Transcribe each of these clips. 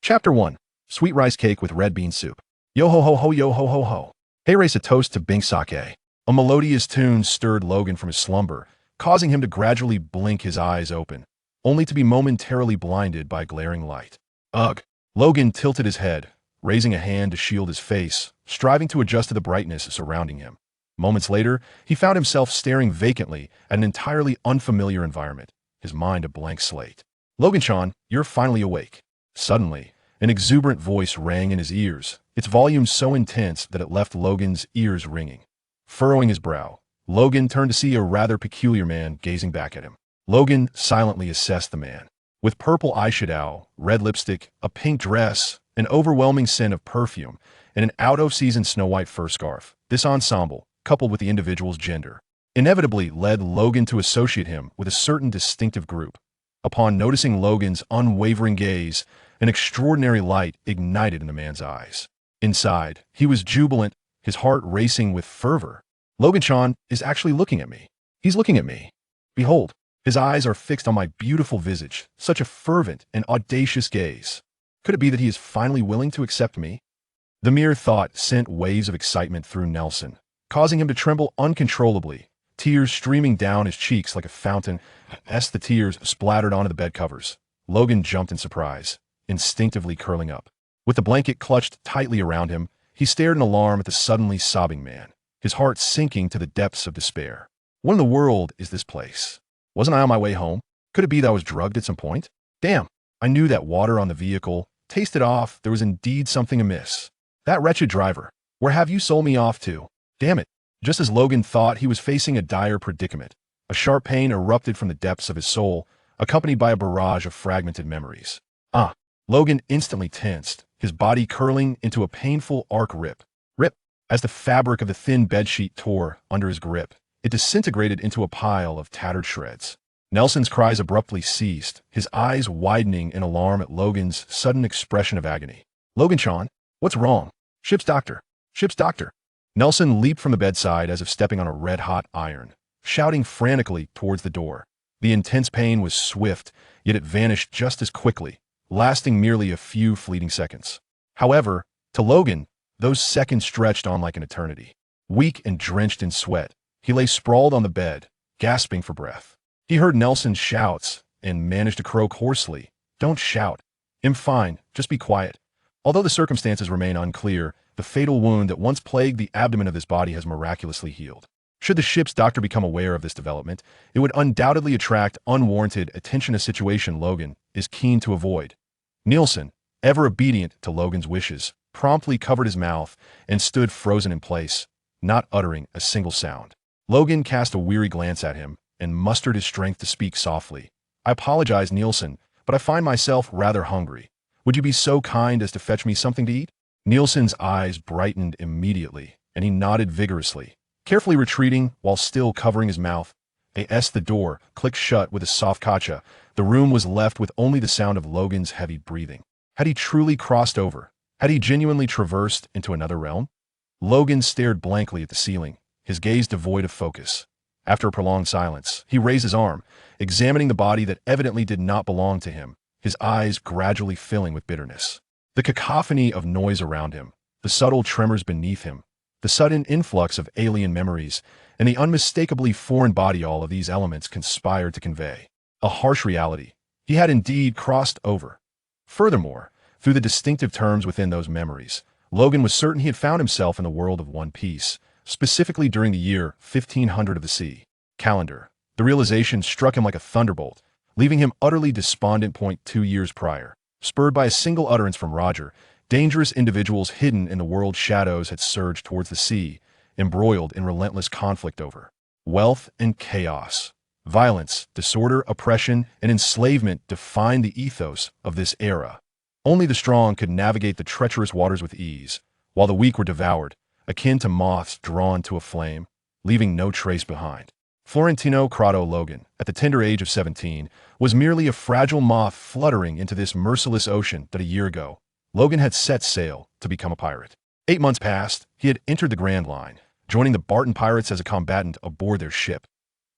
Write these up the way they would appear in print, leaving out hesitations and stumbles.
Chapter 1. Sweet rice cake with red bean soup. Yo ho ho ho yo ho ho ho. Hey, race a toast to Bing Sake. A melodious tune stirred Logan from his slumber, causing him to gradually blink his eyes open, only to be momentarily blinded by glaring light. Ugh. Logan tilted his head, raising a hand to shield his face, striving to adjust to the brightness surrounding him. Moments later, he found himself staring vacantly at an entirely unfamiliar environment, his mind a blank slate. Logan-chan, you're finally awake. Suddenly, an exuberant voice rang in his ears, its volume so intense that it left Logan's ears ringing. Furrowing his brow, Logan turned to see a rather peculiar man gazing back at him. Logan silently assessed the man. With purple eyeshadow, red lipstick, a pink dress, an overwhelming scent of perfume, and an out-of-season snow-white fur scarf, this ensemble, coupled with the individual's gender, inevitably led Logan to associate him with a certain distinctive group. Upon noticing Logan's unwavering gaze, an extraordinary light ignited in the man's eyes. Inside, he was jubilant, his heart racing with fervor. Logan-chan is actually looking at me. He's looking at me. Behold, his eyes are fixed on my beautiful visage, such a fervent and audacious gaze. Could it be that he is finally willing to accept me? The mere thought sent waves of excitement through Nelson, causing him to tremble uncontrollably, tears streaming down his cheeks like a fountain as the tears splattered onto the bed covers. Logan jumped in surprise, instinctively curling up. With the blanket clutched tightly around him, he stared in alarm at the suddenly sobbing man, his heart sinking to the depths of despair. What in the world is this place? Wasn't I on my way home? Could it be that I was drugged at some point? Damn, I knew that water on the vehicle. Tasted off, there was indeed something amiss. That wretched driver, where have you sold me off to? Damn it. Just as Logan thought he was facing a dire predicament, a sharp pain erupted from the depths of his soul, accompanied by a barrage of fragmented memories. Logan instantly tensed, his body curling into a painful arc rip. As the fabric of the thin bedsheet tore under his grip, it disintegrated into a pile of tattered shreds. Nelson's cries abruptly ceased, his eyes widening in alarm at Logan's sudden expression of agony. Logan-chan, what's wrong? Ship's doctor. Ship's doctor. Nelson leaped from the bedside as if stepping on a red-hot iron, shouting frantically towards the door. The intense pain was swift, yet it vanished just as quickly, lasting merely a few fleeting seconds. However, to Logan, those seconds stretched on like an eternity. Weak and drenched in sweat, he lay sprawled on the bed, gasping for breath. He heard Nelson's shouts and managed to croak hoarsely. Don't shout. I'm fine, just be quiet. Although the circumstances remain unclear, the fatal wound that once plagued the abdomen of this body has miraculously healed. Should the ship's doctor become aware of this development, it would undoubtedly attract unwarranted attention, a situation Logan is keen to avoid. Nielsen, ever obedient to Logan's wishes, promptly covered his mouth and stood frozen in place, not uttering a single sound. Logan cast a weary glance at him and mustered his strength to speak softly. I apologize, Nielsen, but I find myself rather hungry. Would you be so kind as to fetch me something to eat? Nielsen's eyes brightened immediately, and he nodded vigorously, carefully retreating while still covering his mouth. The door clicked shut with a soft kacha. The room was left with only the sound of Logan's heavy breathing. Had he truly crossed over? Had he genuinely traversed into another realm? Logan stared blankly at the ceiling, his gaze devoid of focus. After a prolonged silence, he raised his arm, examining the body that evidently did not belong to him, his eyes gradually filling with bitterness. The cacophony of noise around him, the subtle tremors beneath him, the sudden influx of alien memories, and the unmistakably foreign body, all of these elements conspired to convey a harsh reality. He had indeed crossed over. Furthermore, through the distinctive terms within those memories, Logan was certain he had found himself in the world of One Piece, specifically during the year 1500 of the sea calendar. The realization struck him like a thunderbolt, leaving him utterly despondent. 2 years prior, spurred by a single utterance from Roger, dangerous individuals hidden in the world's shadows had surged towards the sea, embroiled in relentless conflict over wealth and chaos. Violence, disorder, oppression, and enslavement defined the ethos of this era. Only the strong could navigate the treacherous waters with ease, while the weak were devoured, akin to moths drawn to a flame, leaving no trace behind. Florentino Crotto Logan, at the tender age of 17, was merely a fragile moth fluttering into this merciless ocean that a year ago, Logan had set sail to become a pirate. 8 months passed, he had entered the Grand Line, joining the Barton Pirates as a combatant aboard their ship.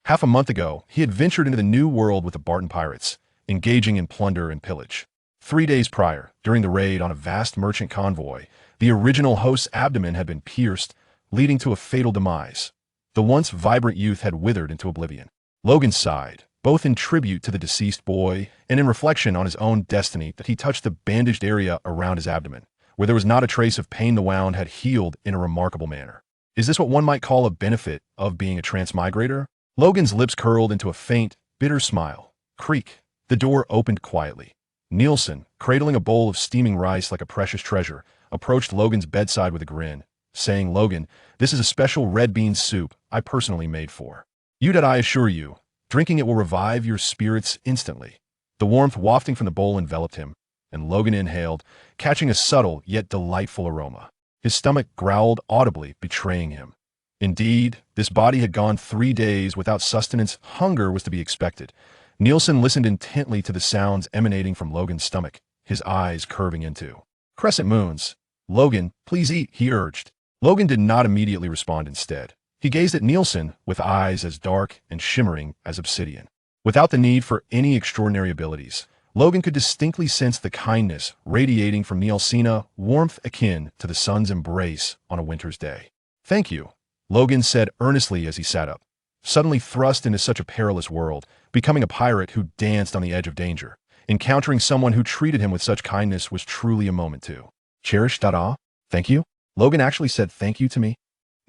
Half a month ago, he had ventured into the new world with the Barton Pirates, engaging in plunder and pillage. 3 days prior, during the raid on a vast merchant convoy, the original host's abdomen had been pierced, leading to a fatal demise. The once vibrant youth had withered into oblivion. Logan sighed, both in tribute to the deceased boy and in reflection on his own destiny that he touched the bandaged area around his abdomen, where there was not a trace of pain. The wound had healed in a remarkable manner. Is this what one might call a benefit of being a transmigrator? Logan's lips curled into a faint, bitter smile. Creak. The door opened quietly. Nielsen, cradling a bowl of steaming rice like a precious treasure, approached Logan's bedside with a grin, saying, "Logan, this is a special red bean soup I personally made for you that I assure you, drinking it will revive your spirits instantly." The warmth wafting from the bowl enveloped him, and Logan inhaled, catching a subtle yet delightful aroma. His stomach growled audibly, betraying him. Indeed, this body had gone 3 days without sustenance. Hunger was to be expected. Nielsen listened intently to the sounds emanating from Logan's stomach, his eyes curving into crescent moons. "Logan, please eat," he urged. Logan did not immediately respond. Instead, he gazed at Nielsen with eyes as dark and shimmering as obsidian. Without the need for any extraordinary abilities, Logan could distinctly sense the kindness radiating from Nielsen, warmth akin to the sun's embrace on a winter's day. "Thank you," Logan said earnestly as he sat up, suddenly thrust into such a perilous world, becoming a pirate who danced on the edge of danger. Encountering someone who treated him with such kindness was truly a moment to cherish. Thank you? Logan actually said thank you to me?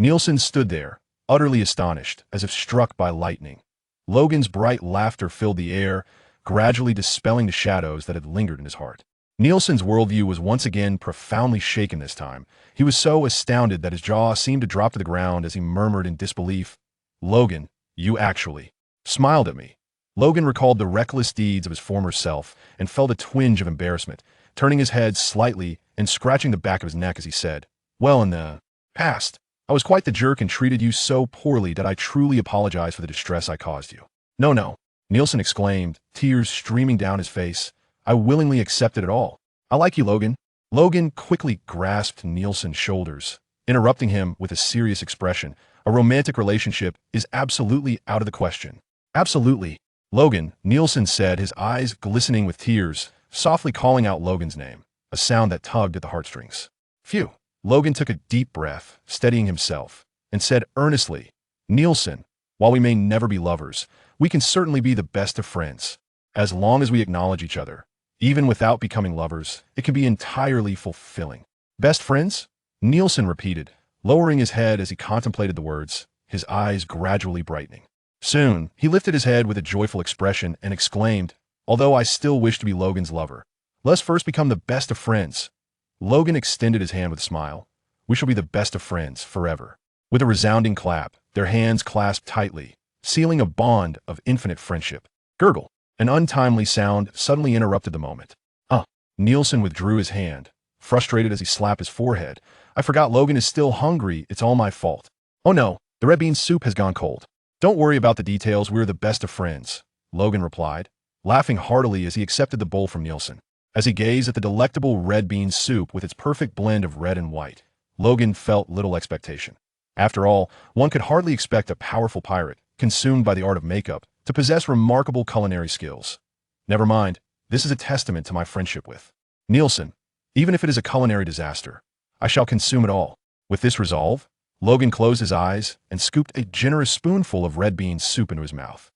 Nielsen stood there, utterly astonished, as if struck by lightning. Logan's bright laughter filled the air, gradually dispelling the shadows that had lingered in his heart. Nielsen's worldview was once again profoundly shaken this time. He was so astounded that his jaw seemed to drop to the ground as he murmured in disbelief, "Logan, you actually smiled at me." Logan recalled the reckless deeds of his former self and felt a twinge of embarrassment, turning his head slightly and scratching the back of his neck as he said, "Well, in the past, I was quite the jerk and treated you so poorly that I truly apologize for the distress I caused you." No, Nielsen exclaimed, tears streaming down his face. "I willingly accepted it all. I like you, Logan." Logan quickly grasped Nielsen's shoulders, interrupting him with a serious expression. "A romantic relationship is absolutely out of the question." "Absolutely, Logan," Nielsen said, his eyes glistening with tears, softly calling out Logan's name, a sound that tugged at the heartstrings. "Phew." Logan took a deep breath, steadying himself, and said earnestly, "Nielsen, while we may never be lovers, we can certainly be the best of friends. As long as we acknowledge each other, even without becoming lovers, it can be entirely fulfilling." "Best friends?" Nielsen repeated, lowering his head as he contemplated the words, his eyes gradually brightening. Soon, he lifted his head with a joyful expression and exclaimed, "Although I still wish to be Logan's lover, let's first become the best of friends." Logan extended his hand with a smile. "We shall be the best of friends forever." With a resounding clap, their hands clasped tightly, sealing a bond of infinite friendship. Gurgle. An untimely sound suddenly interrupted the moment. Nielsen withdrew his hand, frustrated as he slapped his forehead. "I forgot Logan is still hungry. It's all my fault." "Oh no, the red bean soup has gone cold." "Don't worry about the details. We're the best of friends," Logan replied, laughing heartily as he accepted the bowl from Nielsen. As he gazed at the delectable red bean soup with its perfect blend of red and white, Logan felt little expectation. After all, one could hardly expect a powerful pirate, consumed by the art of makeup, to possess remarkable culinary skills. "Never mind, this is a testament to my friendship with Nielsen. Even if it is a culinary disaster, I shall consume it all." With this resolve, Logan closed his eyes and scooped a generous spoonful of red bean soup into his mouth.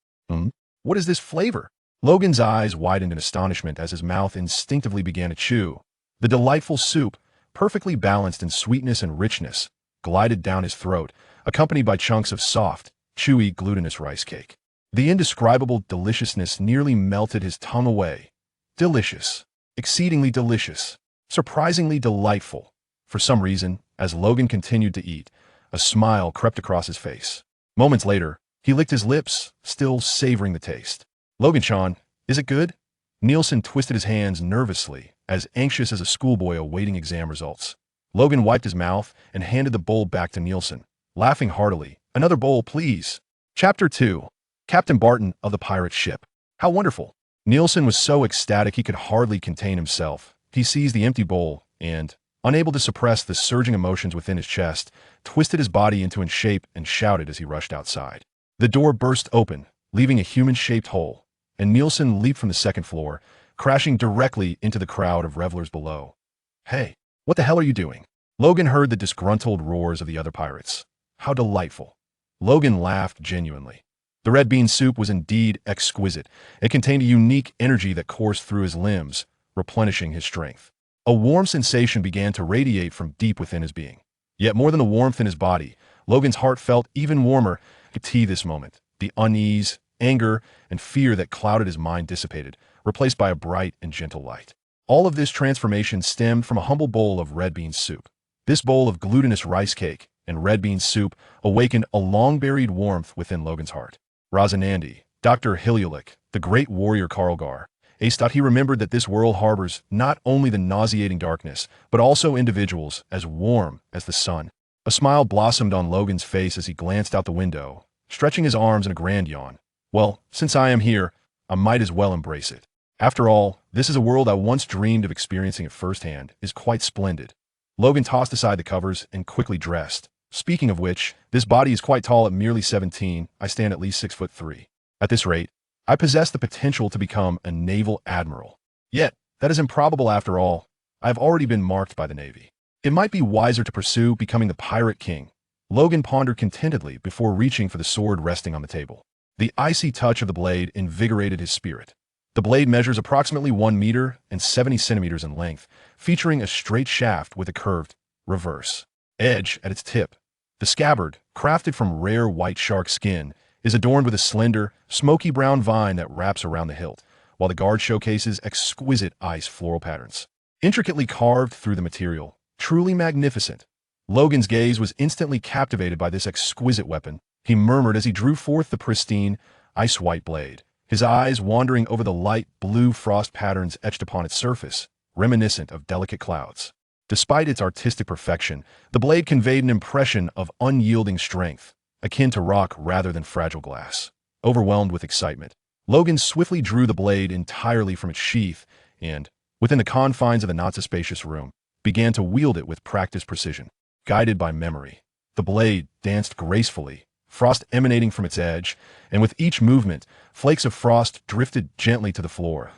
What is this flavor?" Logan's eyes widened in astonishment as his mouth instinctively began to chew. The delightful soup, perfectly balanced in sweetness and richness, glided down his throat, accompanied by chunks of soft, chewy, glutinous rice cake. The indescribable deliciousness nearly melted his tongue away. Delicious. Exceedingly delicious. Surprisingly delightful. For some reason, as Logan continued to eat, a smile crept across his face. Moments later, he licked his lips, still savoring the taste. "Logan-chan, is it good?" Nielsen twisted his hands nervously, as anxious as a schoolboy awaiting exam results. Logan wiped his mouth and handed the bowl back to Nielsen, laughing heartily. "Another bowl, please." Chapter 2. Captain Barton of the pirate ship. "How wonderful." Nielsen was so ecstatic he could hardly contain himself. He seized the empty bowl and, unable to suppress the surging emotions within his chest, twisted his body into an shape and shouted as he rushed outside. The door burst open, leaving a human-shaped hole, and Nielsen leaped from the second floor, crashing directly into the crowd of revelers below. "Hey, what the hell are you doing?" Logan heard the disgruntled roars of the other pirates. How delightful. Logan laughed genuinely. The red bean soup was indeed exquisite. It contained a unique energy that coursed through his limbs, replenishing his strength. A warm sensation began to radiate from deep within his being. Yet more than the warmth in his body, Logan's heart felt even warmer. This moment, the unease, anger, and fear that clouded his mind dissipated, replaced by a bright and gentle light. All of this transformation stemmed from a humble bowl of red bean soup. This bowl of glutinous rice cake and red bean soup awakened a long-buried warmth within Logan's heart. Razanandi, Dr. Hilulik, the great warrior Karlgar, he remembered that this world harbors not only the nauseating darkness, but also individuals as warm as the sun. A smile blossomed on Logan's face as he glanced out the window, stretching his arms in a grand yawn. Well, since I am here, I might as well embrace it. After all, this is a world I once dreamed of experiencing at firsthand. Is quite splendid. Logan tossed aside the covers and quickly dressed. Speaking of which, this body is quite tall at merely 17. I stand at least 6'3". At this rate, I possess the potential to become a naval admiral. Yet, that is improbable after all. I have already been marked by the Navy. It might be wiser to pursue becoming the pirate king. Logan pondered contentedly before reaching for the sword resting on the table. The icy touch of the blade invigorated his spirit. The blade measures approximately 1 meter and 70 centimeters in length, featuring a straight shaft with a curved reverse edge at its tip. The scabbard, crafted from rare white shark skin, is adorned with a slender, smoky brown vine that wraps around the hilt, while the guard showcases exquisite ice floral patterns, intricately carved through the material. Truly magnificent. Logan's gaze was instantly captivated by this exquisite weapon. He murmured as he drew forth the pristine, ice-white blade, his eyes wandering over the light blue frost patterns etched upon its surface, reminiscent of delicate clouds. Despite its artistic perfection, the blade conveyed an impression of unyielding strength, akin to rock rather than fragile glass. Overwhelmed with excitement, Logan swiftly drew the blade entirely from its sheath and, within the confines of the not-so-spacious room, began to wield it with practiced precision. Guided by memory, the blade danced gracefully, frost emanating from its edge, and with each movement, flakes of frost drifted gently to the floor.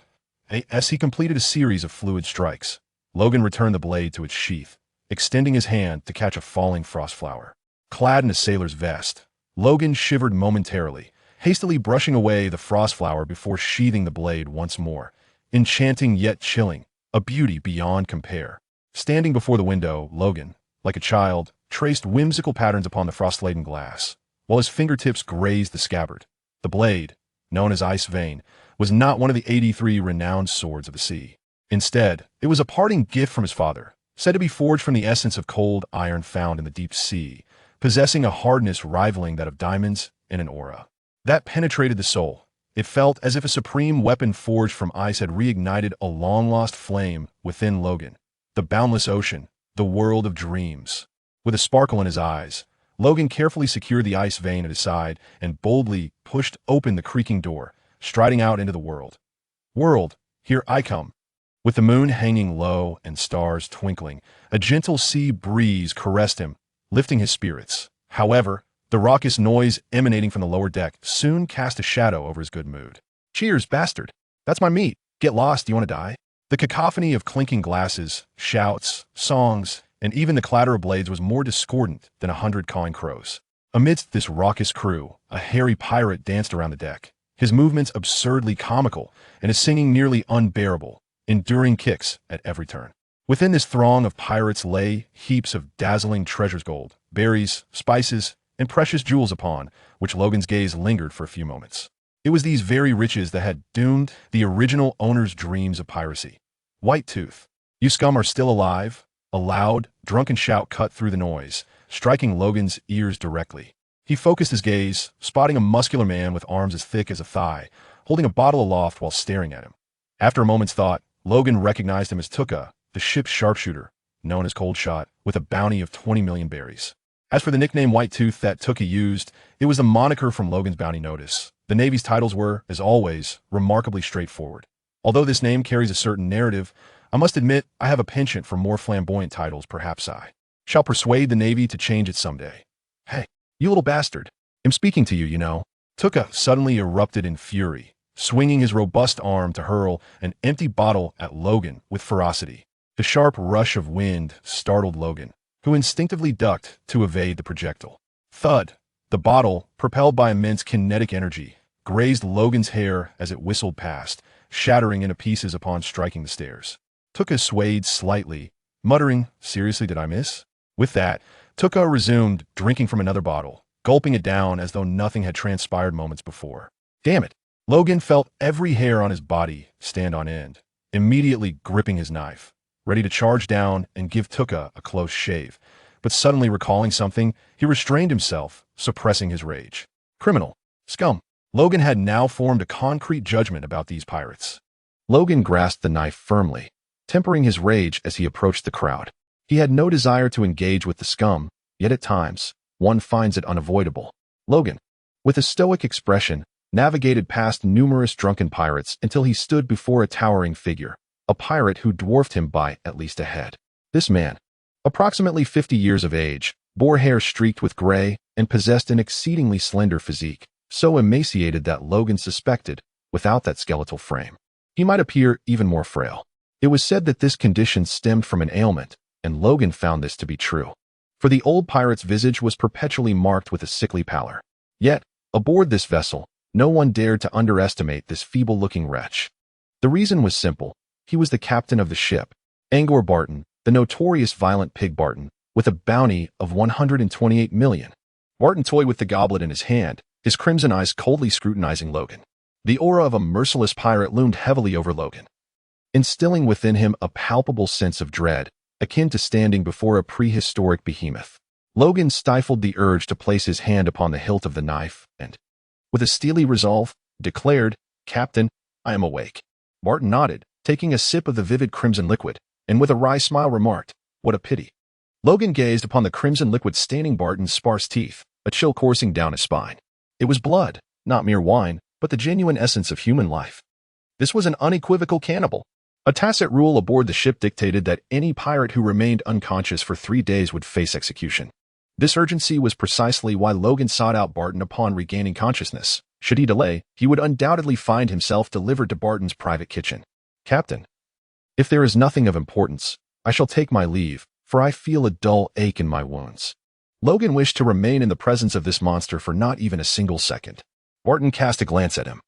As he completed a series of fluid strikes, Logan returned the blade to its sheath, extending his hand to catch a falling frost flower. Clad in a sailor's vest, Logan shivered momentarily, hastily brushing away the frost flower before sheathing the blade once more. Enchanting yet chilling, a beauty beyond compare. Standing before the window, Logan, like a child, traced whimsical patterns upon the frost-laden glass, while his fingertips grazed the scabbard. The blade, known as Ice Vein, was not one of the 83 renowned swords of the sea. Instead, it was a parting gift from his father, said to be forged from the essence of cold iron found in the deep sea, possessing a hardness rivaling that of diamonds and an aura that penetrated the soul. It felt as if a supreme weapon forged from ice had reignited a long-lost flame within Logan. The boundless ocean, the world of dreams. With a sparkle in his eyes, Logan carefully secured the ice vein at his side and boldly pushed open the creaking door, striding out into the world. World, here I come. With the moon hanging low and stars twinkling, a gentle sea breeze caressed him, lifting his spirits. However, the raucous noise emanating from the lower deck soon cast a shadow over his good mood. "Cheers, bastard. That's my meat. Get lost, you want to die?" The cacophony of clinking glasses, shouts, songs, and even the clatter of blades was more discordant than 100 cawing crows. Amidst this raucous crew, a hairy pirate danced around the deck, his movements absurdly comical and his singing nearly unbearable, enduring kicks at every turn. Within this throng of pirates lay heaps of dazzling treasures, gold, berries, spices, and precious jewels upon which Logan's gaze lingered for a few moments. It was these very riches that had doomed the original owner's dreams of piracy. "Whitetooth, you scum are still alive?" A loud, drunken shout cut through the noise, striking Logan's ears directly. He focused his gaze, spotting a muscular man with arms as thick as a thigh, holding a bottle aloft while staring at him. After a moment's thought, Logan recognized him as Tuka, the ship's sharpshooter, known as Cold Shot, with a bounty of 20 million berries. As for the nickname Whitetooth that Tuka used, it was a moniker from Logan's bounty notice. The Navy's titles were, as always, remarkably straightforward. Although this name carries a certain narrative, I must admit I have a penchant for more flamboyant titles. Perhaps I shall persuade the Navy to change it someday. "Hey, you little bastard. I'm speaking to you, you know." Tuka suddenly erupted in fury, swinging his robust arm to hurl an empty bottle at Logan with ferocity. The sharp rush of wind startled Logan, who instinctively ducked to evade the projectile. Thud! The bottle, propelled by immense kinetic energy, grazed Logan's hair as it whistled past, shattering into pieces upon striking the stairs. Tuka swayed slightly, muttering, "Seriously, did I miss?" With that, Tuka resumed drinking from another bottle, gulping it down as though nothing had transpired moments before. Damn it! Logan felt every hair on his body stand on end, immediately gripping his knife, ready to charge down and give Tuka a close shave. But suddenly recalling something, he restrained himself, suppressing his rage. Criminal. Scum. Logan had now formed a concrete judgment about these pirates. Logan grasped the knife firmly, tempering his rage as he approached the crowd. He had no desire to engage with the scum, yet at times, one finds it unavoidable. Logan, with a stoic expression, navigated past numerous drunken pirates until he stood before a towering figure, a pirate who dwarfed him by at least a head. This man, approximately 50 years of age, bore hair streaked with gray, and possessed an exceedingly slender physique, so emaciated that Logan suspected, without that skeletal frame, he might appear even more frail. It was said that this condition stemmed from an ailment, and Logan found this to be true. For the old pirate's visage was perpetually marked with a sickly pallor. Yet, aboard this vessel, no one dared to underestimate this feeble-looking wretch. The reason was simple. He was the captain of the ship, Angor Barton, the notorious violent pig Barton, with a bounty of 128 million. Barton toyed with the goblet in his hand, his crimson eyes coldly scrutinizing Logan. The aura of a merciless pirate loomed heavily over Logan, instilling within him a palpable sense of dread, akin to standing before a prehistoric behemoth. Logan stifled the urge to place his hand upon the hilt of the knife and, with a steely resolve, declared, "Captain, I am awake." Barton nodded, taking a sip of the vivid crimson liquid, and with a wry smile remarked, "What a pity." Logan gazed upon the crimson liquid staining Barton's sparse teeth, a chill coursing down his spine. It was blood, not mere wine, but the genuine essence of human life. This was an unequivocal cannibal. A tacit rule aboard the ship dictated that any pirate who remained unconscious for 3 days would face execution. This urgency was precisely why Logan sought out Barton upon regaining consciousness. Should he delay, he would undoubtedly find himself delivered to Barton's private kitchen. "Captain, if there is nothing of importance, I shall take my leave, for I feel a dull ache in my wounds." Logan wished to remain in the presence of this monster for not even a single second. Barton cast a glance at him,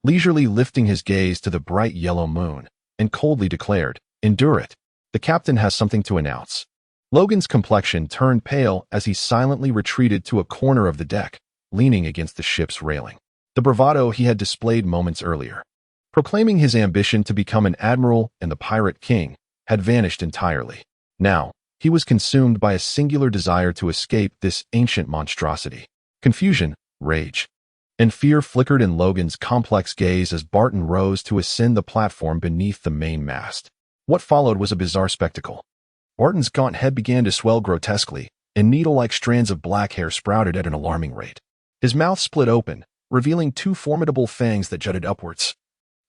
leisurely lifting his gaze to the bright yellow moon, and coldly declared, "Endure it. The captain has something to announce." Logan's complexion turned pale as he silently retreated to a corner of the deck, leaning against the ship's railing. The bravado he had displayed moments earlier, proclaiming his ambition to become an admiral and the pirate king, had vanished entirely. Now, he was consumed by a singular desire to escape this ancient monstrosity. Confusion, rage, and fear flickered in Logan's complex gaze as Barton rose to ascend the platform beneath the main mast. What followed was a bizarre spectacle. Barton's gaunt head began to swell grotesquely, and needle-like strands of black hair sprouted at an alarming rate. His mouth split open, revealing 2 formidable fangs that jutted upwards,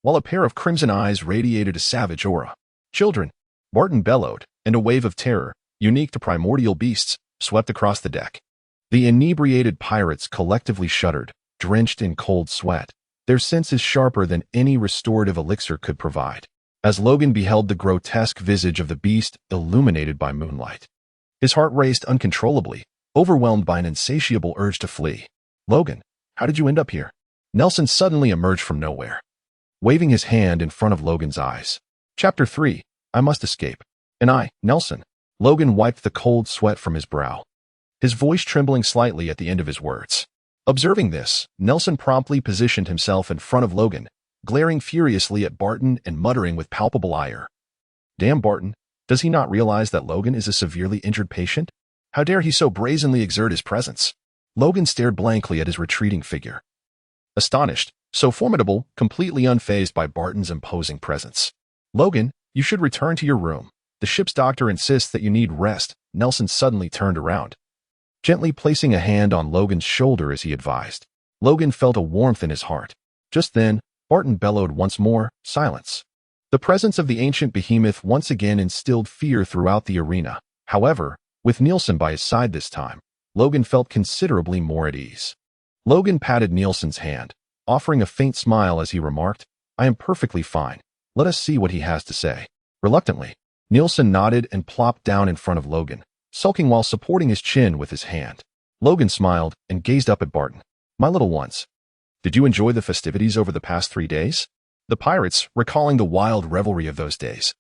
while a pair of crimson eyes radiated a savage aura. "Children!" Barton bellowed, and a wave of terror, unique to primordial beasts, swept across the deck. The inebriated pirates collectively shuddered, drenched in cold sweat, their senses sharper than any restorative elixir could provide, as Logan beheld the grotesque visage of the beast illuminated by moonlight. His heart raced uncontrollably, overwhelmed by an insatiable urge to flee. "Logan, how did you end up here?" Nelson suddenly emerged from nowhere, waving his hand in front of Logan's eyes. Chapter 3, I Must Escape. "And I, Nelson." Logan wiped the cold sweat from his brow, his voice trembling slightly at the end of his words. Observing this, Nelson promptly positioned himself in front of Logan, glaring furiously at Barton and muttering with palpable ire. "Damn Barton, does he not realize that Logan is a severely injured patient? How dare he so brazenly exert his presence?" Logan stared blankly at his retreating figure, astonished, so formidable, completely unfazed by Barton's imposing presence. "Logan, you should return to your room. The ship's doctor insists that you need rest." Nelson suddenly turned around, gently placing a hand on Logan's shoulder as he advised. Logan felt a warmth in his heart. Just then, Barton bellowed once more, "Silence." The presence of the ancient behemoth once again instilled fear throughout the arena. However, with Nielsen by his side this time, Logan felt considerably more at ease. Logan patted Nielsen's hand, offering a faint smile as he remarked, "I am perfectly fine. Let us see what he has to say." Reluctantly, Nielsen nodded and plopped down in front of Logan, sulking while supporting his chin with his hand. Logan smiled and gazed up at Barton. "My little ones, did you enjoy the festivities over the past 3 days?" The pirates, recalling the wild revelry of those days,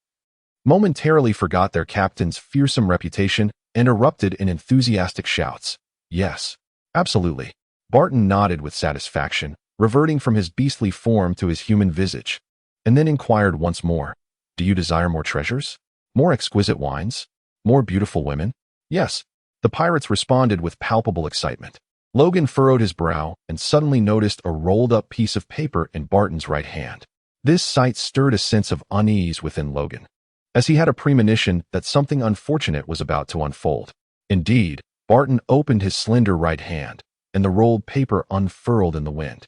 momentarily forgot their captain's fearsome reputation and erupted in enthusiastic shouts. "Yes, absolutely." Barton nodded with satisfaction, reverting from his beastly form to his human visage, and then inquired once more, "Do you desire more treasures? More exquisite wines? More beautiful women?" "Yes," the pirates responded with palpable excitement. Logan furrowed his brow and suddenly noticed a rolled-up piece of paper in Barton's right hand. This sight stirred a sense of unease within Logan, as he had a premonition that something unfortunate was about to unfold. Indeed, Barton opened his slender right hand, and the rolled paper unfurled in the wind.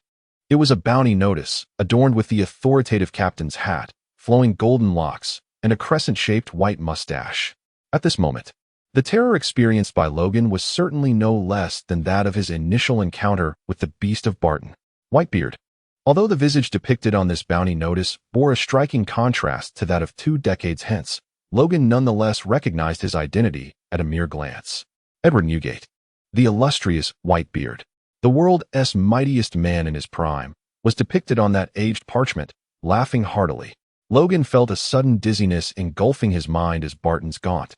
It was a bounty notice, adorned with the authoritative captain's hat, flowing golden locks, and a crescent-shaped white mustache. At this moment, the terror experienced by Logan was certainly no less than that of his initial encounter with the beast of Barton, Whitebeard. Although the visage depicted on this bounty notice bore a striking contrast to that of 2 decades hence, Logan nonetheless recognized his identity at a mere glance. Edward Newgate, the illustrious Whitebeard, the world's mightiest man in his prime, was depicted on that aged parchment, laughing heartily. Logan felt a sudden dizziness engulfing his mind as Barton's gaunt,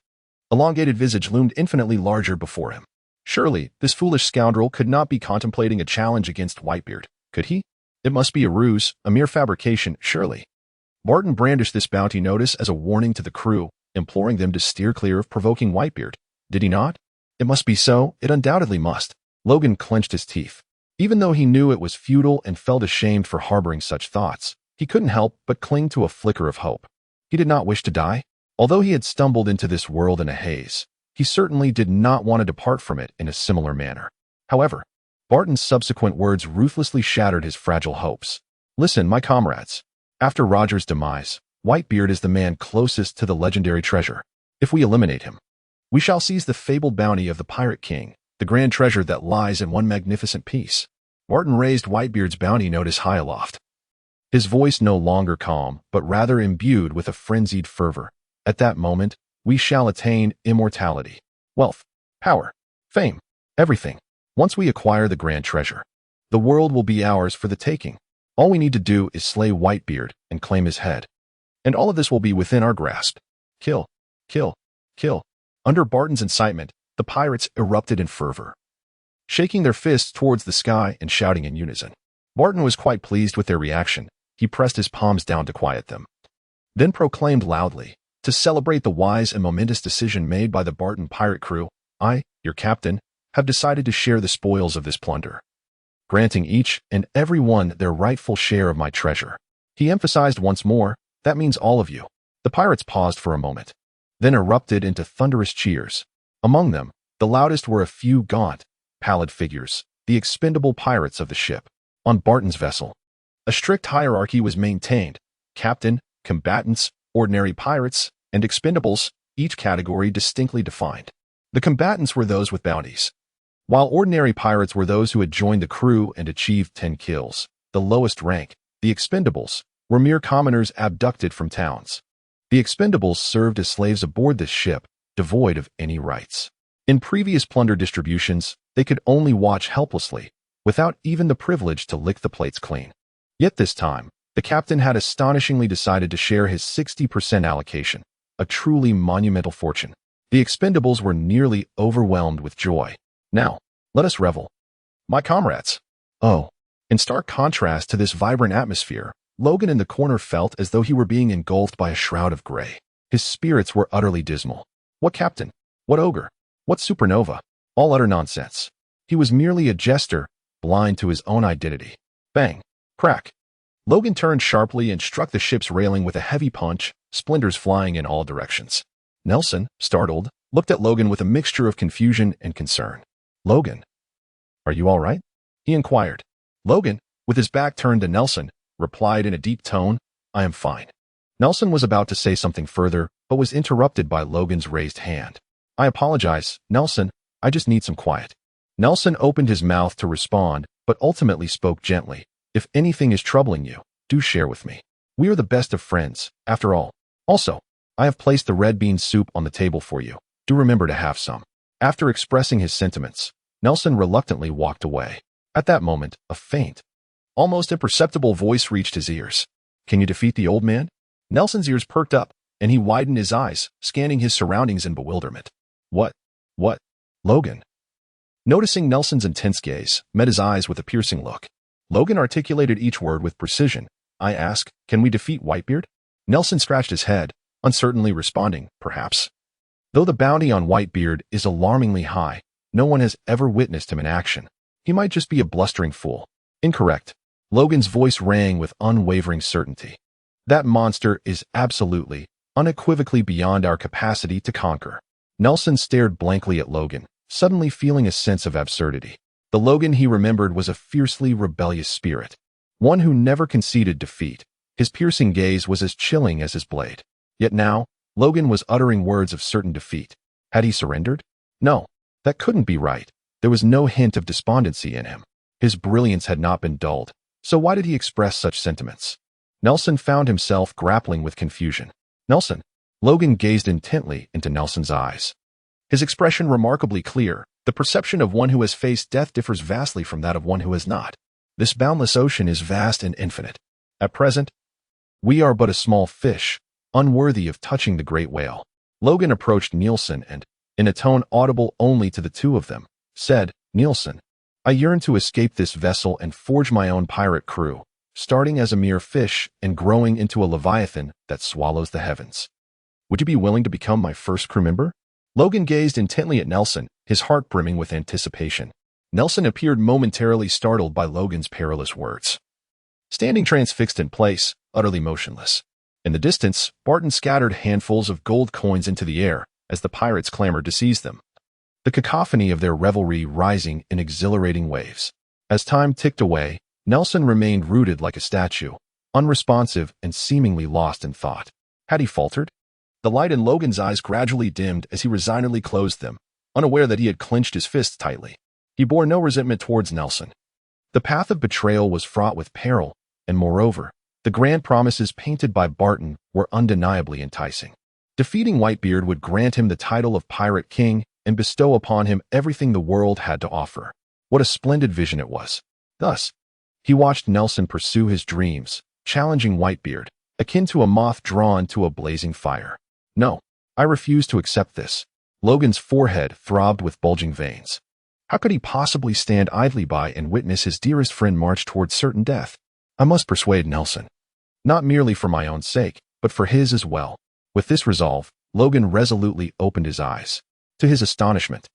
elongated visage loomed infinitely larger before him. Surely, this foolish scoundrel could not be contemplating a challenge against Whitebeard, could he? It must be a ruse, a mere fabrication, surely. Barton brandished this bounty notice as a warning to the crew, imploring them to steer clear of provoking Whitebeard. Did he not? It must be so, it undoubtedly must. Logan clenched his teeth. Even though he knew it was futile and felt ashamed for harboring such thoughts, he couldn't help but cling to a flicker of hope. He did not wish to die. Although he had stumbled into this world in a haze, he certainly did not want to depart from it in a similar manner. However, Barton's subsequent words ruthlessly shattered his fragile hopes. "Listen, my comrades. After Roger's demise, Whitebeard is the man closest to the legendary treasure. If we eliminate him, we shall seize the fabled bounty of the Pirate King, the grand treasure that lies in one magnificent piece." Barton raised Whitebeard's bounty notice high aloft, his voice no longer calm, but rather imbued with a frenzied fervor. "At that moment, we shall attain immortality, wealth, power, fame, everything. Once we acquire the grand treasure, the world will be ours for the taking. All we need to do is slay Whitebeard and claim his head. And all of this will be within our grasp. Kill, kill, kill." Under Barton's incitement, the pirates erupted in fervor, shaking their fists towards the sky and shouting in unison. Barton was quite pleased with their reaction. He pressed his palms down to quiet them, then proclaimed loudly, "To celebrate the wise and momentous decision made by the Barton pirate crew, I, your captain, have decided to share the spoils of this plunder, granting each and every one their rightful share of my treasure." He emphasized once more, "That means all of you." The pirates paused for a moment, then erupted into thunderous cheers. Among them, the loudest were a few gaunt, pallid figures, the expendable pirates of the ship. On Barton's vessel, a strict hierarchy was maintained: captain, combatants, ordinary pirates, and expendables, each category distinctly defined. The combatants were those with bounties, while ordinary pirates were those who had joined the crew and achieved 10 kills. The lowest rank, the expendables, were mere commoners abducted from towns. The expendables served as slaves aboard this ship, devoid of any rights. In previous plunder distributions, they could only watch helplessly, without even the privilege to lick the plates clean. Yet this time, the captain had astonishingly decided to share his 60% allocation, a truly monumental fortune. The expendables were nearly overwhelmed with joy. "Now, let us revel, my comrades." Oh, in stark contrast to this vibrant atmosphere, Logan in the corner felt as though he were being engulfed by a shroud of gray. His spirits were utterly dismal. What captain? What ogre? What supernova? All utter nonsense. He was merely a jester, blind to his own identity. Bang! Crack! Logan turned sharply and struck the ship's railing with a heavy punch, splinters flying in all directions. Nelson, startled, looked at Logan with a mixture of confusion and concern. "Logan, are you all right?" he inquired. Logan, with his back turned to Nelson, replied in a deep tone, "I am fine." Nelson was about to say something further, but was interrupted by Logan's raised hand. "I apologize, Nelson, I just need some quiet." Nelson opened his mouth to respond, but ultimately spoke gently. If anything is troubling you, do share with me. We are the best of friends, after all. Also, I have placed the red bean soup on the table for you. Do remember to have some. After expressing his sentiments, Nelson reluctantly walked away. At that moment, a faint, almost imperceptible voice reached his ears. Can you defeat the old man? Nelson's ears perked up, and he widened his eyes, scanning his surroundings in bewilderment. What? Logan. Noticing Nelson's intense gaze, met his eyes with a piercing look. Logan articulated each word with precision. I ask, can we defeat Whitebeard? Nelson scratched his head, uncertainly responding, perhaps. Though the bounty on Whitebeard is alarmingly high, no one has ever witnessed him in action. He might just be a blustering fool. Incorrect. Logan's voice rang with unwavering certainty. That monster is absolutely, unequivocally beyond our capacity to conquer. Nelson stared blankly at Logan, suddenly feeling a sense of absurdity. The Logan he remembered was a fiercely rebellious spirit, one who never conceded defeat. His piercing gaze was as chilling as his blade. Yet now, Logan was uttering words of certain defeat. Had he surrendered? No, that couldn't be right. There was no hint of despondency in him. His brilliance had not been dulled, so why did he express such sentiments? Nelson found himself grappling with confusion. Nelson. Logan gazed intently into Nelson's eyes. His expression remarkably clear. The perception of one who has faced death differs vastly from that of one who has not. This boundless ocean is vast and infinite. At present, we are but a small fish, unworthy of touching the great whale. Logan approached Nielsen and, in a tone audible only to the two of them, said, Nielsen, I yearn to escape this vessel and forge my own pirate crew, starting as a mere fish and growing into a leviathan that swallows the heavens. Would you be willing to become my first crew member? Logan gazed intently at Nelson, his heart brimming with anticipation. Nelson appeared momentarily startled by Logan's perilous words. Standing transfixed in place, utterly motionless. In the distance, Barton scattered handfuls of gold coins into the air as the pirates clamored to seize them, the cacophony of their revelry rising in exhilarating waves. As time ticked away, Nelson remained rooted like a statue, unresponsive and seemingly lost in thought. Had he faltered? The light in Logan's eyes gradually dimmed as he resignedly closed them, unaware that he had clenched his fists tightly. He bore no resentment towards Nelson. The path of betrayal was fraught with peril, and moreover, the grand promises painted by Barton were undeniably enticing. Defeating Whitebeard would grant him the title of Pirate King and bestow upon him everything the world had to offer. What a splendid vision it was. Thus, he watched Nelson pursue his dreams, challenging Whitebeard, akin to a moth drawn to a blazing fire. No, I refuse to accept this. Logan's forehead throbbed with bulging veins. How could he possibly stand idly by and witness his dearest friend march towards certain death? I must persuade Nelson. Not merely for my own sake, but for his as well. With this resolve, Logan resolutely opened his eyes. To his astonishment,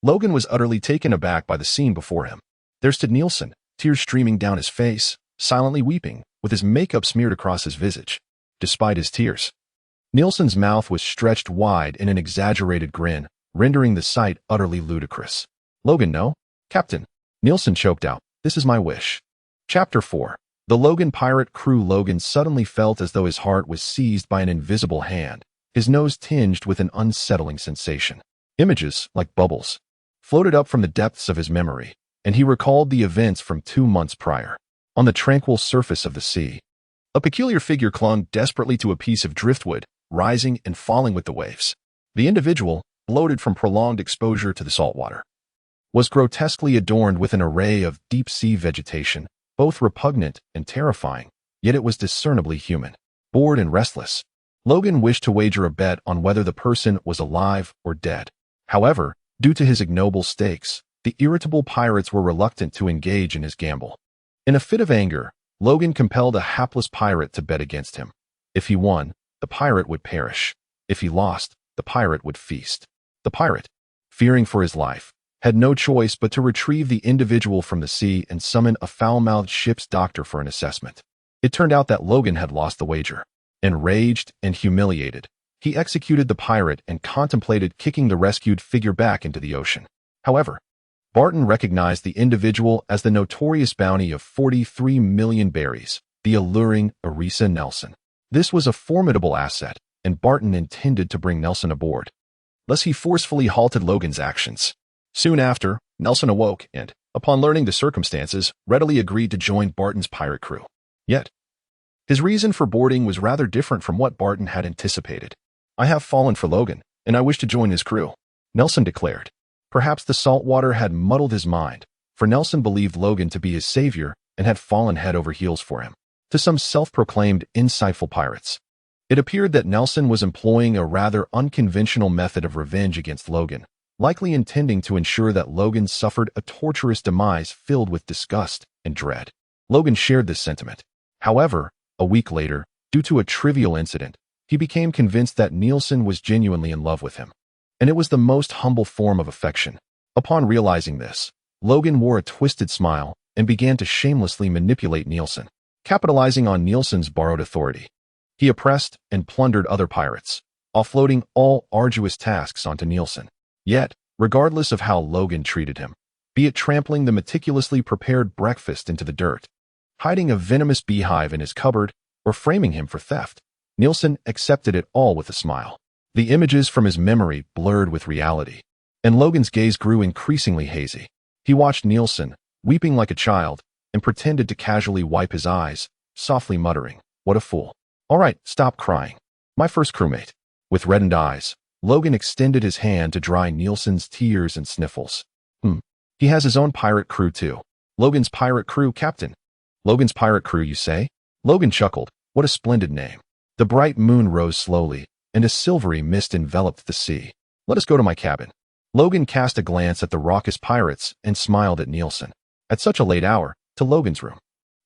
Logan was utterly taken aback by the scene before him. There stood Nielsen, tears streaming down his face, silently weeping, with his makeup smeared across his visage. Despite his tears, Nielsen's mouth was stretched wide in an exaggerated grin, rendering the sight utterly ludicrous. Logan, no? Captain, Nielsen choked out, this is my wish. Chapter 4. The Logan pirate crew. Logan suddenly felt as though his heart was seized by an invisible hand, his nose tinged with an unsettling sensation. Images, like bubbles, floated up from the depths of his memory, and he recalled the events from 2 months prior. On the tranquil surface of the sea, a peculiar figure clung desperately to a piece of driftwood, rising and falling with the waves. The individual, bloated from prolonged exposure to the salt water, was grotesquely adorned with an array of deep-sea vegetation, both repugnant and terrifying, yet it was discernibly human. Bored and restless, Logan wished to wager a bet on whether the person was alive or dead. However, due to his ignoble stakes, the irritable pirates were reluctant to engage in his gamble. In a fit of anger, Logan compelled a hapless pirate to bet against him. If he won, the pirate would perish. If he lost, the pirate would feast. The pirate, fearing for his life, had no choice but to retrieve the individual from the sea and summon a foul-mouthed ship's doctor for an assessment. It turned out that Logan had lost the wager. Enraged and humiliated, he executed the pirate and contemplated kicking the rescued figure back into the ocean. However, Barton recognized the individual as the notorious bounty of 43 million berries, the alluring Arisa Nelson. This was a formidable asset, and Barton intended to bring Nelson aboard. Thus he forcefully halted Logan's actions. Soon after, Nelson awoke and, upon learning the circumstances, readily agreed to join Barton's pirate crew. Yet, his reason for boarding was rather different from what Barton had anticipated. "I have fallen for Logan, and I wish to join his crew," Nelson declared. Perhaps the salt water had muddled his mind, for Nelson believed Logan to be his savior and had fallen head over heels for him. To some self-proclaimed insightful pirates, it appeared that Nelson was employing a rather unconventional method of revenge against Logan, likely intending to ensure that Logan suffered a torturous demise filled with disgust and dread. Logan shared this sentiment. However, a week later, due to a trivial incident, he became convinced that Nielsen was genuinely in love with him. And it was the most humble form of affection. Upon realizing this, Logan wore a twisted smile and began to shamelessly manipulate Nielsen, capitalizing on Nielsen's borrowed authority. He oppressed and plundered other pirates, offloading all arduous tasks onto Nielsen. Yet, regardless of how Logan treated him, be it trampling the meticulously prepared breakfast into the dirt, hiding a venomous beehive in his cupboard, or framing him for theft, Nielsen accepted it all with a smile. The images from his memory blurred with reality, and Logan's gaze grew increasingly hazy. He watched Nielsen, weeping like a child, and pretended to casually wipe his eyes, softly muttering, "What a fool. All right, stop crying. My first crewmate." With reddened eyes, Logan extended his hand to dry Nielsen's tears and sniffles. He has his own pirate crew too. Logan's pirate crew, Captain. Logan's pirate crew, you say? Logan chuckled. What a splendid name. The bright moon rose slowly, and a silvery mist enveloped the sea. Let us go to my cabin. Logan cast a glance at the raucous pirates and smiled at Nielsen. At such a late hour, to Logan's room.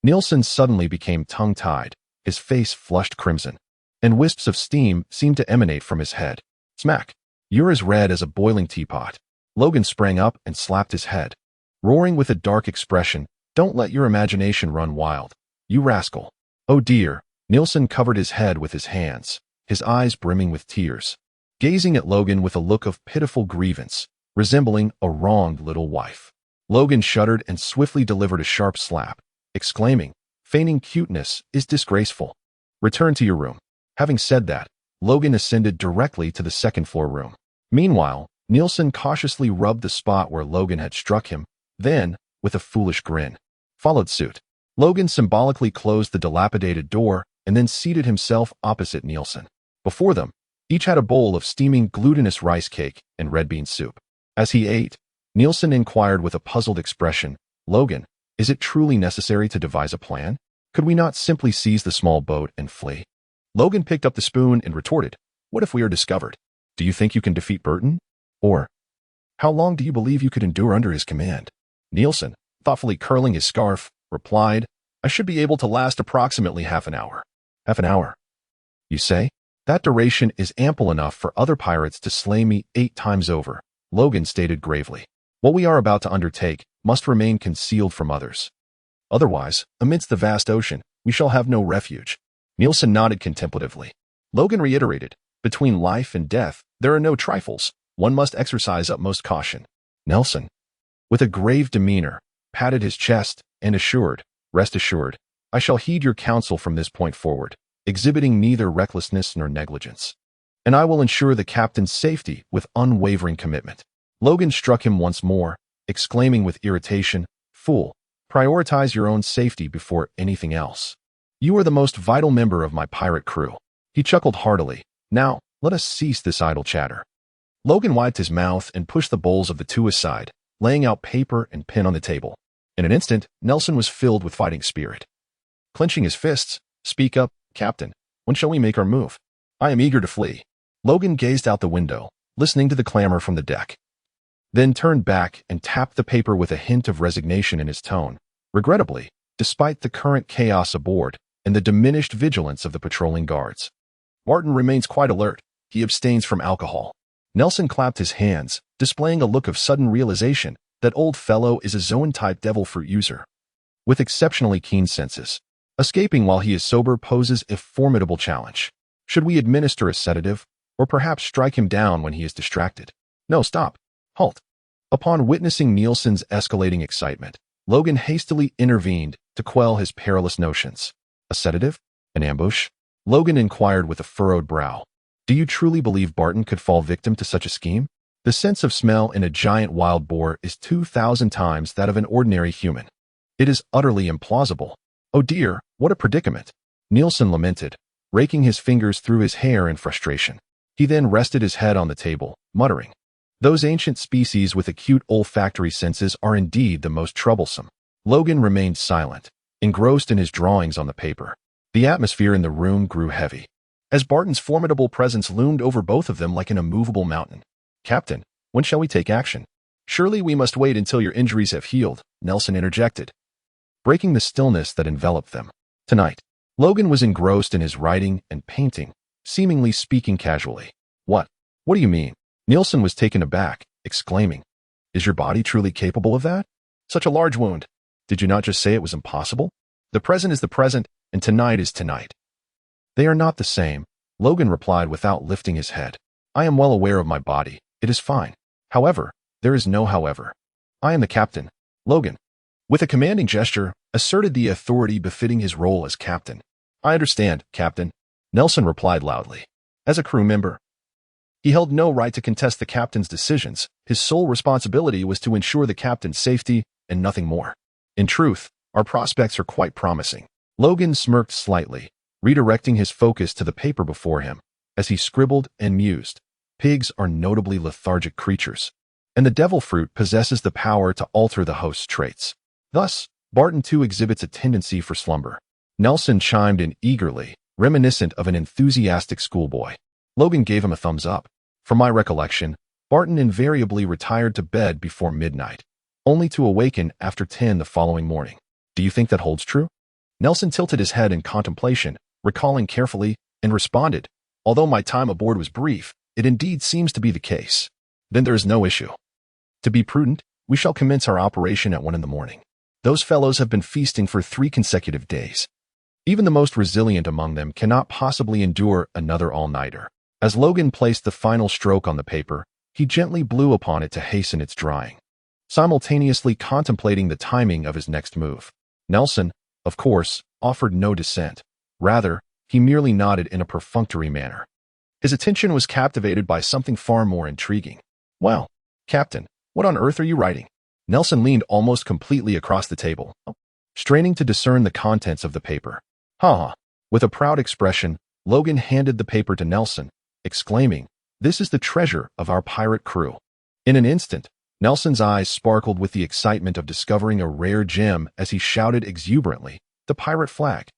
Nielsen suddenly became tongue-tied, his face flushed crimson, and wisps of steam seemed to emanate from his head. Smack. You're as red as a boiling teapot. Logan sprang up and slapped his head, roaring with a dark expression, "Don't let your imagination run wild, you rascal." Oh dear. Nielsen covered his head with his hands, his eyes brimming with tears, gazing at Logan with a look of pitiful grievance, resembling a wronged little wife. Logan shuddered and swiftly delivered a sharp slap, exclaiming, "Feigning cuteness is disgraceful. Return to your room." Having said that, Logan ascended directly to the second-floor room. Meanwhile, Nielsen cautiously rubbed the spot where Logan had struck him, then, with a foolish grin, followed suit. Logan symbolically closed the dilapidated door and then seated himself opposite Nielsen. Before them, each had a bowl of steaming glutinous rice cake and red bean soup. As he ate, Nielsen inquired with a puzzled expression, "Logan, is it truly necessary to devise a plan? Could we not simply seize the small boat and flee?" Logan picked up the spoon and retorted, "What if we are discovered? Do you think you can defeat Burton? Or, how long do you believe you could endure under his command?" Nielsen, thoughtfully curling his scarf, replied, "I should be able to last approximately half an hour." Half an hour, you say? That duration is ample enough for other pirates to slay me 8 times over, Logan stated gravely. What we are about to undertake must remain concealed from others. Otherwise, amidst the vast ocean, we shall have no refuge. Nielsen nodded contemplatively. Logan reiterated, "Between life and death, there are no trifles. One must exercise utmost caution." Nelson, with a grave demeanor, patted his chest and assured, "Rest assured, I shall heed your counsel from this point forward, exhibiting neither recklessness nor negligence. And I will ensure the captain's safety with unwavering commitment." Logan struck him once more, exclaiming with irritation, "Fool, prioritize your own safety before anything else. You are the most vital member of my pirate crew." He chuckled heartily. "Now, let us cease this idle chatter." Logan wiped his mouth and pushed the bowls of the two aside, laying out paper and pen on the table. In an instant, Nelson was filled with fighting spirit. Clenching his fists, "Speak up, Captain. When shall we make our move? I am eager to flee." Logan gazed out the window, listening to the clamor from the deck, then turned back and tapped the paper with a hint of resignation in his tone. Regrettably, despite the current chaos aboard and the diminished vigilance of the patrolling guards, Martin remains quite alert. He abstains from alcohol. Nelson clapped his hands, displaying a look of sudden realization that old fellow is a Zoan-type devil fruit user, with exceptionally keen senses. Escaping while he is sober poses a formidable challenge. Should we administer a sedative, or perhaps strike him down when he is distracted? No, stop. Halt. Upon witnessing Nielsen's escalating excitement, Logan hastily intervened to quell his perilous notions. A sedative? An ambush? Logan inquired with a furrowed brow. Do you truly believe Barton could fall victim to such a scheme? The sense of smell in a giant wild boar is 2,000 times that of an ordinary human. It is utterly implausible. Oh dear, what a predicament. Nielsen lamented, raking his fingers through his hair in frustration. He then rested his head on the table, muttering, "Those ancient species with acute olfactory senses are indeed the most troublesome." Logan remained silent, engrossed in his drawings on the paper. The atmosphere in the room grew heavy, as Barton's formidable presence loomed over both of them like an immovable mountain. "Captain, when shall we take action?" "Surely we must wait until your injuries have healed," Nelson interjected, breaking the stillness that enveloped them. Tonight, Logan was engrossed in his writing and painting, seemingly speaking casually. What do you mean?" Nielsen was taken aback, exclaiming, "Is your body truly capable of that? Such a large wound. Did you not just say it was impossible? The present is the present, and tonight is tonight." "They are not the same," Logan replied without lifting his head. "I am well aware of my body. It is fine. However, there is no however. I am the captain." Logan, with a commanding gesture, asserted the authority befitting his role as captain. "I understand, Captain," Nelson replied loudly. As a crew member, he held no right to contest the captain's decisions. His sole responsibility was to ensure the captain's safety and nothing more. "In truth, our prospects are quite promising." Logan smirked slightly, redirecting his focus to the paper before him, as he scribbled and mused. "Pigs are notably lethargic creatures, and the devil fruit possesses the power to alter the host's traits. Thus, Barton too exhibits a tendency for slumber." Nelson chimed in eagerly, reminiscent of an enthusiastic schoolboy. Logan gave him a thumbs up. "From my recollection, Barton invariably retired to bed before midnight, only to awaken after 10 the following morning. Do you think that holds true?" Nelson tilted his head in contemplation, recalling carefully, and responded, "Although my time aboard was brief, it indeed seems to be the case." "Then there is no issue. To be prudent, we shall commence our operation at 1 in the morning. Those fellows have been feasting for 3 consecutive days. Even the most resilient among them cannot possibly endure another all-nighter." As Logan placed the final stroke on the paper, he gently blew upon it to hasten its drying, simultaneously contemplating the timing of his next move. Nelson, of course, offered no dissent. Rather, he merely nodded in a perfunctory manner. His attention was captivated by something far more intriguing. "Well, Captain, what on earth are you writing?" Nelson leaned almost completely across the table, straining to discern the contents of the paper. "Ha!" With a proud expression, Logan handed the paper to Nelson, exclaiming, "This is the treasure of our pirate crew." In an instant, Nelson's eyes sparkled with the excitement of discovering a rare gem as he shouted exuberantly, "The pirate flag!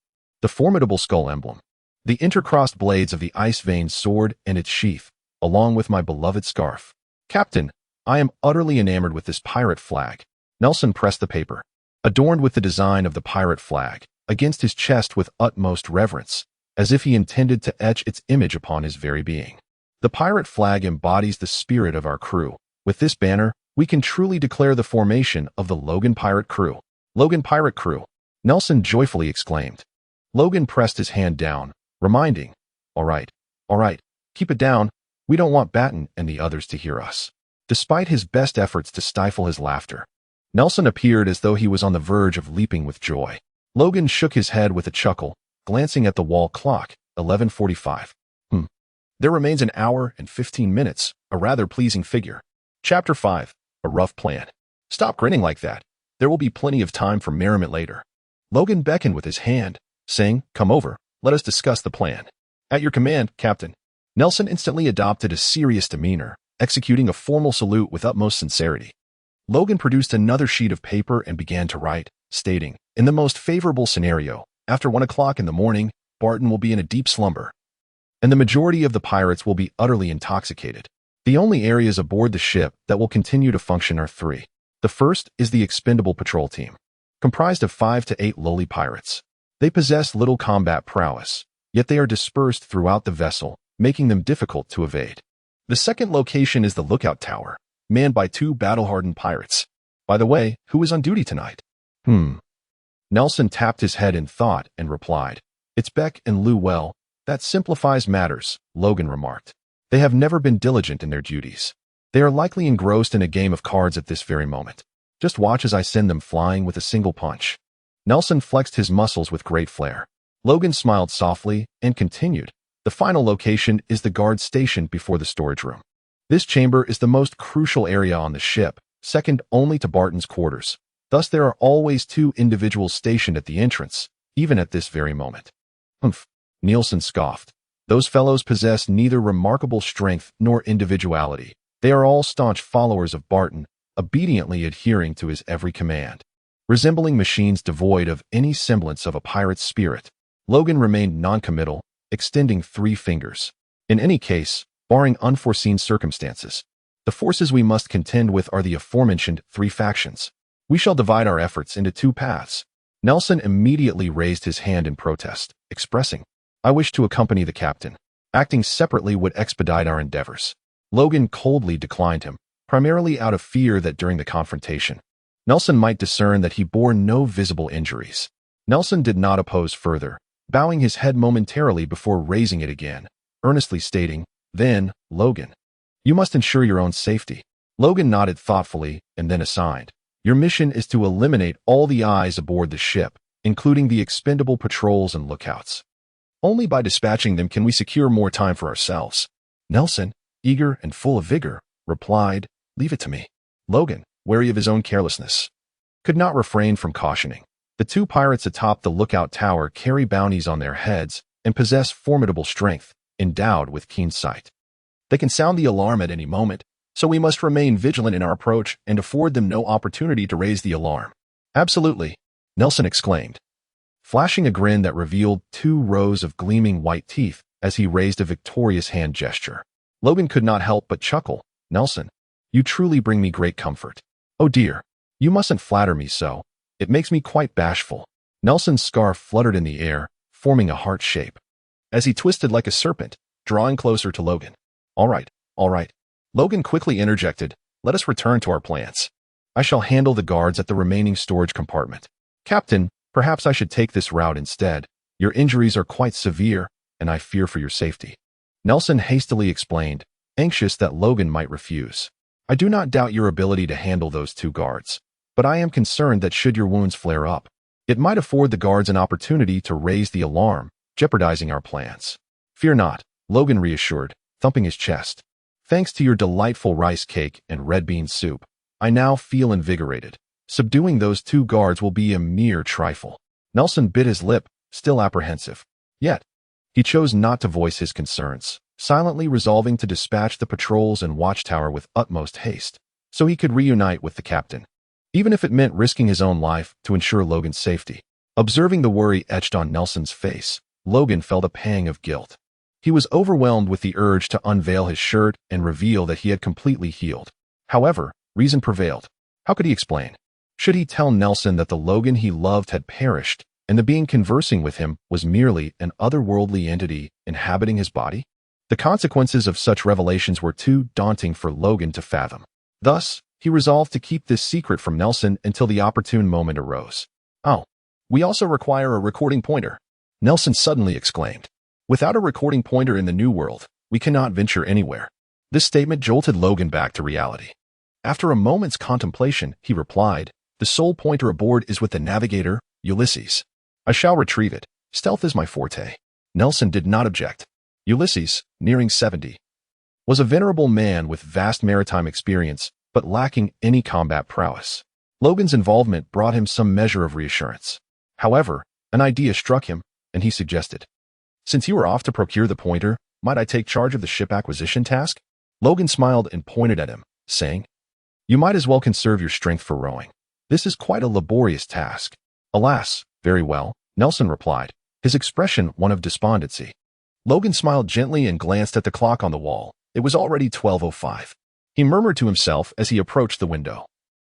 The formidable skull emblem! The intercrossed blades of the ice-veined sword and its sheath, along with my beloved scarf! Captain, I am utterly enamored with this pirate flag." Nelson pressed the paper, adorned with the design of the pirate flag, against his chest with utmost reverence, as if he intended to etch its image upon his very being. "The pirate flag embodies the spirit of our crew. With this banner, we can truly declare the formation of the Logan Pirate Crew." "Logan Pirate Crew!" Nelson joyfully exclaimed. Logan pressed his hand down, reminding, all right, keep it down. We don't want Batten and the others to hear us." Despite his best efforts to stifle his laughter, Nelson appeared as though he was on the verge of leaping with joy. Logan shook his head with a chuckle, glancing at the wall clock, 11:45. There remains an hour and 15 minutes, a rather pleasing figure. Chapter 5, A Rough Plan. "Stop grinning like that. There will be plenty of time for merriment later." Logan beckoned with his hand, saying, "Come over, let us discuss the plan." "At your command, Captain." Nelson instantly adopted a serious demeanor, executing a formal salute with utmost sincerity. Logan produced another sheet of paper and began to write, stating, "In the most favorable scenario, after 1 o'clock in the morning, Barton will be in a deep slumber, and the majority of the pirates will be utterly intoxicated. The only areas aboard the ship that will continue to function are 3. The first is the expendable patrol team, comprised of 5 to 8 lowly pirates. They possess little combat prowess, yet they are dispersed throughout the vessel, making them difficult to evade. The second location is the lookout tower, manned by 2 battle-hardened pirates. By the way, who is on duty tonight?" Nelson tapped his head in thought and replied, "It's Beck and Lou Well." "That simplifies matters," Logan remarked. "They have never been diligent in their duties. They are likely engrossed in a game of cards at this very moment. Just watch as I send them flying with a single punch." Nelson flexed his muscles with great flair. Logan smiled softly and continued, "The final location is the guard station before the storage room. This chamber is the most crucial area on the ship, second only to Barton's quarters. Thus, there are always two individuals stationed at the entrance, even at this very moment. Humph, Nielsen scoffed. Those fellows possess neither remarkable strength nor individuality. They are all staunch followers of Barton, obediently adhering to his every command. Resembling machines devoid of any semblance of a pirate's spirit, Logan remained noncommittal, extending 3 fingers. In any case, barring unforeseen circumstances, the forces we must contend with are the aforementioned 3 factions. We shall divide our efforts into 2 paths. Nelson immediately raised his hand in protest, expressing, "I wish to accompany the captain. Acting separately would expedite our endeavors." Logan coldly declined him, primarily out of fear that during the confrontation, Nelson might discern that he bore no visible injuries. Nelson did not oppose further, bowing his head momentarily before raising it again, earnestly stating, "Then, Logan, you must ensure your own safety." Logan nodded thoughtfully and then assigned, "Your mission is to eliminate all the eyes aboard the ship, including the expendable patrols and lookouts. Only by dispatching them can we secure more time for ourselves." Nelson, eager and full of vigor, replied, "Leave it to me." Logan, wary of his own carelessness, could not refrain from cautioning. The 2 pirates atop the lookout tower carry bounties on their heads and possess formidable strength, endowed with keen sight. They can sound the alarm at any moment, so we must remain vigilant in our approach and afford them no opportunity to raise the alarm. "Absolutely," Nelson exclaimed, flashing a grin that revealed 2 rows of gleaming white teeth as he raised a victorious hand gesture. Logan could not help but chuckle. "Nelson, you truly bring me great comfort." "Oh dear, you mustn't flatter me so. It makes me quite bashful." Nelson's scarf fluttered in the air, forming a heart shape, as he twisted like a serpent, drawing closer to Logan. All right. Logan quickly interjected, "Let us return to our plans. I shall handle the guards at the remaining storage compartment. Captain, perhaps I should take this route instead. Your injuries are quite severe, and I fear for your safety." Nelson hastily explained, anxious that Logan might refuse. "I do not doubt your ability to handle those 2 guards, but I am concerned that should your wounds flare up, it might afford the guards an opportunity to raise the alarm, jeopardizing our plans." "Fear not," Logan reassured, thumping his chest. "Thanks to your delightful rice cake and red bean soup, I now feel invigorated. Subduing those 2 guards will be a mere trifle." Nelson bit his lip, still apprehensive. Yet, he chose not to voice his concerns, silently resolving to dispatch the patrols and watchtower with utmost haste, so he could reunite with the captain, even if it meant risking his own life to ensure Logan's safety. Observing the worry etched on Nelson's face, Logan felt a pang of guilt. He was overwhelmed with the urge to unveil his shirt and reveal that he had completely healed. However, reason prevailed. How could he explain? Should he tell Nelson that the Logan he loved had perished, and the being conversing with him was merely an otherworldly entity inhabiting his body? The consequences of such revelations were too daunting for Logan to fathom. Thus, he resolved to keep this secret from Nelson until the opportune moment arose. "Oh, we also require a recording pointer," Nelson suddenly exclaimed. "Without a recording pointer in the New World, we cannot venture anywhere." This statement jolted Logan back to reality. After a moment's contemplation, he replied, "The sole pointer aboard is with the navigator, Ulysses. I shall retrieve it. Stealth is my forte." Nelson did not object. Ulysses, nearing 70, was a venerable man with vast maritime experience, but lacking any combat prowess. Logan's involvement brought him some measure of reassurance. However, an idea struck him, and he suggested, "Since you are off to procure the pointer, might I take charge of the ship acquisition task?" Logan smiled and pointed at him, saying, "You might as well conserve your strength for rowing. This is quite a laborious task." "Alas, very well," Nelson replied, his expression one of despondency. Logan smiled gently and glanced at the clock on the wall. It was already 12:05. He murmured to himself as he approached the window,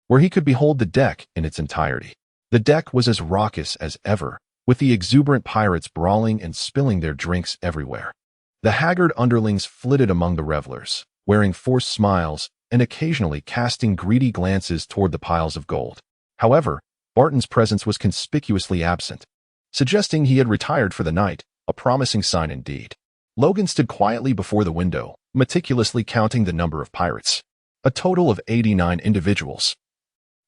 where he could behold the deck in its entirety. The deck was as raucous as ever, with the exuberant pirates brawling and spilling their drinks everywhere. The haggard underlings flitted among the revelers, wearing forced smiles and occasionally casting greedy glances toward the piles of gold. However, Barton's presence was conspicuously absent, suggesting he had retired for the night, a promising sign indeed. Logan stood quietly before the window, meticulously counting the number of pirates. A total of 89 individuals.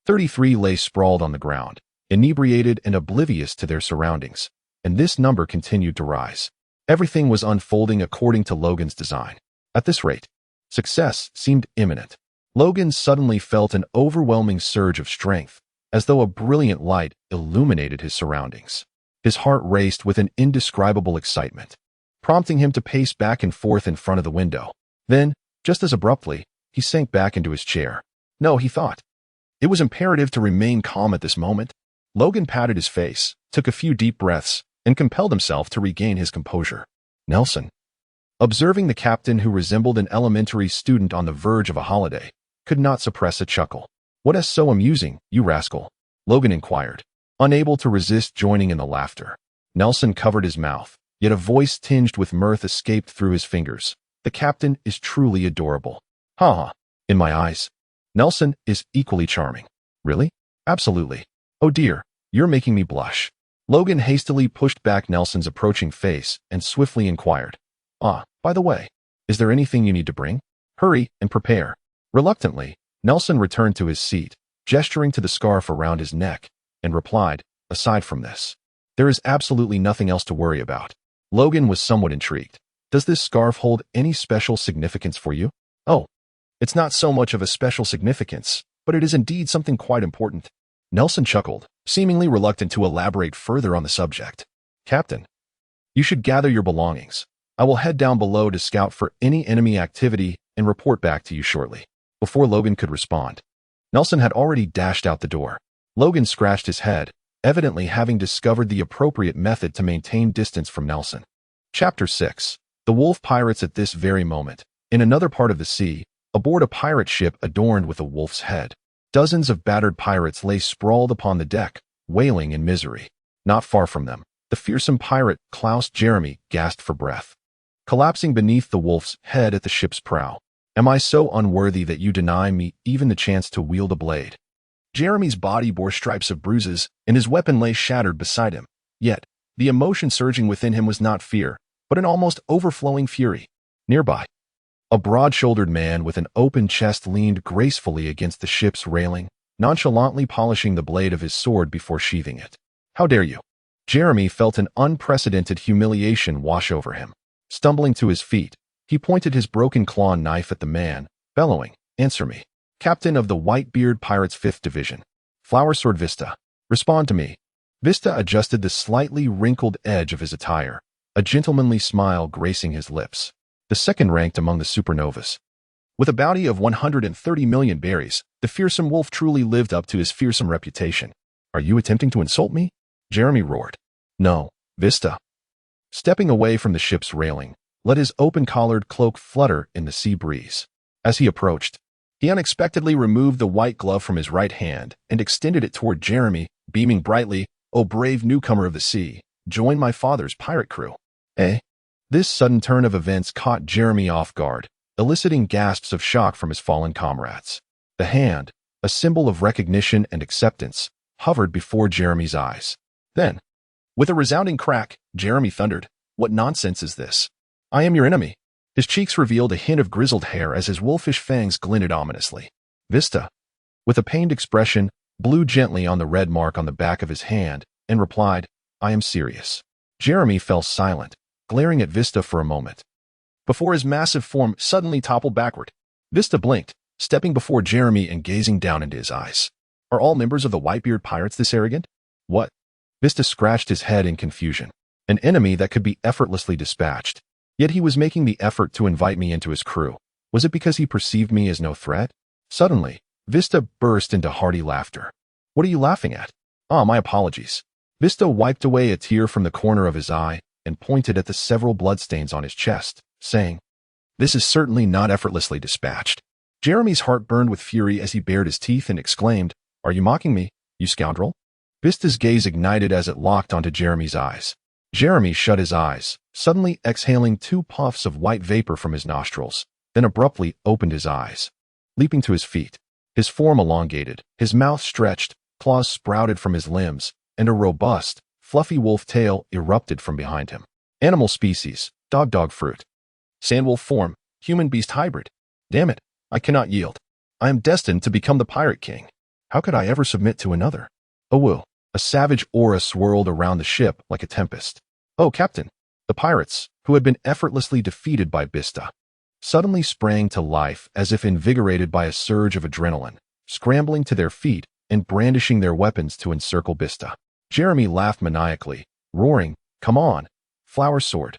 33 lay sprawled on the ground, inebriated and oblivious to their surroundings, and this number continued to rise. Everything was unfolding according to Logan's design. At this rate, Success seemed imminent. Logan suddenly felt an overwhelming surge of strength, as though a brilliant light illuminated his surroundings. His heart raced with an indescribable excitement, prompting him to pace back and forth in front of the window. Then, just as abruptly, he sank back into his chair. No, he thought. It was imperative to remain calm at this moment. Logan patted his face, took a few deep breaths, and compelled himself to regain his composure. Nelson, observing the captain who resembled an elementary student on the verge of a holiday, could not suppress a chuckle. What is so amusing, you rascal? Logan inquired, unable to resist joining in the laughter. Nelson covered his mouth, yet a voice tinged with mirth escaped through his fingers. The captain is truly adorable. Ha! In my eyes, Nelson is equally charming. Really? Absolutely. Oh dear, you're making me blush. Logan hastily pushed back Nelson's approaching face and swiftly inquired, by the way, is there anything you need to bring? Hurry and prepare. Reluctantly, Nelson returned to his seat, gesturing to the scarf around his neck, and replied, aside from this, there is absolutely nothing else to worry about. Logan was somewhat intrigued. Does this scarf hold any special significance for you? Oh, it's not so much of a special significance, but it is indeed something quite important. Nelson chuckled, seemingly reluctant to elaborate further on the subject. Captain, you should gather your belongings. I will head down below to scout for any enemy activity and report back to you shortly. Before Logan could respond, Nelson had already dashed out the door. Logan scratched his head, evidently having discovered the appropriate method to maintain distance from Nelson. Chapter 6. The Wolf Pirates. At this very moment, in another part of the sea, aboard a pirate ship adorned with a wolf's head, dozens of battered pirates lay sprawled upon the deck, wailing in misery. Not far from them, the fearsome pirate, Klaus Jeremy, gasped for breath, collapsing beneath the wolf's head at the ship's prow. Am I so unworthy that you deny me even the chance to wield a blade? Jeremy's body bore stripes of bruises, and his weapon lay shattered beside him. Yet, the emotion surging within him was not fear, but an almost overflowing fury. Nearby, a broad-shouldered man with an open chest leaned gracefully against the ship's railing, nonchalantly polishing the blade of his sword before sheathing it. How dare you? Jeremy felt an unprecedented humiliation wash over him. Stumbling to his feet, he pointed his broken claw knife at the man, bellowing, answer me. Captain of the Whitebeard Pirates 5th Division. Flower Sword Vista. Respond to me. Vista adjusted the slightly wrinkled edge of his attire, a gentlemanly smile gracing his lips. The second ranked among the supernovas. With a bounty of 130 million berries, the fearsome wolf truly lived up to his fearsome reputation. Are you attempting to insult me? Jeremy roared. No, Vista. Stepping away from the ship's railing, let his open-collared cloak flutter in the sea breeze. As he approached, he unexpectedly removed the white glove from his right hand and extended it toward Jeremy, beaming brightly, O brave newcomer of the sea, join my father's pirate crew. Eh? This sudden turn of events caught Jeremy off guard, eliciting gasps of shock from his fallen comrades. The hand, a symbol of recognition and acceptance, hovered before Jeremy's eyes. Then, with a resounding crack, Jeremy thundered, What nonsense is this? I am your enemy. His cheeks revealed a hint of grizzled hair as his wolfish fangs glinted ominously. Vista, with a pained expression, blew gently on the red mark on the back of his hand and replied, I am serious. Jeremy fell silent, glaring at Vista for a moment, before his massive form suddenly toppled backward. Vista blinked, stepping before Jeremy and gazing down into his eyes. Are all members of the Whitebeard Pirates this arrogant? What? Vista scratched his head in confusion. An enemy that could be effortlessly dispatched. Yet he was making the effort to invite me into his crew. Was it because he perceived me as no threat? Suddenly, Vista burst into hearty laughter. What are you laughing at? My apologies. Vista wiped away a tear from the corner of his eye and pointed at the several bloodstains on his chest, saying, This is certainly not effortlessly dispatched. Jeremy's heart burned with fury as he bared his teeth and exclaimed, Are you mocking me, you scoundrel? Vista's gaze ignited as it locked onto Jeremy's eyes. Jeremy shut his eyes, suddenly exhaling 2 puffs of white vapor from his nostrils, then abruptly opened his eyes. Leaping to his feet, his form elongated, his mouth stretched, claws sprouted from his limbs, and a robust, fluffy wolf tail erupted from behind him. Animal species, dog fruit. Sandwolf form, human-beast hybrid. Damn it, I cannot yield. I am destined to become the Pirate King. How could I ever submit to another? Awoo. A savage aura swirled around the ship like a tempest. Oh, Captain! The pirates, who had been effortlessly defeated by Vista, suddenly sprang to life as if invigorated by a surge of adrenaline, scrambling to their feet and brandishing their weapons to encircle Bista. Jeremy laughed maniacally, roaring, "Come on, flower sword.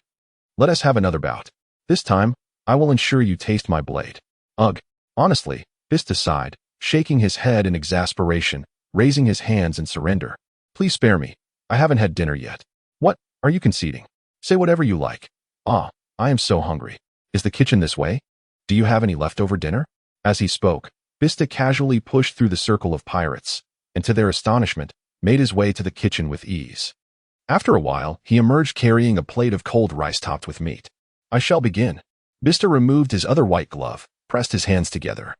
Let us have another bout. This time, I will ensure you taste my blade." Ugh. Honestly, Bista sighed, shaking his head in exasperation, raising his hands in surrender. "Please spare me. I haven't had dinner yet." "What? Are you conceding? Say whatever you like." "Ah, I am so hungry. Is the kitchen this way? Do you have any leftover dinner?" As he spoke, Bista casually pushed through the circle of pirates, and to their astonishment, made his way to the kitchen with ease. After a while, he emerged carrying a plate of cold rice topped with meat. "I shall begin." Bista removed his other white glove, pressed his hands together,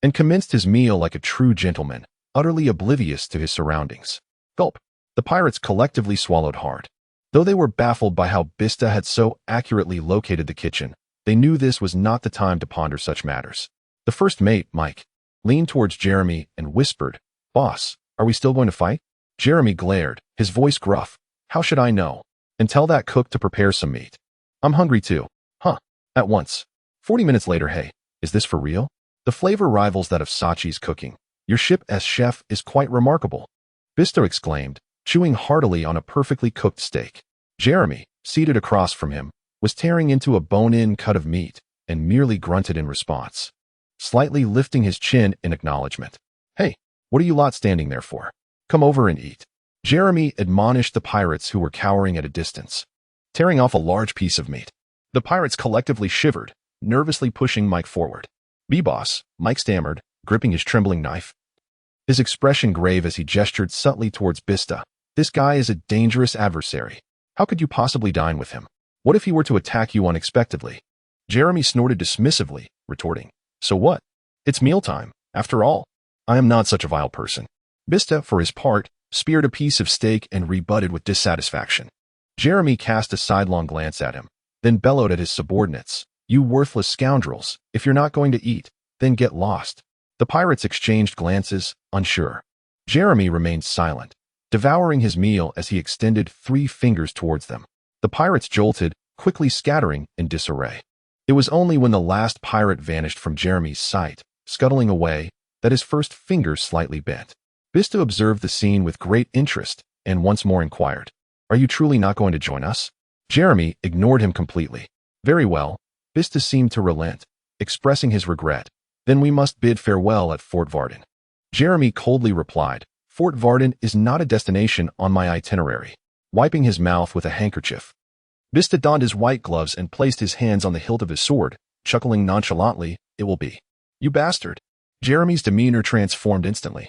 and commenced his meal like a true gentleman, utterly oblivious to his surroundings. Gulp. The pirates collectively swallowed hard. Though they were baffled by how Bista had so accurately located the kitchen, they knew this was not the time to ponder such matters. The first mate, Mike, leaned towards Jeremy and whispered, "Boss, are we still going to fight?" Jeremy glared, his voice gruff. "How should I know? And tell that cook to prepare some meat. I'm hungry too." "Huh. At once." 40 minutes later. "Hey, is this for real? The flavor rivals that of Sachi's cooking. Your ship as chef is quite remarkable," Bista exclaimed, chewing heartily on a perfectly cooked steak. Jeremy, seated across from him, was tearing into a bone-in cut of meat and merely grunted in response, slightly lifting his chin in acknowledgement. "Hey, what are you lot standing there for? Come over and eat." Jeremy admonished the pirates who were cowering at a distance, tearing off a large piece of meat. The pirates collectively shivered, nervously pushing Mike forward. "Be boss," Mike stammered, gripping his trembling knife, his expression grave as he gestured subtly towards Bista. "This guy is a dangerous adversary. How could you possibly dine with him? What if he were to attack you unexpectedly?" Jeremy snorted dismissively, retorting, "So what? It's mealtime, after all. I am not such a vile person." Bista, for his part, speared a piece of steak and rebutted with dissatisfaction. Jeremy cast a sidelong glance at him, then bellowed at his subordinates, "You worthless scoundrels, if you're not going to eat, then get lost." The pirates exchanged glances, unsure. Jeremy remained silent, devouring his meal as he extended 3 fingers towards them. The pirates jolted, quickly scattering in disarray. It was only when the last pirate vanished from Jeremy's sight, scuttling away, that his first finger slightly bent. Bista observed the scene with great interest and once more inquired, "Are you truly not going to join us?" Jeremy ignored him completely. "Very well." Bista seemed to relent, expressing his regret. "Then we must bid farewell at Fort Varden." Jeremy coldly replied, "Fort Varden is not a destination on my itinerary," wiping his mouth with a handkerchief. Bista donned his white gloves and placed his hands on the hilt of his sword, chuckling nonchalantly, "It will be." "You bastard." Jeremy's demeanor transformed instantly,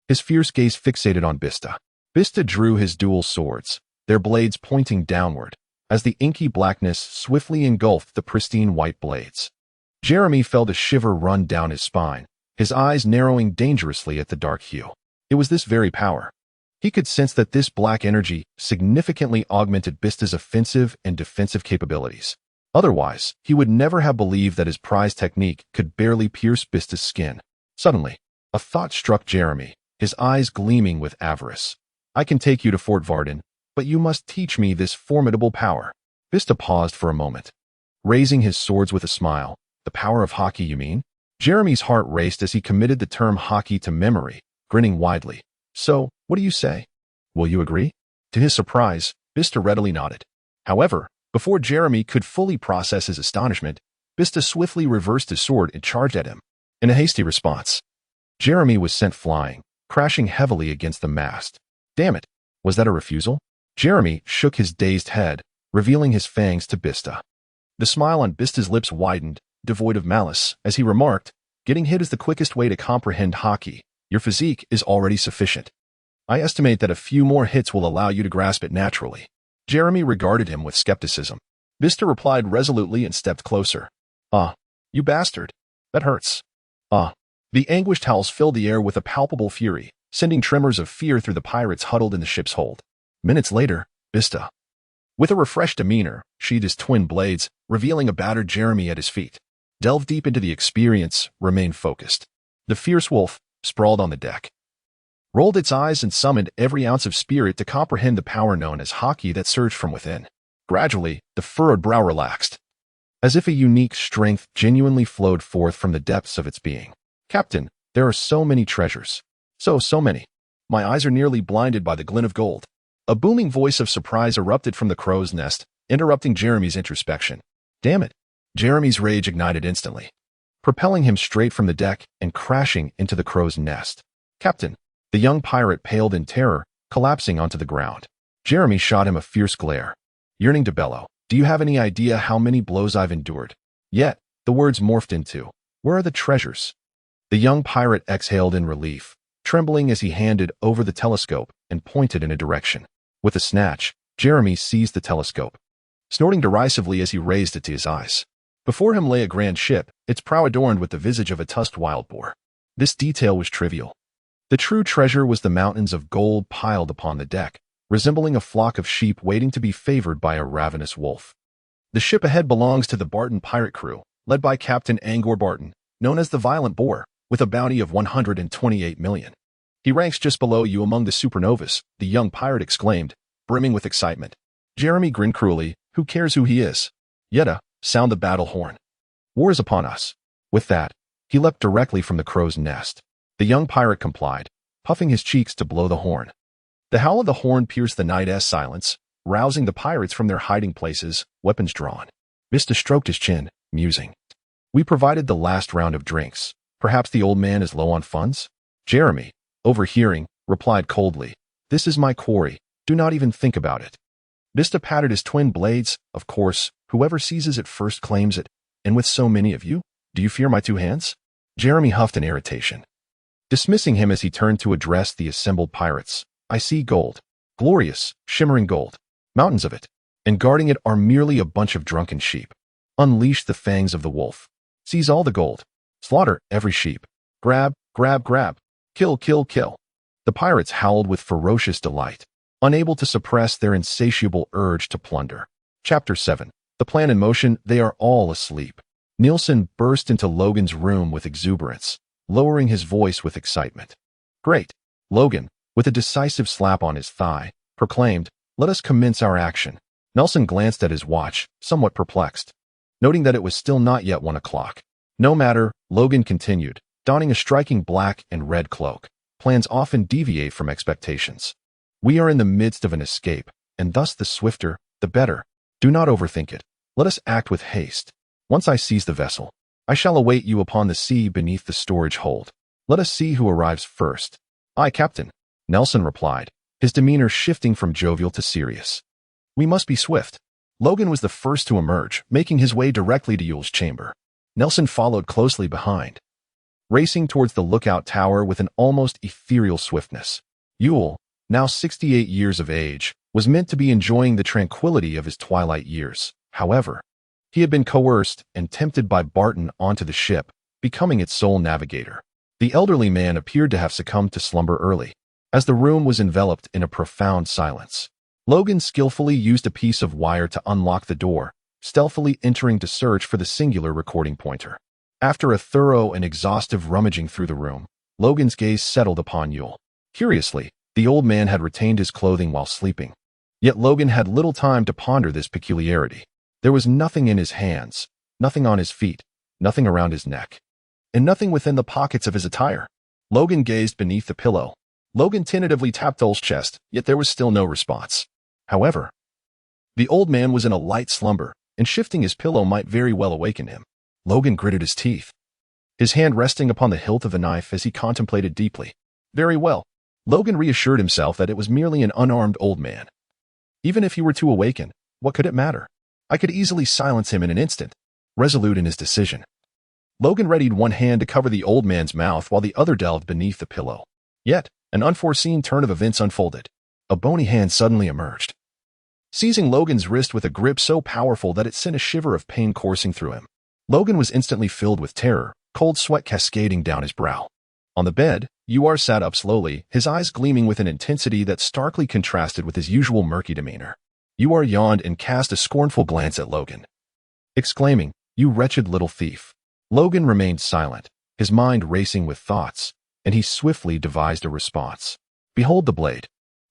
his fierce gaze fixated on Bista. Bista drew his dual swords, their blades pointing downward, as the inky blackness swiftly engulfed the pristine white blades. Jeremy felt a shiver run down his spine, his eyes narrowing dangerously at the dark hue. It was this very power. He could sense that this black energy significantly augmented Bista's offensive and defensive capabilities. Otherwise, he would never have believed that his prize technique could barely pierce Bista's skin. Suddenly, a thought struck Jeremy, his eyes gleaming with avarice. "I can take you to Fort Varden, but you must teach me this formidable power." Bista paused for a moment, raising his swords with a smile. "The power of hockey, you mean?" Jeremy's heart raced as he committed the term hockey to memory, grinning widely. "So, what do you say? Will you agree?" To his surprise, Bista readily nodded. However, before Jeremy could fully process his astonishment, Bista swiftly reversed his sword and charged at him. In a hasty response, Jeremy was sent flying, crashing heavily against the mast. Damn it, was that a refusal? Jeremy shook his dazed head, revealing his fangs to Bista. The smile on Bista's lips widened, devoid of malice, as he remarked, "Getting hit is the quickest way to comprehend hockey. Your physique is already sufficient. I estimate that a few more hits will allow you to grasp it naturally." Jeremy regarded him with skepticism. Bista replied resolutely and stepped closer. "Ah, you bastard. That hurts." "Ah." The anguished howls filled the air with a palpable fury, sending tremors of fear through the pirates huddled in the ship's hold. Minutes later, Bista, with a refreshed demeanor, sheathed his twin blades, revealing a battered Jeremy at his feet. Delved deep into the experience, remained focused. The fierce wolf, sprawled on the deck, rolled its eyes and summoned every ounce of spirit to comprehend the power known as hockey that surged from within. Gradually, the furrowed brow relaxed, as if a unique strength genuinely flowed forth from the depths of its being. Captain, there are so many treasures. So many. My eyes are nearly blinded by the glint of gold. A booming voice of surprise erupted from the crow's nest, interrupting Jeremy's introspection. Damn it. Jeremy's rage ignited instantly, propelling him straight from the deck and crashing into the crow's nest. Captain, the young pirate paled in terror, collapsing onto the ground. Jeremy shot him a fierce glare, yearning to bellow. Do you have any idea how many blows I've endured? Yet, the words morphed into, where are the treasures? The young pirate exhaled in relief, trembling as he handed over the telescope and pointed in a direction. With a snatch, Jeremy seized the telescope, snorting derisively as he raised it to his eyes. Before him lay a grand ship, its prow adorned with the visage of a tusked wild boar. This detail was trivial. The true treasure was the mountains of gold piled upon the deck, resembling a flock of sheep waiting to be favored by a ravenous wolf. The ship ahead belongs to the Barton pirate crew, led by Captain Angor Barton, known as the Violent Boar, with a bounty of 128 million. He ranks just below you among the supernovas, the young pirate exclaimed, brimming with excitement. Jeremy grinned cruelly. Who cares who he is? Yetta, sound the battle horn. War is upon us. With that, he leapt directly from the crow's nest. The young pirate complied, puffing his cheeks to blow the horn. The howl of the horn pierced the night's silence, rousing the pirates from their hiding places, weapons drawn. Mista stroked his chin, musing. We provided the last round of drinks. Perhaps the old man is low on funds? Jeremy, overhearing, replied coldly, This is my quarry. Do not even think about it. Mista patted his twin blades. Of course, whoever seizes it first claims it. And with so many of you, do you fear my two hands? Jeremy huffed in irritation, dismissing him as he turned to address the assembled pirates. I see gold. Glorious, shimmering gold. Mountains of it. And guarding it are merely a bunch of drunken sheep. Unleash the fangs of the wolf. Seize all the gold. Slaughter every sheep. Grab, grab, grab. Kill, kill, kill. The pirates howled with ferocious delight, unable to suppress their insatiable urge to plunder. Chapter 7. The plan in motion. They are all asleep. Nielsen burst into Logan's room with exuberance, lowering his voice with excitement. Great. Logan, with a decisive slap on his thigh, proclaimed, Let us commence our action. Nelson glanced at his watch, somewhat perplexed, noting that it was still not yet 1 o'clock. No matter, Logan continued, donning a striking black and red cloak. Plans often deviate from expectations. We are in the midst of an escape, and thus the swifter, the better. Do not overthink it. Let us act with haste. Once I seize the vessel, I shall await you upon the sea beneath the storage hold. Let us see who arrives first. Aye, Captain, Nelson replied, his demeanor shifting from jovial to serious. We must be swift. Logan was the first to emerge, making his way directly to Yule's chamber. Nelson followed closely behind, racing towards the lookout tower with an almost ethereal swiftness. Yule, now 68 years of age, was meant to be enjoying the tranquility of his twilight years. However, he had been coerced and tempted by Barton onto the ship, becoming its sole navigator. The elderly man appeared to have succumbed to slumber early, as the room was enveloped in a profound silence. Logan skillfully used a piece of wire to unlock the door, stealthily entering to search for the singular recording pointer. After a thorough and exhaustive rummaging through the room, Logan's gaze settled upon Yule. Curiously, the old man had retained his clothing while sleeping. Yet Logan had little time to ponder this peculiarity. There was nothing in his hands, nothing on his feet, nothing around his neck, and nothing within the pockets of his attire. Logan gazed beneath the pillow. Logan tentatively tapped Yul's chest, yet there was still no response. However, the old man was in a light slumber, and shifting his pillow might very well awaken him. Logan gritted his teeth, his hand resting upon the hilt of the knife as he contemplated deeply. Very well. Logan reassured himself that it was merely an unarmed old man. Even if he were to awaken, what could it matter? I could easily silence him in an instant. Resolute in his decision, Logan readied one hand to cover the old man's mouth while the other delved beneath the pillow. Yet, an unforeseen turn of events unfolded. A bony hand suddenly emerged, seizing Logan's wrist with a grip so powerful that it sent a shiver of pain coursing through him. Logan was instantly filled with terror, cold sweat cascading down his brow. On the bed, Uar sat up slowly, his eyes gleaming with an intensity that starkly contrasted with his usual murky demeanor. Uar yawned and cast a scornful glance at Logan, exclaiming, You wretched little thief. Logan remained silent, his mind racing with thoughts, and he swiftly devised a response. Behold the blade.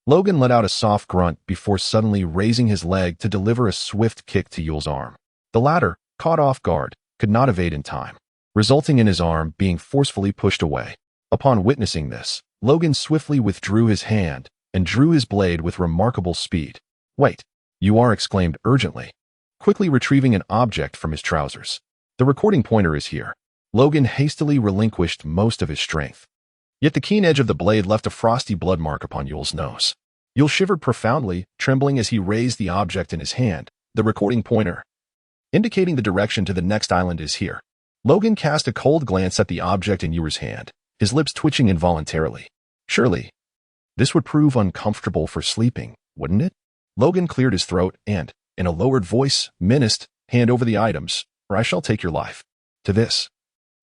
Logan let out a soft grunt before suddenly raising his leg to deliver a swift kick to Yule's arm. The latter, caught off guard, could not evade in time, resulting in his arm being forcefully pushed away. Upon witnessing this, Logan swiftly withdrew his hand and drew his blade with remarkable speed. "Wait, you are," exclaimed urgently, quickly retrieving an object from his trousers. "The recording pointer is here." Logan hastily relinquished most of his strength. Yet the keen edge of the blade left a frosty blood mark upon Yule's nose. Yule shivered profoundly, trembling as he raised the object in his hand. "The recording pointer, indicating the direction to the next island, is here." Logan cast a cold glance at the object in Yule's hand, his lips twitching involuntarily. Surely, this would prove uncomfortable for sleeping, wouldn't it? Logan cleared his throat and, in a lowered voice, menaced, "Hand over the items, or I shall take your life." To this,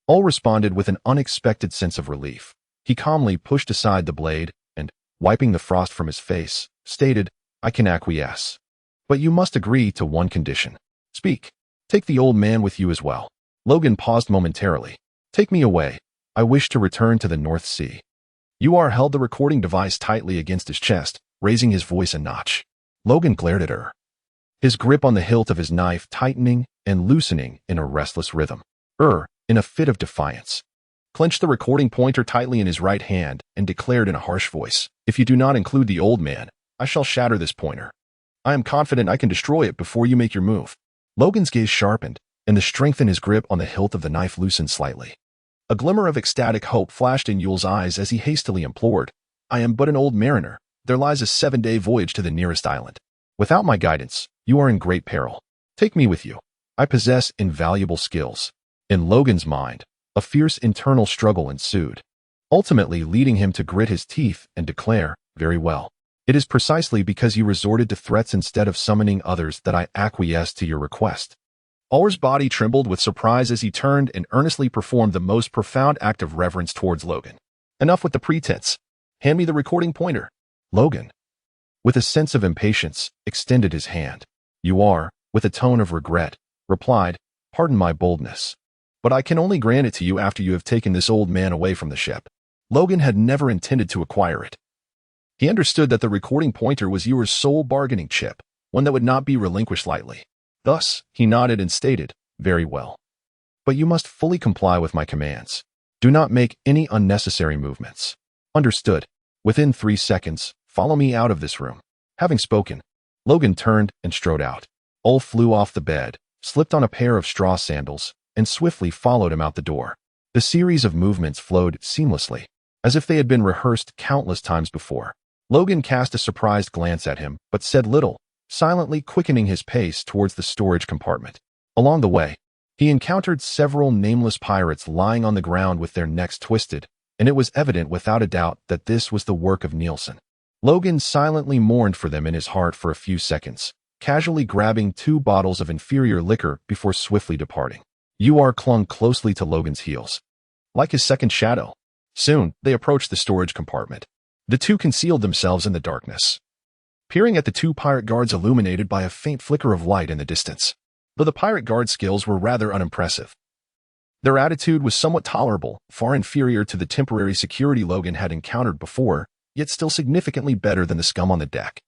all responded with an unexpected sense of relief. He calmly pushed aside the blade and, wiping the frost from his face, stated, "I can acquiesce. But you must agree to one condition." "Speak. Take the old man with you as well." Logan paused momentarily. "Take me away. I wish to return to the North Sea." Uar held the recording device tightly against his chest, raising his voice a notch. Logan glared at her, his grip on the hilt of his knife tightening and loosening in a restless rhythm. In a fit of defiance, clenched the recording pointer tightly in his right hand and declared in a harsh voice, "If you do not include the old man, I shall shatter this pointer. I am confident I can destroy it before you make your move." Logan's gaze sharpened, and the strength in his grip on the hilt of the knife loosened slightly. A glimmer of ecstatic hope flashed in Yule's eyes as he hastily implored, "I am but an old mariner. There lies a 7-day voyage to the nearest island. Without my guidance, you are in great peril. Take me with you. I possess invaluable skills." In Logan's mind, a fierce internal struggle ensued, ultimately leading him to grit his teeth and declare, "Very well. It is precisely because you resorted to threats instead of summoning others that I acquiesced to your request." Ulr's body trembled with surprise as he turned and earnestly performed the most profound act of reverence towards Logan. "Enough with the pretense. Hand me the recording pointer." Logan, with a sense of impatience, extended his hand. Uar, with a tone of regret, replied, "Pardon my boldness, but I can only grant it to you after you have taken this old man away from the ship." Logan had never intended to acquire it. He understood that the recording pointer was Uar's sole bargaining chip, one that would not be relinquished lightly. Thus, he nodded and stated, "Very well. But you must fully comply with my commands. Do not make any unnecessary movements." "Understood. Within 3 seconds, follow me out of this room." Having spoken, Logan turned and strode out. Ul flew off the bed, slipped on a pair of straw sandals, and swiftly followed him out the door. The series of movements flowed seamlessly, as if they had been rehearsed countless times before. Logan cast a surprised glance at him, but said little, silently quickening his pace towards the storage compartment. Along the way, he encountered several nameless pirates lying on the ground with their necks twisted, and it was evident without a doubt that this was the work of Nielsen. Logan silently mourned for them in his heart for a few seconds, casually grabbing 2 bottles of inferior liquor before swiftly departing. Uar clung closely to Logan's heels, like his second shadow. Soon, they approached the storage compartment. The two concealed themselves in the darkness, peering at the 2 pirate guards illuminated by a faint flicker of light in the distance. Though the pirate guard skills were rather unimpressive, their attitude was somewhat tolerable, far inferior to the temporary security Logan had encountered before, yet still significantly better than the scum on the deck.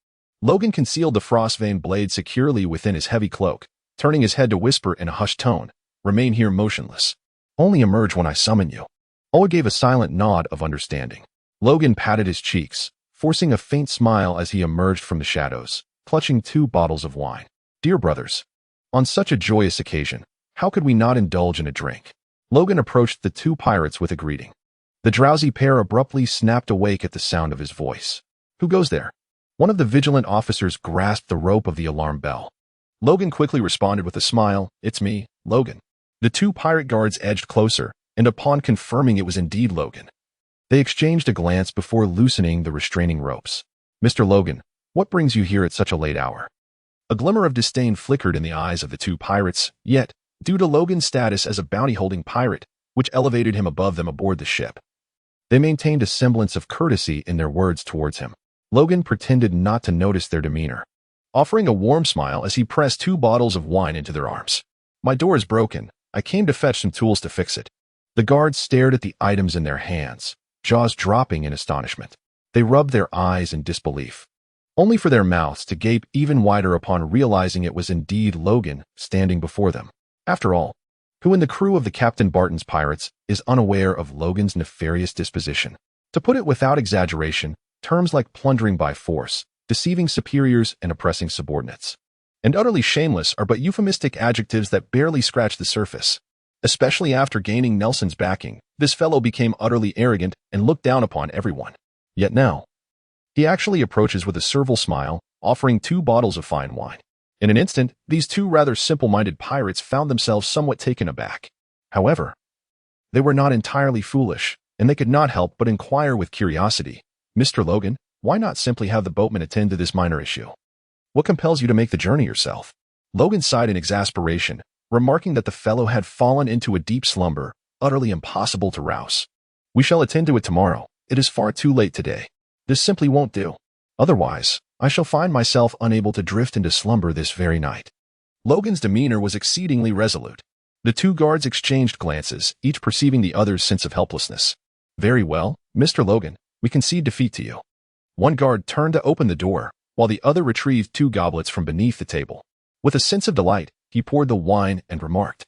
Logan concealed the frost-veined blade securely within his heavy cloak, turning his head to whisper in a hushed tone, "Remain here motionless. Only emerge when I summon you." Ola gave a silent nod of understanding. Logan patted his cheeks, forcing a faint smile as he emerged from the shadows, clutching 2 bottles of wine. "Dear brothers, on such a joyous occasion, how could we not indulge in a drink?" Logan approached the 2 pirates with a greeting. The drowsy pair abruptly snapped awake at the sound of his voice. "Who goes there?" One of the vigilant officers grasped the rope of the alarm bell. Logan quickly responded with a smile, "It's me, Logan." The 2 pirate guards edged closer, and upon confirming it was indeed Logan, they exchanged a glance before loosening the restraining ropes. "Mr. Logan, what brings you here at such a late hour?" A glimmer of disdain flickered in the eyes of the 2 pirates, yet, due to Logan's status as a bounty-holding pirate, which elevated him above them aboard the ship, they maintained a semblance of courtesy in their words towards him. Logan pretended not to notice their demeanor, offering a warm smile as he pressed 2 bottles of wine into their arms. "My door is broken. I came to fetch some tools to fix it." The guards stared at the items in their hands, jaws dropping in astonishment. They rubbed their eyes in disbelief, only for their mouths to gape even wider upon realizing it was indeed Logan standing before them. After all, who in the crew of the Captain Barton's pirates is unaware of Logan's nefarious disposition? To put it without exaggeration, terms like plundering by force, deceiving superiors and oppressing subordinates, and utterly shameless are but euphemistic adjectives that barely scratch the surface. Especially after gaining Nelson's backing, this fellow became utterly arrogant and looked down upon everyone. Yet now, he actually approaches with a servile smile, offering 2 bottles of fine wine. In an instant, these 2 rather simple-minded pirates found themselves somewhat taken aback. However, they were not entirely foolish, and they could not help but inquire with curiosity, "Mr. Logan, why not simply have the boatman attend to this minor issue? What compels you to make the journey yourself?" Logan sighed in exasperation, remarking that the fellow had fallen into a deep slumber, utterly impossible to rouse. "We shall attend to it tomorrow. It is far too late today. This simply won't do. Otherwise, I shall find myself unable to drift into slumber this very night." Logan's demeanor was exceedingly resolute. The 2 guards exchanged glances, each perceiving the other's sense of helplessness. "Very well, Mr. Logan, we concede defeat to you." One guard turned to open the door, while the other retrieved 2 goblets from beneath the table. With a sense of delight, he poured the wine and remarked,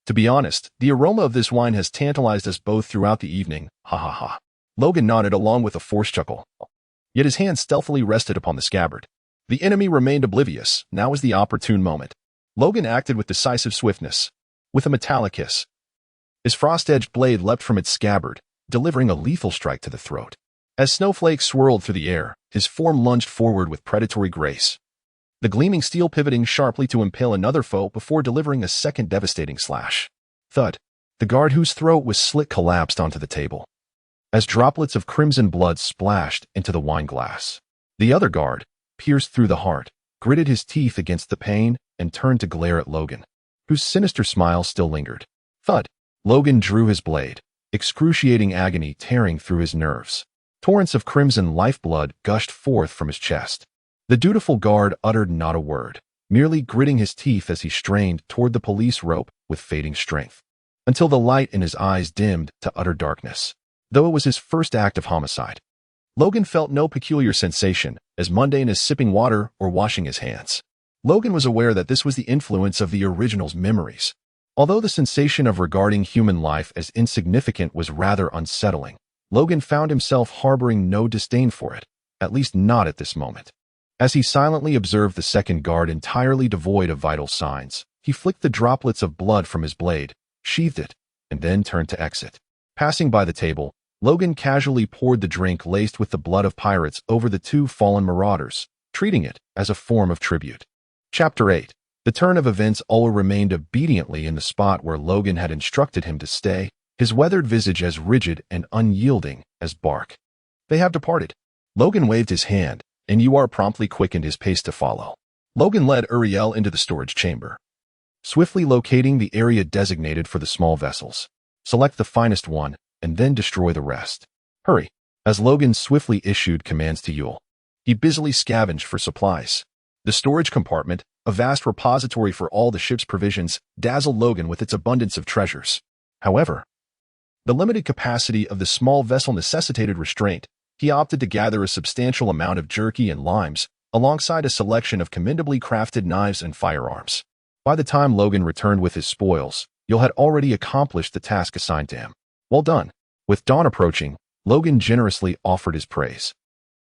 "To be honest, the aroma of this wine has tantalized us both throughout the evening, ha ha ha." Logan nodded along with a forced chuckle. Yet his hand stealthily rested upon the scabbard. The enemy remained oblivious. Now was the opportune moment. Logan acted with decisive swiftness. With a metallic hiss, his frost-edged blade leapt from its scabbard, delivering a lethal strike to the throat. As snowflakes swirled through the air, his form lunged forward with predatory grace, the gleaming steel pivoting sharply to impale another foe before delivering a second devastating slash. Thud! The guard whose throat was slit collapsed onto the table, as droplets of crimson blood splashed into the wine glass. The other guard, pierced through the heart, gritted his teeth against the pain and turned to glare at Logan, whose sinister smile still lingered. Thud! Logan drew his blade, excruciating agony tearing through his nerves. Torrents of crimson lifeblood gushed forth from his chest. The dutiful guard uttered not a word, merely gritting his teeth as he strained toward the police rope with fading strength, until the light in his eyes dimmed to utter darkness. Though it was his first act of homicide, Logan felt no peculiar sensation, as mundane as sipping water or washing his hands. Logan was aware that this was the influence of the original's memories. Although the sensation of regarding human life as insignificant was rather unsettling, Logan found himself harboring no disdain for it, at least not at this moment. As he silently observed the second guard entirely devoid of vital signs, he flicked the droplets of blood from his blade, sheathed it, and then turned to exit. Passing by the table, Logan casually poured the drink laced with the blood of pirates over the 2 fallen marauders, treating it as a form of tribute. Chapter 8. The turn of events all remained obediently in the spot where Logan had instructed him to stay, his weathered visage as rigid and unyielding as bark. "They have departed." Logan waved his hand, and Uar promptly quickened his pace to follow. Logan led Uriel into the storage chamber, swiftly locating the area designated for the small vessels. Select the finest one, and then destroy the rest. Hurry. As Logan swiftly issued commands to Yule, he busily scavenged for supplies. The storage compartment, a vast repository for all the ship's provisions, dazzled Logan with its abundance of treasures. However, the limited capacity of the small vessel necessitated restraint. He opted to gather a substantial amount of jerky and limes, alongside a selection of commendably crafted knives and firearms. By the time Logan returned with his spoils, Yule had already accomplished the task assigned to him. Well done. With dawn approaching, Logan generously offered his praise,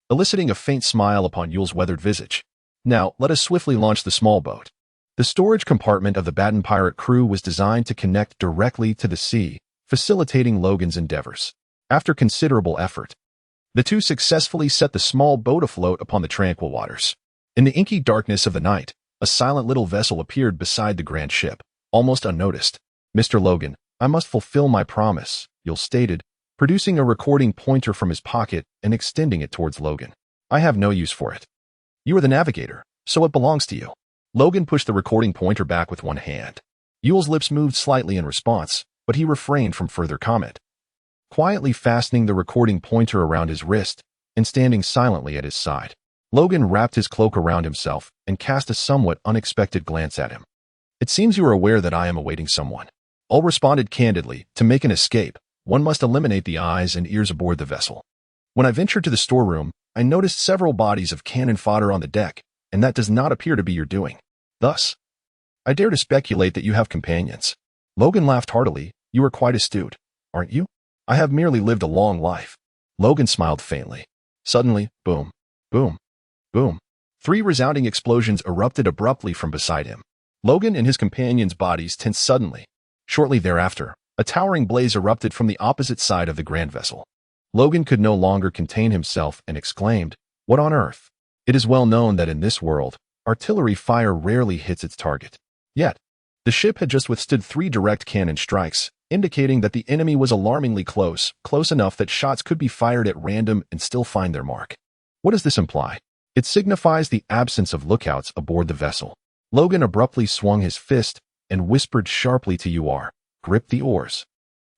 eliciting a faint smile upon Yule's weathered visage. Now, let us swiftly launch the small boat. The storage compartment of the Baton pirate crew was designed to connect directly to the sea, facilitating Logan's endeavors. After considerable effort, the 2 successfully set the small boat afloat upon the tranquil waters. In the inky darkness of the night, a silent little vessel appeared beside the grand ship, almost unnoticed. "Mr. Logan, I must fulfill my promise," Yule stated, producing a recording pointer from his pocket and extending it towards Logan. "I have no use for it. You are the navigator, so it belongs to you." Logan pushed the recording pointer back with one hand. Yule's lips moved slightly in response, but he refrained from further comment. Quietly fastening the recording pointer around his wrist and standing silently at his side, Logan wrapped his cloak around himself and cast a somewhat unexpected glance at him. "It seems you are aware that I am awaiting someone." All responded candidly. To make an escape, one must eliminate the eyes and ears aboard the vessel. "When I ventured to the storeroom, I noticed several bodies of cannon fodder on the deck, and that does not appear to be your doing. Thus, I dare to speculate that you have companions. Logan laughed heartily. You are quite astute, aren't you? I have merely lived a long life. Logan smiled faintly. Suddenly, boom, boom, boom. 3 resounding explosions erupted abruptly from beside him. Logan and his companions' bodies tensed suddenly. Shortly thereafter, a towering blaze erupted from the opposite side of the grand vessel. Logan could no longer contain himself and exclaimed, "What on earth?" It is well known that in this world, artillery fire rarely hits its target. Yet, the ship had just withstood 3 direct cannon strikes, indicating that the enemy was alarmingly close enough that shots could be fired at random and still find their mark. What does this imply? It signifies the absence of lookouts aboard the vessel. Logan abruptly swung his fist and whispered sharply to Uar, "Grip the oars.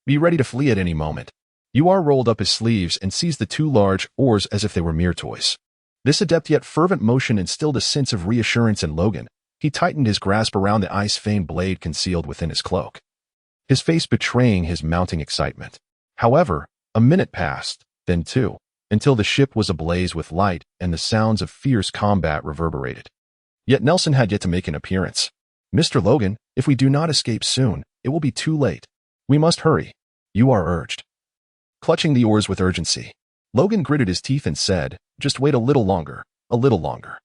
Be ready to flee at any moment." Uar rolled up his sleeves and seized the 2 large oars as if they were mere toys. This adept yet fervent motion instilled a sense of reassurance in Logan. He tightened his grasp around the ice-veined blade concealed within his cloak, his face betraying his mounting excitement. However, a minute passed, then 2, until the ship was ablaze with light and the sounds of fierce combat reverberated. Yet Nelson had yet to make an appearance. "Mr. Logan, if we do not escape soon, it will be too late. We must hurry," Uar urged. Clutching the oars with urgency, Logan gritted his teeth and said, "Just wait a little longer, a little longer.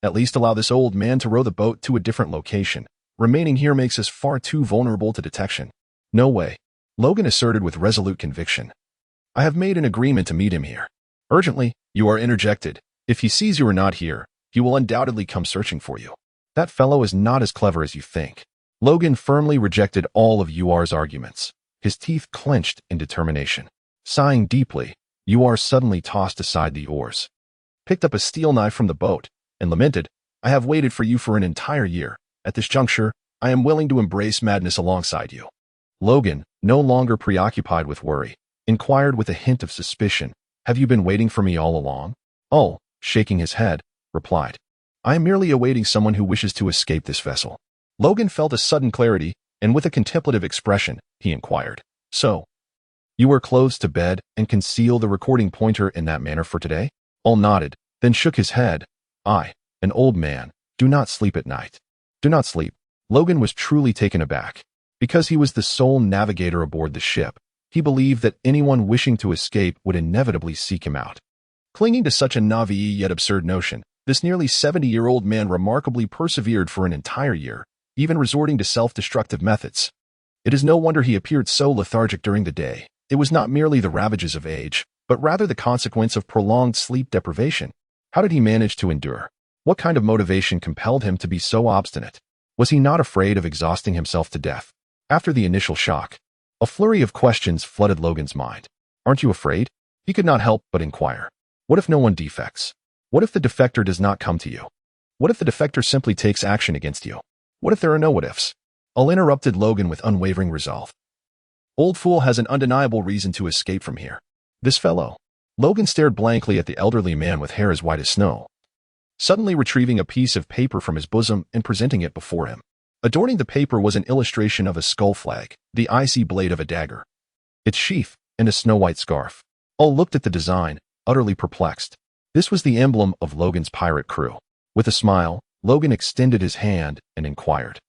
At least allow this old man to row the boat to a different location. Remaining here makes us far too vulnerable to detection." "No way," Logan asserted with resolute conviction. "I have made an agreement to meet him here. Urgently," Uar interjected. "If he sees you are not here, he will undoubtedly come searching for you. That fellow is not as clever as you think." Logan firmly rejected all of Uar's arguments. His teeth clenched in determination. Sighing deeply, Uar suddenly tossed aside the oars, picked up a steel knife from the boat, and lamented, "I have waited for you for an entire year. At this juncture, I am willing to embrace madness alongside you." Logan, no longer preoccupied with worry, inquired with a hint of suspicion, "Have you been waiting for me all along?" "Oh," shaking his head, replied, "I am merely awaiting someone who wishes to escape this vessel." Logan felt a sudden clarity, and with a contemplative expression, he inquired, "So, you were clothes to bed and conceal the recording pointer in that manner for today?" All nodded, then shook his head. "I, an old man, do not sleep at night." "Do not sleep?" Logan was truly taken aback. Because he was the sole navigator aboard the ship, he believed that anyone wishing to escape would inevitably seek him out. Clinging to such a naive yet absurd notion, this nearly 70-year-old man remarkably persevered for an entire year, even resorting to self-destructive methods. It is no wonder he appeared so lethargic during the day. It was not merely the ravages of age, but rather the consequence of prolonged sleep deprivation. How did he manage to endure? What kind of motivation compelled him to be so obstinate? Was he not afraid of exhausting himself to death? After the initial shock, a flurry of questions flooded Logan's mind. "Aren't you afraid?" He could not help but inquire. "What if no one defects? What if the defector does not come to you? What if the defector simply takes action against you? What if there are no what-ifs?" All interrupted Logan with unwavering resolve. "Old fool has an undeniable reason to escape from here. This fellow." Logan stared blankly at the elderly man with hair as white as snow, suddenly retrieving a piece of paper from his bosom and presenting it before him. Adorning the paper was an illustration of a skull flag, the icy blade of a dagger, its sheath, and a snow-white scarf. All looked at the design, utterly perplexed. This was the emblem of Logan's pirate crew. With a smile, Logan extended his hand and inquired,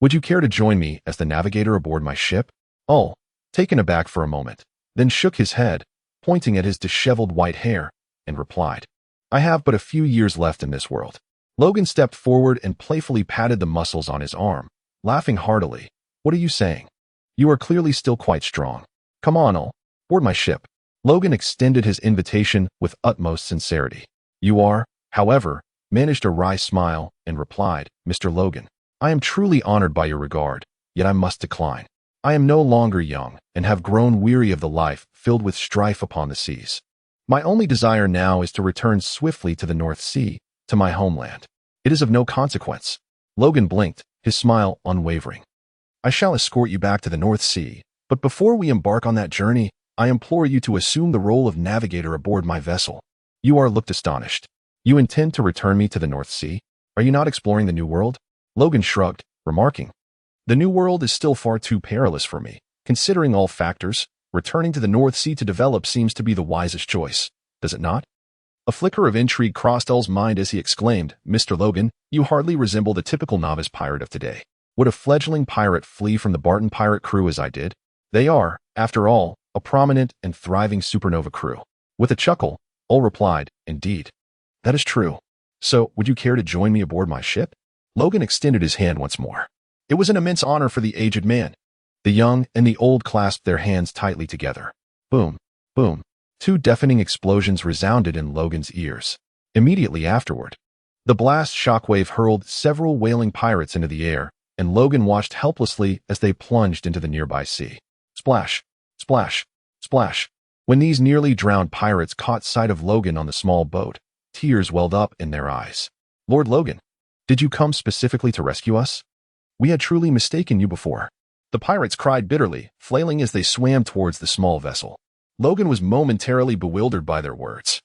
"Would you care to join me as the navigator aboard my ship?" All, taken aback for a moment, then shook his head, pointing at his disheveled white hair, and replied, "I have but a few years left in this world." Logan stepped forward and playfully patted the muscles on his arm, laughing heartily. "What are you saying? You are clearly still quite strong. Come on, all, board my ship." Logan extended his invitation with utmost sincerity. Uar, however, managed a wry smile and replied, "Mr. Logan, I am truly honored by your regard, yet I must decline. I am no longer young and have grown weary of the life filled with strife upon the seas. My only desire now is to return swiftly to the North Sea, to my homeland. It is of no consequence." Logan blinked, his smile unwavering. "I shall escort you back to the North Sea, but before we embark on that journey, I implore you to assume the role of navigator aboard my vessel." Uar looked astonished. "You intend to return me to the North Sea? Are you not exploring the New World?" Logan shrugged, remarking, "The New World is still far too perilous for me. Considering all factors, returning to the North Sea to develop seems to be the wisest choice, does it not?" A flicker of intrigue crossed Ull's mind as he exclaimed, "Mr. Logan, you hardly resemble the typical novice pirate of today. Would a fledgling pirate flee from the Barton pirate crew as I did? They are, after all, a prominent and thriving supernova crew. With a chuckle, Ol replied, indeed. That is true. So, would you care to join me aboard my ship? Logan extended his hand once more. It was an immense honor for the aged man. The young and the old clasped their hands tightly together. Boom, boom. Two deafening explosions resounded in Logan's ears. Immediately afterward, the blast shockwave hurled several wailing pirates into the air, and Logan watched helplessly as they plunged into the nearby sea. Splash, splash, splash. When these nearly drowned pirates caught sight of Logan on the small boat, tears welled up in their eyes. Lord Logan, did you come specifically to rescue us? We had truly mistaken you before. The pirates cried bitterly, flailing as they swam towards the small vessel. Logan was momentarily bewildered by their words.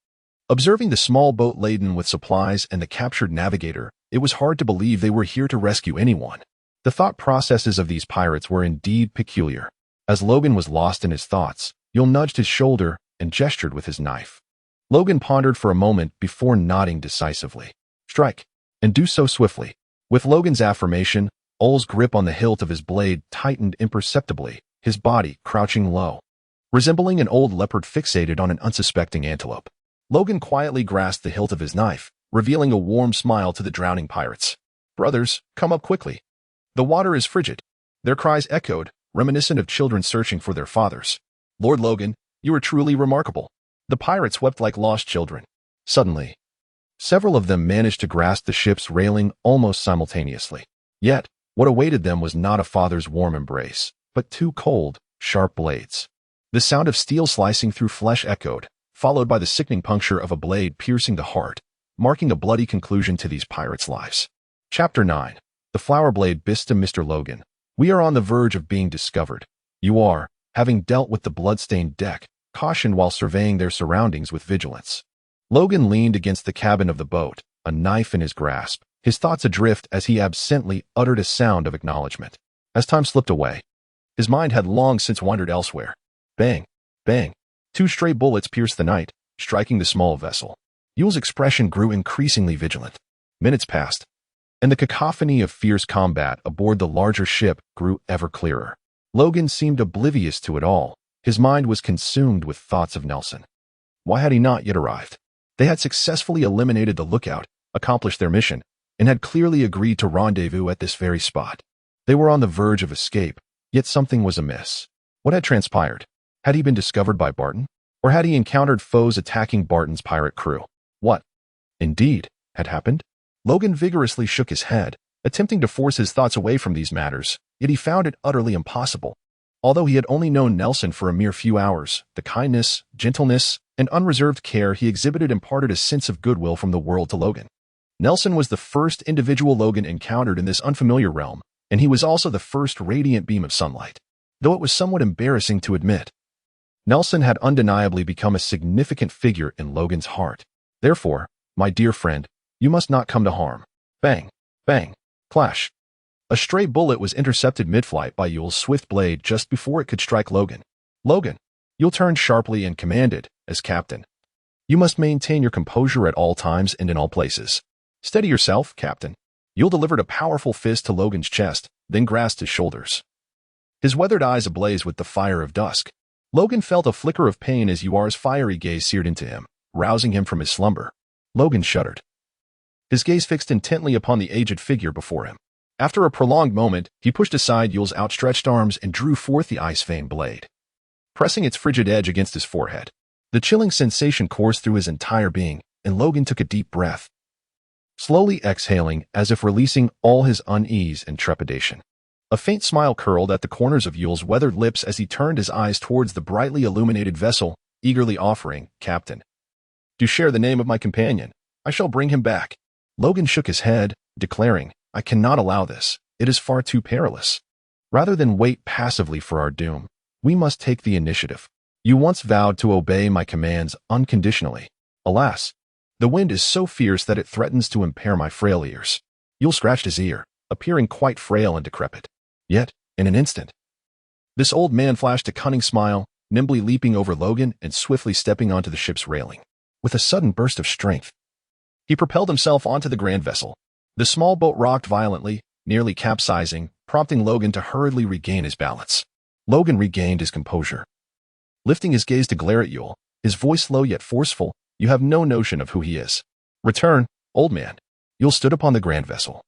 Observing the small boat laden with supplies and the captured navigator, it was hard to believe they were here to rescue anyone. The thought processes of these pirates were indeed peculiar. As Logan was lost in his thoughts, Yul nudged his shoulder and gestured with his knife. Logan pondered for a moment before nodding decisively. Strike, and do so swiftly. With Logan's affirmation, Ol's grip on the hilt of his blade tightened imperceptibly, his body crouching low, resembling an old leopard fixated on an unsuspecting antelope. Logan quietly grasped the hilt of his knife, revealing a warm smile to the drowning pirates. Brothers, come up quickly. The water is frigid. Their cries echoed, reminiscent of children searching for their fathers. Lord Logan, you are truly remarkable. The pirates wept like lost children. Suddenly, several of them managed to grasp the ship's railing almost simultaneously. Yet, what awaited them was not a father's warm embrace, but two cold, sharp blades. The sound of steel slicing through flesh echoed, followed by the sickening puncture of a blade piercing the heart, marking a bloody conclusion to these pirates' lives. Chapter 9. The flower blade bissed to Mr. Logan. We are on the verge of being discovered. You are, having dealt with the blood-stained deck, cautioned while surveying their surroundings with vigilance. Logan leaned against the cabin of the boat, a knife in his grasp, his thoughts adrift as he absently uttered a sound of acknowledgement. As time slipped away, his mind had long since wandered elsewhere. Bang, bang. Two stray bullets pierced the night, striking the small vessel. Yul's expression grew increasingly vigilant. Minutes passed, and the cacophony of fierce combat aboard the larger ship grew ever clearer. Logan seemed oblivious to it all. His mind was consumed with thoughts of Nelson. Why had he not yet arrived? They had successfully eliminated the lookout, accomplished their mission, and had clearly agreed to rendezvous at this very spot. They were on the verge of escape, yet something was amiss. What had transpired? Had he been discovered by Barton? Or had he encountered foes attacking Barton's pirate crew? What, indeed, had happened? Logan vigorously shook his head, attempting to force his thoughts away from these matters, yet he found it utterly impossible. Although he had only known Nelson for a mere few hours, the kindness, gentleness, and unreserved care he exhibited imparted a sense of goodwill from the world to Logan. Nelson was the first individual Logan encountered in this unfamiliar realm, and he was also the first radiant beam of sunlight. Though it was somewhat embarrassing to admit, Nelson had undeniably become a significant figure in Logan's heart. Therefore, my dear friend, you must not come to harm. Bang, bang, clash. A stray bullet was intercepted mid-flight by Yul's swift blade just before it could strike Logan. Logan, Yul turned sharply and commanded, as captain. You must maintain your composure at all times and in all places. Steady yourself, Captain. Yul delivered a powerful fist to Logan's chest, then grasped his shoulders. His weathered eyes ablaze with the fire of dusk. Logan felt a flicker of pain as Yuar's fiery gaze seared into him, rousing him from his slumber. Logan shuddered. His gaze fixed intently upon the aged figure before him. After a prolonged moment, he pushed aside Yul's outstretched arms and drew forth the ice-veined blade, pressing its frigid edge against his forehead. The chilling sensation coursed through his entire being, and Logan took a deep breath, slowly exhaling as if releasing all his unease and trepidation. A faint smile curled at the corners of Yul's weathered lips as he turned his eyes towards the brightly illuminated vessel, eagerly offering, Captain, do share the name of my companion. I shall bring him back. Logan shook his head, declaring, I cannot allow this. It is far too perilous. Rather than wait passively for our doom, we must take the initiative. You once vowed to obey my commands unconditionally. Alas, the wind is so fierce that it threatens to impair my frail ears. Yul scratched his ear, appearing quite frail and decrepit. Yet, in an instant, this old man flashed a cunning smile, nimbly leaping over Logan and swiftly stepping onto the ship's railing. With a sudden burst of strength, he propelled himself onto the grand vessel. The small boat rocked violently, nearly capsizing, prompting Logan to hurriedly regain his balance. Logan regained his composure. Lifting his gaze to glare at Yule, his voice low yet forceful, "You have no notion of who he is. Return, old man." Yule stood upon the grand vessel,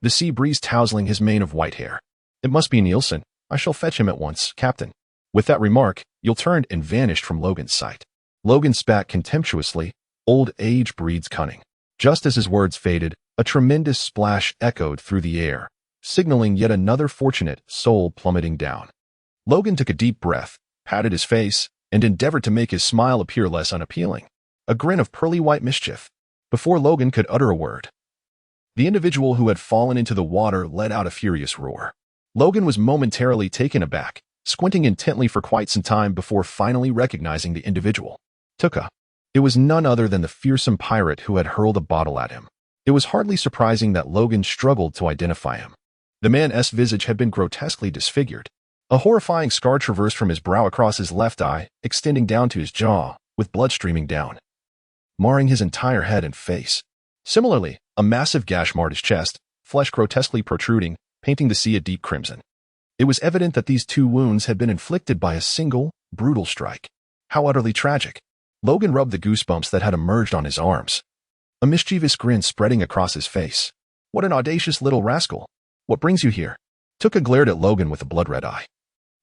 the sea breeze tousling his mane of white hair. "It must be Nielsen. I shall fetch him at once, Captain." With that remark, Yule turned and vanished from Logan's sight. Logan spat contemptuously. Old age breeds cunning. Just as his words faded, a tremendous splash echoed through the air, signaling yet another fortunate soul plummeting down. Logan took a deep breath, patted his face, and endeavored to make his smile appear less unappealing. A grin of pearly white mischief. Before Logan could utter a word, the individual who had fallen into the water let out a furious roar. Logan was momentarily taken aback, squinting intently for quite some time before finally recognizing the individual. Tuka. It was none other than the fearsome pirate who had hurled a bottle at him. It was hardly surprising that Logan struggled to identify him. The man's visage had been grotesquely disfigured. A horrifying scar traversed from his brow across his left eye, extending down to his jaw, with blood streaming down, marring his entire head and face. Similarly, a massive gash marred his chest, flesh grotesquely protruding, painting the sea a deep crimson. It was evident that these two wounds had been inflicted by a single, brutal strike. How utterly tragic. Logan rubbed the goosebumps that had emerged on his arms, a mischievous grin spreading across his face. "What an audacious little rascal. What brings you here?" Tuka glared at Logan with a blood-red eye,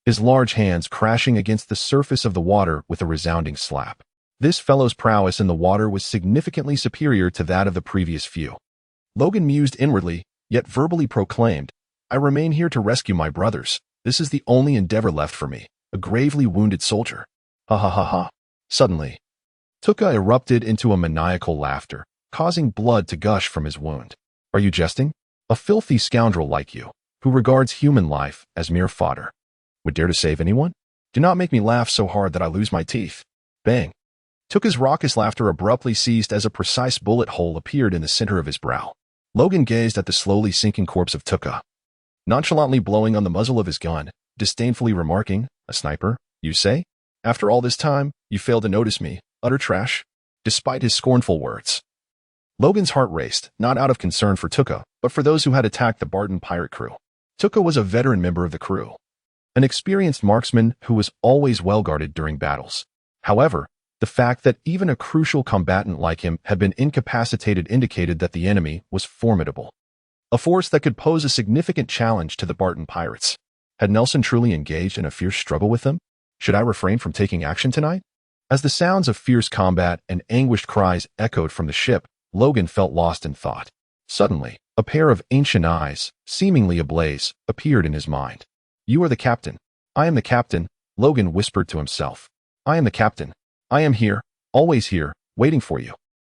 his large hands crashing against the surface of the water with a resounding slap. This fellow's prowess in the water was significantly superior to that of the previous few. Logan mused inwardly, yet verbally proclaimed, "I remain here to rescue my brothers. This is the only endeavor left for me, a gravely wounded soldier." Ha ha ha ha. Suddenly, Tuka erupted into a maniacal laughter, causing blood to gush from his wound. "Are you jesting? A filthy scoundrel like you, who regards human life as mere fodder, would dare to save anyone? Do not make me laugh so hard that I lose my teeth." Bang. Tuka's raucous laughter abruptly ceased as a precise bullet hole appeared in the center of his brow. Logan gazed at the slowly sinking corpse of Tuka, nonchalantly blowing on the muzzle of his gun, disdainfully remarking, "A sniper, you say? After all this time, you failed to notice me, utter trash?" Despite his scornful words, Logan's heart raced, not out of concern for Tuka, but for those who had attacked the Barton pirate crew. Tuka was a veteran member of the crew, an experienced marksman who was always well-guarded during battles. However, the fact that even a crucial combatant like him had been incapacitated indicated that the enemy was formidable, a force that could pose a significant challenge to the Barton pirates. Had Nelson truly engaged in a fierce struggle with them? Should I refrain from taking action tonight? As the sounds of fierce combat and anguished cries echoed from the ship, Logan felt lost in thought. Suddenly, a pair of ancient eyes, seemingly ablaze, appeared in his mind. "You are the captain." "I am the captain," Logan whispered to himself. "I am the captain. I am here, always here, waiting for you."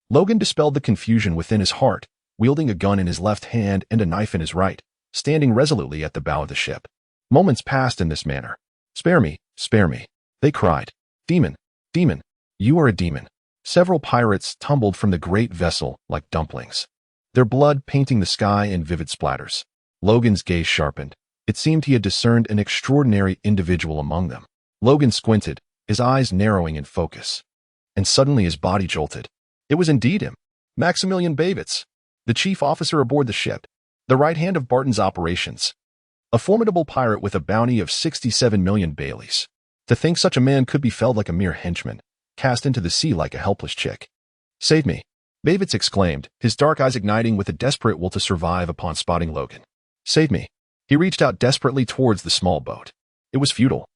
Logan dispelled the confusion within his heart, wielding a gun in his left hand and a knife in his right, standing resolutely at the bow of the ship. Moments passed in this manner. "Spare me, spare me," they cried. "Demon, demon, you are a demon." Several pirates tumbled from the great vessel like dumplings, their blood painting the sky in vivid splatters. Logan's gaze sharpened. It seemed he had discerned an extraordinary individual among them. Logan squinted, his eyes narrowing in focus, and suddenly his body jolted. It was indeed him, Maximilian Bavitz, the chief officer aboard the ship, the right hand of Barton's operations, a formidable pirate with a bounty of 67 million Baileys. To think such a man could be felled like a mere henchman, cast into the sea like a helpless chick. "Save me," Bavitz exclaimed, his dark eyes igniting with a desperate will to survive upon spotting Logan. "Save me." He reached out desperately towards the small boat. It was futile.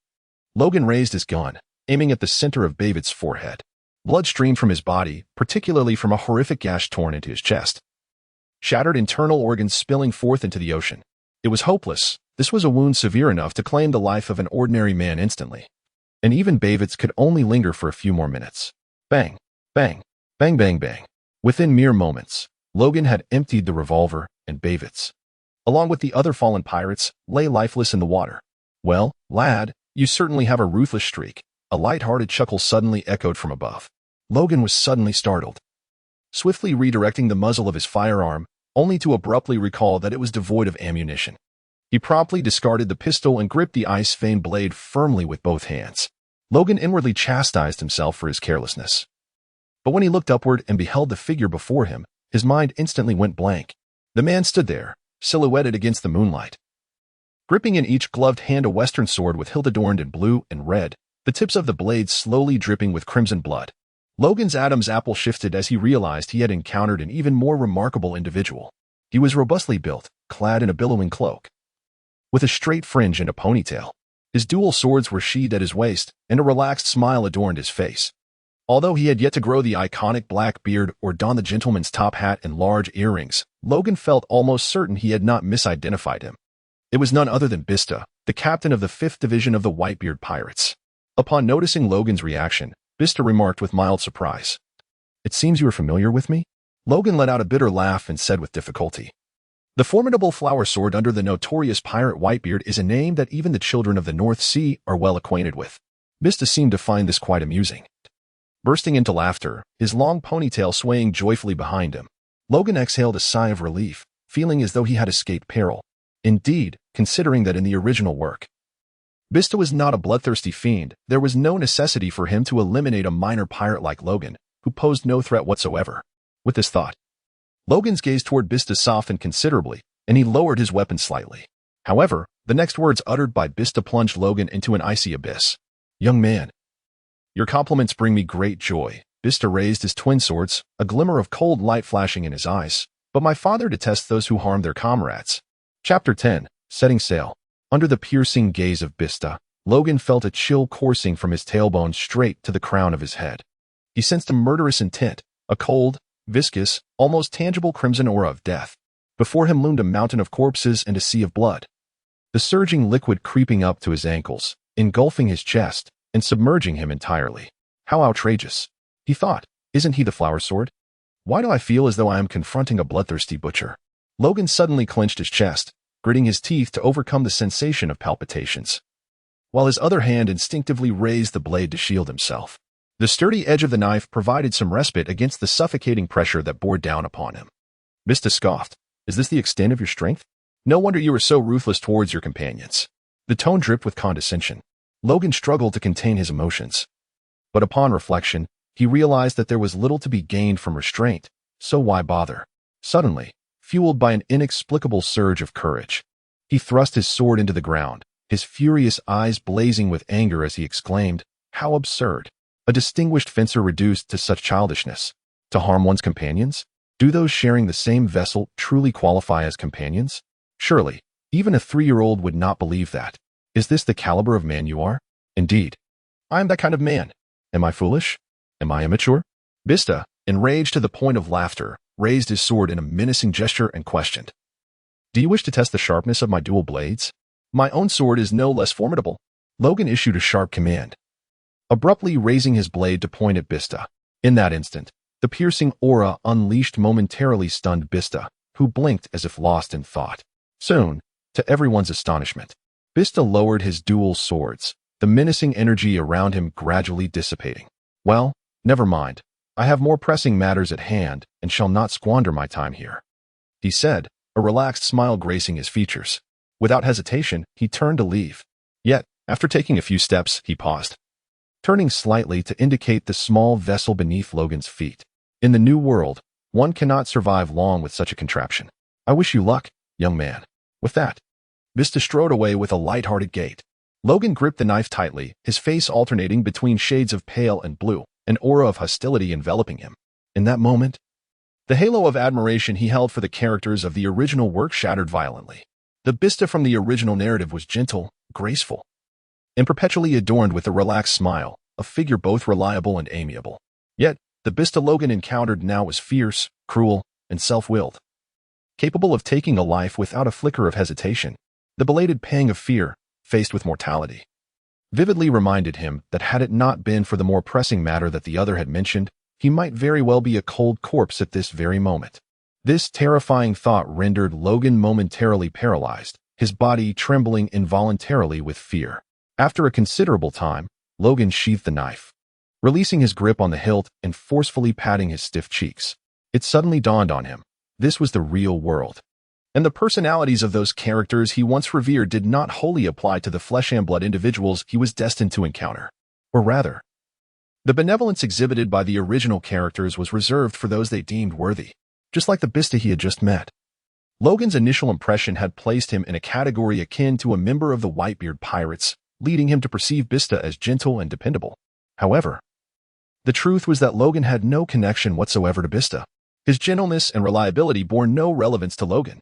Logan raised his gun, aiming at the center of Bavitz's forehead. Blood streamed from his body, particularly from a horrific gash torn into his chest, shattered internal organs spilling forth into the ocean. It was hopeless. This was a wound severe enough to claim the life of an ordinary man instantly. And even Bavitz could only linger for a few more minutes. Bang, bang, bang, bang, bang. Within mere moments, Logan had emptied the revolver, and Bavitz, along with the other fallen pirates, lay lifeless in the water. "Well, lad, you certainly have a ruthless streak." A light-hearted chuckle suddenly echoed from above. Logan was suddenly startled, swiftly redirecting the muzzle of his firearm, only to abruptly recall that it was devoid of ammunition. He promptly discarded the pistol and gripped the ice-veined blade firmly with both hands. Logan inwardly chastised himself for his carelessness. But when he looked upward and beheld the figure before him, his mind instantly went blank. The man stood there, silhouetted against the moonlight, Gripping in each gloved hand a western sword with hilt adorned in blue and red, the tips of the blades slowly dripping with crimson blood. Logan's Adam's apple shifted as he realized he had encountered an even more remarkable individual. He was robustly built, clad in a billowing cloak, with a straight fringe and a ponytail. His dual swords were sheathed at his waist, and a relaxed smile adorned his face. Although he had yet to grow the iconic black beard or don the gentleman's top hat and large earrings, Logan felt almost certain he had not misidentified him. It was none other than Bista, the captain of the 5th Division of the Whitebeard Pirates. Upon noticing Logan's reaction, Bista remarked with mild surprise, "It seems you are familiar with me?" Logan let out a bitter laugh and said with difficulty, "The formidable flower sword under the notorious pirate Whitebeard is a name that even the children of the North Sea are well acquainted with." Bista seemed to find this quite amusing. Bursting into laughter, his long ponytail swaying joyfully behind him, Logan exhaled a sigh of relief, feeling as though he had escaped peril. Indeed, considering that in the original work, Bista was not a bloodthirsty fiend, there was no necessity for him to eliminate a minor pirate like Logan, who posed no threat whatsoever. With this thought, Logan's gaze toward Bista softened considerably, and he lowered his weapon slightly. However, the next words uttered by Bista plunged Logan into an icy abyss. "Young man, your compliments bring me great joy." Bista raised his twin swords, a glimmer of cold light flashing in his eyes. "But my father detests those who harm their comrades." Chapter 10. Setting Sail. Under the piercing gaze of Bista, Logan felt a chill coursing from his tailbone straight to the crown of his head. He sensed a murderous intent, a cold, viscous, almost tangible crimson aura of death. Before him loomed a mountain of corpses and a sea of blood. The surging liquid creeping up to his ankles, engulfing his chest, and submerging him entirely. How outrageous, he thought. Isn't he the flower sword? Why do I feel as though I am confronting a bloodthirsty butcher? Logan suddenly clenched his chest, gritting his teeth to overcome the sensation of palpitations, while his other hand instinctively raised the blade to shield himself. The sturdy edge of the knife provided some respite against the suffocating pressure that bore down upon him. Bista scoffed. "Is this the extent of your strength? No wonder you were so ruthless towards your companions." The tone dripped with condescension. Logan struggled to contain his emotions. But upon reflection, he realized that there was little to be gained from restraint, so why bother? Suddenly, fueled by an inexplicable surge of courage, he thrust his sword into the ground, his furious eyes blazing with anger as he exclaimed, "How absurd! A distinguished fencer reduced to such childishness. To harm one's companions? Do those sharing the same vessel truly qualify as companions? Surely, even a 3-year-old would not believe that. Is this the caliber of man you are? Indeed, I am that kind of man. Am I foolish? Am I immature?" Bista, enraged to the point of laughter, raised his sword in a menacing gesture and questioned, "Do you wish to test the sharpness of my dual blades? My own sword is no less formidable." Logan issued a sharp command, abruptly raising his blade to point at Bista. In that instant, the piercing aura unleashed momentarily stunned Bista, who blinked as if lost in thought. Soon, to everyone's astonishment, Bista lowered his dual swords, the menacing energy around him gradually dissipating. "Well, never mind. I have more pressing matters at hand and shall not squander my time here," he said, a relaxed smile gracing his features. Without hesitation, he turned to leave. Yet, after taking a few steps, he paused, turning slightly to indicate the small vessel beneath Logan's feet. In the new world, one cannot survive long with such a contraption. "I wish you luck, young man." With that, Bista strode away with a light-hearted gait. Logan gripped the knife tightly, his face alternating between shades of pale and blue, an aura of hostility enveloping him. In that moment, the halo of admiration he held for the characters of the original work shattered violently. The Bista from the original narrative was gentle, graceful, and perpetually adorned with a relaxed smile, a figure both reliable and amiable. Yet, the Bista Logan encountered now was fierce, cruel, and self-willed, capable of taking a life without a flicker of hesitation. The belated pang of fear, faced with mortality, vividly reminded him that had it not been for the more pressing matter that the other had mentioned, he might very well be a cold corpse at this very moment. This terrifying thought rendered Logan momentarily paralyzed, his body trembling involuntarily with fear. After a considerable time, Logan sheathed the knife, releasing his grip on the hilt and forcefully patting his stiff cheeks. It suddenly dawned on him. This was the real world. And the personalities of those characters he once revered did not wholly apply to the flesh and blood individuals he was destined to encounter. Or rather, the benevolence exhibited by the original characters was reserved for those they deemed worthy, just like the Bista he had just met. Logan's initial impression had placed him in a category akin to a member of the Whitebeard pirates, leading him to perceive Bista as gentle and dependable. However, the truth was that Logan had no connection whatsoever to Bista. His gentleness and reliability bore no relevance to Logan.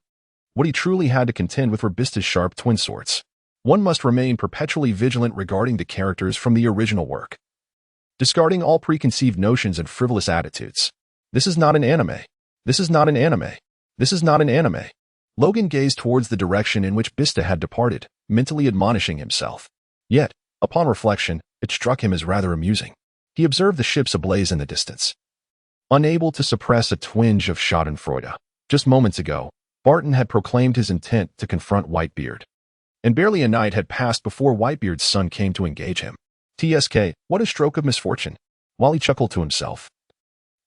What he truly had to contend with were Bista's sharp twin swords. One must remain perpetually vigilant regarding the characters from the original work, discarding all preconceived notions and frivolous attitudes. This is not an anime. This is not an anime. This is not an anime. Logan gazed towards the direction in which Bista had departed, mentally admonishing himself. Yet, upon reflection, it struck him as rather amusing. He observed the ships ablaze in the distance, unable to suppress a twinge of schadenfreude. Just moments ago, Barton had proclaimed his intent to confront Whitebeard, and barely a night had passed before Whitebeard's son came to engage him. TSK, what a stroke of misfortune. While he chuckled to himself,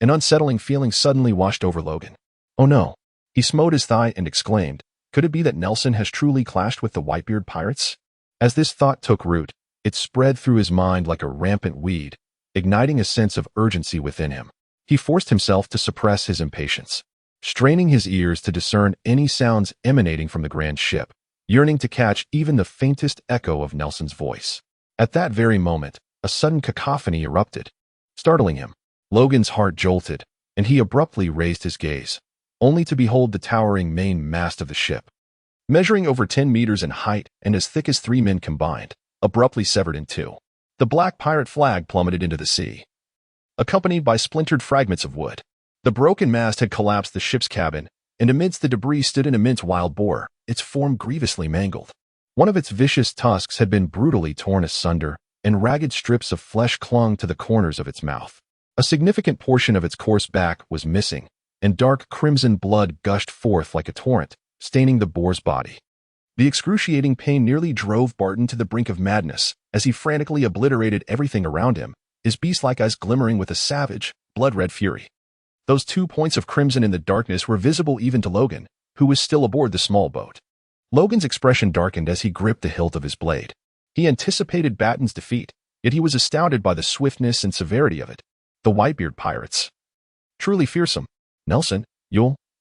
an unsettling feeling suddenly washed over Logan. Oh no. He smote his thigh and exclaimed, could it be that Nelson has truly clashed with the Whitebeard pirates? As this thought took root, it spread through his mind like a rampant weed, igniting a sense of urgency within him. He forced himself to suppress his impatience, straining his ears to discern any sounds emanating from the grand ship, yearning to catch even the faintest echo of Nelson's voice. At that very moment, a sudden cacophony erupted, startling him. Logan's heart jolted, and he abruptly raised his gaze, only to behold the towering main mast of the ship, measuring over 10 meters in height and as thick as 3 men combined, abruptly severed in two. The black pirate flag plummeted into the sea, accompanied by splintered fragments of wood. The broken mast had collapsed the ship's cabin, and amidst the debris stood an immense wild boar, its form grievously mangled. One of its vicious tusks had been brutally torn asunder, and ragged strips of flesh clung to the corners of its mouth. A significant portion of its coarse back was missing, and dark crimson blood gushed forth like a torrent, staining the boar's body. The excruciating pain nearly drove Barton to the brink of madness as he frantically obliterated everything around him, his beast-like eyes glimmering with a savage, blood-red fury. Those 2 points of crimson in the darkness were visible even to Logan, who was still aboard the small boat. Logan's expression darkened as he gripped the hilt of his blade. He anticipated Batten's defeat, yet he was astounded by the swiftness and severity of it. The Whitebeard pirates. Truly fearsome. Nelson,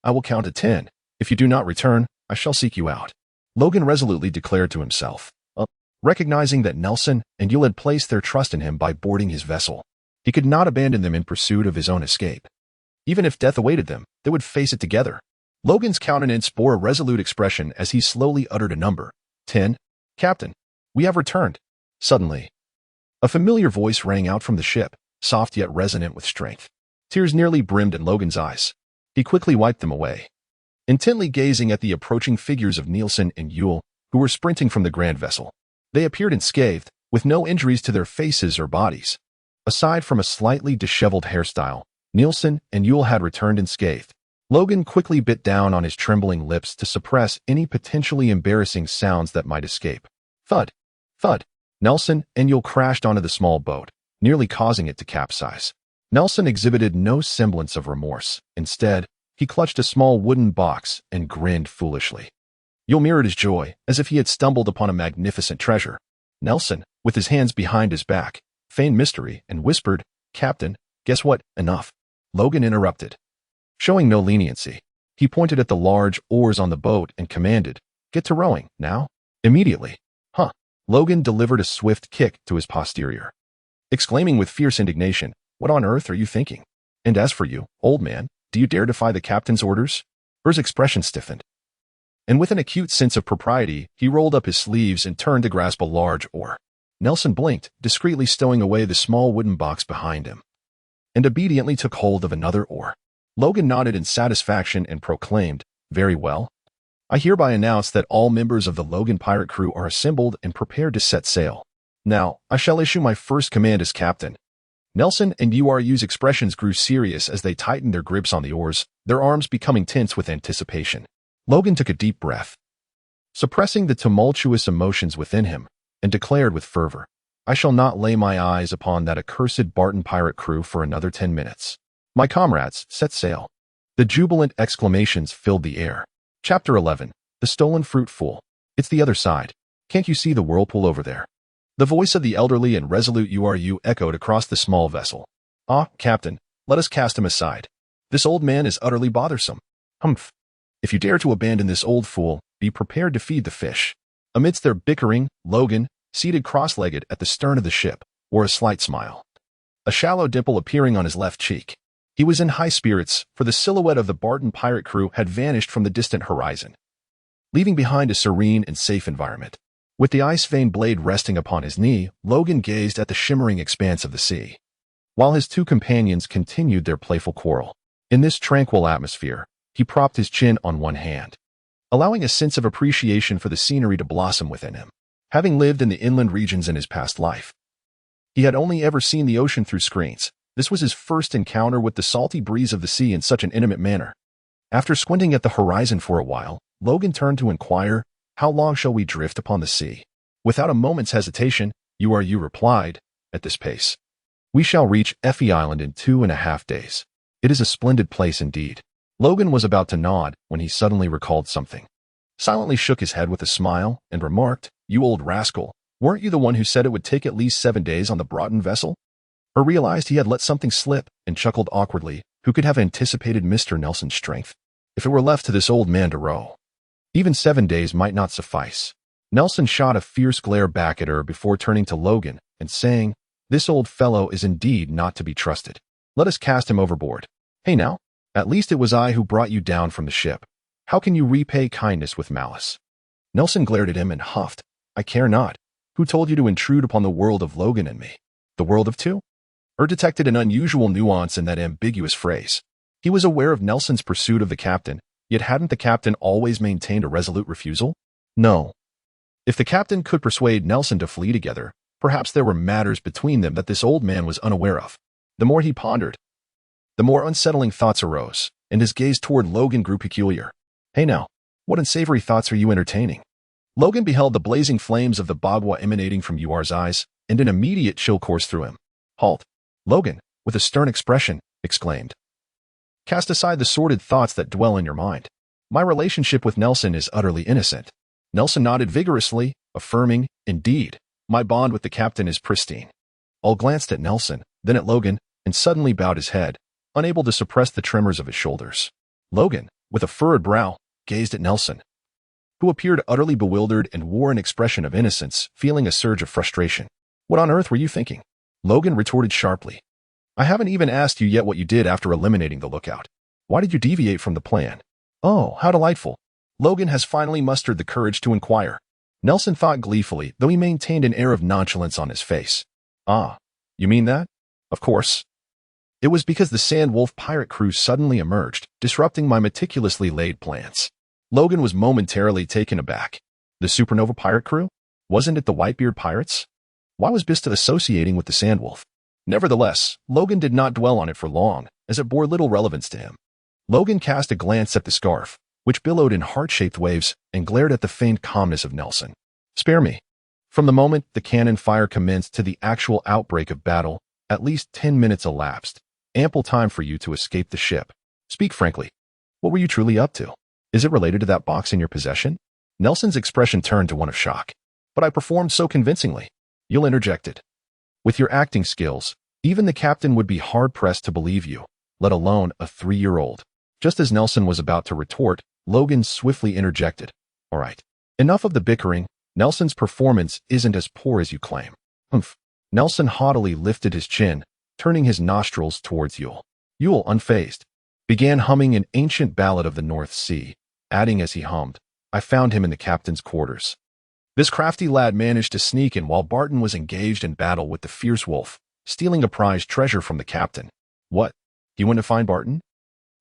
I will count to 10. If you do not return, I shall seek you out. Logan resolutely declared to himself, recognizing that Nelson and Yule had placed their trust in him by boarding his vessel. He could not abandon them in pursuit of his own escape. Even if death awaited them, they would face it together. Logan's countenance bore a resolute expression as he slowly uttered a number. 10. Captain, we have returned. Suddenly, a familiar voice rang out from the ship, soft yet resonant with strength. Tears nearly brimmed in Logan's eyes. He quickly wiped them away, intently gazing at the approaching figures of Nielsen and Yule, who were sprinting from the grand vessel. They appeared unscathed, with no injuries to their faces or bodies. Aside from a slightly disheveled hairstyle, Nielsen and Yule had returned unscathed. Logan quickly bit down on his trembling lips to suppress any potentially embarrassing sounds that might escape. Thud! Thud! Nelson and Yule crashed onto the small boat, nearly causing it to capsize. Nelson exhibited no semblance of remorse. Instead, he clutched a small wooden box and grinned foolishly. Yule mirrored his joy, as if he had stumbled upon a magnificent treasure. Nelson, with his hands behind his back, feigned mystery and whispered, Captain, guess what? Enough. Logan interrupted. Showing no leniency, he pointed at the large oars on the boat and commanded, Get to rowing, now. Immediately. Huh. Logan delivered a swift kick to his posterior, exclaiming with fierce indignation, What on earth are you thinking? And as for you, old man, do you dare defy the captain's orders? Burr's expression stiffened, and with an acute sense of propriety, he rolled up his sleeves and turned to grasp a large oar. Nelson blinked, discreetly stowing away the small wooden box behind him, and obediently took hold of another oar. Logan nodded in satisfaction and proclaimed, Very well. I hereby announce that all members of the Logan pirate crew are assembled and prepared to set sail. Now, I shall issue my first command as captain. Nelson and URU's expressions grew serious as they tightened their grips on the oars, their arms becoming tense with anticipation. Logan took a deep breath, suppressing the tumultuous emotions within him, and declared with fervor, I shall not lay my eyes upon that accursed Barton pirate crew for another 10 minutes. My comrades, set sail. The jubilant exclamations filled the air. Chapter 11. The Stolen Fruit Fool. It's the other side. Can't you see the whirlpool over there? The voice of the elderly and resolute URU echoed across the small vessel. Ah, Captain, let us cast him aside. This old man is utterly bothersome. Humph. If you dare to abandon this old fool, be prepared to feed the fish." Amidst their bickering, Logan, seated cross-legged at the stern of the ship, wore a slight smile, a shallow dimple appearing on his left cheek. He was in high spirits, for the silhouette of the Barton pirate crew had vanished from the distant horizon, leaving behind a serene and safe environment. With the ice-veined blade resting upon his knee, Logan gazed at the shimmering expanse of the sea, while his two companions continued their playful quarrel. In this tranquil atmosphere, he propped his chin on one hand, allowing a sense of appreciation for the scenery to blossom within him. Having lived in the inland regions in his past life, he had only ever seen the ocean through screens. This was his first encounter with the salty breeze of the sea in such an intimate manner. After squinting at the horizon for a while, Logan turned to inquire, "How long shall we drift upon the sea?" Without a moment's hesitation, "You replied, "At this pace, we shall reach Effie Island in 2.5 days. It is a splendid place indeed." Logan was about to nod when he suddenly recalled something, silently shook his head with a smile, and remarked, "You old rascal, weren't you the one who said it would take at least 7 days on the Broughton vessel?" Or realized he had let something slip and chuckled awkwardly. Who could have anticipated Mr. Nelson's strength? If it were left to this old man to row, even 7 days might not suffice. Nelson shot a fierce glare back at her before turning to Logan and saying, "This old fellow is indeed not to be trusted. Let us cast him overboard. Hey now, at least it was I who brought you down from the ship. How can you repay kindness with malice?" Nelson glared at him and huffed, "I care not. Who told you to intrude upon the world of Logan and me? The world of two?" Or detected an unusual nuance in that ambiguous phrase. He was aware of Nelson's pursuit of the captain, yet hadn't the captain always maintained a resolute refusal? No. If the captain could persuade Nelson to flee together, perhaps there were matters between them that this old man was unaware of. The more he pondered, the more unsettling thoughts arose, and his gaze toward Logan grew peculiar. "Hey now, what unsavory thoughts are you entertaining?" Logan beheld the blazing flames of the Bagua emanating from Uar's eyes, and an immediate chill coursed through him. "Halt!" Logan, with a stern expression, exclaimed. "Cast aside the sordid thoughts that dwell in your mind. My relationship with Nelson is utterly innocent." Nelson nodded vigorously, affirming, "Indeed, my bond with the captain is pristine." All glanced at Nelson, then at Logan, and suddenly bowed his head, unable to suppress the tremors of his shoulders. Logan, with a furrowed brow, gazed at Nelson, who appeared utterly bewildered and wore an expression of innocence, feeling a surge of frustration. "What on earth were you thinking?" Logan retorted sharply. "I haven't even asked you yet what you did after eliminating the lookout. Why did you deviate from the plan?" "Oh, how delightful. Logan has finally mustered the courage to inquire." Nelson thought gleefully, though he maintained an air of nonchalance on his face. "Ah, you mean that? Of course. It was because the Sandwolf pirate crew suddenly emerged, disrupting my meticulously laid plans." Logan was momentarily taken aback. The Supernova pirate crew? Wasn't it the Whitebeard pirates? Why was Bista associating with the Sandwolf? Nevertheless, Logan did not dwell on it for long, as it bore little relevance to him. Logan cast a glance at the scarf, which billowed in heart-shaped waves, and glared at the feigned calmness of Nelson. "Spare me." From the moment the cannon fire commenced to the actual outbreak of battle, at least 10 minutes elapsed, ample time for you to escape the ship. Speak frankly. What were you truly up to? Is it related to that box in your possession? Nelson's expression turned to one of shock. "But I performed so convincingly." You'll interjected. "With your acting skills, even the captain would be hard-pressed to believe you, let alone a 3-year-old. Just as Nelson was about to retort, Logan swiftly interjected. "All right. Enough of the bickering. Nelson's performance isn't as poor as you claim." "Humph." Nelson haughtily lifted his chin, turning his nostrils towards Yule. Yule, unfazed, began humming an ancient ballad of the North Sea, adding as he hummed, "I found him in the captain's quarters." This crafty lad managed to sneak in while Barton was engaged in battle with the fierce wolf, stealing a prized treasure from the captain. "What? He went to find Barton?"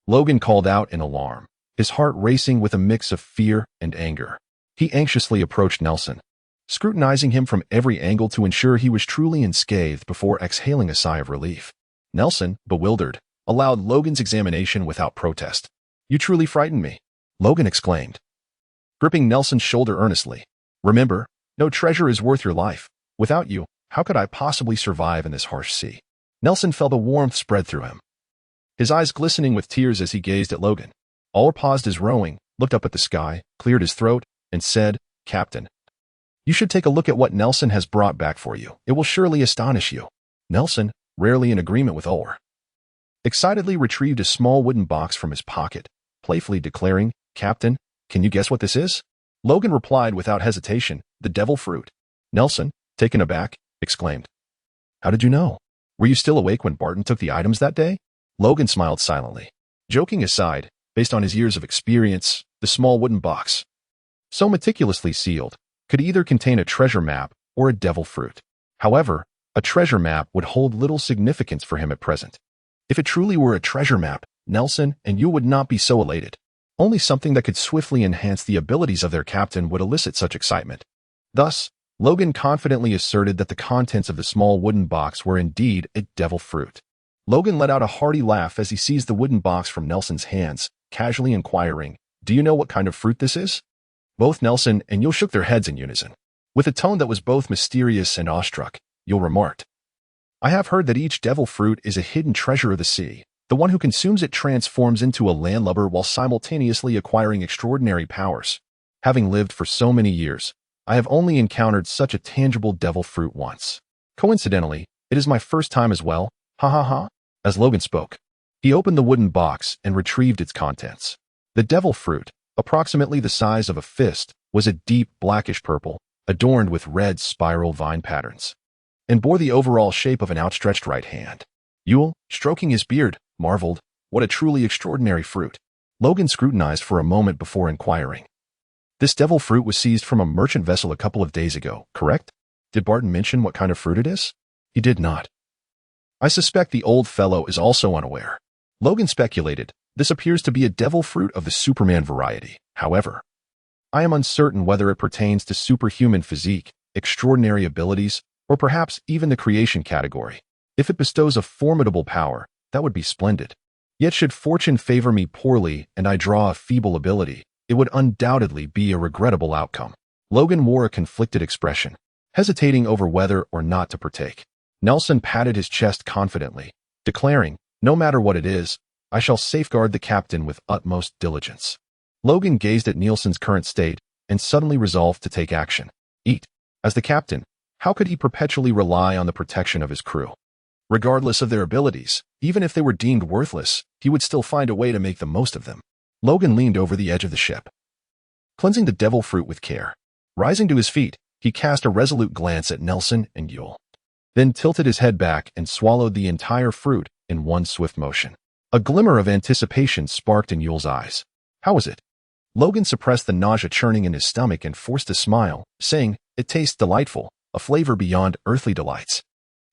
Logan called out in alarm, his heart racing with a mix of fear and anger. He anxiously approached Nelson, scrutinizing him from every angle to ensure he was truly unscathed before exhaling a sigh of relief. Nelson, bewildered, allowed Logan's examination without protest. "You truly frightened me," Logan exclaimed, gripping Nelson's shoulder earnestly. "Remember, no treasure is worth your life. Without you, how could I possibly survive in this harsh sea?" Nelson felt a warmth spread through him, his eyes glistening with tears as he gazed at Logan. All paused his rowing, looked up at the sky, cleared his throat, and said, "Captain, you should take a look at what Nelson has brought back for you. It will surely astonish you." Nelson, rarely in agreement with Ulr, excitedly retrieved a small wooden box from his pocket, playfully declaring, Captain, can you guess what this is? Logan replied without hesitation, the devil fruit. Nelson, taken aback, exclaimed, how did you know? Were you still awake when Barton took the items that day? Logan smiled silently. Joking aside, based on his years of experience, the small wooden box, so meticulously sealed, could either contain a treasure map or a devil fruit. However, a treasure map would hold little significance for him at present. If it truly were a treasure map, Nelson and you would not be so elated. Only something that could swiftly enhance the abilities of their captain would elicit such excitement. Thus, Logan confidently asserted that the contents of the small wooden box were indeed a devil fruit. Logan let out a hearty laugh as he seized the wooden box from Nelson's hands, casually inquiring, do you know what kind of fruit this is? Both Nelson and Yul shook their heads in unison. With a tone that was both mysterious and awestruck, Yul remarked, I have heard that each devil fruit is a hidden treasure of the sea. The one who consumes it transforms into a landlubber while simultaneously acquiring extraordinary powers. Having lived for so many years, I have only encountered such a tangible devil fruit once. Coincidentally, it is my first time as well, ha ha ha. As Logan spoke, he opened the wooden box and retrieved its contents. The devil fruit, approximately the size of a fist, was a deep blackish purple, adorned with red spiral vine patterns, and bore the overall shape of an outstretched right hand. Yul, stroking his beard, marveled, what a truly extraordinary fruit. Logan scrutinized for a moment before inquiring. This devil fruit was seized from a merchant vessel a couple of days ago, correct? Did Barton mention what kind of fruit it is? He did not. I suspect the old fellow is also unaware. Logan speculated, this appears to be a devil fruit of the Superman variety. However, I am uncertain whether it pertains to superhuman physique, extraordinary abilities, or perhaps even the creation category. If it bestows a formidable power, that would be splendid. Yet should fortune favor me poorly and I draw a feeble ability, it would undoubtedly be a regrettable outcome. Logan wore a conflicted expression, hesitating over whether or not to partake. Nelson patted his chest confidently, declaring, no matter what it is, I shall safeguard the captain with utmost diligence. Logan gazed at Nielsen's current state and suddenly resolved to take action. As the captain, how could he perpetually rely on the protection of his crew? Regardless of their abilities, even if they were deemed worthless, he would still find a way to make the most of them. Logan leaned over the edge of the ship, cleansing the devil fruit with care. Rising to his feet, he cast a resolute glance at Nelson and Yul, then tilted his head back and swallowed the entire fruit in one swift motion. A glimmer of anticipation sparked in Yul's eyes. How was it? Logan suppressed the nausea churning in his stomach and forced a smile, saying, it tastes delightful, a flavor beyond earthly delights.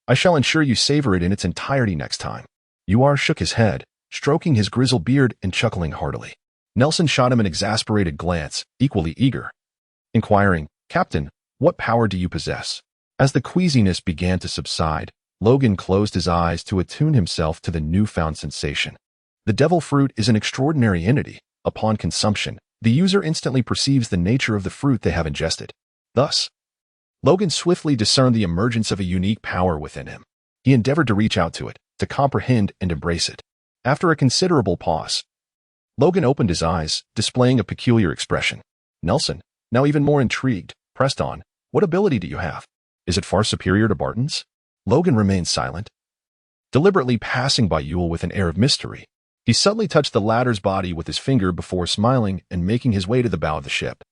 I shall ensure you savor it in its entirety next time. Yul shook his head, stroking his grizzled beard and chuckling heartily. Nelson shot him an exasperated glance, equally eager, inquiring, Captain, what power do you possess? As the queasiness began to subside, Logan closed his eyes to attune himself to the newfound sensation. The devil fruit is an extraordinary entity. Upon consumption, the user instantly perceives the nature of the fruit they have ingested. Thus, Logan swiftly discerned the emergence of a unique power within him. He endeavored to reach out to it, to comprehend and embrace it. After a considerable pause, Logan opened his eyes, displaying a peculiar expression. Nelson, now even more intrigued, pressed on, what ability do you have? Is it far superior to Barton's? Logan remained silent, deliberately passing by Yul with an air of mystery. He suddenly touched the latter's body with his finger before smiling and making his way to the bow of the ship.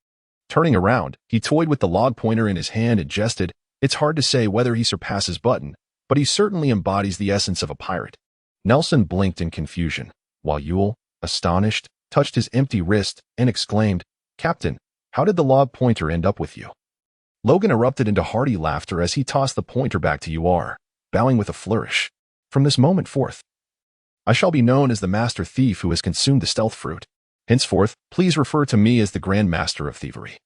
Turning around, he toyed with the log pointer in his hand and jested, it's hard to say whether he surpasses Barton, but he certainly embodies the essence of a pirate. Nelson blinked in confusion, while Yul, astonished, touched his empty wrist and exclaimed, Captain, how did the log pointer end up with you? Logan erupted into hearty laughter as he tossed the pointer back to Yul, bowing with a flourish. From this moment forth, I shall be known as the master thief who has consumed the stealth fruit. Henceforth, please refer to me as the Grand Master of Thievery.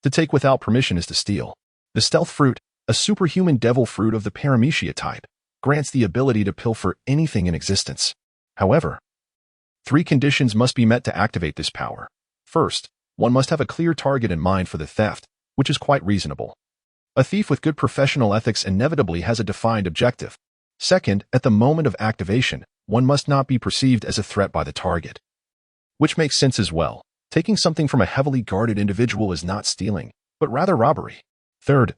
To take without permission is to steal. The stealth fruit, a superhuman devil fruit of the paramecia type, grants the ability to pilfer anything in existence. However, 3 conditions must be met to activate this power. First, one must have a clear target in mind for the theft, which is quite reasonable. A thief with good professional ethics inevitably has a defined objective. Second, at the moment of activation, one must not be perceived as a threat by the target. Which makes sense as well. Taking something from a heavily guarded individual is not stealing, but rather robbery. Third,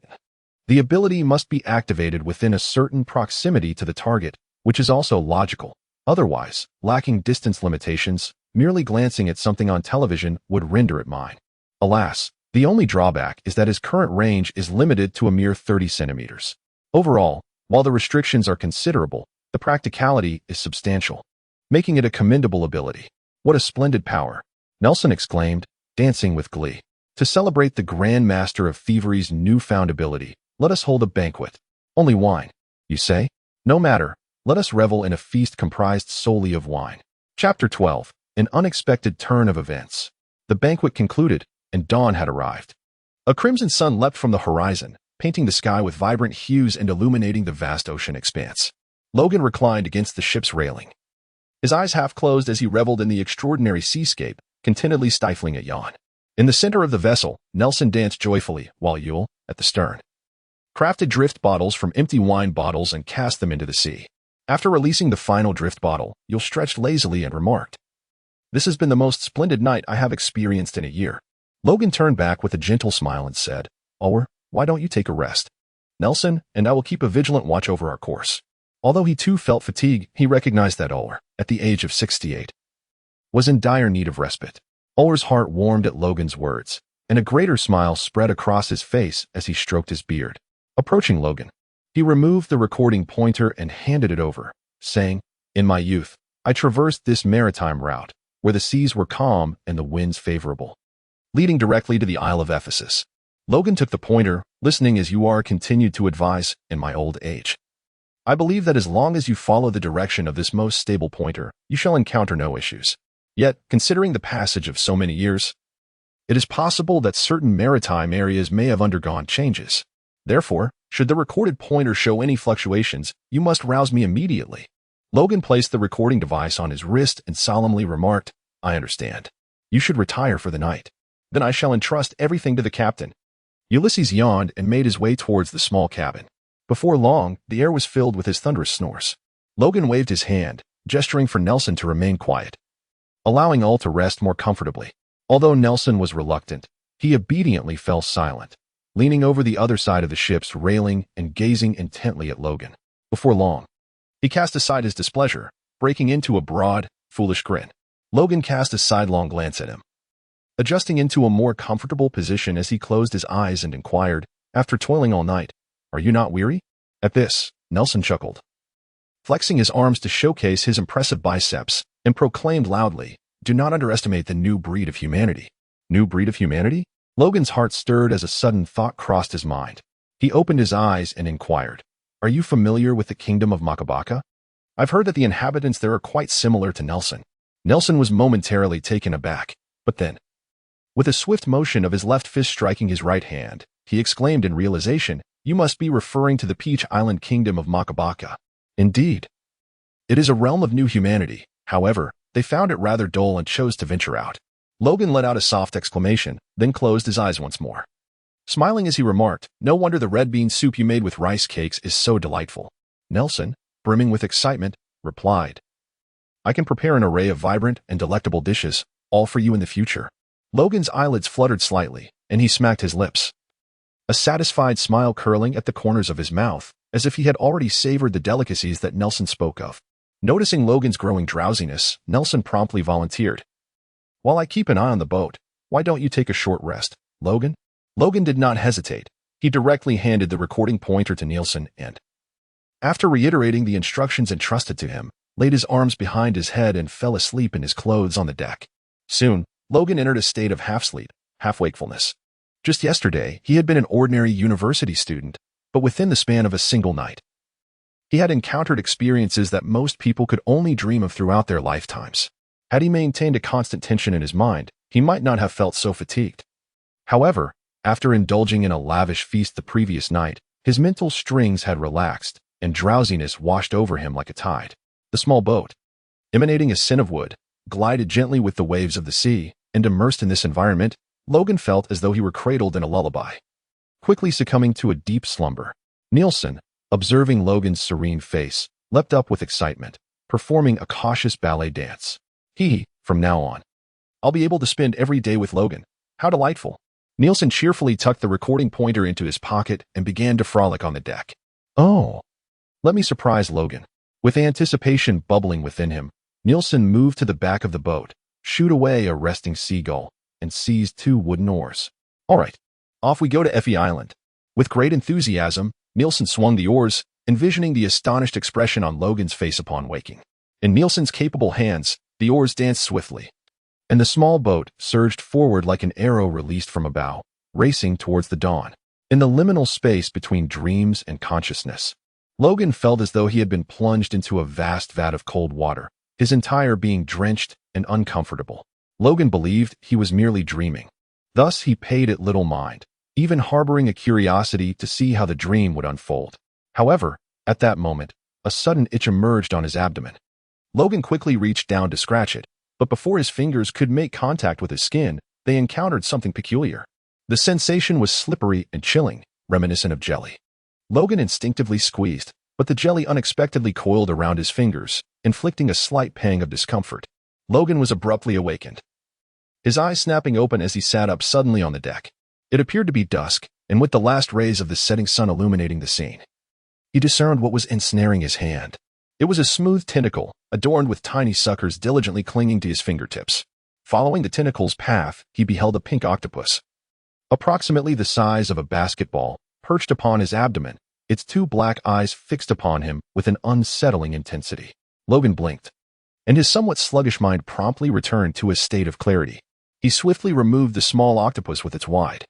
the ability must be activated within a certain proximity to the target, which is also logical. Otherwise, lacking distance limitations, Merely glancing at something on television would render it mine. Alas, the only drawback is that his current range is limited to a mere 30 centimeters. Overall, while the restrictions are considerable, the practicality is substantial, making it a commendable ability. What a splendid power! Nelson exclaimed, dancing with glee. To celebrate the Grand Master of Thievery's newfound ability, let us hold a banquet. Only wine, you say? No matter, let us revel in a feast comprised solely of wine. Chapter 12. An unexpected turn of events. The banquet concluded, and dawn had arrived. A crimson sun leapt from the horizon, painting the sky with vibrant hues and illuminating the vast ocean expanse. Logan reclined against the ship's railing, his eyes half closed as he reveled in the extraordinary seascape, contentedly stifling a yawn. In the center of the vessel, Nelson danced joyfully, while Yule, at the stern, crafted drift bottles from empty wine bottles and cast them into the sea. After releasing the final drift bottle, Yule stretched lazily and remarked, "This has been the most splendid night I have experienced in a year." Logan turned back with a gentle smile and said, "Ulwer, why don't you take a rest? Nelson and I will keep a vigilant watch over our course." Although he too felt fatigue, he recognized that Ulwer, at the age of 68, was in dire need of respite. Ulwer's heart warmed at Logan's words, and a greater smile spread across his face as he stroked his beard. Approaching Logan, he removed the recording pointer and handed it over, saying, "In my youth, I traversed this maritime route, where the seas were calm and the winds favorable, leading directly to the Isle of Ephesus." Logan took the pointer, listening as Uar continued to advise, "In my old age, I believe that as long as you follow the direction of this most stable pointer, you shall encounter no issues. Yet, considering the passage of so many years, it is possible that certain maritime areas may have undergone changes. Therefore, should the recorded pointer show any fluctuations, you must rouse me immediately." Logan placed the recording device on his wrist and solemnly remarked, "I understand. You should retire for the night. Then I shall entrust everything to the captain." Ulysses yawned and made his way towards the small cabin. Before long, the air was filled with his thunderous snores. Logan waved his hand, gesturing for Nelson to remain quiet, allowing all to rest more comfortably. Although Nelson was reluctant, he obediently fell silent, leaning over the other side of the ship's railing and gazing intently at Logan. Before long, he cast aside his displeasure, breaking into a broad, foolish grin. Logan cast a sidelong glance at him, adjusting into a more comfortable position as he closed his eyes and inquired, "After toiling all night, are you not weary?" At this, Nelson chuckled, flexing his arms to showcase his impressive biceps, and proclaimed loudly, "Do not underestimate the new breed of humanity." New breed of humanity? Logan's heart stirred as a sudden thought crossed his mind. He opened his eyes and inquired, "Are you familiar with the kingdom of Makabaka? I've heard that the inhabitants there are quite similar to Nelson." Nelson was momentarily taken aback, but then, with a swift motion of his left fist striking his right hand, he exclaimed in realization, "You must be referring to the Peach Island kingdom of Makabaka." Indeed, it is a realm of new humanity. However, they found it rather dull and chose to venture out. Logan let out a soft exclamation, then closed his eyes once more, smiling as he remarked, "No wonder the red bean soup you made with rice cakes is so delightful." Nelson, brimming with excitement, replied, "I can prepare an array of vibrant and delectable dishes, all for you in the future." Logan's eyelids fluttered slightly, and he smacked his lips, a satisfied smile curling at the corners of his mouth, as if he had already savored the delicacies that Nelson spoke of. Noticing Logan's growing drowsiness, Nelson promptly volunteered, "While I keep an eye on the boat, why don't you take a short rest, Logan?" Logan did not hesitate. He directly handed the recording pointer to Nelson and, after reiterating the instructions entrusted to him, laid his arms behind his head and fell asleep in his clothes on the deck. Soon, Logan entered a state of half-sleep, half-wakefulness. Just yesterday, he had been an ordinary university student, but within the span of a single night, he had encountered experiences that most people could only dream of throughout their lifetimes. Had he maintained a constant tension in his mind, he might not have felt so fatigued. However, after indulging in a lavish feast the previous night, his mental strings had relaxed, and drowsiness washed over him like a tide. The small boat, emanating a scent of wood, glided gently with the waves of the sea, and immersed in this environment, Logan felt as though he were cradled in a lullaby, quickly succumbing to a deep slumber. Nelson, observing Logan's serene face, leapt up with excitement, performing a cautious ballet dance. From now on, I'll be able to spend every day with Logan. How delightful." Nelson cheerfully tucked the recording pointer into his pocket and began to frolic on the deck. "Oh, let me surprise Logan." With anticipation bubbling within him, Nelson moved to the back of the boat, shooed away a resting seagull, and seized 2 wooden oars. All right, off we go to Effie Island. With great enthusiasm, Nielsen swung the oars, envisioning the astonished expression on Logan's face upon waking. In Nielsen's capable hands, the oars danced swiftly, and the small boat surged forward like an arrow released from a bow, racing towards the dawn. In the liminal space between dreams and consciousness, Logan felt as though he had been plunged into a vast vat of cold water, his entire being drenched and uncomfortable. Logan believed he was merely dreaming. Thus he paid it little mind, even harboring a curiosity to see how the dream would unfold. However, at that moment, a sudden itch emerged on his abdomen. Logan quickly reached down to scratch it, but before his fingers could make contact with his skin, they encountered something peculiar. The sensation was slippery and chilling, reminiscent of jelly. Logan instinctively squeezed, but the jelly unexpectedly coiled around his fingers, inflicting a slight pang of discomfort. Logan was abruptly awakened, his eyes snapping open as he sat up suddenly on the deck. It appeared to be dusk, and with the last rays of the setting sun illuminating the scene, he discerned what was ensnaring his hand. It was a smooth tentacle, adorned with tiny suckers diligently clinging to his fingertips. Following the tentacle's path, he beheld a pink octopus, approximately the size of a basketball, perched upon his abdomen, its 2 black eyes fixed upon him with an unsettling intensity. Logan blinked, and his somewhat sluggish mind promptly returned to a state of clarity. He swiftly removed the small octopus with its wide,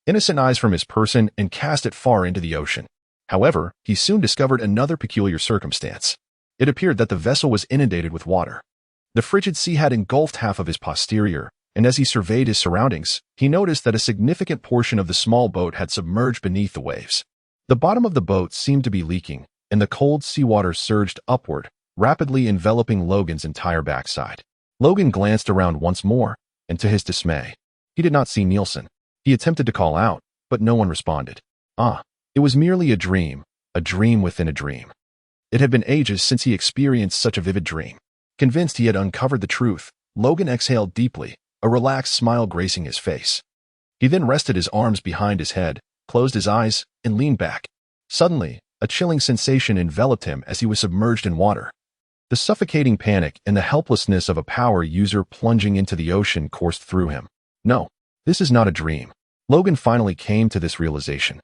innocent eyes from his person and cast it far into the ocean. However, he soon discovered another peculiar circumstance. It appeared that the vessel was inundated with water. The frigid sea had engulfed half of his posterior, and as he surveyed his surroundings, he noticed that a significant portion of the small boat had submerged beneath the waves. The bottom of the boat seemed to be leaking, and the cold seawater surged upward, rapidly enveloping Logan's entire backside. Logan glanced around once more, and to his dismay, he did not see Nielsen. He attempted to call out, but no one responded. It was merely a dream within a dream. It had been ages since he experienced such a vivid dream. Convinced he had uncovered the truth, Logan exhaled deeply, a relaxed smile gracing his face. He then rested his arms behind his head, closed his eyes, and leaned back. Suddenly, a chilling sensation enveloped him as he was submerged in water. The suffocating panic and the helplessness of a power user plunging into the ocean coursed through him. No, this is not a dream. Logan finally came to this realization.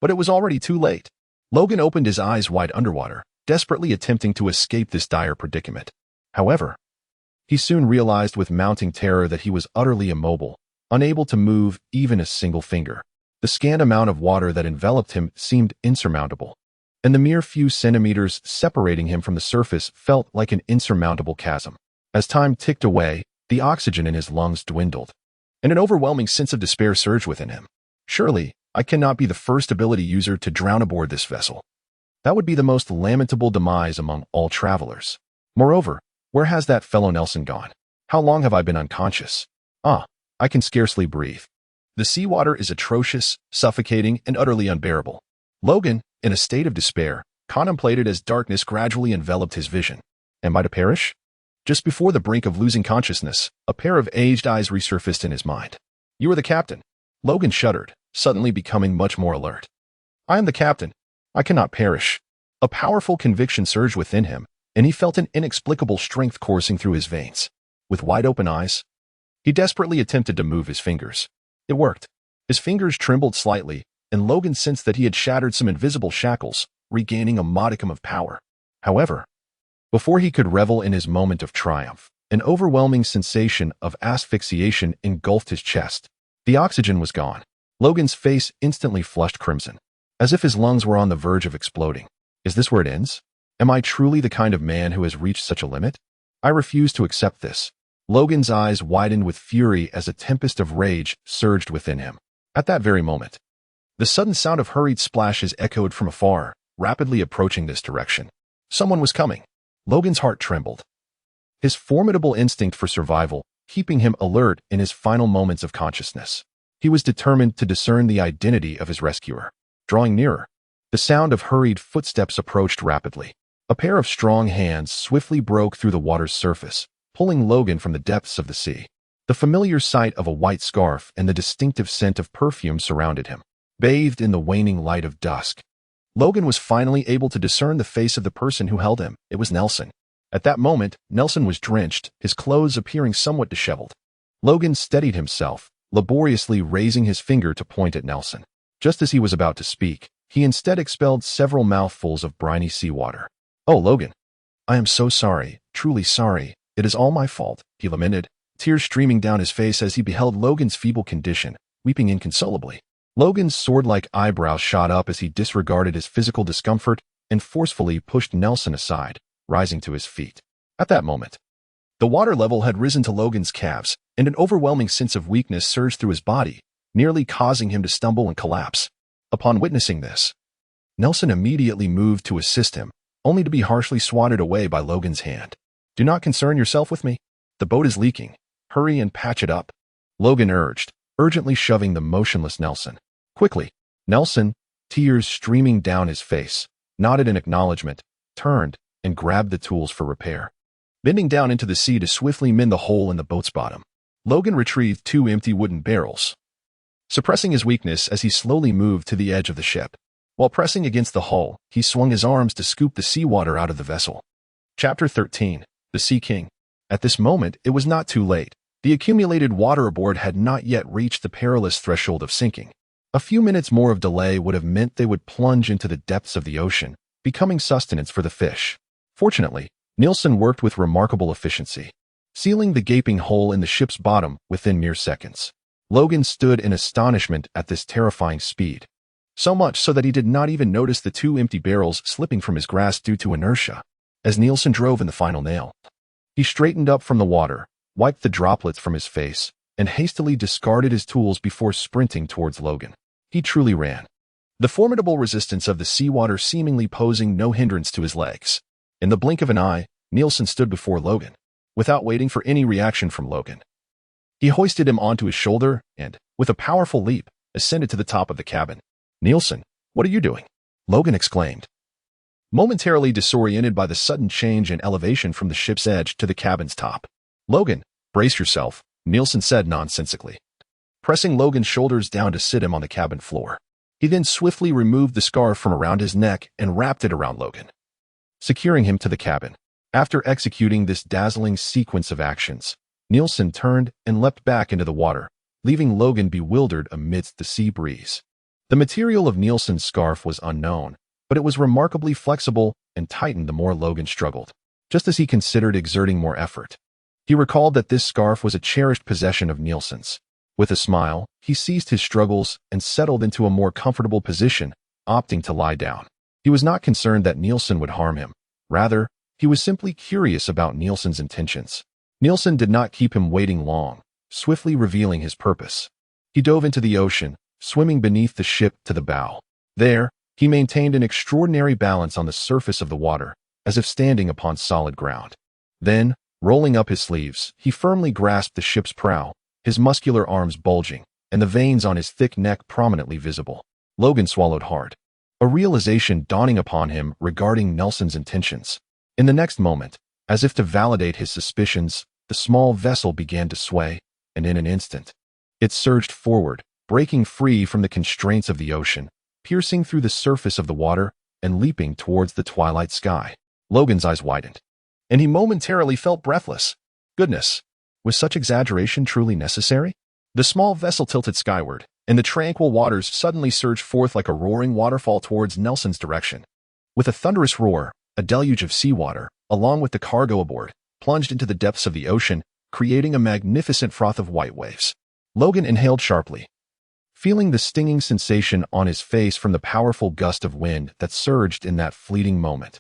But it was already too late. Logan opened his eyes wide underwater, desperately attempting to escape this dire predicament. However, he soon realized with mounting terror that he was utterly immobile, unable to move even a single finger. The scant amount of water that enveloped him seemed insurmountable, and the mere few centimeters separating him from the surface felt like an insurmountable chasm. As time ticked away, the oxygen in his lungs dwindled, and an overwhelming sense of despair surged within him. Surely, I cannot be the first ability user to drown aboard this vessel. That would be the most lamentable demise among all travelers. Moreover, where has that fellow Nelson gone? How long have I been unconscious? I can scarcely breathe. The seawater is atrocious, suffocating, and utterly unbearable. Logan, in a state of despair, contemplated as darkness gradually enveloped his vision. Am I to perish? Just before the brink of losing consciousness, a pair of aged eyes resurfaced in his mind. You are the captain. Logan shuddered, suddenly becoming much more alert. I am the captain. I cannot perish. A powerful conviction surged within him, and he felt an inexplicable strength coursing through his veins. With wide open eyes, he desperately attempted to move his fingers. It worked. His fingers trembled slightly, and Logan sensed that he had shattered some invisible shackles, regaining a modicum of power. However, before he could revel in his moment of triumph, an overwhelming sensation of asphyxiation engulfed his chest. The oxygen was gone. Logan's face instantly flushed crimson, as if his lungs were on the verge of exploding. Is this where it ends? Am I truly the kind of man who has reached such a limit? I refuse to accept this. Logan's eyes widened with fury as a tempest of rage surged within him. At that very moment, the sudden sound of hurried splashes echoed from afar, rapidly approaching this direction. Someone was coming. Logan's heart trembled, his formidable instinct for survival keeping him alert in his final moments of consciousness. He was determined to discern the identity of his rescuer. Drawing nearer, the sound of hurried footsteps approached rapidly. A pair of strong hands swiftly broke through the water's surface, pulling Logan from the depths of the sea. The familiar sight of a white scarf and the distinctive scent of perfume surrounded him. Bathed in the waning light of dusk, Logan was finally able to discern the face of the person who held him. It was Nelson. At that moment, Nelson was drenched, his clothes appearing somewhat disheveled. Logan steadied himself, laboriously raising his finger to point at Nelson. Just as he was about to speak, he instead expelled several mouthfuls of briny seawater. "Oh, Logan. I am so sorry, truly sorry. It is all my fault," he lamented, tears streaming down his face as he beheld Logan's feeble condition, weeping inconsolably. Logan's sword-like eyebrows shot up as he disregarded his physical discomfort and forcefully pushed Nelson aside, rising to his feet. At that moment, the water level had risen to Logan's calves, and an overwhelming sense of weakness surged through his body, nearly causing him to stumble and collapse. Upon witnessing this, Nelson immediately moved to assist him, only to be harshly swatted away by Logan's hand. "Do not concern yourself with me. The boat is leaking. Hurry and patch it up," Logan urged, urgently shoving the motionless Nelson. Quickly, Nelson, tears streaming down his face, nodded in acknowledgement, turned, and grabbed the tools for repair. Bending down into the sea to swiftly mend the hole in the boat's bottom, Logan retrieved 2 empty wooden barrels, suppressing his weakness as he slowly moved to the edge of the ship. While pressing against the hull, he swung his arms to scoop the seawater out of the vessel. Chapter 13. The Sea King. At this moment, it was not too late. The accumulated water aboard had not yet reached the perilous threshold of sinking. A few minutes more of delay would have meant they would plunge into the depths of the ocean, becoming sustenance for the fish. Fortunately, Nielsen worked with remarkable efficiency, sealing the gaping hole in the ship's bottom within mere seconds. Logan stood in astonishment at this terrifying speed, so much so that he did not even notice the 2 empty barrels slipping from his grasp due to inertia. As Nielsen drove in the final nail, he straightened up from the water, wiped the droplets from his face, and hastily discarded his tools before sprinting towards Logan. He truly ran, the formidable resistance of the seawater seemingly posing no hindrance to his legs. In the blink of an eye, Nielsen stood before Logan. Without waiting for any reaction from Logan, he hoisted him onto his shoulder and, with a powerful leap, ascended to the top of the cabin. "Nielsen, what are you doing?" Logan exclaimed, momentarily disoriented by the sudden change in elevation from the ship's edge to the cabin's top. "Logan, brace yourself," Nielsen said nonsensically, pressing Logan's shoulders down to sit him on the cabin floor. He then swiftly removed the scarf from around his neck and wrapped it around Logan, securing him to the cabin. After executing this dazzling sequence of actions, Nielsen turned and leapt back into the water, leaving Logan bewildered amidst the sea breeze. The material of Nielsen's scarf was unknown, but it was remarkably flexible and tightened the more Logan struggled. Just as he considered exerting more effort, he recalled that this scarf was a cherished possession of Nielsen's. With a smile, he ceased his struggles and settled into a more comfortable position, opting to lie down. He was not concerned that Nielsen would harm him. Rather, he was simply curious about Nielsen's intentions. Nielsen did not keep him waiting long, swiftly revealing his purpose. He dove into the ocean, swimming beneath the ship to the bow. There, he maintained an extraordinary balance on the surface of the water, as if standing upon solid ground. Then, rolling up his sleeves, he firmly grasped the ship's prow, his muscular arms bulging, and the veins on his thick neck prominently visible. Logan swallowed hard, a realization dawning upon him regarding Nelson's intentions. In the next moment, as if to validate his suspicions, the small vessel began to sway, and in an instant, it surged forward, breaking free from the constraints of the ocean, piercing through the surface of the water, and leaping towards the twilight sky. Logan's eyes widened, and he momentarily felt breathless. Goodness, was such exaggeration truly necessary? The small vessel tilted skyward, and the tranquil waters suddenly surged forth like a roaring waterfall towards Nelson's direction. With a thunderous roar, a deluge of seawater, along with the cargo aboard, plunged into the depths of the ocean, creating a magnificent froth of white waves. Logan inhaled sharply, feeling the stinging sensation on his face from the powerful gust of wind that surged in that fleeting moment,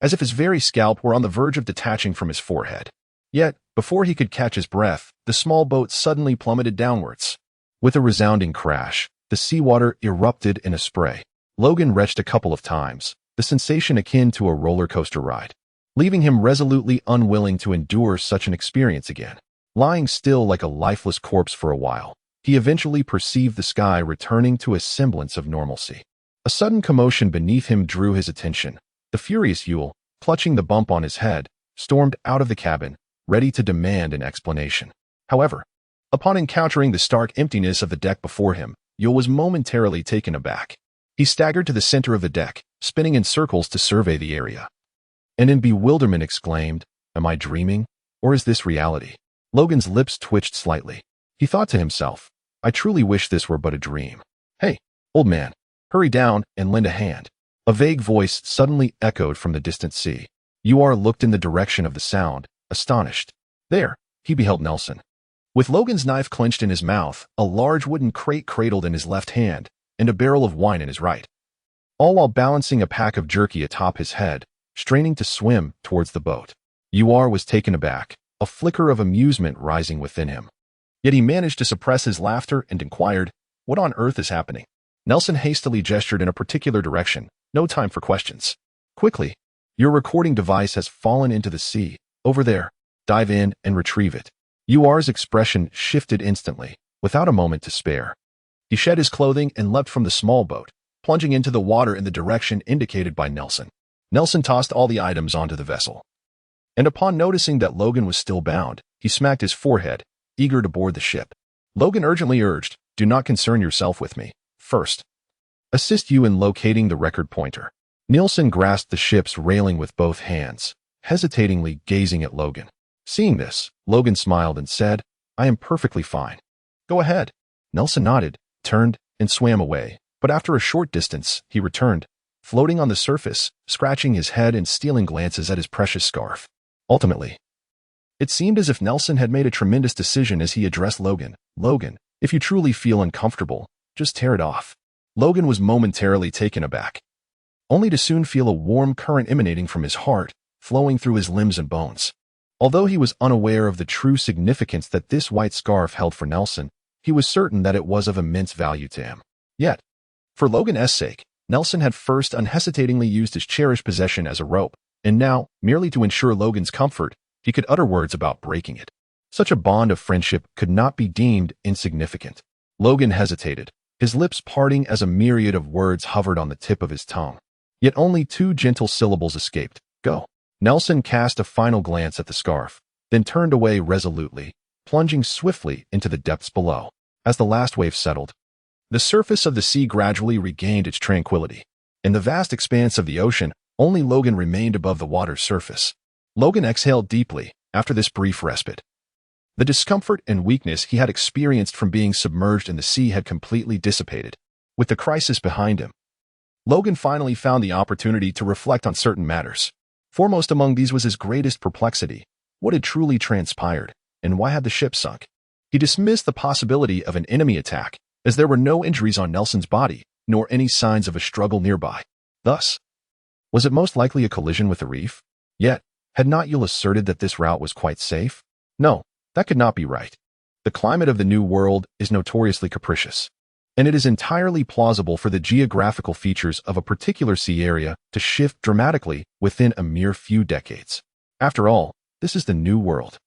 as if his very scalp were on the verge of detaching from his forehead. Yet, before he could catch his breath, the small boat suddenly plummeted downwards. With a resounding crash, the seawater erupted in a spray. Logan retched a couple of times, the sensation akin to a roller coaster ride, leaving him resolutely unwilling to endure such an experience again. Lying still like a lifeless corpse for a while, he eventually perceived the sky returning to a semblance of normalcy. A sudden commotion beneath him drew his attention. The furious Yule, clutching the bump on his head, stormed out of the cabin, ready to demand an explanation. However, upon encountering the stark emptiness of the deck before him, Yule was momentarily taken aback. He staggered to the center of the deck, spinning in circles to survey the area. and in bewilderment exclaimed, "Am I dreaming? Or is this reality?" Logan's lips twitched slightly. He thought to himself, "I truly wish this were but a dream. Hey, old man, hurry down and lend a hand." A vague voice suddenly echoed from the distant sea. Uar looked in the direction of the sound, astonished. There, he beheld Nelson. With Logan's knife clenched in his mouth, a large wooden crate cradled in his left hand, and a barrel of wine in his right. All while balancing a pack of jerky atop his head, straining to swim towards the boat. Uar was taken aback, a flicker of amusement rising within him. Yet he managed to suppress his laughter and inquired, "What on earth is happening?" Nelson hastily gestured in a particular direction. No time for questions. "Quickly, your recording device has fallen into the sea. Over there. Dive in and retrieve it." Uar's expression shifted instantly, without a moment to spare. He shed his clothing and leapt from the small boat, plunging into the water in the direction indicated by Nelson. Nelson tossed all the items onto the vessel. And upon noticing that Logan was still bound, he smacked his forehead, eager to board the ship. Logan urgently urged, "Do not concern yourself with me. First, assist you in locating the record pointer." Nelson grasped the ship's railing with both hands, hesitatingly gazing at Logan. Seeing this, Logan smiled and said, "I am perfectly fine." "Go ahead." Nelson nodded, turned, and swam away, but after a short distance, he returned, floating on the surface, scratching his head and stealing glances at his precious scarf. Ultimately, it seemed as if Nelson had made a tremendous decision as he addressed Logan. "Logan, if you truly feel uncomfortable, just tear it off." Logan was momentarily taken aback, only to soon feel a warm current emanating from his heart, flowing through his limbs and bones. Although he was unaware of the true significance that this white scarf held for Nelson, he was certain that it was of immense value to him. Yet, for Logan's sake, Nelson had first unhesitatingly used his cherished possession as a rope, and now, merely to ensure Logan's comfort, he could utter words about breaking it. Such a bond of friendship could not be deemed insignificant. Logan hesitated, his lips parting as a myriad of words hovered on the tip of his tongue. Yet only two gentle syllables escaped. "Go." Nelson cast a final glance at the scarf, then turned away resolutely, plunging swiftly into the depths below. As the last wave settled, the surface of the sea gradually regained its tranquility. In the vast expanse of the ocean, only Logan remained above the water's surface. Logan exhaled deeply after this brief respite. The discomfort and weakness he had experienced from being submerged in the sea had completely dissipated. With the crisis behind him, Logan finally found the opportunity to reflect on certain matters. Foremost among these was his greatest perplexity. What had truly transpired, and why had the ship sunk? He dismissed the possibility of an enemy attack, as there were no injuries on Nelson's body, nor any signs of a struggle nearby. Thus, was it most likely a collision with the reef? Yet, had not Yule asserted that this route was quite safe? No, that could not be right. The climate of the New World is notoriously capricious, and it is entirely plausible for the geographical features of a particular sea area to shift dramatically within a mere few decades. After all, this is the New World.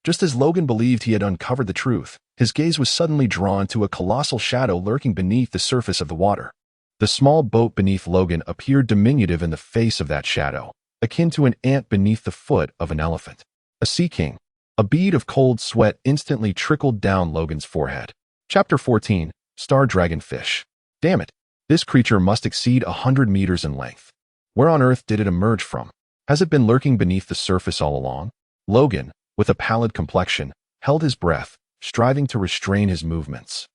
Just as Logan believed he had uncovered the truth, his gaze was suddenly drawn to a colossal shadow lurking beneath the surface of the water. The small boat beneath Logan appeared diminutive in the face of that shadow, akin to an ant beneath the foot of an elephant. A sea king. A bead of cold sweat instantly trickled down Logan's forehead. Chapter 14. Star Dragonfish. Damn it, this creature must exceed 100 meters in length. Where on earth did it emerge from? Has it been lurking beneath the surface all along? Logan, with a pallid complexion, held his breath, striving to restrain his movements.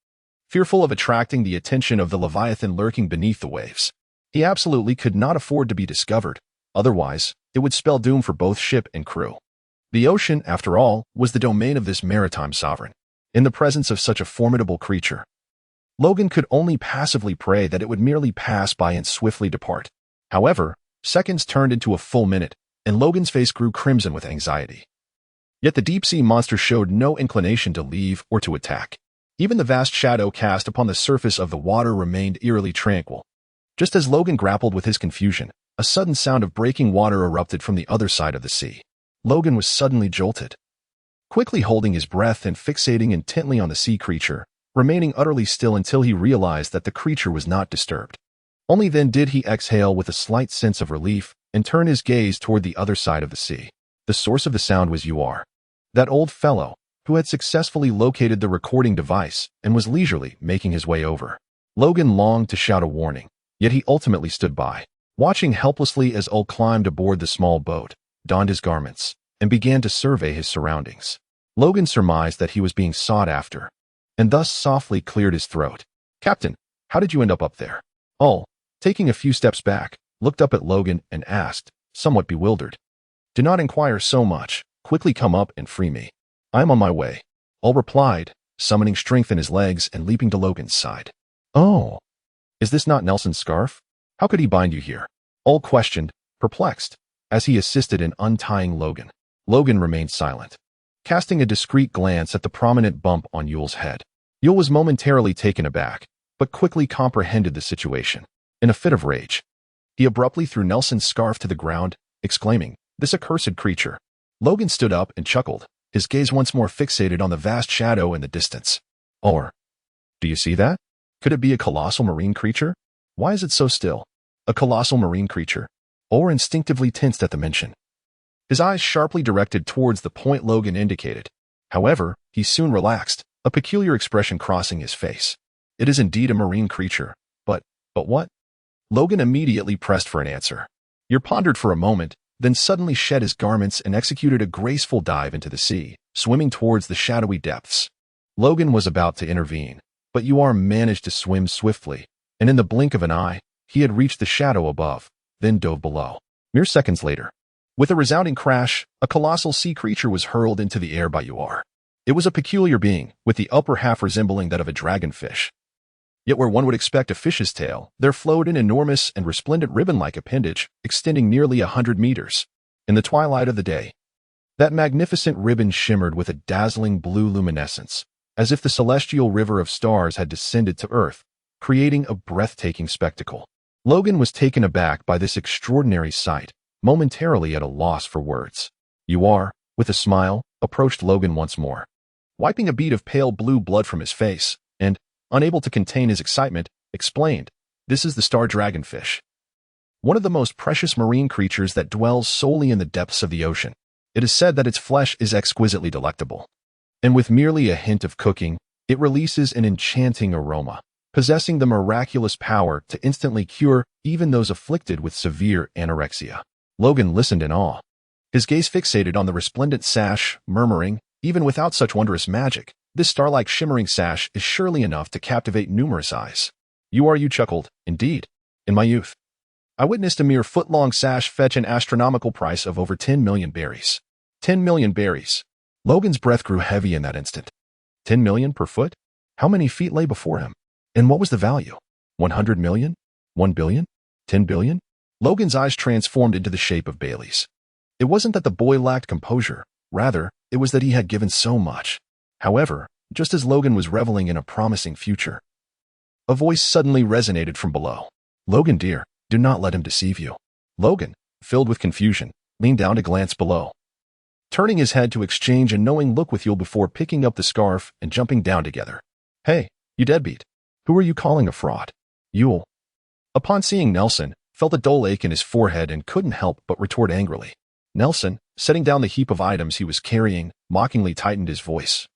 Fearful of attracting the attention of the Leviathan lurking beneath the waves, he absolutely could not afford to be discovered. Otherwise, it would spell doom for both ship and crew. The ocean, after all, was the domain of this maritime sovereign. In the presence of such a formidable creature, Logan could only passively pray that it would merely pass by and swiftly depart. However, seconds turned into a full minute, and Logan's face grew crimson with anxiety. Yet the deep-sea monster showed no inclination to leave or to attack. Even the vast shadow cast upon the surface of the water remained eerily tranquil. Just as Logan grappled with his confusion, a sudden sound of breaking water erupted from the other side of the sea. Logan was suddenly jolted. Quickly holding his breath and fixating intently on the sea creature, remaining utterly still until he realized that the creature was not disturbed. Only then did he exhale with a slight sense of relief and turn his gaze toward the other side of the sea. The source of the sound was Uar, that old fellow who had successfully located the recording device and was leisurely making his way over. Logan longed to shout a warning, yet he ultimately stood by, Watching helplessly as Ul climbed aboard the small boat, donned his garments, and began to survey his surroundings. Logan surmised that he was being sought after, and thus softly cleared his throat. "Captain, how did you end up there?" Ul, taking a few steps back, looked up at Logan and asked, somewhat bewildered. "Do not inquire so much. Quickly come up and free me. I am on my way," Ul replied, summoning strength in his legs and leaping to Logan's side. "Oh, is this not Nelson's scarf? How could he bind you here?" Ul questioned, perplexed, as he assisted in untying Logan. Logan remained silent, casting a discreet glance at the prominent bump on Yule's head. Yule was momentarily taken aback, but quickly comprehended the situation. In a fit of rage, he abruptly threw Nelson's scarf to the ground, exclaiming, "This accursed creature!" Logan stood up and chuckled, his gaze once more fixated on the vast shadow in the distance. "Or, do you see that? Could it be a colossal marine creature? Why is it so still?" "A colossal marine creature?" Or instinctively tensed at the mention. His eyes sharply directed towards the point Logan indicated. However, he soon relaxed, a peculiar expression crossing his face. "It is indeed a marine creature, but what?" Logan immediately pressed for an answer. Yor pondered for a moment, then suddenly shed his garments and executed a graceful dive into the sea, swimming towards the shadowy depths. Logan was about to intervene, but Yor managed to swim swiftly, and in the blink of an eye, he had reached the shadow above, then dove below. Mere seconds later, with a resounding crash, a colossal sea creature was hurled into the air by Yor. It was a peculiar being, with the upper half resembling that of a dragonfish. Yet where one would expect a fish's tail, there flowed an enormous and resplendent ribbon-like appendage extending nearly 100 meters. In the twilight of the day, that magnificent ribbon shimmered with a dazzling blue luminescence, as if the celestial river of stars had descended to Earth, creating a breathtaking spectacle. Logan was taken aback by this extraordinary sight, momentarily at a loss for words. Yor, with a smile, approached Logan once more. Wiping a bead of pale blue blood from his face, and, unable to contain his excitement, explained, "This is the star dragonfish, one of the most precious marine creatures that dwells solely in the depths of the ocean. It is said that its flesh is exquisitely delectable, and with merely a hint of cooking, it releases an enchanting aroma, possessing the miraculous power to instantly cure even those afflicted with severe anorexia." Logan listened in awe, his gaze fixated on the resplendent sash, murmuring, "Even without such wondrous magic, this star-like shimmering sash is surely enough to captivate numerous eyes." You chuckled, "Indeed. In my youth, I witnessed a mere foot-long sash fetch an astronomical price of over 10 million berries. 10 million berries. Logan's breath grew heavy in that instant. 10 million per foot? How many feet lay before him? And what was the value? 100 million? 1 billion? 10 billion? Logan's eyes transformed into the shape of Bailey's. It wasn't that the boy lacked composure. Rather, it was that he had given so much. However, just as Logan was reveling in a promising future, a voice suddenly resonated from below. "Logan, dear, do not let him deceive you." Logan, filled with confusion, leaned down to glance below, turning his head to exchange a knowing look with Yule before picking up the scarf and jumping down together. "Hey, you deadbeat. Who are you calling a fraud?" Yule, upon seeing Nelson, felt a dull ache in his forehead and couldn't help but retort angrily. Nelson, setting down the heap of items he was carrying, mockingly tightened his voice.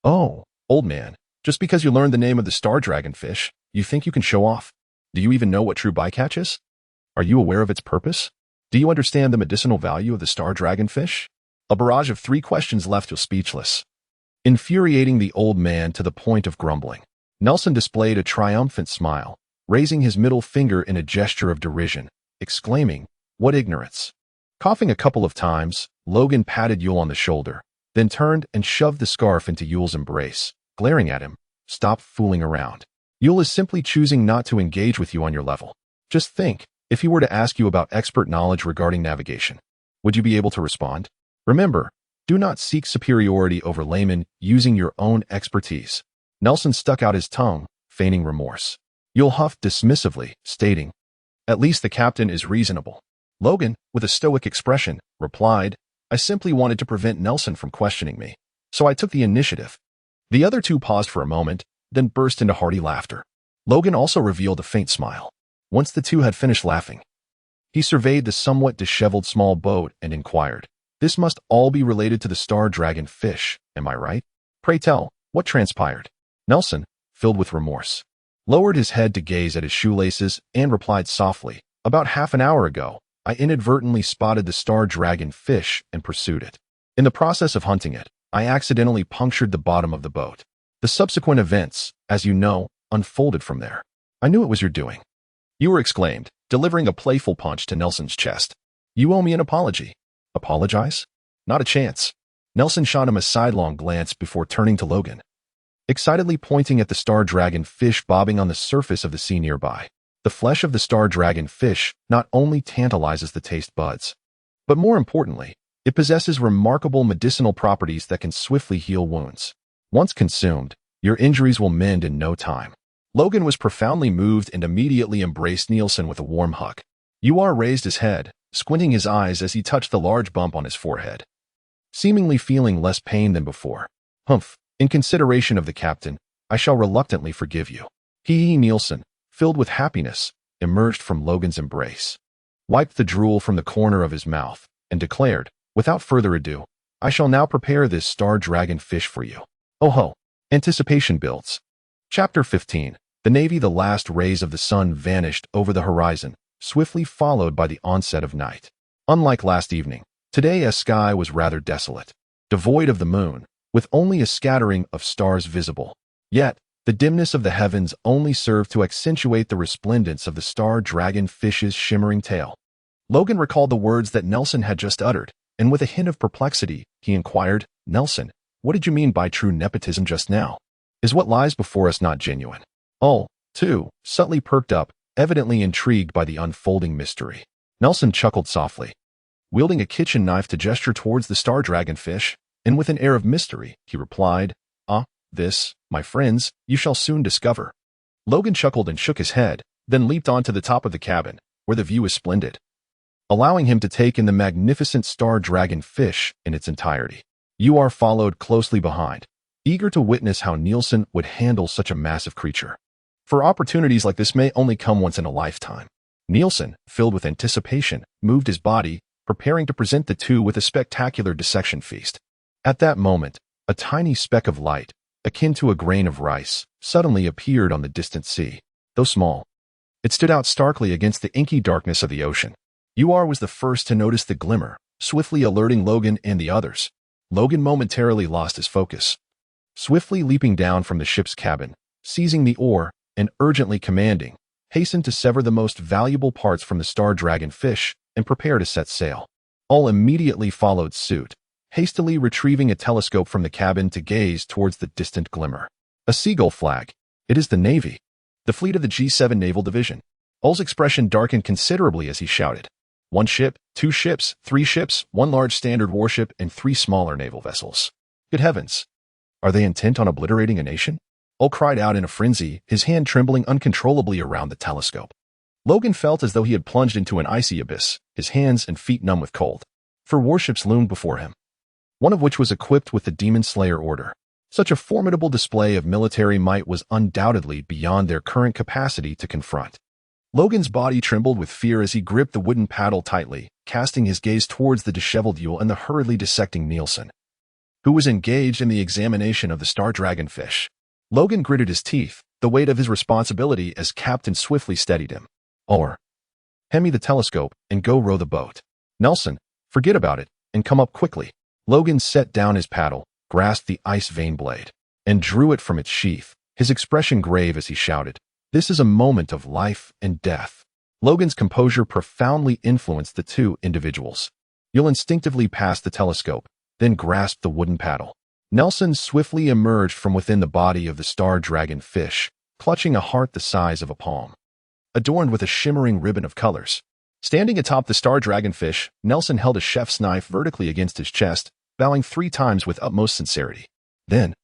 "Oh, old man, just because you learned the name of the star dragonfish, you think you can show off? Do you even know what true bycatch is? Are you aware of its purpose? Do you understand the medicinal value of the star dragonfish?" A barrage of 3 questions left you speechless, infuriating the old man to the point of grumbling. Nelson displayed a triumphant smile, raising his middle finger in a gesture of derision, exclaiming, "What ignorance!" Coughing a couple of times, Logan patted Yule on the shoulder, then turned and shoved the scarf into Yule's embrace, glaring at him. "Stop fooling around. Yule is simply choosing not to engage with you on your level. Just think, if he were to ask you about expert knowledge regarding navigation, would you be able to respond? Remember, do not seek superiority over laymen using your own expertise." Nelson stuck out his tongue, feigning remorse. Yule huffed dismissively, stating, "At least the captain is reasonable." Logan, with a stoic expression, replied, "I simply wanted to prevent Nelson from questioning me, so I took the initiative." The other 2 paused for a moment, then burst into hearty laughter. Logan also revealed a faint smile. Once the 2 had finished laughing, he surveyed the somewhat disheveled small boat and inquired, "This must all be related to the star dragonfish, am I right? Pray tell, what transpired?" Nelson, filled with remorse, lowered his head to gaze at his shoelaces and replied softly, About half an hour ago, I inadvertently spotted the star dragon fish and pursued it. In the process of hunting it, I accidentally punctured the bottom of the boat. The subsequent events, as you know, unfolded from there. I knew it was your doing. Ewer exclaimed, delivering a playful punch to Nelson's chest. You owe me an apology. Apologize? Not a chance. Nelson shot him a sidelong glance before turning to Logan, excitedly pointing at the star dragon fish bobbing on the surface of the sea nearby. The flesh of the star dragon fish not only tantalizes the taste buds, but more importantly, it possesses remarkable medicinal properties that can swiftly heal wounds. Once consumed, your injuries will mend in no time. Logan was profoundly moved and immediately embraced Nielsen with a warm hug. Uar raised his head, squinting his eyes as he touched the large bump on his forehead, seemingly feeling less pain than before. Humph, in consideration of the captain, I shall reluctantly forgive you. Nielsen, filled with happiness, emerged from Logan's embrace, wiped the drool from the corner of his mouth, and declared, without further ado, I shall now prepare this star dragon fish for you. Oh ho! Anticipation builds. Chapter 15. The Navy. The last rays of the sun vanished over the horizon, swiftly followed by the onset of night. Unlike last evening, today's sky was rather desolate, devoid of the moon, with only a scattering of stars visible. Yet, the dimness of the heavens only served to accentuate the resplendence of the star dragon fish's shimmering tail. Logan recalled the words that Nelson had just uttered, and with a hint of perplexity, he inquired, Nelson, what did you mean by true nepotism just now? Is what lies before us not genuine? Oh, too, subtly perked up, evidently intrigued by the unfolding mystery. Nelson chuckled softly, wielding a kitchen knife to gesture towards the star dragon fish, and with an air of mystery, he replied, this, my friends, you shall soon discover. Logan chuckled and shook his head, then leaped onto the top of the cabin, where the view is splendid, allowing him to take in the magnificent star dragon fish in its entirety. Uar followed closely behind, eager to witness how Nielsen would handle such a massive creature. For opportunities like this may only come once in a lifetime. Nielsen, filled with anticipation, moved his body, preparing to present the two with a spectacular dissection feast. At that moment, a tiny speck of light, akin to a grain of rice, suddenly appeared on the distant sea. Though small, it stood out starkly against the inky darkness of the ocean. Uar was the first to notice the glimmer, swiftly alerting Logan and the others. Logan momentarily lost his focus, swiftly leaping down from the ship's cabin, seizing the oar, and urgently commanding, hastened to sever the most valuable parts from the star dragon fish and prepare to set sail. All immediately followed suit, hastily retrieving a telescope from the cabin to gaze towards the distant glimmer. A seagull flag. It is the Navy. The fleet of the G7 Naval Division. Ull's expression darkened considerably as he shouted. 1 ship, 2 ships, 3 ships, 1 large standard warship, and 3 smaller naval vessels. Good heavens! Are they intent on obliterating a nation? Ull cried out in a frenzy, his hand trembling uncontrollably around the telescope. Logan felt as though he had plunged into an icy abyss, his hands and feet numb with cold. 4 warships loomed before him, one of which was equipped with the Demon Slayer order. Such a formidable display of military might was undoubtedly beyond their current capacity to confront. Logan's body trembled with fear as he gripped the wooden paddle tightly, casting his gaze towards the disheveled Yule and the hurriedly dissecting Nielsen, who was engaged in the examination of the star dragonfish. Logan gritted his teeth, the weight of his responsibility as Captain swiftly steadied him. Hand me the telescope and go row the boat. Nelson, forget about it and come up quickly. Logan set down his paddle, grasped the ice vein blade, and drew it from its sheath, his expression grave as he shouted, This is a moment of life and death. Logan's composure profoundly influenced the two individuals. You'll instinctively pass the telescope, then grasp the wooden paddle. Nelson swiftly emerged from within the body of the star dragon fish, clutching a heart the size of a palm, adorned with a shimmering ribbon of colors. Standing atop the star dragonfish, Nelson held a chef's knife vertically against his chest, bowing 3 times with utmost sincerity. Then,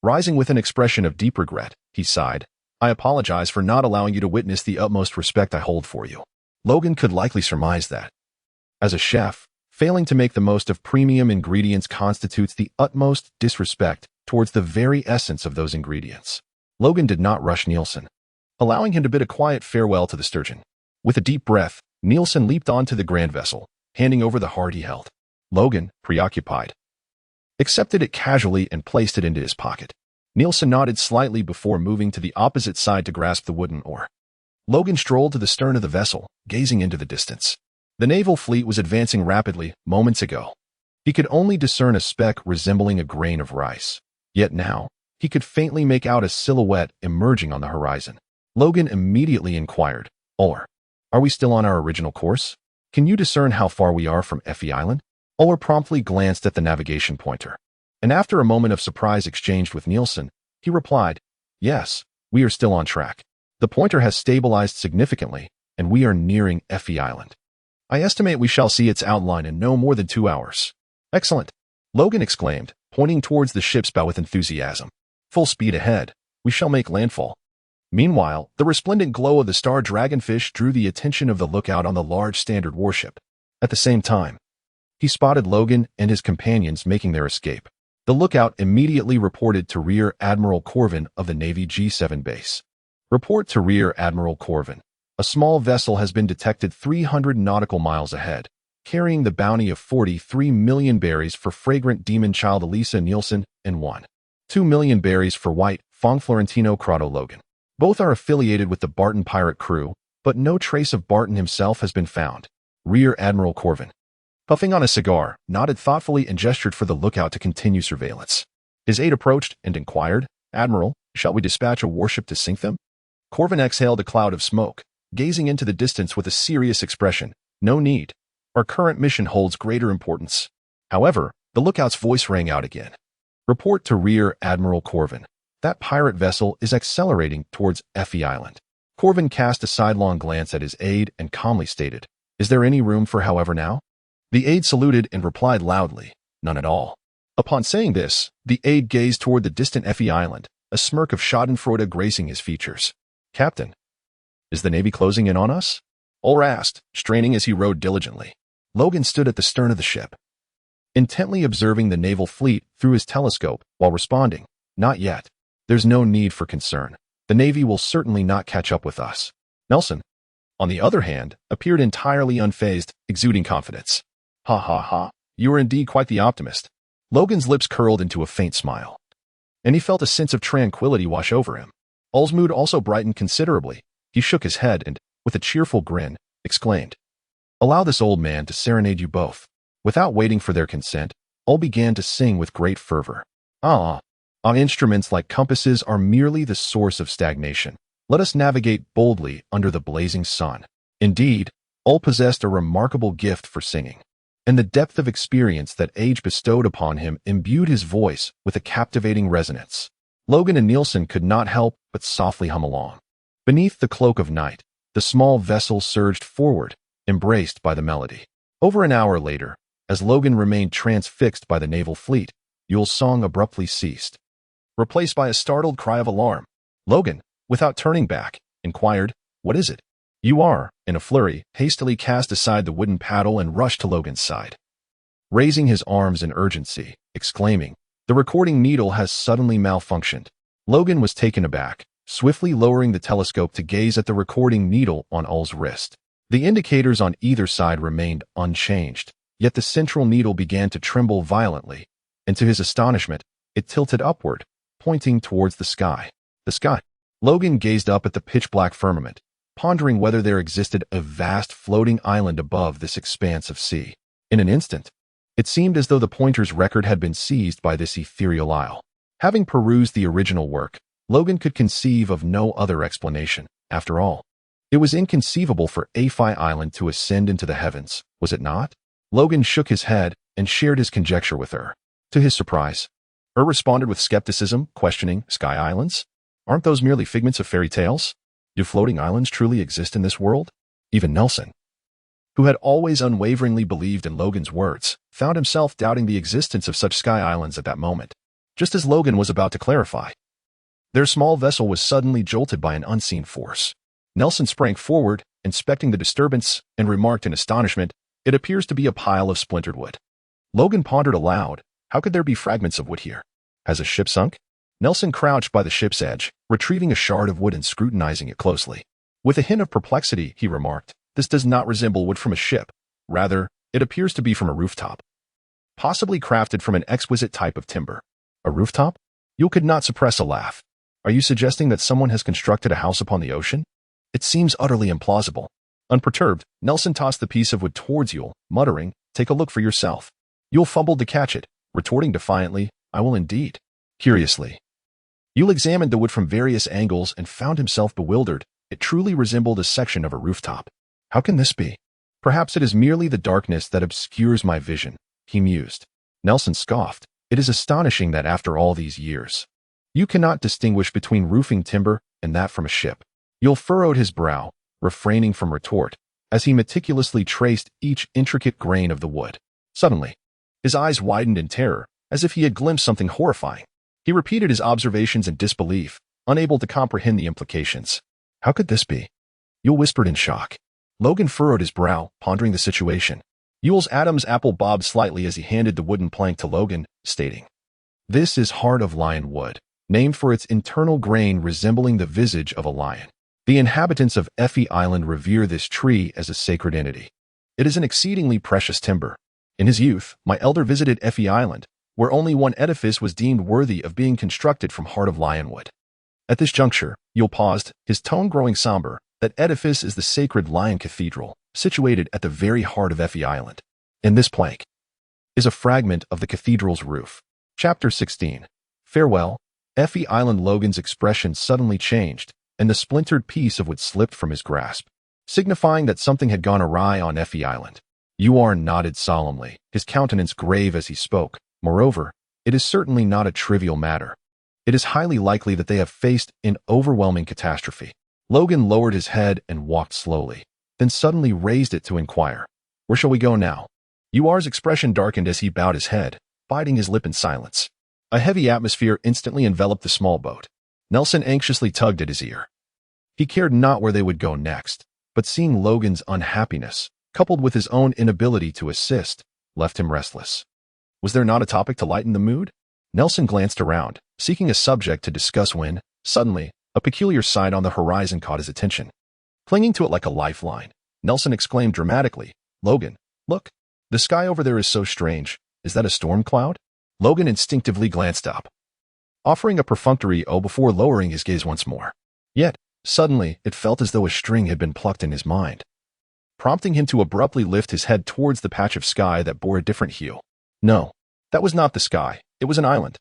rising with an expression of deep regret, he sighed, I apologize for not allowing you to witness the utmost respect I hold for you. Logan could likely surmise that, as a chef, failing to make the most of premium ingredients constitutes the utmost disrespect towards the very essence of those ingredients. Logan did not rush Nielsen, allowing him to bid a quiet farewell to the sturgeon. With a deep breath, Nielsen leaped onto the grand vessel, handing over the heart he held. Logan, preoccupied, accepted it casually and placed it into his pocket. Nielsen nodded slightly before moving to the opposite side to grasp the wooden oar. Logan strolled to the stern of the vessel, gazing into the distance. The naval fleet was advancing rapidly moments ago. He could only discern a speck resembling a grain of rice. Yet now, he could faintly make out a silhouette emerging on the horizon. Logan immediately inquired, "Uller, are we still on our original course? Can you discern how far we are from Effie Island?" Uller promptly glanced at the navigation pointer, and after a moment of surprise exchanged with Nielsen, he replied, "Yes, we are still on track. The pointer has stabilized significantly, and we are nearing Effie Island. I estimate we shall see its outline in no more than 2 hours." "Excellent," Logan exclaimed, pointing towards the ship's bow with enthusiasm. "Full speed ahead. We shall make landfall." Meanwhile, the resplendent glow of the star dragonfish drew the attention of the lookout on the large standard warship. At the same time, he spotted Logan and his companions making their escape. The lookout immediately reported to Rear Admiral Corvin of the Navy G7 base. "Report to Rear Admiral Corvin. A small vessel has been detected 300 nautical miles ahead, carrying the bounty of 43 million berries for fragrant demon child Elisa Nielsen and 1.2 million berries for white Fong Florentino Crotto Logan. Both are affiliated with the Barton pirate crew, but no trace of Barton himself has been found." Rear Admiral Corvin, puffing on a cigar, nodded thoughtfully and gestured for the lookout to continue surveillance. His aide approached and inquired, "Admiral, shall we dispatch a warship to sink them?" Corvin exhaled a cloud of smoke, gazing into the distance with a serious expression. "No need. Our current mission holds greater importance." However, the lookout's voice rang out again. "Report to Rear Admiral Corvin. That pirate vessel is accelerating towards Effie Island." Corvin cast a sidelong glance at his aide and calmly stated, "Is there any room for however now?" The aide saluted and replied loudly, "None at all." Upon saying this, the aide gazed toward the distant Effie Island, a smirk of schadenfreude gracing his features. "Captain, is the Navy closing in on us?" Uller asked, straining as he rowed diligently. Logan stood at the stern of the ship, intently observing the naval fleet through his telescope while responding, "Not yet. There's no need for concern. The Navy will certainly not catch up with us." Nelson, on the other hand, appeared entirely unfazed, exuding confidence. "Ha ha ha, you are indeed quite the optimist." Logan's lips curled into a faint smile, and he felt a sense of tranquility wash over him. Ull's mood also brightened considerably. He shook his head and, with a cheerful grin, exclaimed, "Allow this old man to serenade you both." Without waiting for their consent, Ull began to sing with great fervor. Our instruments like compasses are merely the source of stagnation. Let us navigate boldly under the blazing sun." Indeed, Ull possessed a remarkable gift for singing, and the depth of experience that age bestowed upon him imbued his voice with a captivating resonance. Logan and Nielsen could not help but softly hum along. Beneath the cloak of night, the small vessel surged forward, embraced by the melody. Over an hour later, as Logan remained transfixed by the naval fleet, Yule's song abruptly ceased, replaced by a startled cry of alarm. Logan, without turning back, inquired, "What is it?" You are, in a flurry, hastily cast aside the wooden paddle and rushed to Logan's side, raising his arms in urgency, exclaiming, "The recording needle has suddenly malfunctioned." Logan was taken aback, swiftly lowering the telescope to gaze at the recording needle on Ull's wrist. The indicators on either side remained unchanged, yet the central needle began to tremble violently, and to his astonishment, it tilted upward, pointing towards the sky. The sky. Logan gazed up at the pitch-black firmament, pondering whether there existed a vast floating island above this expanse of sea. In an instant, it seemed as though the pointer's record had been seized by this ethereal isle. Having perused the original work, Logan could conceive of no other explanation. After all, it was inconceivable for Effie Island to ascend into the heavens, was it not? Logan shook his head and shared his conjecture with her. To his surprise, responded with skepticism, questioning, "Sky islands? Aren't those merely figments of fairy tales? Do floating islands truly exist in this world?" Even Nelson, who had always unwaveringly believed in Logan's words, found himself doubting the existence of such sky islands at that moment. Just as Logan was about to clarify, their small vessel was suddenly jolted by an unseen force. Nelson sprang forward, inspecting the disturbance, and remarked in astonishment, "It appears to be a pile of splintered wood." Logan pondered aloud, how could there be fragments of wood here? Has a ship sunk? Nelson crouched by the ship's edge, retrieving a shard of wood and scrutinizing it closely. With a hint of perplexity, he remarked, "This does not resemble wood from a ship. Rather, it appears to be from a rooftop, possibly crafted from an exquisite type of timber." "A rooftop?" Yule could not suppress a laugh. "Are you suggesting that someone has constructed a house upon the ocean?" It seems utterly implausible. Unperturbed, Nelson tossed the piece of wood towards Yule, muttering, "Take a look for yourself." Yule fumbled to catch it, retorting defiantly, "I will indeed." Curiously, Yule examined the wood from various angles and found himself bewildered. It truly resembled a section of a rooftop. How can this be? Perhaps it is merely the darkness that obscures my vision, he mused. Nelson scoffed. It is astonishing that after all these years, you cannot distinguish between roofing timber and that from a ship. Yule furrowed his brow, refraining from retort, as he meticulously traced each intricate grain of the wood. Suddenly, his eyes widened in terror, as if he had glimpsed something horrifying. He repeated his observations in disbelief, unable to comprehend the implications. How could this be? Yule whispered in shock. Logan furrowed his brow, pondering the situation. Yule's Adam's apple bobbed slightly as he handed the wooden plank to Logan, stating, "This is heart of lion wood, named for its internal grain resembling the visage of a lion. The inhabitants of Effie Island revere this tree as a sacred entity. It is an exceedingly precious timber. In his youth, my elder visited Effie Island, where only one edifice was deemed worthy of being constructed from heart of lion wood." At this juncture, Yule paused, his tone growing somber. That edifice is the sacred Lion Cathedral, situated at the very heart of Effie Island. In this plank is a fragment of the cathedral's roof. Chapter 16. Farewell. Effie Island. Logan's expression suddenly changed, and the splintered piece of wood slipped from his grasp, signifying that something had gone awry on Effie Island. Uar nodded solemnly, his countenance grave as he spoke. Moreover, it is certainly not a trivial matter. It is highly likely that they have faced an overwhelming catastrophe. Logan lowered his head and walked slowly, then suddenly raised it to inquire, "Where shall we go now?" Uar's expression darkened as he bowed his head, biting his lip in silence. A heavy atmosphere instantly enveloped the small boat. Nelson anxiously tugged at his ear. He cared not where they would go next, but seeing Logan's unhappiness, coupled with his own inability to assist, left him restless. Was there not a topic to lighten the mood? Nelson glanced around, seeking a subject to discuss when, suddenly, a peculiar sight on the horizon caught his attention. Clinging to it like a lifeline, Nelson exclaimed dramatically, "Logan, look! The sky over there is so strange. Is that a storm cloud?" Logan instinctively glanced up, offering a perfunctory "oh" before lowering his gaze once more. Yet, suddenly, it felt as though a string had been plucked in his mind, prompting him to abruptly lift his head towards the patch of sky that bore a different hue. No, that was not the sky. It was an island.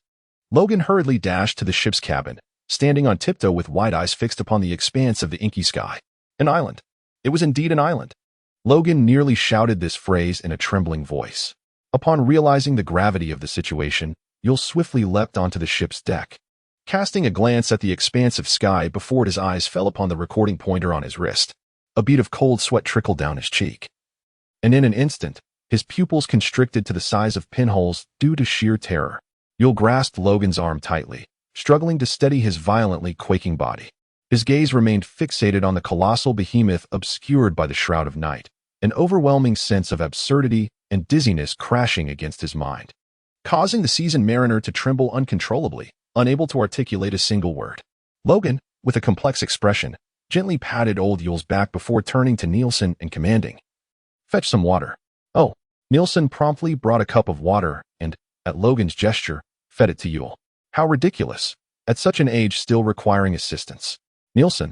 Logan hurriedly dashed to the ship's cabin, standing on tiptoe with wide eyes fixed upon the expanse of the inky sky. An island. It was indeed an island. Logan nearly shouted this phrase in a trembling voice. Upon realizing the gravity of the situation, Yule swiftly leapt onto the ship's deck. Casting a glance at the expanse of sky before his eyes fell upon the recording pointer on his wrist, a bead of cold sweat trickled down his cheek. And in an instant, his pupils constricted to the size of pinholes due to sheer terror. Yule grasped Logan's arm tightly, struggling to steady his violently quaking body. His gaze remained fixated on the colossal behemoth obscured by the shroud of night, an overwhelming sense of absurdity and dizziness crashing against his mind, causing the seasoned mariner to tremble uncontrollably, unable to articulate a single word. Logan, with a complex expression, gently patted old Yule's back before turning to Nielsen and commanding, "Fetch some water." Oh, Nielsen promptly brought a cup of water and, at Logan's gesture, fed it to Yule. How ridiculous, at such an age still requiring assistance. Nielsen,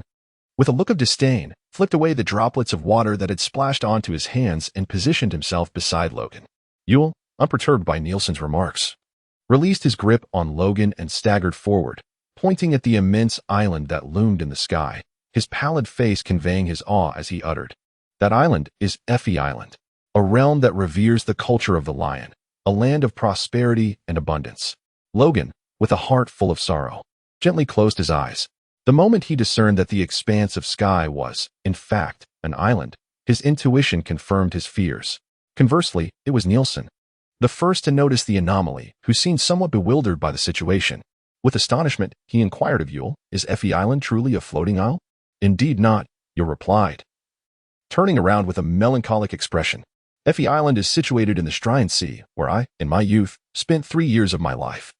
with a look of disdain, flicked away the droplets of water that had splashed onto his hands and positioned himself beside Logan. Yule, unperturbed by Nielsen's remarks, released his grip on Logan and staggered forward, pointing at the immense island that loomed in the sky, his pallid face conveying his awe as he uttered, "That island is Effie Island, a realm that reveres the culture of the lion, a land of prosperity and abundance." Logan, with a heart full of sorrow, gently closed his eyes. The moment he discerned that the expanse of sky was, in fact, an island, his intuition confirmed his fears. Conversely, it was Nielsen, the first to notice the anomaly, who seemed somewhat bewildered by the situation. With astonishment, he inquired of Yule, "Is Effie Island truly a floating isle?" "Indeed not," Yule replied, turning around with a melancholic expression. "Effie Island is situated in the Strian Sea, where I, in my youth, spent 3 years of my life."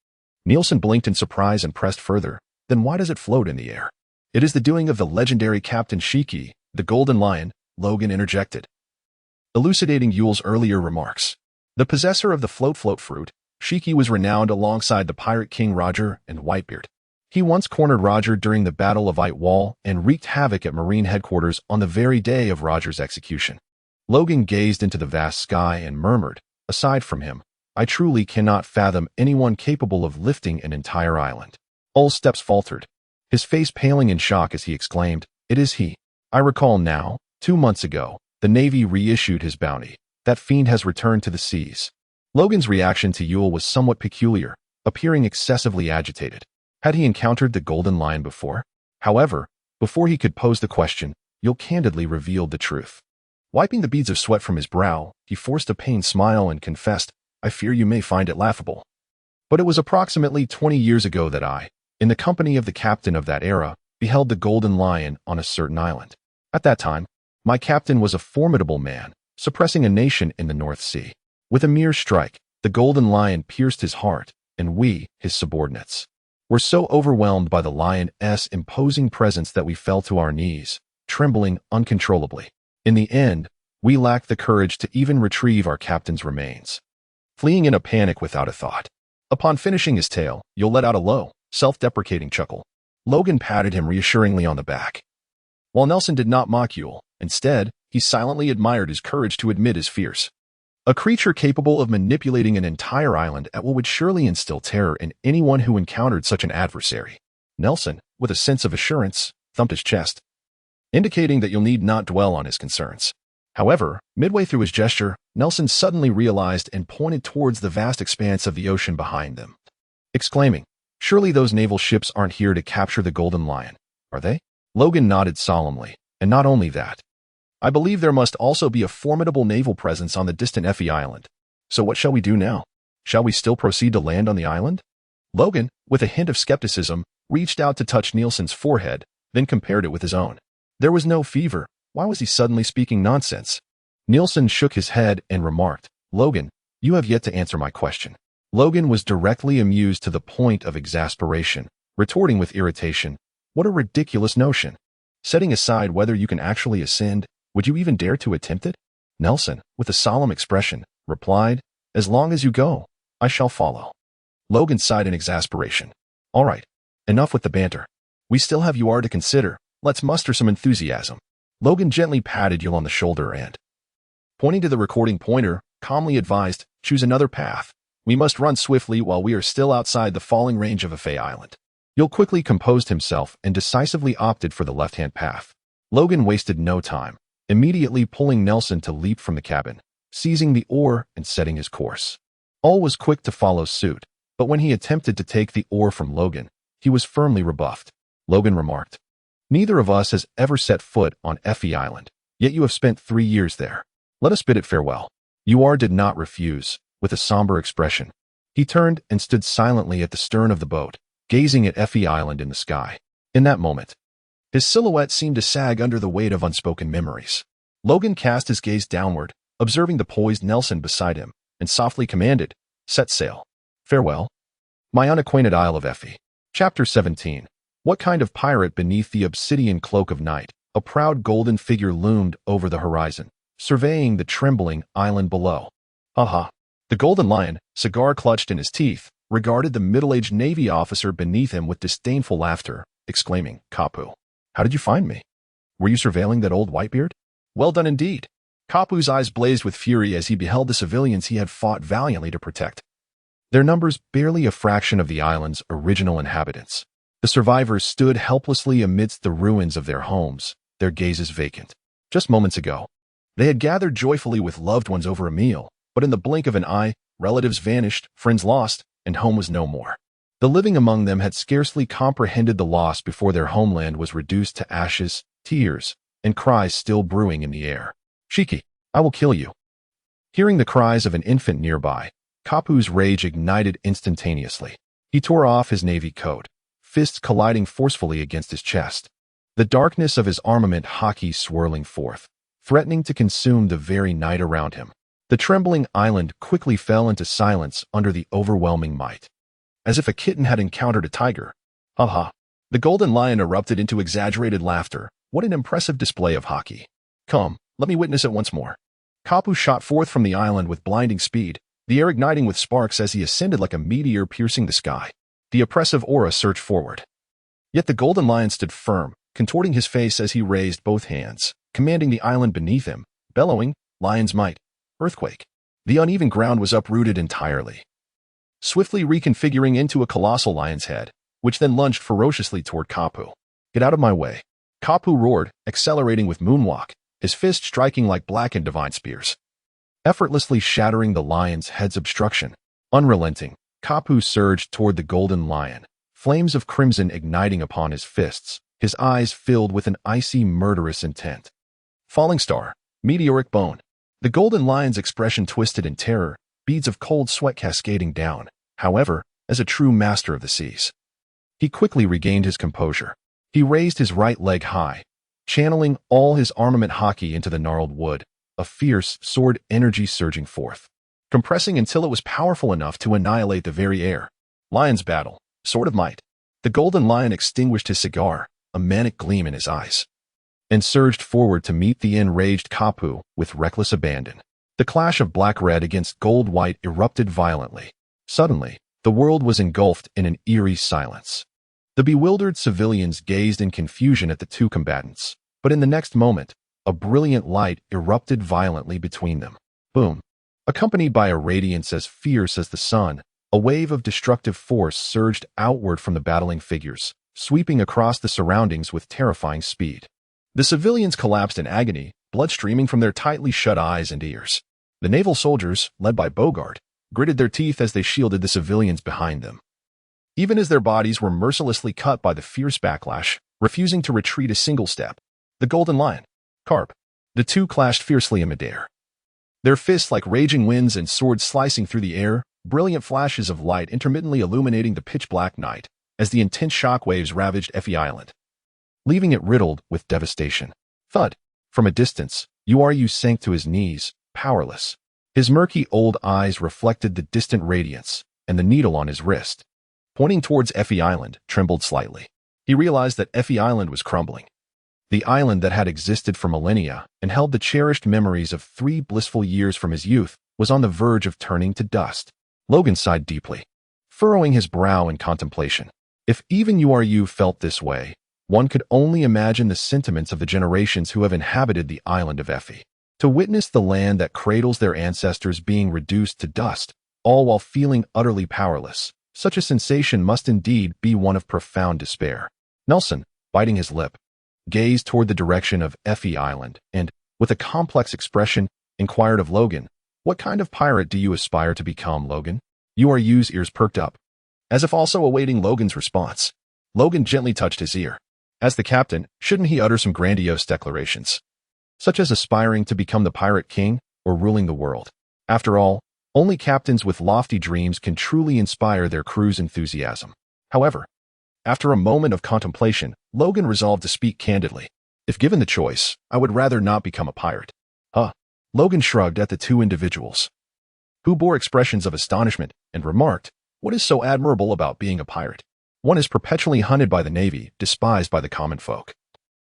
Nielsen blinked in surprise and pressed further. "Then why does it float in the air?" "It is the doing of the legendary Captain Shiki, the Golden Lion," Logan interjected, elucidating Yule's earlier remarks. The possessor of the float fruit, Shiki was renowned alongside the pirate king Roger and Whitebeard. He once cornered Roger during the Battle of White Wall and wreaked havoc at Marine headquarters on the very day of Roger's execution. Logan gazed into the vast sky and murmured, "Aside from him, I truly cannot fathom anyone capable of lifting an entire island." All's steps faltered, his face paling in shock as he exclaimed, "It is he. I recall now, 2 months ago, the Navy reissued his bounty. That fiend has returned to the seas." Logan's reaction to Yule was somewhat peculiar, appearing excessively agitated. Had he encountered the Golden Lion before? However, before he could pose the question, Yule candidly revealed the truth. Wiping the beads of sweat from his brow, he forced a pained smile and confessed, "I fear you may find it laughable. But it was approximately 20 years ago that I, in the company of the captain of that era, beheld the Golden Lion on a certain island. At that time, my captain was a formidable man, suppressing a nation in the North Sea. With a mere strike, the Golden Lion pierced his heart, and we, his subordinates, were so overwhelmed by the lion's imposing presence that we fell to our knees, trembling uncontrollably. In the end, we lacked the courage to even retrieve our captain's remains, fleeing in a panic without a thought." Upon finishing his tale, Yule let out a low, self-deprecating chuckle. Logan patted him reassuringly on the back. While Nelson did not mock Yule, instead, he silently admired his courage to admit his fears. A creature capable of manipulating an entire island at will would surely instill terror in anyone who encountered such an adversary. Nelson, with a sense of assurance, thumped his chest, indicating that Yule need not dwell on his concerns. However, midway through his gesture, Nelson suddenly realized and pointed towards the vast expanse of the ocean behind them, exclaiming, "Surely those naval ships aren't here to capture the Golden Lion, are they?" Logan nodded solemnly, "And not only that. I believe there must also be a formidable naval presence on the distant Effie Island. So what shall we do now? Shall we still proceed to land on the island?" Logan, with a hint of skepticism, reached out to touch Nielsen's forehead, then compared it with his own. There was no fever. Why was he suddenly speaking nonsense? Nielsen shook his head and remarked, "Logan, you have yet to answer my question." Logan was directly amused to the point of exasperation, retorting with irritation, "What a ridiculous notion. Setting aside whether you can actually ascend, would you even dare to attempt it?" Nelson, with a solemn expression, replied, "As long as you go, I shall follow." Logan sighed in exasperation. "All right, enough with the banter. We still have UR to consider. Let's muster some enthusiasm." Logan gently patted Yule on the shoulder and, pointing to the recording pointer, calmly advised, "Choose another path. We must run swiftly while we are still outside the falling range of Effie Island." Yule quickly composed himself and decisively opted for the left-hand path. Logan wasted no time, immediately pulling Nelson to leap from the cabin, seizing the oar and setting his course. All was quick to follow suit, but when he attempted to take the oar from Logan, he was firmly rebuffed. Logan remarked, "Neither of us has ever set foot on Effie Island, yet you have spent 3 years there. Let us bid it farewell." UR did not refuse. With a somber expression, he turned and stood silently at the stern of the boat, gazing at Effie Island in the sky. In that moment, his silhouette seemed to sag under the weight of unspoken memories. Logan cast his gaze downward, observing the poised Nelson beside him, and softly commanded, "Set sail. Farewell, my unacquainted Isle of Effie." Chapter 17. What kind of pirate beneath the obsidian cloak of night? A proud golden figure loomed over the horizon, surveying the trembling island below. Aha! The Golden Lion, cigar clutched in his teeth, regarded the middle-aged Navy officer beneath him with disdainful laughter, exclaiming, "Kapu, how did you find me? Were you surveilling that old Whitebeard?" "Well done indeed." Kapu's eyes blazed with fury as he beheld the civilians he had fought valiantly to protect. Their numbers barely a fraction of the island's original inhabitants. The survivors stood helplessly amidst the ruins of their homes, their gazes vacant. Just moments ago, they had gathered joyfully with loved ones over a meal, but in the blink of an eye, relatives vanished, friends lost, and home was no more. The living among them had scarcely comprehended the loss before their homeland was reduced to ashes, tears, and cries still brewing in the air. "Shiki, I will kill you." Hearing the cries of an infant nearby, Kapu's rage ignited instantaneously. He tore off his navy coat, fists colliding forcefully against his chest. The darkness of his armament haki swirling forth, threatening to consume the very night around him. The trembling island quickly fell into silence under the overwhelming might, as if a kitten had encountered a tiger. "Ha!" The Golden Lion erupted into exaggerated laughter. "What an impressive display of haki. Come, let me witness it once more." Kapu shot forth from the island with blinding speed, the air igniting with sparks as he ascended like a meteor piercing the sky. The oppressive aura surged forward, Yet the golden lion stood firm, contorting his face as he raised both hands, commanding the island beneath him, bellowing, "Lion's might, earthquake." The uneven ground was uprooted entirely, swiftly reconfiguring into a colossal lion's head, which then lunged ferociously toward Kapu. "Get out of my way!" Kapu roared, accelerating with moonwalk, his fist striking like black and divine spears, effortlessly shattering the lion's head's obstruction. Unrelenting, Kapu surged toward the golden lion, flames of crimson igniting upon his fists, his eyes filled with an icy, murderous intent. Falling star, meteoric bone. The golden lion's expression twisted in terror, beads of cold sweat cascading down. However, as a true master of the seas, he quickly regained his composure. He raised his right leg high, channeling all his armament haki into the gnarled wood, a fierce sword energy surging forth, compressing until it was powerful enough to annihilate the very air. Lion's battle, sword of might. The golden lion extinguished his cigar, a manic gleam in his eyes, and surged forward to meet the enraged Kapu with reckless abandon. The clash of black-red against gold-white erupted violently. Suddenly, the world was engulfed in an eerie silence. The bewildered civilians gazed in confusion at the two combatants, but in the next moment, a brilliant light erupted violently between them. Boom! Accompanied by a radiance as fierce as the sun, a wave of destructive force surged outward from the battling figures, sweeping across the surroundings with terrifying speed. The civilians collapsed in agony, blood streaming from their tightly shut eyes and ears. The naval soldiers, led by Bogart, gritted their teeth as they shielded the civilians behind them, even as their bodies were mercilessly cut by the fierce backlash, refusing to retreat a single step. The golden lion, Carp. The two clashed fiercely in midair, their fists like raging winds and swords slicing through the air, brilliant flashes of light intermittently illuminating the pitch-black night as the intense shock waves ravaged Effie Island, leaving it riddled with devastation. Thud! From a distance, Uru sank to his knees, powerless. His murky old eyes reflected the distant radiance, and the needle on his wrist, pointing towards Effie Island, trembled slightly. He realized that Effie Island was crumbling. The island that had existed for millennia and held the cherished memories of 3 blissful years from his youth was on the verge of turning to dust. Logan sighed deeply, furrowing his brow in contemplation. If even Uru felt this way, one could only imagine the sentiments of the generations who have inhabited the island of Effie. To witness the land that cradles their ancestors being reduced to dust, all while feeling utterly powerless, such a sensation must indeed be one of profound despair. Nelson, biting his lip, gazed toward the direction of Effie Island and, with a complex expression, inquired of Logan, "What kind of pirate do you aspire to become, Logan?" Uru's ears perked up, as if also awaiting Logan's response. Logan gently touched his ear. As the captain, shouldn't he utter some grandiose declarations, such as aspiring to become the pirate king or ruling the world? After all, only captains with lofty dreams can truly inspire their crew's enthusiasm. However, after a moment of contemplation, Logan resolved to speak candidly. "If given the choice, I would rather not become a pirate." Huh? Logan shrugged at the two individuals, who bore expressions of astonishment, and remarked, "What is so admirable about being a pirate? One is perpetually hunted by the Navy, despised by the common folk,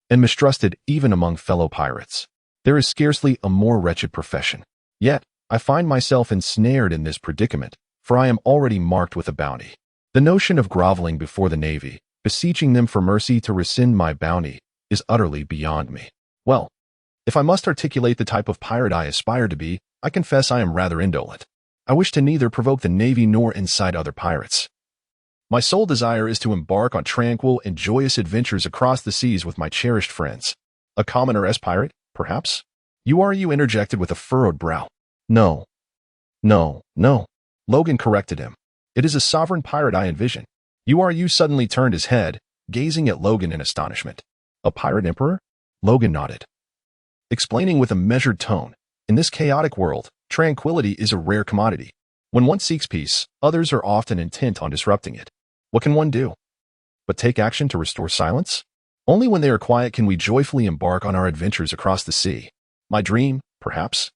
and mistrusted even among fellow pirates. There is scarcely a more wretched profession. Yet, I find myself ensnared in this predicament, for I am already marked with a bounty. The notion of groveling before the Navy, beseeching them for mercy to rescind my bounty, is utterly beyond me. Well, if I must articulate the type of pirate I aspire to be, I confess I am rather indolent. I wish to neither provoke the Navy nor incite other pirates. My sole desire is to embark on tranquil and joyous adventures across the seas with my cherished friends. A commoner as pirate, perhaps?" Uru interjected with a furrowed brow. No. Logan corrected him. "It is a sovereign pirate I envision." Uru suddenly turned his head, gazing at Logan in astonishment. "A pirate emperor?" Logan nodded, explaining with a measured tone, "In this chaotic world, tranquility is a rare commodity. When one seeks peace, others are often intent on disrupting it. What can one do but take action to restore silence? Only when they are quiet can we joyfully embark on our adventures across the sea. My dream, perhaps,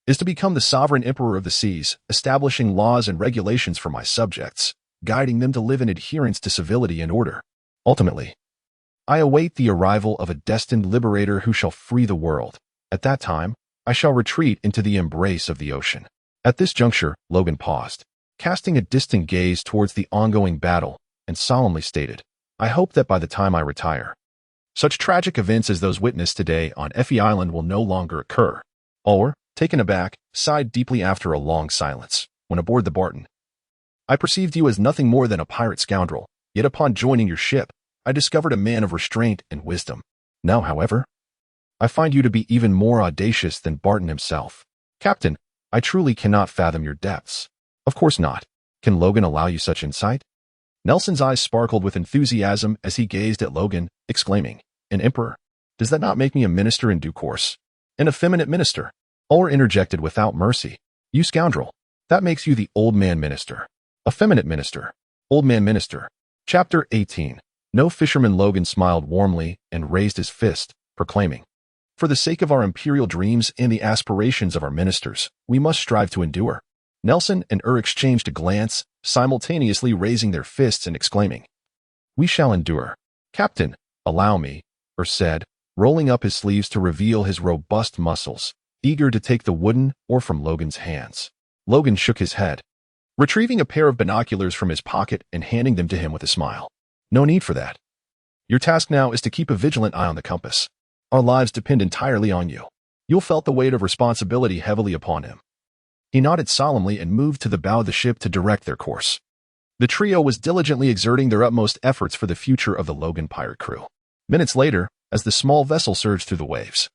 is to become the sovereign emperor of the seas, establishing laws and regulations for my subjects, guiding them to live in adherence to civility and order. Ultimately, I await the arrival of a destined liberator who shall free the world. At that time, I shall retreat into the embrace of the ocean." At this juncture, Logan paused, casting a distant gaze towards the ongoing battle, and solemnly stated, I hope that by the time I retire, such tragic events as those witnessed today on Effie Island will no longer occur. Ulwer, taken aback, sighed deeply after a long silence. When aboard the Barton, I perceived you as nothing more than a pirate scoundrel, yet upon joining your ship, I discovered a man of restraint and wisdom. Now, however, I find you to be even more audacious than Barton himself. Captain, I truly cannot fathom your depths. Of course not. Can Logan allow you such insight? Nelson's eyes sparkled with enthusiasm as he gazed at Logan, exclaiming, An emperor? Does that not make me a minister in due course? An effeminate minister? Ulwer interjected without mercy. You scoundrel. That makes you the old man minister. Effeminate minister. Old man minister. Chapter 18. No fisherman. Logan smiled warmly and raised his fist, proclaiming, For the sake of our imperial dreams and the aspirations of our ministers, we must strive to endure. Nelson and exchanged a glance, simultaneously raising their fists and exclaiming, We shall endure. Captain, allow me, said, rolling up his sleeves to reveal his robust muscles, eager to take the wooden oar from Logan's hands. Logan shook his head, retrieving a pair of binoculars from his pocket and handing them to him with a smile. No need for that. Your task now is to keep a vigilant eye on the compass. Our lives depend entirely on you. You'll felt the weight of responsibility heavily upon him. He nodded solemnly and moved to the bow of the ship to direct their course. The trio was diligently exerting their utmost efforts for the future of the Logan pirate crew. Minutes later, as the small vessel surged through the waves,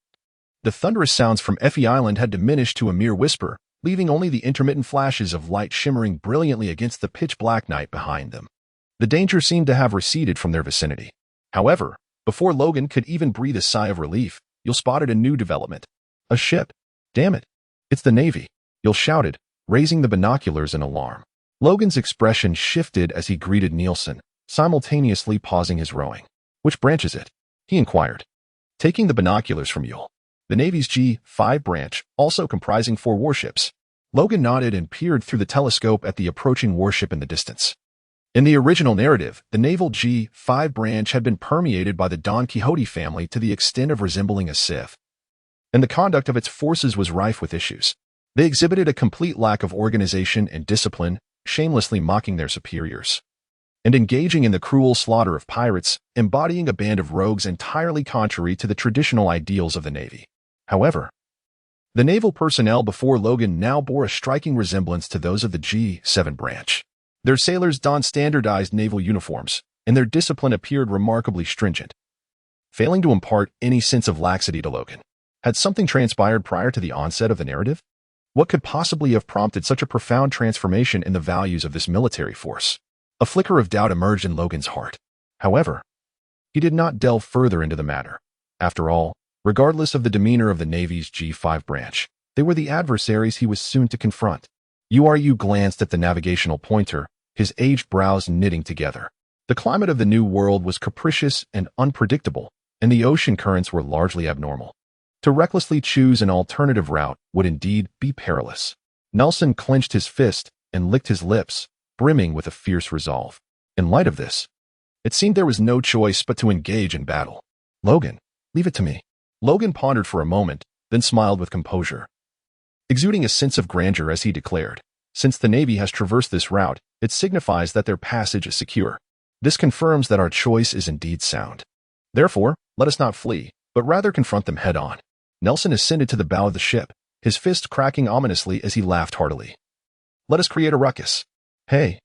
the thunderous sounds from Effie Island had diminished to a mere whisper, leaving only the intermittent flashes of light shimmering brilliantly against the pitch-black night behind them. The danger seemed to have receded from their vicinity. However, before Logan could even breathe a sigh of relief, Yul spotted a new development. A ship. Damn it. It's the Navy. Yul shouted, raising the binoculars in alarm. Logan's expression shifted as he greeted Nielsen, simultaneously pausing his rowing. Which branch is it? He inquired, taking the binoculars from Yul. The Navy's G5 branch, also comprising 4 warships. Logan nodded and peered through the telescope at the approaching warship in the distance. In the original narrative, the naval G5 branch had been permeated by the Don Quixote family to the extent of resembling a sieve, and the conduct of its forces was rife with issues. They exhibited a complete lack of organization and discipline, shamelessly mocking their superiors, and engaging in the cruel slaughter of pirates, embodying a band of rogues entirely contrary to the traditional ideals of the Navy. However, the naval personnel before Logan now bore a striking resemblance to those of the G7 branch. Their sailors donned standardized naval uniforms, and their discipline appeared remarkably stringent, failing to impart any sense of laxity to Logan. Had something transpired prior to the onset of the narrative? What could possibly have prompted such a profound transformation in the values of this military force? A flicker of doubt emerged in Logan's heart. However, he did not delve further into the matter. After all, regardless of the demeanor of the Navy's G5 branch, they were the adversaries he was soon to confront. URU glanced at the navigational pointer, his aged brows knitting together. The climate of the New World was capricious and unpredictable, and the ocean currents were largely abnormal. To recklessly choose an alternative route would indeed be perilous. Nelson clenched his fist and licked his lips, brimming with a fierce resolve. In light of this, it seemed there was no choice but to engage in battle. Logan, leave it to me. Logan pondered for a moment, then smiled with composure, exuding a sense of grandeur as he declared, Since the Navy has traversed this route, it signifies that their passage is secure. This confirms that our choice is indeed sound. Therefore, let us not flee, but rather confront them head-on. Nelson ascended to the bow of the ship, his fist cracking ominously as he laughed heartily. Let us create a ruckus. Hey,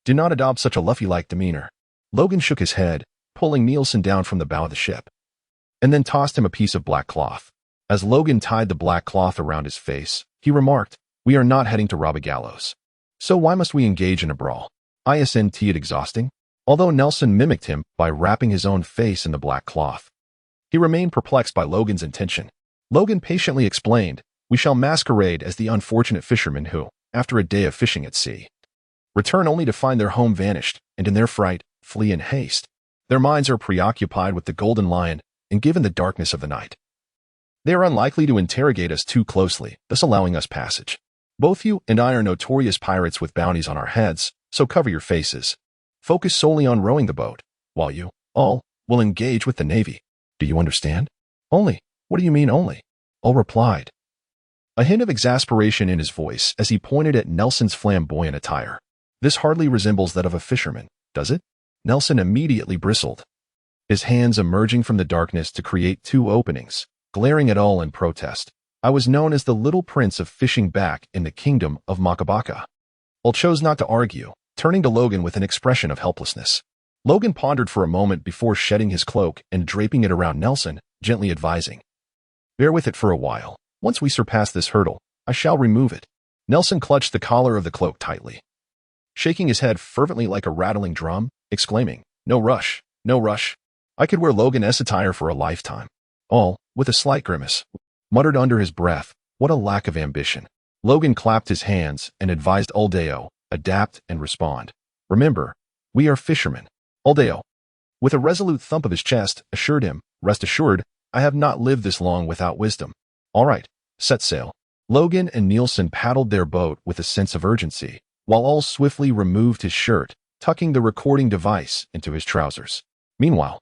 do not adopt such a Luffy-like demeanor. Logan shook his head, pulling Nielsen down from the bow of the ship, and then tossed him a piece of black cloth. As Logan tied the black cloth around his face, he remarked, We are not heading to rob a gallows. So why must we engage in a brawl? Isn't it exhausting? Although Nelson mimicked him by wrapping his own face in the black cloth, he remained perplexed by Logan's intention. Logan patiently explained, We shall masquerade as the unfortunate fishermen who, after a day of fishing at sea, return only to find their home vanished, and in their fright, flee in haste. Their minds are preoccupied with the golden lion, and given the darkness of the night, they are unlikely to interrogate us too closely, thus allowing us passage. Both you and I are notorious pirates with bounties on our heads, so cover your faces. Focus solely on rowing the boat, while you, all, will engage with the Navy. Do you understand? Only. What do you mean only? All replied, a hint of exasperation in his voice as he pointed at Nelson's flamboyant attire. This hardly resembles that of a fisherman, does it? Nelson immediately bristled, his hands emerging from the darkness to create two openings, glaring at all in protest. I was known as the Little Prince of Fishing back in the kingdom of Makabaka. All chose not to argue, turning to Logan with an expression of helplessness. Logan pondered for a moment before shedding his cloak and draping it around Nelson, gently advising, "Bear with it for a while. Once we surpass this hurdle, I shall remove it." Nelson clutched the collar of the cloak tightly, shaking his head fervently like a rattling drum, exclaiming, "No rush, no rush. I could wear Logan's attire for a lifetime." All, with a slight grimace, muttered under his breath, "What a lack of ambition." Logan clapped his hands and advised Aldeo, "Adapt and respond. Remember, we are fishermen." Aldeo, with a resolute thump of his chest, assured him, "Rest assured, I have not lived this long without wisdom." "All right, set sail." Logan and Nielsen paddled their boat with a sense of urgency, while All swiftly removed his shirt, tucking the recording device into his trousers. Meanwhile,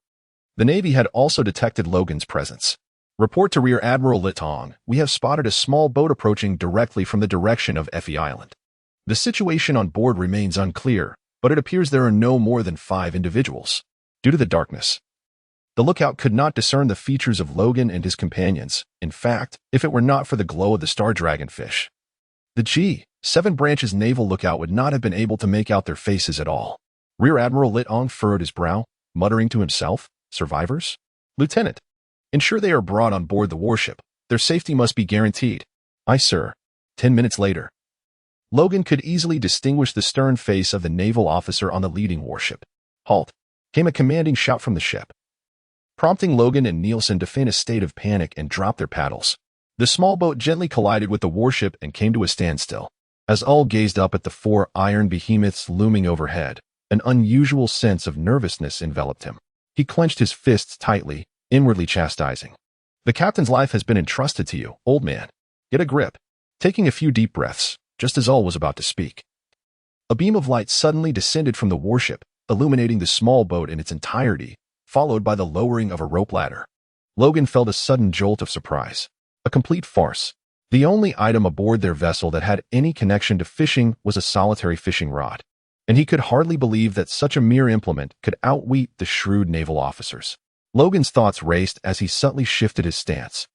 the Navy had also detected Logan's presence. "Report to Rear Admiral Litong. We have spotted a small boat approaching directly from the direction of Effie Island. The situation on board remains unclear, but it appears there are no more than 5 individuals. Due to the darkness, the lookout could not discern the features of Logan and his companions. In fact, if it were not for the glow of the star dragonfish, the G7 branch's naval lookout would not have been able to make out their faces at all." Rear Admiral Litong furrowed his brow, muttering to himself, "Survivors? Lieutenant, ensure they are brought on board the warship. Their safety must be guaranteed." "Aye, sir." 10 minutes later, Logan could easily distinguish the stern face of the naval officer on the leading warship. "Halt!" came a commanding shout from the ship, prompting Logan and Nielsen to feign a state of panic and drop their paddles. The small boat gently collided with the warship and came to a standstill. As all gazed up at the 4 iron behemoths looming overhead, an unusual sense of nervousness enveloped him. He clenched his fists tightly, inwardly chastising, "The captain's life has been entrusted to you, old man. Get a grip." Taking a few deep breaths, just as All was about to speak, a beam of light suddenly descended from the warship, illuminating the small boat in its entirety, followed by the lowering of a rope ladder. Logan felt a sudden jolt of surprise. A complete farce. The only item aboard their vessel that had any connection to fishing was a solitary fishing rod, and he could hardly believe that such a mere implement could outwit the shrewd naval officers. Logan's thoughts raced as he subtly shifted his stance,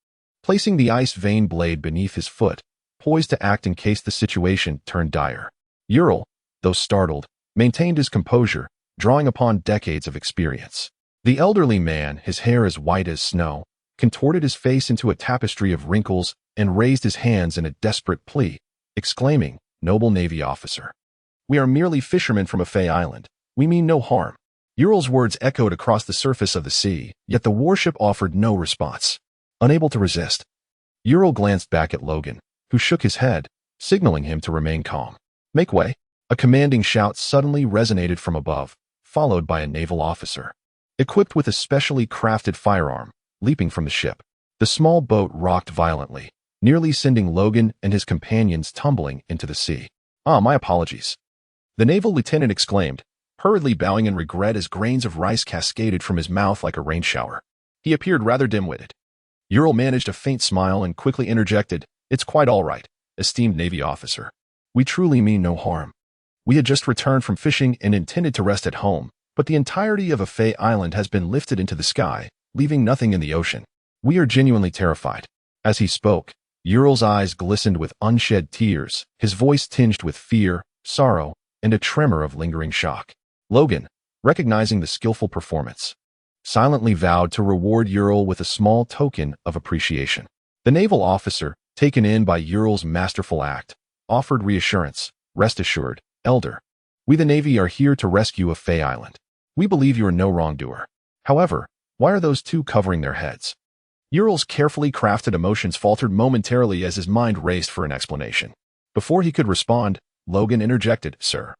placing the ice-veined blade beneath his foot, poised to act in case the situation turned dire. Ural, though startled, maintained his composure, drawing upon decades of experience. The elderly man, his hair as white as snow, contorted his face into a tapestry of wrinkles and raised his hands in a desperate plea, exclaiming, "Noble Navy officer, we are merely fishermen from Effie Island. We mean no harm." Ural's words echoed across the surface of the sea, yet the warship offered no response. Unable to resist, Ural glanced back at Logan, who shook his head, signaling him to remain calm. "Make way." A commanding shout suddenly resonated from above, followed by a naval officer, equipped with a specially crafted firearm, leaping from the ship. The small boat rocked violently, nearly sending Logan and his companions tumbling into the sea. "Ah, my apologies," the naval lieutenant exclaimed, hurriedly bowing in regret as grains of rice cascaded from his mouth like a rain shower. He appeared rather dim-witted. Ural managed a faint smile and quickly interjected, "It's quite all right, esteemed Navy officer. We truly mean no harm. We had just returned from fishing and intended to rest at home, but the entirety of Effie Island has been lifted into the sky, leaving nothing in the ocean. We are genuinely terrified." As he spoke, Ural's eyes glistened with unshed tears, his voice tinged with fear, sorrow, and a tremor of lingering shock. Logan, recognizing the skillful performance, silently vowed to reward Ural with a small token of appreciation. The naval officer, taken in by Ural's masterful act, offered reassurance. "Rest assured, Elder. We the Navy are here to rescue Effie Island. We believe you are no wrongdoer. However, why are those 2 covering their heads?" Ural's carefully crafted emotions faltered momentarily as his mind raced for an explanation. Before he could respond, Logan interjected, "Sir,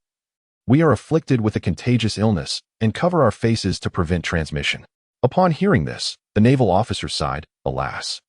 we are afflicted with a contagious illness and cover our faces to prevent transmission." Upon hearing this, the naval officer sighed, "Alas,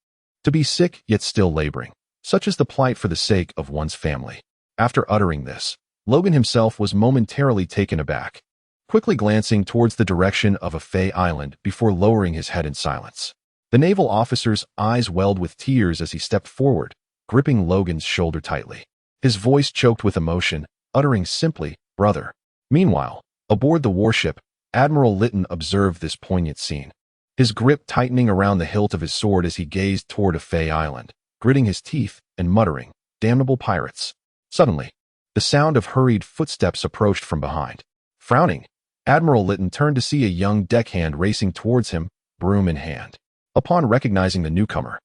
to be sick yet still laboring. Such is the plight for the sake of one's family." After uttering this, Logan himself was momentarily taken aback, quickly glancing towards the direction of Effie Island before lowering his head in silence. The naval officer's eyes welled with tears as he stepped forward, gripping Logan's shoulder tightly. His voice choked with emotion, uttering simply, "Brother." Meanwhile, aboard the warship, Admiral Lytton observed this poignant scene, his grip tightening around the hilt of his sword as he gazed toward Fey Island, gritting his teeth and muttering, "Damnable pirates." Suddenly, the sound of hurried footsteps approached from behind. Frowning, Admiral Lytton turned to see a young deckhand racing towards him, broom in hand. Upon recognizing the newcomer,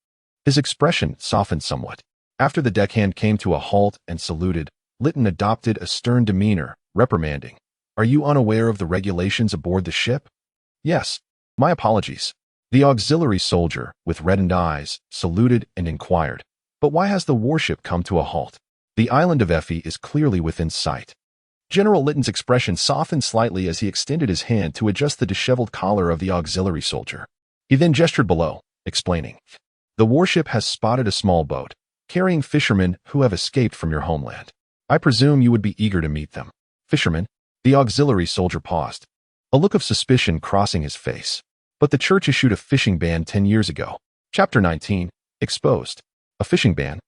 his expression softened somewhat. After the deckhand came to a halt and saluted, Lytton adopted a stern demeanor, reprimanding, "Are you unaware of the regulations aboard the ship?" "Yes. My apologies." The auxiliary soldier, with reddened eyes, saluted and inquired, "But why has the warship come to a halt? The island of Effie is clearly within sight." General Lytton's expression softened slightly as he extended his hand to adjust the disheveled collar of the auxiliary soldier. He then gestured below, explaining, "The warship has spotted a small boat, carrying fishermen who have escaped from your homeland. I presume you would be eager to meet them." "Fishermen?" The auxiliary soldier paused, a look of suspicion crossing his face. "But the church issued a fishing ban 10 years ago." Chapter 19, Exposed. A fishing ban?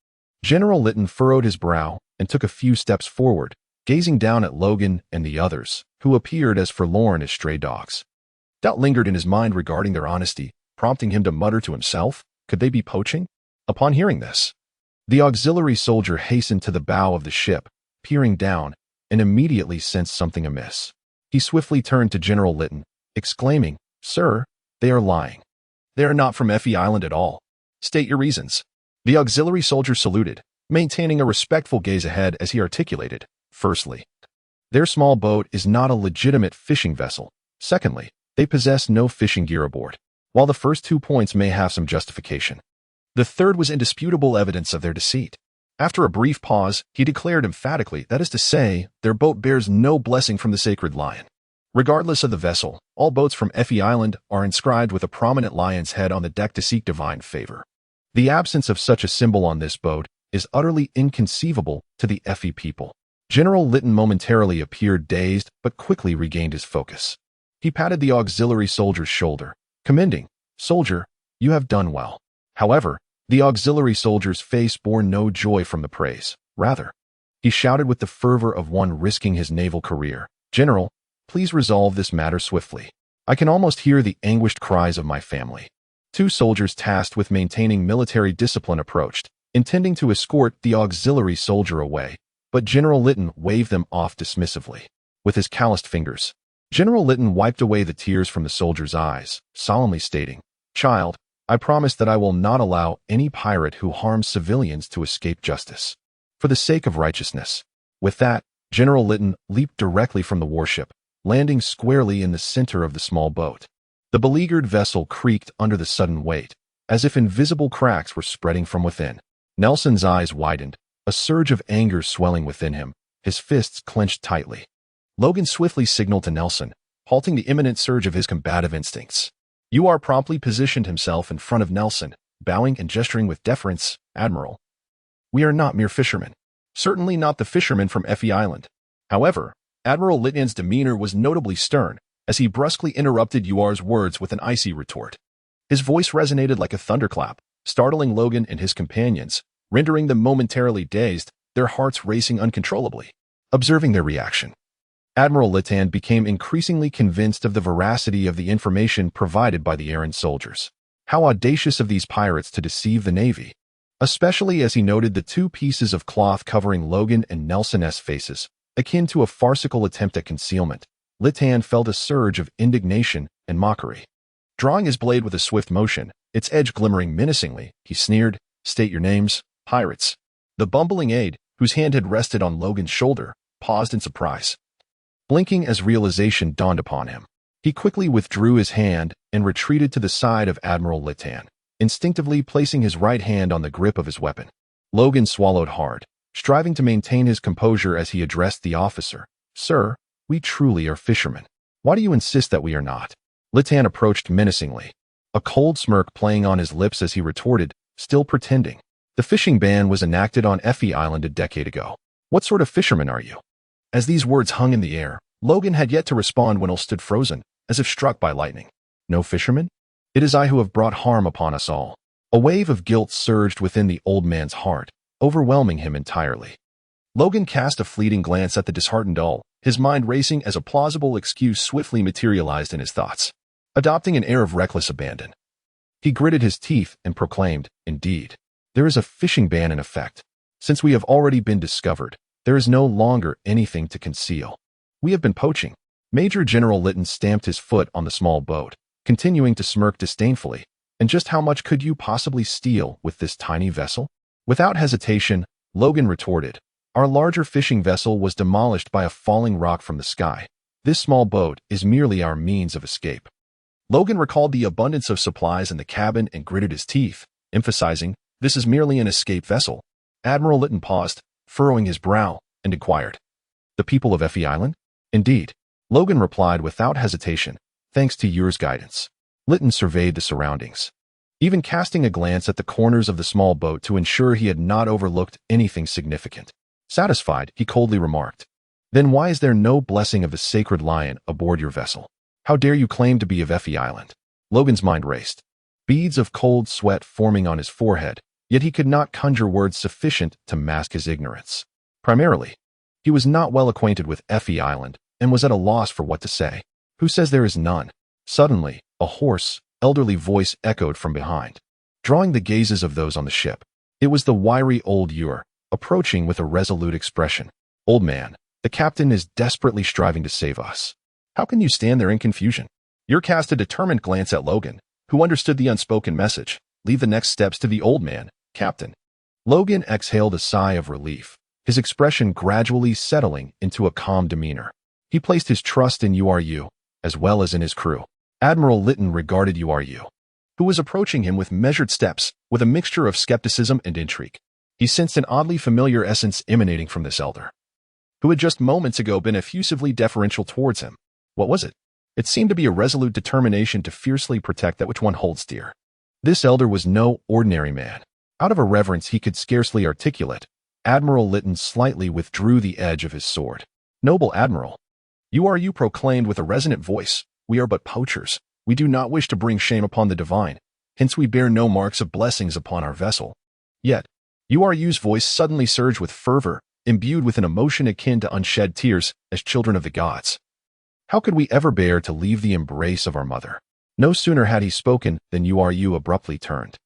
General Lytton furrowed his brow and took a few steps forward, gazing down at Logan and the others, who appeared as forlorn as stray dogs. Doubt lingered in his mind regarding their honesty, prompting him to mutter to himself, could they be poaching? Upon hearing this, the auxiliary soldier hastened to the bow of the ship, peering down, and immediately sensed something amiss. He swiftly turned to General Lytton, exclaiming, "Sir, they are lying. They are not from Effie Island at all. State your reasons." The auxiliary soldier saluted, maintaining a respectful gaze ahead as he articulated, "Firstly, their small boat is not a legitimate fishing vessel. Secondly, they possess no fishing gear aboard. While the first 2 points may have some justification, the third was indisputable evidence of their deceit." After a brief pause, he declared emphatically, that is to say, their boat bears no blessing from the sacred lion. Regardless of the vessel, all boats from Effie Island are inscribed with a prominent lion's head on the deck to seek divine favor. The absence of such a symbol on this boat is utterly inconceivable to the Effie people. General Lytton momentarily appeared dazed, but quickly regained his focus. He patted the auxiliary soldier's shoulder, commending, "Soldier, you have done well." However, the auxiliary soldier's face bore no joy from the praise. Rather, he shouted with the fervor of one risking his naval career, "General, please resolve this matter swiftly. I can almost hear the anguished cries of my family." 2 soldiers tasked with maintaining military discipline approached, intending to escort the auxiliary soldier away, but General Lytton waved them off dismissively. With his calloused fingers, General Lytton wiped away the tears from the soldier's eyes, solemnly stating, "Child, I promise that I will not allow any pirate who harms civilians to escape justice. For the sake of righteousness." With that, General Lytton leaped directly from the warship, landing squarely in the center of the small boat. The beleaguered vessel creaked under the sudden weight, as if invisible cracks were spreading from within. Nelson's eyes widened, a surge of anger swelling within him, his fists clenched tightly. Logan swiftly signaled to Nelson, halting the imminent surge of his combative instincts. UR promptly positioned himself in front of Nelson, bowing and gesturing with deference, "Admiral, we are not mere fishermen. Certainly not the fishermen from Effie Island." However, Admiral Lytton's demeanor was notably stern, as he brusquely interrupted UR's words with an icy retort. His voice resonated like a thunderclap, startling Logan and his companions, rendering them momentarily dazed, their hearts racing uncontrollably. Observing their reaction, Admiral Lytton became increasingly convinced of the veracity of the information provided by the errant soldiers. How audacious of these pirates to deceive the Navy, especially as he noted the 2 pieces of cloth covering Logan and Nelson's faces, akin to a farcical attempt at concealment. Lytton felt a surge of indignation and mockery. Drawing his blade with a swift motion, its edge glimmering menacingly, he sneered, "State your names, pirates." The bumbling aide, whose hand had rested on Logan's shoulder, paused in surprise. Blinking as realization dawned upon him, he quickly withdrew his hand and retreated to the side of Admiral Lytton, instinctively placing his right hand on the grip of his weapon. Logan swallowed hard, striving to maintain his composure as he addressed the officer, "Sir, we truly are fishermen. Why do you insist that we are not?" Lytton approached menacingly, a cold smirk playing on his lips as he retorted, still pretending, "The fishing ban was enacted on Effie Island a decade ago. What sort of fisherman are you?" As these words hung in the air, Logan had yet to respond when all stood frozen, as if struck by lightning. "No fisherman? It is I who have brought harm upon us all." A wave of guilt surged within the old man's heart, overwhelming him entirely. Logan cast a fleeting glance at the disheartened Ull, his mind racing as a plausible excuse swiftly materialized in his thoughts. Adopting an air of reckless abandon, he gritted his teeth and proclaimed, "Indeed, there is a fishing ban in effect. Since we have already been discovered, there is no longer anything to conceal. We have been poaching." Major General Lytton stamped his foot on the small boat, continuing to smirk disdainfully. "And just how much could you possibly steal with this tiny vessel?" Without hesitation, Logan retorted, "Our larger fishing vessel was demolished by a falling rock from the sky. This small boat is merely our means of escape." Logan recalled the abundance of supplies in the cabin and gritted his teeth, emphasizing, "This is merely an escape vessel." Admiral Lytton paused, furrowing his brow, and inquired, "The people of Effie Island?" "Indeed," Logan replied without hesitation, "thanks to yours guidance." Lytton surveyed the surroundings, even casting a glance at the corners of the small boat to ensure he had not overlooked anything significant. Satisfied, he coldly remarked, "Then why is there no blessing of the sacred lion aboard your vessel? How dare you claim to be of Effie Island?" Logan's mind raced, beads of cold sweat forming on his forehead, yet he could not conjure words sufficient to mask his ignorance. Primarily, he was not well acquainted with Effie Island and was at a loss for what to say. "Who says there is none?" Suddenly, a hoarse, elderly voice echoed from behind, drawing the gazes of those on the ship. It was the wiry old Ur, approaching with a resolute expression. "Old man, the captain is desperately striving to save us." How can you stand there in confusion? Ur cast a determined glance at Logan, who understood the unspoken message. "Leave the next steps to the old man, Captain." Logan exhaled a sigh of relief, his expression gradually settling into a calm demeanor. He placed his trust in URU, as well as in his crew. Admiral Lytton regarded URU, who was approaching him with measured steps, with a mixture of skepticism and intrigue. He sensed an oddly familiar essence emanating from this elder, who had just moments ago been effusively deferential towards him. What was it? It seemed to be a resolute determination to fiercely protect that which one holds dear. This elder was no ordinary man. Out of a reverence he could scarcely articulate, Admiral Lytton slightly withdrew the edge of his sword. "Noble Admiral," URU proclaimed with a resonant voice, "we are but poachers. We do not wish to bring shame upon the divine, hence we bear no marks of blessings upon our vessel." Yet, URU's voice suddenly surged with fervor, imbued with an emotion akin to unshed tears, as children of the gods. "How could we ever bear to leave the embrace of our mother?" No sooner had he spoken than URU abruptly turned,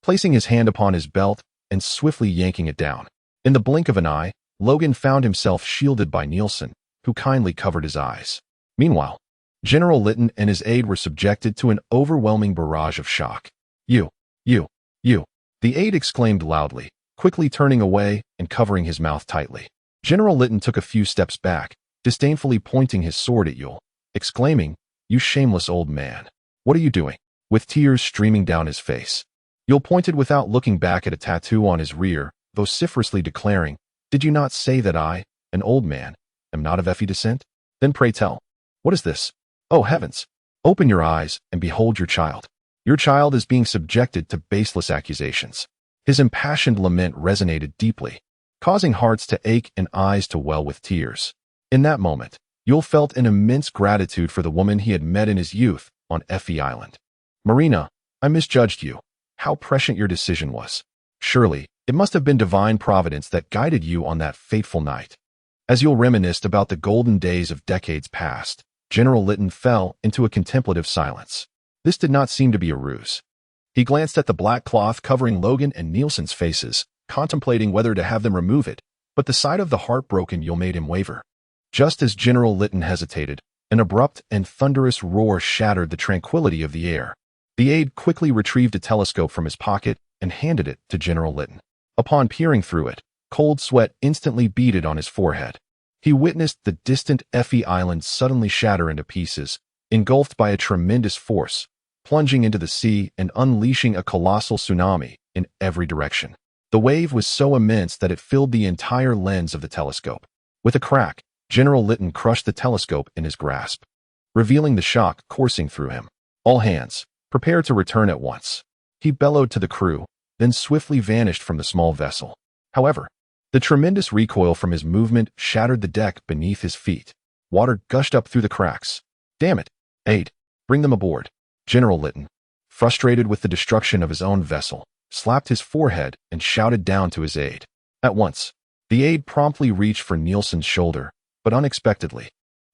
placing his hand upon his belt and swiftly yanking it down. In the blink of an eye, Logan found himself shielded by Nielsen, who kindly covered his eyes. Meanwhile, General Lytton and his aide were subjected to an overwhelming barrage of shock. You, the aide exclaimed loudly, quickly turning away and covering his mouth tightly. General Lytton took a few steps back, disdainfully pointing his sword at Yule, exclaiming, "You shameless old man. What are you doing?" With tears streaming down his face, Yule pointed without looking back at a tattoo on his rear, vociferously declaring, "Did you not say that I, an old man, am not of Effie descent? Then pray tell, what is this? Oh heavens! Open your eyes and behold your child. Your child is being subjected to baseless accusations." His impassioned lament resonated deeply, causing hearts to ache and eyes to well with tears. In that moment, Yule felt an immense gratitude for the woman he had met in his youth on Effie Island. "Marina, I misjudged you. How prescient your decision was. Surely, it must have been divine providence that guided you on that fateful night." As Yule reminisced about the golden days of decades past, General Lytton fell into a contemplative silence. This did not seem to be a ruse. He glanced at the black cloth covering Logan and Nielsen's faces, contemplating whether to have them remove it, but the sight of the heartbroken Yule made him waver. Just as General Lytton hesitated, an abrupt and thunderous roar shattered the tranquility of the air. The aide quickly retrieved a telescope from his pocket and handed it to General Lytton. Upon peering through it, cold sweat instantly beaded on his forehead. He witnessed the distant Effie Island suddenly shatter into pieces, engulfed by a tremendous force, plunging into the sea and unleashing a colossal tsunami in every direction. The wave was so immense that it filled the entire lens of the telescope. With a crack, General Lytton crushed the telescope in his grasp, revealing the shock coursing through him. "All hands, prepare to return at once," he bellowed to the crew, then swiftly vanished from the small vessel. However, the tremendous recoil from his movement shattered the deck beneath his feet. Water gushed up through the cracks. "Damn it! Aide, bring them aboard." General Lytton, frustrated with the destruction of his own vessel, slapped his forehead and shouted down to his aide. At once, the aide promptly reached for Nielsen's shoulder, but unexpectedly.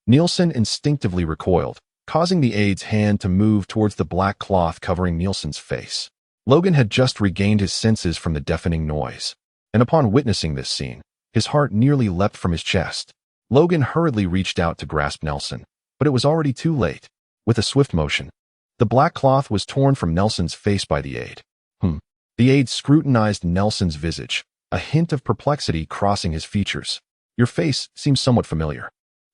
Nielsen instinctively recoiled, causing the aide's hand to move towards the black cloth covering Nielsen's face. Logan had just regained his senses from the deafening noise, and upon witnessing this scene, his heart nearly leapt from his chest. Logan hurriedly reached out to grasp Nelson, but it was already too late. With a swift motion, the black cloth was torn from Nelson's face by the aide. The aide scrutinized Nelson's visage, a hint of perplexity crossing his features. Your face seems somewhat familiar.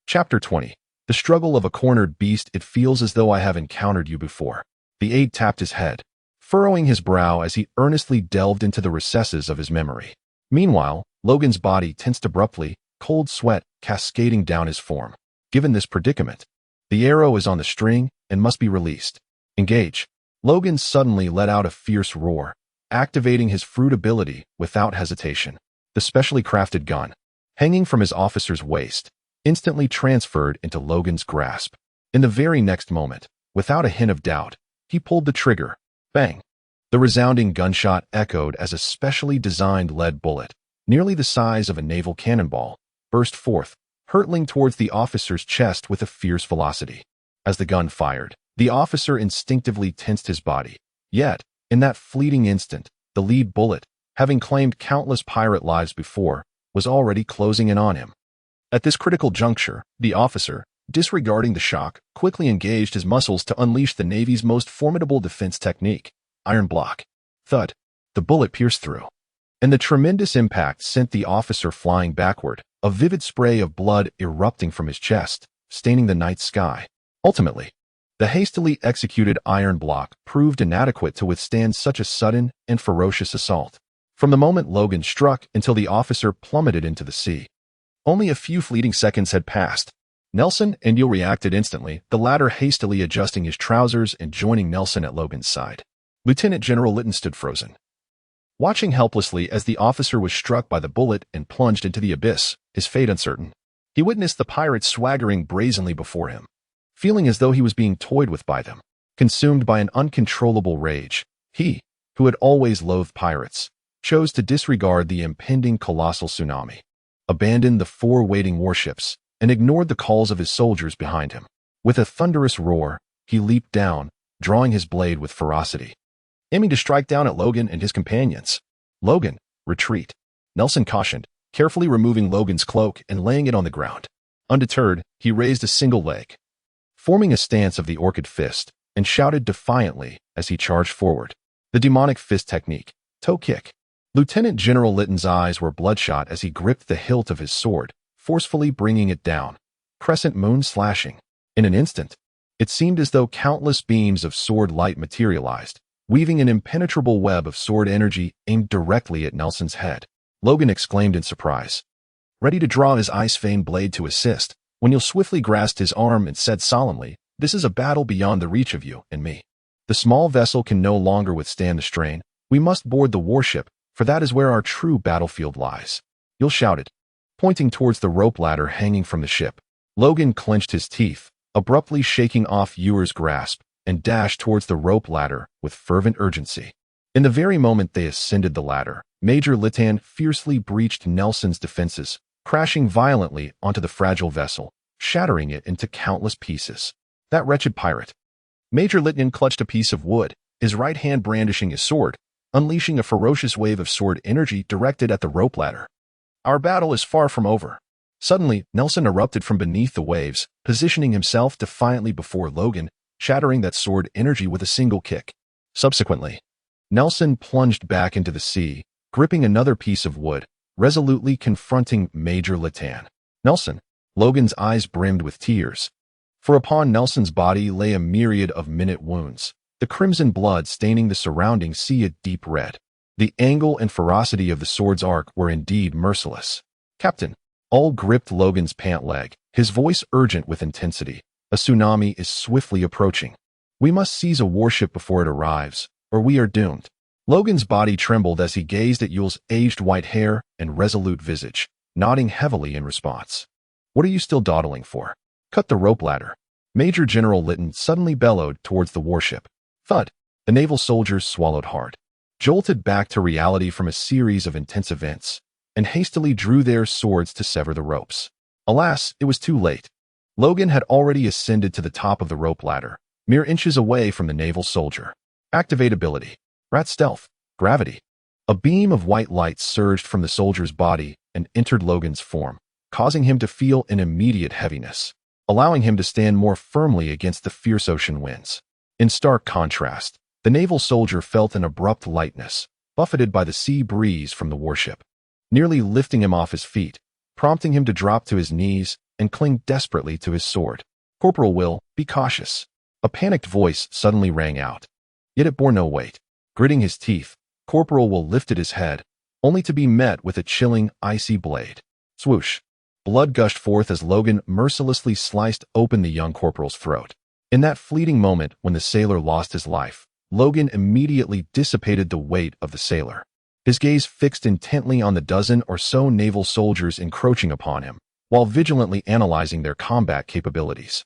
Chapter 20. The struggle of a cornered beast. It feels as though I have encountered you before. The aide tapped his head, furrowing his brow as he earnestly delved into the recesses of his memory. Meanwhile, Logan's body tensed abruptly, cold sweat cascading down his form. Given this predicament, the arrow is on the string and must be released. Engage. Logan suddenly let out a fierce roar, activating his fruit ability without hesitation. The specially crafted gun, hanging from his officer's waist, instantly transferred into Logan's grasp. In the very next moment, without a hint of doubt, he pulled the trigger. Bang! The resounding gunshot echoed as a specially designed lead bullet, nearly the size of a naval cannonball, burst forth, hurtling towards the officer's chest with a fierce velocity. As the gun fired, the officer instinctively tensed his body. Yet, in that fleeting instant, the lead bullet, having claimed countless pirate lives before, was already closing in on him. At this critical juncture, the officer, disregarding the shock, quickly engaged his muscles to unleash the Navy's most formidable defense technique, iron block. Thud! The bullet pierced through, and the tremendous impact sent the officer flying backward, a vivid spray of blood erupting from his chest, staining the night sky. Ultimately, the hastily executed iron block proved inadequate to withstand such a sudden and ferocious assault. From the moment Logan struck until the officer plummeted into the sea, only a few fleeting seconds had passed. Nelson and Yule reacted instantly, the latter hastily adjusting his trousers and joining Nelson at Logan's side. Lieutenant General Lytton stood frozen, watching helplessly as the officer was struck by the bullet and plunged into the abyss, his fate uncertain. He witnessed the pirates swaggering brazenly before him, feeling as though he was being toyed with by them. Consumed by an uncontrollable rage, he, who had always loathed pirates, chose to disregard the impending colossal tsunami, abandoned the 4 waiting warships, and ignored the calls of his soldiers behind him. With a thunderous roar, he leaped down, drawing his blade with ferocity, aiming to strike down at Logan and his companions. Logan, retreat, Nelson cautioned, carefully removing Logan's cloak and laying it on the ground. Undeterred, he raised a single leg, forming a stance of the orchid fist, and shouted defiantly as he charged forward. The demonic fist technique, toe kick. Lieutenant General Lytton's eyes were bloodshot as he gripped the hilt of his sword, forcefully bringing it down, crescent moon slashing. In an instant, it seemed as though countless beams of sword light materialized, weaving an impenetrable web of sword energy aimed directly at Nelson's head. Logan exclaimed in surprise, ready to draw his ice-veined blade to assist, when Yule swiftly grasped his arm and said solemnly, "This is a battle beyond the reach of you and me. The small vessel can no longer withstand the strain. We must board the warship, for that is where our true battlefield lies." Yule shouted, pointing towards the rope ladder hanging from the ship. Logan clenched his teeth, abruptly shaking off Ewer's grasp, and dashed towards the rope ladder with fervent urgency. In the very moment they ascended the ladder, Major Litan fiercely breached Nelson's defenses, crashing violently onto the fragile vessel, shattering it into countless pieces. That wretched pirate. Major Litan clutched a piece of wood, his right hand brandishing his sword, unleashing a ferocious wave of sword energy directed at the rope ladder. Our battle is far from over. Suddenly, Nelson erupted from beneath the waves, positioning himself defiantly before Logan, shattering that sword energy with a single kick. Subsequently, Nelson plunged back into the sea, gripping another piece of wood, resolutely confronting Major Litan. Nelson, Logan's eyes brimmed with tears, for upon Nelson's body lay a myriad of minute wounds, the crimson blood staining the surrounding sea a deep red. The angle and ferocity of the sword's arc were indeed merciless. "Captain," All gripped Logan's pant leg, his voice urgent with intensity. "A tsunami is swiftly approaching. We must seize a warship before it arrives, or we are doomed." Logan's body trembled as he gazed at Yule's aged white hair and resolute visage, nodding heavily in response. "What are you still dawdling for? Cut the rope ladder." Major General Lytton suddenly bellowed towards the warship. Thud! The naval soldiers swallowed hard, jolted back to reality from a series of intense events, and hastily drew their swords to sever the ropes. Alas, it was too late. Logan had already ascended to the top of the rope ladder, mere inches away from the naval soldier. Activate ability. Rat stealth. Gravity. A beam of white light surged from the soldier's body and entered Logan's form, causing him to feel an immediate heaviness, allowing him to stand more firmly against the fierce ocean winds. In stark contrast, the naval soldier felt an abrupt lightness, buffeted by the sea breeze from the warship, nearly lifting him off his feet, prompting him to drop to his knees and cling desperately to his sword. Corporal Will, be cautious. A panicked voice suddenly rang out. Yet it bore no weight. Gritting his teeth, Corporal Will lifted his head, only to be met with a chilling, icy blade. Swoosh. Blood gushed forth as Logan mercilessly sliced open the young corporal's throat. In that fleeting moment when the sailor lost his life, Logan immediately dissipated the weight of the sailor. His gaze fixed intently on the dozen or so naval soldiers encroaching upon him, while vigilantly analyzing their combat capabilities.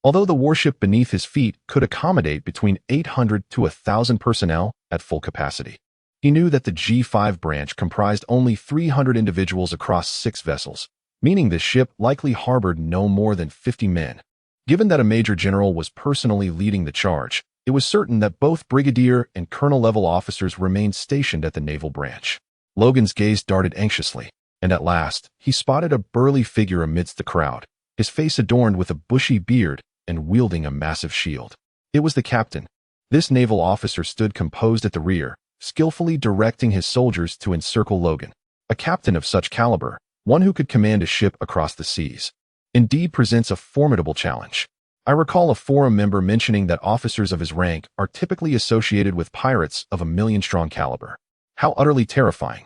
Although the warship beneath his feet could accommodate between 800 to 1,000 personnel at full capacity, he knew that the G5 branch comprised only 300 individuals across 6 vessels, meaning the ship likely harbored no more than 50 men. Given that a major general was personally leading the charge, it was certain that both brigadier and colonel-level officers remained stationed at the naval branch. Logan's gaze darted anxiously, and at last, he spotted a burly figure amidst the crowd, his face adorned with a bushy beard and wielding a massive shield. It was the captain. This naval officer stood composed at the rear, skillfully directing his soldiers to encircle Logan. A captain of such caliber, one who could command a ship across the seas, indeed presents a formidable challenge. I recall a forum member mentioning that officers of his rank are typically associated with pirates of 1,000,000-strong caliber. How utterly terrifying.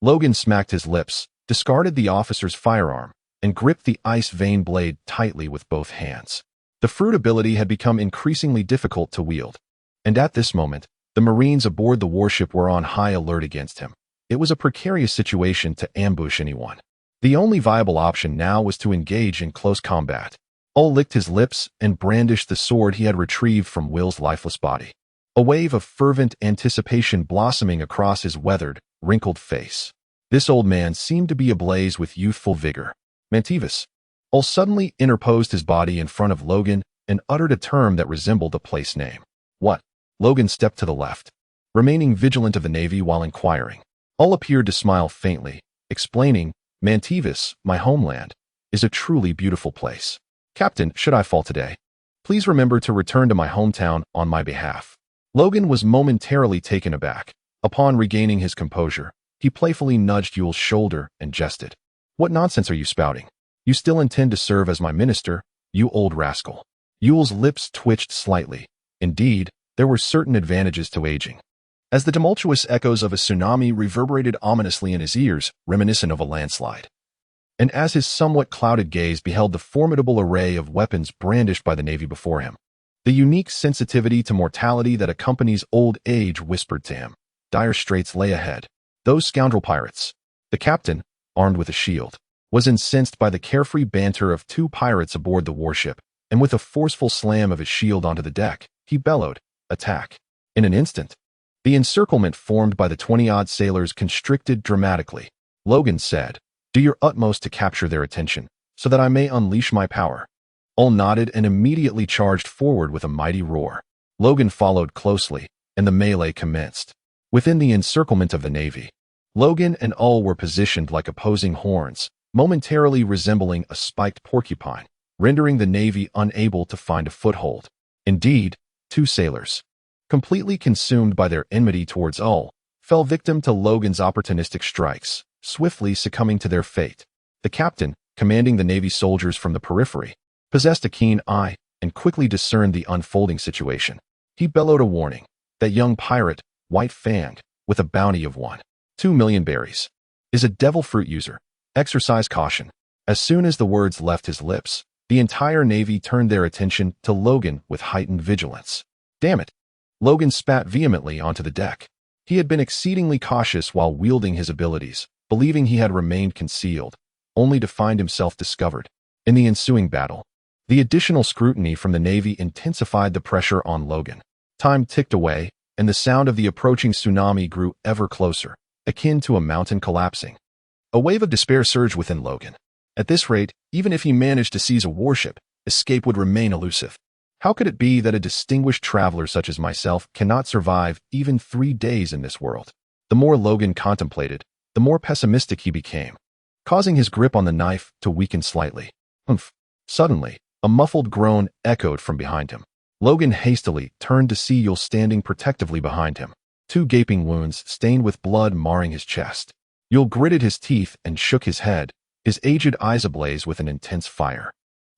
Logan smacked his lips, discarded the officer's firearm, and gripped the ice vein blade tightly with both hands. The fruit ability had become increasingly difficult to wield, and at this moment, the Marines aboard the warship were on high alert against him. It was a precarious situation to ambush anyone. The only viable option now was to engage in close combat. Ul licked his lips and brandished the sword he had retrieved from Will's lifeless body. A wave of fervent anticipation blossoming across his weathered, wrinkled face. This old man seemed to be ablaze with youthful vigor. Mantivus. Ul suddenly interposed his body in front of Logan and uttered a term that resembled a place name. What? Logan stepped to the left, remaining vigilant of the Navy while inquiring. Ul appeared to smile faintly, explaining, Mantivus, my homeland, is a truly beautiful place. Captain, should I fall today, please remember to return to my hometown on my behalf. Logan was momentarily taken aback. Upon regaining his composure, he playfully nudged Yule's shoulder and jested. What nonsense are you spouting? You still intend to serve as my minister, you old rascal. Yule's lips twitched slightly. Indeed, there were certain advantages to aging. As the tumultuous echoes of a tsunami reverberated ominously in his ears, reminiscent of a landslide. And as his somewhat clouded gaze beheld the formidable array of weapons brandished by the Navy before him, the unique sensitivity to mortality that accompanies old age whispered to him, dire straits lay ahead. Those scoundrel pirates. The captain, armed with a shield, was incensed by the carefree banter of 2 pirates aboard the warship, and with a forceful slam of his shield onto the deck, he bellowed, attack. In an instant, the encirclement formed by the 20-odd sailors constricted dramatically. Logan said, do your utmost to capture their attention, so that I may unleash my power. Ul nodded and immediately charged forward with a mighty roar. Logan followed closely, and the melee commenced. Within the encirclement of the Navy, Logan and Ul were positioned like opposing horns, momentarily resembling a spiked porcupine, rendering the Navy unable to find a foothold. Indeed, 2 sailors, completely consumed by their enmity towards Ul, fell victim to Logan's opportunistic strikes, swiftly succumbing to their fate. The captain, commanding the Navy soldiers from the periphery, possessed a keen eye and quickly discerned the unfolding situation. He bellowed a warning. That young pirate, White Fang, with a bounty of 1.2 million berries, is a devil fruit user. Exercise caution. As soon as the words left his lips, the entire Navy turned their attention to Logan with heightened vigilance. Damn it! Logan spat vehemently onto the deck. He had been exceedingly cautious while wielding his abilities, believing he had remained concealed, only to find himself discovered. In the ensuing battle, the additional scrutiny from the Navy intensified the pressure on Logan. Time ticked away, and the sound of the approaching tsunami grew ever closer, akin to a mountain collapsing. A wave of despair surged within Logan. At this rate, even if he managed to seize a warship, escape would remain elusive. How could it be that a distinguished traveler such as myself cannot survive even 3 days in this world? The more Logan contemplated, the more pessimistic he became, causing his grip on the knife to weaken slightly. Humph. Suddenly, a muffled groan echoed from behind him. Logan hastily turned to see Yul standing protectively behind him, 2 gaping wounds stained with blood marring his chest. Yul gritted his teeth and shook his head, his aged eyes ablaze with an intense fire.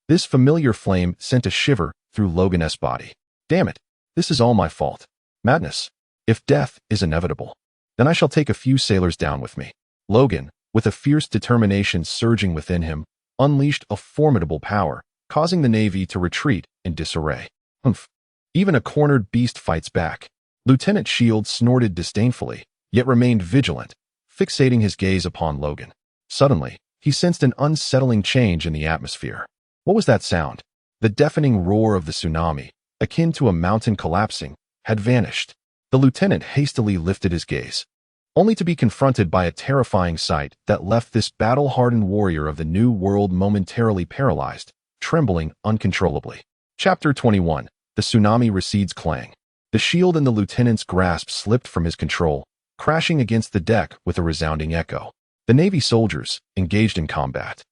This familiar flame sent a shiver through Logan's body. Damn it, this is all my fault. Madness. If death is inevitable, then I shall take a few sailors down with me. Logan, with a fierce determination surging within him, unleashed a formidable power, causing the Navy to retreat in disarray. Humph. Even a cornered beast fights back. Lieutenant Shield snorted disdainfully, yet remained vigilant, fixating his gaze upon Logan. Suddenly, he sensed an unsettling change in the atmosphere. What was that sound? The deafening roar of the tsunami, akin to a mountain collapsing, had vanished. The lieutenant hastily lifted his gaze, only to be confronted by a terrifying sight that left this battle-hardened warrior of the New World momentarily paralyzed, trembling uncontrollably. Chapter 21. The tsunami recedes clang. The shield in the lieutenant's grasp slipped from his control, crashing against the deck with a resounding echo. The Navy soldiers, engaged in combat,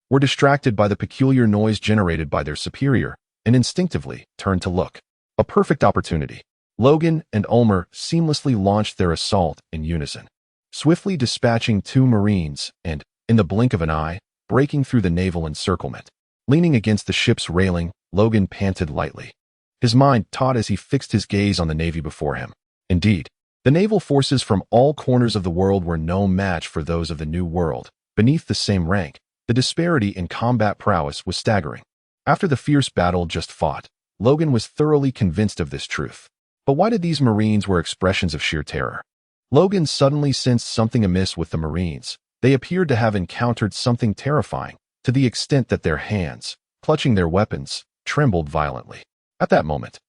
were distracted by the peculiar noise generated by their superior and instinctively turned to look. A perfect opportunity. Logan and Ulmer seamlessly launched their assault in unison, swiftly dispatching 2 Marines and, in the blink of an eye, breaking through the naval encirclement. Leaning against the ship's railing, Logan panted lightly, his mind taut as he fixed his gaze on the Navy before him. Indeed, the naval forces from all corners of the world were no match for those of the New World. Beneath the same rank, the disparity in combat prowess was staggering. After the fierce battle just fought, Logan was thoroughly convinced of this truth. But why did these Marines wear expressions of sheer terror? Logan suddenly sensed something amiss with the Marines. They appeared to have encountered something terrifying, to the extent that their hands, clutching their weapons, trembled violently. At that moment,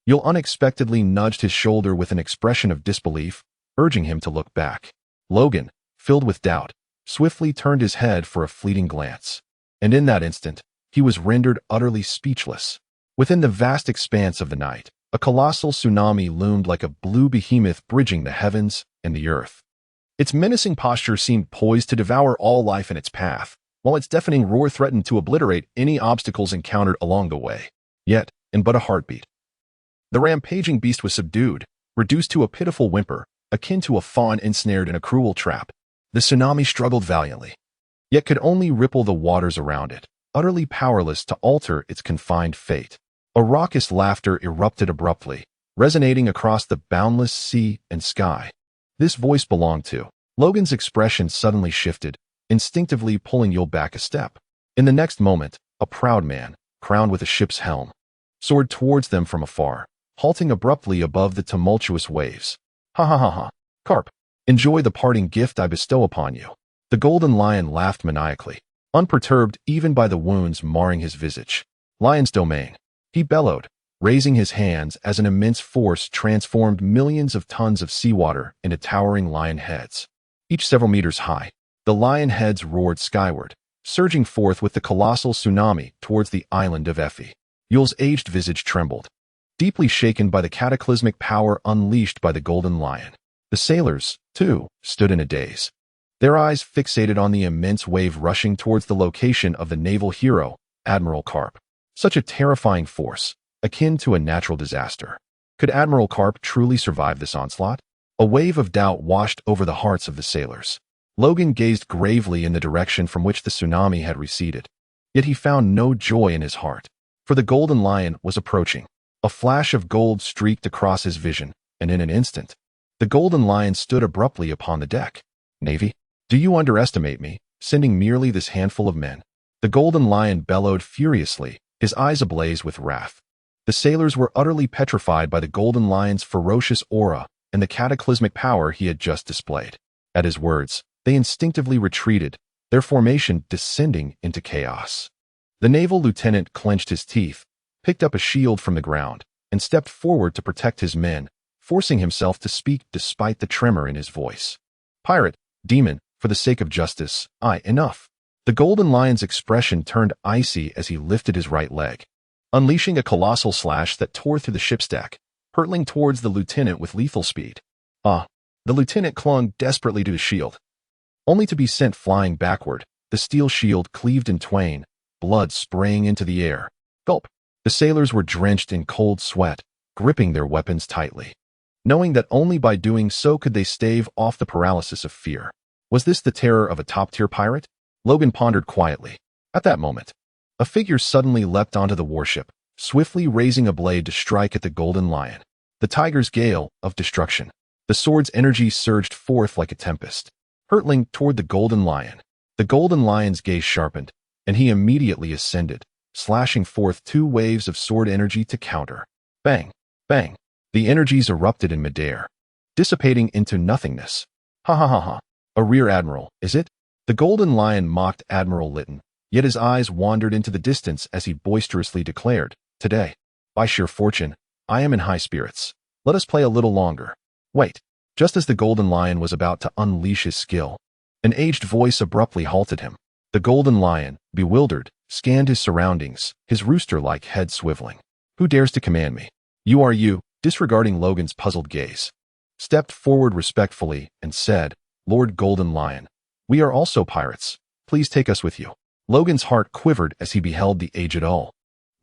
Yul unexpectedly nudged his shoulder with an expression of disbelief, urging him to look back. Logan, filled with doubt, swiftly turned his head for a fleeting glance. And in that instant, he was rendered utterly speechless. Within the vast expanse of the night, a colossal tsunami loomed like a blue behemoth bridging the heavens and the earth. Its menacing posture seemed poised to devour all life in its path, while its deafening roar threatened to obliterate any obstacles encountered along the way. Yet, in but a heartbeat, the rampaging beast was subdued, reduced to a pitiful whimper, akin to a fawn ensnared in a cruel trap. The tsunami struggled valiantly, yet could only ripple the waters around it, utterly powerless to alter its confined fate. A raucous laughter erupted abruptly, resonating across the boundless sea and sky. This voice belonged to. Logan's expression suddenly shifted, instinctively pulling Yul back a step. In the next moment, a proud man, crowned with a ship's helm, soared towards them from afar, halting abruptly above the tumultuous waves. Ha ha ha ha. Carp, enjoy the parting gift I bestow upon you. The golden lion laughed maniacally, unperturbed even by the wounds marring his visage. Lion's domain. He bellowed, raising his hands as an immense force transformed millions of tons of seawater into towering lion heads. Each several meters high, the lion heads roared skyward, surging forth with the colossal tsunami towards the island of Effie. Yul's aged visage trembled, deeply shaken by the cataclysmic power unleashed by the golden lion. The sailors, too, stood in a daze, their eyes fixated on the immense wave rushing towards the location of the naval hero, Admiral Carp. Such a terrifying force, akin to a natural disaster. Could Admiral Carp truly survive this onslaught? A wave of doubt washed over the hearts of the sailors. Logan gazed gravely in the direction from which the tsunami had receded. Yet he found no joy in his heart, for the golden lion was approaching. A flash of gold streaked across his vision, and in an instant, the golden lion stood abruptly upon the deck. Navy, do you underestimate me, sending merely this handful of men? The golden lion bellowed furiously, his eyes ablaze with wrath. The sailors were utterly petrified by the golden lion's ferocious aura and the cataclysmic power he had just displayed. At his words, they instinctively retreated, their formation descending into chaos. The naval lieutenant clenched his teeth, picked up a shield from the ground, and stepped forward to protect his men, forcing himself to speak despite the tremor in his voice. Pirate, demon, for the sake of justice, enough. The The Golden Lion's expression turned icy as he lifted his right leg, unleashing a colossal slash that tore through the ship's deck, hurtling towards the lieutenant with lethal speed. The lieutenant clung desperately to his shield, only to be sent flying backward, the steel shield cleaved in twain, blood spraying into the air. Gulp! The sailors were drenched in cold sweat, gripping their weapons tightly, knowing that only by doing so could they stave off the paralysis of fear. Was this the terror of a top-tier pirate? Logan pondered quietly. At that moment, a figure suddenly leapt onto the warship, swiftly raising a blade to strike at the Golden Lion. The tiger's gale of destruction. The sword's energy surged forth like a tempest, hurtling toward the Golden Lion. The Golden Lion's gaze sharpened, and he immediately ascended, slashing forth 2 waves of sword energy to counter. Bang! Bang! The energies erupted in midair, dissipating into nothingness. Ha ha ha ha. A rear admiral, is it? The Golden Lion mocked Admiral Lytton, yet his eyes wandered into the distance as he boisterously declared, "Today, by sheer fortune, I am in high spirits. Let us play a little longer." Wait. Just as the Golden Lion was about to unleash his skill, an aged voice abruptly halted him. The Golden Lion, bewildered, scanned his surroundings, his rooster-like head swiveling. "Who dares to command me?" You, disregarding Logan's puzzled gaze, stepped forward respectfully and said, "Lord Golden Lion, we are also pirates. Please take us with you." Logan's heart quivered as he beheld the aged Ull.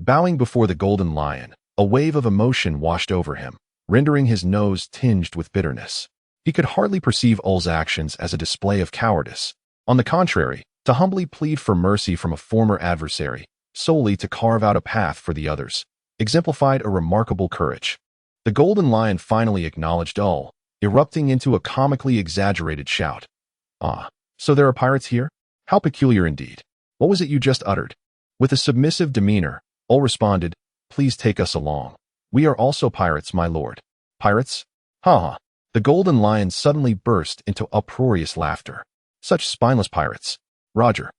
Bowing before the Golden Lion, a wave of emotion washed over him, rendering his nose tinged with bitterness. He could hardly perceive Ull's actions as a display of cowardice. On the contrary, to humbly plead for mercy from a former adversary, solely to carve out a path for the others, exemplified a remarkable courage. The Golden Lion finally acknowledged Ull, erupting into a comically exaggerated shout. "Ah, so there are pirates here? How peculiar indeed. What was it you just uttered?" With a submissive demeanor, Ull responded, "Please take us along. We are also pirates, my lord." "Pirates? Ha ha." The Golden Lion suddenly burst into uproarious laughter. "Such spineless pirates. Roger.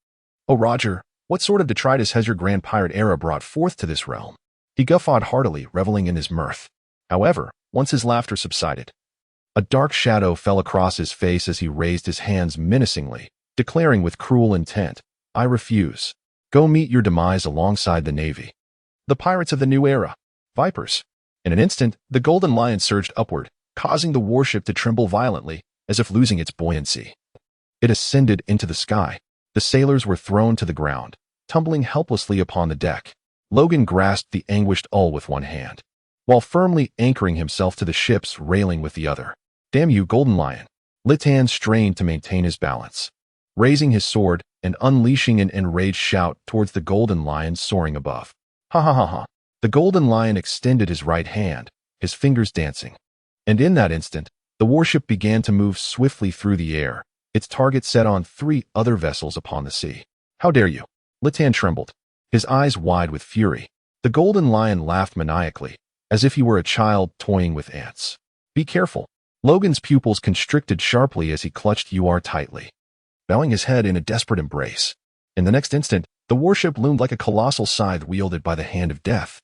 Oh, Roger, what sort of detritus has your grand pirate era brought forth to this realm?" He guffawed heartily, reveling in his mirth. However, once his laughter subsided, a dark shadow fell across his face as he raised his hands menacingly, declaring with cruel intent, "I refuse. Go meet your demise alongside the Navy. The pirates of the new era. Vipers." In an instant, the Golden Lion surged upward, causing the warship to tremble violently, as if losing its buoyancy. It ascended into the sky. The sailors were thrown to the ground, tumbling helplessly upon the deck. Logan grasped the anguished Ull with one hand, while firmly anchoring himself to the ship's railing with the other. "Damn you, Golden Lion." Lytton strained to maintain his balance, raising his sword and unleashing an enraged shout towards the Golden Lion soaring above. Ha ha ha ha. The Golden Lion extended his right hand, his fingers dancing. And in that instant, the warship began to move swiftly through the air, its target set on 3 other vessels upon the sea. "How dare you?" Lytton trembled, his eyes wide with fury. The Golden Lion laughed maniacally, as if he were a child toying with ants. "Be careful." Logan's pupils constricted sharply as he clutched UR tightly, bowing his head in a desperate embrace. In the next instant, the warship loomed like a colossal scythe wielded by the hand of death,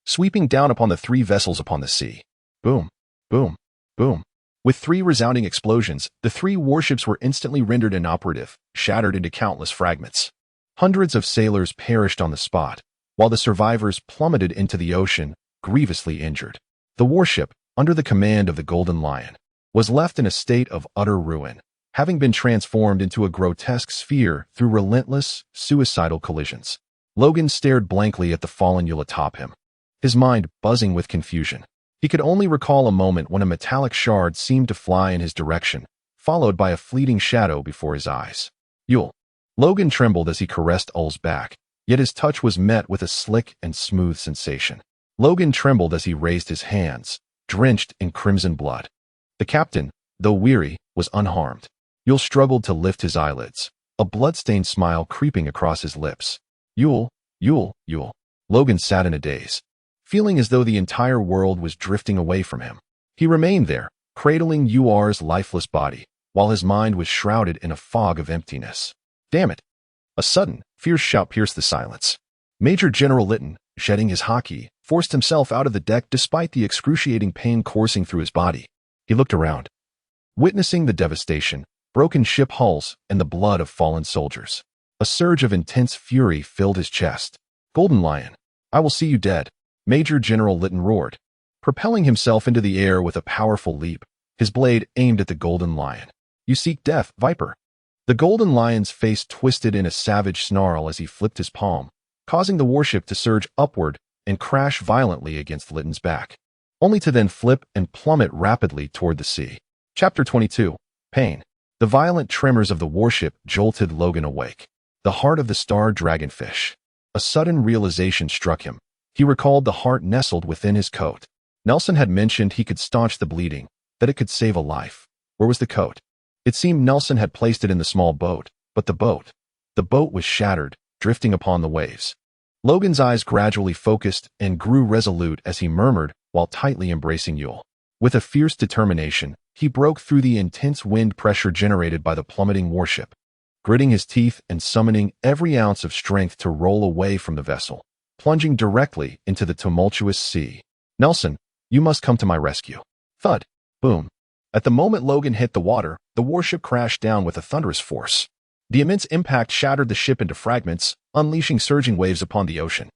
sweeping down upon the 3 vessels upon the sea. Boom, boom, boom. With 3 resounding explosions, the 3 warships were instantly rendered inoperative, shattered into countless fragments. Hundreds of sailors perished on the spot, while the survivors plummeted into the ocean, grievously injured. The warship, under the command of the Golden Lion, was left in a state of utter ruin, having been transformed into a grotesque sphere through relentless, suicidal collisions. Logan stared blankly at the fallen yawl atop him, his mind buzzing with confusion. He could only recall a moment when a metallic shard seemed to fly in his direction, followed by a fleeting shadow before his eyes. "Yawl." Logan trembled as he caressed Ull's back, yet his touch was met with a slick and smooth sensation. Logan trembled as he raised his hands, drenched in crimson blood. The captain, though weary, was unharmed. Yawl struggled to lift his eyelids, a blood-stained smile creeping across his lips. "Yawl, Yawl, Yawl." Logan sat in a daze, feeling as though the entire world was drifting away from him. He remained there, cradling UR's lifeless body, while his mind was shrouded in a fog of emptiness. "Damn it!" A sudden, fierce shout pierced the silence. Major General Lytton, shedding his haki, forced himself out of the deck despite the excruciating pain coursing through his body. He looked around, witnessing the devastation, broken ship hulls, and the blood of fallen soldiers. A surge of intense fury filled his chest. "Golden Lion, I will see you dead," Major General Lytton roared, propelling himself into the air with a powerful leap, his blade aimed at the Golden Lion. "You seek death, Viper." The Golden Lion's face twisted in a savage snarl as he flipped his palm, causing the warship to surge upward and crash violently against Lytton's back, only to then flip and plummet rapidly toward the sea. Chapter 22. Pain. The violent tremors of the warship jolted Logan awake. The heart of the star dragonfish. A sudden realization struck him. He recalled the heart nestled within his coat. Nelson had mentioned he could staunch the bleeding, that it could save a life. Where was the coat? It seemed Nelson had placed it in the small boat, but the boat was shattered, drifting upon the waves. Logan's eyes gradually focused and grew resolute as he murmured while tightly embracing Yule. With a fierce determination, he broke through the intense wind pressure generated by the plummeting warship, gritting his teeth and summoning every ounce of strength to roll away from the vessel, plunging directly into the tumultuous sea. "Nelson, you must come to my rescue." Thud. Boom. At the moment Logan hit the water, the warship crashed down with a thunderous force. The immense impact shattered the ship into fragments, unleashing surging waves upon the ocean.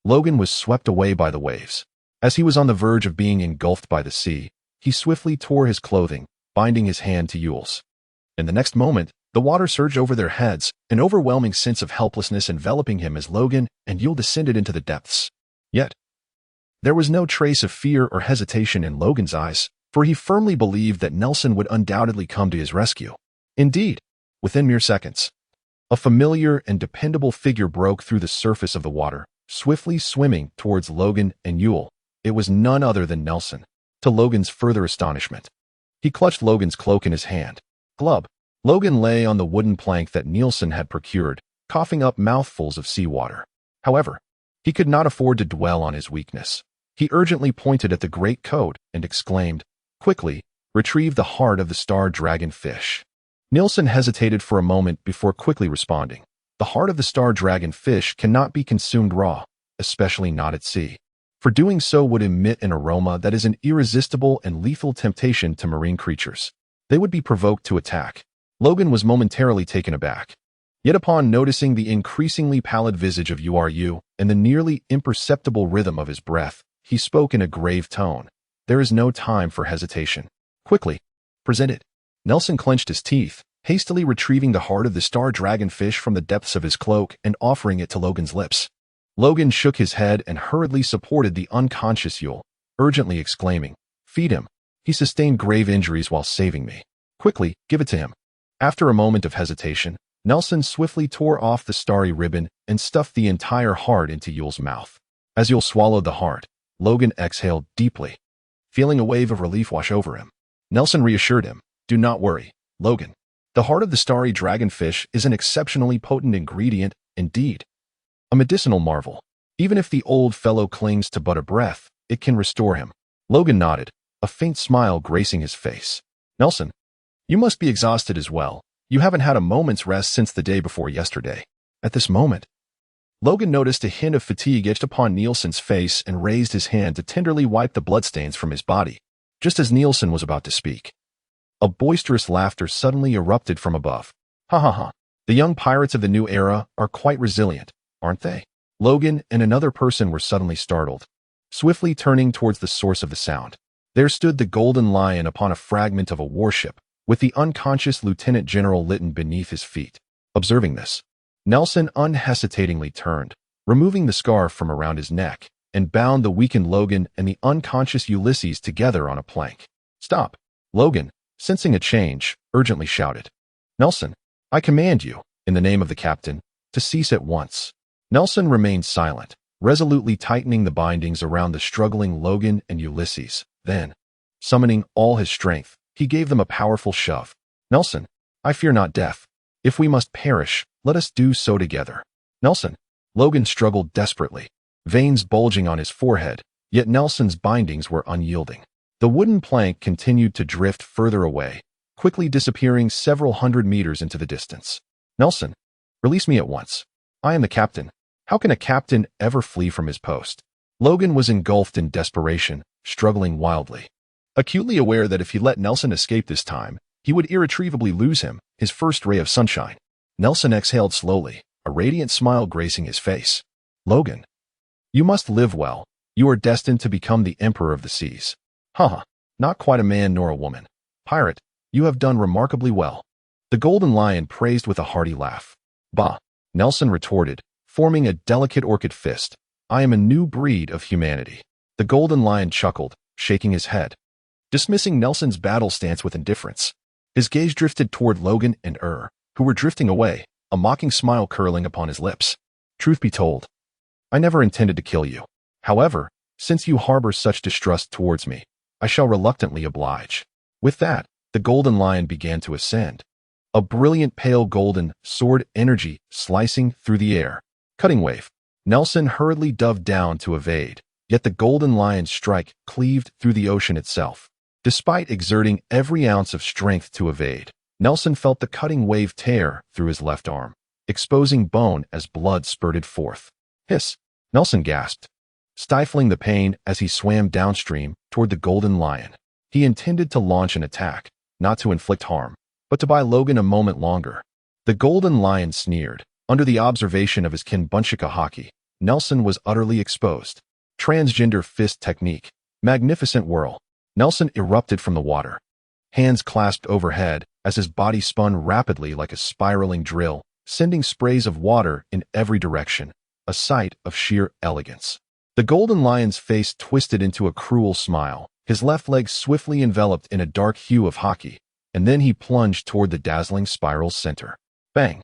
Logan was swept away by the waves. As he was on the verge of being engulfed by the sea, he swiftly tore his clothing, binding his hand to Yule's. In the next moment, the water surged over their heads, an overwhelming sense of helplessness enveloping him as Logan and Yule descended into the depths. Yet, there was no trace of fear or hesitation in Logan's eyes, for he firmly believed that Nelson would undoubtedly come to his rescue. Indeed, within mere seconds, a familiar and dependable figure broke through the surface of the water, swiftly swimming towards Logan and Yule. It was none other than Nelson. To Logan's further astonishment, he clutched Logan's cloak in his hand. Glub. Logan lay on the wooden plank that Nielsen had procured, coughing up mouthfuls of seawater. However, he could not afford to dwell on his weakness. He urgently pointed at the great coat and exclaimed, "Quickly, retrieve the heart of the star dragon fish." Nielsen hesitated for a moment before quickly responding. The heart of the star dragon fish cannot be consumed raw, especially not at sea. For doing so would emit an aroma that is an irresistible and lethal temptation to marine creatures. They would be provoked to attack. Logan was momentarily taken aback. Yet upon noticing the increasingly pallid visage of URU and the nearly imperceptible rhythm of his breath, he spoke in a grave tone. "There is no time for hesitation. Quickly, present it." Nelson clenched his teeth, hastily retrieving the heart of the star dragonfish from the depths of his cloak and offering it to Logan's lips. Logan shook his head and hurriedly supported the unconscious Yule, urgently exclaiming, "Feed him. He sustained grave injuries while saving me. Quickly, give it to him." After a moment of hesitation, Nelson swiftly tore off the starry ribbon and stuffed the entire heart into Yule's mouth. As Yule swallowed the heart, Logan exhaled deeply, feeling a wave of relief wash over him. Nelson reassured him, "Do not worry, Logan. The heart of the starry dragonfish is an exceptionally potent ingredient indeed. A medicinal marvel. Even if the old fellow clings to but a breath, it can restore him." Logan nodded, a faint smile gracing his face. "Nelson, you must be exhausted as well. You haven't had a moment's rest since the day before yesterday." At this moment, Logan noticed a hint of fatigue etched upon Nielsen's face and raised his hand to tenderly wipe the bloodstains from his body. Just as Nielsen was about to speak, a boisterous laughter suddenly erupted from above. "Ha ha ha. The young pirates of the new era are quite resilient, aren't they?" Logan and another person were suddenly startled. Swiftly turning towards the source of the sound, there stood the Golden Lion upon a fragment of a warship, with the unconscious Lieutenant General Lytton beneath his feet. Observing this, Nelson unhesitatingly turned, removing the scarf from around his neck, and bound the weakened Logan and the unconscious Ulysses together on a plank. "Stop!" Logan, sensing a change, urgently shouted. "Nelson, I command you, in the name of the captain, to cease at once." Nelson remained silent, resolutely tightening the bindings around the struggling Logan and Ulysses. Then, summoning all his strength, he gave them a powerful shove. "Nelson, I fear not death. If we must perish, let us do so together." "Nelson." Logan struggled desperately, veins bulging on his forehead, yet Nelson's bindings were unyielding. The wooden plank continued to drift further away, quickly disappearing several hundred meters into the distance. "Nelson, release me at once. I am the captain." How can a captain ever flee from his post? Logan was engulfed in desperation, struggling wildly. Acutely aware that if he let Nelson escape this time, he would irretrievably lose him, his first ray of sunshine. Nelson exhaled slowly, a radiant smile gracing his face. Logan, you must live well. You are destined to become the emperor of the seas. Haha, not quite a man nor a woman. Pirate, you have done remarkably well. The Golden Lion praised with a hearty laugh. Bah, Nelson retorted, forming a delicate orchid fist. I am a new breed of humanity. The Golden Lion chuckled, shaking his head, dismissing Nelson's battle stance with indifference. His gaze drifted toward Logan and who were drifting away, a mocking smile curling upon his lips. Truth be told, I never intended to kill you. However, since you harbor such distrust towards me, I shall reluctantly oblige. With that, the Golden Lion began to ascend. A brilliant pale golden sword energy slicing through the air. Cutting wave. Nelson hurriedly dove down to evade, yet the Golden Lion's strike cleaved through the ocean itself. Despite exerting every ounce of strength to evade, Nelson felt the cutting wave tear through his left arm, exposing bone as blood spurted forth. Hiss! Nelson gasped, stifling the pain as he swam downstream toward the Golden Lion. He intended to launch an attack, not to inflict harm, but to buy Logan a moment longer. The Golden Lion sneered. Under the observation of his kin Bunchika Haki, Nelson was utterly exposed. Transgender fist technique. Magnificent whirl. Nelson erupted from the water. Hands clasped overhead as his body spun rapidly like a spiraling drill, sending sprays of water in every direction, a sight of sheer elegance. The Golden Lion's face twisted into a cruel smile, his left leg swiftly enveloped in a dark hue of haki, and then he plunged toward the dazzling spiral's center. Bang!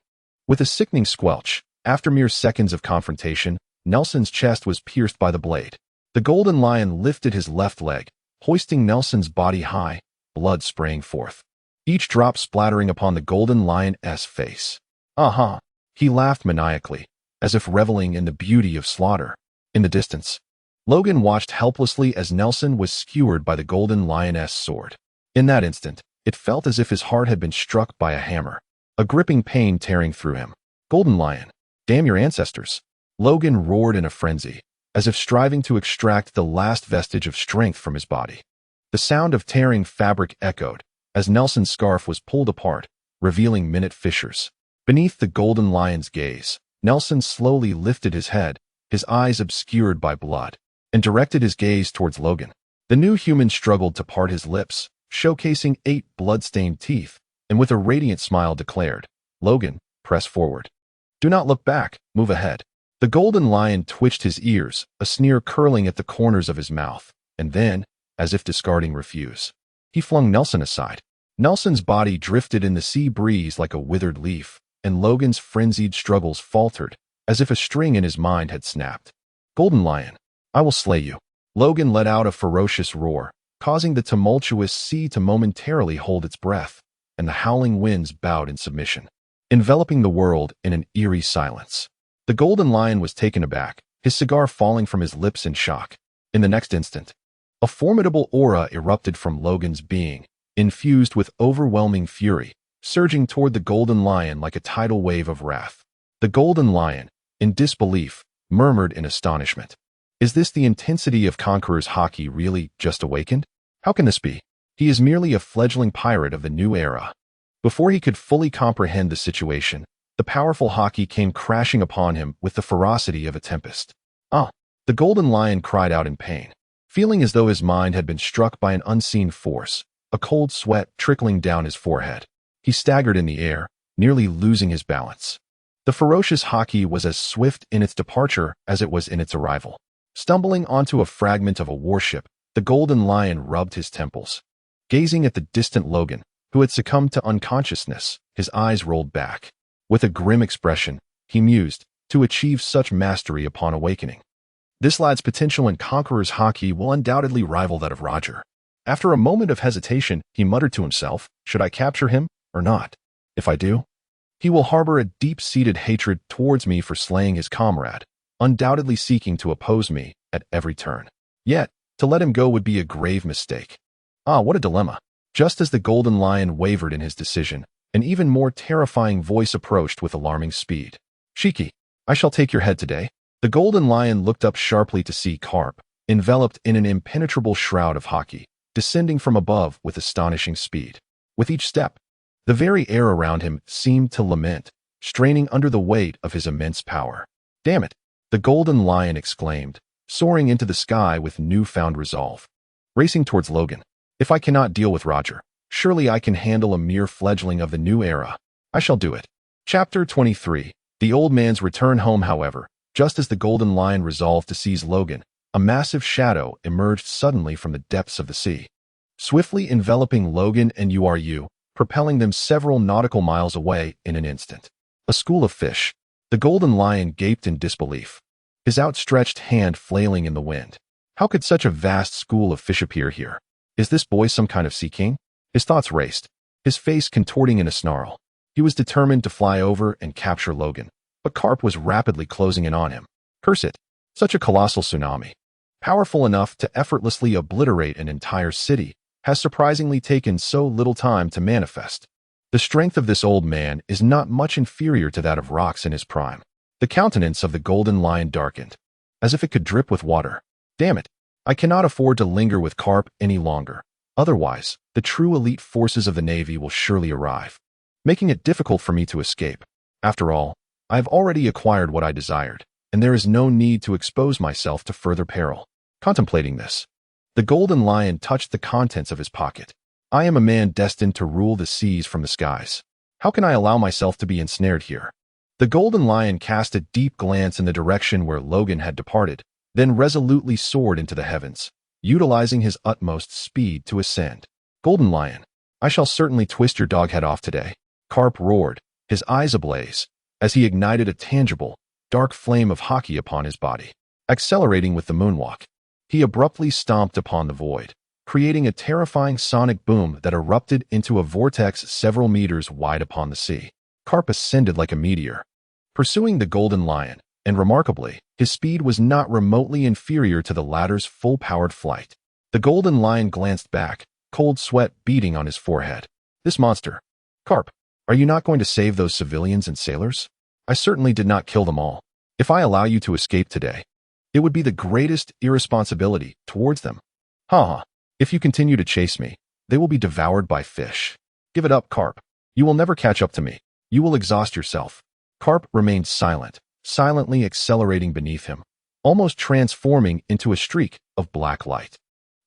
With a sickening squelch, after mere seconds of confrontation, Nelson's chest was pierced by the blade. The Golden Lion lifted his left leg, hoisting Nelson's body high, blood spraying forth, each drop splattering upon the Golden Lion's face. Aha! He laughed maniacally, as if reveling in the beauty of slaughter. In the distance, Logan watched helplessly as Nelson was skewered by the Golden Lion's sword. In that instant, it felt as if his heart had been struck by a hammer, a gripping pain tearing through him. Golden Lion, damn your ancestors! Logan roared in a frenzy, as if striving to extract the last vestige of strength from his body. The sound of tearing fabric echoed as Nelson's scarf was pulled apart, revealing minute fissures. Beneath the Golden Lion's gaze, Nelson slowly lifted his head, his eyes obscured by blood, and directed his gaze towards Logan. The new human struggled to part his lips, showcasing 8 blood-stained teeth, and with a radiant smile declared, Logan, press forward. Do not look back, move ahead. The Golden Lion twitched his ears, a sneer curling at the corners of his mouth, and then, as if discarding refuse, he flung Nelson aside. Nelson's body drifted in the sea breeze like a withered leaf, and Logan's frenzied struggles faltered, as if a string in his mind had snapped. Golden Lion, I will slay you. Logan let out a ferocious roar, causing the tumultuous sea to momentarily hold its breath, and the howling winds bowed in submission, enveloping the world in an eerie silence. The Golden Lion was taken aback, his cigar falling from his lips in shock. In the next instant, a formidable aura erupted from Logan's being, infused with overwhelming fury, surging toward the Golden Lion like a tidal wave of wrath. The Golden Lion, in disbelief, murmured in astonishment. Is this the intensity of Conqueror's haki really just awakened? How can this be? He is merely a fledgling pirate of the new era. Before he could fully comprehend the situation, the powerful haki came crashing upon him with the ferocity of a tempest. Ah! The Golden Lion cried out in pain, feeling as though his mind had been struck by an unseen force, a cold sweat trickling down his forehead. He staggered in the air, nearly losing his balance. The ferocious haki was as swift in its departure as it was in its arrival. Stumbling onto a fragment of a warship, the Golden Lion rubbed his temples. Gazing at the distant Logan, who had succumbed to unconsciousness, his eyes rolled back. With a grim expression, he mused, to achieve such mastery upon awakening. This lad's potential in Conqueror's haki will undoubtedly rival that of Roger. After a moment of hesitation, he muttered to himself, should I capture him or not? If I do, he will harbor a deep-seated hatred towards me for slaying his comrade, undoubtedly seeking to oppose me at every turn. Yet, to let him go would be a grave mistake. Ah, what a dilemma. Just as the Golden Lion wavered in his decision, an even more terrifying voice approached with alarming speed. Shiki, I shall take your head today. The Golden Lion looked up sharply to see Carp, enveloped in an impenetrable shroud of haki, descending from above with astonishing speed. With each step, the very air around him seemed to lament, straining under the weight of his immense power. "Damn it!" the Golden Lion exclaimed, soaring into the sky with newfound resolve. Racing towards Logan. "If I cannot deal with Roger, surely I can handle a mere fledgling of the new era. I shall do it." Chapter 23. The old man's return home, however, just as the Golden Lion resolved to seize Logan, a massive shadow emerged suddenly from the depths of the sea, swiftly enveloping Logan and Uru, propelling them several nautical miles away in an instant. A school of fish. The Golden Lion gaped in disbelief, his outstretched hand flailing in the wind. How could such a vast school of fish appear here? Is this boy some kind of sea king? His thoughts raced, his face contorting in a snarl. He was determined to fly over and capture Logan, but Carp was rapidly closing in on him. Curse it! Such a colossal tsunami, powerful enough to effortlessly obliterate an entire city, has surprisingly taken so little time to manifest. The strength of this old man is not much inferior to that of rocks in his prime. The countenance of the Golden Lion darkened, as if it could drip with water. "Damn it! I cannot afford to linger with Carp any longer. Otherwise, the true elite forces of the Navy will surely arrive, making it difficult for me to escape. After all, I have already acquired what I desired, and there is no need to expose myself to further peril." Contemplating this, the Golden Lion touched the contents of his pocket. "I am a man destined to rule the seas from the skies. How can I allow myself to be ensnared here?" The Golden Lion cast a deep glance in the direction where Logan had departed, then resolutely soared into the heavens, utilizing his utmost speed to ascend. "Golden Lion, I shall certainly twist your dog head off today," Carp roared, his eyes ablaze, as he ignited a tangible, dark flame of hockey upon his body. Accelerating with the moonwalk, he abruptly stomped upon the void, creating a terrifying sonic boom that erupted into a vortex several meters wide upon the sea. Carp ascended like a meteor, pursuing the Golden Lion, and remarkably, his speed was not remotely inferior to the latter's full-powered flight. The Golden Lion glanced back, cold sweat beading on his forehead. "This monster. Carp, are you not going to save those civilians and sailors? I certainly did not kill them all. If I allow you to escape today, it would be the greatest irresponsibility towards them. Ha! If you continue to chase me, they will be devoured by fish. Give it up, Carp. You will never catch up to me. You will exhaust yourself." Carp remained silent, silently accelerating beneath him, almost transforming into a streak of black light.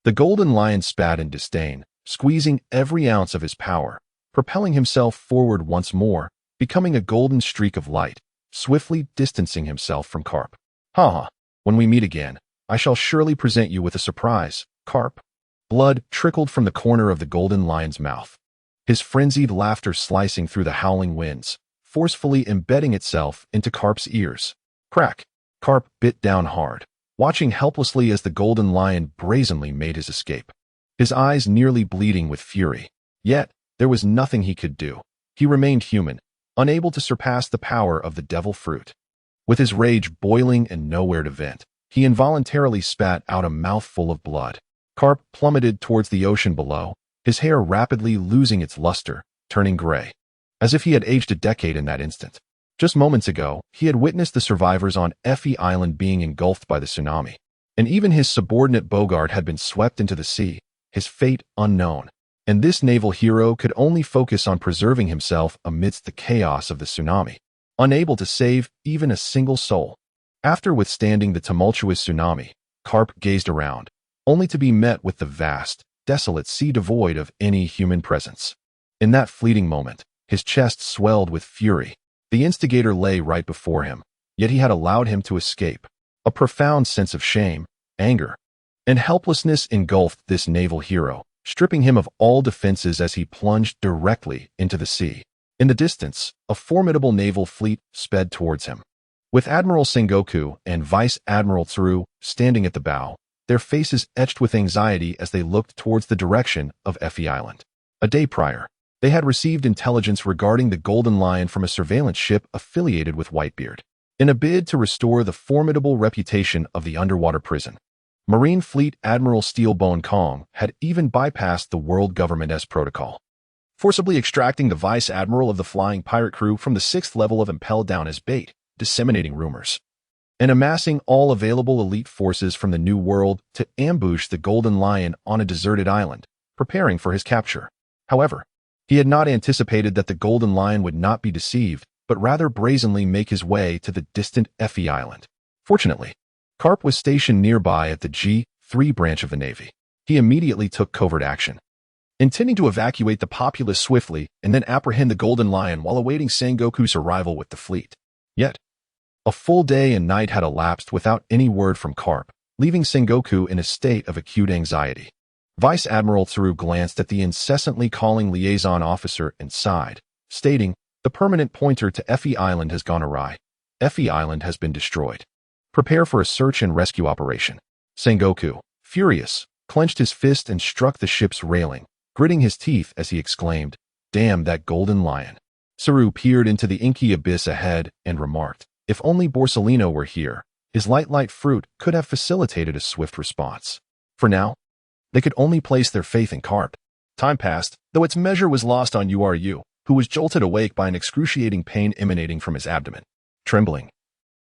The Golden Lion spat in disdain, squeezing every ounce of his power, propelling himself forward once more, becoming a golden streak of light, swiftly distancing himself from Carp. "Ha! When we meet again, I shall surely present you with a surprise, Carp." Blood trickled from the corner of the Golden Lion's mouth, his frenzied laughter slicing through the howling winds, forcefully embedding itself into Carp's ears. Crack! Carp bit down hard, watching helplessly as the Golden Lion brazenly made his escape, his eyes nearly bleeding with fury. Yet, there was nothing he could do. He remained human, unable to surpass the power of the devil fruit. With his rage boiling and nowhere to vent, he involuntarily spat out a mouthful of blood. Carp plummeted towards the ocean below, his hair rapidly losing its luster, turning gray, as if he had aged a decade in that instant. Just moments ago, he had witnessed the survivors on Effie Island being engulfed by the tsunami, and even his subordinate Bogart had been swept into the sea, his fate unknown. And this naval hero could only focus on preserving himself amidst the chaos of the tsunami, unable to save even a single soul. After withstanding the tumultuous tsunami, Carp gazed around, only to be met with the vast, desolate sea devoid of any human presence. In that fleeting moment, his chest swelled with fury. The instigator lay right before him, yet he had allowed him to escape. A profound sense of shame, anger, and helplessness engulfed this naval hero, stripping him of all defenses as he plunged directly into the sea. In the distance, a formidable naval fleet sped towards him, with Admiral Sengoku and Vice Admiral Tsuru standing at the bow, their faces etched with anxiety as they looked towards the direction of Effie Island. A day prior, they had received intelligence regarding the Golden Lion from a surveillance ship affiliated with Whitebeard. In a bid to restore the formidable reputation of the underwater prison, Marine Fleet Admiral Steelbone Kong had even bypassed the world government's protocol, forcibly extracting the Vice Admiral of the flying pirate crew from the 6th level of Impel Down as bait, disseminating rumors, and amassing all available elite forces from the New World to ambush the Golden Lion on a deserted island, preparing for his capture. However, he had not anticipated that the Golden Lion would not be deceived but rather brazenly make his way to the distant Effie Island. Fortunately, Karp was stationed nearby at the G3 branch of the Navy. He immediately took covert action, intending to evacuate the populace swiftly and then apprehend the Golden Lion while awaiting Sengoku's arrival with the fleet. Yet, a full day and night had elapsed without any word from Karp, leaving Sengoku in a state of acute anxiety. Vice Admiral Tharu glanced at the incessantly calling liaison officer and sighed, stating, "The permanent pointer to Effie Island has gone awry. Effie Island has been destroyed. Prepare for a search and rescue operation." Sengoku, furious, clenched his fist and struck the ship's railing, gritting his teeth as he exclaimed, "Damn that Golden Lion." Tharu peered into the inky abyss ahead and remarked, "If only Borsellino were here, his light fruit could have facilitated a swift response." For now, they could only place their faith in Karp. Time passed, though its measure was lost on Uru, who was jolted awake by an excruciating pain emanating from his abdomen. Trembling,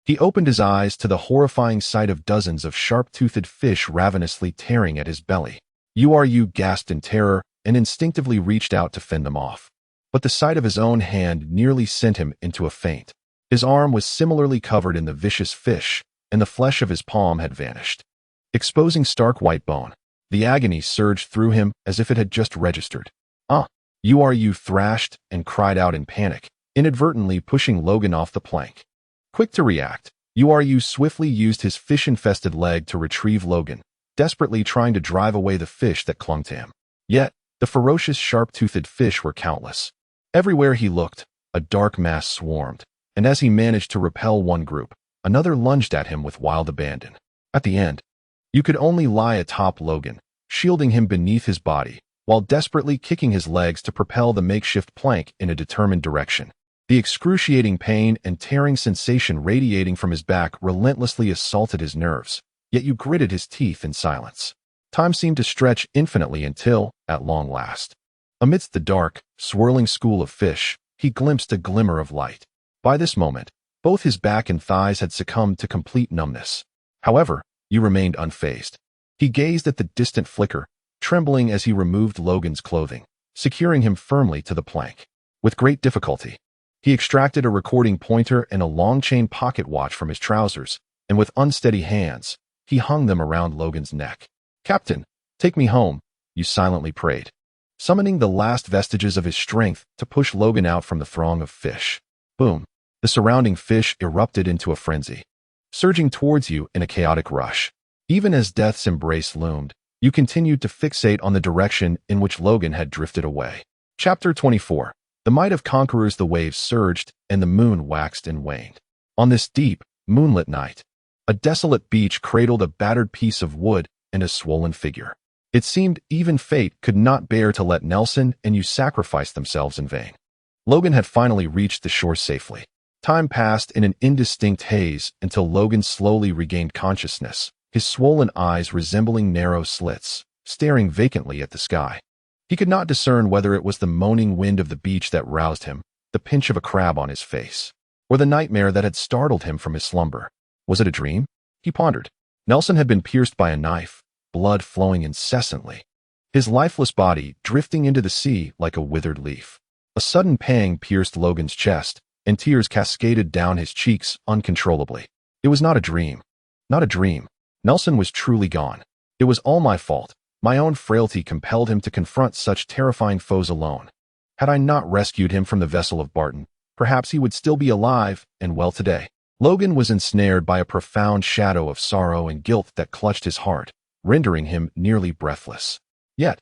he opened his eyes to the horrifying sight of dozens of sharp-toothed fish ravenously tearing at his belly. Uru gasped in terror and instinctively reached out to fend them off. But the sight of his own hand nearly sent him into a faint. His arm was similarly covered in the vicious fish, and the flesh of his palm had vanished, exposing stark white bone. The agony surged through him as if it had just registered. Uru thrashed and cried out in panic, inadvertently pushing Logan off the plank. Quick to react, Uru swiftly used his fish-infested leg to retrieve Logan, desperately trying to drive away the fish that clung to him. Yet, the ferocious sharp-toothed fish were countless. Everywhere he looked, a dark mass swarmed, and as he managed to repel one group, another lunged at him with wild abandon. At the end, you could only lie atop Logan, shielding him beneath his body, while desperately kicking his legs to propel the makeshift plank in a determined direction. The excruciating pain and tearing sensation radiating from his back relentlessly assaulted his nerves, yet you gritted his teeth in silence. Time seemed to stretch infinitely until, at long last, amidst the dark, swirling school of fish, he glimpsed a glimmer of light. By this moment, both his back and thighs had succumbed to complete numbness. However, you remained unfazed. He gazed at the distant flicker, trembling as he removed Logan's clothing, securing him firmly to the plank. With great difficulty, he extracted a recording pointer and a long-chain pocket watch from his trousers, and with unsteady hands, he hung them around Logan's neck. "Captain, take me home," you silently prayed, summoning the last vestiges of his strength to push Logan out from the throng of fish. Boom! The surrounding fish erupted into a frenzy, surging towards you in a chaotic rush. Even as death's embrace loomed, you continued to fixate on the direction in which Logan had drifted away. Chapter 24. The might of conquerors. The waves surged, and the moon waxed and waned. On this deep, moonlit night, a desolate beach cradled a battered piece of wood and a swollen figure. It seemed even fate could not bear to let Nelson and you sacrifice themselves in vain. Logan had finally reached the shore safely. Time passed in an indistinct haze until Logan slowly regained consciousness, his swollen eyes resembling narrow slits, staring vacantly at the sky. He could not discern whether it was the moaning wind of the beach that roused him, the pinch of a crab on his face, or the nightmare that had startled him from his slumber. Was it a dream? He pondered. Nelson had been pierced by a knife, blood flowing incessantly, his lifeless body drifting into the sea like a withered leaf. A sudden pang pierced Logan's chest, and tears cascaded down his cheeks uncontrollably. It was not a dream. Not a dream. Nelson was truly gone. It was all my fault. My own frailty compelled him to confront such terrifying foes alone. Had I not rescued him from the vessel of Barton, perhaps he would still be alive and well today. Logan was ensnared by a profound shadow of sorrow and guilt that clutched his heart, rendering him nearly breathless. Yet,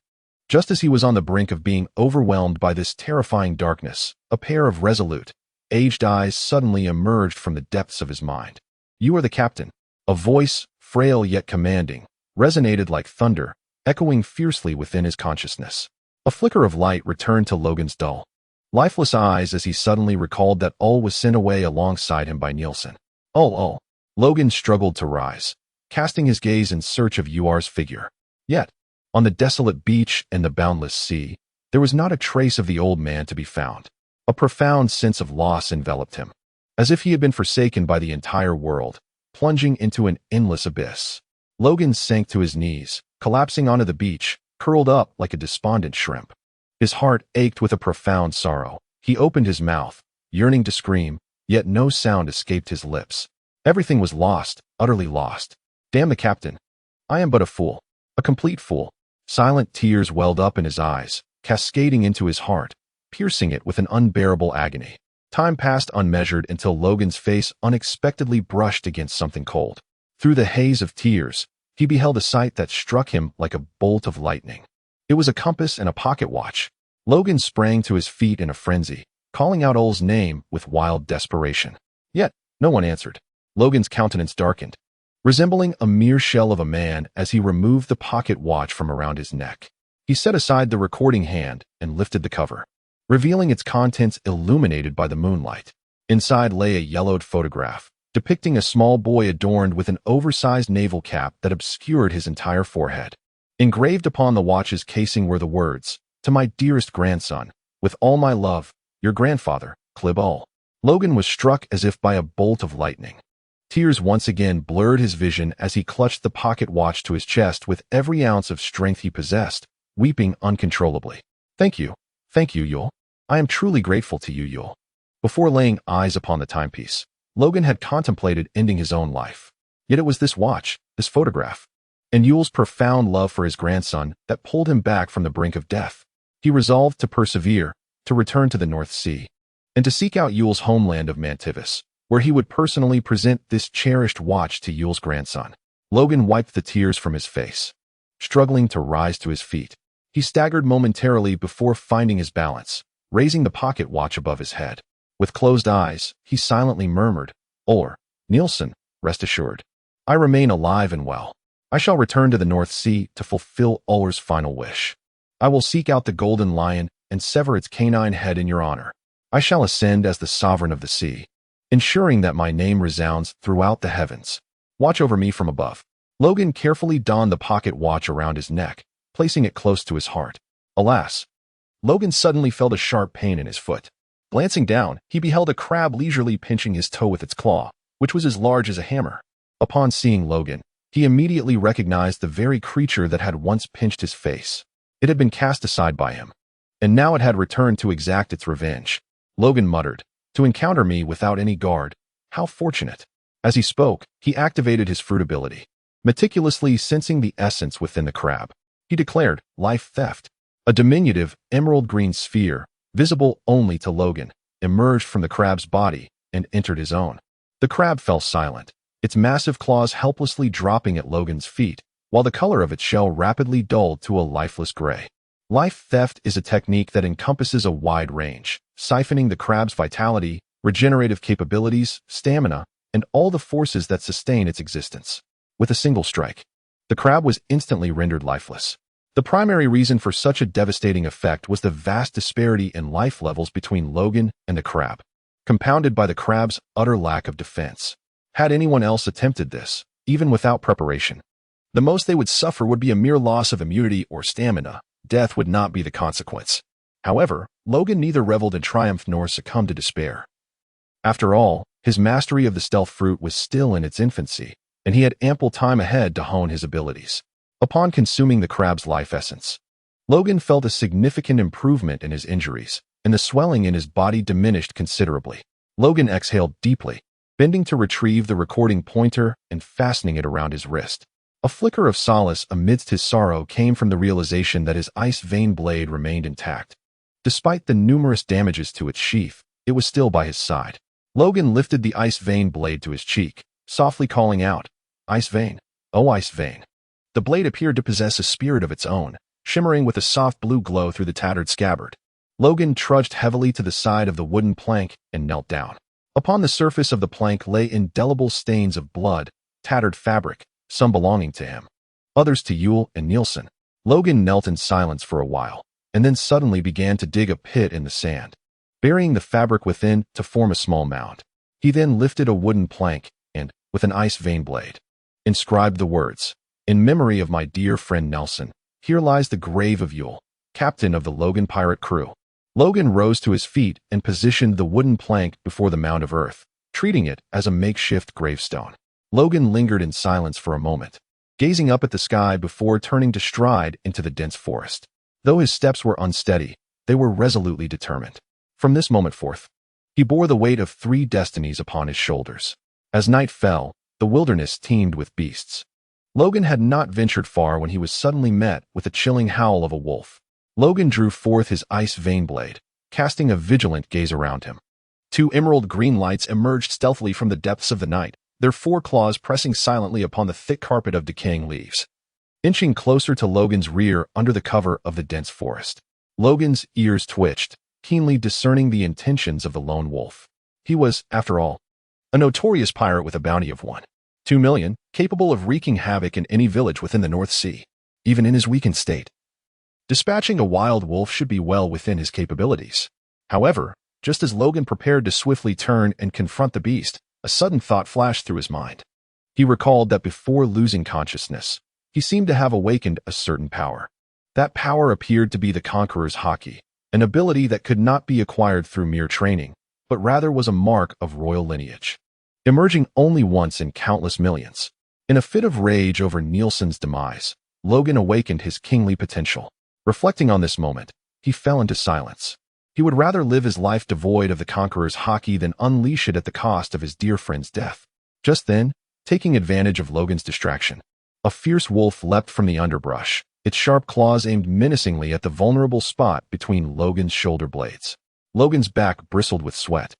just as he was on the brink of being overwhelmed by this terrifying darkness, a pair of resolute, aged eyes suddenly emerged from the depths of his mind. "You are the captain." A voice, frail yet commanding, resonated like thunder, echoing fiercely within his consciousness. A flicker of light returned to Logan's dull, lifeless eyes as he suddenly recalled that all was sent away alongside him by Nielsen. Oh. Logan struggled to rise, casting his gaze in search of Ur's figure. Yet, on the desolate beach and the boundless sea, there was not a trace of the old man to be found. A profound sense of loss enveloped him, as if he had been forsaken by the entire world, plunging into an endless abyss. Logan sank to his knees, collapsing onto the beach, curled up like a despondent shrimp. His heart ached with a profound sorrow. He opened his mouth, yearning to scream, yet no sound escaped his lips. Everything was lost, utterly lost. Damn the captain. I am but a fool. A complete fool. Silent tears welled up in his eyes, cascading into his heart, piercing it with an unbearable agony. Time passed unmeasured until Logan's face unexpectedly brushed against something cold. Through the haze of tears, he beheld a sight that struck him like a bolt of lightning. It was a compass and a pocket watch. Logan sprang to his feet in a frenzy, calling out Ol's name with wild desperation. Yet, no one answered. Logan's countenance darkened, resembling a mere shell of a man as he removed the pocket watch from around his neck. He set aside the recording hand and lifted the cover, revealing its contents illuminated by the moonlight. Inside lay a yellowed photograph, depicting a small boy adorned with an oversized naval cap that obscured his entire forehead. Engraved upon the watch's casing were the words, "To my dearest grandson, with all my love, your grandfather, Clib Ul." Logan was struck as if by a bolt of lightning. Tears once again blurred his vision as he clutched the pocket watch to his chest with every ounce of strength he possessed, weeping uncontrollably. Thank you, Yul. I am truly grateful to you, Yul." Before laying eyes upon the timepiece, Logan had contemplated ending his own life. Yet it was this watch, this photograph, and Yul's profound love for his grandson that pulled him back from the brink of death. He resolved to persevere, to return to the North Sea, and to seek out Yul's homeland of Mantivus, where he would personally present this cherished watch to Yul's grandson. Logan wiped the tears from his face. Struggling to rise to his feet, he staggered momentarily before finding his balance, raising the pocket watch above his head. With closed eyes, he silently murmured, Nielsen, rest assured. I remain alive and well. I shall return to the North Sea to fulfill Ulr's final wish. I will seek out the golden lion and sever its canine head in your honor. I shall ascend as the sovereign of the sea, ensuring that my name resounds throughout the heavens. Watch over me from above." Logan carefully donned the pocket watch around his neck, placing it close to his heart. Alas! Logan suddenly felt a sharp pain in his foot. Glancing down, he beheld a crab leisurely pinching his toe with its claw, which was as large as a hammer. Upon seeing Logan, he immediately recognized the very creature that had once pinched his face. It had been cast aside by him, and now it had returned to exact its revenge. Logan muttered, "To encounter me without any guard, how fortunate." As he spoke, he activated his fruit ability, meticulously sensing the essence within the crab. He declared, "Life theft." A diminutive, emerald-green sphere, visible only to Logan, emerged from the crab's body and entered his own. The crab fell silent, its massive claws helplessly dropping at Logan's feet, while the color of its shell rapidly dulled to a lifeless gray. Life theft is a technique that encompasses a wide range, siphoning the crab's vitality, regenerative capabilities, stamina, and all the forces that sustain its existence. With a single strike, the crab was instantly rendered lifeless. The primary reason for such a devastating effect was the vast disparity in life levels between Logan and the crab, compounded by the crab's utter lack of defense. Had anyone else attempted this, even without preparation, the most they would suffer would be a mere loss of immunity or stamina. Death would not be the consequence. However, Logan neither reveled in triumph nor succumbed to despair. After all, his mastery of the stealth fruit was still in its infancy, and he had ample time ahead to hone his abilities. Upon consuming the crab's life essence, Logan felt a significant improvement in his injuries, and the swelling in his body diminished considerably. Logan exhaled deeply, bending to retrieve the recording pointer and fastening it around his wrist. A flicker of solace amidst his sorrow came from the realization that his ice vein blade remained intact. Despite the numerous damages to its sheath, it was still by his side. Logan lifted the ice vein blade to his cheek, softly calling out, "Ice vein, oh ice vein." The blade appeared to possess a spirit of its own, shimmering with a soft blue glow through the tattered scabbard. Logan trudged heavily to the side of the wooden plank and knelt down. Upon the surface of the plank lay indelible stains of blood, tattered fabric, some belonging to him, others to Yul and Nielsen. Logan knelt in silence for a while, and then suddenly began to dig a pit in the sand, burying the fabric within to form a small mound. He then lifted a wooden plank and, with an ice vein blade, inscribed the words, "In memory of my dear friend Nelson, here lies the grave of Yul, captain of the Logan pirate crew." Logan rose to his feet and positioned the wooden plank before the mound of earth, treating it as a makeshift gravestone. Logan lingered in silence for a moment, gazing up at the sky before turning to stride into the dense forest. Though his steps were unsteady, they were resolutely determined. From this moment forth, He bore the weight of 3 destinies upon his shoulders. As night fell, the wilderness teemed with beasts. Logan had not ventured far when he was suddenly met with the chilling howl of a wolf. Logan drew forth his ice vein blade, casting a vigilant gaze around him. 2 emerald green lights emerged stealthily from the depths of the night, their 4 claws pressing silently upon the thick carpet of decaying leaves. Inching closer to Logan's rear under the cover of the dense forest. Logan's ears twitched, keenly discerning the intentions of the lone wolf. He was, after all, a notorious pirate with a bounty of 1.2 million, capable of wreaking havoc in any village within the North Sea, even in his weakened state. Dispatching a wild wolf should be well within his capabilities. However, just as Logan prepared to swiftly turn and confront the beast, a sudden thought flashed through his mind. He recalled that before losing consciousness, he seemed to have awakened a certain power. That power appeared to be the Conqueror's Haki, an ability that could not be acquired through mere training, but rather was a mark of royal lineage. Emerging only once in countless millions. In a fit of rage over Nielsen's demise, Logan awakened his kingly potential. Reflecting on this moment, he fell into silence. He would rather live his life devoid of the Conqueror's Haki than unleash it at the cost of his dear friend's death. Just then, taking advantage of Logan's distraction, a fierce wolf leapt from the underbrush, its sharp claws aimed menacingly at the vulnerable spot between Logan's shoulder blades. Logan's back bristled with sweat,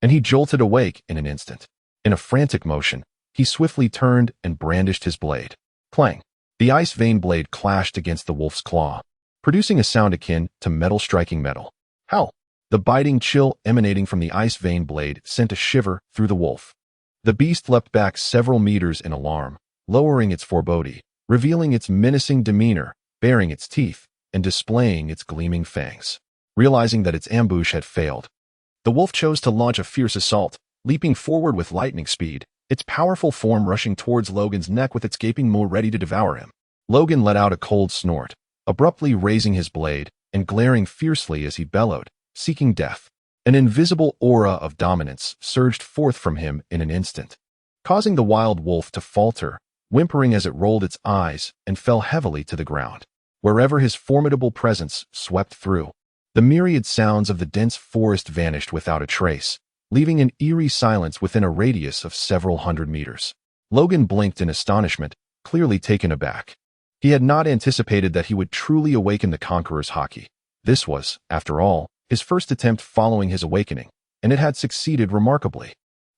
and he jolted awake in an instant. In a frantic motion, he swiftly turned and brandished his blade. Clang! The ice vein blade clashed against the wolf's claw, producing a sound akin to metal striking metal. Howl! The biting chill emanating from the ice vein blade sent a shiver through the wolf. The beast leapt back several meters in alarm, lowering its foreboding, revealing its menacing demeanor, baring its teeth, and displaying its gleaming fangs. Realizing that its ambush had failed, the wolf chose to launch a fierce assault, leaping forward with lightning speed, its powerful form rushing towards Logan's neck with its gaping maw ready to devour him. Logan let out a cold snort, abruptly raising his blade and glaring fiercely as he bellowed, seeking death. An invisible aura of dominance surged forth from him in an instant, causing the wild wolf to falter, whimpering as it rolled its eyes and fell heavily to the ground. Wherever his formidable presence swept through, the myriad sounds of the dense forest vanished without a trace, leaving an eerie silence within a radius of several hundred meters. Logan blinked in astonishment, clearly taken aback. He had not anticipated that he would truly awaken the Conqueror's Haki. This was, after all, his first attempt following his awakening, and it had succeeded remarkably.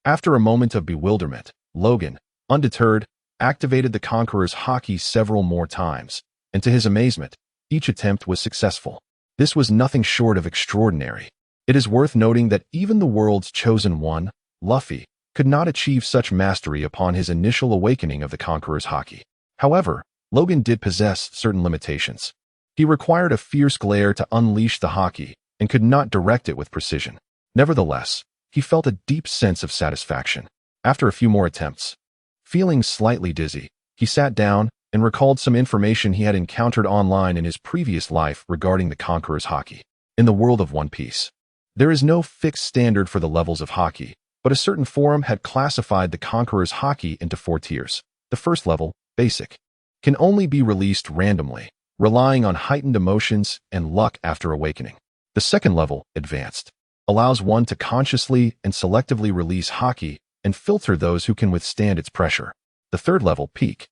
After a moment of bewilderment, Logan, undeterred, activated the Conqueror's Haki several more times, and to his amazement, each attempt was successful. This was nothing short of extraordinary. It is worth noting that even the world's chosen one, Luffy, could not achieve such mastery upon his initial awakening of the Conqueror's Haki. However, Logan did possess certain limitations. He required a fierce glare to unleash the Haki, and could not direct it with precision. Nevertheless, he felt a deep sense of satisfaction. After a few more attempts, feeling slightly dizzy, he sat down and recalled some information he had encountered online in his previous life regarding the Conqueror's Haki. In the world of One Piece, there is no fixed standard for the levels of Haki, but a certain forum had classified the Conqueror's Haki into 4 tiers. The first level, Basic, can only be released randomly, relying on heightened emotions and luck after awakening. The second level, Advanced, allows one to consciously and selectively release Haki and filter those who can withstand its pressure. The third level, Peak,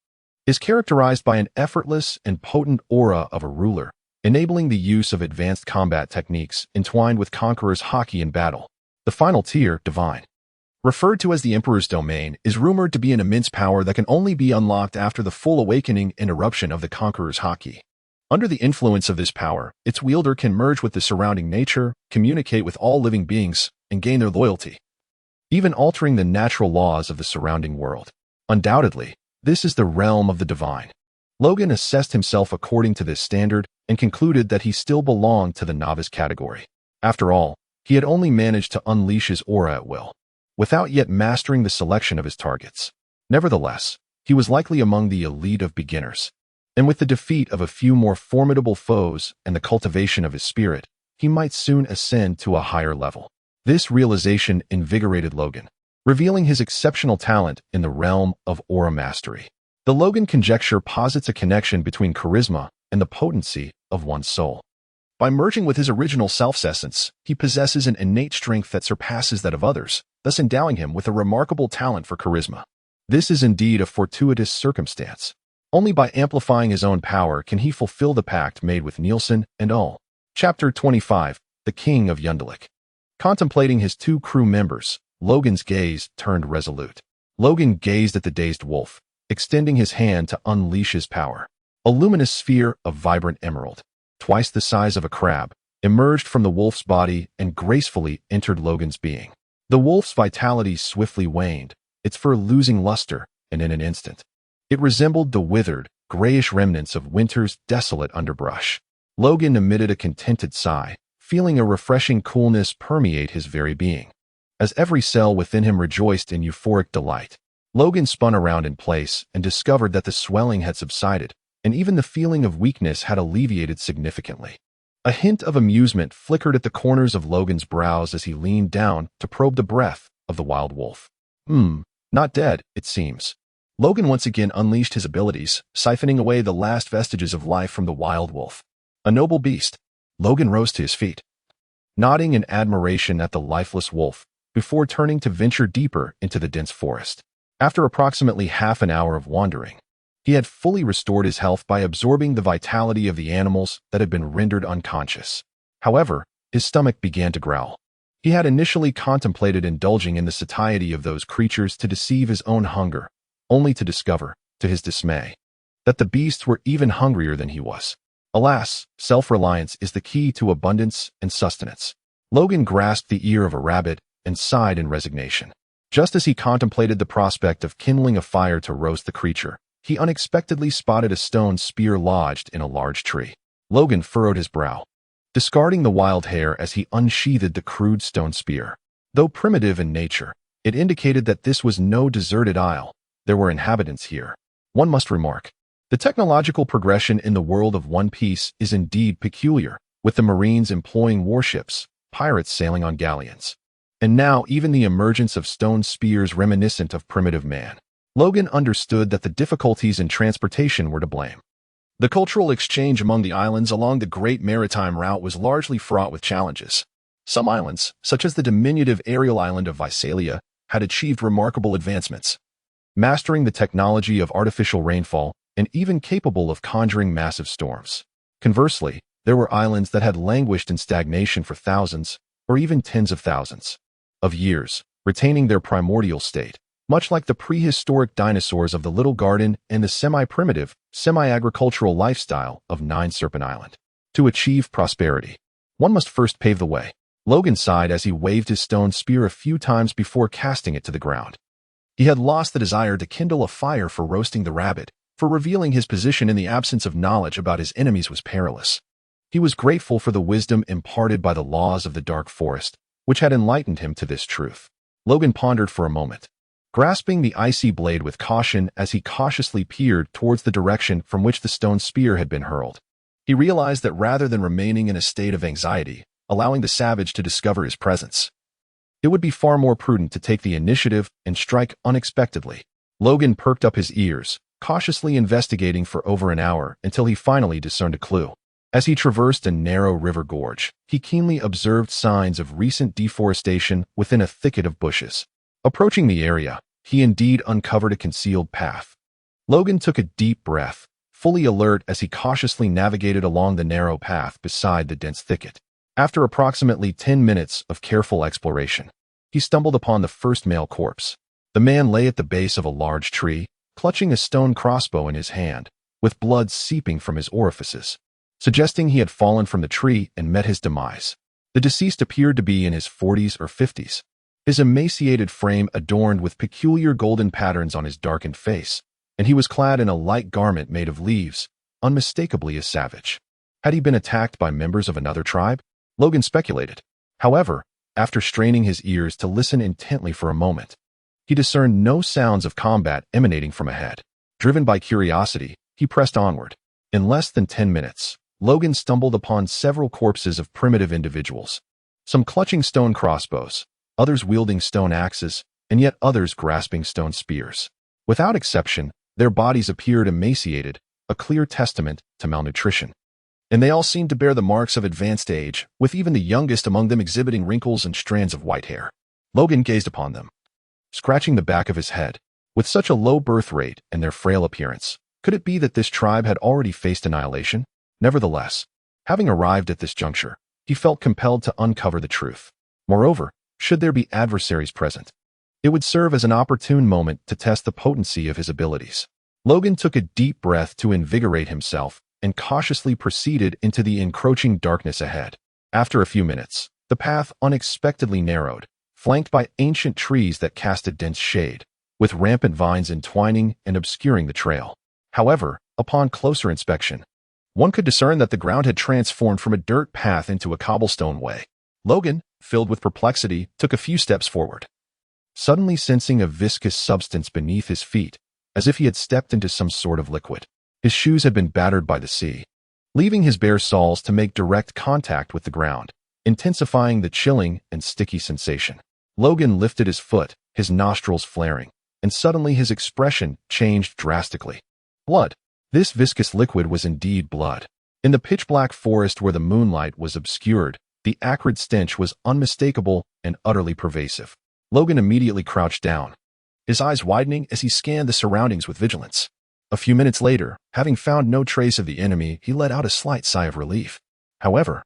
is characterized by an effortless and potent aura of a ruler, enabling the use of advanced combat techniques entwined with Conqueror's Haki in battle. The final tier, Divine, referred to as the Emperor's Domain, is rumored to be an immense power that can only be unlocked after the full awakening and eruption of the Conqueror's Haki. Under the influence of this power, its wielder can merge with the surrounding nature, communicate with all living beings, and gain their loyalty, even altering the natural laws of the surrounding world. Undoubtedly, this is the realm of the divine. Logan assessed himself according to this standard and concluded that he still belonged to the novice category. After all, he had only managed to unleash his aura at will, without yet mastering the selection of his targets. Nevertheless, he was likely among the elite of beginners, and with the defeat of a few more formidable foes and the cultivation of his spirit, he might soon ascend to a higher level. This realization invigorated Logan, revealing his exceptional talent in the realm of aura mastery. The Logan conjecture posits a connection between charisma and the potency of one's soul. By merging with his original self's essence, he possesses an innate strength that surpasses that of others, thus endowing him with a remarkable talent for charisma. This is indeed a fortuitous circumstance. Only by amplifying his own power can he fulfill the pact made with Nielsen and Ull. Chapter 25. The King of Yundelik. Contemplating his two crew members, Logan's gaze turned resolute. Logan gazed at the dazed wolf, extending his hand to unleash his power. A luminous sphere of vibrant emerald, twice the size of a crab, emerged from the wolf's body and gracefully entered Logan's being. The wolf's vitality swiftly waned, its fur losing luster, and in an instant, it resembled the withered, grayish remnants of winter's desolate underbrush. Logan emitted a contented sigh, feeling a refreshing coolness permeate his very being. As every cell within him rejoiced in euphoric delight, Logan spun around in place and discovered that the swelling had subsided, and even the feeling of weakness had alleviated significantly. A hint of amusement flickered at the corners of Logan's brows as he leaned down to probe the breath of the wild wolf. Not dead, it seems. Logan once again unleashed his abilities, siphoning away the last vestiges of life from the wild wolf. A noble beast. Logan rose to his feet, nodding in admiration at the lifeless wolf, before turning to venture deeper into the dense forest. After approximately half an hour of wandering, he had fully restored his health by absorbing the vitality of the animals that had been rendered unconscious. However, his stomach began to growl. He had initially contemplated indulging in the satiety of those creatures to deceive his own hunger, only to discover, to his dismay, that the beasts were even hungrier than he was. Alas, self-reliance is the key to abundance and sustenance. Logan grasped the ear of a rabbit and sighed in resignation. Just as he contemplated the prospect of kindling a fire to roast the creature, he unexpectedly spotted a stone spear lodged in a large tree. Logan furrowed his brow, discarding the wild hair as he unsheathed the crude stone spear. Though primitive in nature, it indicated that this was no deserted isle. There were inhabitants here. One must remark, the technological progression in the world of One Piece is indeed peculiar, with the Marines employing warships, pirates sailing on galleons, and now even the emergence of stone spears reminiscent of primitive man. Logan understood that the difficulties in transportation were to blame. The cultural exchange among the islands along the Great Maritime Route was largely fraught with challenges. Some islands, such as the diminutive aerial island of Visalia, had achieved remarkable advancements, mastering the technology of artificial rainfall and even capable of conjuring massive storms. Conversely, there were islands that had languished in stagnation for thousands, or even tens of thousands, of years, retaining their primordial state, much like the prehistoric dinosaurs of the Little Garden and the semi-primitive, semi-agricultural lifestyle of Nine Serpent Island. To achieve prosperity, one must first pave the way. Logan sighed as he waved his stone spear a few times before casting it to the ground. He had lost the desire to kindle a fire for roasting the rabbit, for revealing his position in the absence of knowledge about his enemies was perilous. He was grateful for the wisdom imparted by the laws of the dark forest, which had enlightened him to this truth. Logan pondered for a moment, grasping the icy blade with caution as he cautiously peered towards the direction from which the stone spear had been hurled. He realized that rather than remaining in a state of anxiety, allowing the savage to discover his presence, it would be far more prudent to take the initiative and strike unexpectedly. Logan perked up his ears, cautiously investigating for over an hour until he finally discerned a clue. As he traversed a narrow river gorge, he keenly observed signs of recent deforestation within a thicket of bushes. Approaching the area, he indeed uncovered a concealed path. Logan took a deep breath, fully alert as he cautiously navigated along the narrow path beside the dense thicket. After approximately 10 minutes of careful exploration, he stumbled upon the first male corpse. The man lay at the base of a large tree, clutching a stone crossbow in his hand, with blood seeping from his orifices, suggesting he had fallen from the tree and met his demise. The deceased appeared to be in his 40s or 50s, his emaciated frame adorned with peculiar golden patterns on his darkened face, and he was clad in a light garment made of leaves, unmistakably a savage. Had he been attacked by members of another tribe? Logan speculated. However, after straining his ears to listen intently for a moment, he discerned no sounds of combat emanating from ahead. Driven by curiosity, he pressed onward. In less than 10 minutes, Logan stumbled upon several corpses of primitive individuals, some clutching stone crossbows, others wielding stone axes, and yet others grasping stone spears. Without exception, their bodies appeared emaciated, a clear testament to malnutrition. and they all seemed to bear the marks of advanced age, with even the youngest among them exhibiting wrinkles and strands of white hair. Logan gazed upon them, scratching the back of his head. With such a low birth rate and their frail appearance, could it be that this tribe had already faced annihilation? Nevertheless, having arrived at this juncture, he felt compelled to uncover the truth. Moreover, should there be adversaries present, it would serve as an opportune moment to test the potency of his abilities. Logan took a deep breath to invigorate himself and cautiously proceeded into the encroaching darkness ahead. After a few minutes, the path unexpectedly narrowed, flanked by ancient trees that cast a dense shade, with rampant vines entwining and obscuring the trail. However, upon closer inspection, one could discern that the ground had transformed from a dirt path into a cobblestone way. Logan, filled with perplexity, took a few steps forward, suddenly sensing a viscous substance beneath his feet, as if he had stepped into some sort of liquid. His shoes had been battered by the sea, leaving his bare soles to make direct contact with the ground, intensifying the chilling and sticky sensation. Logan lifted his foot, his nostrils flaring, and suddenly his expression changed drastically. Blood. This viscous liquid was indeed blood. In the pitch-black forest where the moonlight was obscured, the acrid stench was unmistakable and utterly pervasive. Logan immediately crouched down, his eyes widening as he scanned the surroundings with vigilance. A few minutes later, having found no trace of the enemy, he let out a slight sigh of relief. However,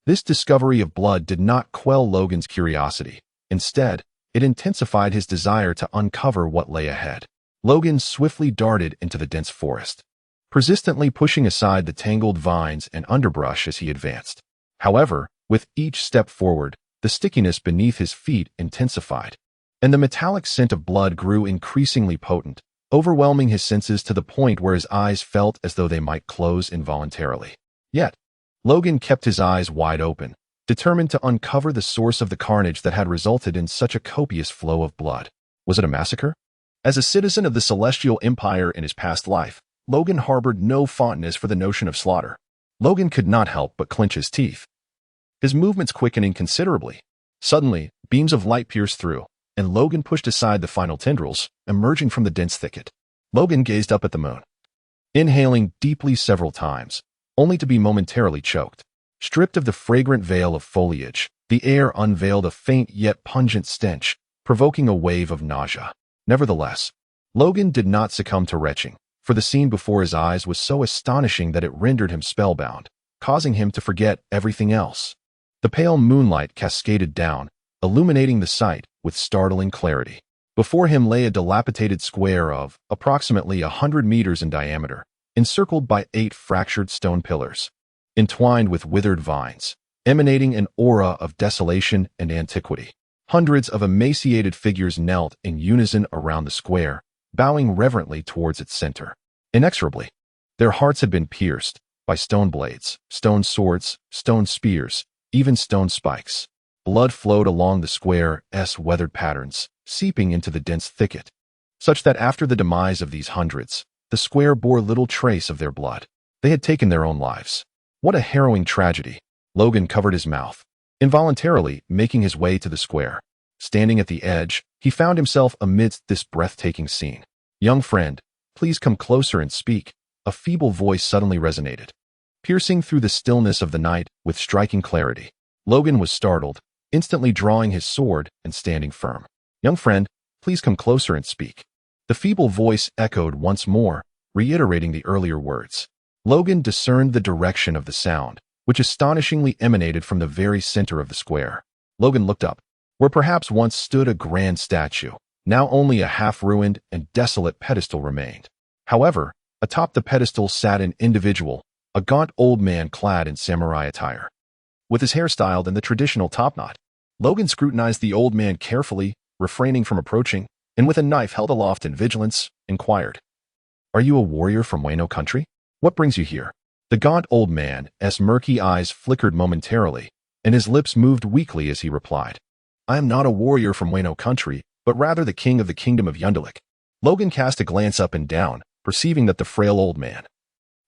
this discovery of blood did not quell Logan's curiosity. Instead, it intensified his desire to uncover what lay ahead. Logan swiftly darted into the dense forest, persistently pushing aside the tangled vines and underbrush as he advanced. However, with each step forward, the stickiness beneath his feet intensified, and the metallic scent of blood grew increasingly potent, overwhelming his senses to the point where his eyes felt as though they might close involuntarily. Yet, Logan kept his eyes wide open, determined to uncover the source of the carnage that had resulted in such a copious flow of blood. Was it a massacre? As a citizen of the Celestial Empire in his past life, Logan harbored no fondness for the notion of slaughter. Logan could not help but clench his teeth, his movements quickening considerably. Suddenly, beams of light pierced through, and Logan pushed aside the final tendrils, emerging from the dense thicket. Logan gazed up at the moon, inhaling deeply several times, only to be momentarily choked. Stripped of the fragrant veil of foliage, the air unveiled a faint yet pungent stench, provoking a wave of nausea. Nevertheless, Logan did not succumb to retching, for the scene before his eyes was so astonishing that it rendered him spellbound, causing him to forget everything else. The pale moonlight cascaded down, illuminating the sight with startling clarity. Before him lay a dilapidated square of approximately 100 meters in diameter, encircled by 8 fractured stone pillars, entwined with withered vines, emanating an aura of desolation and antiquity. Hundreds of emaciated figures knelt in unison around the square, bowing reverently towards its center. Inexorably, their hearts had been pierced by stone blades, stone swords, stone spears, even stone spikes. Blood flowed along the square's weathered patterns, seeping into the dense thicket, such that after the demise of these hundreds, the square bore little trace of their blood. They had taken their own lives. What a harrowing tragedy. Logan covered his mouth, involuntarily making his way to the square. Standing at the edge, he found himself amidst this breathtaking scene. "Young friend, please come closer and speak," a feeble voice suddenly resonated, piercing through the stillness of the night with striking clarity. Logan was startled, instantly drawing his sword and standing firm. "Young friend, please come closer and speak." The feeble voice echoed once more, reiterating the earlier words. Logan discerned the direction of the sound, which astonishingly emanated from the very center of the square. Logan looked up, where perhaps once stood a grand statue. Now only a half-ruined and desolate pedestal remained. However, atop the pedestal sat an individual, a gaunt old man clad in samurai attire, with his hair styled in the traditional topknot. Logan scrutinized the old man carefully, refraining from approaching, and with a knife held aloft in vigilance, inquired, "Are you a warrior from Wano country? What brings you here?" The gaunt old man's murky eyes flickered momentarily, and his lips moved weakly as he replied, "I am not a warrior from Wano country, but rather the king of the kingdom of Undelik." Logan cast a glance up and down, perceiving that the frail old man,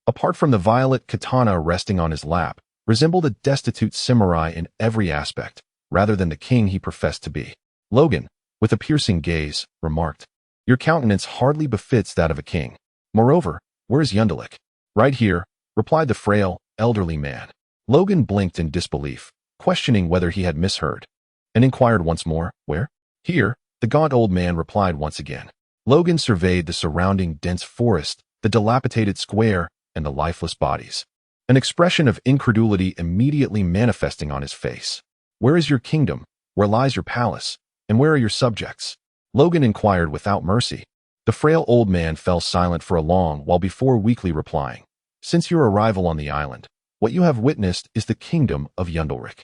apart from the violet katana resting on his lap, resembled a destitute samurai in every aspect, rather than the king he professed to be. Logan, with a piercing gaze, remarked, "Your countenance hardly befits that of a king. Moreover, where is Undelik?" "Right here," replied the frail elderly man. Logan blinked in disbelief, questioning whether he had misheard, and inquired once more, "Where?" "Here," the gaunt old man replied once again. Logan surveyed the surrounding dense forest, the dilapidated square, and the lifeless bodies, an expression of incredulity immediately manifesting on his face. "Where is your kingdom? Where lies your palace? And where are your subjects?" Logan inquired without mercy. The frail old man fell silent for a long while before weakly replying, "Since your arrival on the island, what you have witnessed is the kingdom of Yundelrick.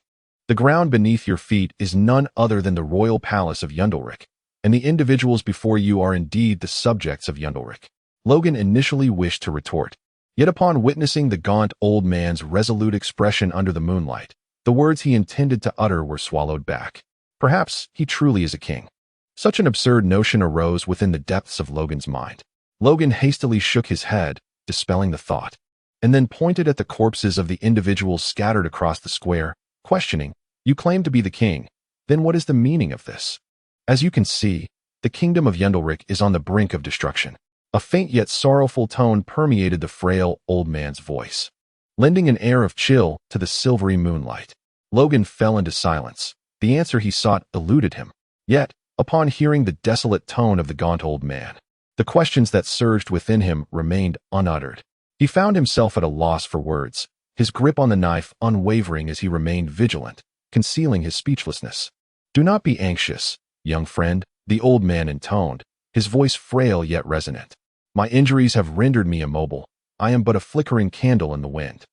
The ground beneath your feet is none other than the royal palace of Yundelrick, and the individuals before you are indeed the subjects of Yundelrick." Logan initially wished to retort, yet upon witnessing the gaunt old man's resolute expression under the moonlight, the words he intended to utter were swallowed back. Perhaps he truly is a king. Such an absurd notion arose within the depths of Logan's mind. Logan hastily shook his head, dispelling the thought, and then pointed at the corpses of the individuals scattered across the square, questioning, "You claim to be the king. Then what is the meaning of this? As you can see, the kingdom of Yundelrick is on the brink of destruction." A faint yet sorrowful tone permeated the frail old man's voice, lending an air of chill to the silvery moonlight. Logan fell into silence. The answer he sought eluded him. Yet, upon hearing the desolate tone of the gaunt old man, the questions that surged within him remained unuttered. He found himself at a loss for words, his grip on the knife unwavering as he remained vigilant, concealing his speechlessness. "Do not be anxious, young friend," the old man intoned, his voice frail yet resonant. "My injuries have rendered me immobile. I am but a flickering candle in the wind.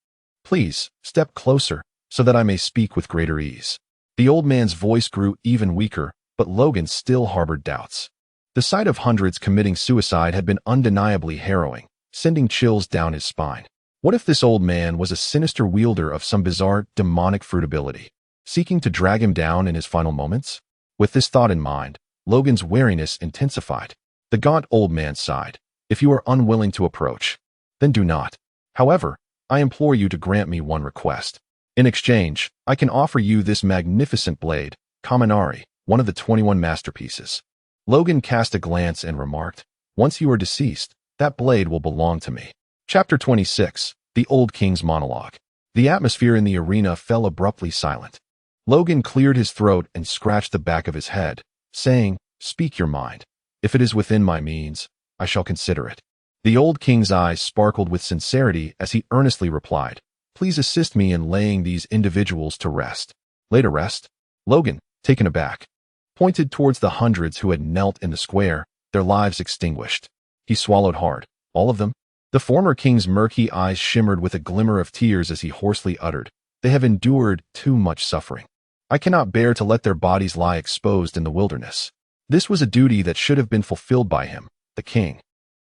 Please, step closer, so that I may speak with greater ease." The old man's voice grew even weaker, but Logan still harbored doubts. The sight of hundreds committing suicide had been undeniably harrowing, sending chills down his spine. What if this old man was a sinister wielder of some bizarre, demonic fruitability, seeking to drag him down in his final moments? With this thought in mind, Logan's wariness intensified. The gaunt old man sighed. "If you are unwilling to approach, then do not. However, I implore you to grant me one request. In exchange, I can offer you this magnificent blade, Kaminari, one of the 21 masterpieces." Logan cast a glance and remarked, "Once you are deceased, that blade will belong to me." Chapter 26, The Old King's Monologue. The atmosphere in the arena fell abruptly silent. Logan cleared his throat and scratched the back of his head, saying, "Speak your mind. If it is within my means, I shall consider it." The old king's eyes sparkled with sincerity as he earnestly replied, "Please assist me in laying these individuals to rest." "Lay to rest?" Logan, taken aback, pointed towards the hundreds who had knelt in the square, their lives extinguished. He swallowed hard. "All of them?" The former king's murky eyes shimmered with a glimmer of tears as he hoarsely uttered, "They have endured too much suffering. I cannot bear to let their bodies lie exposed in the wilderness." This was a duty that should have been fulfilled by him, the king.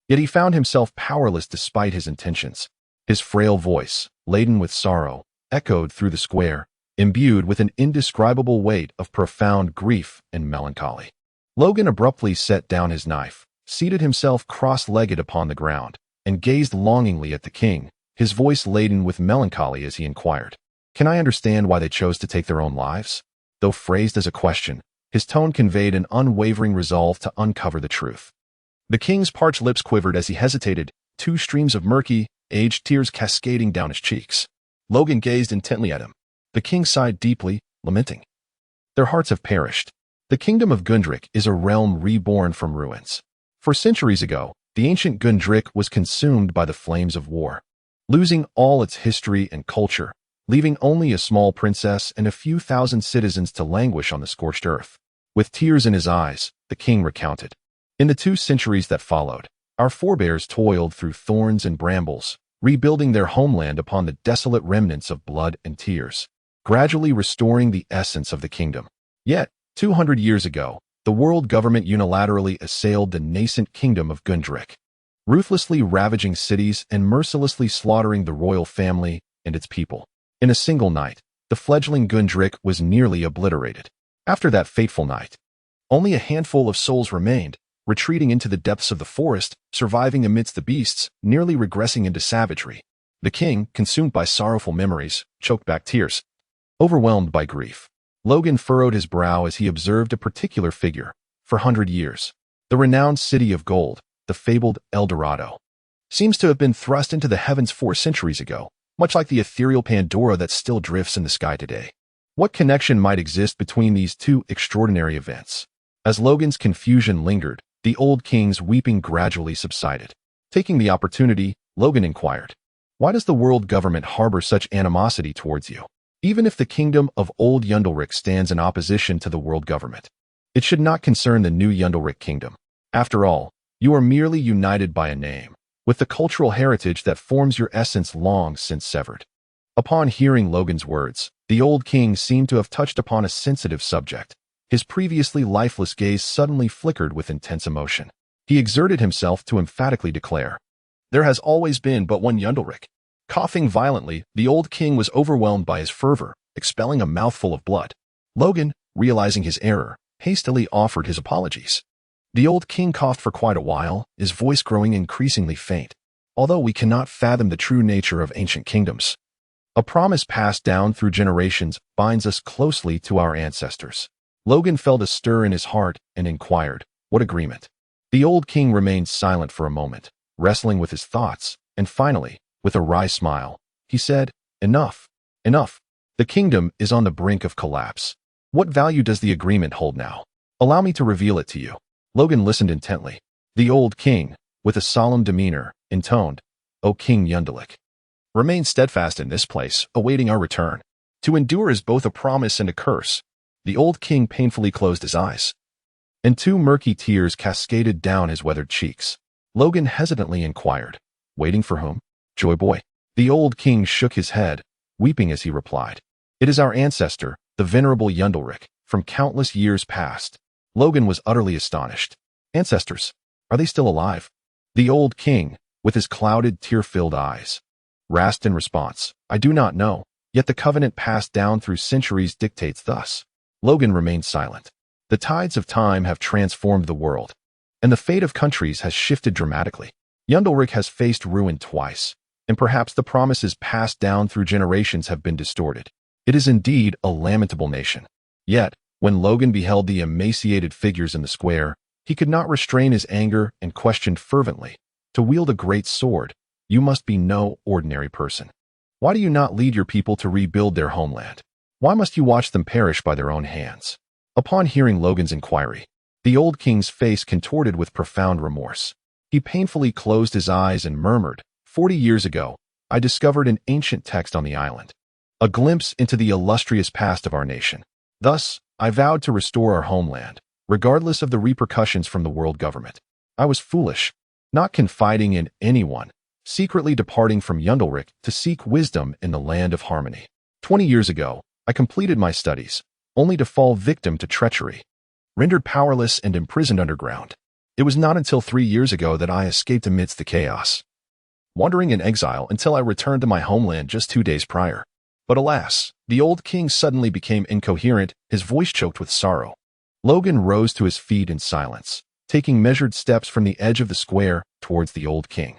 Yet he found himself powerless despite his intentions. His frail voice, laden with sorrow, echoed through the square, imbued with an indescribable weight of profound grief and melancholy. Logan abruptly set down his knife, seated himself cross-legged upon the ground, and gazed longingly at the king, his voice laden with melancholy as he inquired, "Can I understand why they chose to take their own lives?" Though phrased as a question, his tone conveyed an unwavering resolve to uncover the truth. The king's parched lips quivered as he hesitated, two streams of murky, aged tears cascading down his cheeks. Logan gazed intently at him. The king sighed deeply, lamenting, "Their hearts have perished. The kingdom of Gundrick is a realm reborn from ruins. For centuries ago, the ancient Gundrick was consumed by the flames of war, losing all its history and culture, leaving only a small princess and a few thousand citizens to languish on the scorched earth." With tears in his eyes, the king recounted, "In the 2 centuries that followed, our forebears toiled through thorns and brambles, rebuilding their homeland upon the desolate remnants of blood and tears, gradually restoring the essence of the kingdom. Yet, 200 years ago, the world government unilaterally assailed the nascent kingdom of Gundrick, ruthlessly ravaging cities and mercilessly slaughtering the royal family and its people. In a single night, the fledgling Gundrick was nearly obliterated. After that fateful night, only a handful of souls remained, retreating into the depths of the forest, surviving amidst the beasts, nearly regressing into savagery. The king, consumed by sorrowful memories, choked back tears. Overwhelmed by grief, Logan furrowed his brow as he observed a particular figure. For 100 years, the renowned city of gold, the fabled El Dorado, seems to have been thrust into the heavens 4 centuries ago, much like the ethereal Pandora that still drifts in the sky today. What connection might exist between these two extraordinary events? As Logan's confusion lingered, the old king's weeping gradually subsided. Taking the opportunity, Logan inquired, "Why does the world government harbor such animosity towards you? Even if the kingdom of old Yundelric stands in opposition to the world government, it should not concern the new Yundelric kingdom. After all, you are merely united by a name, with the cultural heritage that forms your essence long since severed." Upon hearing Logan's words, the old king seemed to have touched upon a sensitive subject. His previously lifeless gaze suddenly flickered with intense emotion. He exerted himself to emphatically declare, "There has always been but one Yundelric." Coughing violently, the old king was overwhelmed by his fervor, expelling a mouthful of blood. Logan, realizing his error, hastily offered his apologies. The old king coughed for quite a while, his voice growing increasingly faint. "Although we cannot fathom the true nature of ancient kingdoms, a promise passed down through generations binds us closely to our ancestors." Logan felt a stir in his heart and inquired, "What agreement?" The old king remained silent for a moment, wrestling with his thoughts, and finally, with a wry smile, he said, "Enough. Enough. The kingdom is on the brink of collapse. What value does the agreement hold now? Allow me to reveal it to you." Logan listened intently. The old king, with a solemn demeanor, intoned, "O King Yundelik, remain steadfast in this place, awaiting our return. To endure is both a promise and a curse." The old king painfully closed his eyes, and two murky tears cascaded down his weathered cheeks. Logan hesitantly inquired, "Waiting for whom, Joy Boy?" The old king shook his head, weeping as he replied, "It is our ancestor, the venerable Yundelric, from countless years past." Logan was utterly astonished. "Ancestors? Are they still alive?" The old king, with his clouded, tear-filled eyes, rasped in response, "I do not know, yet the covenant passed down through centuries dictates thus." Logan remained silent. The tides of time have transformed the world, and the fate of countries has shifted dramatically. Yundelric has faced ruin twice, and perhaps the promises passed down through generations have been distorted. It is indeed a lamentable nation. Yet, when Logan beheld the emaciated figures in the square, he could not restrain his anger and questioned fervently, "To wield a great sword, you must be no ordinary person. Why do you not lead your people to rebuild their homeland? Why must you watch them perish by their own hands?" Upon hearing Logan's inquiry, the old king's face contorted with profound remorse. He painfully closed his eyes and murmured, "40 years ago, I discovered an ancient text on the island, a glimpse into the illustrious past of our nation. Thus, I vowed to restore our homeland, regardless of the repercussions from the world government. I was foolish, not confiding in anyone, secretly departing from Yundelric to seek wisdom in the land of harmony. 20 years ago, I completed my studies, only to fall victim to treachery, rendered powerless and imprisoned underground. It was not until 3 years ago that I escaped amidst the chaos, wandering in exile until I returned to my homeland just 2 days prior." But alas, the old king suddenly became incoherent, his voice choked with sorrow. Logan rose to his feet in silence, taking measured steps from the edge of the square towards the old king.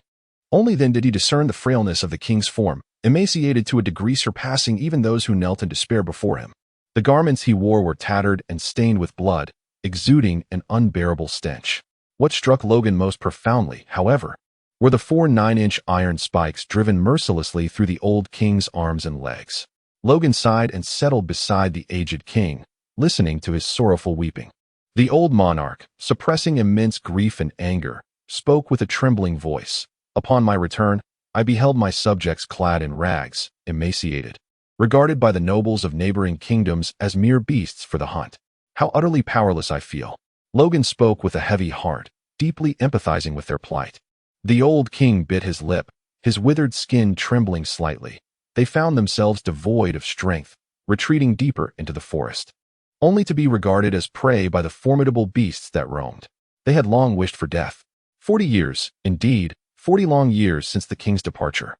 Only then did he discern the frailness of the king's form, emaciated to a degree surpassing even those who knelt in despair before him. The garments he wore were tattered and stained with blood, exuding an unbearable stench. What struck Logan most profoundly, however, were the 4 9-inch iron spikes driven mercilessly through the old king's arms and legs. Logan sighed and settled beside the aged king, listening to his sorrowful weeping. The old monarch, suppressing immense grief and anger, spoke with a trembling voice. "Upon my return, I beheld my subjects clad in rags, emaciated, regarded by the nobles of neighboring kingdoms as mere beasts for the hunt. How utterly powerless I feel." Logan spoke with a heavy heart, deeply empathizing with their plight. The old king bit his lip, his withered skin trembling slightly. They found themselves devoid of strength, retreating deeper into the forest, only to be regarded as prey by the formidable beasts that roamed. They had long wished for death. 40 years, indeed, 40 long years since the king's departure.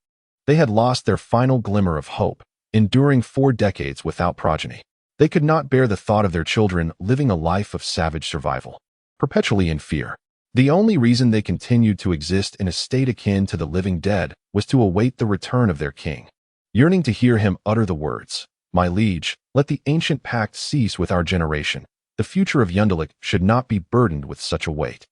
They had lost their final glimmer of hope, enduring 4 decades without progeny. They could not bear the thought of their children living a life of savage survival, perpetually in fear. The only reason they continued to exist in a state akin to the living dead was to await the return of their king, yearning to hear him utter the words, "My liege, let the ancient pact cease with our generation. The future of Yundelik should not be burdened with such a weight."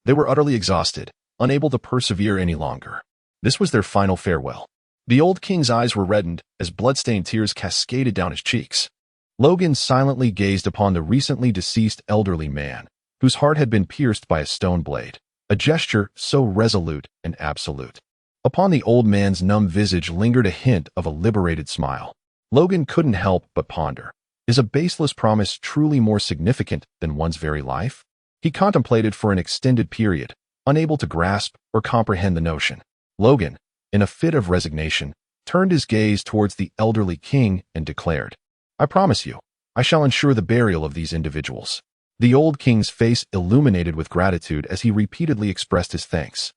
They were utterly exhausted, unable to persevere any longer. This was their final farewell. The old king's eyes were reddened as blood-stained tears cascaded down his cheeks. Logan silently gazed upon the recently deceased elderly man, whose heart had been pierced by a stone blade, a gesture so resolute and absolute. Upon the old man's numb visage lingered a hint of a liberated smile. Logan couldn't help but ponder. Is a baseless promise truly more significant than one's very life? He contemplated for an extended period, unable to grasp or comprehend the notion. Logan, in a fit of resignation, turned his gaze towards the elderly king and declared, "I promise you, I shall ensure the burial of these individuals." The old king's face illuminated with gratitude as he repeatedly expressed his thanks.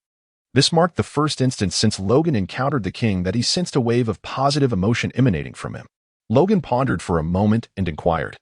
This marked the first instance since Logan encountered the king that he sensed a wave of positive emotion emanating from him. Logan pondered for a moment and inquired,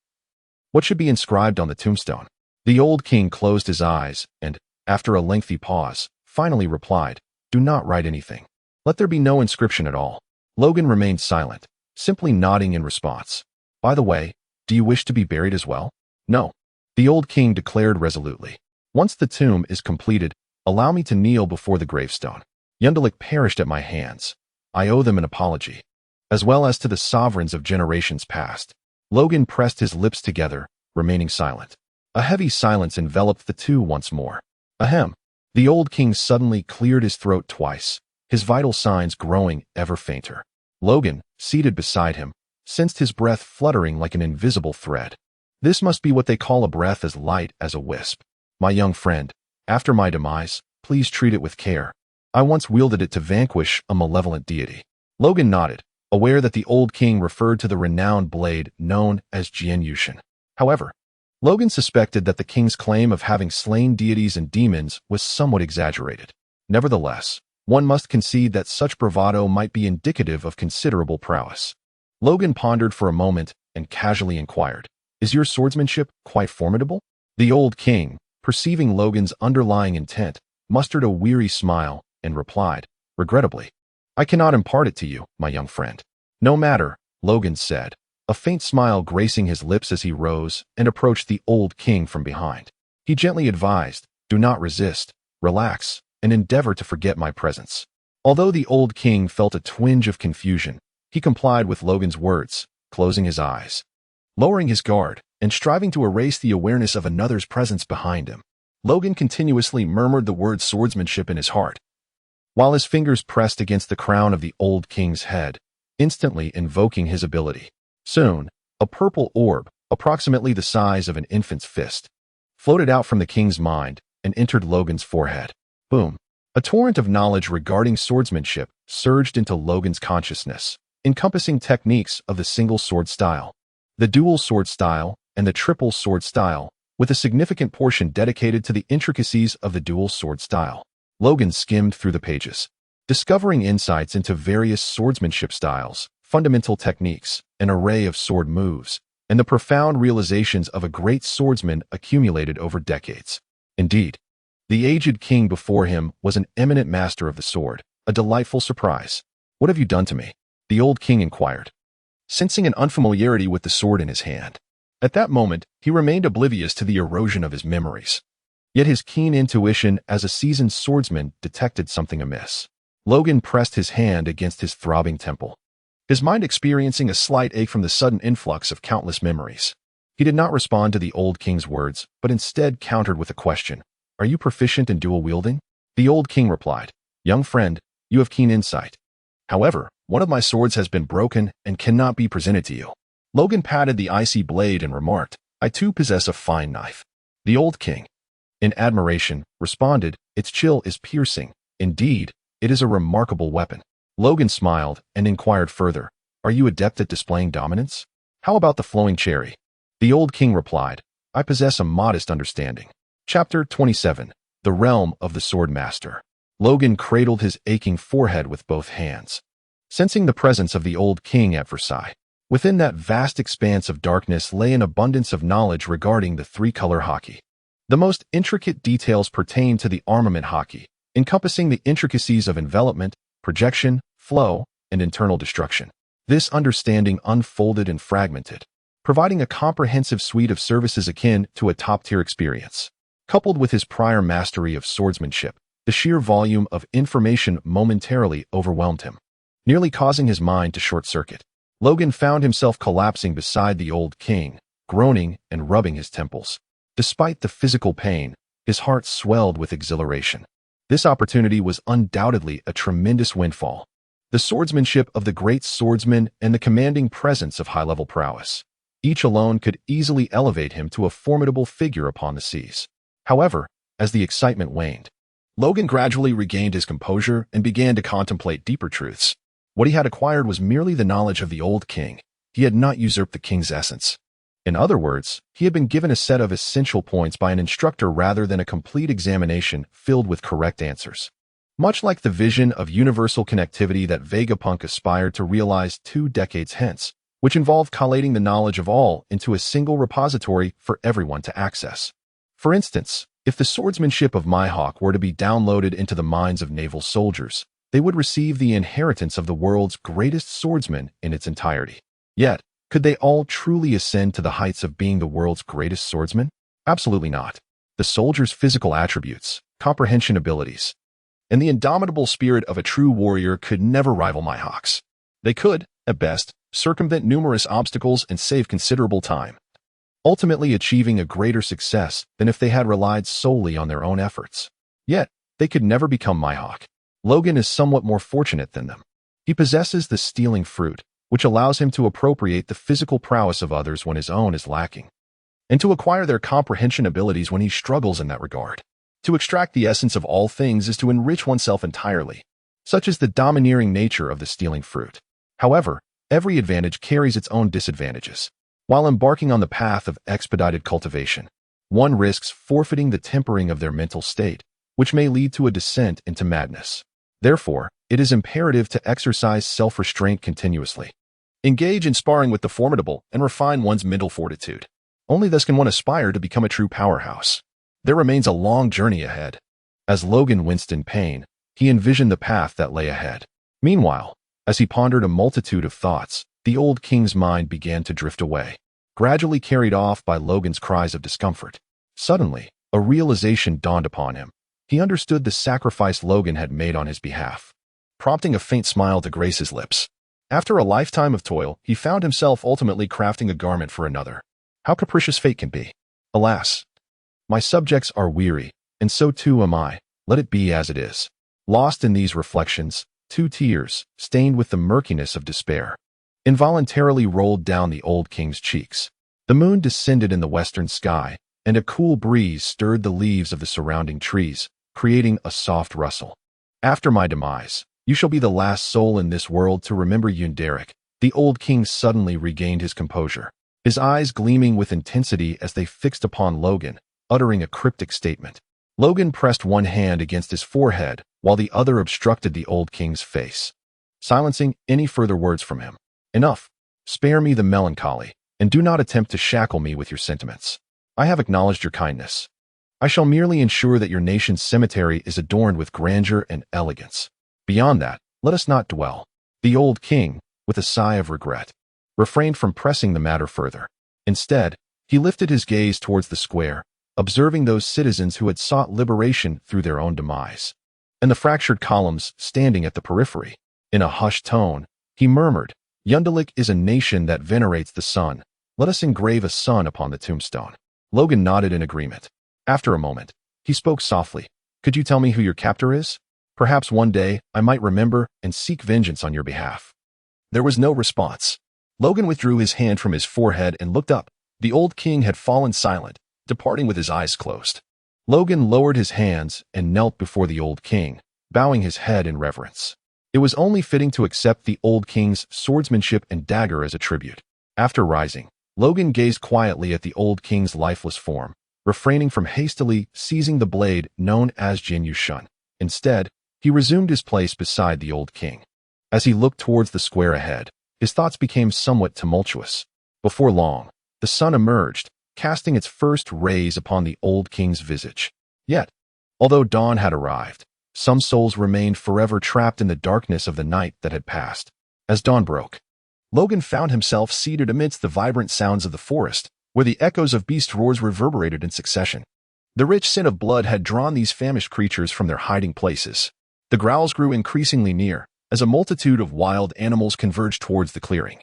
"What should be inscribed on the tombstone?" The old king closed his eyes and, after a lengthy pause, finally replied, "Do not write anything. Let there be no inscription at all." Logan remained silent, simply nodding in response. "By the way, do you wish to be buried as well?" "No," the old king declared resolutely. "Once the tomb is completed, allow me to kneel before the gravestone. Yundelik perished at my hands. I owe them an apology, as well as to the sovereigns of generations past." Logan pressed his lips together, remaining silent. A heavy silence enveloped the two once more. Ahem. The old king suddenly cleared his throat twice, his vital signs growing ever fainter. Logan, seated beside him, sensed his breath fluttering like an invisible thread. This must be what they call a breath as light as a wisp. "My young friend, after my demise, please treat it with care. I once wielded it to vanquish a malevolent deity." Logan nodded, aware that the old king referred to the renowned blade known as Jian Yushin. However, Logan suspected that the king's claim of having slain deities and demons was somewhat exaggerated. Nevertheless, one must concede that such bravado might be indicative of considerable prowess. Logan pondered for a moment and casually inquired, "Is your swordsmanship quite formidable?" The old king, perceiving Logan's underlying intent, mustered a weary smile and replied, "Regrettably, I cannot impart it to you, my young friend." "No matter," Logan said, a faint smile gracing his lips as he rose and approached the old king from behind. He gently advised, "Do not resist, relax, and endeavor to forget my presence." Although the old king felt a twinge of confusion, he complied with Logan's words, closing his eyes, lowering his guard, and striving to erase the awareness of another's presence behind him. Logan continuously murmured the word swordsmanship in his heart, while his fingers pressed against the crown of the old king's head, instantly invoking his ability. Soon, a purple orb, approximately the size of an infant's fist, floated out from the king's mind and entered Logan's forehead. Boom! A torrent of knowledge regarding swordsmanship surged into Logan's consciousness, encompassing techniques of the single sword style, the dual sword style, and the triple sword style, with a significant portion dedicated to the intricacies of the dual sword style. Logan skimmed through the pages, discovering insights into various swordsmanship styles, fundamental techniques, an array of sword moves, and the profound realizations of a great swordsman accumulated over decades. Indeed, the aged king before him was an eminent master of the sword, a delightful surprise. "What have you done to me?" the old king inquired, sensing an unfamiliarity with the sword in his hand. At that moment, he remained oblivious to the erosion of his memories. Yet his keen intuition as a seasoned swordsman detected something amiss. Logan pressed his hand against his throbbing temple, his mind experiencing a slight ache from the sudden influx of countless memories. He did not respond to the old king's words, but instead countered with a question. "Are you proficient in dual wielding?" The old king replied, "Young friend, you have keen insight. However, one of my swords has been broken and cannot be presented to you." Logan patted the icy blade and remarked, "I too possess a fine knife." The old king, in admiration, responded, "Its chill is piercing. Indeed, it is a remarkable weapon." Logan smiled and inquired further, "Are you adept at displaying dominance? How about the flowing cherry?" The old king replied, "I possess a modest understanding." Chapter 27. The Realm of the Sword Master. Logan cradled his aching forehead with both hands, sensing the presence of the old king at Versailles. Within that vast expanse of darkness lay an abundance of knowledge regarding the three-color hockey. The most intricate details pertain to the armament hockey, encompassing the intricacies of envelopment, projection, flow, and internal destruction. This understanding unfolded and fragmented, providing a comprehensive suite of services akin to a top-tier experience. Coupled with his prior mastery of swordsmanship, the sheer volume of information momentarily overwhelmed him. nearly causing his mind to short-circuit. Logan found himself collapsing beside the old king, groaning and rubbing his temples. Despite the physical pain, his heart swelled with exhilaration. This opportunity was undoubtedly a tremendous windfall. The swordsmanship of the great swordsman and the commanding presence of high-level prowess. Each alone could easily elevate him to a formidable figure upon the seas. However, as the excitement waned, Logan gradually regained his composure and began to contemplate deeper truths. What he had acquired was merely the knowledge of the old king. He had not usurped the king's essence. In other words, he had been given a set of essential points by an instructor rather than a complete examination filled with correct answers. Much like the vision of universal connectivity that Vegapunk aspired to realize 2 decades hence, which involved collating the knowledge of all into a single repository for everyone to access. For instance, if the swordsmanship of Mihawk were to be downloaded into the minds of naval soldiers, they would receive the inheritance of the world's greatest swordsman in its entirety. Yet, could they all truly ascend to the heights of being the world's greatest swordsman? Absolutely not. The soldier's physical attributes, comprehension abilities, and the indomitable spirit of a true warrior could never rival Mihawk's. They could, at best, circumvent numerous obstacles and save considerable time, ultimately achieving a greater success than if they had relied solely on their own efforts. Yet, they could never become Mihawk. Logan is somewhat more fortunate than them. He possesses the stealing fruit, which allows him to appropriate the physical prowess of others when his own is lacking, and to acquire their comprehension abilities when he struggles in that regard. To extract the essence of all things is to enrich oneself entirely. Such is the domineering nature of the stealing fruit. However, every advantage carries its own disadvantages. While embarking on the path of expedited cultivation, one risks forfeiting the tempering of their mental state, which may lead to a descent into madness. Therefore, it is imperative to exercise self-restraint continuously. Engage in sparring with the formidable and refine one's mental fortitude. Only thus can one aspire to become a true powerhouse. There remains a long journey ahead. As Logan winced in pain, he envisioned the path that lay ahead. Meanwhile, as he pondered a multitude of thoughts, the old king's mind began to drift away, gradually carried off by Logan's cries of discomfort. Suddenly, a realization dawned upon him. He understood the sacrifice Logan had made on his behalf, prompting a faint smile to grace his lips. After a lifetime of toil, he found himself ultimately crafting a garment for another. How capricious fate can be. Alas, my subjects are weary, and so too am I. Let it be as it is. Lost in these reflections, 2 tears, stained with the murkiness of despair, involuntarily rolled down the old king's cheeks. The moon descended in the western sky, and a cool breeze stirred the leaves of the surrounding trees, creating a soft rustle. After my demise, you shall be the last soul in this world to remember Yunderic. The old king suddenly regained his composure, his eyes gleaming with intensity as they fixed upon Logan, uttering a cryptic statement. Logan pressed one hand against his forehead while the other obstructed the old king's face, silencing any further words from him. Enough. Spare me the melancholy, and do not attempt to shackle me with your sentiments. I have acknowledged your kindness. I shall merely ensure that your nation's cemetery is adorned with grandeur and elegance. Beyond that, let us not dwell. The old king, with a sigh of regret, refrained from pressing the matter further. Instead, he lifted his gaze towards the square, observing those citizens who had sought liberation through their own demise, and the fractured columns standing at the periphery. In a hushed tone, he murmured, Yundalik is a nation that venerates the sun. Let us engrave a sun upon the tombstone. Logan nodded in agreement. After a moment, he spoke softly. Could you tell me who your captor is? Perhaps one day I might remember and seek vengeance on your behalf. There was no response. Logan withdrew his hand from his forehead and looked up. The old king had fallen silent, departing with his eyes closed. Logan lowered his hands and knelt before the old king, bowing his head in reverence. It was only fitting to accept the old king's swordsmanship and dagger as a tribute. After rising, Logan gazed quietly at the old king's lifeless form, refraining from hastily seizing the blade known as Jin Yushun. Instead, he resumed his place beside the old king. As he looked towards the square ahead, his thoughts became somewhat tumultuous. Before long, the sun emerged, casting its first rays upon the old king's visage. Yet, although dawn had arrived, some souls remained forever trapped in the darkness of the night that had passed. As dawn broke, Logan found himself seated amidst the vibrant sounds of the forest, where the echoes of beast roars reverberated in succession. The rich scent of blood had drawn these famished creatures from their hiding places. The growls grew increasingly near, as a multitude of wild animals converged towards the clearing.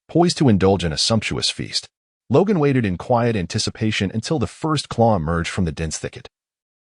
Poised to indulge in a sumptuous feast, Logan waited in quiet anticipation until the first claw emerged from the dense thicket,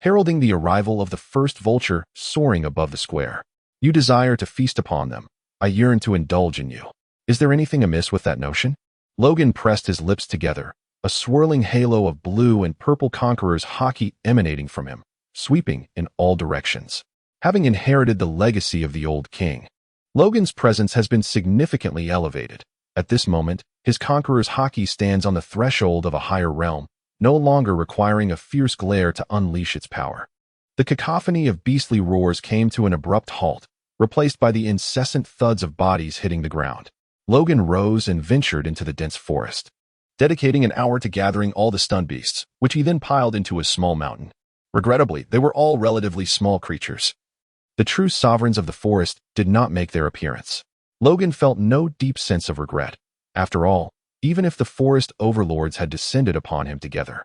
heralding the arrival of the first vulture soaring above the square. You desire to feast upon them. I yearn to indulge in you. Is there anything amiss with that notion? Logan pressed his lips together, a swirling halo of blue and purple conqueror's haki emanating from him, sweeping in all directions. Having inherited the legacy of the old king, Logan's presence has been significantly elevated. At this moment, his conqueror's haki stands on the threshold of a higher realm, no longer requiring a fierce glare to unleash its power. The cacophony of beastly roars came to an abrupt halt, replaced by the incessant thuds of bodies hitting the ground. Logan rose and ventured into the dense forest, dedicating an hour to gathering all the stun beasts, which he then piled into a small mountain. Regrettably, they were all relatively small creatures. The true sovereigns of the forest did not make their appearance. Logan felt no deep sense of regret. After all, even if the forest overlords had descended upon him together,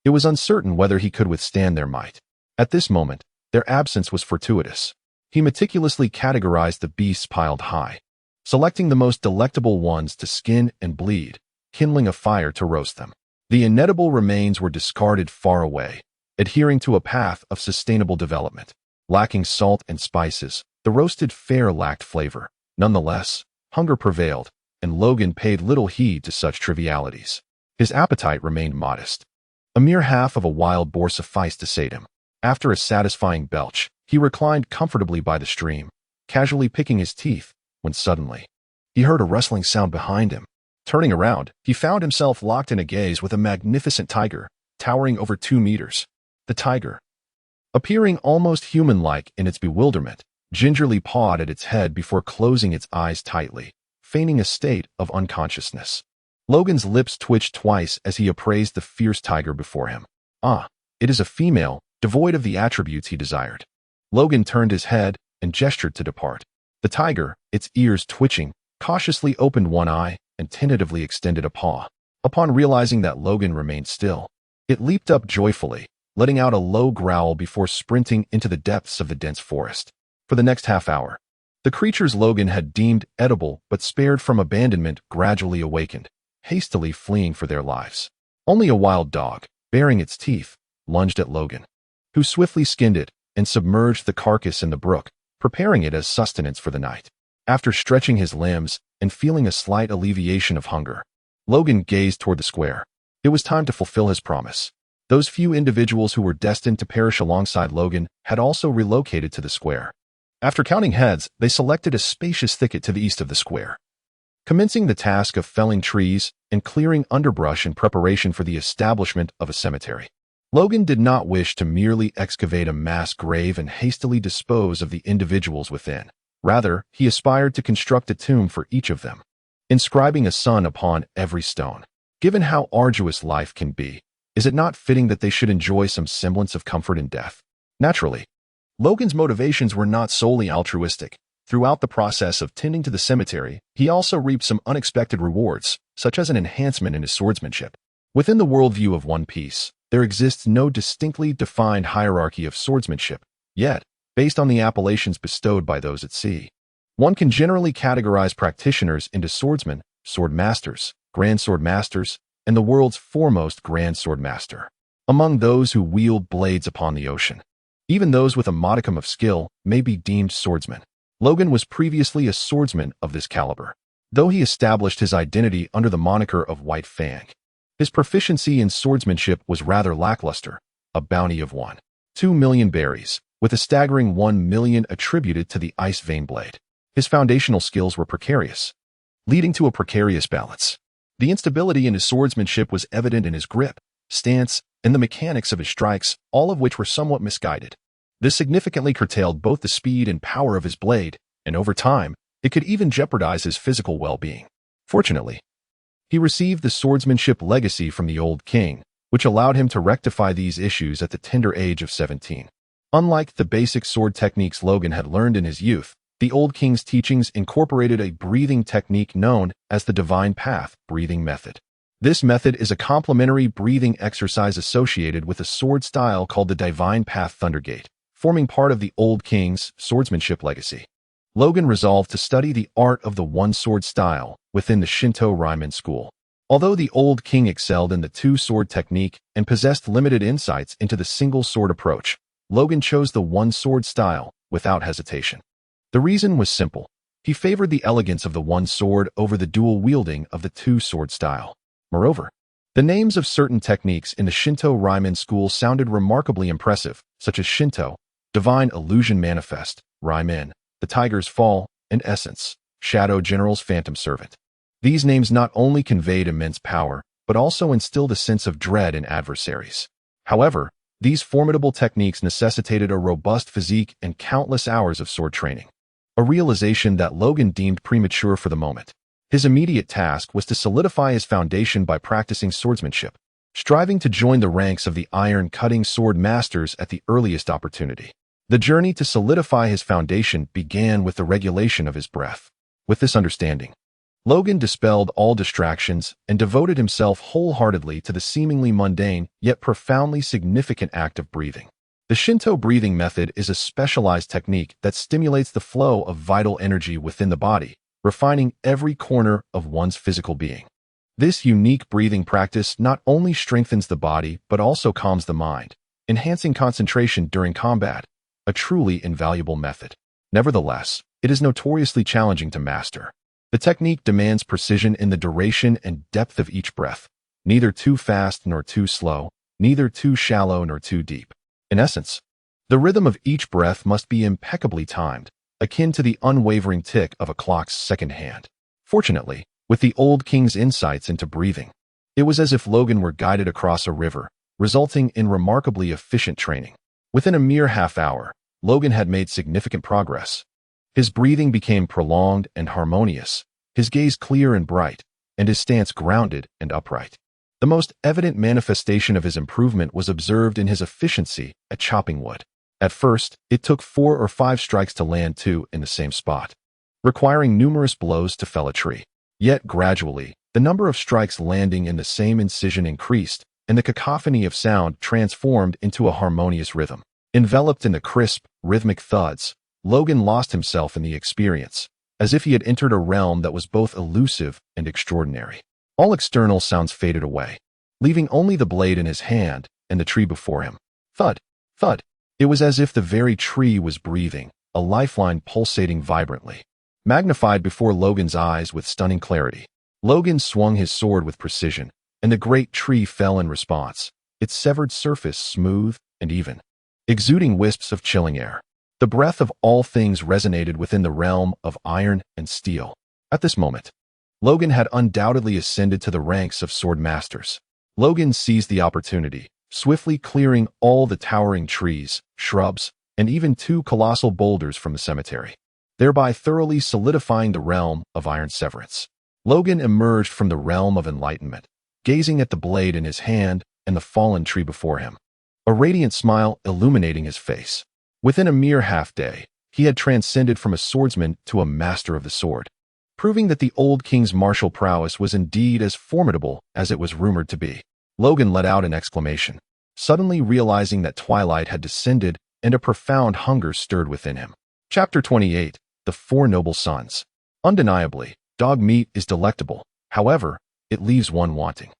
it was uncertain whether he could withstand their might. At this moment, their absence was fortuitous. He meticulously categorized the beasts piled high, selecting the most delectable ones to skin and bleed, kindling a fire to roast them. The inedible remains were discarded far away, adhering to a path of sustainable development. Lacking salt and spices, the roasted fare lacked flavor. Nonetheless, hunger prevailed, and Logan paid little heed to such trivialities. His appetite remained modest. A mere half of a wild boar sufficed to sate him. After a satisfying belch, he reclined comfortably by the stream, casually picking his teeth, when suddenly, he heard a rustling sound behind him. Turning around, he found himself locked in a gaze with a magnificent tiger, towering over 2 meters. The tiger, appearing almost human-like in its bewilderment, gingerly pawed at its head before closing its eyes tightly, feigning a state of unconsciousness. Logan's lips twitched twice as he appraised the fierce tiger before him. Ah, it is a female, devoid of the attributes he desired. Logan turned his head and gestured to depart. The tiger, its ears twitching, cautiously opened one eye and tentatively extended a paw. Upon realizing that Logan remained still, it leaped up joyfully, letting out a low growl before sprinting into the depths of the dense forest. For the next half hour, the creatures Logan had deemed edible but spared from abandonment gradually awakened, hastily fleeing for their lives. Only a wild dog, baring its teeth, lunged at Logan, who swiftly skinned it and submerged the carcass in the brook, preparing it as sustenance for the night. After stretching his limbs and feeling a slight alleviation of hunger, Logan gazed toward the square. It was time to fulfill his promise. Those few individuals who were destined to perish alongside Logan had also relocated to the square. After counting heads, they selected a spacious thicket to the east of the square, commencing the task of felling trees and clearing underbrush in preparation for the establishment of a cemetery. Logan did not wish to merely excavate a mass grave and hastily dispose of the individuals within. Rather, he aspired to construct a tomb for each of them, inscribing a sun upon every stone. Given how arduous life can be, is it not fitting that they should enjoy some semblance of comfort in death? Naturally, Logan's motivations were not solely altruistic. Throughout the process of tending to the cemetery, he also reaped some unexpected rewards, such as an enhancement in his swordsmanship. Within the worldview of One Piece, there exists no distinctly defined hierarchy of swordsmanship, yet, based on the appellations bestowed by those at sea, one can generally categorize practitioners into swordsmen, sword masters, grand sword masters, and the world's foremost grand sword master. Among those who wield blades upon the ocean, even those with a modicum of skill may be deemed swordsmen. Logan was previously a swordsman of this caliber, though he established his identity under the moniker of White Fang. His proficiency in swordsmanship was rather lackluster, a bounty of 1.2 million berries, with a staggering 1 million attributed to the ice vein blade. His foundational skills were precarious, leading to a precarious balance. The instability in his swordsmanship was evident in his grip, stance, and the mechanics of his strikes, all of which were somewhat misguided. This significantly curtailed both the speed and power of his blade, and over time, it could even jeopardize his physical well-being. Fortunately, he received the swordsmanship legacy from the old king, which allowed him to rectify these issues at the tender age of 17. Unlike the basic sword techniques Logan had learned in his youth, the old king's teachings incorporated a breathing technique known as the Divine Path breathing method. This method is a complementary breathing exercise associated with a sword style called the Divine Path Thundergate, forming part of the old king's swordsmanship legacy. Logan resolved to study the art of the one-sword style within the Shinto Ramen school. Although the old king excelled in the two-sword technique and possessed limited insights into the single-sword approach, Logan chose the one-sword style without hesitation. The reason was simple. He favored the elegance of the one sword over the dual wielding of the two-sword style. Moreover, the names of certain techniques in the Shinto Ramen school sounded remarkably impressive, such as Shinto, Divine Illusion Manifest, Ramen, the Tiger's Fall, and Essence, Shadow General's Phantom Servant. These names not only conveyed immense power, but also instilled a sense of dread in adversaries. However, these formidable techniques necessitated a robust physique and countless hours of sword training. A realization that Logan deemed premature for the moment. His immediate task was to solidify his foundation by practicing swordsmanship, striving to join the ranks of the iron-cutting sword masters at the earliest opportunity. The journey to solidify his foundation began with the regulation of his breath. With this understanding, Logan dispelled all distractions and devoted himself wholeheartedly to the seemingly mundane yet profoundly significant act of breathing. The Shinto breathing method is a specialized technique that stimulates the flow of vital energy within the body, refining every corner of one's physical being. This unique breathing practice not only strengthens the body but also calms the mind, enhancing concentration during combat, a truly invaluable method. Nevertheless, it is notoriously challenging to master. The technique demands precision in the duration and depth of each breath, neither too fast nor too slow, neither too shallow nor too deep. In essence, the rhythm of each breath must be impeccably timed, akin to the unwavering tick of a clock's second hand. Fortunately, with the old king's insights into breathing, it was as if Logan were guided across a river, resulting in remarkably efficient training. Within a mere half hour, Logan had made significant progress. His breathing became prolonged and harmonious, his gaze clear and bright, and his stance grounded and upright. The most evident manifestation of his improvement was observed in his efficiency at chopping wood. At first, it took 4 or 5 strikes to land 2 in the same spot, requiring numerous blows to fell a tree. Yet gradually, the number of strikes landing in the same incision increased, and the cacophony of sound transformed into a harmonious rhythm. Enveloped in the crisp, rhythmic thuds, Logan lost himself in the experience, as if he had entered a realm that was both elusive and extraordinary. All external sounds faded away, leaving only the blade in his hand and the tree before him. Thud, thud. It was as if the very tree was breathing, a lifeline pulsating vibrantly. Magnified before Logan's eyes with stunning clarity, Logan swung his sword with precision, and the great tree fell in response, its severed surface smooth and even, exuding wisps of chilling air. The breath of all things resonated within the realm of iron and steel. At this moment, Logan had undoubtedly ascended to the ranks of sword masters. Logan seized the opportunity, swiftly clearing all the towering trees, shrubs, and even 2 colossal boulders from the cemetery, thereby thoroughly solidifying the realm of iron severance. Logan emerged from the realm of enlightenment, gazing at the blade in his hand and the fallen tree before him, a radiant smile illuminating his face. Within a mere half-day, he had transcended from a swordsman to a master of the sword, proving that the old king's martial prowess was indeed as formidable as it was rumored to be. Logan let out an exclamation, suddenly realizing that twilight had descended and a profound hunger stirred within him. Chapter 28, The 4 Noble Sons. Undeniably, dog meat is delectable, however, it leaves one wanting.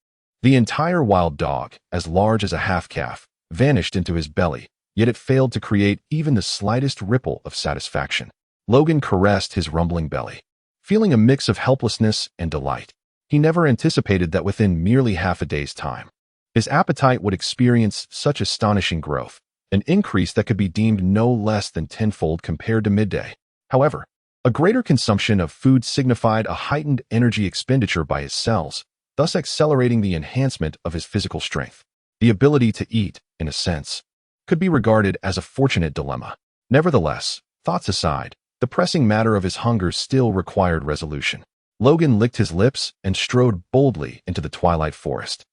The entire wild dog, as large as a half-calf, vanished into his belly, yet it failed to create even the slightest ripple of satisfaction. Logan caressed his rumbling belly, feeling a mix of helplessness and delight. He never anticipated that within merely half a day's time, his appetite would experience such astonishing growth, an increase that could be deemed no less than tenfold compared to midday. However, a greater consumption of food signified a heightened energy expenditure by his cells, thus accelerating the enhancement of his physical strength. The ability to eat, in a sense, could be regarded as a fortunate dilemma. Nevertheless, thoughts aside, the pressing matter of his hunger still required resolution. Logan licked his lips and strode boldly into the twilight forest.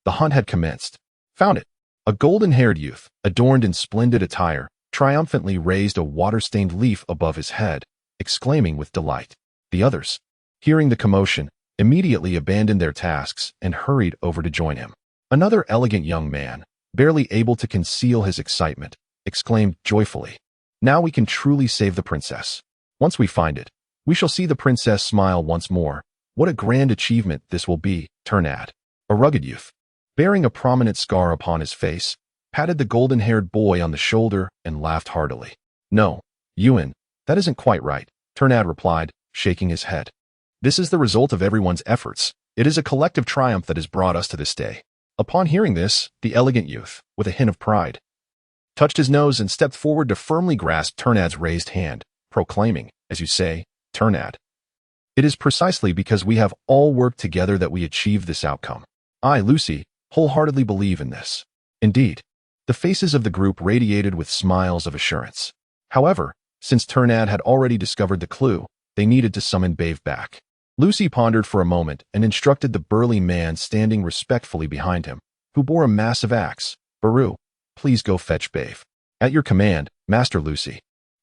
The hunt had commenced. Found it. A golden-haired youth, adorned in splendid attire, triumphantly raised a water-stained leaf above his head, exclaiming with delight. The others, hearing the commotion, immediately abandoned their tasks and hurried over to join him. Another elegant young man, barely able to conceal his excitement, exclaimed joyfully, "Now we can truly save the princess." Once we find it, we shall see the princess smile once more. What a grand achievement this will be, Turnad. A rugged youth, bearing a prominent scar upon his face, patted the golden-haired boy on the shoulder and laughed heartily. No, Ewan, that isn't quite right, Turnad replied, shaking his head. This is the result of everyone's efforts. It is a collective triumph that has brought us to this day. Upon hearing this, the elegant youth, with a hint of pride, touched his nose and stepped forward to firmly grasp Turnad's raised hand, proclaiming, as you say, Turnad. It is precisely because we have all worked together that we achieved this outcome. I, Lucy, wholeheartedly believe in this. Indeed, the faces of the group radiated with smiles of assurance. However, since Turnad had already discovered the clue, they needed to summon Bave back. Lucy pondered for a moment and instructed the burly man standing respectfully behind him, who bore a massive axe. Baru, please go fetch Bave. At your command, Master Lucy.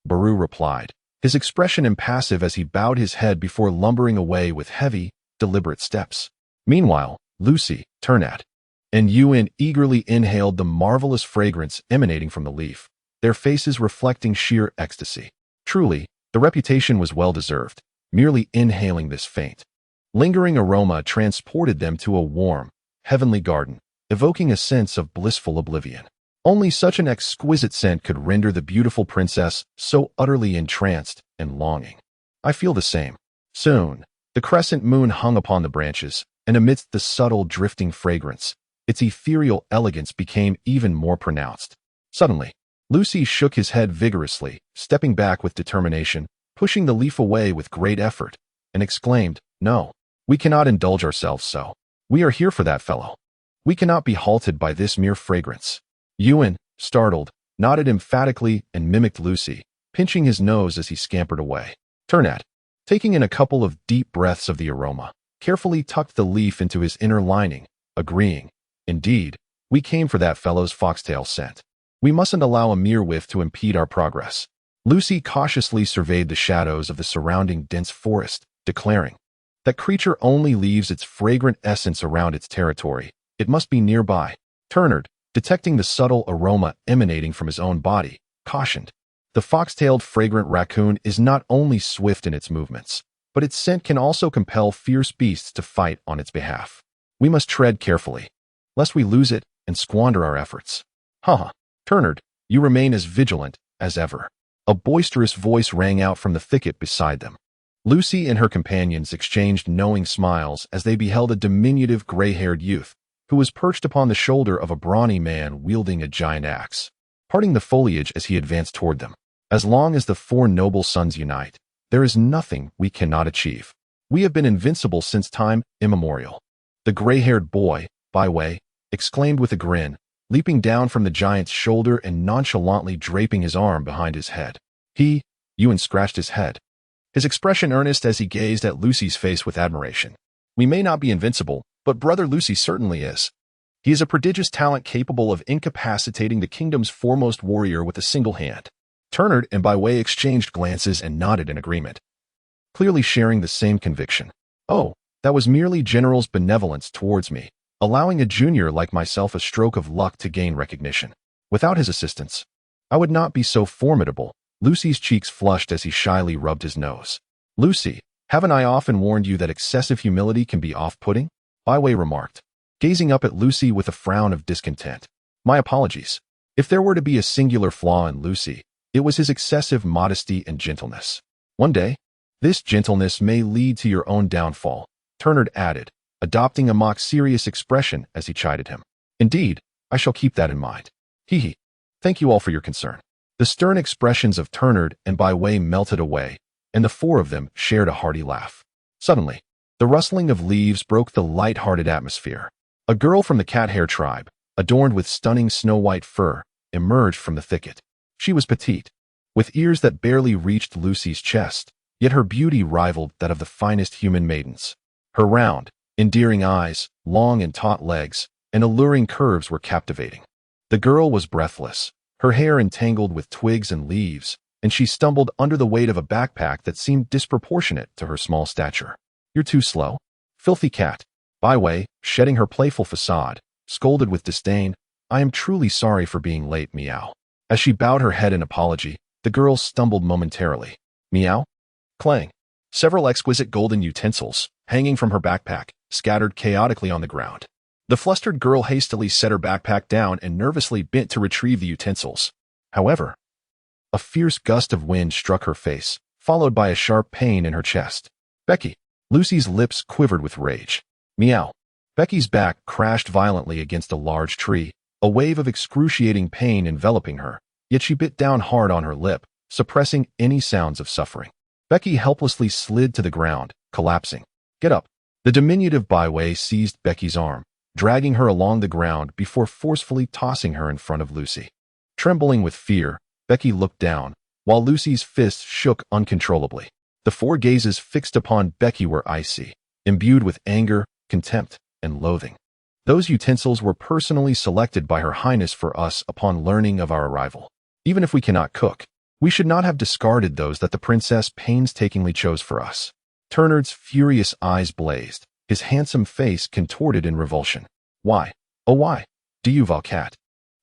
Baru replied, his expression impassive as he bowed his head before lumbering away with heavy, deliberate steps. Meanwhile, Lucy, Turnad, and Ewan eagerly inhaled the marvelous fragrance emanating from the leaf, their faces reflecting sheer ecstasy. Truly, the reputation was well-deserved. Merely inhaling this faint, lingering aroma transported them to a warm, heavenly garden, evoking a sense of blissful oblivion. Only such an exquisite scent could render the beautiful princess so utterly entranced and longing. I feel the same. Soon, the crescent moon hung upon the branches, and amidst the subtle drifting fragrance, its ethereal elegance became even more pronounced. Suddenly, Lucy shook his head vigorously, stepping back with determination, pushing the leaf away with great effort, and exclaimed, No, we cannot indulge ourselves so. We are here for that fellow. We cannot be halted by this mere fragrance. Ewan, startled, nodded emphatically and mimicked Lucy, pinching his nose as he scampered away. Turnad, taking in a couple of deep breaths of the aroma, carefully tucked the leaf into his inner lining, agreeing, Indeed, we came for that fellow's foxtail scent. We mustn't allow a mere whiff to impede our progress. Lucy cautiously surveyed the shadows of the surrounding dense forest, declaring, That creature only leaves its fragrant essence around its territory. It must be nearby. Turnard, detecting the subtle aroma emanating from his own body, cautioned, The fox-tailed fragrant raccoon is not only swift in its movements, but its scent can also compel fierce beasts to fight on its behalf. We must tread carefully, lest we lose it and squander our efforts. Ha! Turnard, you remain as vigilant as ever. A boisterous voice rang out from the thicket beside them. Lucy and her companions exchanged knowing smiles as they beheld a diminutive gray-haired youth who was perched upon the shoulder of a brawny man wielding a giant axe, parting the foliage as he advanced toward them. As long as the four noble sons unite, there is nothing we cannot achieve. We have been invincible since time immemorial. The gray-haired boy, Byway, exclaimed with a grin, leaping down from the giant's shoulder and nonchalantly draping his arm behind his head. Ewan scratched his head, his expression earnest as he gazed at Lucy's face with admiration. We may not be invincible, but brother Lucy certainly is. He is a prodigious talent capable of incapacitating the kingdom's foremost warrior with a single hand. Turnard and Byway exchanged glances and nodded in agreement, clearly sharing the same conviction. Oh, that was merely General's benevolence towards me, allowing a junior like myself a stroke of luck to gain recognition. Without his assistance, I would not be so formidable. Lucy's cheeks flushed as he shyly rubbed his nose. Lucy, haven't I often warned you that excessive humility can be off-putting? Byway remarked, gazing up at Lucy with a frown of discontent. My apologies. If there were to be a singular flaw in Lucy, it was his excessive modesty and gentleness. One day, this gentleness may lead to your own downfall, Turnard added, adopting a mock-serious expression as he chided him. Indeed, I shall keep that in mind. Hee. Thank you all for your concern. The stern expressions of Turnard and Byway melted away, and the four of them shared a hearty laugh. Suddenly, the rustling of leaves broke the light-hearted atmosphere. A girl from the cat-hair tribe, adorned with stunning snow-white fur, emerged from the thicket. She was petite, with ears that barely reached Lucy's chest, yet her beauty rivaled that of the finest human maidens. Her round, endearing eyes, long and taut legs, and alluring curves were captivating. The girl was breathless, her hair entangled with twigs and leaves, and she stumbled under the weight of a backpack that seemed disproportionate to her small stature. You're too slow. Filthy cat. Byway, shedding her playful facade, scolded with disdain, I am truly sorry for being late, meow. As she bowed her head in apology, the girl stumbled momentarily. Meow? Clang. Several exquisite golden utensils, hanging from her backpack, scattered chaotically on the ground. The flustered girl hastily set her backpack down and nervously bent to retrieve the utensils. However, a fierce gust of wind struck her face, followed by a sharp pain in her chest. Becky. Lucy's lips quivered with rage. Meow. Becky's back crashed violently against a large tree, a wave of excruciating pain enveloping her, yet she bit down hard on her lip, suppressing any sounds of suffering. Becky helplessly slid to the ground, collapsing. Get up. The diminutive byway seized Becky's arm, dragging her along the ground before forcefully tossing her in front of Lucy. Trembling with fear, Becky looked down, while Lucy's fists shook uncontrollably. The four gazes fixed upon Becky were icy, imbued with anger, contempt, and loathing. Those utensils were personally selected by Her Highness for us upon learning of our arrival. Even if we cannot cook, we should not have discarded those that the princess painstakingly chose for us. Turnard's furious eyes blazed, his handsome face contorted in revulsion. Why, oh why, do you, Valkat,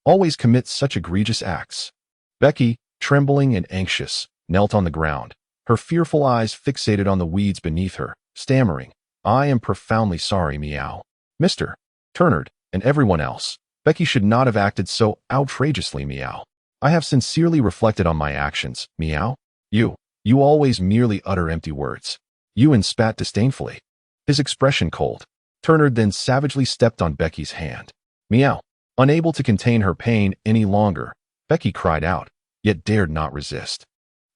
always commit such egregious acts? Becky, trembling and anxious, knelt on the ground, her fearful eyes fixated on the weeds beneath her, stammering, I am profoundly sorry, meow. Mr. Turnard, and everyone else, Becky should not have acted so outrageously, meow. I have sincerely reflected on my actions, meow. You always merely utter empty words. Ewan spat disdainfully, his expression cold. Turnard then savagely stepped on Becky's hand. Meow. Unable to contain her pain any longer, Becky cried out, yet dared not resist,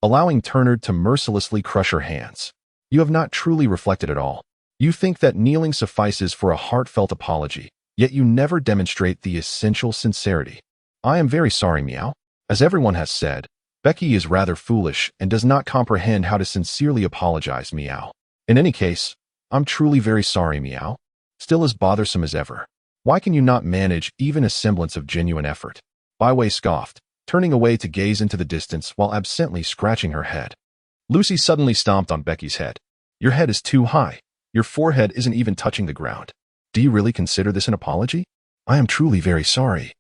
allowing Turnard to mercilessly crush her hands. You have not truly reflected at all. You think that kneeling suffices for a heartfelt apology, yet you never demonstrate the essential sincerity. I am very sorry, meow. As everyone has said, Becky is rather foolish and does not comprehend how to sincerely apologize, meow. In any case, I'm truly very sorry, meow. Still as bothersome as ever. Why can you not manage even a semblance of genuine effort? Byway scoffed, turning away to gaze into the distance while absently scratching her head. Lucy suddenly stomped on Becky's head. Your head is too high. Your forehead isn't even touching the ground. Do you really consider this an apology? I am truly very sorry.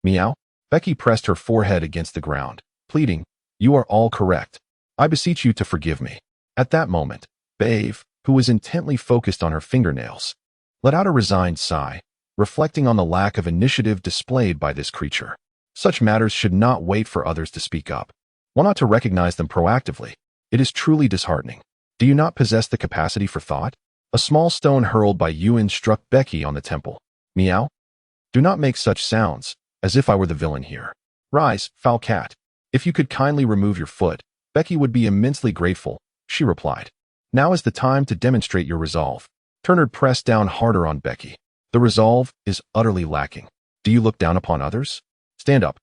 Meow. Becky pressed her forehead against the ground, pleading, You are all correct. I beseech you to forgive me. At that moment, Babe, who was intently focused on her fingernails, let out a resigned sigh, reflecting on the lack of initiative displayed by this creature. Such matters should not wait for others to speak up. One ought to recognize them proactively. It is truly disheartening. Do you not possess the capacity for thought? A small stone hurled by Ewan struck Becky on the temple. Meow. Do not make such sounds, as if I were the villain here. Rise, foul cat. If you could kindly remove your foot, Becky would be immensely grateful, she replied. Now is the time to demonstrate your resolve. Turnard pressed down harder on Becky. The resolve is utterly lacking. Do you look down upon others? Stand up.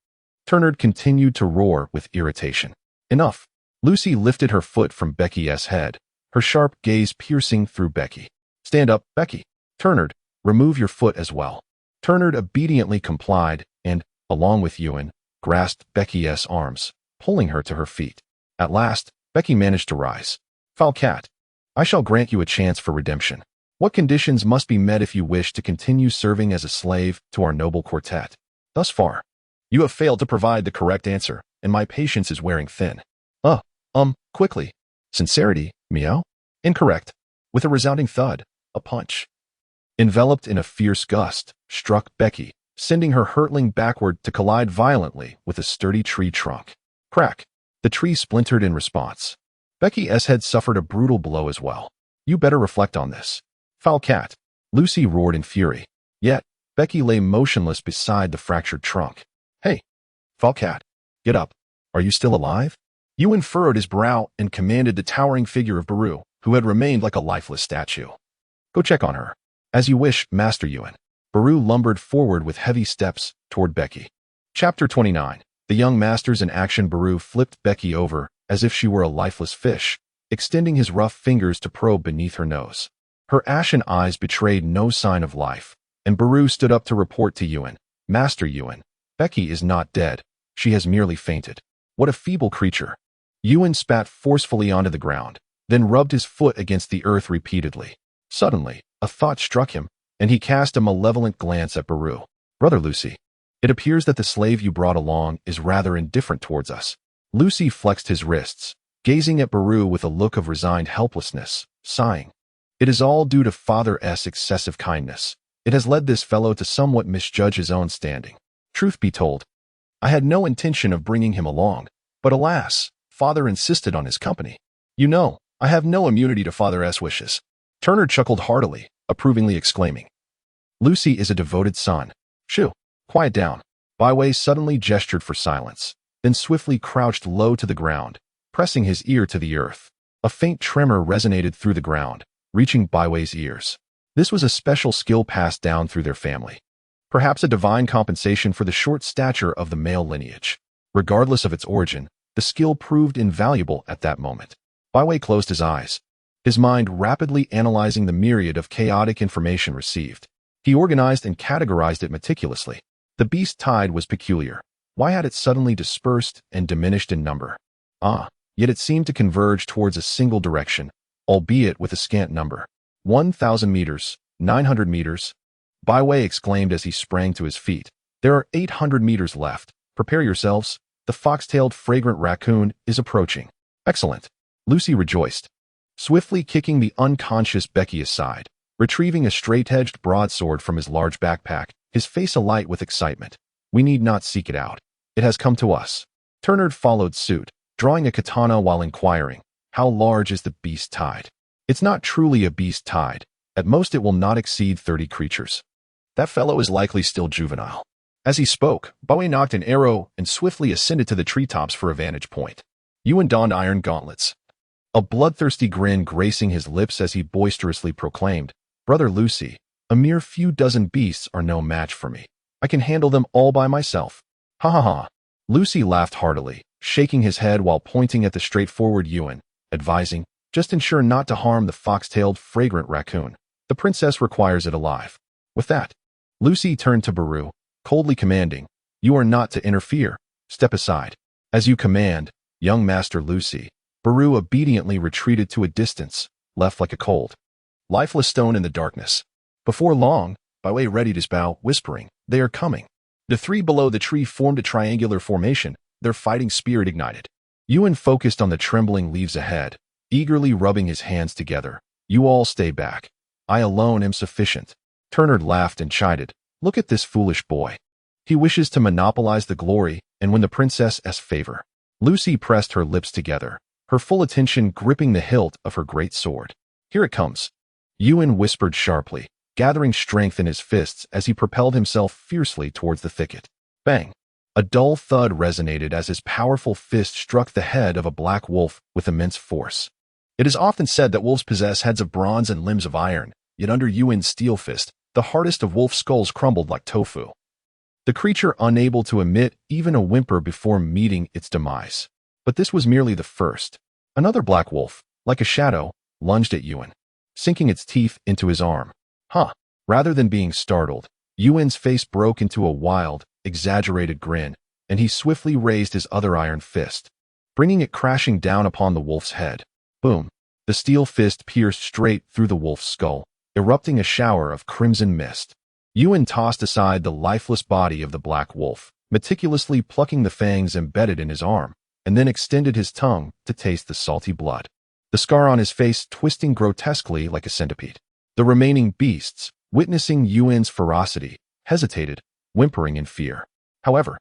Turnard continued to roar with irritation. Enough. Lucy lifted her foot from Becky's head, her sharp gaze piercing through Becky. Stand up, Becky. Turnard, remove your foot as well. Turnard obediently complied and, along with Ewan, grasped Becky's arms, pulling her to her feet. At last, Becky managed to rise. Foul cat, I shall grant you a chance for redemption. What conditions must be met if you wish to continue serving as a slave to our noble quartet? Thus far, you have failed to provide the correct answer, and my patience is wearing thin. Quickly. Sincerity, meow? Incorrect. With a resounding thud, a punch, enveloped in a fierce gust, struck Becky, sending her hurtling backward to collide violently with a sturdy tree trunk. Crack. The tree splintered in response. Becky's head suffered a brutal blow as well. You better reflect on this. Foul cat. Lucy roared in fury. Yet, Becky lay motionless beside the fractured trunk. Hey, foul cat. Get up. Are you still alive? Ewan furrowed his brow and commanded the towering figure of Baru, who had remained like a lifeless statue. Go check on her. As you wish, Master Ewan. Baru lumbered forward with heavy steps toward Becky. Chapter 29. The young masters in action. Baru flipped Becky over as if she were a lifeless fish, extending his rough fingers to probe beneath her nose. Her ashen eyes betrayed no sign of life, and Baru stood up to report to Ewan. Master Ewan, Becky is not dead. She has merely fainted. What a feeble creature. Ewan spat forcefully onto the ground, then rubbed his foot against the earth repeatedly. Suddenly, a thought struck him, and he cast a malevolent glance at Baru. Brother Lucy, it appears that the slave you brought along is rather indifferent towards us. Lucy flexed his wrists, gazing at Baru with a look of resigned helplessness, sighing. It is all due to Father's excessive kindness. It has led this fellow to somewhat misjudge his own standing. Truth be told, I had no intention of bringing him along, but alas, Father insisted on his company. You know, I have no immunity to Father's wishes. Turner chuckled heartily, approvingly exclaiming. Lucy is a devoted son. Shoo, quiet down. Byway suddenly gestured for silence, then swiftly crouched low to the ground, pressing his ear to the earth. A faint tremor resonated through the ground, reaching Byway's ears. This was a special skill passed down through their family. Perhaps a divine compensation for the short stature of the male lineage. Regardless of its origin, the skill proved invaluable at that moment. Byway closed his eyes, his mind rapidly analyzing the myriad of chaotic information received. He organized and categorized it meticulously. The beast tide was peculiar. Why had it suddenly dispersed and diminished in number? Yet it seemed to converge towards a single direction, albeit with a scant number. 1,000 meters, 900 meters. Byway exclaimed as he sprang to his feet. There are 800 meters left. Prepare yourselves. The fox-tailed fragrant raccoon is approaching. Excellent. Lucy rejoiced, swiftly kicking the unconscious Becky aside, retrieving a straight-edged broadsword from his large backpack, his face alight with excitement. We need not seek it out. It has come to us. Turner followed suit, drawing a katana while inquiring, how large is the beast tide? It's not truly a beast tide. At most it will not exceed 30 creatures. That fellow is likely still juvenile. As he spoke, Bowie knocked an arrow and swiftly ascended to the treetops for a vantage point. Ewan donned iron gauntlets, a bloodthirsty grin gracing his lips as he boisterously proclaimed, Brother Lucy, a mere few dozen beasts are no match for me. I can handle them all by myself. Ha ha ha. Lucy laughed heartily, shaking his head while pointing at the straightforward Ewan, advising, just ensure not to harm the fox-tailed fragrant raccoon. The princess requires it alive. With that, Lucy turned to Baru, coldly commanding, You are not to interfere. Step aside. As you command, young Master Lucy. Baru obediently retreated to a distance, left like a cold, lifeless stone in the darkness. Before long, Byway readied his bow, whispering, They are coming. The three below the tree formed a triangular formation, their fighting spirit ignited. Ewan focused on the trembling leaves ahead, eagerly rubbing his hands together. You all stay back. I alone am sufficient. Turner laughed and chided, Look at this foolish boy. He wishes to monopolize the glory and win the princess's favor. Lucy pressed her lips together, her full attention gripping the hilt of her great sword. Here it comes. Ewan whispered sharply, gathering strength in his fists as he propelled himself fiercely towards the thicket. Bang! A dull thud resonated as his powerful fist struck the head of a black wolf with immense force. It is often said that wolves possess heads of bronze and limbs of iron, yet under Ewan's steel fist, the hardest of wolf skulls crumbled like tofu. The creature unable to emit even a whimper before meeting its demise. But this was merely the first. Another black wolf, like a shadow, lunged at Ewan, sinking its teeth into his arm. Rather than being startled, Ewan's face broke into a wild, exaggerated grin, and he swiftly raised his other iron fist, bringing it crashing down upon the wolf's head. Boom! The steel fist pierced straight through the wolf's skull, erupting a shower of crimson mist. Ewan tossed aside the lifeless body of the black wolf, meticulously plucking the fangs embedded in his arm, and then extended his tongue to taste the salty blood, the scar on his face twisting grotesquely like a centipede. The remaining beasts, witnessing Ewan's ferocity, hesitated, whimpering in fear. However,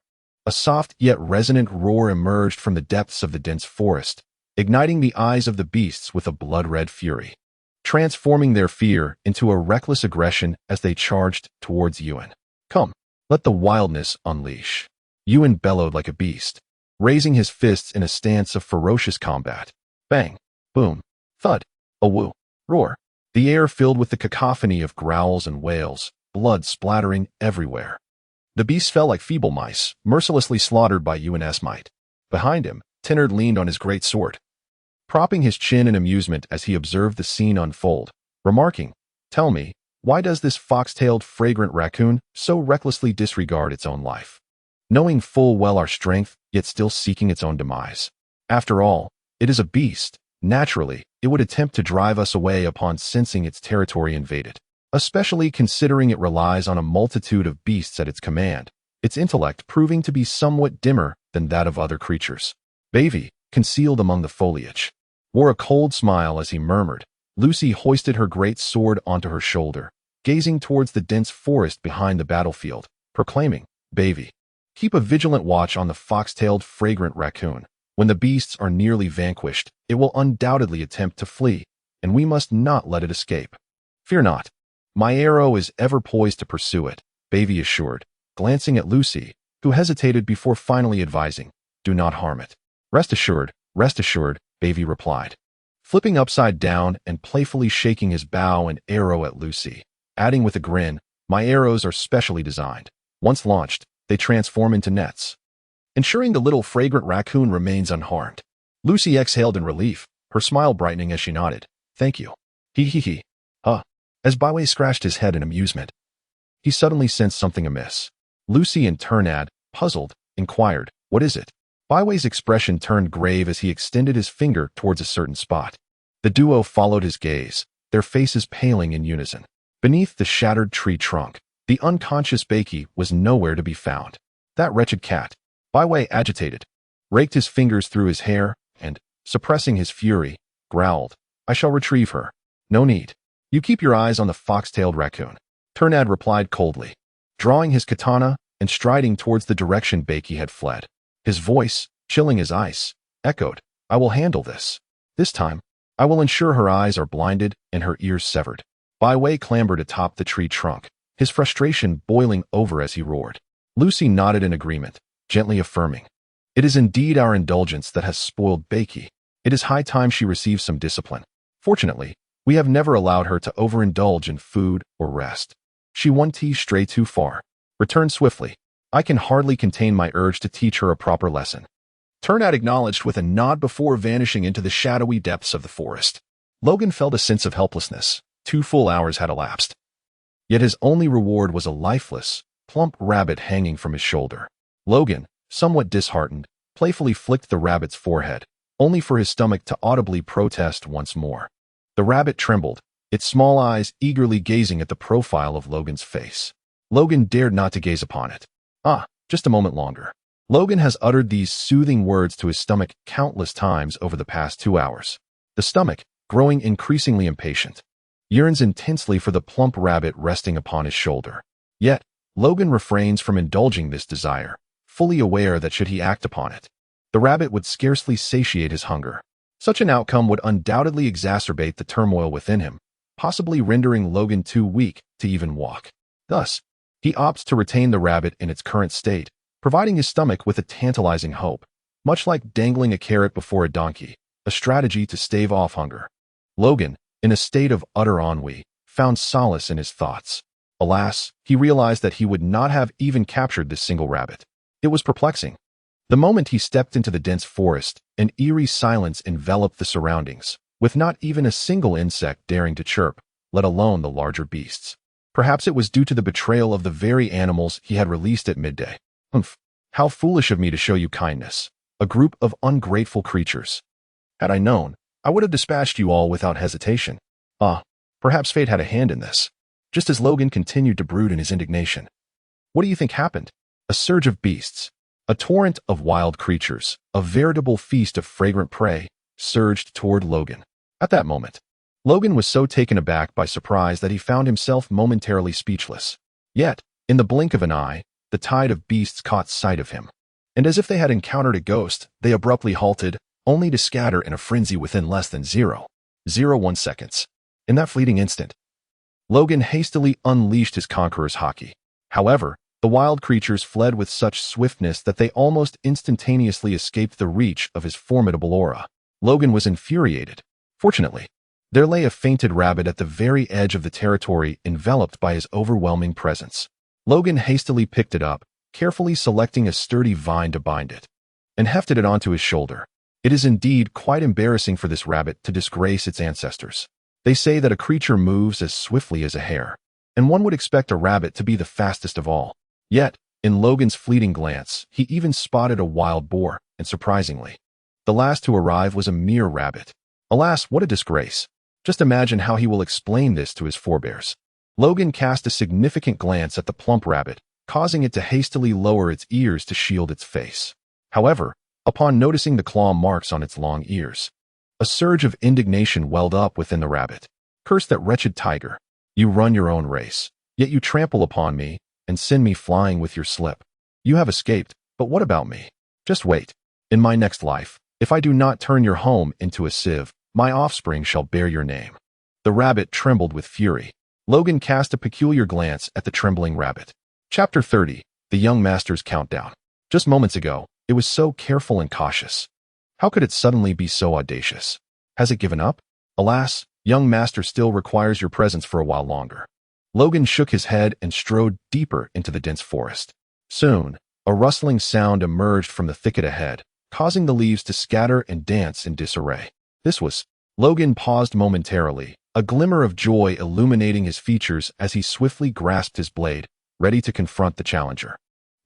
a soft yet resonant roar emerged from the depths of the dense forest, igniting the eyes of the beasts with a blood-red fury, transforming their fear into a reckless aggression as they charged towards Ewan. Come, let the wildness unleash. Ewan bellowed like a beast, raising his fists in a stance of ferocious combat. Bang, boom, thud, a woo, roar. The air filled with the cacophony of growls and wails, blood splattering everywhere. The beasts fell like feeble mice, mercilessly slaughtered by Ewan's might. Behind him, Tennard leaned on his great sword, propping his chin in amusement as he observed the scene unfold, remarking, Tell me, why does this fox-tailed fragrant raccoon so recklessly disregard its own life? Knowing full well our strength, yet still seeking its own demise. After all, it is a beast. Naturally, it would attempt to drive us away upon sensing its territory invaded, especially considering it relies on a multitude of beasts at its command, its intellect proving to be somewhat dimmer than that of other creatures. Bavy, concealed among the foliage. Wore a cold smile as he murmured. Lucy hoisted her great sword onto her shoulder, gazing towards the dense forest behind the battlefield, proclaiming, "Baby, keep a vigilant watch on the fox-tailed fragrant raccoon. When the beasts are nearly vanquished, it will undoubtedly attempt to flee, and we must not let it escape. Fear not. My arrow is ever poised to pursue it," Baby assured, glancing at Lucy, who hesitated before finally advising, "Do not harm it." Rest assured, Baby replied, flipping upside down and playfully shaking his bow and arrow at Lucy, adding with a grin, "My arrows are specially designed. Once launched, they transform into nets, ensuring the little fragrant raccoon remains unharmed." Lucy exhaled in relief, her smile brightening as she nodded. "Thank you. He. As Baiwei scratched his head in amusement, he suddenly sensed something amiss. Lucy and Turnad, puzzled, inquired, "What is it?" Baiwei's expression turned grave as he extended his finger towards a certain spot. The duo followed his gaze, their faces paling in unison. Beneath the shattered tree trunk, the unconscious Beiki was nowhere to be found. "That wretched cat," Baiwei, agitated, raked his fingers through his hair and, suppressing his fury, growled, "I shall retrieve her. No need. You keep your eyes on the fox-tailed raccoon." Turnad replied coldly, drawing his katana and striding towards the direction Beiki had fled. His voice, chilling as ice, echoed, "I will handle this. This time, I will ensure her eyes are blinded and her ears severed." Baiwei clambered atop the tree trunk, his frustration boiling over as he roared. Lucy nodded in agreement, gently affirming, "It is indeed our indulgence that has spoiled Beiki. It is high time she received some discipline. Fortunately, we have never allowed her to overindulge in food or rest. She won't stray too far. Return swiftly. I can hardly contain my urge to teach her a proper lesson." Turnad acknowledged with a nod before vanishing into the shadowy depths of the forest. Logan felt a sense of helplessness. 2 full hours had elapsed. Yet his only reward was a lifeless, plump rabbit hanging from his shoulder. Logan, somewhat disheartened, playfully flicked the rabbit's forehead, only for his stomach to audibly protest once more. The rabbit trembled, its small eyes eagerly gazing at the profile of Logan's face. Logan dared not to gaze upon it. Just a moment longer. Logan has uttered these soothing words to his stomach countless times over the past 2 hours. The stomach, growing increasingly impatient, yearns intensely for the plump rabbit resting upon his shoulder. Yet, Logan refrains from indulging this desire, fully aware that should he act upon it, the rabbit would scarcely satiate his hunger. Such an outcome would undoubtedly exacerbate the turmoil within him, possibly rendering Logan too weak to even walk. Thus, he opts to retain the rabbit in its current state, providing his stomach with a tantalizing hope, much like dangling a carrot before a donkey, a strategy to stave off hunger. Logan, in a state of utter ennui, found solace in his thoughts. Alas, he realized that he would not have even captured this single rabbit. It was perplexing. The moment he stepped into the dense forest, an eerie silence enveloped the surroundings, with not even a single insect daring to chirp, let alone the larger beasts. Perhaps it was due to the betrayal of the very animals he had released at midday. How foolish of me to show you kindness, a group of ungrateful creatures. Had I known, I would have dispatched you all without hesitation. Perhaps fate had a hand in this. Just as Logan continued to brood in his indignation, what do you think happened? A surge of beasts, a torrent of wild creatures, a veritable feast of fragrant prey, surged toward Logan. At that moment, Logan was so taken aback by surprise that he found himself momentarily speechless. Yet, in the blink of an eye, the tide of beasts caught sight of him. And as if they had encountered a ghost, they abruptly halted, only to scatter in a frenzy within less than 0.01 seconds. In that fleeting instant, Logan hastily unleashed his conqueror's haki. However, the wild creatures fled with such swiftness that they almost instantaneously escaped the reach of his formidable aura. Logan was infuriated. Fortunately, there lay a fainted rabbit at the very edge of the territory enveloped by his overwhelming presence. Logan hastily picked it up, carefully selecting a sturdy vine to bind it, and hefted it onto his shoulder. It is indeed quite embarrassing for this rabbit to disgrace its ancestors. They say that a creature moves as swiftly as a hare, and one would expect a rabbit to be the fastest of all. Yet, in Logan's fleeting glance, he even spotted a wild boar, and surprisingly, the last to arrive was a mere rabbit. Alas, what a disgrace. Just imagine how he will explain this to his forebears. Logan cast a significant glance at the plump rabbit, causing it to hastily lower its ears to shield its face. However, upon noticing the claw marks on its long ears. A surge of indignation welled up within the rabbit. Curse that wretched tiger. You run your own race, yet you trample upon me and send me flying with your slip. You have escaped, but what about me? Just wait. In my next life, if I do not turn your home into a sieve, my offspring shall bear your name. The rabbit trembled with fury. Logan cast a peculiar glance at the trembling rabbit. Chapter 30. The Young Master's Countdown. Just moments ago, it was so careful and cautious. How could it suddenly be so audacious? Has it given up? Alas, young master still requires your presence for a while longer. Logan shook his head and strode deeper into the dense forest. Soon, a rustling sound emerged from the thicket ahead, causing the leaves to scatter and dance in disarray. This was. Logan paused momentarily, a glimmer of joy illuminating his features as he swiftly grasped his blade, ready to confront the challenger.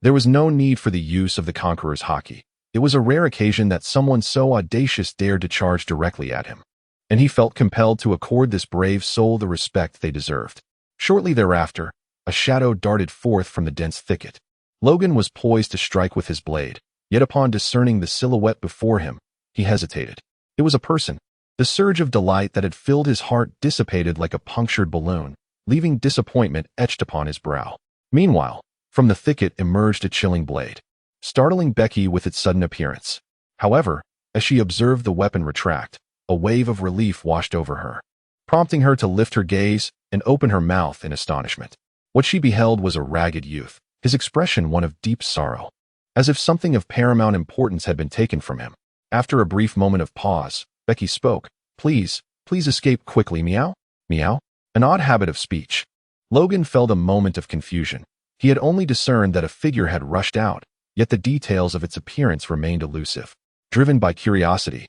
There was no need for the use of the conqueror's haki. It was a rare occasion that someone so audacious dared to charge directly at him, and he felt compelled to accord this brave soul the respect they deserved. Shortly thereafter, a shadow darted forth from the dense thicket. Logan was poised to strike with his blade, yet upon discerning the silhouette before him, he hesitated. It was a person. The surge of delight that had filled his heart dissipated like a punctured balloon, leaving disappointment etched upon his brow. Meanwhile, from the thicket emerged a chilling blade, startling Becky with its sudden appearance. However, as she observed the weapon retract, a wave of relief washed over her, prompting her to lift her gaze and open her mouth in astonishment. What she beheld was a ragged youth, his expression one of deep sorrow, as if something of paramount importance had been taken from him. After a brief moment of pause, Becky spoke. Please escape quickly, meow, meow. An odd habit of speech. Logan felt a moment of confusion. He had only discerned that a figure had rushed out, yet the details of its appearance remained elusive. Driven by curiosity,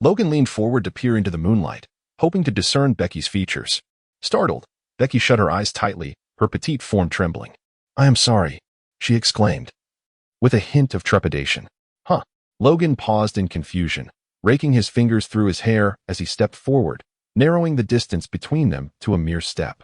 Logan leaned forward to peer into the moonlight, hoping to discern Becky's features. Startled, Becky shut her eyes tightly, her petite form trembling. I am sorry, she exclaimed, with a hint of trepidation. Huh. Logan paused in confusion, raking his fingers through his hair as he stepped forward, narrowing the distance between them to a mere step.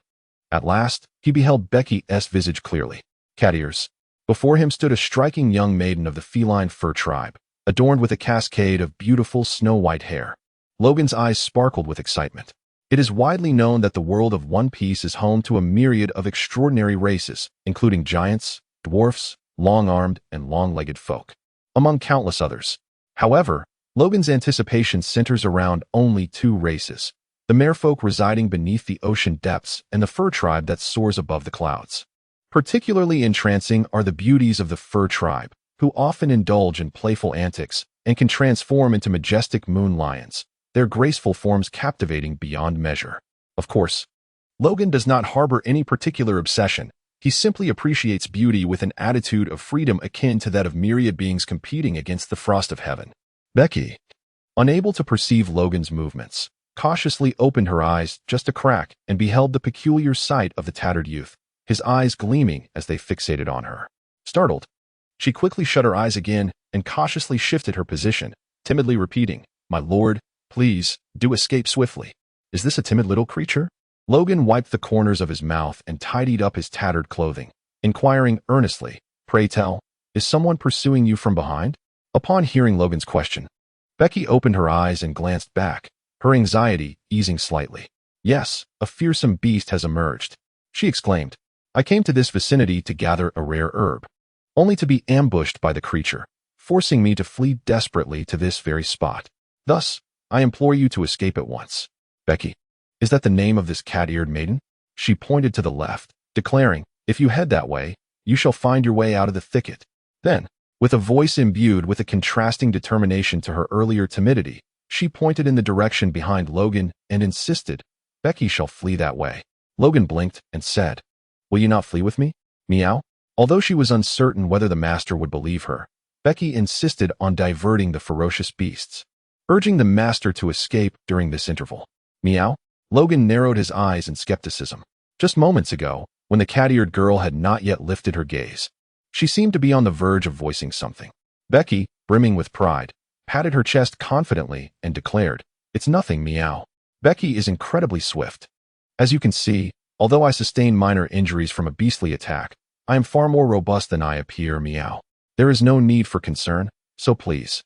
At last, he beheld Becky's visage clearly. Cat ears. Before him stood a striking young maiden of the feline fur tribe, adorned with a cascade of beautiful snow-white hair. Logan's eyes sparkled with excitement. It is widely known that the world of One Piece is home to a myriad of extraordinary races, including giants, dwarfs, long-armed, and long-legged folk, among countless others. However, Logan's anticipation centers around only two races: the merfolk residing beneath the ocean depths and the fur tribe that soars above the clouds. Particularly entrancing are the beauties of the fur tribe, who often indulge in playful antics and can transform into majestic moon lions, their graceful forms captivating beyond measure. Of course, Logan does not harbor any particular obsession. He simply appreciates beauty with an attitude of freedom akin to that of myriad beings competing against the frost of heaven. Becky, unable to perceive Logan's movements, cautiously opened her eyes just a crack and beheld the peculiar sight of the tattered youth, his eyes gleaming as they fixated on her. Startled, she quickly shut her eyes again and cautiously shifted her position, timidly repeating, My lord, please, do escape swiftly. Is this a timid little creature? Logan wiped the corners of his mouth and tidied up his tattered clothing, inquiring earnestly, Pray tell, is someone pursuing you from behind? Upon hearing Logan's question, Becky opened her eyes and glanced back, her anxiety easing slightly. Yes, a fearsome beast has emerged, she exclaimed. I came to this vicinity to gather a rare herb, only to be ambushed by the creature, forcing me to flee desperately to this very spot. Thus, I implore you to escape at once. Becky, is that the name of this cat-eared maiden? She pointed to the left, declaring, If you head that way, you shall find your way out of the thicket. Then, with a voice imbued with a contrasting determination to her earlier timidity, she pointed in the direction behind Logan and insisted, Becky shall flee that way. Logan blinked and said, Will you not flee with me? Meow. Although she was uncertain whether the master would believe her, Becky insisted on diverting the ferocious beasts, urging the master to escape during this interval. Meow. Logan narrowed his eyes in skepticism. Just moments ago, when the cat-eared girl had not yet lifted her gaze, she seemed to be on the verge of voicing something. Becky, brimming with pride, patted her chest confidently and declared, It's nothing, meow. Becky is incredibly swift. As you can see, although I sustained minor injuries from a beastly attack, I am far more robust than I appear, meow. There is no need for concern, so please,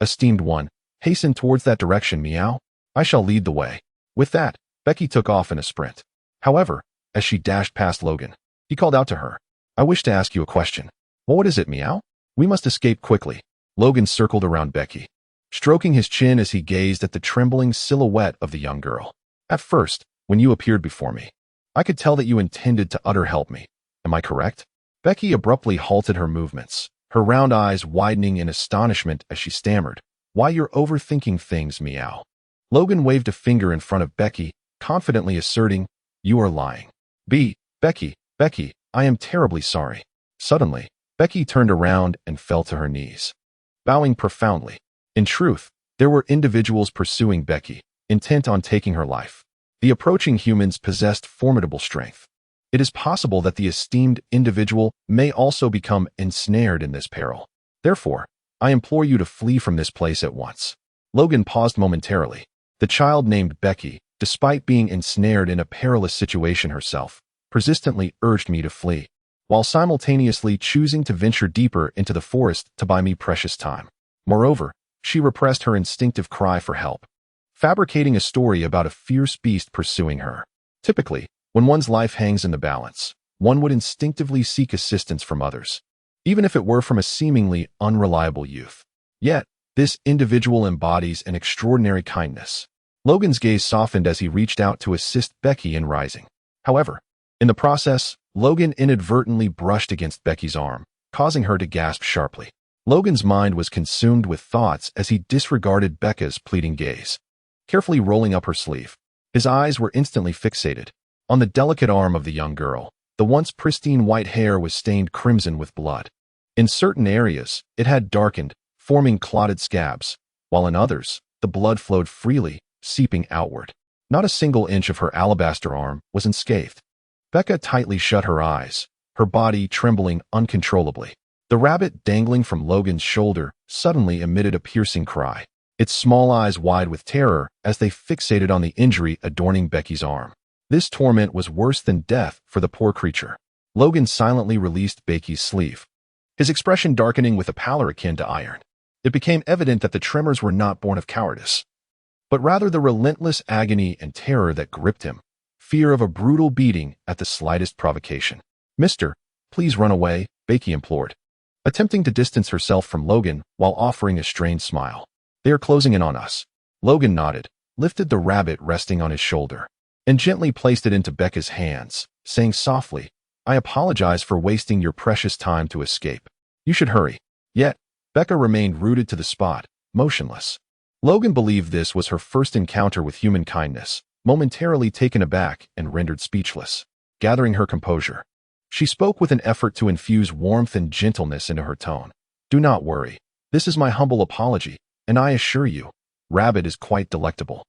Esteemed one, hasten towards that direction, meow. I shall lead the way. With that, Becky took off in a sprint. However, as she dashed past Logan, he called out to her. I wish to ask you a question. Well, what is it, meow? We must escape quickly. Logan circled around Becky, stroking his chin as he gazed at the trembling silhouette of the young girl. At first, when you appeared before me, I could tell that you intended to help me. Am I correct? Becky abruptly halted her movements, her round eyes widening in astonishment as she stammered. Why, you're overthinking things, meow. Logan waved a finger in front of Becky, confidently asserting, you are lying. Becky, I am terribly sorry. Suddenly, Becky turned around and fell to her knees, bowing profoundly. In truth, there were individuals pursuing Becky, intent on taking her life. The approaching humans possessed formidable strength. It is possible that the esteemed individual may also become ensnared in this peril. Therefore, I implore you to flee from this place at once. Logan paused momentarily. The child named Becky, despite being ensnared in a perilous situation herself, persistently urged me to flee, while simultaneously choosing to venture deeper into the forest to buy me precious time. Moreover, she repressed her instinctive cry for help, fabricating a story about a fierce beast pursuing her. Typically, when one's life hangs in the balance, one would instinctively seek assistance from others, even if it were from a seemingly unreliable youth. Yet, this individual embodies an extraordinary kindness. Logan's gaze softened as he reached out to assist Becky in rising. However, in the process, Logan inadvertently brushed against Becky's arm, causing her to gasp sharply. Logan's mind was consumed with thoughts as he disregarded Becca's pleading gaze. Carefully rolling up her sleeve, his eyes were instantly fixated on the delicate arm of the young girl. The once pristine white hair was stained crimson with blood. In certain areas, it had darkened, forming clotted scabs, while in others, the blood flowed freely, seeping outward. Not a single inch of her alabaster arm was unscathed. Becca tightly shut her eyes, her body trembling uncontrollably. The rabbit dangling from Logan's shoulder suddenly emitted a piercing cry, its small eyes wide with terror as they fixated on the injury adorning Becky's arm. This torment was worse than death for the poor creature. Logan silently released Becky's sleeve, his expression darkening with a pallor akin to iron. It became evident that the tremors were not born of cowardice, but rather the relentless agony and terror that gripped him, fear of a brutal beating at the slightest provocation. Mister, please run away, Becky implored, attempting to distance herself from Logan while offering a strained smile. They are closing in on us. Logan nodded, lifted the rabbit resting on his shoulder, and gently placed it into Becca's hands, saying softly, I apologize for wasting your precious time to escape. You should hurry. Yet, Becca remained rooted to the spot, motionless. Logan believed this was her first encounter with human kindness, momentarily taken aback and rendered speechless. Gathering her composure, she spoke with an effort to infuse warmth and gentleness into her tone. Do not worry. This is my humble apology, and I assure you, rabbit is quite delectable.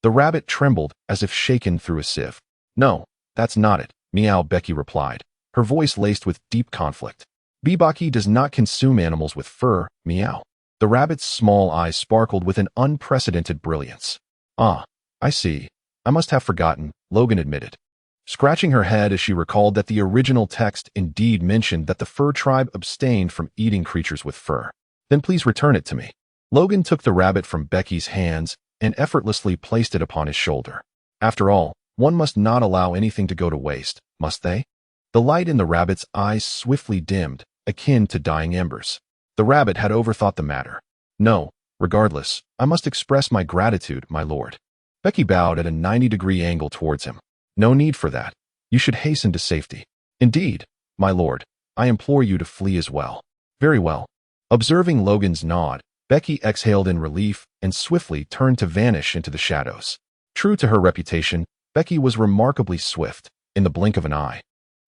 The rabbit trembled as if shaken through a sieve. No, that's not it, meow, Becky replied, her voice laced with deep conflict. Bebaki does not consume animals with fur, meow. The rabbit's small eyes sparkled with an unprecedented brilliance. Ah, I see. I must have forgotten, Logan admitted, scratching her head as she recalled that the original text indeed mentioned that the fur tribe abstained from eating creatures with fur. Then please return it to me. Logan took the rabbit from Becky's hands and effortlessly placed it upon his shoulder. After all, one must not allow anything to go to waste, must they? The light in the rabbit's eyes swiftly dimmed, akin to dying embers. The rabbit had overthought the matter. No, regardless, I must express my gratitude, my lord. Becky bowed at a 90-degree angle towards him. No need for that. You should hasten to safety. Indeed, my lord, I implore you to flee as well. Very well. Observing Logan's nod, Becky exhaled in relief and swiftly turned to vanish into the shadows. True to her reputation, Becky was remarkably swift. In the blink of an eye,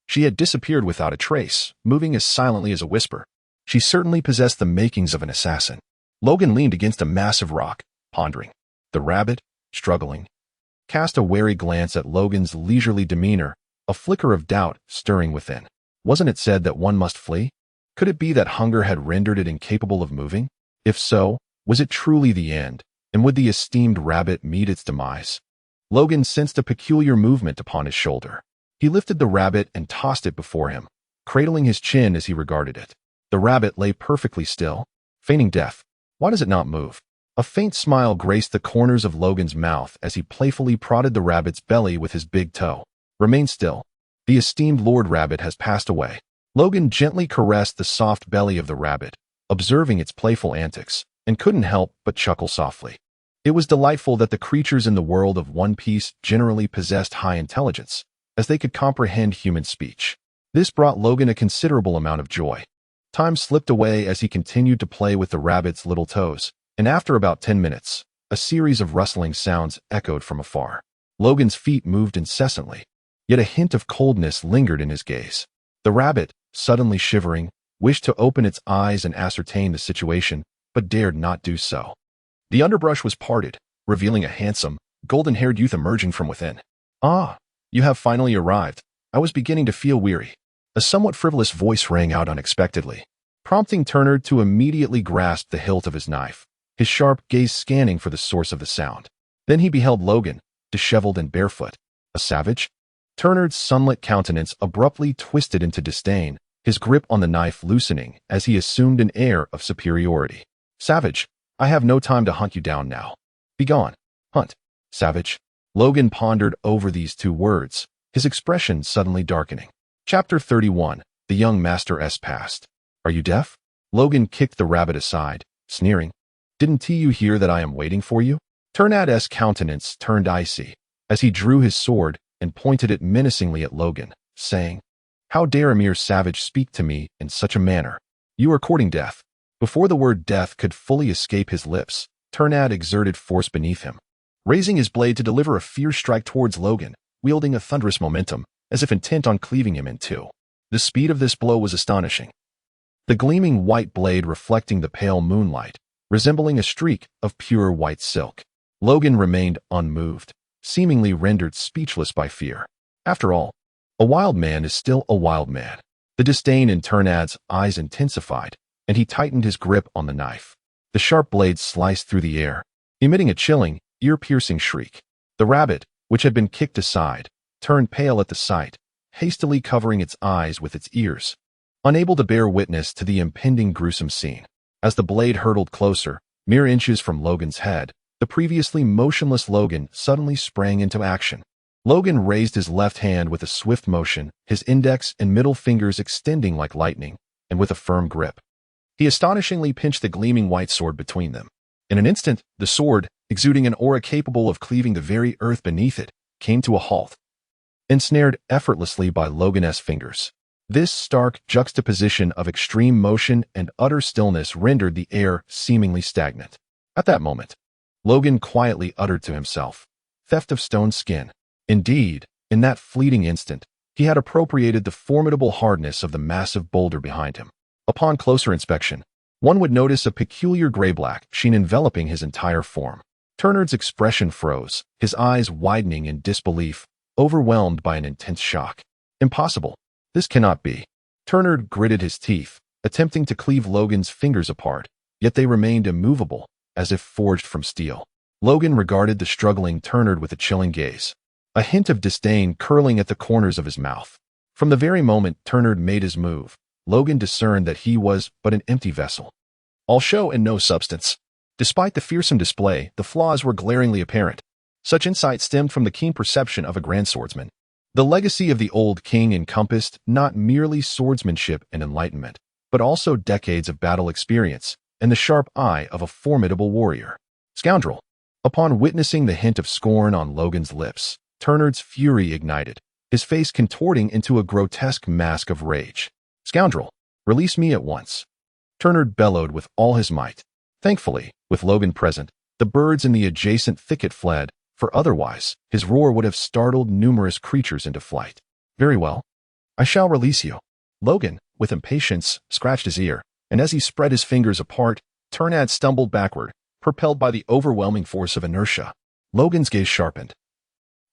she had disappeared without a trace, moving as silently as a whisper. She certainly possessed the makings of an assassin. Logan leaned against a massive rock, pondering. The rabbit, struggling, cast a wary glance at Logan's leisurely demeanor, a flicker of doubt stirring within. Wasn't it said that one must flee? Could it be that hunger had rendered it incapable of moving? If so, was it truly the end, and would the esteemed rabbit meet its demise? Logan sensed a peculiar movement upon his shoulder. He lifted the rabbit and tossed it before him, cradling his chin as he regarded it. The rabbit lay perfectly still, feigning death. Why does it not move? A faint smile graced the corners of Logan's mouth as he playfully prodded the rabbit's belly with his big toe. Remain still. The esteemed Lord Rabbit has passed away. Logan gently caressed the soft belly of the rabbit, observing its playful antics, and couldn't help but chuckle softly. It was delightful that the creatures in the world of One Piece generally possessed high intelligence, as they could comprehend human speech. This brought Logan a considerable amount of joy. Time slipped away as he continued to play with the rabbit's little toes, and after about 10 minutes, a series of rustling sounds echoed from afar. Logan's feet moved incessantly, yet a hint of coldness lingered in his gaze. The rabbit, suddenly shivering, wished to open its eyes and ascertain the situation, but dared not do so. The underbrush was parted, revealing a handsome, golden-haired youth emerging from within. "Ah, you have finally arrived. I was beginning to feel weary." A somewhat frivolous voice rang out unexpectedly, prompting Turner to immediately grasp the hilt of his knife, his sharp gaze scanning for the source of the sound. Then he beheld Logan, disheveled and barefoot. A savage? Turner's sunlit countenance abruptly twisted into disdain, his grip on the knife loosening as he assumed an air of superiority. "Savage, I have no time to hunt you down now. Begone. Hunt. Savage." Logan pondered over these two words, his expression suddenly darkening. Chapter 31. The Young Master S. Passed. "Are you deaf?" Logan kicked the rabbit aside, sneering. "Didn't you hear that I am waiting for you?" Turnad's countenance turned icy as he drew his sword and pointed it menacingly at Logan, saying, "How dare a mere savage speak to me in such a manner? You are courting death." Before the word death could fully escape his lips, Turnad exerted force beneath him, raising his blade to deliver a fierce strike towards Logan, wielding a thunderous momentum, as if intent on cleaving him in two. The speed of this blow was astonishing, the gleaming white blade reflecting the pale moonlight, resembling a streak of pure white silk. Logan remained unmoved, seemingly rendered speechless by fear. After all, a wild man is still a wild man. The disdain in Turnad's eyes intensified, and he tightened his grip on the knife. The sharp blade sliced through the air, emitting a chilling, ear-piercing shriek. The rabbit, which had been kicked aside, turned pale at the sight, hastily covering its eyes with its ears, unable to bear witness to the impending gruesome scene. As the blade hurtled closer, mere inches from Logan's head, the previously motionless Logan suddenly sprang into action. Logan raised his left hand with a swift motion, his index and middle fingers extending like lightning, and with a firm grip. He astonishingly pinched the gleaming white sword between them. In an instant, the sword, exuding an aura capable of cleaving the very earth beneath it, came to a halt, ensnared effortlessly by Logan's fingers. This stark juxtaposition of extreme motion and utter stillness rendered the air seemingly stagnant. At that moment, Logan quietly uttered to himself, "Theft of stone skin." Indeed, in that fleeting instant, he had appropriated the formidable hardness of the massive boulder behind him. Upon closer inspection, one would notice a peculiar gray-black sheen enveloping his entire form. Turnard's expression froze, his eyes widening in disbelief, overwhelmed by an intense shock. "Impossible. This cannot be." Turnard gritted his teeth, attempting to cleave Logan's fingers apart, yet they remained immovable, as if forged from steel. Logan regarded the struggling Turnard with a chilling gaze, a hint of disdain curling at the corners of his mouth. From the very moment Turnard made his move, Logan discerned that he was but an empty vessel, all show and no substance. Despite the fearsome display, the flaws were glaringly apparent. Such insight stemmed from the keen perception of a grand swordsman. The legacy of the old king encompassed not merely swordsmanship and enlightenment, but also decades of battle experience and the sharp eye of a formidable warrior. "Scoundrel!" Upon witnessing the hint of scorn on Logan's lips, Turnard's fury ignited, his face contorting into a grotesque mask of rage. "Scoundrel! Release me at once!" Turnard bellowed with all his might. Thankfully, with Logan present, the birds in the adjacent thicket fled, for otherwise, his roar would have startled numerous creatures into flight. "Very well. I shall release you." Logan, with impatience, scratched his ear, and as he spread his fingers apart, Turnad stumbled backward, propelled by the overwhelming force of inertia. Logan's gaze sharpened,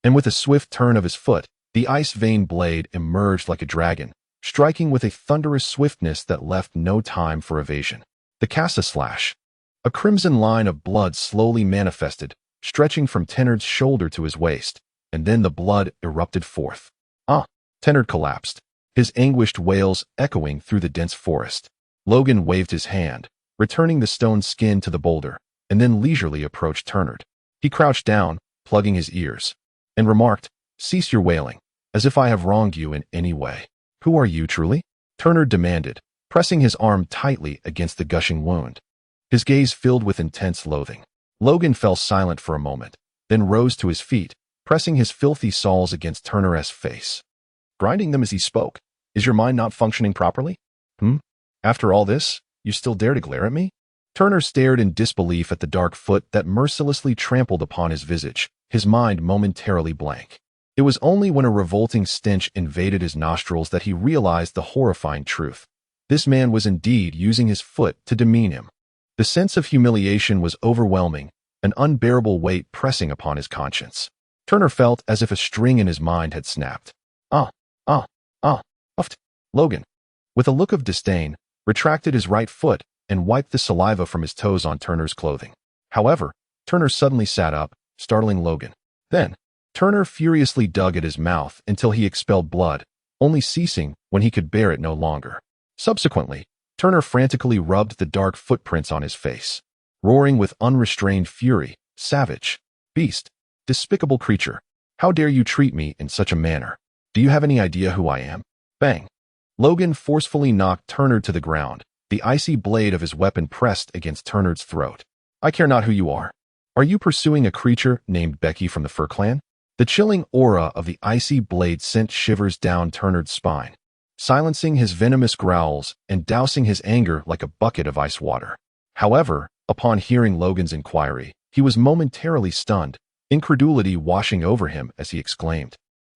and with a swift turn of his foot, the ice-veined blade emerged like a dragon, striking with a thunderous swiftness that left no time for evasion. The cast a slash. A crimson line of blood slowly manifested, stretching from Tennard's shoulder to his waist, and then the blood erupted forth. "Ah!" Tennard collapsed, his anguished wails echoing through the dense forest. Logan waved his hand, returning the stone skin to the boulder, and then leisurely approached Turnard. He crouched down, plugging his ears, and remarked, "Cease your wailing, as if I have wronged you in any way. Who are you truly?" Turnard demanded, pressing his arm tightly against the gushing wound. His gaze filled with intense loathing. Logan fell silent for a moment, then rose to his feet, pressing his filthy soles against Turnard's face, grinding them as he spoke. "Is your mind not functioning properly? After all this, you still dare to glare at me?" Turnard stared in disbelief at the dark foot that mercilessly trampled upon his visage, his mind momentarily blank. It was only when a revolting stench invaded his nostrils that he realized the horrifying truth. This man was indeed using his foot to demean him. The sense of humiliation was overwhelming, an unbearable weight pressing upon his conscience. Turnard felt as if a string in his mind had snapped. Uffed. Logan, with a look of disdain, retracted his right foot and wiped the saliva from his toes on Turnard's clothing. However, Turnard suddenly sat up, startling Logan. Then, Turnard furiously dug at his mouth until he expelled blood, only ceasing when he could bear it no longer. Subsequently, Turnard frantically rubbed the dark footprints on his face, roaring with unrestrained fury, "Savage! Beast! Despicable creature! How dare you treat me in such a manner? Do you have any idea who I am?" Bang! Logan forcefully knocked Turnard to the ground, the icy blade of his weapon pressed against Turnard's throat. "I care not who you are. Are you pursuing a creature named Becky from the Fur Clan?" The chilling aura of the icy blade sent shivers down Turnard's spine, silencing his venomous growls and dousing his anger like a bucket of ice water. However, upon hearing Logan's inquiry, he was momentarily stunned, incredulity washing over him as he exclaimed,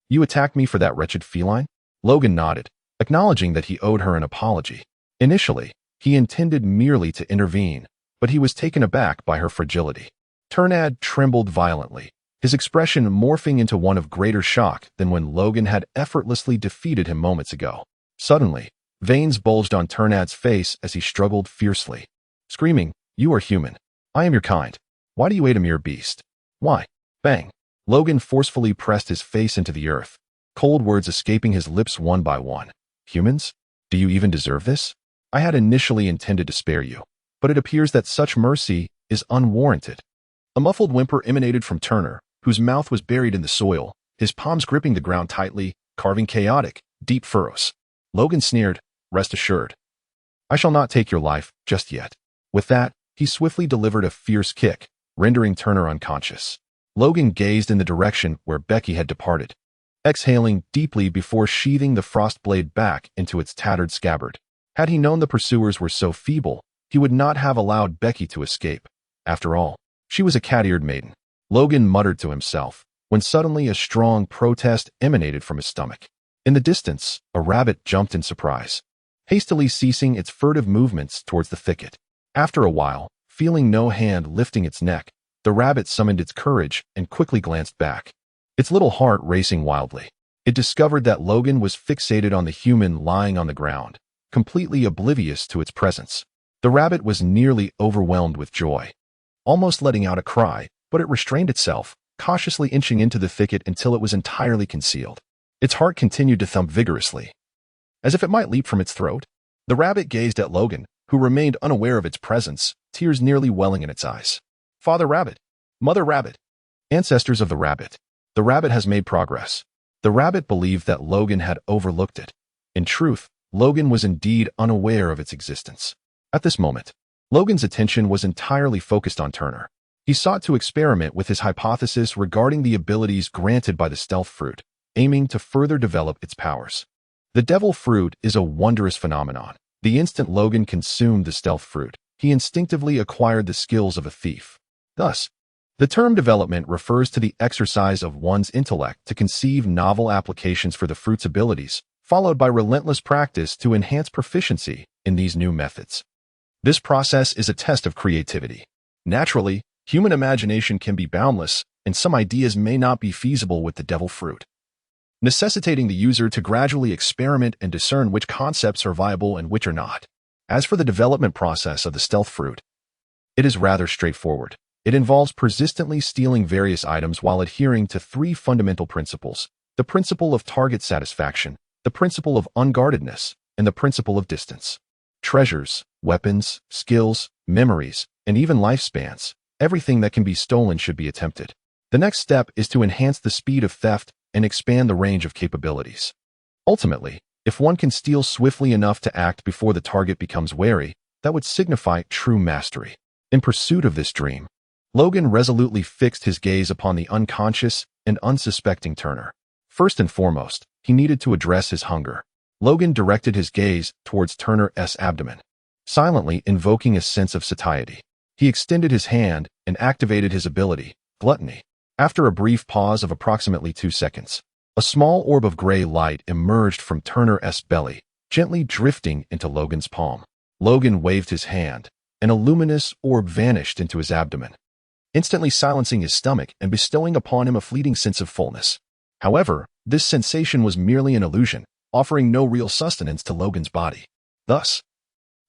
"You attacked me for that wretched feline?" Logan nodded, acknowledging that he owed her an apology. Initially, he intended merely to intervene, but he was taken aback by her fragility. Turnard trembled violently, his expression morphing into one of greater shock than when Logan had effortlessly defeated him moments ago. Suddenly, veins bulged on Turnard's face as he struggled fiercely, screaming, "You are human. I am your kind. Why do you hate a mere beast? Why?" Bang! Logan forcefully pressed his face into the earth, cold words escaping his lips one by one. "Humans? Do you even deserve this? I had initially intended to spare you, but it appears that such mercy is unwarranted." A muffled whimper emanated from Turnard, whose mouth was buried in the soil, his palms gripping the ground tightly, carving chaotic, deep furrows. Logan sneered, "Rest assured, I shall not take your life just yet." With that, he swiftly delivered a fierce kick, rendering Turnard unconscious. Logan gazed in the direction where Becky had departed, exhaling deeply before sheathing the frost blade back into its tattered scabbard. Had he known the pursuers were so feeble, he would not have allowed Becky to escape. After all, she was a cat-eared maiden. Logan muttered to himself, when suddenly a strong protest emanated from his stomach. In the distance, a rabbit jumped in surprise, hastily ceasing its furtive movements towards the thicket. After a while, feeling no hand lifting its neck, the rabbit summoned its courage and quickly glanced back, its little heart racing wildly. It discovered that Logan was fixated on the human lying on the ground, completely oblivious to its presence. The rabbit was nearly overwhelmed with joy, almost letting out a cry, but it restrained itself, cautiously inching into the thicket until it was entirely concealed. Its heart continued to thump vigorously, as if it might leap from its throat. The rabbit gazed at Logan, who remained unaware of its presence, tears nearly welling in its eyes. "Father Rabbit, Mother Rabbit, ancestors of the rabbit. The rabbit has made progress." The rabbit believed that Logan had overlooked it. In truth, Logan was indeed unaware of its existence. At this moment, Logan's attention was entirely focused on Turnard. He sought to experiment with his hypothesis regarding the abilities granted by the stealth fruit, aiming to further develop its powers. The devil fruit is a wondrous phenomenon. The instant Logan consumed the stealth fruit, he instinctively acquired the skills of a thief. Thus, the term development refers to the exercise of one's intellect to conceive novel applications for the fruit's abilities, followed by relentless practice to enhance proficiency in these new methods. This process is a test of creativity. Naturally, human imagination can be boundless, and some ideas may not be feasible with the devil fruit, necessitating the user to gradually experiment and discern which concepts are viable and which are not. As for the development process of the stealth fruit, it is rather straightforward. It involves persistently stealing various items while adhering to three fundamental principles: the principle of target satisfaction, the principle of unguardedness, and the principle of distance. Treasures, weapons, skills, memories, and even lifespans. Everything that can be stolen should be attempted. The next step is to enhance the speed of theft and expand the range of capabilities. Ultimately, if one can steal swiftly enough to act before the target becomes wary, that would signify true mastery. In pursuit of this dream, Logan resolutely fixed his gaze upon the unconscious and unsuspecting Turner. First and foremost, he needed to address his hunger. Logan directed his gaze towards Turner's abdomen, silently invoking a sense of satiety. He extended his hand and activated his ability, Gluttony. After a brief pause of approximately 2 seconds, a small orb of gray light emerged from Turner's belly, gently drifting into Logan's palm. Logan waved his hand, and a luminous orb vanished into his abdomen, instantly silencing his stomach and bestowing upon him a fleeting sense of fullness. However, this sensation was merely an illusion, offering no real sustenance to Logan's body. Thus,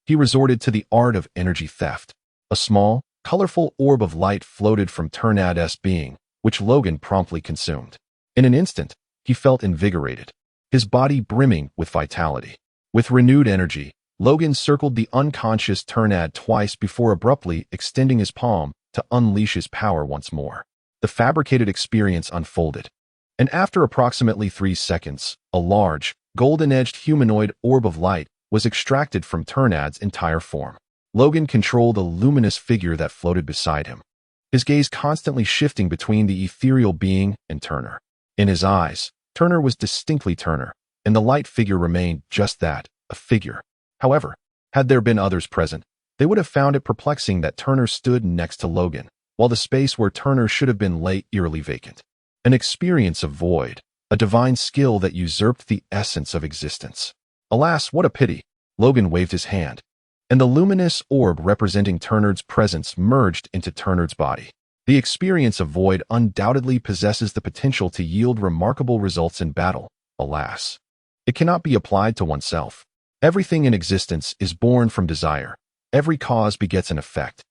he resorted to the art of energy theft. A small, colorful orb of light floated from Turner's being, which Logan promptly consumed. In an instant, he felt invigorated, his body brimming with vitality. With renewed energy, Logan circled the unconscious Turner twice before abruptly extending his palm to unleash his power once more. The fabricated experience unfolded, and after approximately 3 seconds, a large, golden-edged humanoid orb of light was extracted from Turner's entire form. Logan controlled a luminous figure that floated beside him, his gaze constantly shifting between the ethereal being and Turner. In his eyes, Turner was distinctly Turner, and the light figure remained just that, a figure. However, had there been others present, they would have found it perplexing that Turner stood next to Logan, while the space where Turner should have been lay eerily vacant. An experience of void, a divine skill that usurped the essence of existence. Alas, what a pity! Logan waved his hand, and the luminous orb representing Turner's presence merged into Turner's body. The experience of void undoubtedly possesses the potential to yield remarkable results in battle. Alas, it cannot be applied to oneself. Everything in existence is born from desire. Every cause begets an effect.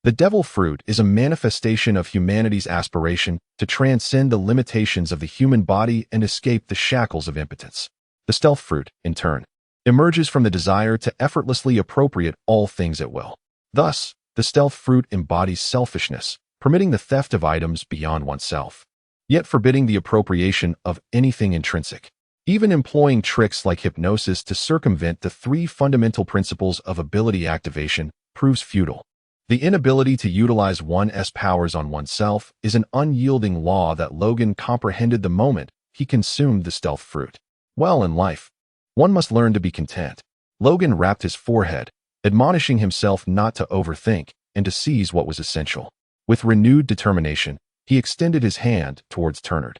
The devil fruit is a manifestation of humanity's aspiration to transcend the limitations of the human body and escape the shackles of impotence. The stealth fruit, in turn, emerges from the desire to effortlessly appropriate all things at will. Thus, the stealth fruit embodies selfishness, permitting the theft of items beyond oneself, yet forbidding the appropriation of anything intrinsic. Even employing tricks like hypnosis to circumvent the 3 fundamental principles of ability activation proves futile. The inability to utilize one's powers on oneself is an unyielding law that Logan comprehended the moment he consumed the stealth fruit. Well, in life, one must learn to be content. Logan rapped his forehead, admonishing himself not to overthink and to seize what was essential. With renewed determination, he extended his hand towards Turner.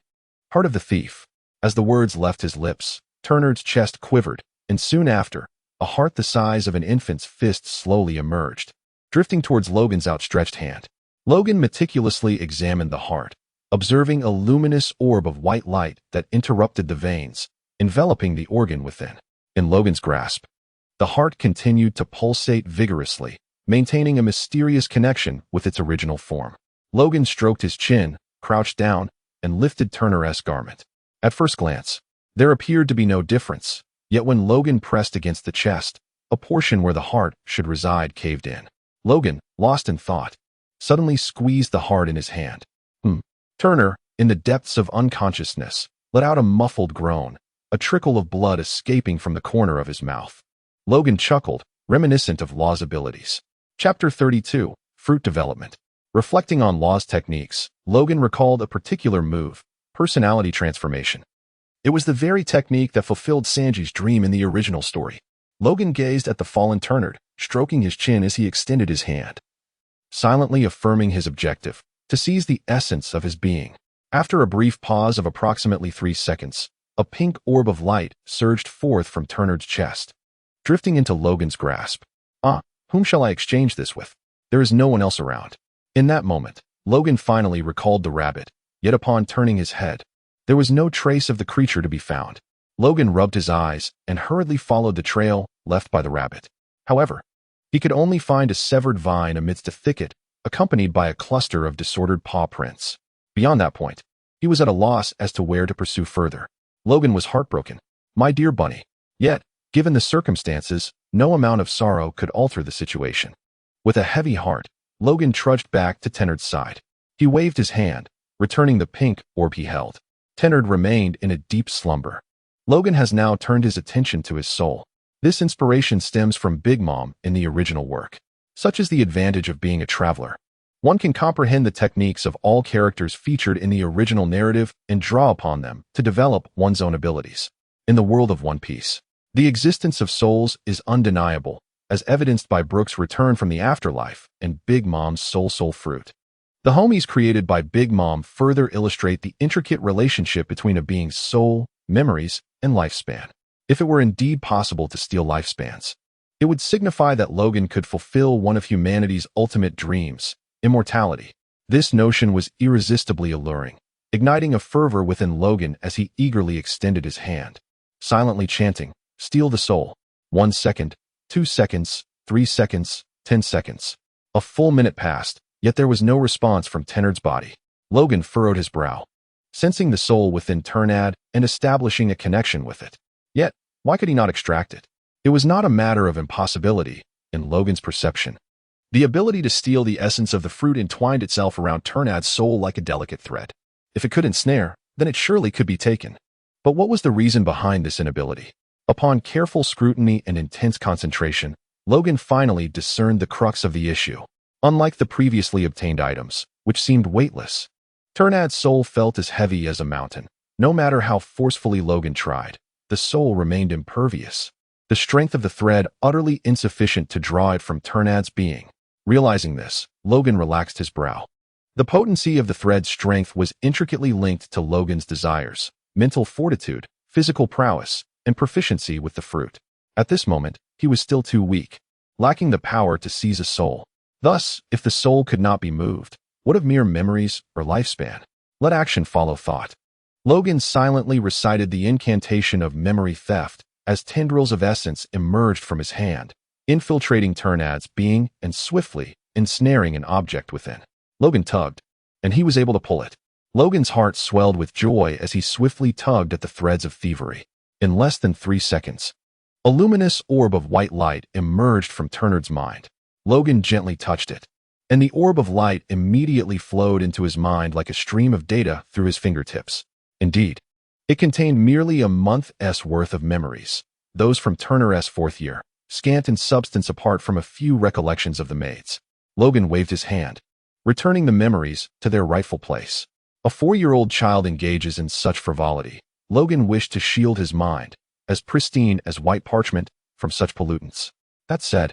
Heart of the thief. As the words left his lips, Turner's chest quivered, and soon after, a heart the size of an infant's fist slowly emerged, drifting towards Logan's outstretched hand. Logan meticulously examined the heart, observing a luminous orb of white light that interrupted the veins, enveloping the organ within. In Logan's grasp, the heart continued to pulsate vigorously, maintaining a mysterious connection with its original form. Logan stroked his chin, crouched down, and lifted Turner's garment. At first glance, there appeared to be no difference, yet when Logan pressed against the chest, a portion where the heart should reside caved in. Logan, lost in thought, suddenly squeezed the heart in his hand. Turner, in the depths of unconsciousness, let out a muffled groan, a trickle of blood escaping from the corner of his mouth. Logan chuckled, reminiscent of Law's abilities. Chapter 32, Fruit Development. Reflecting on Law's techniques, Logan recalled a particular move, personality transformation. It was the very technique that fulfilled Sanji's dream in the original story. Logan gazed at the fallen Turner, stroking his chin as he extended his hand, silently affirming his objective, to seize the essence of his being. After a brief pause of approximately 3 seconds, a pink orb of light surged forth from Turner's chest, drifting into Logan's grasp. Whom shall I exchange this with? There is no one else around. In that moment, Logan finally recalled the rabbit, yet upon turning his head, there was no trace of the creature to be found. Logan rubbed his eyes and hurriedly followed the trail left by the rabbit. However, he could only find a severed vine amidst a thicket, accompanied by a cluster of disordered paw prints. Beyond that point, he was at a loss as to where to pursue further. Logan was heartbroken. My dear bunny. Yet, given the circumstances, no amount of sorrow could alter the situation. With a heavy heart, Logan trudged back to Tenard's side. He waved his hand, returning the pink orb he held. Tenard remained in a deep slumber. Logan has now turned his attention to his soul. This inspiration stems from Big Mom in the original work. Such is the advantage of being a traveler. One can comprehend the techniques of all characters featured in the original narrative and draw upon them to develop one's own abilities. In the world of One Piece, the existence of souls is undeniable, as evidenced by Brook's return from the afterlife and Big Mom's soul fruit. The homies created by Big Mom further illustrate the intricate relationship between a being's soul, memories, and lifespan. If it were indeed possible to steal lifespans, it would signify that Logan could fulfill one of humanity's ultimate dreams, immortality. This notion was irresistibly alluring, igniting a fervor within Logan as he eagerly extended his hand, silently chanting, "Steal the soul." 1 second, 2 seconds, 3 seconds, 10 seconds. A full minute passed, yet there was no response from Tenard's body. Logan furrowed his brow, sensing the soul within Turnad and establishing a connection with it. Yet, why could he not extract it? It was not a matter of impossibility, in Logan's perception. The ability to steal the essence of the fruit entwined itself around Turnad's soul like a delicate thread. If it could ensnare, then it surely could be taken. But what was the reason behind this inability? Upon careful scrutiny and intense concentration, Logan finally discerned the crux of the issue. Unlike the previously obtained items, which seemed weightless, Turnad's soul felt as heavy as a mountain. No matter how forcefully Logan tried, the soul remained impervious. The strength of the thread utterly insufficient to draw it from Turnad's being. Realizing this, Logan relaxed his brow. The potency of the thread's strength was intricately linked to Logan's desires, mental fortitude, physical prowess, and proficiency with the fruit. At this moment, he was still too weak, lacking the power to seize a soul. Thus, if the soul could not be moved, what of mere memories or lifespan? Let action follow thought. Logan silently recited the incantation of memory theft as tendrils of essence emerged from his hand, infiltrating Turnad's being and swiftly ensnaring an object within. Logan tugged, and he was able to pull it. Logan's heart swelled with joy as he swiftly tugged at the threads of thievery. In less than 3 seconds, a luminous orb of white light emerged from Turnad's mind. Logan gently touched it, and the orb of light immediately flowed into his mind like a stream of data through his fingertips. Indeed, it contained merely a month's worth of memories, those from Turner's 4th year, scant in substance apart from a few recollections of the maids. Logan waved his hand, returning the memories to their rightful place. A 4-year-old child engages in such frivolity. Logan wished to shield his mind, as pristine as white parchment, from such pollutants. That said,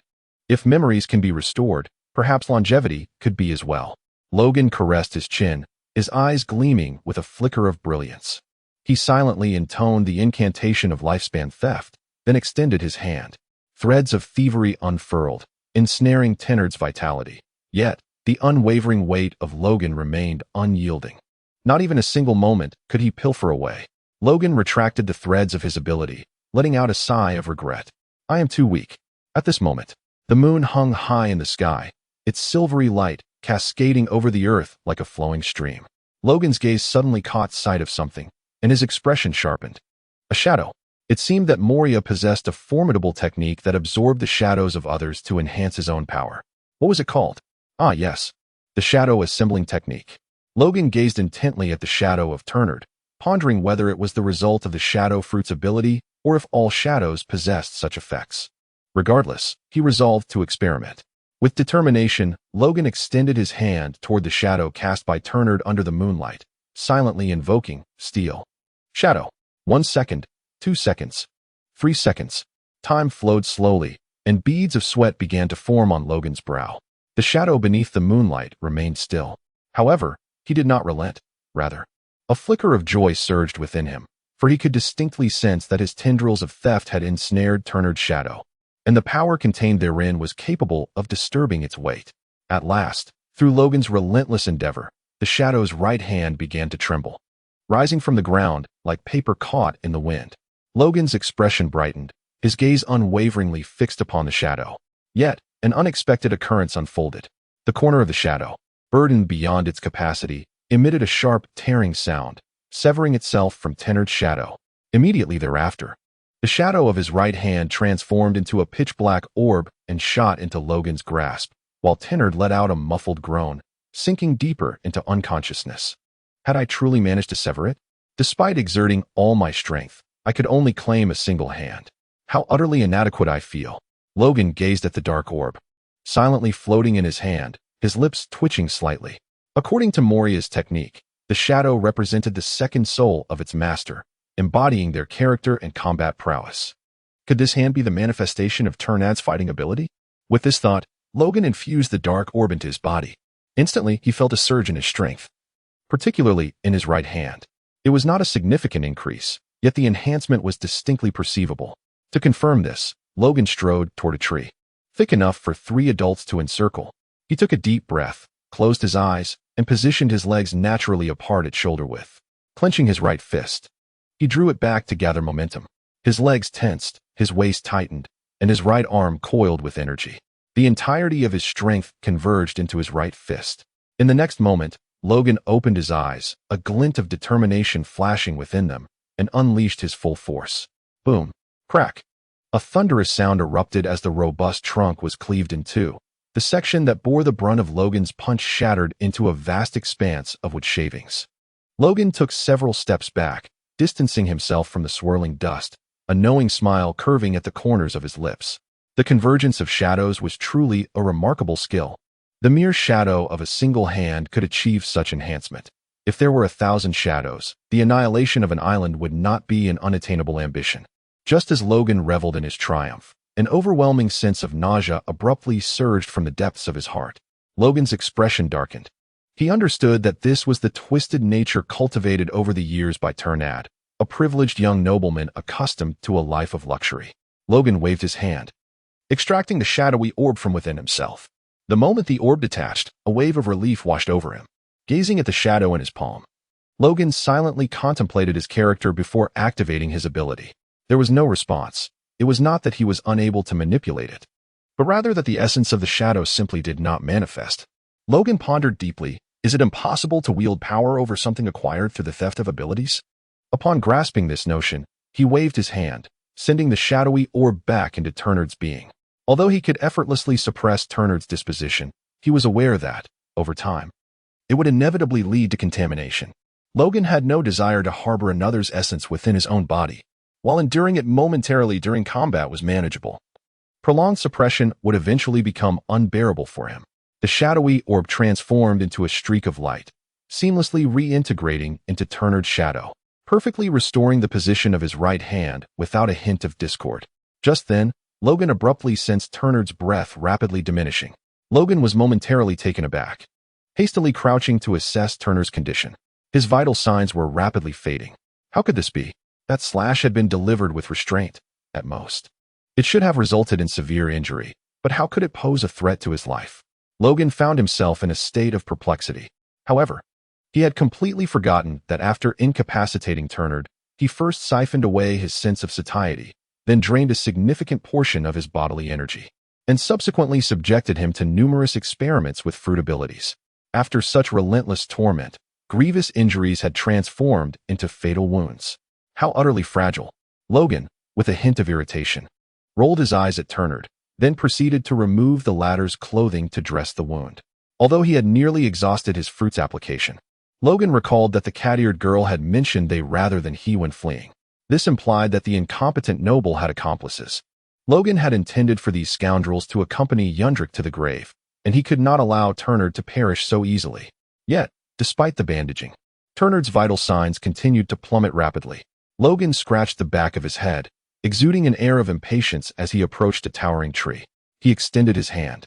if memories can be restored, perhaps longevity could be as well. Logan caressed his chin, his eyes gleaming with a flicker of brilliance. He silently intoned the incantation of lifespan theft, then extended his hand. Threads of thievery unfurled, ensnaring Tenard's vitality. Yet, the unwavering weight of Logan remained unyielding. Not even a single moment could he pilfer away. Logan retracted the threads of his ability, letting out a sigh of regret. I am too weak. At this moment, the moon hung high in the sky, its silvery light cascading over the earth like a flowing stream. Logan's gaze suddenly caught sight of something, and his expression sharpened. A shadow. It seemed that Moria possessed a formidable technique that absorbed the shadows of others to enhance his own power. What was it called? Ah, yes. The shadow assembling technique. Logan gazed intently at the shadow of Turnard, pondering whether it was the result of the shadow fruit's ability or if all shadows possessed such effects. Regardless, he resolved to experiment. With determination, Logan extended his hand toward the shadow cast by Turnard under the moonlight, silently invoking, "Steal." Shadow. 1 second, 2 seconds, 3 seconds. Time flowed slowly, and beads of sweat began to form on Logan's brow. The shadow beneath the moonlight remained still. However, he did not relent. Rather, a flicker of joy surged within him, for he could distinctly sense that his tendrils of theft had ensnared Turnard's shadow, and the power contained therein was capable of disturbing its weight. At last, through Logan's relentless endeavor, the shadow's right hand began to tremble, rising from the ground like paper caught in the wind. Logan's expression brightened, his gaze unwaveringly fixed upon the shadow. Yet, an unexpected occurrence unfolded. The corner of the shadow, burdened beyond its capacity, emitted a sharp, tearing sound, severing itself from Turnard's shadow. Immediately thereafter, the shadow of his right hand transformed into a pitch-black orb and shot into Logan's grasp, while Tennard let out a muffled groan, sinking deeper into unconsciousness. Had I truly managed to sever it? Despite exerting all my strength, I could only claim a single hand. How utterly inadequate I feel. Logan gazed at the dark orb, silently floating in his hand, his lips twitching slightly. According to Moria's technique, the shadow represented the second soul of its master, embodying their character and combat prowess. Could this hand be the manifestation of Ternad's fighting ability? With this thought, Logan infused the dark orb into his body. Instantly, he felt a surge in his strength, particularly in his right hand. It was not a significant increase, yet the enhancement was distinctly perceivable. To confirm this, Logan strode toward a tree, thick enough for 3 adults to encircle. He took a deep breath, closed his eyes, and positioned his legs naturally apart at shoulder width. Clenching his right fist, he drew it back to gather momentum. His legs tensed, his waist tightened, and his right arm coiled with energy. The entirety of his strength converged into his right fist. In the next moment, Logan opened his eyes, a glint of determination flashing within them, and unleashed his full force. Boom. Crack. A thunderous sound erupted as the robust trunk was cleaved in two. The section that bore the brunt of Logan's punch shattered into a vast expanse of wood shavings. Logan took several steps back, distancing himself from the swirling dust, a knowing smile curving at the corners of his lips. The convergence of shadows was truly a remarkable skill. The mere shadow of a single hand could achieve such enhancement. If there were 1,000 shadows, the annihilation of an island would not be an unattainable ambition. Just as Logan reveled in his triumph, an overwhelming sense of nausea abruptly surged from the depths of his heart. Logan's expression darkened. He understood that this was the twisted nature cultivated over the years by Ternad, a privileged young nobleman accustomed to a life of luxury. Logan waved his hand, extracting the shadowy orb from within himself. The moment the orb detached, a wave of relief washed over him. Gazing at the shadow in his palm, Logan silently contemplated his character before activating his ability. There was no response. It was not that he was unable to manipulate it, but rather that the essence of the shadow simply did not manifest. Logan pondered deeply, is it impossible to wield power over something acquired through the theft of abilities? Upon grasping this notion, he waved his hand, sending the shadowy orb back into Ternard's being. Although he could effortlessly suppress Ternard's disposition, he was aware that, over time, it would inevitably lead to contamination. Logan had no desire to harbor another's essence within his own body, while enduring it momentarily during combat was manageable. Prolonged suppression would eventually become unbearable for him. The shadowy orb transformed into a streak of light, seamlessly reintegrating into Ternard's shadow, perfectly restoring the position of his right hand without a hint of discord. Just then, Logan abruptly sensed Ternard's breath rapidly diminishing. Logan was momentarily taken aback, hastily crouching to assess Ternard's condition. His vital signs were rapidly fading. How could this be? That slash had been delivered with restraint, at most. It should have resulted in severe injury, but how could it pose a threat to his life? Logan found himself in a state of perplexity. However, he had completely forgotten that after incapacitating Ternard, he first siphoned away his sense of satiety, then drained a significant portion of his bodily energy, and subsequently subjected him to numerous experiments with fruit abilities. After such relentless torment, grievous injuries had transformed into fatal wounds. How utterly fragile. Logan, with a hint of irritation, rolled his eyes at Ternard, then proceeded to remove the latter's clothing to dress the wound. Although he had nearly exhausted his fruits application, Logan recalled that the cat-eared girl had mentioned they rather than he when fleeing. This implied that the incompetent noble had accomplices. Logan had intended for these scoundrels to accompany Yundrik to the grave, and he could not allow Ternard to perish so easily. Yet, despite the bandaging, Ternard's vital signs continued to plummet rapidly. Logan scratched the back of his head, exuding an air of impatience as he approached a towering tree. He extended his hand,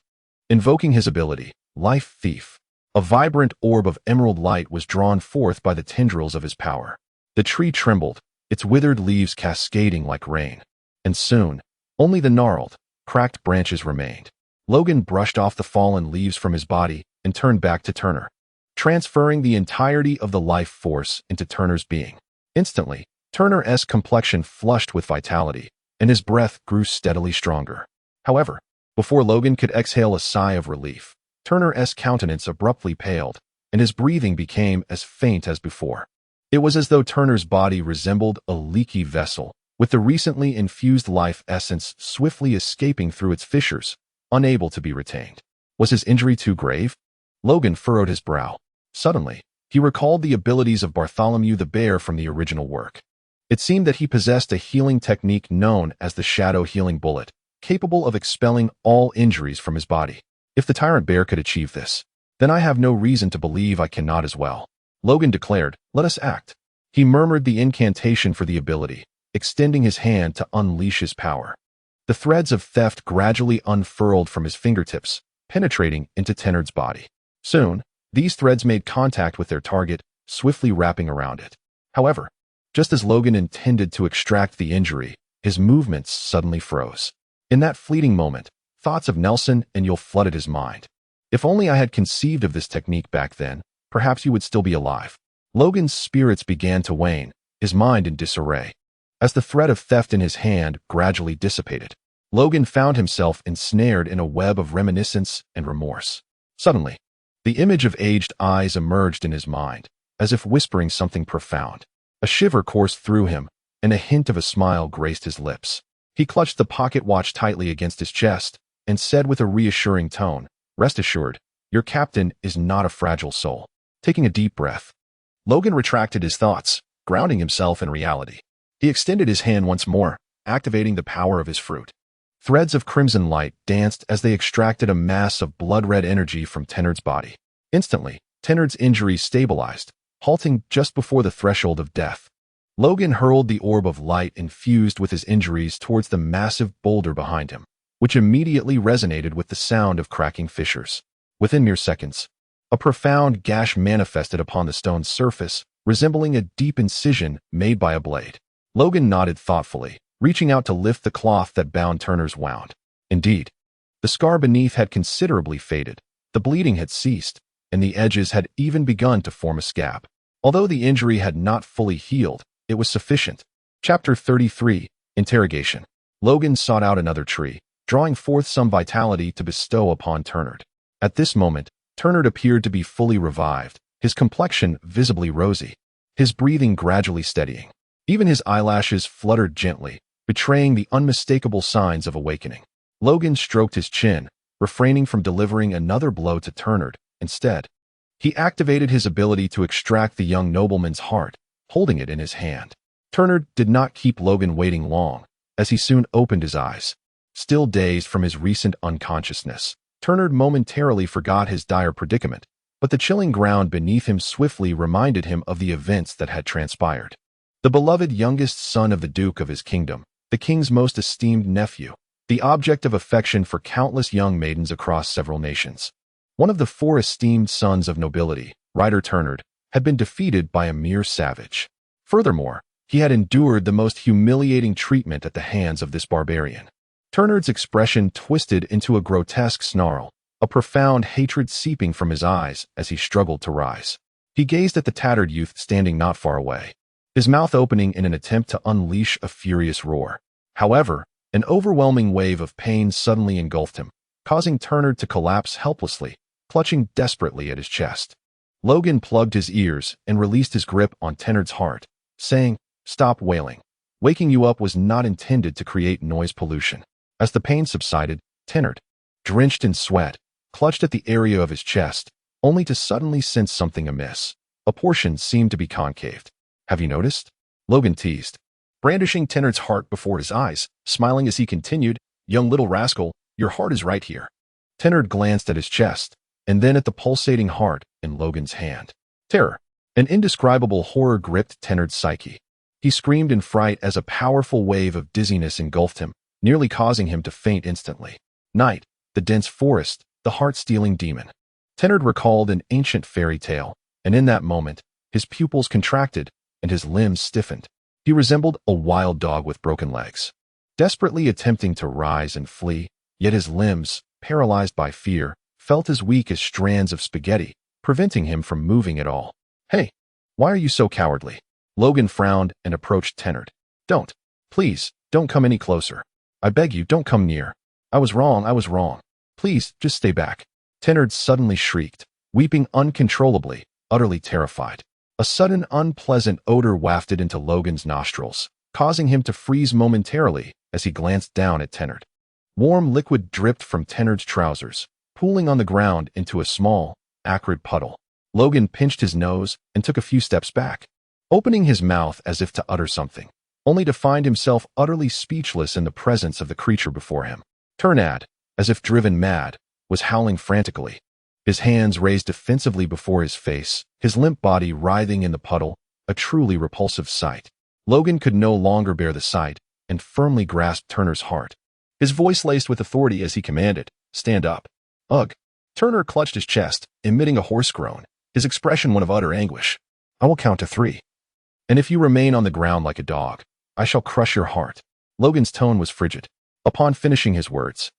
invoking his ability, Life Thief. A vibrant orb of emerald light was drawn forth by the tendrils of his power. The tree trembled, its withered leaves cascading like rain. And soon, only the gnarled, cracked branches remained. Logan brushed off the fallen leaves from his body and turned back to Turner, transferring the entirety of the life force into Turner's being. Instantly, Turner's complexion flushed with vitality, and his breath grew steadily stronger. However, before Logan could exhale a sigh of relief, Turner's countenance abruptly paled, and his breathing became as faint as before. It was as though Turner's body resembled a leaky vessel, with the recently infused life essence swiftly escaping through its fissures, unable to be retained. Was his injury too grave? Logan furrowed his brow. Suddenly, he recalled the abilities of Bartholomew the Bear from the original work. It seemed that he possessed a healing technique known as the Shadow Healing Bullet, capable of expelling all injuries from his body. If the Tyrant Bear could achieve this, then I have no reason to believe I cannot as well. Logan declared, "Let us act." He murmured the incantation for the ability, extending his hand to unleash his power. The threads of theft gradually unfurled from his fingertips, penetrating into Tenard's body. Soon, these threads made contact with their target, swiftly wrapping around it. However, just as Logan intended to extract the injury, his movements suddenly froze. In that fleeting moment, thoughts of Nelson and Yule flooded his mind. If only I had conceived of this technique back then, perhaps you would still be alive. Logan's spirits began to wane, his mind in disarray. As the thread of theft in his hand gradually dissipated, Logan found himself ensnared in a web of reminiscence and remorse. Suddenly, the image of aged eyes emerged in his mind, as if whispering something profound. A shiver coursed through him, and a hint of a smile graced his lips. He clutched the pocket watch tightly against his chest and said with a reassuring tone, "Rest assured, your captain is not a fragile soul." Taking a deep breath, Logan retracted his thoughts, grounding himself in reality. He extended his hand once more, activating the power of his fruit. Threads of crimson light danced as they extracted a mass of blood-red energy from Tenard's body. Instantly, Tenard's injury stabilized, halting just before the threshold of death. Logan hurled the orb of light infused with his injuries towards the massive boulder behind him, which immediately resonated with the sound of cracking fissures. Within mere seconds, a profound gash manifested upon the stone's surface, resembling a deep incision made by a blade. Logan nodded thoughtfully, reaching out to lift the cloth that bound Turner's wound. Indeed, the scar beneath had considerably faded, the bleeding had ceased, and the edges had even begun to form a scab. Although the injury had not fully healed, it was sufficient. Chapter 33, Interrogation. Logan sought out another tree, drawing forth some vitality to bestow upon Turnard. At this moment, Turnard appeared to be fully revived, his complexion visibly rosy, his breathing gradually steadying. Even his eyelashes fluttered gently, betraying the unmistakable signs of awakening. Logan stroked his chin, refraining from delivering another blow to Turnard. Instead, he activated his ability to extract the young nobleman's heart, holding it in his hand. Turnard did not keep Logan waiting long, as he soon opened his eyes. Still dazed from his recent unconsciousness, Turnard momentarily forgot his dire predicament, but the chilling ground beneath him swiftly reminded him of the events that had transpired. The beloved youngest son of the Duke of his kingdom, the king's most esteemed nephew, the object of affection for countless young maidens across several nations. One of the 4 esteemed sons of nobility, Ryder Turnard, had been defeated by a mere savage. Furthermore, he had endured the most humiliating treatment at the hands of this barbarian. Turnard's expression twisted into a grotesque snarl, a profound hatred seeping from his eyes as he struggled to rise. He gazed at the tattered youth standing not far away, his mouth opening in an attempt to unleash a furious roar. However, an overwhelming wave of pain suddenly engulfed him, causing Turnard to collapse helplessly, clutching desperately at his chest. Logan plugged his ears and released his grip on Turnard's heart, saying, "Stop wailing. Waking you up was not intended to create noise pollution." As the pain subsided, Turnard, drenched in sweat, clutched at the area of his chest, only to suddenly sense something amiss. A portion seemed to be concaved. "Have you noticed?" Logan teased, brandishing Turnard's heart before his eyes, smiling as he continued, "Young little rascal, your heart is right here." Turnard glanced at his chest, and then at the pulsating heart in Logan's hand. Terror, an indescribable horror gripped Turnard's psyche. He screamed in fright as a powerful wave of dizziness engulfed him, nearly causing him to faint instantly. Night, the dense forest, the heart-stealing demon. Turnard recalled an ancient fairy tale, and in that moment, his pupils contracted and his limbs stiffened. He resembled a wild dog with broken legs, desperately attempting to rise and flee, yet his limbs, paralyzed by fear, felt as weak as strands of spaghetti, preventing him from moving at all. "Hey, why are you so cowardly?" Logan frowned and approached Turnard. Please, don't come any closer. I beg you, don't come near. I was wrong. Please, just stay back." Turnard suddenly shrieked, weeping uncontrollably, utterly terrified. A sudden unpleasant odor wafted into Logan's nostrils, causing him to freeze momentarily as he glanced down at Turnard. Warm liquid dripped from Turnard's trousers, pooling on the ground into a small, acrid puddle. Logan pinched his nose and took a few steps back, opening his mouth as if to utter something, only to find himself utterly speechless in the presence of the creature before him. Turnad, as if driven mad, was howling frantically, his hands raised defensively before his face, his limp body writhing in the puddle, a truly repulsive sight. Logan could no longer bear the sight and firmly grasped Turner's heart, his voice laced with authority as he commanded, "Stand up." Ugh. Turner clutched his chest, emitting a hoarse groan, his expression one of utter anguish. "I will count to 3. And if you remain on the ground like a dog, I shall crush your heart." Logan's tone was frigid. Upon finishing his words,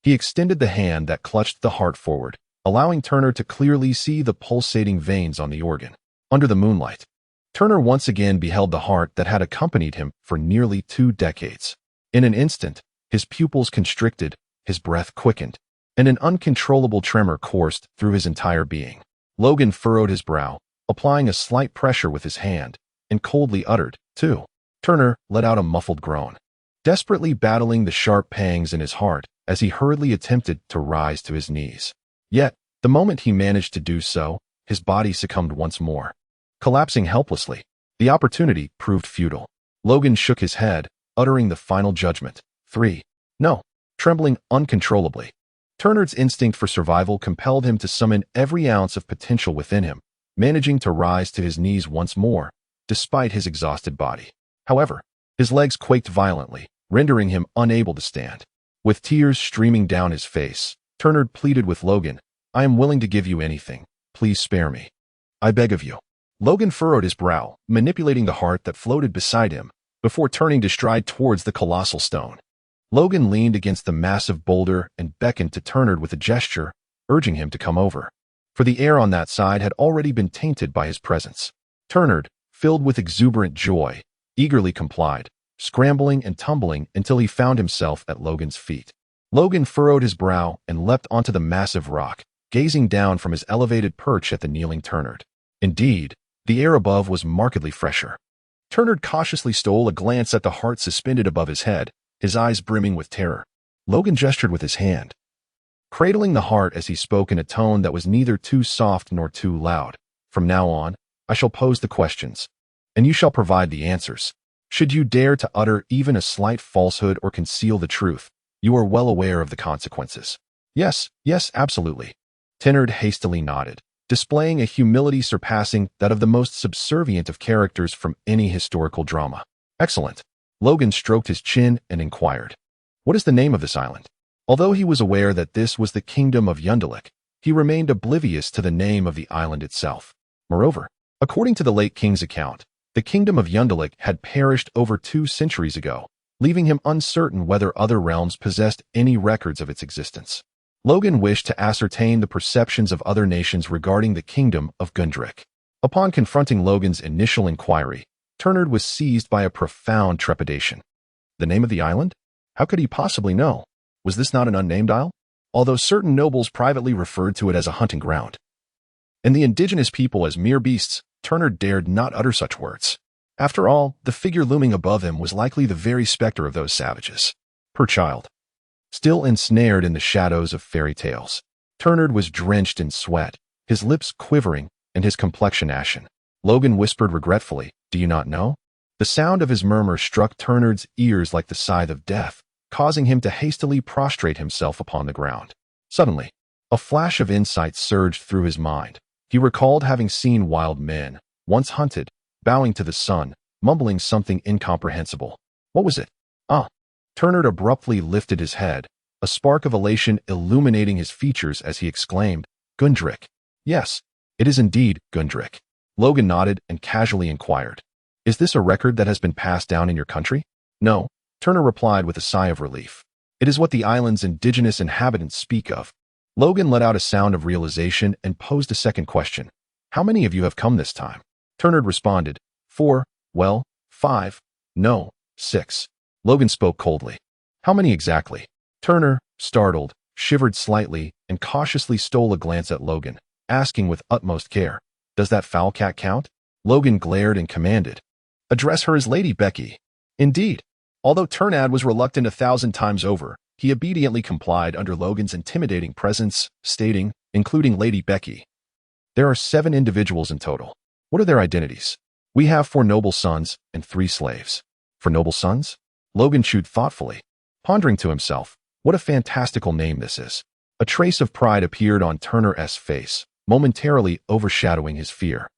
he extended the hand that clutched the heart forward, allowing Turner to clearly see the pulsating veins on the organ. Under the moonlight, Turner once again beheld the heart that had accompanied him for nearly 2 decades. In an instant, his pupils constricted, his breath quickened, and an uncontrollable tremor coursed through his entire being. Logan furrowed his brow, applying a slight pressure with his hand, and coldly uttered, "2." Turner let out a muffled groan, desperately battling the sharp pangs in his heart as he hurriedly attempted to rise to his knees. Yet, the moment he managed to do so, his body succumbed once more, collapsing helplessly. The opportunity proved futile. Logan shook his head, uttering the final judgment, 3. No, trembling uncontrollably. Turner's instinct for survival compelled him to summon every ounce of potential within him, managing to rise to his knees once more, despite his exhausted body. However, his legs quaked violently, rendering him unable to stand. With tears streaming down his face, Turner pleaded with Logan, "I am willing to give you anything. Please spare me. I beg of you." Logan furrowed his brow, manipulating the heart that floated beside him, before turning to stride towards the colossal stone. Logan leaned against the massive boulder and beckoned to Turner with a gesture, urging him to come over, for the air on that side had already been tainted by his presence. Turner, filled with exuberant joy, eagerly complied, scrambling and tumbling until he found himself at Logan's feet. Logan furrowed his brow and leapt onto the massive rock, gazing down from his elevated perch at the kneeling Turner. Indeed, the air above was markedly fresher. Turner cautiously stole a glance at the heart suspended above his head, his eyes brimming with terror. Logan gestured with his hand, cradling the heart as he spoke in a tone that was neither too soft nor too loud. "From now on, I shall pose the questions, and you shall provide the answers. Should you dare to utter even a slight falsehood or conceal the truth, you are well aware of the consequences." Yes, absolutely." Turner hastily nodded, displaying a humility surpassing that of the most subservient of characters from any historical drama. "Excellent." Logan stroked his chin and inquired, "What is the name of this island?" Although he was aware that this was the kingdom of Unblemished, he remained oblivious to the name of the island itself. Moreover, according to the late king's account, the kingdom of Unblemished had perished over 2 centuries ago, leaving him uncertain whether other realms possessed any records of its existence. Logan wished to ascertain the perceptions of other nations regarding the kingdom of Gundrick. Upon confronting Logan's initial inquiry, Turner was seized by a profound trepidation. The name of the island? How could he possibly know? Was this not an unnamed isle? Although certain nobles privately referred to it as a hunting ground, and the indigenous people as mere beasts, Turner dared not utter such words. After all, the figure looming above him was likely the very specter of those savages. Poor child. Still ensnared in the shadows of fairy tales, Turner was drenched in sweat, his lips quivering and his complexion ashen. Logan whispered regretfully, "Do you not know?" The sound of his murmur struck Turner's ears like the scythe of death, causing him to hastily prostrate himself upon the ground. Suddenly, a flash of insight surged through his mind. He recalled having seen wild men, once hunted, bowing to the sun, mumbling something incomprehensible. What was it? Turner abruptly lifted his head, a spark of elation illuminating his features as he exclaimed, "Gundrick." "Yes, it is indeed Gundrick." Logan nodded and casually inquired, "Is this a record that has been passed down in your country?" "No," Turner replied with a sigh of relief. "It is what the island's indigenous inhabitants speak of." Logan let out a sound of realization and posed a second question. "How many of you have come this time?" Turner responded, 4, well, 5, no, 6. Logan spoke coldly. "How many exactly?" Turner, startled, shivered slightly and cautiously stole a glance at Logan, asking with utmost care, "Does that foul cat count?" Logan glared and commanded, "Address her as Lady Becky." Indeed, although Turnad was reluctant 1,000 times over, He obediently complied under Logan's intimidating presence, stating, including Lady Becky, "There are 7 individuals in total. What are their identities? We have 4 noble sons and 3 slaves." 4 noble sons? Logan chewed thoughtfully, pondering to himself, what a fantastical name this is. A trace of pride appeared on Turner's face, momentarily overshadowing his fear.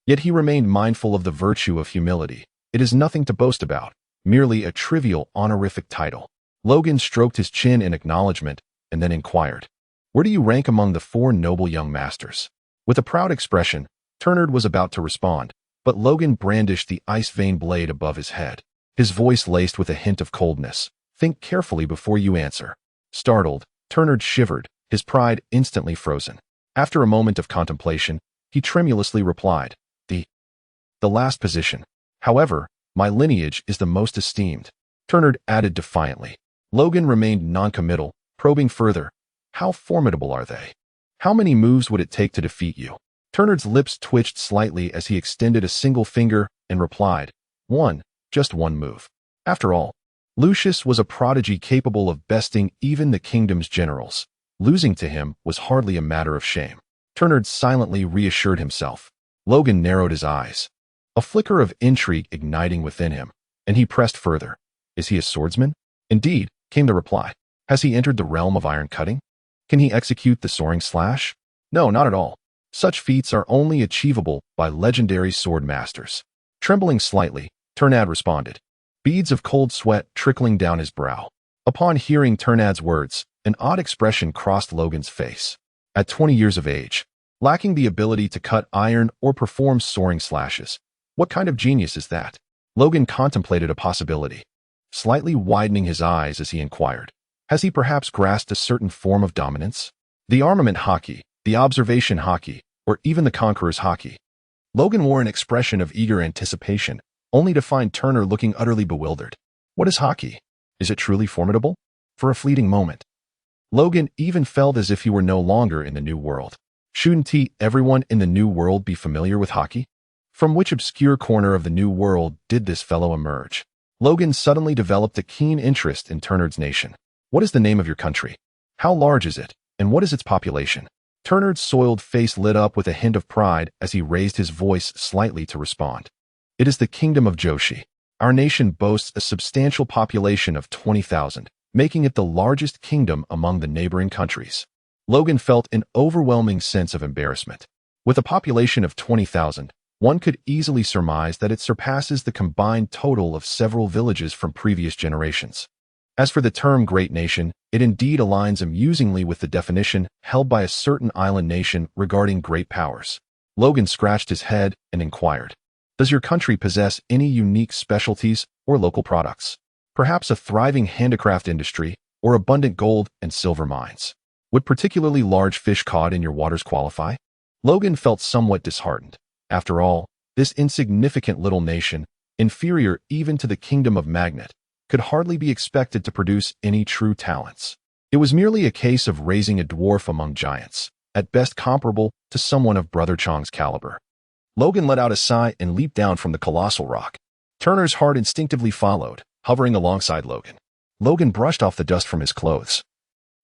Yet he remained mindful of the virtue of humility. It is nothing to boast about, merely a trivial honorific title. Logan stroked his chin in acknowledgement and then inquired, "Where do you rank among the 4 noble young masters?" With a proud expression, Turner was about to respond, but Logan brandished the ice-veined blade above his head, his voice laced with a hint of coldness. "Think carefully before you answer." Startled, Turner shivered, his pride instantly frozen. After a moment of contemplation, he tremulously replied, The last position. However, my lineage is the most esteemed," Turner added defiantly. Logan remained noncommittal, probing further, "How formidable are they? How many moves would it take to defeat you?" Turner's lips twitched slightly as he extended a single finger and replied, "One, just 1 move." After all, Lucius was a prodigy capable of besting even the kingdom's generals. Losing to him was hardly a matter of shame. Turner silently reassured himself. Logan narrowed his eyes, a flicker of intrigue igniting within him, and he pressed further. "Is he a swordsman?" "Indeed," came the reply. "Has he entered the realm of iron cutting? Can he execute the soaring slash?" "No, not at all. Such feats are only achievable by legendary sword masters." Trembling slightly, Turnad responded, beads of cold sweat trickling down his brow. Upon hearing Turnad's words, an odd expression crossed Logan's face. At 20 years of age, lacking the ability to cut iron or perform soaring slashes, what kind of genius is that? Logan contemplated a possibility, slightly widening his eyes as he inquired, "Has he perhaps grasped a certain form of dominance? The armament hockey, the observation hockey, or even the conqueror's hockey?" Logan wore an expression of eager anticipation, only to find Turner looking utterly bewildered. "What is hockey? Is it truly formidable?" For a fleeting moment, Logan even felt as if he were no longer in the New World. Shouldn't everyone in the New World be familiar with hockey? From which obscure corner of the New World did this fellow emerge? Logan suddenly developed a keen interest in Turner's nation. "What is the name of your country? How large is it, and what is its population?" Turner's soiled face lit up with a hint of pride as he raised his voice slightly to respond. "It is the Kingdom of Joshi. Our nation boasts a substantial population of 20,000, making it the largest kingdom among the neighboring countries." Logan felt an overwhelming sense of embarrassment. With a population of 20,000, one could easily surmise that it surpasses the combined total of several villages from previous generations. As for the term great nation, it indeed aligns amusingly with the definition held by a certain island nation regarding great powers. Logan scratched his head and inquired, "Does your country possess any unique specialties or local products? Perhaps a thriving handicraft industry or abundant gold and silver mines? Would particularly large fish caught in your waters qualify?" Logan felt somewhat disheartened. After all, this insignificant little nation, inferior even to the kingdom of Magnet, could hardly be expected to produce any true talents. It was merely a case of raising a dwarf among giants, at best comparable to someone of Brother Chong's caliber. Logan let out a sigh and leaped down from the colossal rock. Turner's heart instinctively followed, hovering alongside Logan. Logan brushed off the dust from his clothes,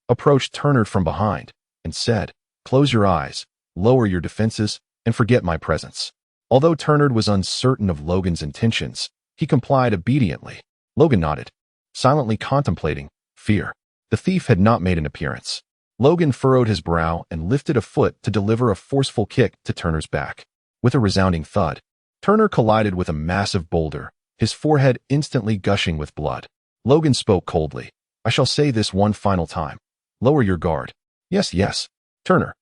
approached Turner from behind, and said, "Close your eyes, lower your defenses, and forget my presence." Although Turner was uncertain of Logan's intentions, he complied obediently. Logan nodded, silently contemplating fear. The thief had not made an appearance. Logan furrowed his brow and lifted a foot to deliver a forceful kick to Turner's back. With a resounding thud, Turner collided with a massive boulder, his forehead instantly gushing with blood. Logan spoke coldly, "I shall say this one final time. Lower your guard." "Yes, yes." Turner,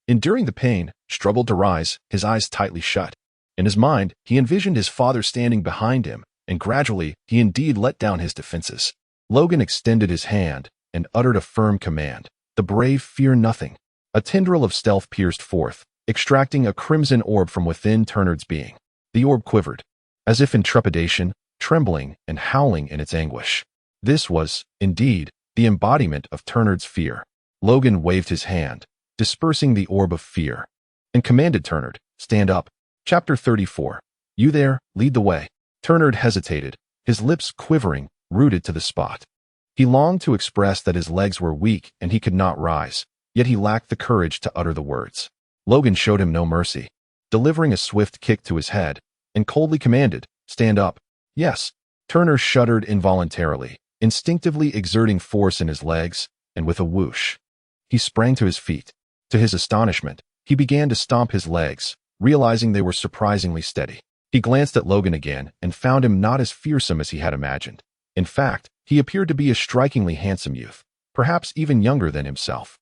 enduring the pain, struggled to rise, his eyes tightly shut. In his mind, he envisioned his father standing behind him, and gradually, he indeed let down his defenses. Logan extended his hand and uttered a firm command. The brave fear nothing. A tendril of stealth pierced forth, extracting a crimson orb from within Turner's being. The orb quivered, as if in trepidation, trembling and howling in its anguish. This was, indeed, the embodiment of Turner's fear. Logan waved his hand, dispersing the orb of fear, and commanded Turner, "Stand up." Chapter 34. "You there, lead the way." Turner hesitated, his lips quivering, rooted to the spot. He longed to express that his legs were weak and he could not rise, yet he lacked the courage to utter the words. Logan showed him no mercy, delivering a swift kick to his head, and coldly commanded, "Stand up." "Yes." Turner shuddered involuntarily, instinctively exerting force in his legs, and with a whoosh, he sprang to his feet. To his astonishment, he began to stomp his legs, realizing they were surprisingly steady. He glanced at Logan again and found him not as fearsome as he had imagined. In fact, he appeared to be a strikingly handsome youth, perhaps even younger than himself.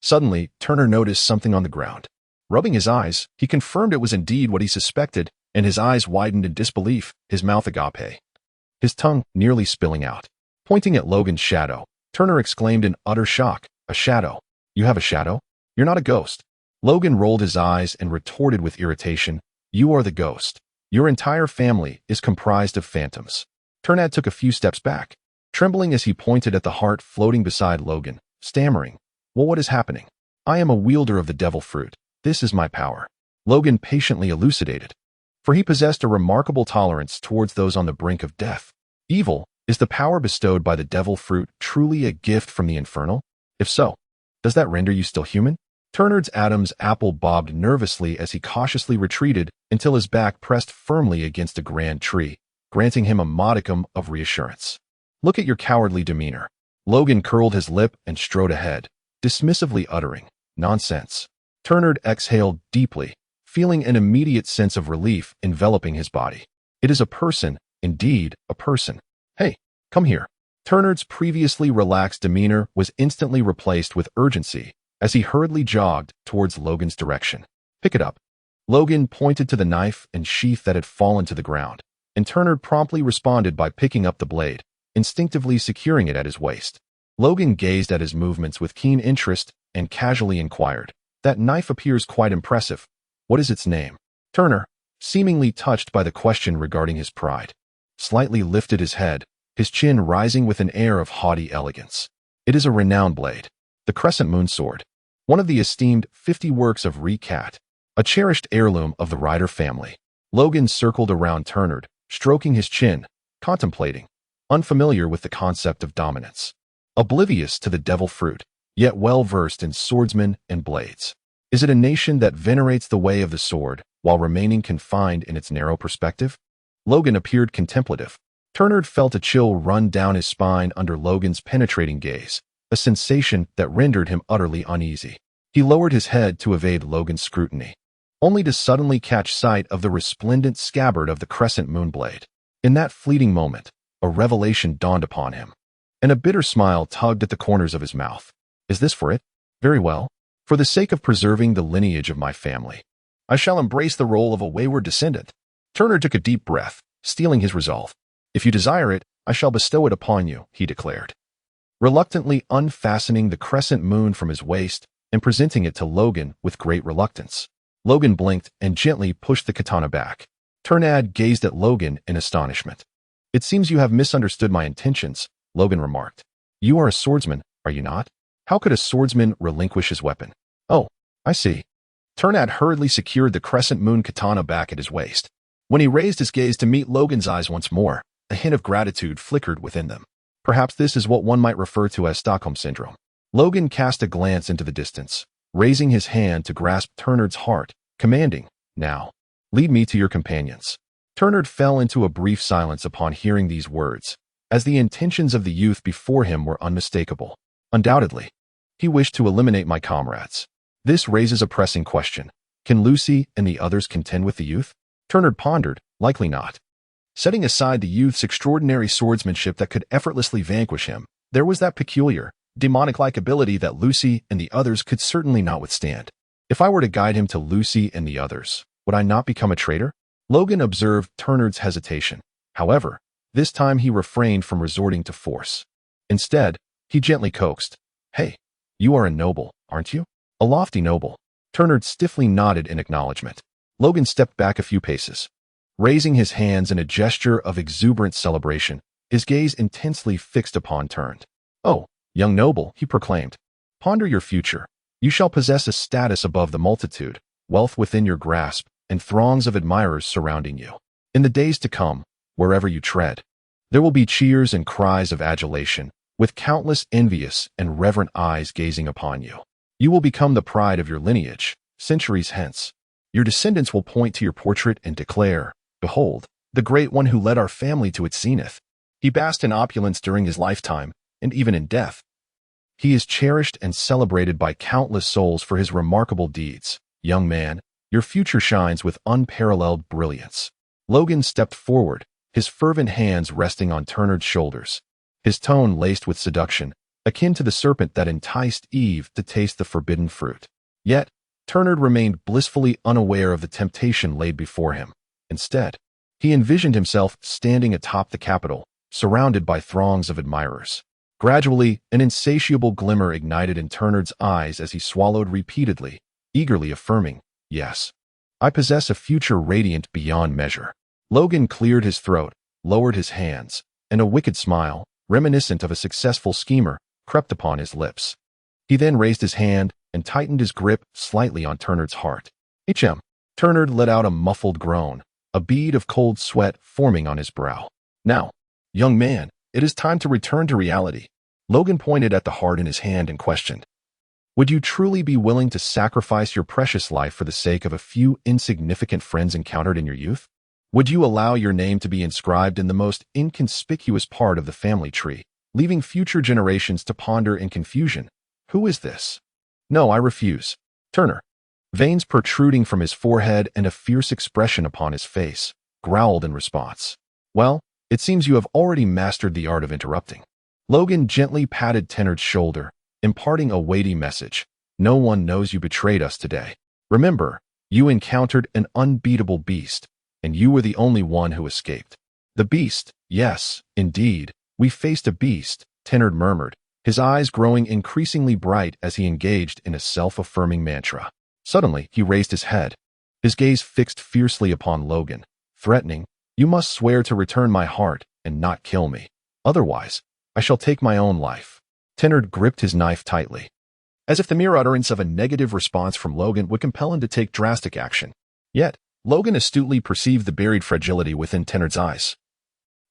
Suddenly, Turner noticed something on the ground. Rubbing his eyes, he confirmed it was indeed what he suspected, and his eyes widened in disbelief, his mouth agape, his tongue nearly spilling out. Pointing at Logan's shadow, Turner exclaimed in utter shock, "A shadow? You have a shadow? You're not a ghost." Logan rolled his eyes and retorted with irritation, "You are the ghost. Your entire family is comprised of phantoms." Turnad took a few steps back, trembling as he pointed at the heart floating beside Logan, stammering, "Well, what is happening? I am a wielder of the devil fruit. This is my power." Logan patiently elucidated, for he possessed a remarkable tolerance towards those on the brink of death. "Evil, is the power bestowed by the devil fruit truly a gift from the infernal? If so, does that render you still human?" Turnard's Adam's apple bobbed nervously as he cautiously retreated until his back pressed firmly against a grand tree, granting him a modicum of reassurance. "Look at your cowardly demeanor." Logan curled his lip and strode ahead, dismissively uttering, "Nonsense." Turnard exhaled deeply, feeling an immediate sense of relief enveloping his body. "It is a person, indeed, a person. Hey, come here." Turnard's previously relaxed demeanor was instantly replaced with urgency as he hurriedly jogged towards Logan's direction. "Pick it up." Logan pointed to the knife and sheath that had fallen to the ground, and Turnard promptly responded by picking up the blade, instinctively securing it at his waist. Logan gazed at his movements with keen interest and casually inquired, "That knife appears quite impressive. What is its name?" Turner, seemingly touched by the question regarding his pride, slightly lifted his head, his chin rising with an air of haughty elegance. "It is a renowned blade, the Crescent Moon Sword, one of the esteemed 50 works of Re-Cat, a cherished heirloom of the Ryder family." Logan circled around Turnard, stroking his chin, contemplating, unfamiliar with the concept of dominance, oblivious to the devil fruit, yet well-versed in swordsmen and blades. Is it a nation that venerates the way of the sword while remaining confined in its narrow perspective? Logan appeared contemplative. Turnard felt a chill run down his spine under Logan's penetrating gaze, a sensation that rendered him utterly uneasy. He lowered his head to evade Logan's scrutiny, only to suddenly catch sight of the resplendent scabbard of the crescent moonblade. In that fleeting moment, a revelation dawned upon him, and a bitter smile tugged at the corners of his mouth. "Is this for it? Very well. For the sake of preserving the lineage of my family, I shall embrace the role of a wayward descendant." Turner took a deep breath, steeling his resolve. "If you desire it, I shall bestow it upon you," he declared, reluctantly unfastening the crescent moon from his waist and presenting it to Logan with great reluctance. Logan blinked and gently pushed the katana back. Turnad gazed at Logan in astonishment. "It seems you have misunderstood my intentions," Logan remarked. "You are a swordsman, are you not? How could a swordsman relinquish his weapon?" "Oh, I see." Turnad hurriedly secured the crescent moon katana back at his waist. When he raised his gaze to meet Logan's eyes once more, a hint of gratitude flickered within them. Perhaps this is what one might refer to as Stockholm Syndrome. Logan cast a glance into the distance, raising his hand to grasp Turnard's heart, commanding, "Now, lead me to your companions." Turnard fell into a brief silence upon hearing these words, as the intentions of the youth before him were unmistakable. Undoubtedly, he wished to eliminate my comrades. This raises a pressing question. Can Lucy and the others contend with the youth? Turnard pondered, likely not. Setting aside the youth's extraordinary swordsmanship that could effortlessly vanquish him, there was that peculiar, demonic-like ability that Lucy and the others could certainly not withstand. If I were to guide him to Lucy and the others, would I not become a traitor? Logan observed Turnard's hesitation. However, this time he refrained from resorting to force. Instead, he gently coaxed, "Hey, you are a noble, aren't you? A lofty noble." Turnard stiffly nodded in acknowledgement. Logan stepped back a few paces, raising his hands in a gesture of exuberant celebration, his gaze intensely fixed upon Turned. "Oh, young noble," he proclaimed, "ponder your future. You shall possess a status above the multitude, wealth within your grasp, and throngs of admirers surrounding you. In the days to come, wherever you tread, there will be cheers and cries of adulation, with countless envious and reverent eyes gazing upon you. You will become the pride of your lineage, centuries hence. Your descendants will point to your portrait and declare, "Behold, the great one who led our family to its zenith. He basked in opulence during his lifetime, and even in death. He is cherished and celebrated by countless souls for his remarkable deeds. Young man, your future shines with unparalleled brilliance." Logan stepped forward, his fervent hands resting on Turnard's shoulders, his tone laced with seduction, akin to the serpent that enticed Eve to taste the forbidden fruit. Yet, Turnard remained blissfully unaware of the temptation laid before him. Instead, he envisioned himself standing atop the Capitol, surrounded by throngs of admirers. Gradually, an insatiable glimmer ignited in Turnard's eyes as he swallowed repeatedly, eagerly affirming, "Yes, I possess a future radiant beyond measure." Logan cleared his throat, lowered his hands, and a wicked smile, reminiscent of a successful schemer, crept upon his lips. He then raised his hand and tightened his grip slightly on Turnard's heart. Turnard let out a muffled groan, a bead of cold sweat forming on his brow. "Now, young man, it is time to return to reality." Logan pointed at the heart in his hand and questioned, "Would you truly be willing to sacrifice your precious life for the sake of a few insignificant friends encountered in your youth? Would you allow your name to be inscribed in the most inconspicuous part of the family tree, leaving future generations to ponder in confusion, 'Who is this?' No, I refuse." Turner, veins protruding from his forehead and a fierce expression upon his face, growled in response. "Well, it seems you have already mastered the art of interrupting." Logan gently patted Turnard's shoulder, imparting a weighty message. "No one knows you betrayed us today. Remember, you encountered an unbeatable beast, and you were the only one who escaped." "The beast, yes, indeed, we faced a beast," Turnard murmured, his eyes growing increasingly bright as he engaged in a self-affirming mantra. Suddenly, he raised his head, his gaze fixed fiercely upon Logan, threatening, "You must swear to return my heart and not kill me. Otherwise, I shall take my own life." Turnard gripped his knife tightly, as if the mere utterance of a negative response from Logan would compel him to take drastic action. Yet, Logan astutely perceived the buried fragility within Turnard's eyes.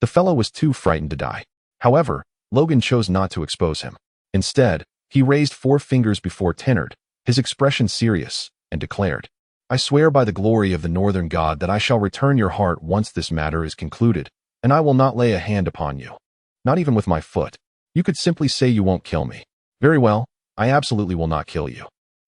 The fellow was too frightened to die. However, Logan chose not to expose him. Instead, he raised 4 fingers before Turnard, his expression serious, and declared, "I swear by the glory of the northern god that I shall return your heart once this matter is concluded, and I will not lay a hand upon you. Not even with my foot. You could simply say you won't kill me. Very well, I absolutely will not kill you."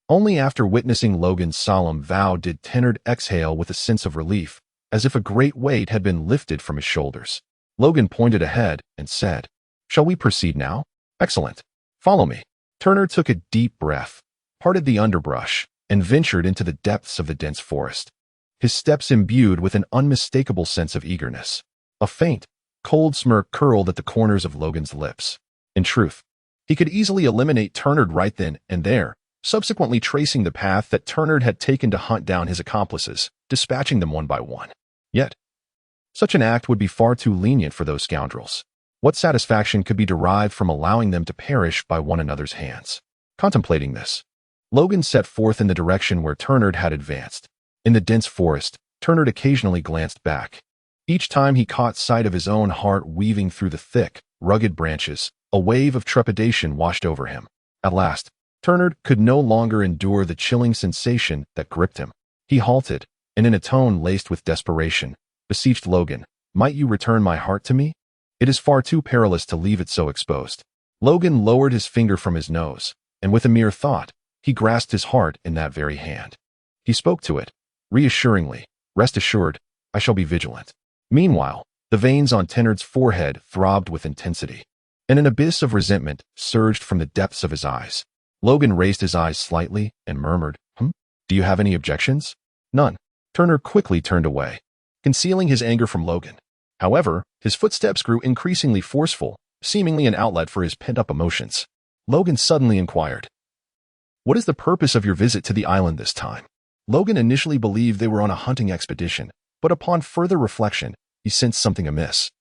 Only after witnessing Logan's solemn vow did Turnard exhale with a sense of relief, as if a great weight had been lifted from his shoulders. Logan pointed ahead and said, "Shall we proceed now?" "Excellent. Follow me." Turnard took a deep breath, parted the underbrush, and ventured into the depths of the dense forest, his steps imbued with an unmistakable sense of eagerness. A faint, cold smirk curled at the corners of Logan's lips. In truth, he could easily eliminate Turnard right then and there, subsequently tracing the path that Turnard had taken to hunt down his accomplices, dispatching them one by one. Yet, such an act would be far too lenient for those scoundrels. What satisfaction could be derived from allowing them to perish by one another's hands? Contemplating this, Logan set forth in the direction where Turnard had advanced. In the dense forest, Turnard occasionally glanced back. Each time he caught sight of his own heart weaving through the thick, rugged branches, a wave of trepidation washed over him. At last, Turnard could no longer endure the chilling sensation that gripped him. He halted, and in a tone laced with desperation, beseeched Logan, "Might you return my heart to me? It is far too perilous to leave it so exposed." Logan lowered his finger from his nose, and with a mere thought, he grasped his heart in that very hand. He spoke to it, reassuringly, "Rest assured, I shall be vigilant." Meanwhile, the veins on Turnard's forehead throbbed with intensity, and an abyss of resentment surged from the depths of his eyes. Logan raised his eyes slightly and murmured, "Do you have any objections?" "None." Turnard quickly turned away, concealing his anger from Logan. However, his footsteps grew increasingly forceful, seemingly an outlet for his pent-up emotions. Logan suddenly inquired, "What is the purpose of your visit to the island this time?" Logan initially believed they were on a hunting expedition, but upon further reflection, he sensed something amiss.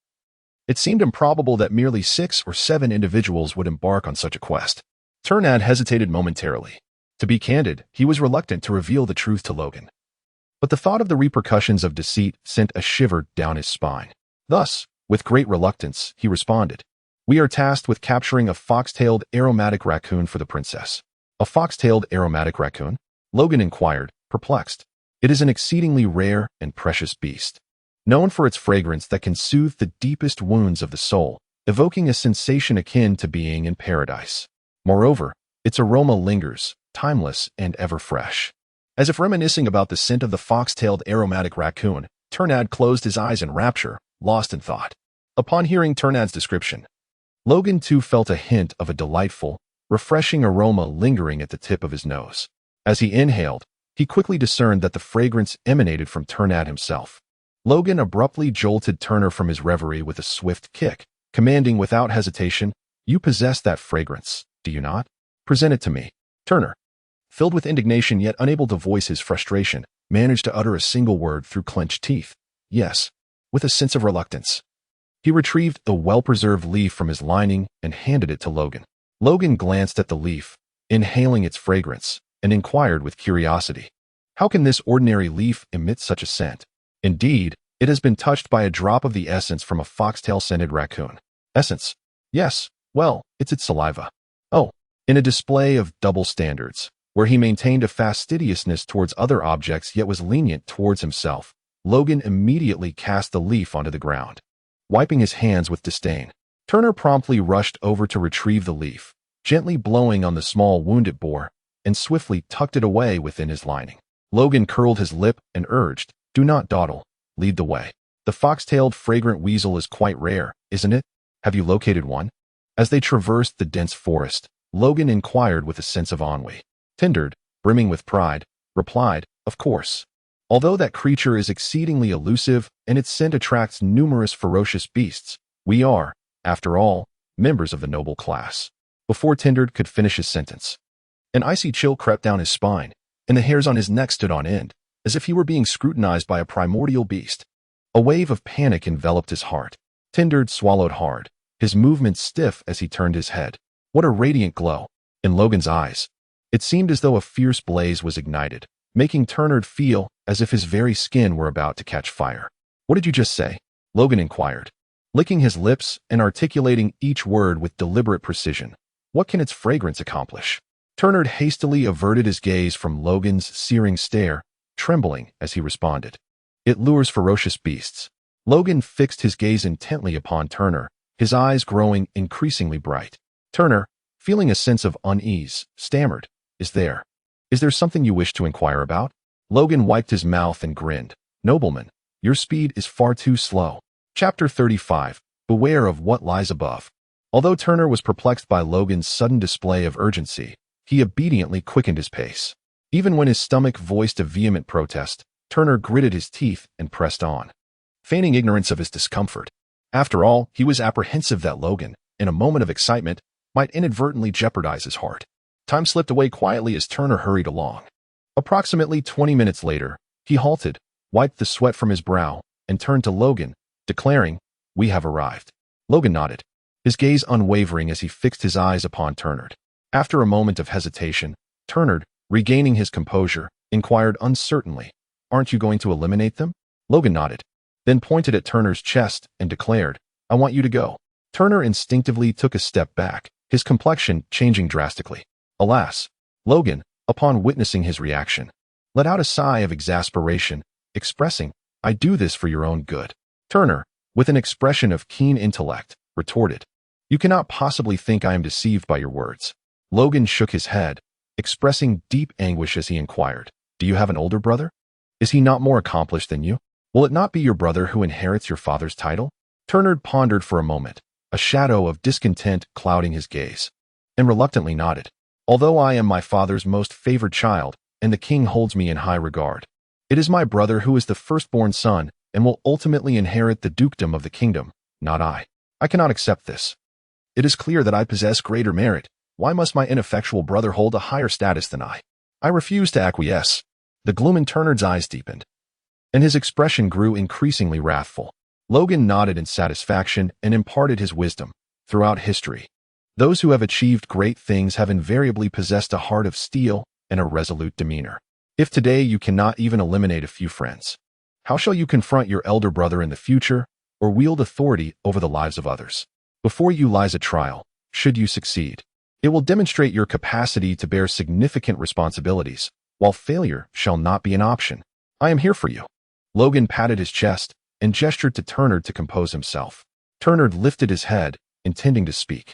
It seemed improbable that merely 6 or 7 individuals would embark on such a quest. Turnard hesitated momentarily. To be candid, he was reluctant to reveal the truth to Logan. But the thought of the repercussions of deceit sent a shiver down his spine. Thus, with great reluctance, he responded, We are tasked with capturing a fox-tailed aromatic raccoon for the princess. A fox-tailed aromatic raccoon? Logan inquired, perplexed. It is an exceedingly rare and precious beast, known for its fragrance that can soothe the deepest wounds of the soul, evoking a sensation akin to being in paradise. Moreover, its aroma lingers, timeless and ever fresh. As if reminiscing about the scent of the fox-tailed aromatic raccoon, Turnad closed his eyes in rapture, lost in thought. Upon hearing Turnad's description, Logan too felt a hint of a delightful, refreshing aroma lingering at the tip of his nose. As he inhaled, he quickly discerned that the fragrance emanated from Turnad himself. Logan abruptly jolted Turner from his reverie with a swift kick, commanding without hesitation, "You possess that fragrance, do you not? Present it to me." Turner, filled with indignation yet unable to voice his frustration, managed to utter a single word through clenched teeth. "Yes," with a sense of reluctance. He retrieved the well-preserved leaf from his lining and handed it to Logan. Logan glanced at the leaf, inhaling its fragrance, and inquired with curiosity, "How can this ordinary leaf emit such a scent?" "Indeed, it has been touched by a drop of the essence from a foxtail-scented raccoon." "Essence?" "Yes, well, it's its saliva." "Oh." In a display of double standards, where he maintained a fastidiousness towards other objects yet was lenient towards himself, Logan immediately cast the leaf onto the ground, wiping his hands with disdain. Turner promptly rushed over to retrieve the leaf, gently blowing on the small wound it bore, and swiftly tucked it away within his lining. Logan curled his lip and urged, "Do not dawdle, lead the way. The fox-tailed fragrant weasel is quite rare, isn't it? Have you located one?" As they traversed the dense forest, Logan inquired with a sense of ennui. Tindard, brimming with pride, replied, "Of course. Although that creature is exceedingly elusive and its scent attracts numerous ferocious beasts, we are, after all, members of the noble class." Before Tindard could finish his sentence, an icy chill crept down his spine, and the hairs on his neck stood on end, as if he were being scrutinized by a primordial beast. A wave of panic enveloped his heart. Tindard swallowed hard, his movements stiff as he turned his head. What a radiant glow! In Logan's eyes, it seemed as though a fierce blaze was ignited, making Turnard feel as if his very skin were about to catch fire. "What did you just say?" Logan inquired, licking his lips and articulating each word with deliberate precision. "What can its fragrance accomplish?" Turnard hastily averted his gaze from Logan's searing stare, trembling as he responded, "It lures ferocious beasts." Logan fixed his gaze intently upon Turner, his eyes growing increasingly bright. Turner, feeling a sense of unease, stammered, Is there something you wish to inquire about?" Logan wiped his mouth and grinned. "Nobleman, your speed is far too slow." Chapter 35. Beware of what lies above. Although Turner was perplexed by Logan's sudden display of urgency, he obediently quickened his pace. Even when his stomach voiced a vehement protest, Turner gritted his teeth and pressed on, feigning ignorance of his discomfort. After all, he was apprehensive that Logan, in a moment of excitement, might inadvertently jeopardize his heart. Time slipped away quietly as Turner hurried along. Approximately 20 minutes later, he halted, wiped the sweat from his brow, and turned to Logan, declaring, "We have arrived." Logan nodded, his gaze unwavering as he fixed his eyes upon Turnard. After a moment of hesitation, Turnard, regaining his composure, inquired uncertainly, "Aren't you going to eliminate them?" Logan nodded, then pointed at Turner's chest and declared, "I want you to go." Turner instinctively took a step back, his complexion changing drastically. Alas, Logan, upon witnessing his reaction, let out a sigh of exasperation, expressing, "I do this for your own good." Turner, with an expression of keen intellect, retorted, "You cannot possibly think I am deceived by your words." Logan shook his head, expressing deep anguish as he inquired, "Do you have an older brother? Is he not more accomplished than you? Will it not be your brother who inherits your father's title?" Turnard pondered for a moment, a shadow of discontent clouding his gaze, and reluctantly nodded. "Although I am my father's most favored child, and the king holds me in high regard, it is my brother who is the firstborn son and will ultimately inherit the dukedom of the kingdom, not I. I cannot accept this. It is clear that I possess greater merit. Why must my ineffectual brother hold a higher status than I? I refuse to acquiesce." The gloom in Turnard's eyes deepened, and his expression grew increasingly wrathful. Logan nodded in satisfaction and imparted his wisdom. Throughout history, those who have achieved great things have invariably possessed a heart of steel and a resolute demeanor. If today you cannot even eliminate a few friends, how shall you confront your elder brother in the future or wield authority over the lives of others? Before you lies a trial, should you succeed. It will demonstrate your capacity to bear significant responsibilities, while failure shall not be an option. I am here for you. Logan patted his chest and gestured to Turner to compose himself. Turner lifted his head, intending to speak,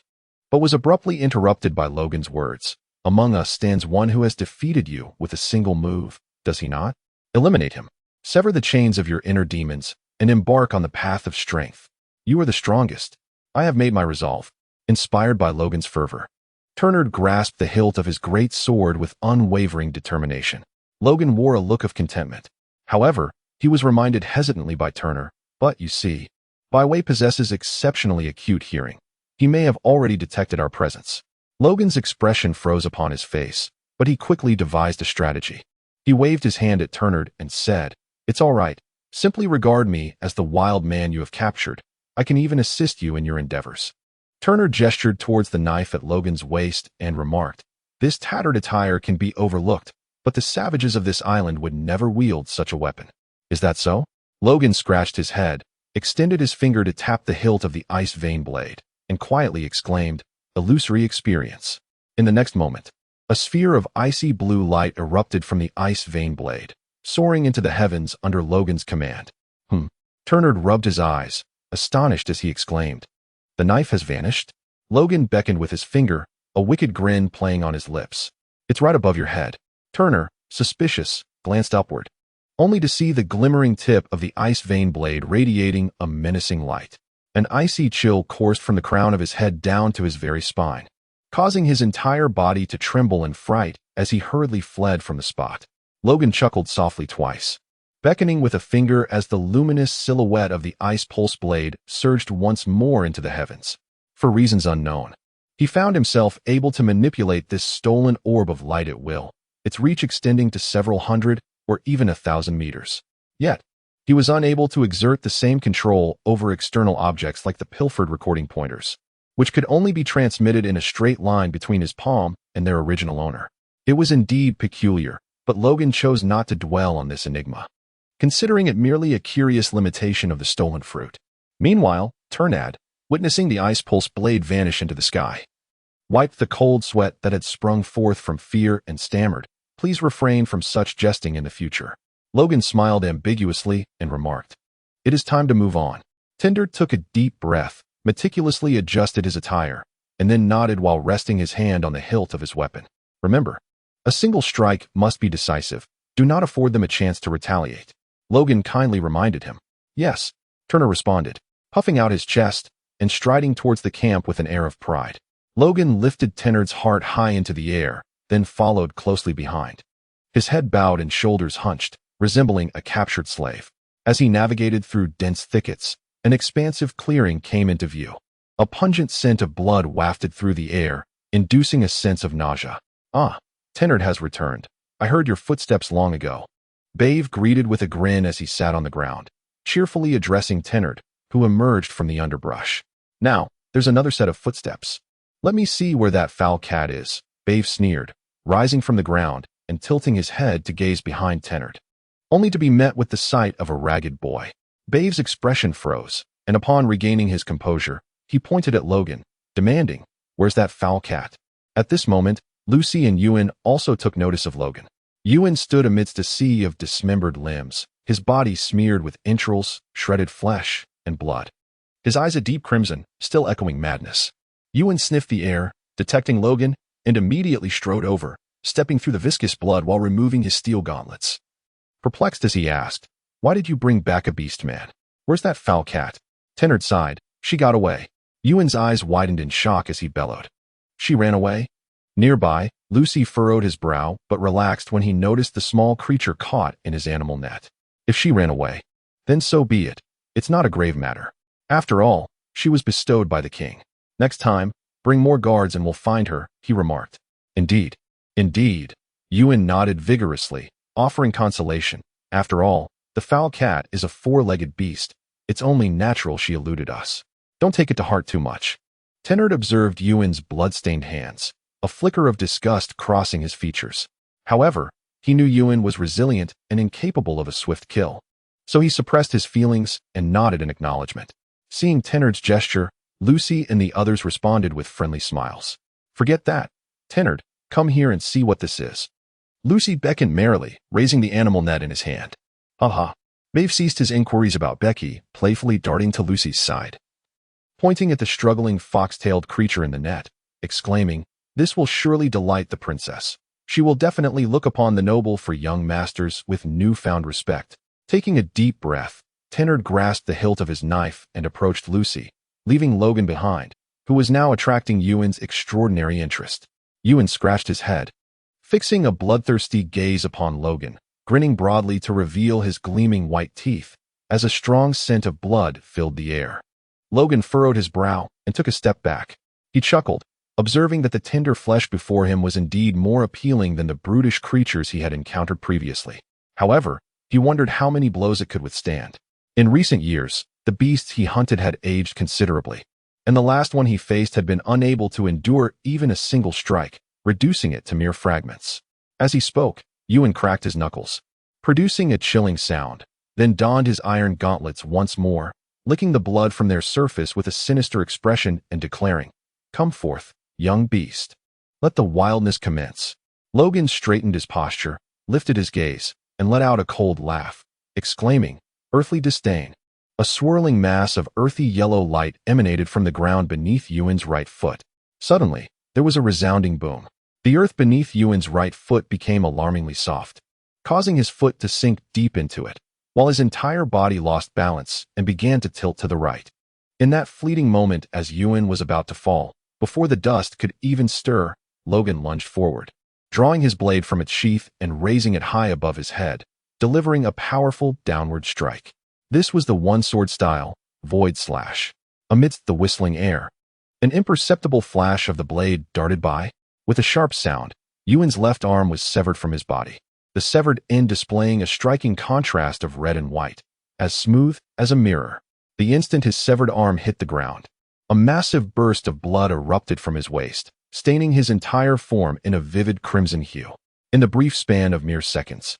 but was abruptly interrupted by Logan's words. Among us stands one who has defeated you with a single move, does he not? Eliminate him. Sever the chains of your inner demons and embark on the path of strength. You are the strongest. I have made my resolve. Inspired by Logan's fervor, Turner grasped the hilt of his great sword with unwavering determination. Logan wore a look of contentment. However, he was reminded hesitantly by Turner, but you see, Byway possesses exceptionally acute hearing. He may have already detected our presence. Logan's expression froze upon his face, but he quickly devised a strategy. He waved his hand at Turner and said, "It's all right. Simply regard me as the wild man you have captured. I can even assist you in your endeavors." Turner gestured towards the knife at Logan's waist and remarked, "This tattered attire can be overlooked, but the savages of this island would never wield such a weapon." "Is that so?" Logan scratched his head, extended his finger to tap the hilt of the ice vein blade, and quietly exclaimed, "Illusory experience." In the next moment, a sphere of icy blue light erupted from the ice vein blade, soaring into the heavens under Logan's command. Turner rubbed his eyes, astonished as he exclaimed, "The knife has vanished?" Logan beckoned with his finger, a wicked grin playing on his lips. "It's right above your head." Turner, suspicious, glanced upward, only to see the glimmering tip of the ice vein blade radiating a menacing light. An icy chill coursed from the crown of his head down to his very spine, causing his entire body to tremble in fright as he hurriedly fled from the spot. Logan chuckled softly twice, beckoning with a finger as the luminous silhouette of the ice pulse blade surged once more into the heavens. For reasons unknown, he found himself able to manipulate this stolen orb of light at will, its reach extending to several hundred or even 1,000 meters. Yet, he was unable to exert the same control over external objects like the pilfered recording pointers, which could only be transmitted in a straight line between his palm and their original owner. It was indeed peculiar, but Logan chose not to dwell on this enigma, considering it merely a curious limitation of the stolen fruit. Meanwhile, Turnad, witnessing the ice pulse blade vanish into the sky, wiped the cold sweat that had sprung forth from fear and stammered, "Please refrain from such jesting in the future." Logan smiled ambiguously and remarked, "It is time to move on." Tinder took a deep breath, meticulously adjusted his attire, and then nodded while resting his hand on the hilt of his weapon. "Remember, a single strike must be decisive. Do not afford them a chance to retaliate." Logan kindly reminded him. "Yes," Turner responded, puffing out his chest and striding towards the camp with an air of pride. Logan lifted Tennard's heart high into the air, then followed closely behind. His head bowed and shoulders hunched, resembling a captured slave. As he navigated through dense thickets, an expansive clearing came into view. A pungent scent of blood wafted through the air, inducing a sense of nausea. "Ah, Tennard has returned. I heard your footsteps long ago." Bave greeted with a grin as he sat on the ground, cheerfully addressing Tennard, who emerged from the underbrush. "Now, there's another set of footsteps. Let me see where that foul cat is," Bave sneered, rising from the ground and tilting his head to gaze behind Tennard, only to be met with the sight of a ragged boy. Bave's expression froze, and upon regaining his composure, he pointed at Logan, demanding, "Where's that foul cat?" At this moment, Lucy and Ewan also took notice of Logan. Ewan stood amidst a sea of dismembered limbs, his body smeared with entrails, shredded flesh, and blood. His eyes a deep crimson, still echoing madness. Ewan sniffed the air, detecting Logan, and immediately strode over, stepping through the viscous blood while removing his steel gauntlets. Perplexed as he asked, "Why did you bring back a beast man? Where's that foul cat?" Tennard sighed. "She got away." Ewan's eyes widened in shock as he bellowed, "She ran away?" Nearby, Lucy furrowed his brow but relaxed when he noticed the small creature caught in his animal net. "If she ran away, then so be it. It's not a grave matter. After all, she was bestowed by the king. Next time, bring more guards and we'll find her," he remarked. "Indeed. Indeed." Ewan nodded vigorously, offering consolation. "After all, the foul cat is a four-legged beast. It's only natural she eluded us. Don't take it to heart too much." Tennard observed Ewan's blood-stained hands, a flicker of disgust crossing his features. However, he knew Ewan was resilient and incapable of a swift kill, so he suppressed his feelings and nodded in acknowledgement. Seeing Tennard's gesture, Lucy and the others responded with friendly smiles. Forget that. Tennard, come here and see what this is. Lucy beckoned merrily, raising the animal net in his hand. Aha. Maeve ceased his inquiries about Becky, playfully darting to Lucy's side. Pointing at the struggling fox-tailed creature in the net, exclaiming, "This will surely delight the princess. She will definitely look upon the noble for young masters with newfound respect." Taking a deep breath, Tennard grasped the hilt of his knife and approached Lucy, leaving Logan behind, who was now attracting Ewan's extraordinary interest. Ewan scratched his head, fixing a bloodthirsty gaze upon Logan, grinning broadly to reveal his gleaming white teeth, as a strong scent of blood filled the air. Logan furrowed his brow and took a step back. He chuckled, observing that the tender flesh before him was indeed more appealing than the brutish creatures he had encountered previously. However, he wondered how many blows it could withstand. In recent years, the beasts he hunted had aged considerably, and the last one he faced had been unable to endure even a single strike, reducing it to mere fragments. As he spoke, Ewan cracked his knuckles, producing a chilling sound, then donned his iron gauntlets once more, licking the blood from their surface with a sinister expression and declaring, "Come forth, young beast. Let the wildness commence." Logan straightened his posture, lifted his gaze, and let out a cold laugh, exclaiming, "Earthly disdain." A swirling mass of earthy yellow light emanated from the ground beneath Ewan's right foot. Suddenly, there was a resounding boom. The earth beneath Ewan's right foot became alarmingly soft, causing his foot to sink deep into it, while his entire body lost balance and began to tilt to the right. In that fleeting moment as Ewan was about to fall, before the dust could even stir, Logan lunged forward, drawing his blade from its sheath and raising it high above his head, delivering a powerful downward strike. This was the one-sword style, Void Slash. Amidst the whistling air, an imperceptible flash of the blade darted by. With a sharp sound, Ewan's left arm was severed from his body, the severed end displaying a striking contrast of red and white, as smooth as a mirror. The instant his severed arm hit the ground, a massive burst of blood erupted from his waist, staining his entire form in a vivid crimson hue. In the brief span of mere seconds,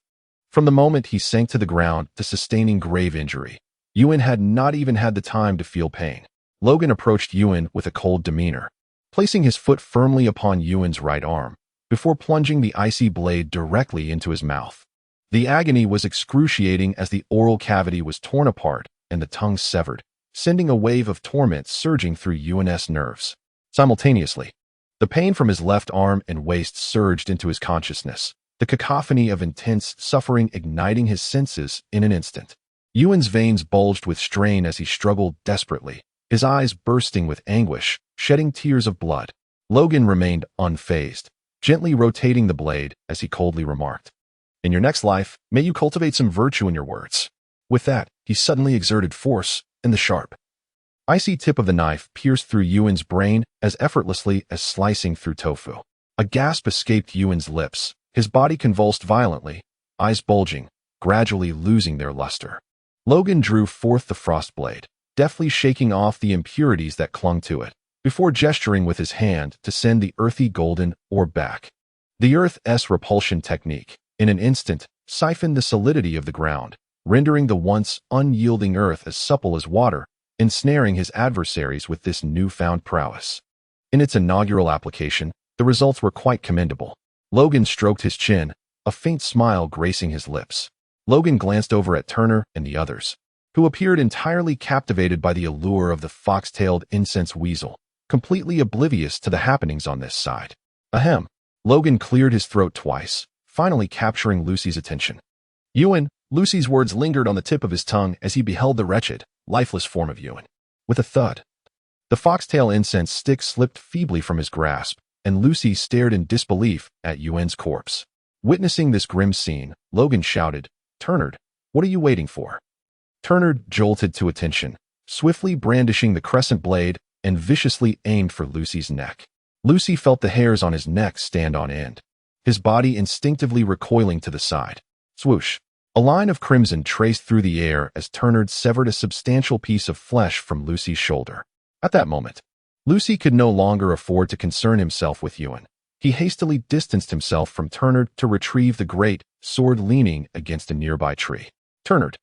from the moment he sank to the ground to sustaining grave injury, Ewan had not even had the time to feel pain. Logan approached Ewan with a cold demeanor, placing his foot firmly upon Ewan's right arm, before plunging the icy blade directly into his mouth. The agony was excruciating as the oral cavity was torn apart and the tongue severed, sending a wave of torment surging through Ewan's nerves. Simultaneously, the pain from his left arm and waist surged into his consciousness, the cacophony of intense suffering igniting his senses in an instant. Ewan's veins bulged with strain as he struggled desperately, his eyes bursting with anguish, shedding tears of blood. Logan remained unfazed, gently rotating the blade as he coldly remarked, "In your next life, may you cultivate some virtue in your words." With that, he suddenly exerted force, and the sharp, icy tip of the knife pierced through Ewan's brain as effortlessly as slicing through tofu. A gasp escaped Ewan's lips, his body convulsed violently, eyes bulging, gradually losing their luster. Logan drew forth the frost blade, deftly shaking off the impurities that clung to it, before gesturing with his hand to send the earthy golden orb back. The Earth's repulsion technique, in an instant, siphoned the solidity of the ground, rendering the once unyielding earth as supple as water, ensnaring his adversaries with this newfound prowess. In its inaugural application, the results were quite commendable. Logan stroked his chin, a faint smile gracing his lips. Logan glanced over at Turner and the others, who appeared entirely captivated by the allure of the fox-tailed incense weasel, completely oblivious to the happenings on this side. Ahem. Logan cleared his throat twice, finally capturing Lucy's attention. Ewan, Lucy's words lingered on the tip of his tongue as he beheld the wretched, lifeless form of Ewan. With a thud, the foxtail incense stick slipped feebly from his grasp, and Lucy stared in disbelief at Ewan's corpse. Witnessing this grim scene, Logan shouted, "Turnard, what are you waiting for?" Turnard jolted to attention, swiftly brandishing the crescent blade and viciously aimed for Lucy's neck. Lucy felt the hairs on his neck stand on end, his body instinctively recoiling to the side. Swoosh! A line of crimson traced through the air as Turnard severed a substantial piece of flesh from Lucy's shoulder. At that moment, Lucy could no longer afford to concern himself with Ewan. He hastily distanced himself from Turnard to retrieve the great sword leaning against a nearby tree. Turnard,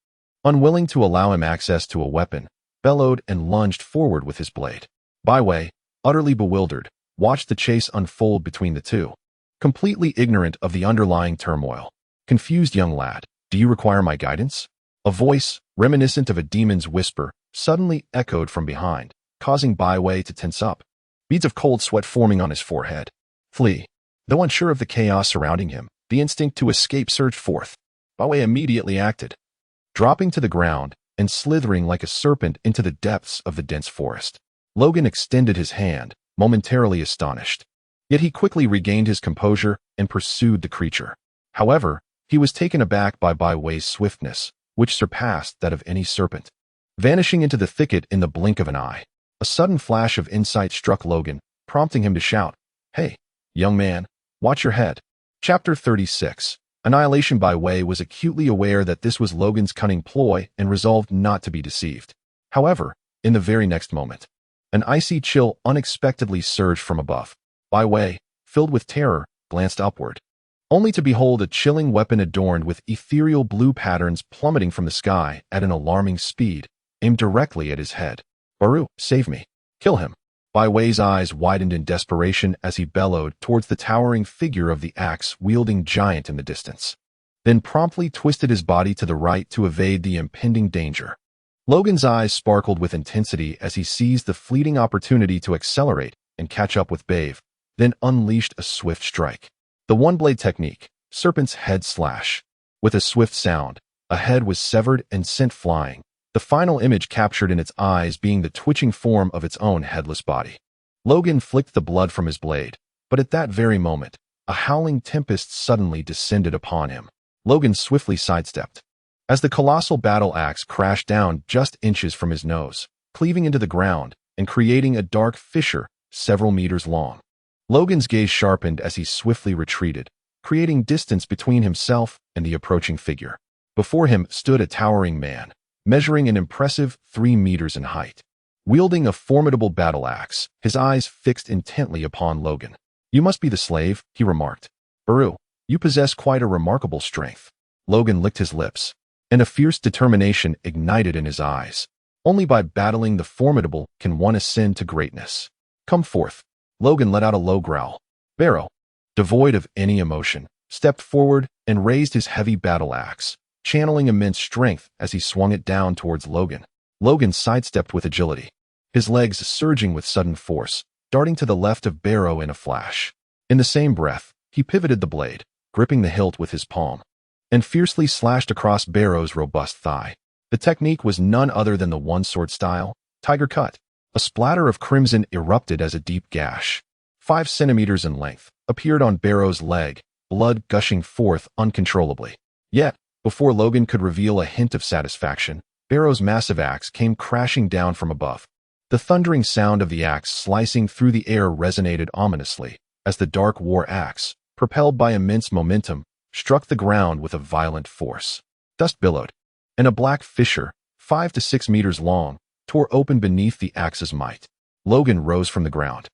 unwilling to allow him access to a weapon, bellowed and lunged forward with his blade. Byway, utterly bewildered, watched the chase unfold between the two, completely ignorant of the underlying turmoil. Confused young lad, do you require my guidance? A voice, reminiscent of a demon's whisper, suddenly echoed from behind, causing Byway to tense up, beads of cold sweat forming on his forehead. Flee. Though unsure of the chaos surrounding him, the instinct to escape surged forth. Byway immediately acted, dropping to the ground and slithering like a serpent into the depths of the dense forest. Logan extended his hand, momentarily astonished. Yet he quickly regained his composure and pursued the creature. However, he was taken aback by Byway's swiftness, which surpassed that of any serpent. Vanishing into the thicket in the blink of an eye, a sudden flash of insight struck Logan, prompting him to shout, "Hey, young man, watch your head." Chapter 36. Annihilation. Byway was acutely aware that this was Logan's cunning ploy and resolved not to be deceived. However, in the very next moment, an icy chill unexpectedly surged from above. Byway, filled with terror, glanced upward, only to behold a chilling weapon adorned with ethereal blue patterns plummeting from the sky at an alarming speed, aimed directly at his head. "Baru, save me. Kill him." Byway's eyes widened in desperation as he bellowed towards the towering figure of the axe-wielding giant in the distance, then promptly twisted his body to the right to evade the impending danger. Logan's eyes sparkled with intensity as he seized the fleeting opportunity to accelerate and catch up with Bave, then unleashed a swift strike. The one-blade technique, serpent's head slash. With a swift sound, a head was severed and sent flying, the final image captured in its eyes being the twitching form of its own headless body. Logan flicked the blood from his blade, but at that very moment, a howling tempest suddenly descended upon him. Logan swiftly sidestepped, as the colossal battle axe crashed down just inches from his nose, cleaving into the ground and creating a dark fissure several meters long. Logan's gaze sharpened as he swiftly retreated, creating distance between himself and the approaching figure. Before him stood a towering man, measuring an impressive 3 meters in height, wielding a formidable battle axe, his eyes fixed intently upon Logan. "You must be the slave," he remarked. "Baru, you possess quite a remarkable strength." Logan licked his lips, and a fierce determination ignited in his eyes. Only by battling the formidable can one ascend to greatness. "Come forth." Logan let out a low growl. Barrow, devoid of any emotion, stepped forward and raised his heavy battle axe, channeling immense strength as he swung it down towards Logan. Logan sidestepped with agility, his legs surging with sudden force, darting to the left of Barrow in a flash. In the same breath, he pivoted the blade, gripping the hilt with his palm, and fiercely slashed across Barrow's robust thigh. The technique was none other than the one-sword style, tiger cut. A splatter of crimson erupted as a deep gash, 5 centimeters in length, appeared on Barrow's leg, blood gushing forth uncontrollably. Yet, before Logan could reveal a hint of satisfaction, Barrow's massive axe came crashing down from above. The thundering sound of the axe slicing through the air resonated ominously as the dark war axe, propelled by immense momentum, struck the ground with a violent force. Dust billowed, and a black fissure, 5 to 6 meters long, tore open beneath the axe's might. Logan rose from the ground,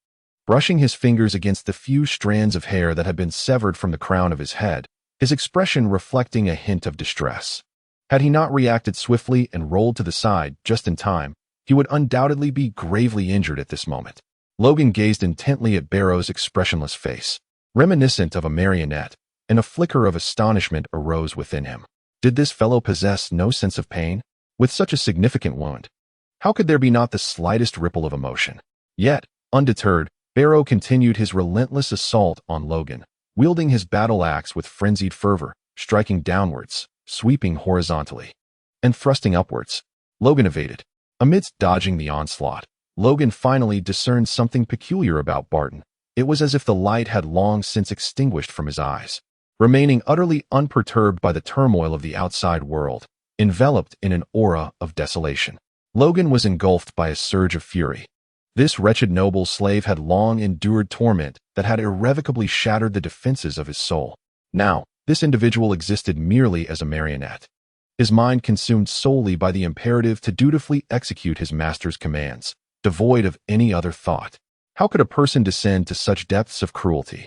brushing his fingers against the few strands of hair that had been severed from the crown of his head, his expression reflecting a hint of distress. Had he not reacted swiftly and rolled to the side just in time, he would undoubtedly be gravely injured at this moment. Logan gazed intently at Barrow's expressionless face, reminiscent of a marionette, and a flicker of astonishment arose within him. Did this fellow possess no sense of pain? With such a significant wound, how could there be not the slightest ripple of emotion? Yet, undeterred, Barrow continued his relentless assault on Logan, wielding his battle axe with frenzied fervor, striking downwards, sweeping horizontally, and thrusting upwards. Logan evaded. Amidst dodging the onslaught, Logan finally discerned something peculiar about Barton. It was as if the light had long since extinguished from his eyes, remaining utterly unperturbed by the turmoil of the outside world, enveloped in an aura of desolation. Logan was engulfed by a surge of fury. This wretched noble slave had long endured torment that had irrevocably shattered the defenses of his soul. Now, this individual existed merely as a marionette, his mind consumed solely by the imperative to dutifully execute his master's commands, devoid of any other thought. How could a person descend to such depths of cruelty?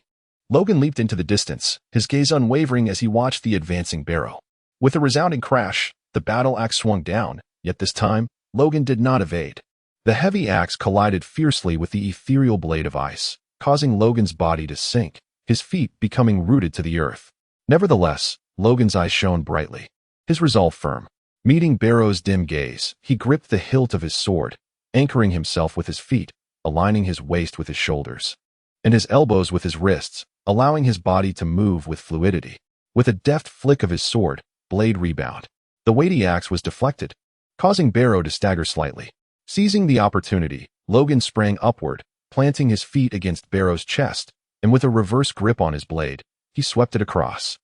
Logan leaped into the distance, his gaze unwavering as he watched the advancing Barrow. With a resounding crash, the battle axe swung down, yet this time, Logan did not evade. The heavy axe collided fiercely with the ethereal blade of ice, causing Logan's body to sink, his feet becoming rooted to the earth. Nevertheless, Logan's eyes shone brightly, his resolve firm. Meeting Barrow's dim gaze, he gripped the hilt of his sword, anchoring himself with his feet, aligning his waist with his shoulders, and his elbows with his wrists, allowing his body to move with fluidity. With a deft flick of his sword, blade rebound. The weighty axe was deflected, causing Barrow to stagger slightly. Seizing the opportunity, Logan sprang upward, planting his feet against Barrow's chest, and with a reverse grip on his blade, he swept it across.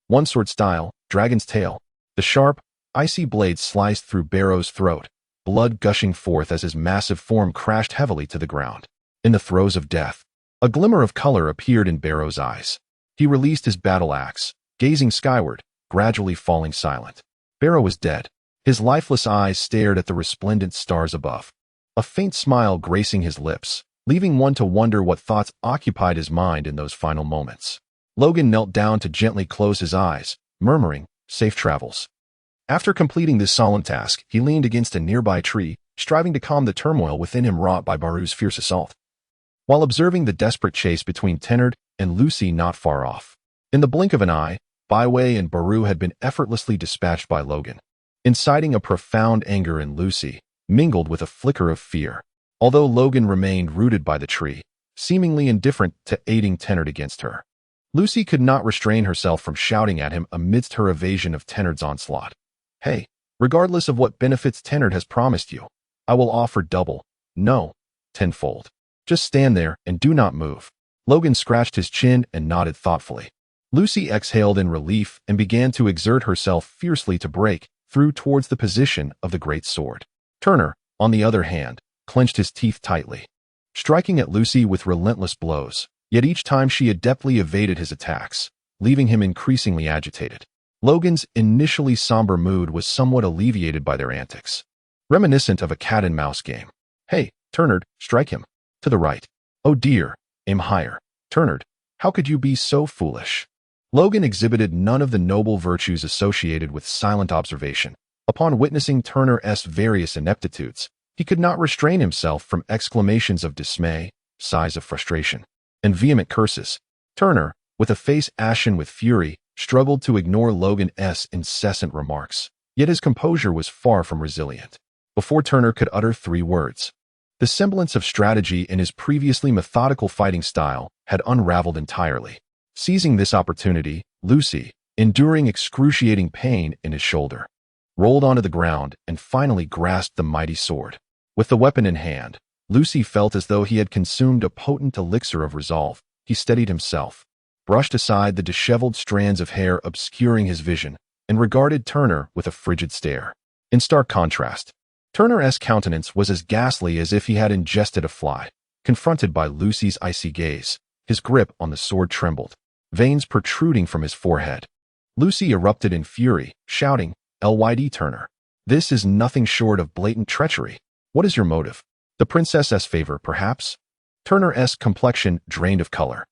One sword style, dragon's tail. The sharp, icy blade sliced through Barrow's throat, blood gushing forth as his massive form crashed heavily to the ground. In the throes of death, a glimmer of color appeared in Barrow's eyes. He released his battle axe, gazing skyward, gradually falling silent. Barrow was dead. His lifeless eyes stared at the resplendent stars above, a faint smile gracing his lips, leaving one to wonder what thoughts occupied his mind in those final moments. Logan knelt down to gently close his eyes, murmuring, "Safe travels." After completing this solemn task, he leaned against a nearby tree, striving to calm the turmoil within him wrought by Baru's fierce assault, while observing the desperate chase between Tennard and Lucy not far off. In the blink of an eye, Byway and Baru had been effortlessly dispatched by Logan, inciting a profound anger in Lucy, mingled with a flicker of fear. Although Logan remained rooted by the tree, seemingly indifferent to aiding Tennard against her, Lucy could not restrain herself from shouting at him amidst her evasion of Tennard's onslaught. "Hey, regardless of what benefits Tennard has promised you, I will offer double, no, tenfold. Just stand there and do not move." Logan scratched his chin and nodded thoughtfully. Lucy exhaled in relief and began to exert herself fiercely to break through towards the position of the great sword. Turner, on the other hand, clenched his teeth tightly, striking at Lucy with relentless blows, yet each time she adeptly evaded his attacks, leaving him increasingly agitated. Logan's initially somber mood was somewhat alleviated by their antics, reminiscent of a cat-and-mouse game. "Hey, Turnard, strike him. To the right. Oh dear, aim higher. Turnard, how could you be so foolish?" Logan exhibited none of the noble virtues associated with silent observation. Upon witnessing Turner's various ineptitudes, he could not restrain himself from exclamations of dismay, sighs of frustration, and vehement curses. Turner, with a face ashen with fury, struggled to ignore Logan's incessant remarks, yet his composure was far from resilient. Before Turner could utter 3 words, the semblance of strategy in his previously methodical fighting style had unraveled entirely. Seizing this opportunity, Lucy, enduring excruciating pain in his shoulder, rolled onto the ground and finally grasped the mighty sword. With the weapon in hand, Lucy felt as though he had consumed a potent elixir of resolve. He steadied himself, brushed aside the disheveled strands of hair obscuring his vision, and regarded Turner with a frigid stare. In stark contrast, Turner's countenance was as ghastly as if he had ingested a fly. Confronted by Lucy's icy gaze, his grip on the sword trembled, veins protruding from his forehead. Lucy erupted in fury, shouting, "Lyd Turner, this is nothing short of blatant treachery. What is your motive? The princess's favor, perhaps?" Turner's complexion drained of color,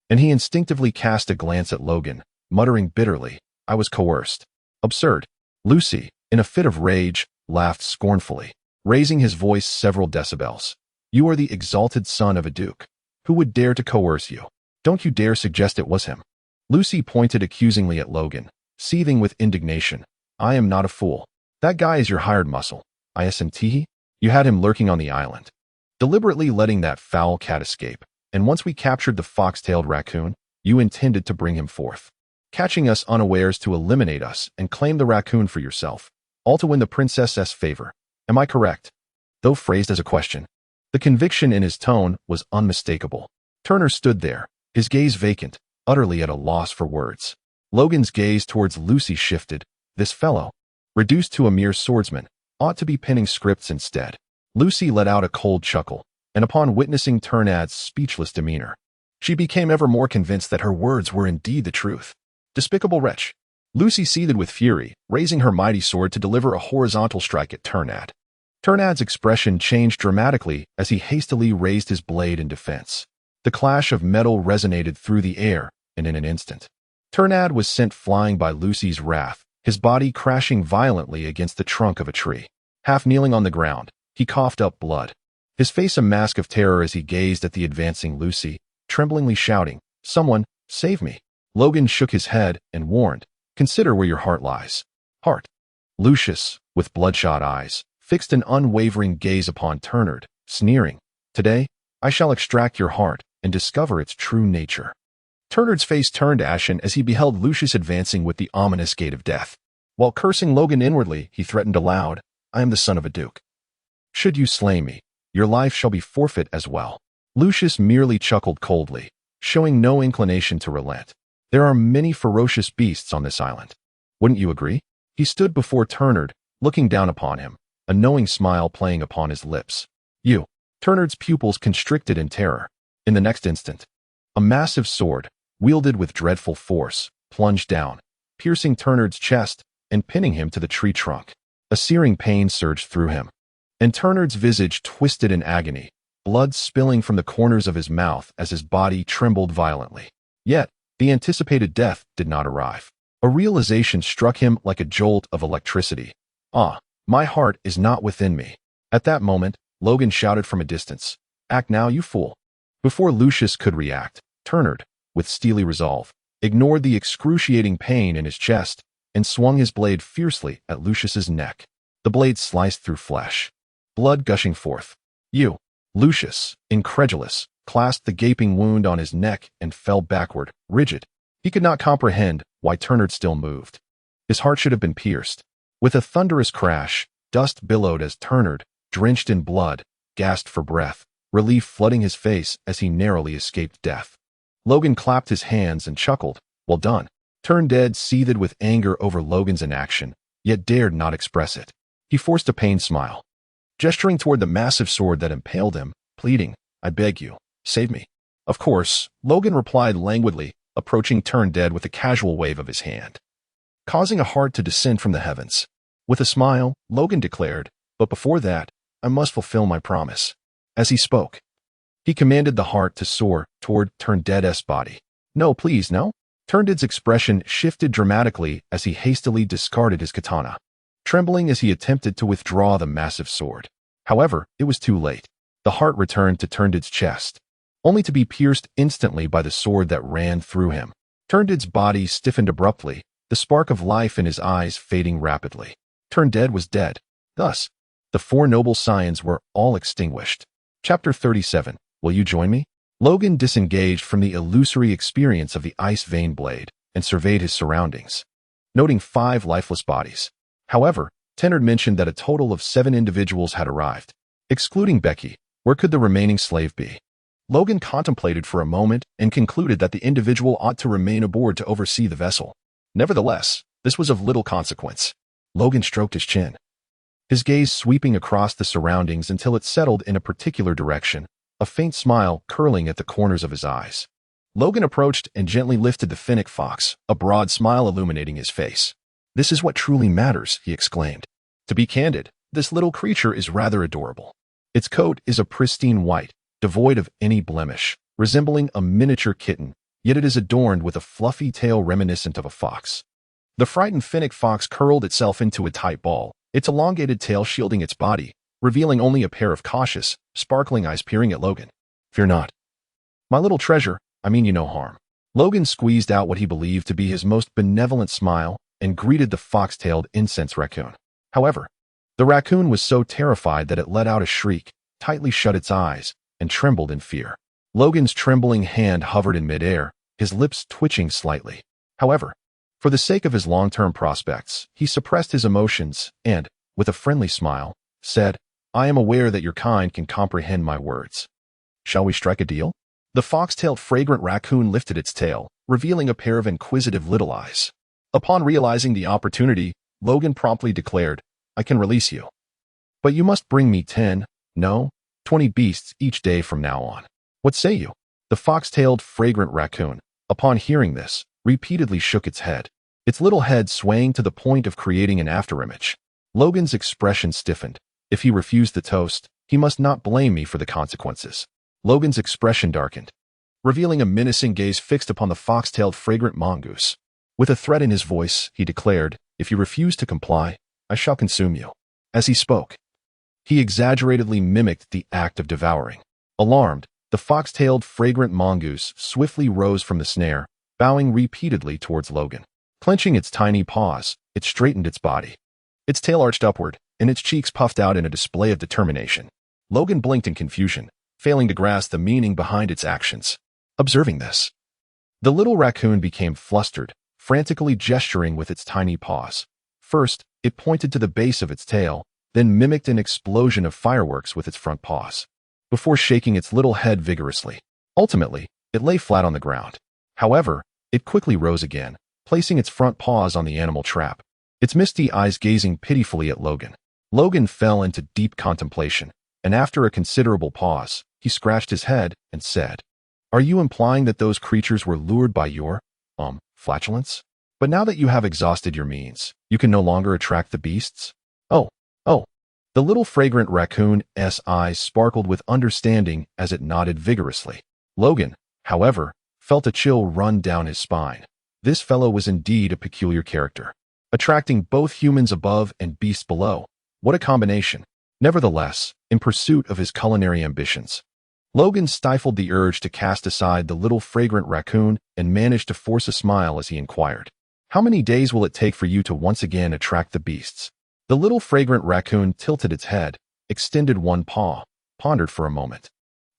and he instinctively cast a glance at Logan, muttering bitterly, "I was coerced." "Absurd." Lucy, in a fit of rage, laughed scornfully, raising his voice several decibels. "You are the exalted son of a duke. Who would dare to coerce you? Don't you dare suggest it was him." Lucy pointed accusingly at Logan, seething with indignation. "I am not a fool. That guy is your hired muscle. Isn't. You had him lurking on the island, deliberately letting that foul cat escape, and once we captured the fox-tailed raccoon, you intended to bring him forth, catching us unawares to eliminate us and claim the raccoon for yourself, all to win the princess's favor. Am I correct?" Though phrased as a question, the conviction in his tone was unmistakable. Turner stood there, his gaze vacant, utterly at a loss for words. Logan's gaze towards Lucy shifted. This fellow, reduced to a mere swordsman, ought to be penning scripts instead. Lucy let out a cold chuckle, and upon witnessing Turnad's speechless demeanor, she became ever more convinced that her words were indeed the truth. Despicable wretch. Lucy seethed with fury, raising her mighty sword to deliver a horizontal strike at Turnad. Turnad's expression changed dramatically as he hastily raised his blade in defense. The clash of metal resonated through the air, and in an instant, Turnad was sent flying by Lucy's wrath, his body crashing violently against the trunk of a tree. Half kneeling on the ground, he coughed up blood, his face a mask of terror as he gazed at the advancing Lucy, tremblingly shouting, "Someone, save me." Logan shook his head and warned, "Consider where your heart lies." Heart. Lucius, with bloodshot eyes, fixed an unwavering gaze upon Turnard, sneering, "Today, I shall extract your heart and discover its true nature." Turnard's face turned ashen as he beheld Lucius advancing with the ominous gait of death. While cursing Logan inwardly, he threatened aloud, "I am the son of a duke. Should you slay me, your life shall be forfeit as well." Lucius merely chuckled coldly, showing no inclination to relent. "There are many ferocious beasts on this island. Wouldn't you agree?" He stood before Turnard, looking down upon him, a knowing smile playing upon his lips. "You." Turnard's pupils constricted in terror. In the next instant, a massive sword, wielded with dreadful force, plunged down, piercing Turnard's chest and pinning him to the tree trunk. A searing pain surged through him, and Turnard's visage twisted in agony, blood spilling from the corners of his mouth as his body trembled violently. Yet, the anticipated death did not arrive. A realization struck him like a jolt of electricity. "Ah, my heart is not within me." At that moment, Logan shouted from a distance, "Act now, you fool." Before Lucius could react, Turnard, with steely resolve, ignored the excruciating pain in his chest and swung his blade fiercely at Lucius's neck. The blade sliced through flesh, blood gushing forth. "You." Lucius, incredulous, clasped the gaping wound on his neck and fell backward, rigid. He could not comprehend why Turnard still moved. His heart should have been pierced. With a thunderous crash, dust billowed as Turnard, drenched in blood, gasped for breath, relief flooding his face as he narrowly escaped death. Logan clapped his hands and chuckled, "Well done." Turndead seethed with anger over Logan's inaction, yet dared not express it. He forced a pained smile, gesturing toward the massive sword that impaled him, pleading, "I beg you, save me." "Of course," Logan replied languidly, approaching Turndead with a casual wave of his hand, causing a heart to descend from the heavens. With a smile, Logan declared, "But before that, I must fulfill my promise." As he spoke, he commanded the heart to soar toward Turndead's body. "No, please, no." Turndead's expression shifted dramatically as he hastily discarded his katana, trembling as he attempted to withdraw the massive sword. However, it was too late. The heart returned to Turndead's chest, only to be pierced instantly by the sword that ran through him. Turndead's body stiffened abruptly, the spark of life in his eyes fading rapidly. Turndead was dead. Thus, the four noble scions were all extinguished. Chapter 37. Will you join me? Logan disengaged from the illusory experience of the ice vein blade and surveyed his surroundings, noting 5 lifeless bodies. However, Tennard mentioned that a total of 7 individuals had arrived. Excluding Becky, where could the remaining slave be? Logan contemplated for a moment and concluded that the individual ought to remain aboard to oversee the vessel. Nevertheless, this was of little consequence. Logan stroked his chin, his gaze sweeping across the surroundings until it settled in a particular direction, a faint smile curling at the corners of his eyes. Logan approached and gently lifted the fennec fox, a broad smile illuminating his face. "This is what truly matters," he exclaimed. "To be candid, this little creature is rather adorable. Its coat is a pristine white, devoid of any blemish, resembling a miniature kitten, yet it is adorned with a fluffy tail reminiscent of a fox." The frightened fennec fox curled itself into a tight ball, its elongated tail shielding its body, revealing only a pair of cautious, sparkling eyes peering at Logan. "Fear not, my little treasure, I mean you no harm." Logan squeezed out what he believed to be his most benevolent smile and greeted the fox-tailed incense raccoon. However, the raccoon was so terrified that it let out a shriek, tightly shut its eyes, and trembled in fear. Logan's trembling hand hovered in midair, his lips twitching slightly. However, for the sake of his long-term prospects, he suppressed his emotions and, with a friendly smile, said, "I am aware that your kind can comprehend my words. Shall we strike a deal?" The fox-tailed fragrant raccoon lifted its tail, revealing a pair of inquisitive little eyes. Upon realizing the opportunity, Logan promptly declared, "I can release you. But you must bring me 10, no, 20 beasts each day from now on. What say you?" The fox-tailed fragrant raccoon, upon hearing this, repeatedly shook its head, its little head swaying to the point of creating an afterimage. Logan's expression stiffened. If he refused the toast, he must not blame me for the consequences. Logan's expression darkened, revealing a menacing gaze fixed upon the fox-tailed fragrant mongoose. With a threat in his voice, he declared, "If you refuse to comply, I shall consume you." As he spoke, He exaggeratedly mimicked the act of devouring. Alarmed, the fox-tailed fragrant mongoose swiftly rose from the snare, bowing repeatedly towards Logan. Clenching its tiny paws, it straightened its body. Its tail arched upward, and its cheeks puffed out in a display of determination. Logan blinked in confusion, failing to grasp the meaning behind its actions. Observing this, the little raccoon became flustered, frantically gesturing with its tiny paws. First, it pointed to the base of its tail, then mimicked an explosion of fireworks with its front paws, before shaking its little head vigorously. Ultimately, it lay flat on the ground. However, it quickly rose again, placing its front paws on the animal trap, its misty eyes gazing pitifully at Logan. Logan fell into deep contemplation, and after a considerable pause, he scratched his head and said, "Are you implying that those creatures were lured by your, flatulence? But now that you have exhausted your means, you can no longer attract the beasts?" Oh. The little fragrant raccoon's eyes sparkled with understanding as it nodded vigorously. Logan, however, felt a chill run down his spine. This fellow was indeed a peculiar character, attracting both humans above and beasts below. What a combination! Nevertheless, in pursuit of his culinary ambitions, Logan stifled the urge to cast aside the little fragrant raccoon and managed to force a smile as he inquired, "How many days will it take for you to once again attract the beasts?" The little fragrant raccoon tilted its head, extended one paw, pondered for a moment,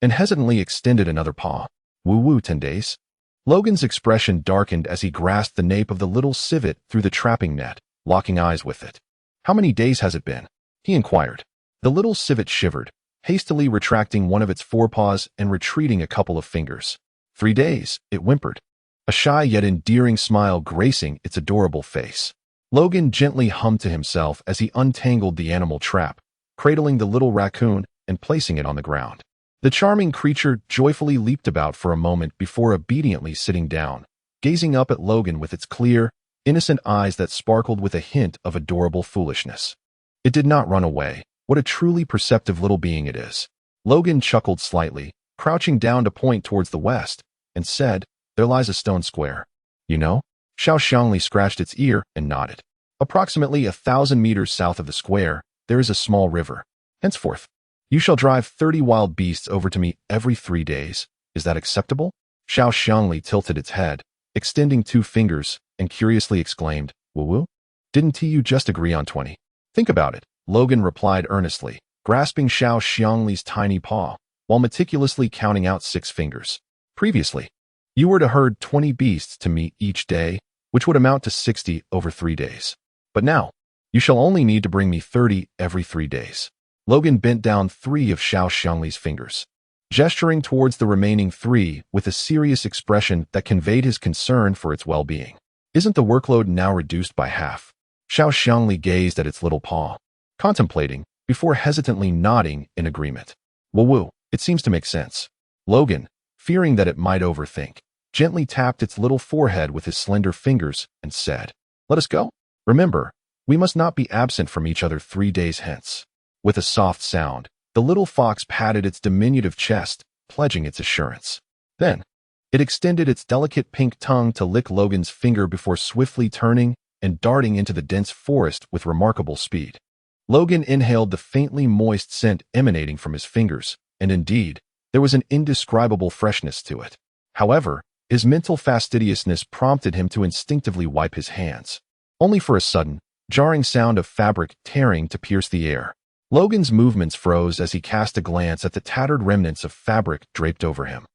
and hesitantly extended another paw. "Woo-woo, 10 days?" Logan's expression darkened as he grasped the nape of the little civet through the trapping net, locking eyes with it. "How many days has it been?" he inquired. The little civet shivered, hastily retracting one of its forepaws and retreating a couple of fingers. 3 days, it whimpered, a shy yet endearing smile gracing its adorable face. Logan gently hummed to himself as he untangled the animal trap, cradling the little raccoon and placing it on the ground. The charming creature joyfully leaped about for a moment before obediently sitting down, gazing up at Logan with its clear, innocent eyes that sparkled with a hint of adorable foolishness. It did not run away. What a truly perceptive little being it is. Logan chuckled slightly, crouching down to point towards the west, and said, "There lies a stone square. You know?" Xiao Xiangli scratched its ear and nodded. "Approximately 1,000 meters south of the square, there is a small river. Henceforth, you shall drive 30 wild beasts over to me every 3 days. Is that acceptable?" Xiao Xiangli tilted its head, extending 2 fingers, and curiously exclaimed, "Woo-woo? Didn't you just agree on 20? Think about it," Logan replied earnestly, grasping Xiao Xiangli's tiny paw, while meticulously counting out 6 fingers. "Previously, you were to herd 20 beasts to me each day, which would amount to 60 over 3 days. But now, you shall only need to bring me 30 every 3 days." Logan bent down 3 of Xiao Xiangli's fingers, gesturing towards the remaining 3 with a serious expression that conveyed his concern for its well-being. "Isn't the workload now reduced by half?" Xiao Xiangli gazed at its little paw, contemplating, before hesitantly nodding in agreement. "Woo-woo, it seems to make sense." Logan, fearing that it might overthink, gently tapped its little forehead with his slender fingers and said, "Let us go. Remember, we must not be absent from each other 3 days hence." With a soft sound, the little fox patted its diminutive chest, pledging its assurance. Then, it extended its delicate pink tongue to lick Logan's finger before swiftly turning and darting into the dense forest with remarkable speed. Logan inhaled the faintly moist scent emanating from his fingers, and indeed, there was an indescribable freshness to it. However, his mental fastidiousness prompted him to instinctively wipe his hands, only for a sudden, jarring sound of fabric tearing to pierce the air. Logan's movements froze as he cast a glance at the tattered remnants of fabric draped over him,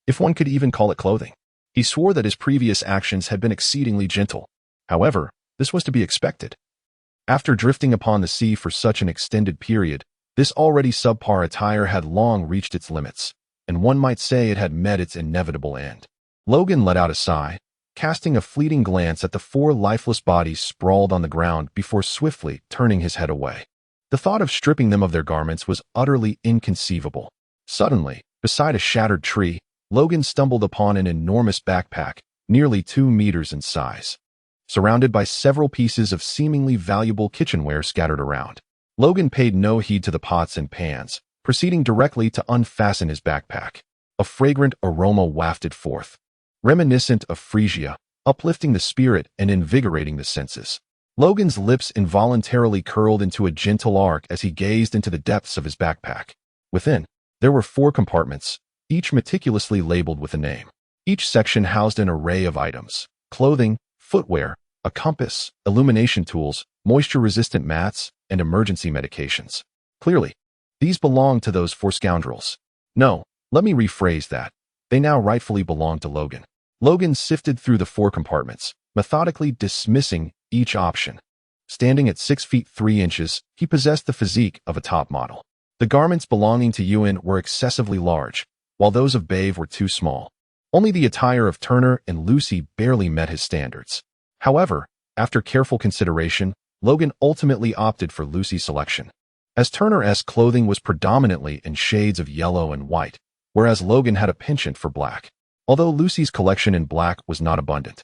if one could even call it clothing. He swore that his previous actions had been exceedingly gentle. However, this was to be expected. After drifting upon the sea for such an extended period, this already subpar attire had long reached its limits, and one might say it had met its inevitable end. Logan let out a sigh, casting a fleeting glance at the 4 lifeless bodies sprawled on the ground before swiftly turning his head away. The thought of stripping them of their garments was utterly inconceivable. Suddenly, beside a shattered tree, Logan stumbled upon an enormous backpack, nearly 2 meters in size, surrounded by several pieces of seemingly valuable kitchenware scattered around. Logan paid no heed to the pots and pans, proceeding directly to unfasten his backpack. A fragrant aroma wafted forth, reminiscent of Phrygia, uplifting the spirit and invigorating the senses. Logan's lips involuntarily curled into a gentle arc as he gazed into the depths of his backpack. Within, there were 4 compartments, each meticulously labeled with a name. Each section housed an array of items: clothing, footwear, a compass, illumination tools, moisture-resistant mats, and emergency medications. Clearly, these belonged to those 4 scoundrels. No, let me rephrase that. They now rightfully belonged to Logan. Logan sifted through the 4 compartments, methodically dismissing each option. Standing at 6 feet 3 inches, he possessed the physique of a top model. The garments belonging to Ewan were excessively large, while those of Bave were too small. Only the attire of Turner and Lucy barely met his standards. However, after careful consideration, Logan ultimately opted for Lucy's selection, as Turner's clothing was predominantly in shades of yellow and white, whereas Logan had a penchant for black. Although Lucy's collection in black was not abundant,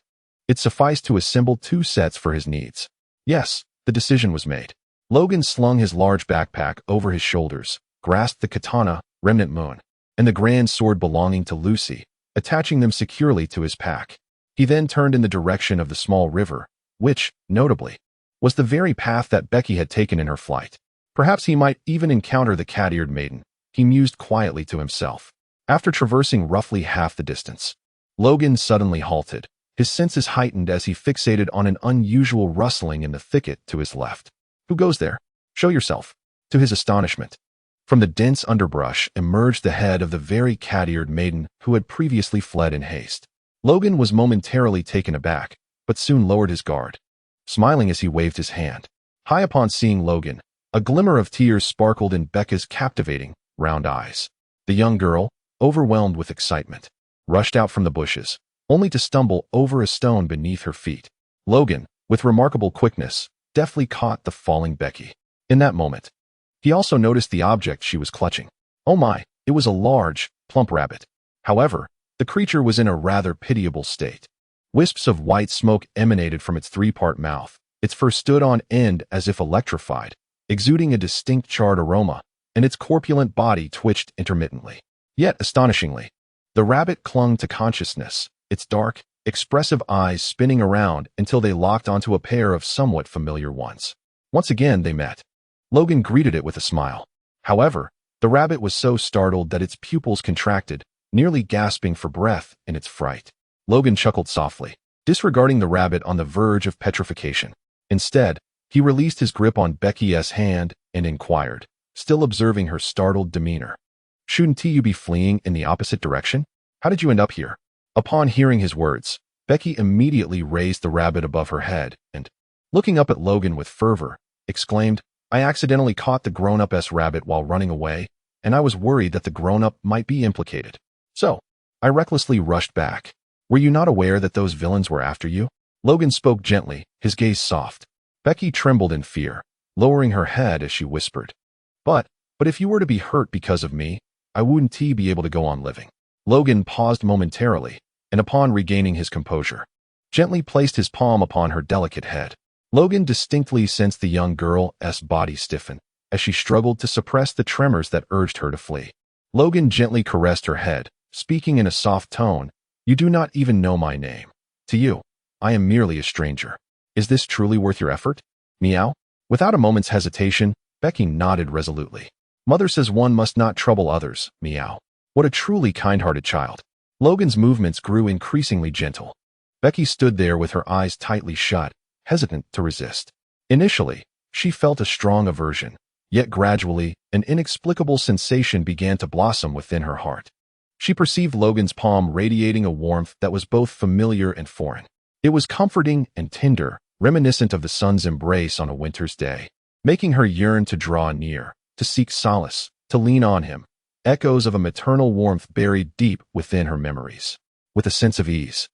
it sufficed to assemble 2 sets for his needs. Yes, the decision was made. Logan slung his large backpack over his shoulders, grasped the katana, remnant moon, and the grand sword belonging to Lucy, attaching them securely to his pack. He then turned in the direction of the small river, which, notably, was the very path that Becky had taken in her flight. Perhaps he might even encounter the cat-eared maiden, he mused quietly to himself. After traversing roughly half the distance, Logan suddenly halted, his senses heightened as he fixated on an unusual rustling in the thicket to his left. Who goes there? Show yourself. To his astonishment, from the dense underbrush emerged the head of the very cat-eared maiden who had previously fled in haste. Logan was momentarily taken aback, but soon lowered his guard, smiling as he waved his hand. High upon seeing Logan, a glimmer of tears sparkled in Becca's captivating, round eyes. The young girl, overwhelmed with excitement, rushed out from the bushes, only to stumble over a stone beneath her feet. Logan, with remarkable quickness, deftly caught the falling Becky. In that moment, he also noticed the object she was clutching. Oh my, it was a large, plump rabbit. However, the creature was in a rather pitiable state. Wisps of white smoke emanated from its 3-part mouth. Its fur stood on end as if electrified, exuding a distinct charred aroma, and its corpulent body twitched intermittently. Yet, astonishingly, the rabbit clung to consciousness, its dark, expressive eyes spinning around until they locked onto a pair of somewhat familiar ones. Once again they met. Logan greeted it with a smile. However, the rabbit was so startled that its pupils contracted, nearly gasping for breath in its fright. Logan chuckled softly, disregarding the rabbit on the verge of petrification. Instead, he released his grip on Becky's hand and inquired, still observing her startled demeanor. Shouldn't you be fleeing in the opposite direction? How did you end up here? Upon hearing his words, Becky immediately raised the rabbit above her head and, looking up at Logan with fervor, exclaimed, I accidentally caught the grown-up rabbit while running away, and I was worried that the grown-up might be implicated. So, I recklessly rushed back. Were you not aware that those villains were after you? Logan spoke gently, his gaze soft. Becky trembled in fear, lowering her head as she whispered, But if you were to be hurt because of me, I wouldn't be able to go on living. Logan paused momentarily, and upon regaining his composure, gently placed his palm upon her delicate head. Logan distinctly sensed the young girl's body stiffen, as she struggled to suppress the tremors that urged her to flee. Logan gently caressed her head, speaking in a soft tone, You do not even know my name. To you, I am merely a stranger. Is this truly worth your effort? Meow? Without a moment's hesitation, Becky nodded resolutely. Mother says one must not trouble others, meow. What a truly kind-hearted child. Logan's movements grew increasingly gentle. Becky stood there with her eyes tightly shut, hesitant to resist. Initially, she felt a strong aversion, yet gradually, an inexplicable sensation began to blossom within her heart. She perceived Logan's palm radiating a warmth that was both familiar and foreign. It was comforting and tender, reminiscent of the sun's embrace on a winter's day, making her yearn to draw near, to seek solace, to lean on him. Echoes of a maternal warmth buried deep within her memories. With a sense of ease,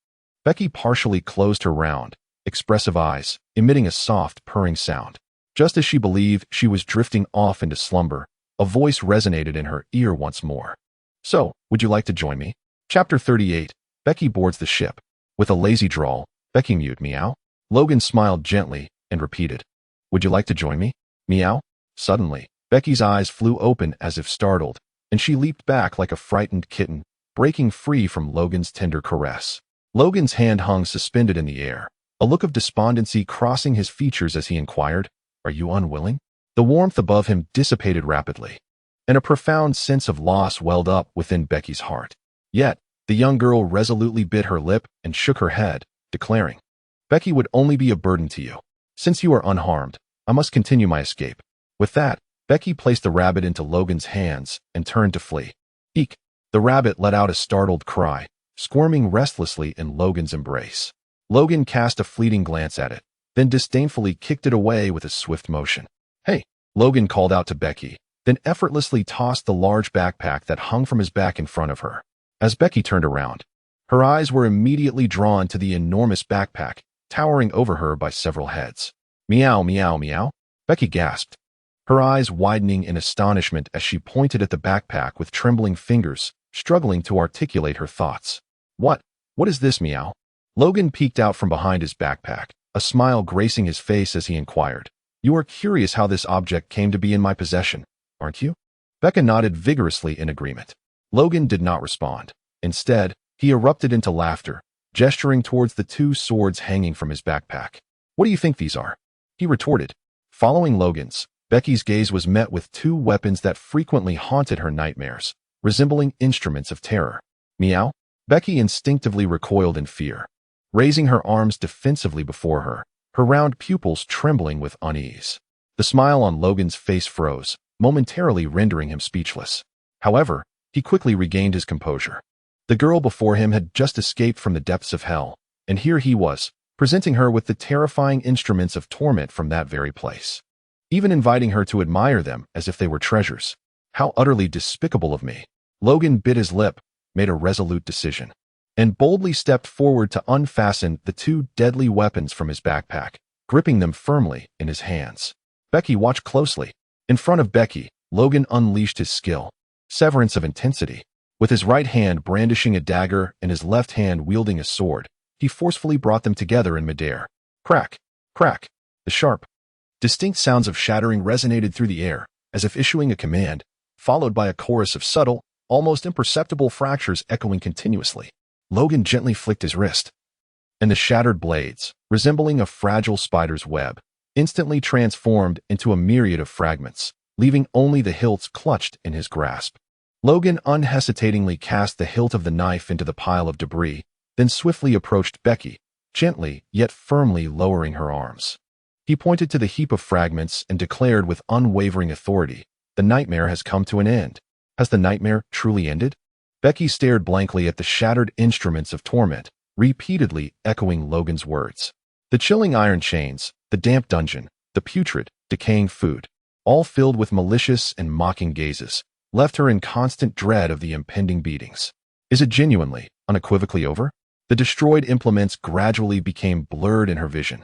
Becky partially closed her round, expressive eyes, emitting a soft, purring sound. Just as she believed she was drifting off into slumber, a voice resonated in her ear once more. So, would you like to join me? Chapter 38, Becky boards the ship. With a lazy drawl, Becky mewed, meow. Logan smiled gently and repeated, Would you like to join me? Meow. Suddenly, Becky's eyes flew open as if startled, and she leaped back like a frightened kitten, breaking free from Logan's tender caress. Logan's hand hung suspended in the air, a look of despondency crossing his features as he inquired, "Are you unwilling?" The warmth above him dissipated rapidly, and a profound sense of loss welled up within Becky's heart. Yet, the young girl resolutely bit her lip and shook her head, declaring, "Becky would only be a burden to you. Since you are unharmed, I must continue my escape." With that, Becky placed the rabbit into Logan's hands and turned to flee. Eek! The rabbit let out a startled cry, squirming restlessly in Logan's embrace. Logan cast a fleeting glance at it, then disdainfully kicked it away with a swift motion. "Hey!" Logan called out to Becky, then effortlessly tossed the large backpack that hung from his back in front of her. As Becky turned around, her eyes were immediately drawn to the enormous backpack, towering over her by several heads. "Meow, meow, meow," Becky gasped, her eyes widening in astonishment as she pointed at the backpack with trembling fingers, struggling to articulate her thoughts. What is this, meow?" Logan peeked out from behind his backpack, a smile gracing his face as he inquired, "You are curious how this object came to be in my possession, aren't you?" Becca nodded vigorously in agreement. Logan did not respond. Instead, he erupted into laughter, gesturing towards the two swords hanging from his backpack. "What do you think these are?" he retorted. Following Logan's, Becky's gaze was met with two weapons that frequently haunted her nightmares, resembling instruments of terror. "Meow?" Becky instinctively recoiled in fear, raising her arms defensively before her, her round pupils trembling with unease. The smile on Logan's face froze, momentarily rendering him speechless. However, he quickly regained his composure. The girl before him had just escaped from the depths of hell, and here he was, presenting her with the terrifying instruments of torment from that very place, even inviting her to admire them as if they were treasures. How utterly despicable of me. Logan bit his lip, made a resolute decision, and boldly stepped forward to unfasten the two deadly weapons from his backpack, gripping them firmly in his hands. Becky watched closely. In front of Becky, Logan unleashed his skill, severance of intensity. With his right hand brandishing a dagger and his left hand wielding a sword, he forcefully brought them together in midair. Crack! Crack! The sharp, distinct sounds of shattering resonated through the air, as if issuing a command, followed by a chorus of subtle, almost imperceptible fractures echoing continuously. Logan gently flicked his wrist, and the shattered blades, resembling a fragile spider's web, instantly transformed into a myriad of fragments, leaving only the hilts clutched in his grasp. Logan unhesitatingly cast the hilt of the knife into the pile of debris, then swiftly approached Becky, gently yet firmly lowering her arms. He pointed to the heap of fragments and declared with unwavering authority, "The nightmare has come to an end." Has the nightmare truly ended? Becky stared blankly at the shattered instruments of torment, repeatedly echoing Logan's words. The chilling iron chains, the damp dungeon, the putrid, decaying food, all filled with malicious and mocking gazes, left her in constant dread of the impending beatings. Is it genuinely, unequivocally over? The destroyed implements gradually became blurred in her vision,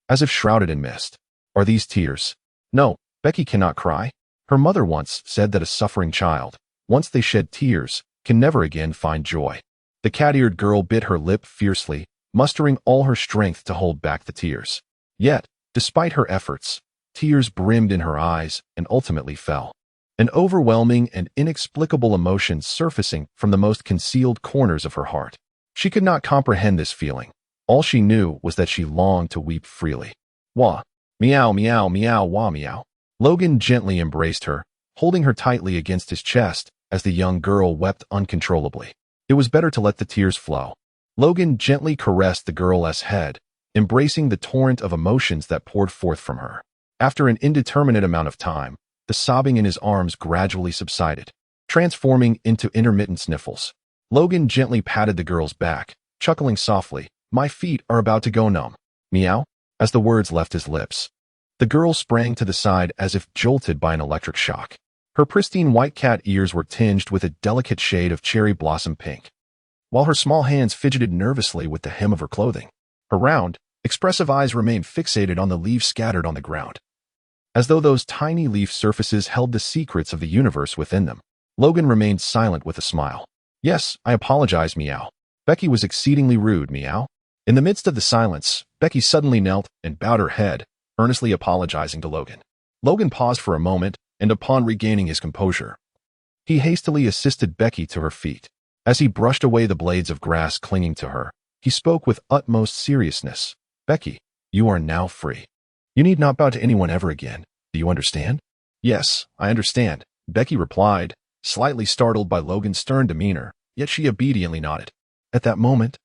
as if shrouded in mist. Are these tears? No, Becky cannot cry. Her mother once said that a suffering child, once they shed tears, can never again find joy. The cat-eared girl bit her lip fiercely, mustering all her strength to hold back the tears. Yet, despite her efforts, tears brimmed in her eyes and ultimately fell. An overwhelming and inexplicable emotion surfacing from the most concealed corners of her heart. She could not comprehend this feeling. All she knew was that she longed to weep freely. Wah! Meow, meow, meow, wah, meow. Logan gently embraced her, holding her tightly against his chest as the young girl wept uncontrollably. It was better to let the tears flow. Logan gently caressed the girl's head, embracing the torrent of emotions that poured forth from her. After an indeterminate amount of time, the sobbing in his arms gradually subsided, transforming into intermittent sniffles. Logan gently patted the girl's back, chuckling softly, "My feet are about to go numb." Meow, as the words left his lips. The girl sprang to the side as if jolted by an electric shock. Her pristine white cat ears were tinged with a delicate shade of cherry blossom pink, while her small hands fidgeted nervously with the hem of her clothing. Her round, expressive eyes remained fixated on the leaves scattered on the ground, as though those tiny leaf surfaces held the secrets of the universe within them. Logan remained silent with a smile. "Yes, I apologize, meow. Becky was exceedingly rude, meow." In the midst of the silence, Becky suddenly knelt and bowed her head, earnestly apologizing to Logan. Logan paused for a moment, and upon regaining his composure, he hastily assisted Becky to her feet. As he brushed away the blades of grass clinging to her, he spoke with utmost seriousness. Becky, you are now free. You need not bow to anyone ever again. Do you understand? Yes, I understand, Becky replied, slightly startled by Logan's stern demeanor, yet she obediently nodded. At that moment,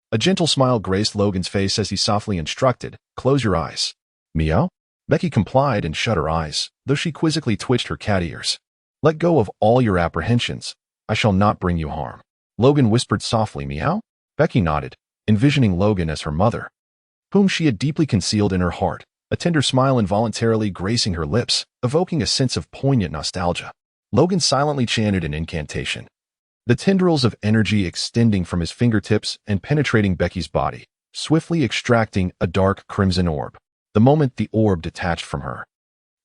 a gentle smile graced Logan's face as he softly instructed, close your eyes. Meow? Becky complied and shut her eyes, though she quizzically twitched her cat ears. Let go of all your apprehensions. I shall not bring you harm. Logan whispered softly, meow? Becky nodded, envisioning Logan as her mother, whom she had deeply concealed in her heart, a tender smile involuntarily gracing her lips, evoking a sense of poignant nostalgia. Logan silently chanted an incantation, the tendrils of energy extending from his fingertips and penetrating Becky's body, swiftly extracting a dark crimson orb. The moment the orb detached from her,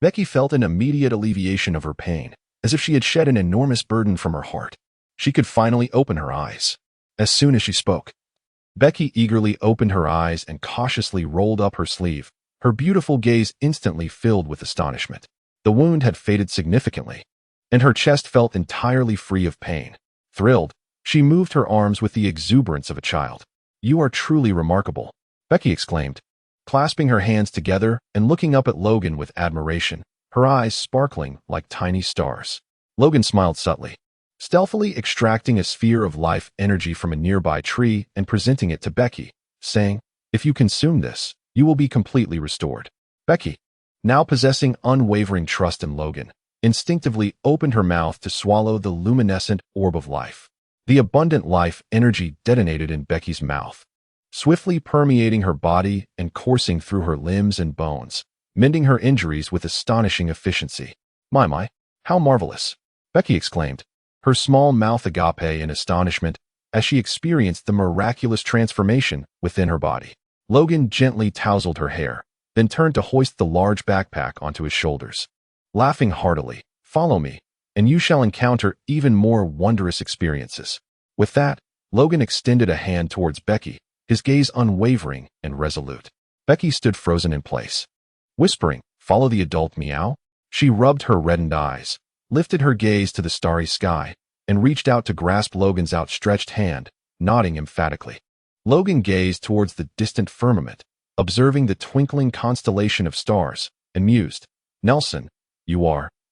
Becky felt an immediate alleviation of her pain, as if she had shed an enormous burden from her heart. She could finally open her eyes. As soon as she spoke, Becky eagerly opened her eyes and cautiously rolled up her sleeve, her beautiful gaze instantly filled with astonishment. The wound had faded significantly, and her chest felt entirely free of pain. Thrilled, she moved her arms with the exuberance of a child. You are truly remarkable, Becky exclaimed, clasping her hands together and looking up at Logan with admiration, her eyes sparkling like tiny stars. Logan smiled subtly, stealthily extracting a sphere of life energy from a nearby tree and presenting it to Becky, saying, if you consume this, you will be completely restored. Becky, now possessing unwavering trust in Logan, instinctively opened her mouth to swallow the luminescent orb of life. The abundant life energy detonated in Becky's mouth, swiftly permeating her body and coursing through her limbs and bones, mending her injuries with astonishing efficiency. My, how marvelous! Becky exclaimed, her small mouth agape in astonishment as she experienced the miraculous transformation within her body. Logan gently tousled her hair, then turned to hoist the large backpack onto his shoulders. Laughing heartily, follow me, and you shall encounter even more wondrous experiences. With that, Logan extended a hand towards Becky, his gaze unwavering and resolute. Becky stood frozen in place, whispering, follow the adult, meow. She rubbed her reddened eyes, lifted her gaze to the starry sky, and reached out to grasp Logan's outstretched hand, nodding emphatically. Logan gazed towards the distant firmament, observing the twinkling constellation of stars, and mused, Nelson,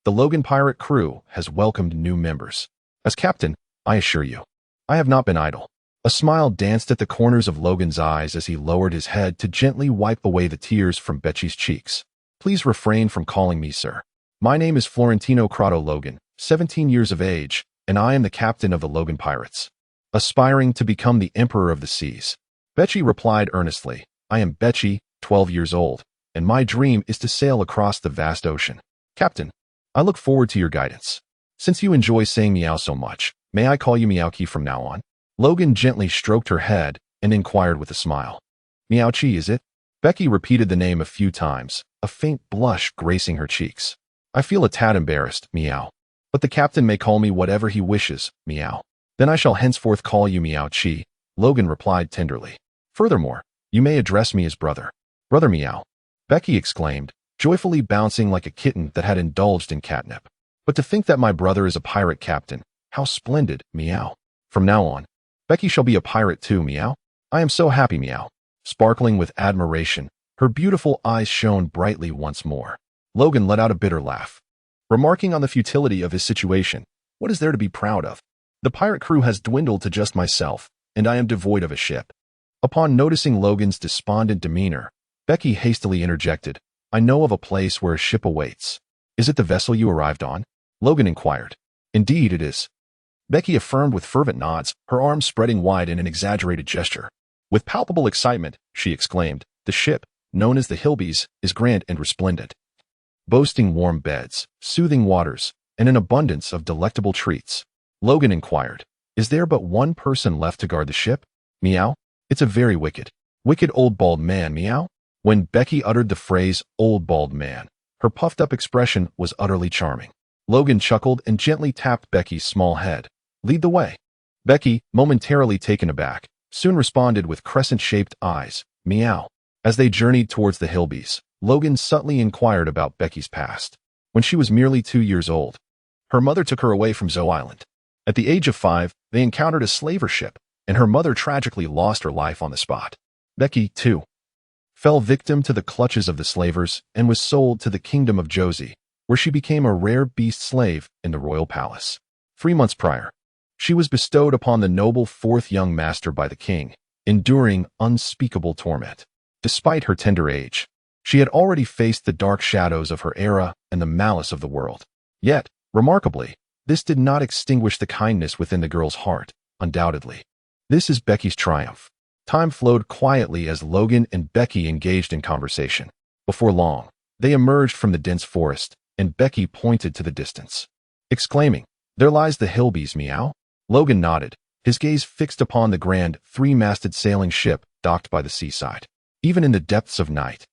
the Logan pirate crew has welcomed new members. As captain, I assure you, I have not been idle. A smile danced at the corners of Logan's eyes as he lowered his head to gently wipe away the tears from Becky's cheeks. Please refrain from calling me sir. My name is Florentino Crotto Logan, 17 years of age, and I am the captain of the Logan Pirates, aspiring to become the emperor of the seas. Becky replied earnestly, I am Becky, 12 years old, and my dream is to sail across the vast ocean. Captain, I look forward to your guidance. Since you enjoy saying meow so much, may I call you Meowki from now on? Logan gently stroked her head and inquired with a smile. Meowchi, is it? Becky repeated the name a few times, a faint blush gracing her cheeks. I feel a tad embarrassed, meow. But the captain may call me whatever he wishes, meow. Then I shall henceforth call you Meowchi, Logan replied tenderly. Furthermore, you may address me as brother. Brother meow. Becky exclaimed, joyfully bouncing like a kitten that had indulged in catnip. But to think that my brother is a pirate captain, how splendid, meow. From now on, Becky shall be a pirate too, meow. I am so happy, meow. Sparkling with admiration, her beautiful eyes shone brightly once more. Logan let out a bitter laugh, remarking on the futility of his situation. What is there to be proud of? The pirate crew has dwindled to just myself, and I am devoid of a ship. Upon noticing Logan's despondent demeanor, Becky hastily interjected, I know of a place where a ship awaits. Is it the vessel you arrived on? Logan inquired. Indeed it is. Becky affirmed with fervent nods, her arms spreading wide in an exaggerated gesture. With palpable excitement, she exclaimed, the ship, known as the Hilbies, is grand and resplendent, boasting warm beds, soothing waters, and an abundance of delectable treats. Logan inquired, is there but one person left to guard the ship? Meow. It's a very wicked old bald man, meow. When Becky uttered the phrase, old bald man, her puffed-up expression was utterly charming. Logan chuckled and gently tapped Becky's small head. Lead the way. Becky, momentarily taken aback, soon responded with crescent-shaped eyes, meow. As they journeyed towards the Hilbies, Logan subtly inquired about Becky's past. When she was merely 2 years old, her mother took her away from Zoe Island. At the age of 5, they encountered a slaver ship, and her mother tragically lost her life on the spot. Becky, too, fell victim to the clutches of the slavers and was sold to the kingdom of Josie, where she became a rare beast slave in the royal palace. 3 months prior, she was bestowed upon the noble fourth young master by the king, enduring unspeakable torment. Despite her tender age, she had already faced the dark shadows of her era and the malice of the world. Yet, remarkably, this did not extinguish the kindness within the girl's heart, undoubtedly. This is Becky's triumph. Time flowed quietly as Logan and Becky engaged in conversation. Before long, they emerged from the dense forest, and Becky pointed to the distance, exclaiming, "There lies the Hillbees, meow." Logan nodded, his gaze fixed upon the grand, three-masted sailing ship docked by the seaside. Even in the depths of night,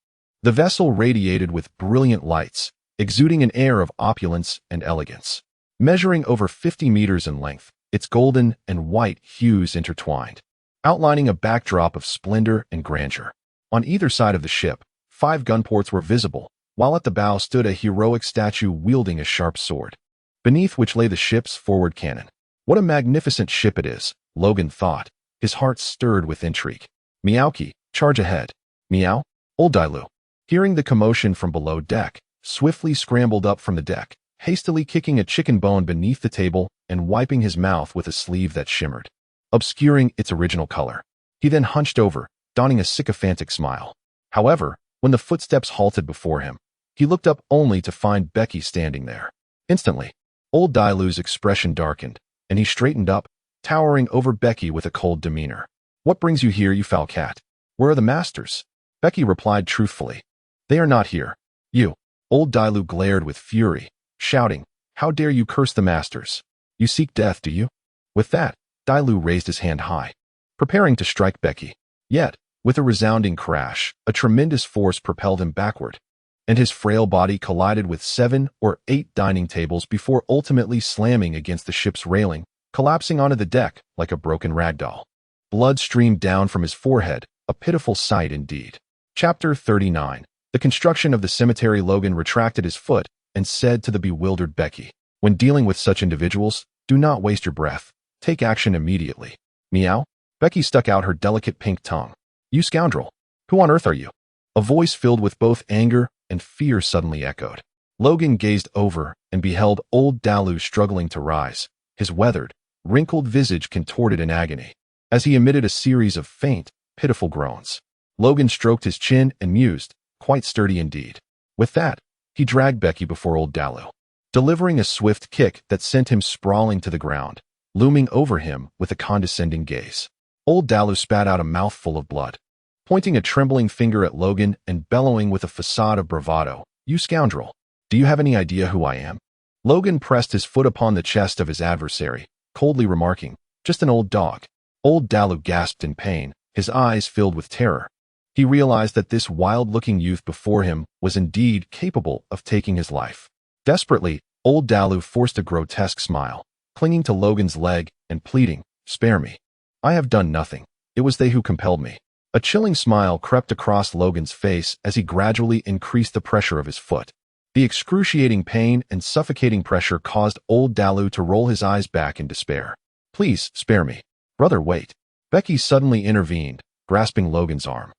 the vessel radiated with brilliant lights, exuding an air of opulence and elegance. Measuring over 50 meters in length, its golden and white hues intertwined, outlining a backdrop of splendor and grandeur. On either side of the ship, 5 gunports were visible, while at the bow stood a heroic statue wielding a sharp sword, beneath which lay the ship's forward cannon. What a magnificent ship it is, Logan thought, his heart stirred with intrigue. Meowki, charge ahead. Meow. Old Dailu, hearing the commotion from below deck, swiftly scrambled up from the deck, hastily kicking a chicken bone beneath the table and wiping his mouth with a sleeve that shimmered, obscuring its original color. He then hunched over, donning a sycophantic smile. However, when the footsteps halted before him, he looked up only to find Becky standing there. Instantly, old Dailu's expression darkened, and he straightened up, towering over Becky with a cold demeanor. "What brings you here, you foul cat? Where are the masters?" Becky replied truthfully. "They are not here." "You." Old Dailu glared with fury, shouting, "How dare you curse the masters? You seek death, do you?" With that, Dailu raised his hand high, preparing to strike Becky. Yet, with a resounding crash, a tremendous force propelled him backward, and his frail body collided with 7 or 8 dining tables before ultimately slamming against the ship's railing, collapsing onto the deck like a broken ragdoll. Blood streamed down from his forehead, a pitiful sight indeed. Chapter 39. The construction of the cemetery. Logan retracted his foot and said to the bewildered Becky, "When dealing with such individuals, do not waste your breath. Take action immediately." "Meow?" Becky stuck out her delicate pink tongue. "You scoundrel! Who on earth are you?" A voice filled with both anger and fear suddenly echoed. Logan gazed over and beheld old Dailu struggling to rise, his weathered, wrinkled visage contorted in agony, as he emitted a series of faint, pitiful groans. Logan stroked his chin and mused, quite sturdy indeed. With that, he dragged Becky before old Dailu, delivering a swift kick that sent him sprawling to the ground, looming over him with a condescending gaze. Old Dailu spat out a mouthful of blood, pointing a trembling finger at Logan and bellowing with a facade of bravado, "You scoundrel! Do you have any idea who I am?" Logan pressed his foot upon the chest of his adversary, coldly remarking, "Just an old dog." Old Dailu gasped in pain, his eyes filled with terror. He realized that this wild-looking youth before him was indeed capable of taking his life. Desperately, old Dailu forced a grotesque smile, clinging to Logan's leg and pleading, "Spare me. I have done nothing. It was they who compelled me." A chilling smile crept across Logan's face as he gradually increased the pressure of his foot. The excruciating pain and suffocating pressure caused old Dailu to roll his eyes back in despair. "Please, spare me." "Brother, wait." Becky suddenly intervened, grasping Logan's arm.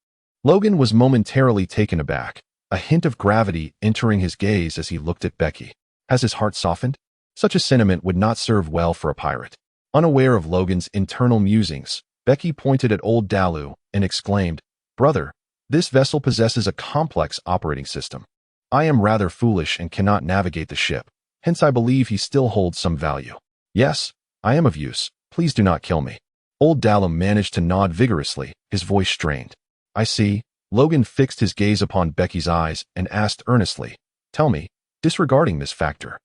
Logan was momentarily taken aback, a hint of gravity entering his gaze as he looked at Becky. Has his heart softened? Such a sentiment would not serve well for a pirate. Unaware of Logan's internal musings, Becky pointed at old Dailu and exclaimed, "Brother, this vessel possesses a complex operating system. I am rather foolish and cannot navigate the ship, hence I believe he still holds some value. Yes, I am of use. Please do not kill me." Old Dailu managed to nod vigorously, his voice strained. "I see." Logan fixed his gaze upon Becky's eyes and asked earnestly, "Tell me, disregarding this factor,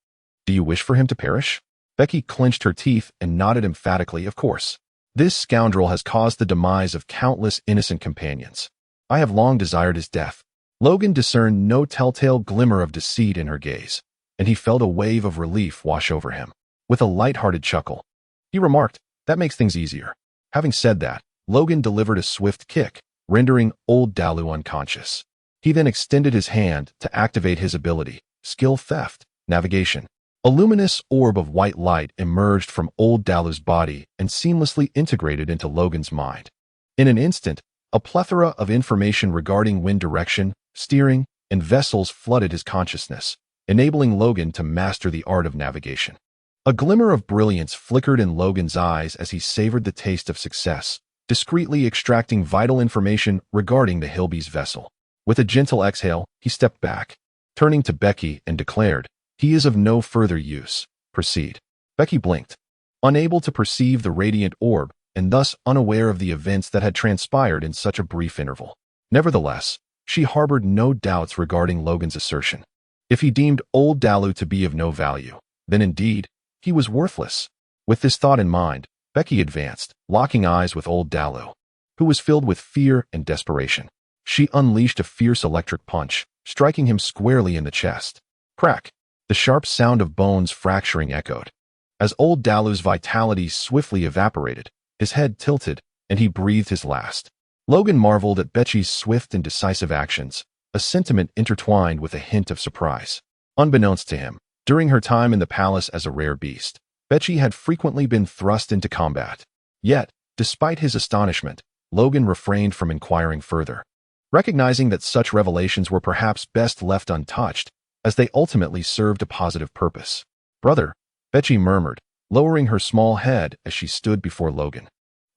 do you wish for him to perish?" Becky clenched her teeth and nodded emphatically, "Of course. This scoundrel has caused the demise of countless innocent companions. I have long desired his death." Logan discerned no telltale glimmer of deceit in her gaze, and he felt a wave of relief wash over him. With a light-hearted chuckle, he remarked, "That makes things easier." Having said that, Logan delivered a swift kick, rendering old Dailu unconscious. He then extended his hand to activate his ability, skill theft, navigation. A luminous orb of white light emerged from old Dailu's body and seamlessly integrated into Logan's mind. In an instant, A plethora of information regarding wind direction, steering, and vessels flooded his consciousness, enabling Logan to master the art of navigation. A glimmer of brilliance flickered in Logan's eyes as he savored the taste of success, discreetly extracting vital information regarding the Hilby's vessel. With a gentle exhale, he stepped back, turning to Becky and declared, "He is of no further use. Proceed." Becky blinked, unable to perceive the radiant orb and thus unaware of the events that had transpired in such a brief interval. Nevertheless, she harbored no doubts regarding Logan's assertion. If he deemed old Dalu to be of no value, then indeed, he was worthless. With this thought in mind, Becky advanced, locking eyes with old Dalu, who was filled with fear and desperation. She unleashed a fierce electric punch, striking him squarely in the chest. Crack! The sharp sound of bones fracturing echoed. As old Dalu's vitality swiftly evaporated, his head tilted, and he breathed his last. Logan marveled at Becky's swift and decisive actions, a sentiment intertwined with a hint of surprise. Unbeknownst to him, during her time in the palace as a rare beast, Becky had frequently been thrust into combat. Yet, despite his astonishment, Logan refrained from inquiring further, recognizing that such revelations were perhaps best left untouched, as they ultimately served a positive purpose. "Brother," Becky murmured, lowering her small head as she stood before Logan,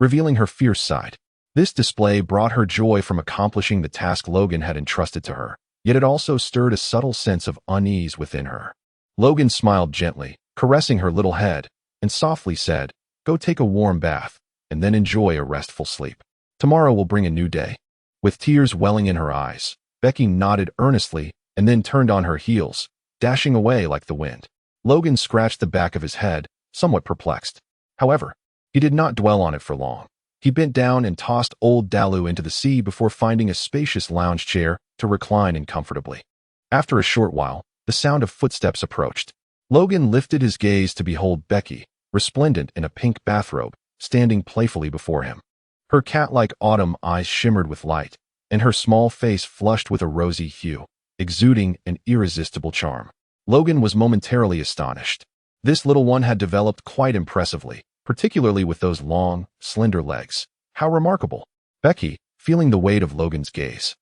revealing her fierce side. This display brought her joy from accomplishing the task Logan had entrusted to her, yet it also stirred a subtle sense of unease within her. Logan smiled gently, caressing her little head, and softly said, "Go take a warm bath, and then enjoy a restful sleep. Tomorrow will bring a new day." With tears welling in her eyes, Becky nodded earnestly and then turned on her heels, dashing away like the wind. Logan scratched the back of his head, somewhat perplexed. However, he did not dwell on it for long. He bent down and tossed old Dalu into the sea before finding a spacious lounge chair to recline in comfortably. After a short while, the sound of footsteps approached. Logan lifted his gaze to behold Becky, resplendent in a pink bathrobe, standing playfully before him. Her cat-like autumn eyes shimmered with light, and her small face flushed with a rosy hue, exuding an irresistible charm. Logan was momentarily astonished. This little one had developed quite impressively, particularly with those long, slender legs. How remarkable! Becky, feeling the weight of Logan's gaze,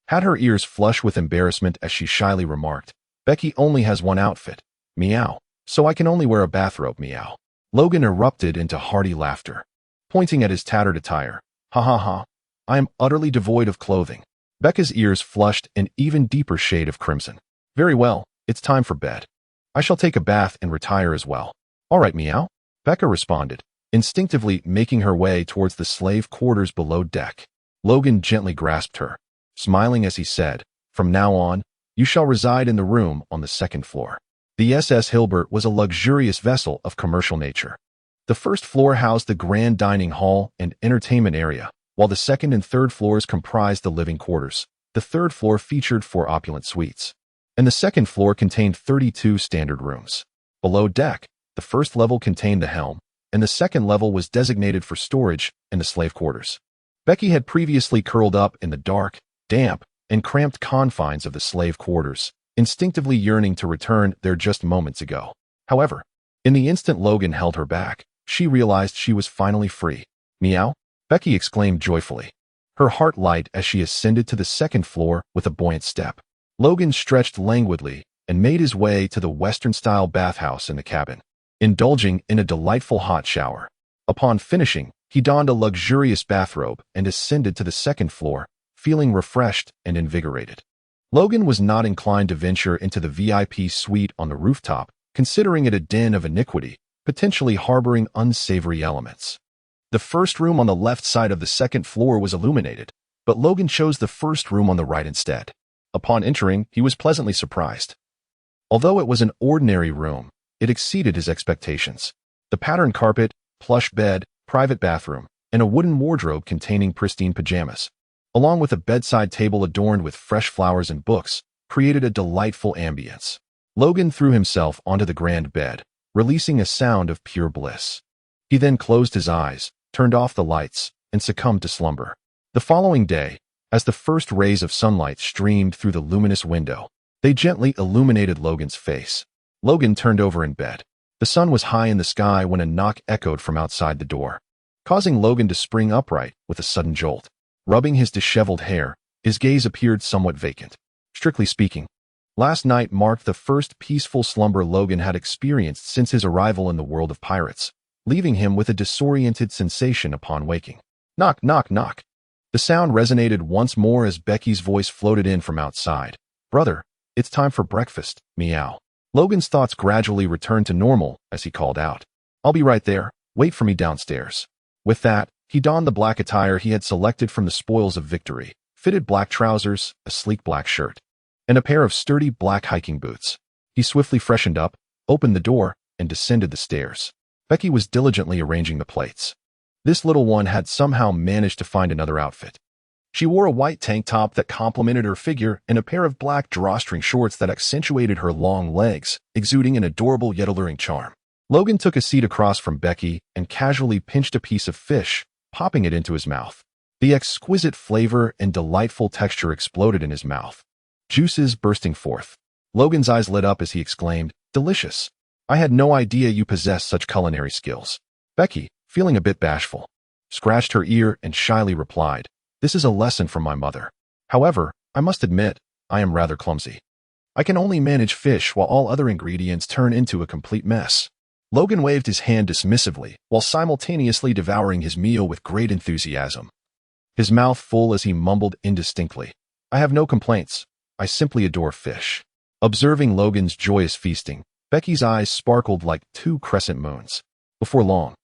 had her ears flush with embarrassment as she shyly remarked, "Becky only has one outfit. Meow. So I can only wear a bathrobe, meow." Logan erupted into hearty laughter, pointing at his tattered attire. "Ha ha ha. I am utterly devoid of clothing." Becca's ears flushed an even deeper shade of crimson. "Very well, it's time for bed. I shall take a bath and retire as well." "All right, meow," Becca responded, instinctively making her way towards the slave quarters below deck. Logan gently grasped her, smiling as he said, "From now on, you shall reside in the room on the second floor." The SS Hilbert was a luxurious vessel of commercial nature. The first floor housed the grand dining hall and entertainment area, while the second and third floors comprised the living quarters. The third floor featured 4 opulent suites, and the second floor contained 32 standard rooms. Below deck, the first level contained the helm, and the second level was designated for storage and the slave quarters. Becky had previously curled up in the dark, damp, and cramped confines of the slave quarters, instinctively yearning to return there just moments ago. However, in the instant Logan held her back, she realized she was finally free. "Meow," Becky exclaimed joyfully, her heart light as she ascended to the second floor with a buoyant step. Logan stretched languidly and made his way to the Western-style bathhouse in the cabin, indulging in a delightful hot shower. Upon finishing, he donned a luxurious bathrobe and ascended to the second floor, feeling refreshed and invigorated. Logan was not inclined to venture into the VIP suite on the rooftop, considering it a den of iniquity, potentially harboring unsavory elements. The first room on the left side of the second floor was illuminated, but Logan chose the first room on the right instead. Upon entering, he was pleasantly surprised. Although it was an ordinary room, it exceeded his expectations. The patterned carpet, plush bed, private bathroom, and a wooden wardrobe containing pristine pajamas, along with a bedside table adorned with fresh flowers and books, created a delightful ambience. Logan threw himself onto the grand bed, releasing a sound of pure bliss. He then closed his eyes, turned off the lights, and succumbed to slumber. The following day, as the first rays of sunlight streamed through the luminous window, they gently illuminated Logan's face. Logan turned over in bed. The sun was high in the sky when a knock echoed from outside the door, causing Logan to spring upright with a sudden jolt. Rubbing his disheveled hair, his gaze appeared somewhat vacant. Strictly speaking, last night marked the first peaceful slumber Logan had experienced since his arrival in the world of pirates, leaving him with a disoriented sensation upon waking. Knock, knock, knock. The sound resonated once more as Becky's voice floated in from outside. Brother, it's time for breakfast, meow. Logan's thoughts gradually returned to normal as he called out. I'll be right there, wait for me downstairs. With that, he donned the black attire he had selected from the spoils of victory, fitted black trousers, a sleek black shirt, and a pair of sturdy black hiking boots. He swiftly freshened up, opened the door, and descended the stairs. Becky was diligently arranging the plates. This little one had somehow managed to find another outfit. She wore a white tank top that complemented her figure and a pair of black drawstring shorts that accentuated her long legs, exuding an adorable yet alluring charm. Logan took a seat across from Becky and casually pinched a piece of fish, popping it into his mouth. The exquisite flavor and delightful texture exploded in his mouth, juices bursting forth. Logan's eyes lit up as he exclaimed, "Delicious. I had no idea you possessed such culinary skills." Becky, feeling a bit bashful, scratched her ear and shyly replied, "This is a lesson from my mother. However, I must admit, I am rather clumsy. I can only manage fish while all other ingredients turn into a complete mess." Logan waved his hand dismissively while simultaneously devouring his meal with great enthusiasm, his mouth full as he mumbled indistinctly, "I have no complaints. I simply adore fish." Observing Logan's joyous feasting, Becky's eyes sparkled like two crescent moons. Before long,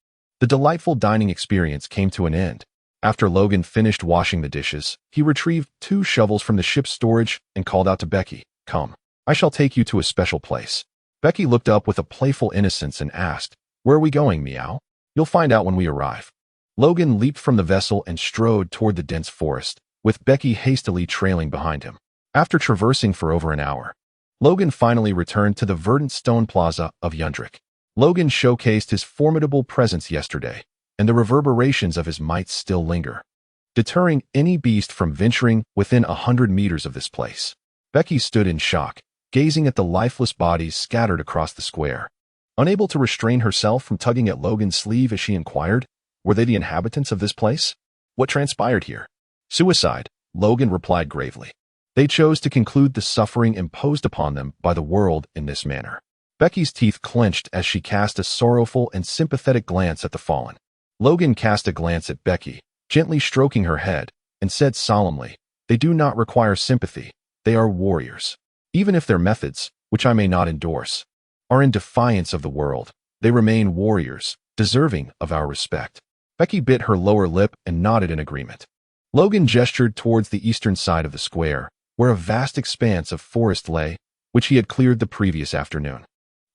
the delightful dining experience came to an end. After Logan finished washing the dishes, he retrieved 2 shovels from the ship's storage and called out to Becky, "Come, I shall take you to a special place." Becky looked up with a playful innocence and asked, "Where are we going, meow?" "You'll find out when we arrive." Logan leaped from the vessel and strode toward the dense forest, with Becky hastily trailing behind him. After traversing for over an hour, Logan finally returned to the verdant stone plaza of Yundrik. Logan showcased his formidable presence yesterday, and the reverberations of his might still linger, deterring any beast from venturing within 100 meters of this place. Becky stood in shock, gazing at the lifeless bodies scattered across the square. Unable to restrain herself from tugging at Logan's sleeve as she inquired, were they the inhabitants of this place? What transpired here? Suicide, Logan replied gravely. They chose to conclude the suffering imposed upon them by the world in this manner. Becky's teeth clenched as she cast a sorrowful and sympathetic glance at the fallen. Logan cast a glance at Becky, gently stroking her head, and said solemnly, "They do not require sympathy. They are warriors. Even if their methods, which I may not endorse, are in defiance of the world, they remain warriors, deserving of our respect." Becky bit her lower lip and nodded in agreement. Logan gestured towards the eastern side of the square, where a vast expanse of forest lay, which he had cleared the previous afternoon.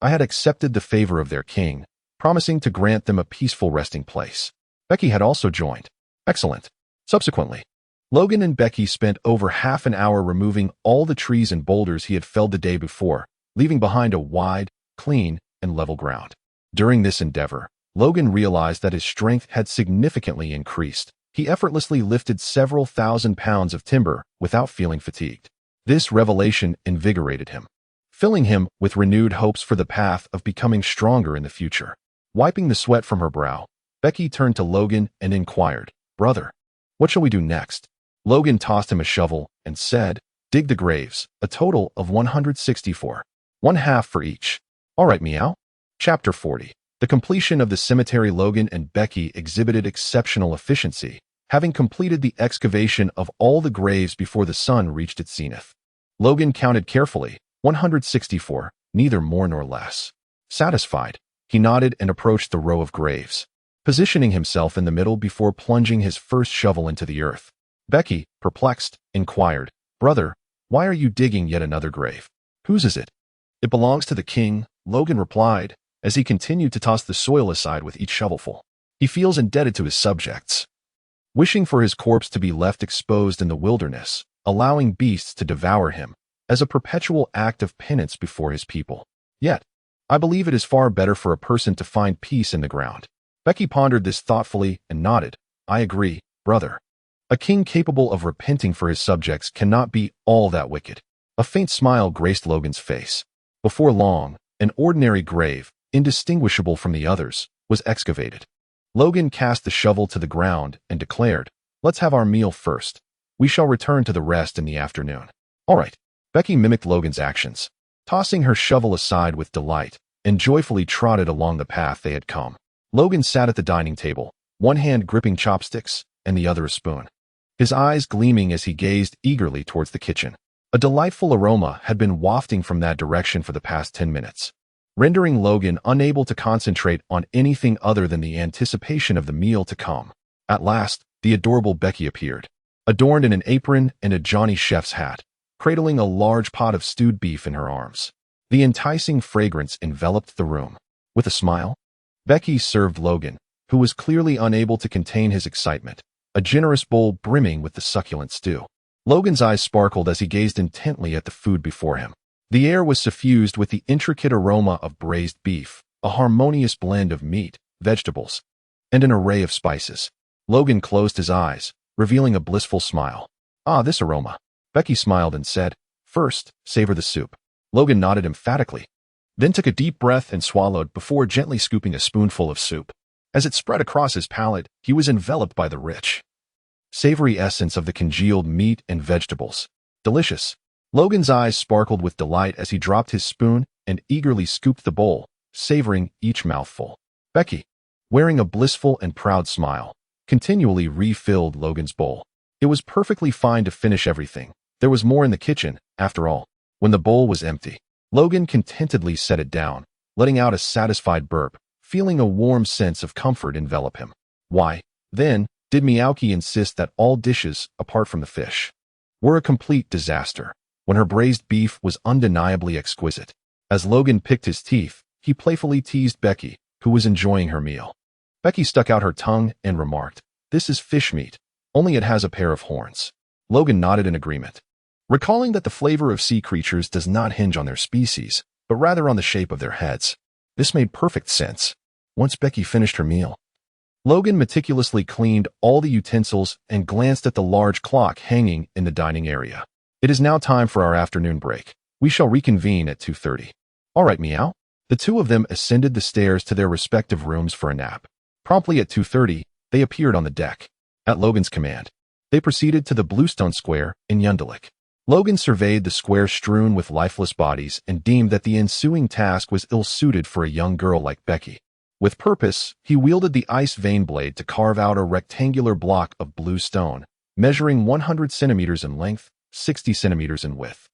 "I had accepted the favor of their king, promising to grant them a peaceful resting place." Becky had also joined. Excellent. Subsequently, Logan and Becky spent over half an hour removing all the trees and boulders he had felled the day before, leaving behind a wide, clean, and level ground. During this endeavor, Logan realized that his strength had significantly increased. He effortlessly lifted several thousand pounds of timber without feeling fatigued. This revelation invigorated him, filling him with renewed hopes for the path of becoming stronger in the future. Wiping the sweat from her brow, Becky turned to Logan and inquired, "Brother, what shall we do next?" Logan tossed him a shovel and said, "Dig the graves, a total of 164. 1/2 for each." "All right, meow." Chapter 40. The completion of the cemetery. Logan and Becky exhibited exceptional efficiency, having completed the excavation of all the graves before the sun reached its zenith. Logan counted carefully, 164, neither more nor less. Satisfied, he nodded and approached the row of graves, positioning himself in the middle before plunging his first shovel into the earth. Becky, perplexed, inquired, "Brother, why are you digging yet another grave? Whose is it?" "It belongs to the king," Logan replied, as he continued to toss the soil aside with each shovelful. "He feels indebted to his subjects, wishing for his corpse to be left exposed in the wilderness, allowing beasts to devour him, as a perpetual act of penance before his people. Yet, I believe it is far better for a person to find peace in the ground." Becky pondered this thoughtfully and nodded. "I agree, brother. A king capable of repenting for his subjects cannot be all that wicked." A faint smile graced Logan's face. Before long, an ordinary grave, indistinguishable from the others, was excavated. Logan cast the shovel to the ground and declared, Let's have our meal first. We shall return to the rest in the afternoon. All right. Becky mimicked Logan's actions, tossing her shovel aside with delight, and joyfully trotted along the path they had come. Logan sat at the dining table, one hand gripping chopsticks and the other a spoon, his eyes gleaming as he gazed eagerly towards the kitchen. A delightful aroma had been wafting from that direction for the past 10 minutes, rendering Logan unable to concentrate on anything other than the anticipation of the meal to come. At last, the adorable Becky appeared, adorned in an apron and a Johnny Chef's hat, cradling a large pot of stewed beef in her arms. The enticing fragrance enveloped the room. With a smile, Becky served Logan, who was clearly unable to contain his excitement, a generous bowl brimming with the succulent stew. Logan's eyes sparkled as he gazed intently at the food before him. The air was suffused with the intricate aroma of braised beef, a harmonious blend of meat, vegetables, and an array of spices. Logan closed his eyes, revealing a blissful smile. Ah, this aroma. Becky smiled and said, "First, savor the soup." Logan nodded emphatically, then took a deep breath and swallowed before gently scooping a spoonful of soup. As it spread across his palate, he was enveloped by the rich, savory essence of the congealed meat and vegetables. Delicious. Logan's eyes sparkled with delight as he dropped his spoon and eagerly scooped the bowl, savoring each mouthful. Becky, wearing a blissful and proud smile, continually refilled Logan's bowl. It was perfectly fine to finish everything. There was more in the kitchen, after all. When the bowl was empty, Logan contentedly set it down, letting out a satisfied burp, feeling a warm sense of comfort envelop him. Why, then, did Miyauki insist that all dishes, apart from the fish, were a complete disaster, when her braised beef was undeniably exquisite? As Logan picked his teeth, he playfully teased Becky, who was enjoying her meal. Becky stuck out her tongue and remarked, "This is fish meat, only it has a pair of horns." Logan nodded in agreement, recalling that the flavor of sea creatures does not hinge on their species, but rather on the shape of their heads. This made perfect sense. Once Becky finished her meal, Logan meticulously cleaned all the utensils and glanced at the large clock hanging in the dining area. It is now time for our afternoon break. We shall reconvene at 2:30. All right, meow. The two of them ascended the stairs to their respective rooms for a nap. Promptly at 2:30, they appeared on the deck. At Logan's command, they proceeded to the Bluestone Square in Yundelik. Logan surveyed the square strewn with lifeless bodies and deemed that the ensuing task was ill-suited for a young girl like Becky. With purpose, he wielded the ice vein blade to carve out a rectangular block of blue stone, measuring 100 centimeters in length, 60 centimeters in width,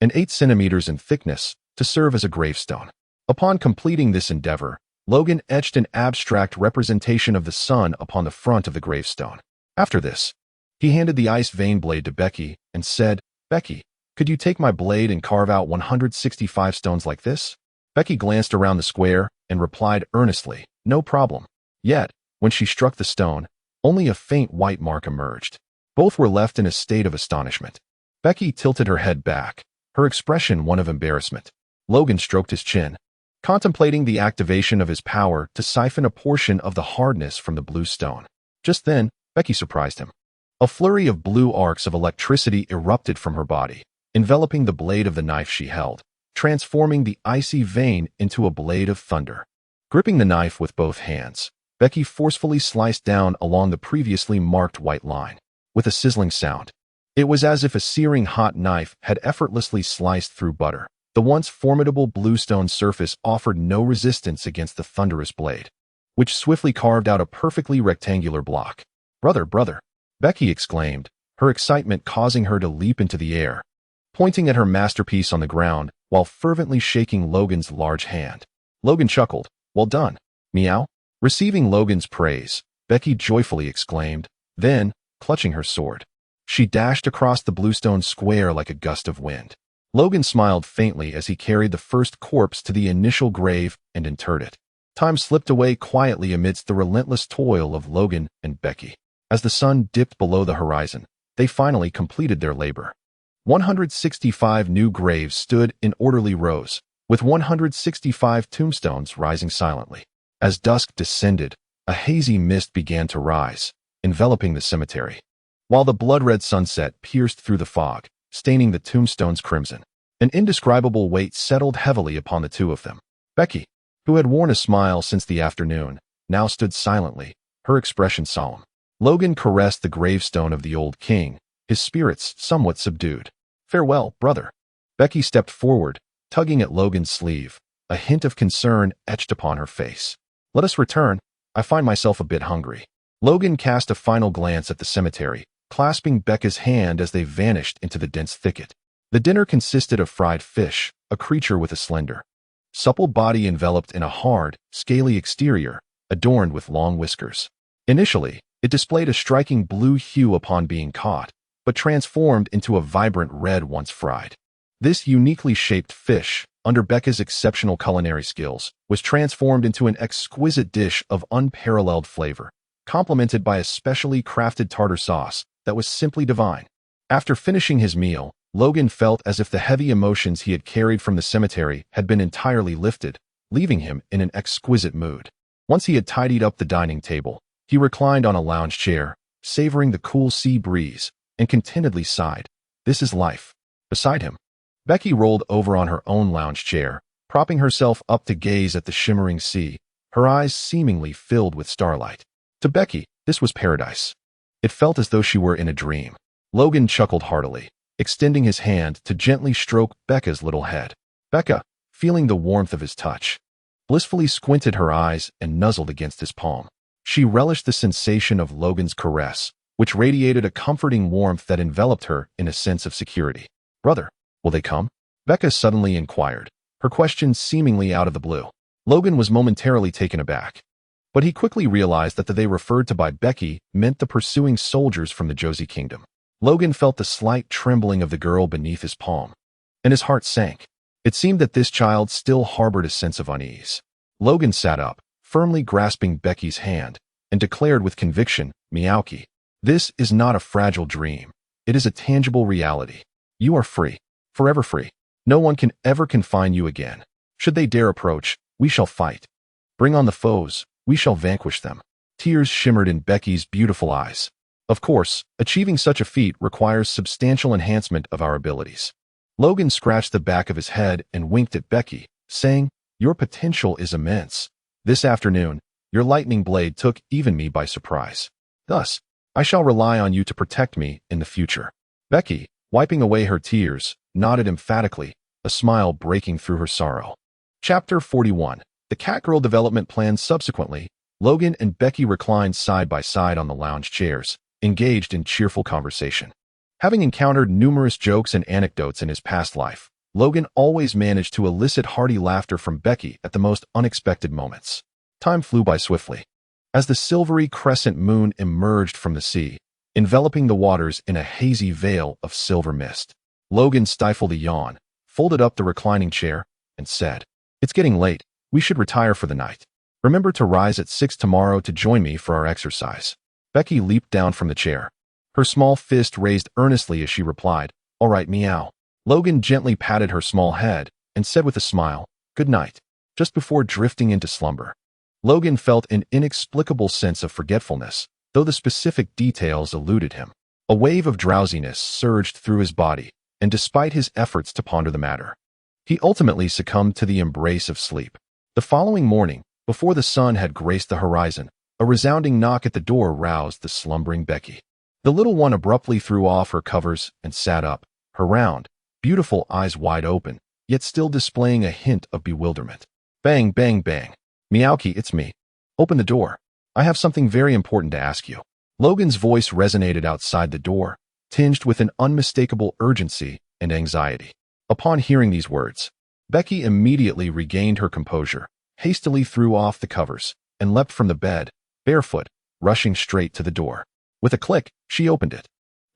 and 8 centimeters in thickness, to serve as a gravestone. Upon completing this endeavor, Logan etched an abstract representation of the sun upon the front of the gravestone. After this, he handed the ice vein blade to Becky and said, "Becky, could you take my blade and carve out 165 stones like this?" Becky glanced around the square and replied earnestly, "No problem." Yet, when she struck the stone, only a faint white mark emerged. Both were left in a state of astonishment. Becky tilted her head back, her expression one of embarrassment. Logan stroked his chin, contemplating the activation of his power to siphon a portion of the hardness from the blue stone. Just then, Becky surprised him. A flurry of blue arcs of electricity erupted from her body, enveloping the blade of the knife she held, transforming the icy vein into a blade of thunder. Gripping the knife with both hands, Becky forcefully sliced down along the previously marked white line. With a sizzling sound, it was as if a searing hot knife had effortlessly sliced through butter. The once formidable bluestone surface offered no resistance against the thunderous blade, which swiftly carved out a perfectly rectangular block. Brother, Becky exclaimed, her excitement causing her to leap into the air, pointing at her masterpiece on the ground while fervently shaking Logan's large hand. Logan chuckled, "Well done, meow." Receiving Logan's praise, Becky joyfully exclaimed. Then, clutching her sword, she dashed across the bluestone square like a gust of wind. Logan smiled faintly as he carried the first corpse to the initial grave and interred it. Time slipped away quietly amidst the relentless toil of Logan and Becky. As the sun dipped below the horizon, they finally completed their labor. 165 new graves stood in orderly rows, with 165 tombstones rising silently. As dusk descended, a hazy mist began to rise, enveloping the cemetery, while the blood-red sunset pierced through the fog, staining the tombstones crimson. An indescribable weight settled heavily upon the two of them. Becky, who had worn a smile since the afternoon, now stood silently, her expression solemn. Logan caressed the gravestone of the old king, his spirits somewhat subdued. Farewell, brother. Becky stepped forward, tugging at Logan's sleeve, a hint of concern etched upon her face. Let us return. I find myself a bit hungry. Logan cast a final glance at the cemetery, clasping Becca's hand as they vanished into the dense thicket. The dinner consisted of fried fish, a creature with a slender, supple body enveloped in a hard, scaly exterior, adorned with long whiskers. Initially, it displayed a striking blue hue upon being caught, but transformed into a vibrant red once fried. This uniquely shaped fish, under Becca's exceptional culinary skills, was transformed into an exquisite dish of unparalleled flavor, complemented by a specially crafted tartar sauce that was simply divine. After finishing his meal, Logan felt as if the heavy emotions he had carried from the cemetery had been entirely lifted, leaving him in an exquisite mood. Once he had tidied up the dining table, he reclined on a lounge chair, savoring the cool sea breeze, and contentedly sighed. This is life. Beside him, Becky rolled over on her own lounge chair, propping herself up to gaze at the shimmering sea, her eyes seemingly filled with starlight. To Becky, this was paradise. It felt as though she were in a dream. Logan chuckled heartily, extending his hand to gently stroke Becca's little head. Becca, feeling the warmth of his touch, blissfully squinted her eyes and nuzzled against his palm. She relished the sensation of Logan's caress, which radiated a comforting warmth that enveloped her in a sense of security. Brother, will they come? Becca suddenly inquired, her question seemingly out of the blue. Logan was momentarily taken aback, but he quickly realized that the they referred to by Becky meant the pursuing soldiers from the Josie Kingdom. Logan felt the slight trembling of the girl beneath his palm, and his heart sank. It seemed that this child still harbored a sense of unease. Logan sat up, firmly grasping Becky's hand, and declared with conviction, Miyauki, this is not a fragile dream. It is a tangible reality. You are free, forever free. No one can ever confine you again. Should they dare approach, we shall fight. Bring on the foes, we shall vanquish them. Tears shimmered in Becky's beautiful eyes. Of course, achieving such a feat requires substantial enhancement of our abilities. Logan scratched the back of his head and winked at Becky, saying, your potential is immense. This afternoon, your lightning blade took even me by surprise. Thus, I shall rely on you to protect me in the future. Becky, wiping away her tears, nodded emphatically, a smile breaking through her sorrow. Chapter 41. The Catgirl Development Plan. Subsequently, Logan and Becky reclined side by side on the lounge chairs, engaged in cheerful conversation. Having encountered numerous jokes and anecdotes in his past life, Logan always managed to elicit hearty laughter from Becky at the most unexpected moments. Time flew by swiftly. As the silvery crescent moon emerged from the sea, enveloping the waters in a hazy veil of silver mist, Logan stifled a yawn, folded up the reclining chair, and said, it's getting late. We should retire for the night. Remember to rise at 6 tomorrow to join me for our exercise. Becky leaped down from the chair, her small fist raised earnestly as she replied, all right, meow. Logan gently patted her small head and said with a smile, good night, just before drifting into slumber. Logan felt an inexplicable sense of forgetfulness, though the specific details eluded him. A wave of drowsiness surged through his body, and despite his efforts to ponder the matter, he ultimately succumbed to the embrace of sleep. The following morning, before the sun had graced the horizon, a resounding knock at the door roused the slumbering Becky. The little one abruptly threw off her covers and sat up, her round, beautiful eyes wide open, yet still displaying a hint of bewilderment. Bang, bang, bang. Miyauki, it's me. Open the door. I have something very important to ask you. Logan's voice resonated outside the door, tinged with an unmistakable urgency and anxiety. Upon hearing these words, Becky immediately regained her composure, hastily threw off the covers, and leapt from the bed, barefoot, rushing straight to the door. With a click, she opened it.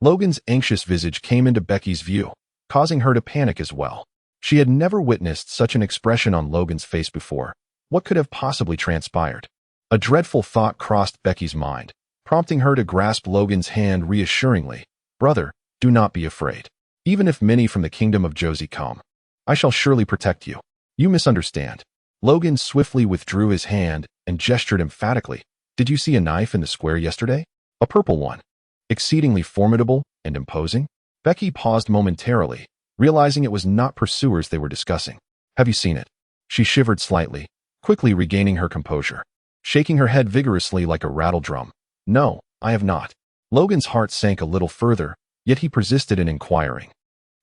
Logan's anxious visage came into Becky's view, causing her to panic as well. She had never witnessed such an expression on Logan's face before. What could have possibly transpired? A dreadful thought crossed Becky's mind, prompting her to grasp Logan's hand reassuringly. Brother, do not be afraid. Even if many from the kingdom of Josie come, I shall surely protect you. You misunderstand. Logan swiftly withdrew his hand and gestured emphatically. Did you see a knife in the square yesterday? A purple one. Exceedingly formidable and imposing? Becky paused momentarily, realizing it was not pursuers they were discussing. Have you seen it? She shivered slightly, quickly regaining her composure, shaking her head vigorously like a rattle drum. No, I have not. Logan's heart sank a little further, yet he persisted in inquiring.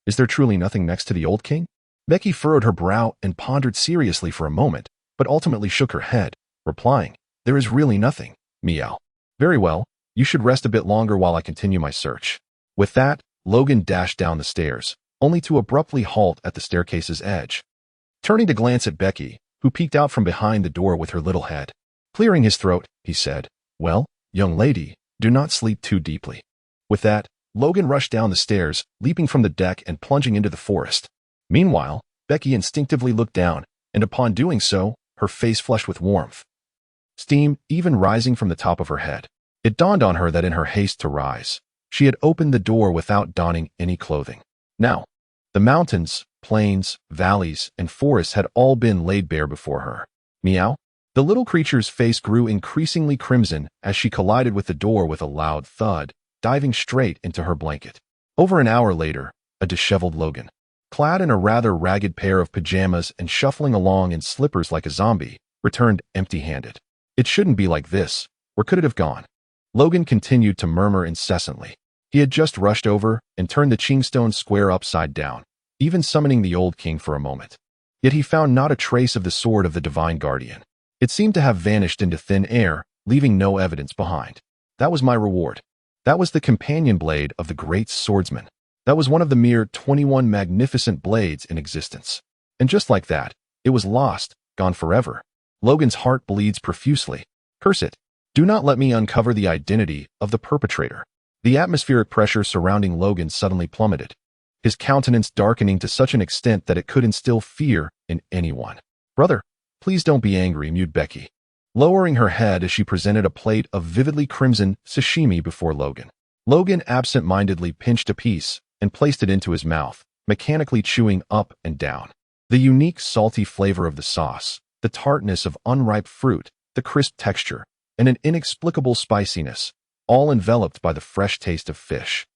Is there truly nothing next to the old king? Becky furrowed her brow and pondered seriously for a moment, but ultimately shook her head, replying, There is really nothing, meow. Very well, you should rest a bit longer while I continue my search. With that, Logan dashed down the stairs, only to abruptly halt at the staircase's edge. Turning to glance at Becky, who peeked out from behind the door with her little head. Clearing his throat, he said, Well, young lady, do not sleep too deeply. With that, Logan rushed down the stairs, leaping from the deck and plunging into the forest. Meanwhile, Becky instinctively looked down, and upon doing so, her face flushed with warmth. Steam even rising from the top of her head. It dawned on her that in her haste to rise, she had opened the door without donning any clothing. Now, the mountains, plains, valleys, and forests had all been laid bare before her. Meow. The little creature's face grew increasingly crimson as she collided with the door with a loud thud, diving straight into her blanket. Over an hour later, a disheveled Logan, clad in a rather ragged pair of pajamas and shuffling along in slippers like a zombie, returned empty-handed. It shouldn't be like this. Where could it have gone? Logan continued to murmur incessantly. He had just rushed over and turned the Chingstone square upside down, even summoning the old king for a moment. Yet he found not a trace of the sword of the divine guardian. It seemed to have vanished into thin air, leaving no evidence behind. That was my reward. That was the companion blade of the great swordsman. That was one of the mere 21 magnificent blades in existence. And just like that, it was lost, gone forever. Logan's heart bleeds profusely. Curse it. Do not let me uncover the identity of the perpetrator. The atmospheric pressure surrounding Logan suddenly plummeted, his countenance darkening to such an extent that it could instill fear in anyone. Brother, please don't be angry, mewed Becky, lowering her head as she presented a plate of vividly crimson sashimi before Logan. Logan absent-mindedly pinched a piece and placed it into his mouth, mechanically chewing up and down. The unique salty flavor of the sauce, the tartness of unripe fruit, the crisp texture, and an inexplicable spiciness, all enveloped by the fresh taste of fish,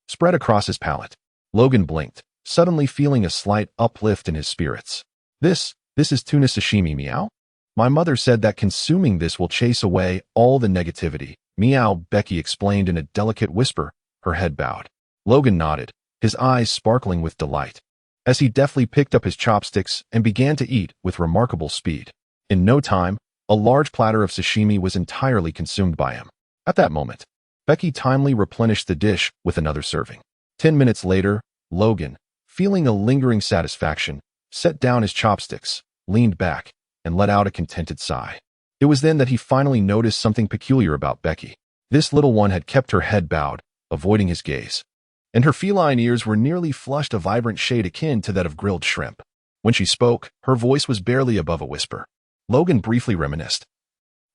spread across his palate. Logan blinked, suddenly feeling a slight uplift in his spirits. This is tuna sashimi, meow? My mother said that consuming this will chase away all the negativity. Meow, Becky explained in a delicate whisper, her head bowed. Logan nodded, his eyes sparkling with delight, as he deftly picked up his chopsticks and began to eat with remarkable speed. In no time, a large platter of sashimi was entirely consumed by him. At that moment, Becky timely replenished the dish with another serving. 10 minutes later, Logan, feeling a lingering satisfaction, set down his chopsticks, leaned back, and let out a contented sigh. It was then that he finally noticed something peculiar about Becky. This little one had kept her head bowed, avoiding his gaze, and her feline ears were nearly flushed a vibrant shade akin to that of grilled shrimp. When she spoke, her voice was barely above a whisper. Logan briefly reminisced,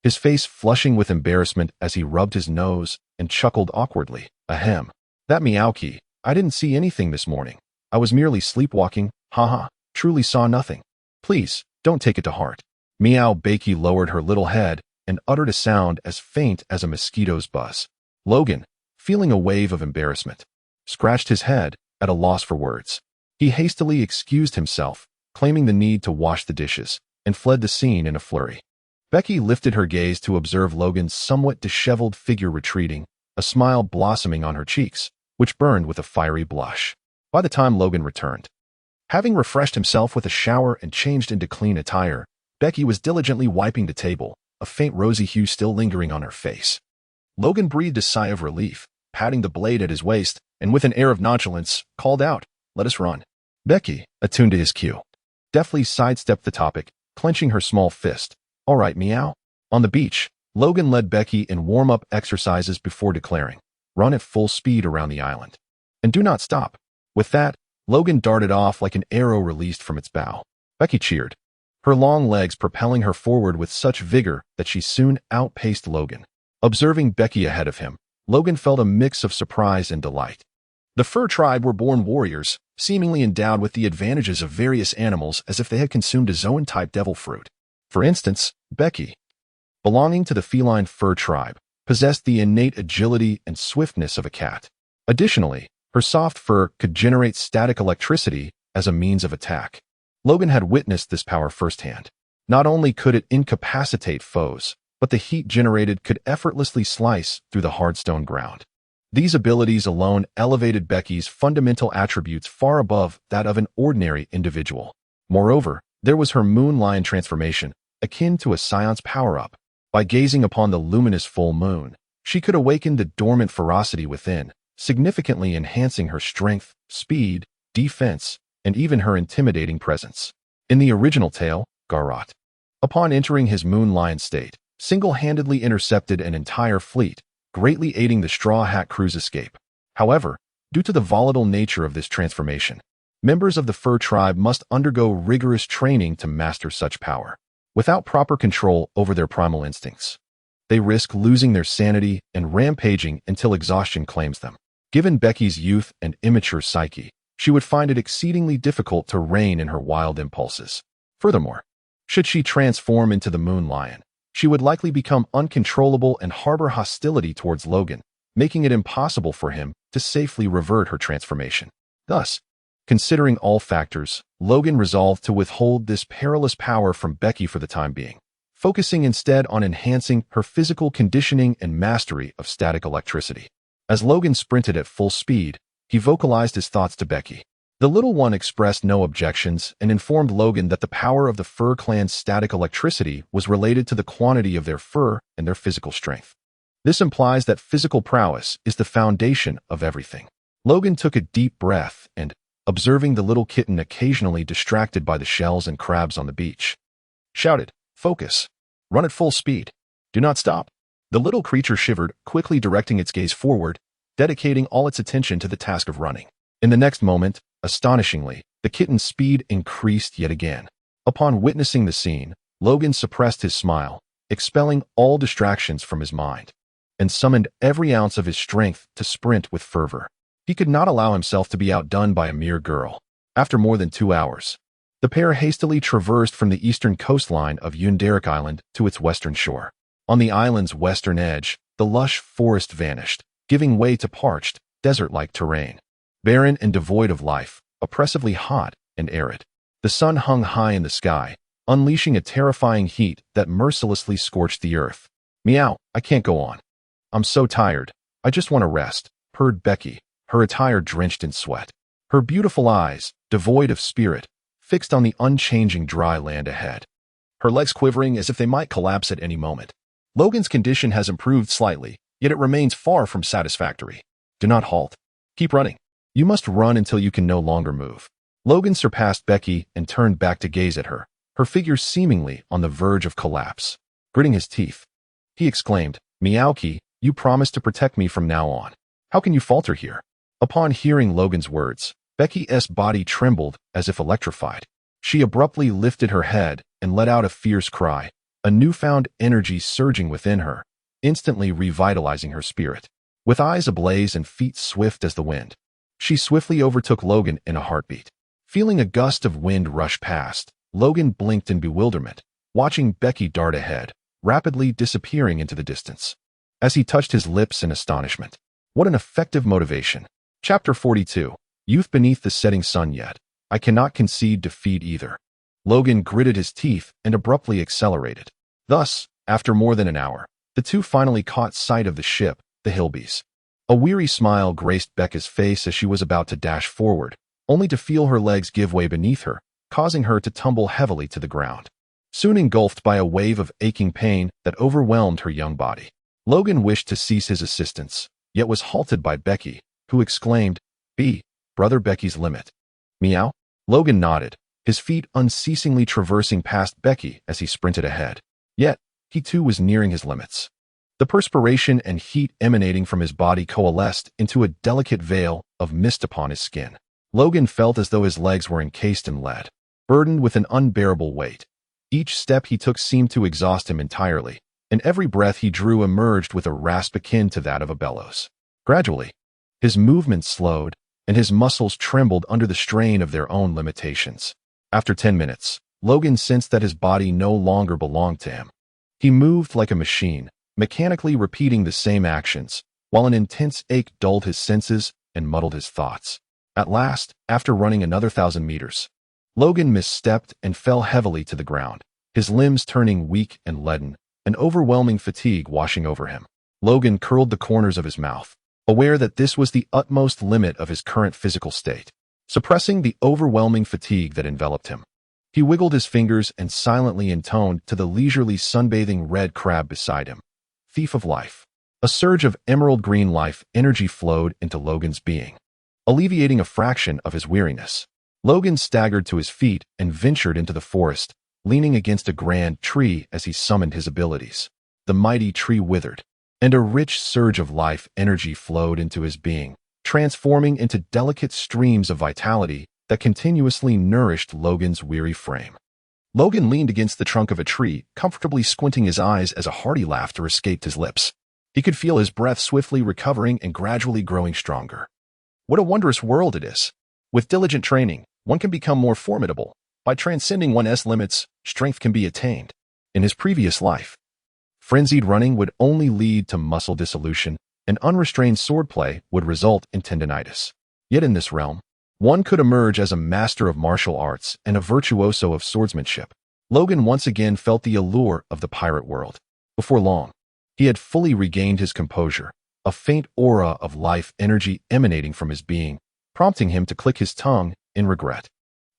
his face flushing with embarrassment as he rubbed his nose and chuckled awkwardly. Ahem. That meowkey, I didn't see anything this morning. I was merely sleepwalking, haha, truly saw nothing. Please, don't take it to heart. Meow. Becky lowered her little head and uttered a sound as faint as a mosquito's buzz. Logan, feeling a wave of embarrassment, scratched his head, at a loss for words. He hastily excused himself, claiming the need to wash the dishes, and fled the scene in a flurry. Becky lifted her gaze to observe Logan's somewhat disheveled figure retreating, a smile blossoming on her cheeks, which burned with a fiery blush. By the time Logan returned, having refreshed himself with a shower and changed into clean attire, Becky was diligently wiping the table, a faint rosy hue still lingering on her face. Logan breathed a sigh of relief, patting the blade at his waist, and with an air of nonchalance, called out, "Let us run." Becky, attuned to his cue, deftly sidestepped the topic, clenching her small fist. "All right, meow." On the beach, Logan led Becky in warm-up exercises before declaring, "Run at full speed around the island. And do not stop." With that, Logan darted off like an arrow released from its bow. Becky cheered, her long legs propelling her forward with such vigor that she soon outpaced Logan. Observing Becky ahead of him, Logan felt a mix of surprise and delight. The Fur tribe were born warriors, seemingly endowed with the advantages of various animals as if they had consumed a zoan-type devil fruit. For instance, Becky, belonging to the feline Fur tribe, possessed the innate agility and swiftness of a cat. Additionally, her soft fur could generate static electricity as a means of attack. Logan had witnessed this power firsthand. Not only could it incapacitate foes, but the heat generated could effortlessly slice through the hard stone ground. These abilities alone elevated Becky's fundamental attributes far above that of an ordinary individual. Moreover, there was her moon lion transformation, akin to a scion's power-up. By gazing upon the luminous full moon, she could awaken the dormant ferocity within, significantly enhancing her strength, speed, defense, and even her intimidating presence. In the original tale, Garrot, upon entering his moon lion state, single-handedly intercepted an entire fleet, greatly aiding the Straw Hat crew's escape. However, due to the volatile nature of this transformation, members of the fur tribe must undergo rigorous training to master such power. Without proper control over their primal instincts, they risk losing their sanity and rampaging until exhaustion claims them. Given Becky's youth and immature psyche, she would find it exceedingly difficult to rein in her wild impulses. Furthermore, should she transform into the moon lion, she would likely become uncontrollable and harbor hostility towards Logan, making it impossible for him to safely revert her transformation. Thus, considering all factors, Logan resolved to withhold this perilous power from Becky for the time being, focusing instead on enhancing her physical conditioning and mastery of static electricity. As Logan sprinted at full speed, he vocalized his thoughts to Becky. The little one expressed no objections and informed Logan that the power of the Fur Clan's static electricity was related to the quantity of their fur and their physical strength. This implies that physical prowess is the foundation of everything. Logan took a deep breath and, observing the little kitten occasionally distracted by the shells and crabs on the beach, shouted, "Focus! Run at full speed! Do not stop!" The little creature shivered, quickly directing its gaze forward, dedicating all its attention to the task of running. In the next moment, astonishingly, the kitten's speed increased yet again. Upon witnessing the scene, Logan suppressed his smile, expelling all distractions from his mind, and summoned every ounce of his strength to sprint with fervor. He could not allow himself to be outdone by a mere girl. After more than 2 hours, the pair hastily traversed from the eastern coastline of Yundarik Island to its western shore. On the island's western edge, the lush forest vanished, giving way to parched, desert-like terrain. Barren and devoid of life, oppressively hot and arid. The sun hung high in the sky, unleashing a terrifying heat that mercilessly scorched the earth. "Meow, I can't go on. I'm so tired. I just want to rest," purred Becky, her attire drenched in sweat. Her beautiful eyes, devoid of spirit, fixed on the unchanging dry land ahead. Her legs quivering as if they might collapse at any moment. Logan's condition has improved slightly, yet it remains far from satisfactory. "Do not halt. Keep running. You must run until you can no longer move." Logan surpassed Becky and turned back to gaze at her, her figure seemingly on the verge of collapse. Gritting his teeth, he exclaimed, "Meowki, you promised to protect me from now on. How can you falter here?" Upon hearing Logan's words, Becky's body trembled as if electrified. She abruptly lifted her head and let out a fierce cry, a newfound energy surging within her, instantly revitalizing her spirit. With eyes ablaze and feet swift as the wind, she swiftly overtook Logan in a heartbeat. Feeling a gust of wind rush past, Logan blinked in bewilderment, watching Becky dart ahead, rapidly disappearing into the distance. As he touched his lips in astonishment, what an effective motivation. Chapter 42. Youth beneath the setting sun yet. I cannot concede defeat either. Logan gritted his teeth and abruptly accelerated. Thus, after more than an hour, the two finally caught sight of the ship, the Hilbees. A weary smile graced Becca's face as she was about to dash forward, only to feel her legs give way beneath her, causing her to tumble heavily to the ground. Soon engulfed by a wave of aching pain that overwhelmed her young body, Logan wished to cease his assistance, yet was halted by Becky, who exclaimed, "Brother Becky's limit." "Meow?" Logan nodded, his feet unceasingly traversing past Becky as he sprinted ahead. Yet, he too was nearing his limits. The perspiration and heat emanating from his body coalesced into a delicate veil of mist upon his skin. Logan felt as though his legs were encased in lead, burdened with an unbearable weight. Each step he took seemed to exhaust him entirely, and every breath he drew emerged with a rasp akin to that of a bellows. Gradually, his movements slowed, and his muscles trembled under the strain of their own limitations. After 10 minutes, Logan sensed that his body no longer belonged to him. He moved like a machine, mechanically repeating the same actions, while an intense ache dulled his senses and muddled his thoughts. At last, after running another 1,000 meters, Logan misstepped and fell heavily to the ground, his limbs turning weak and leaden, an overwhelming fatigue washing over him. Logan curled the corners of his mouth, aware that this was the utmost limit of his current physical state, suppressing the overwhelming fatigue that enveloped him. He wiggled his fingers and silently intoned to the leisurely sunbathing red crab beside him. Thief of life. A surge of emerald green life energy flowed into Logan's being, alleviating a fraction of his weariness. Logan staggered to his feet and ventured into the forest, leaning against a grand tree as he summoned his abilities. The mighty tree withered, and a rich surge of life energy flowed into his being, transforming into delicate streams of vitality that continuously nourished Logan's weary frame. Logan leaned against the trunk of a tree, comfortably squinting his eyes as a hearty laughter escaped his lips. He could feel his breath swiftly recovering and gradually growing stronger. What a wondrous world it is! With diligent training, one can become more formidable. By transcending one's limits, strength can be attained. In his previous life, frenzied running would only lead to muscle dissolution, and unrestrained swordplay would result in tendinitis. Yet in this realm, one could emerge as a master of martial arts and a virtuoso of swordsmanship. Logan once again felt the allure of the pirate world. Before long, he had fully regained his composure, a faint aura of life energy emanating from his being, prompting him to click his tongue in regret.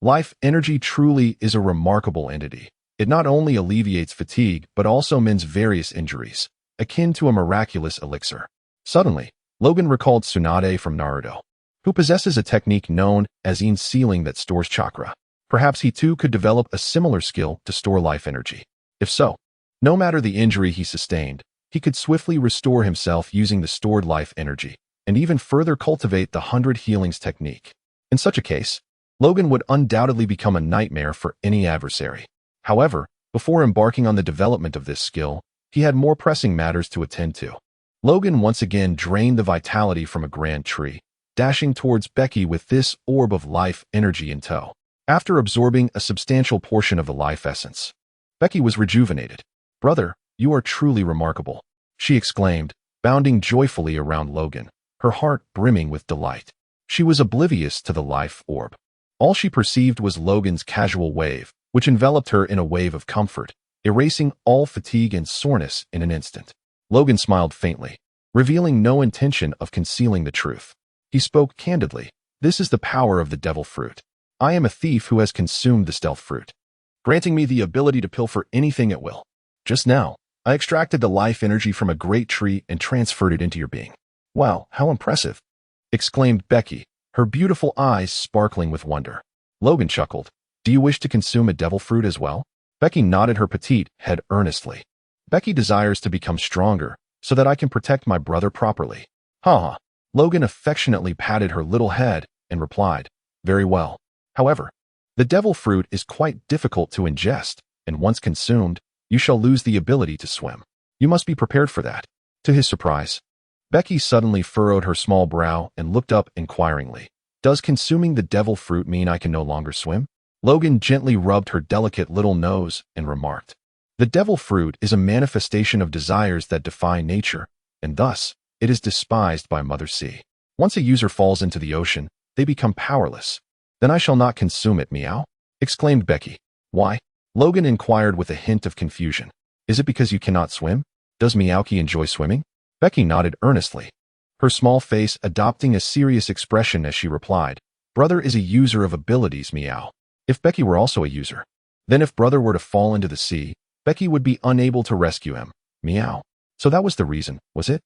Life energy truly is a remarkable entity. It not only alleviates fatigue but also mends various injuries, akin to a miraculous elixir. Suddenly, Logan recalled Tsunade from Naruto, who possesses a technique known as sealing that stores chakra. Perhaps he too could develop a similar skill to store life energy. If so, no matter the injury he sustained, he could swiftly restore himself using the stored life energy, and even further cultivate the 100 healings technique. In such a case, Logan would undoubtedly become a nightmare for any adversary. However, before embarking on the development of this skill, he had more pressing matters to attend to. Logan once again drained the vitality from a grand tree, dashing towards Becky with this orb of life energy in tow. After absorbing a substantial portion of the life essence, Becky was rejuvenated. "Brother, you are truly remarkable," she exclaimed, bounding joyfully around Logan, her heart brimming with delight. She was oblivious to the life orb. All she perceived was Logan's casual wave, which enveloped her in a wave of comfort, erasing all fatigue and soreness in an instant. Logan smiled faintly, revealing no intention of concealing the truth. He spoke candidly. "This is the power of the devil fruit. I am a thief who has consumed the stealth fruit, granting me the ability to pilfer anything at will. Just now, I extracted the life energy from a great tree and transferred it into your being." "Wow, how impressive!" exclaimed Becky, her beautiful eyes sparkling with wonder. Logan chuckled. "Do you wish to consume a devil fruit as well?" Becky nodded her petite head earnestly. "Becky desires to become stronger, so that I can protect my brother properly." "Ha!" Logan affectionately patted her little head and replied, "Very well. However, the devil fruit is quite difficult to ingest, and once consumed, you shall lose the ability to swim. You must be prepared for that." To his surprise, Becky suddenly furrowed her small brow and looked up inquiringly. "Does consuming the devil fruit mean I can no longer swim?" Logan gently rubbed her delicate little nose and remarked, "The devil fruit is a manifestation of desires that defy nature, and thus, it is despised by Mother Sea. Once a user falls into the ocean, they become powerless." "Then I shall not consume it, meow," exclaimed Becky. "Why?" Logan inquired with a hint of confusion. "Is it because you cannot swim? Does Meowki enjoy swimming?" Becky nodded earnestly, her small face adopting a serious expression as she replied, "Brother is a user of abilities, meow." If Becky were also a user, then if brother were to fall into the sea, Becky would be unable to rescue him, meow. So that was the reason, was it?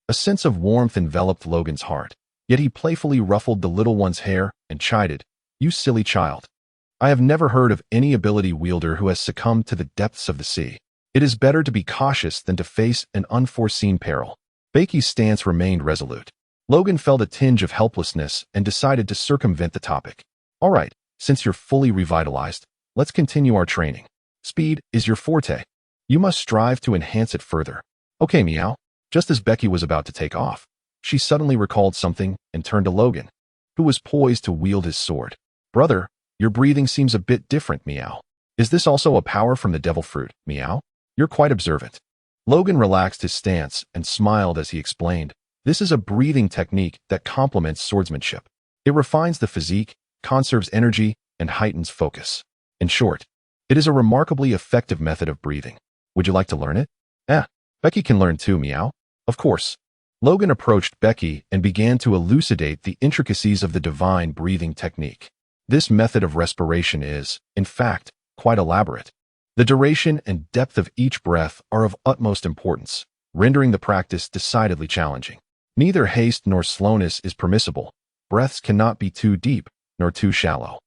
A sense of warmth enveloped Logan's heart, yet he playfully ruffled the little one's hair and chided, "You silly child. I have never heard of any ability wielder who has succumbed to the depths of the sea. It is better to be cautious than to face an unforeseen peril." Becky's stance remained resolute. Logan felt a tinge of helplessness and decided to circumvent the topic. "All right, since you're fully revitalized, let's continue our training. Speed is your forte. You must strive to enhance it further." "Okay, meow." Just as Becky was about to take off, she suddenly recalled something and turned to Logan, who was poised to wield his sword. "Brother, your breathing seems a bit different, meow. Is this also a power from the devil fruit, meow? You're quite observant." Logan relaxed his stance and smiled as he explained, "This is a breathing technique that complements swordsmanship. It refines the physique, conserves energy, and heightens focus. In short, it is a remarkably effective method of breathing. Would you like to learn it?" Eh, Becky can learn too, meow. Of course. Logan approached Becky and began to elucidate the intricacies of the divine breathing technique. This method of respiration is, in fact, quite elaborate. The duration and depth of each breath are of utmost importance, rendering the practice decidedly challenging. Neither haste nor slowness is permissible. Breaths cannot be too deep nor too shallow.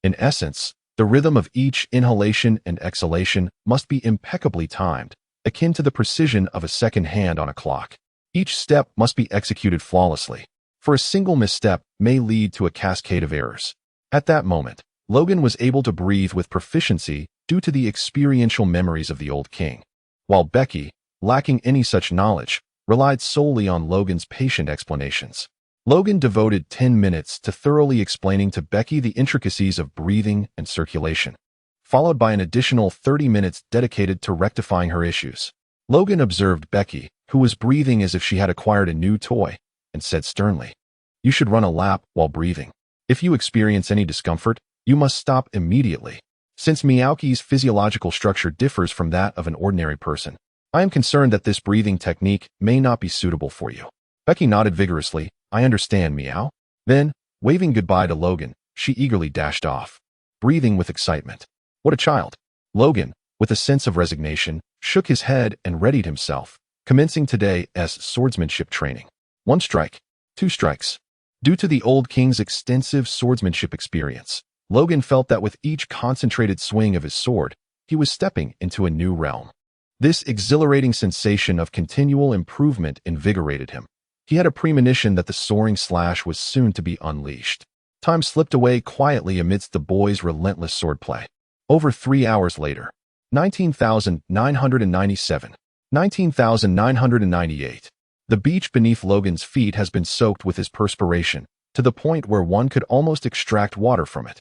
In essence, the rhythm of each inhalation and exhalation must be impeccably timed, akin to the precision of a second hand on a clock. Each step must be executed flawlessly, for a single misstep may lead to a cascade of errors. At that moment, Logan was able to breathe with proficiency due to the experiential memories of the old king, while Becky, lacking any such knowledge, relied solely on Logan's patient explanations. Logan devoted 10 minutes to thoroughly explaining to Becky the intricacies of breathing and circulation, followed by an additional 30 minutes dedicated to rectifying her issues. Logan observed Becky, who was breathing as if she had acquired a new toy, and said sternly, "You should run a lap while breathing. If you experience any discomfort, you must stop immediately. Since Miyauki's physiological structure differs from that of an ordinary person, I am concerned that this breathing technique may not be suitable for you." Becky nodded vigorously. "I understand, meow." Then, waving goodbye to Logan, she eagerly dashed off, breathing with excitement. What a child! Logan, with a sense of resignation, shook his head and readied himself, commencing today's swordsmanship training. 1 strike, 2 strikes. Due to the old king's extensive swordsmanship experience, Logan felt that with each concentrated swing of his sword, he was stepping into a new realm. This exhilarating sensation of continual improvement invigorated him. He had a premonition that the soaring slash was soon to be unleashed. Time slipped away quietly amidst the boy's relentless swordplay. Over 3 hours later, 19,997, 19,998. The beach beneath Logan's feet has been soaked with his perspiration, to the point where one could almost extract water from it.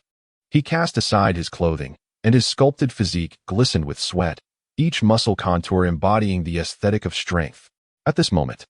He cast aside his clothing, and his sculpted physique glistened with sweat, each muscle contour embodying the aesthetic of strength. At this moment,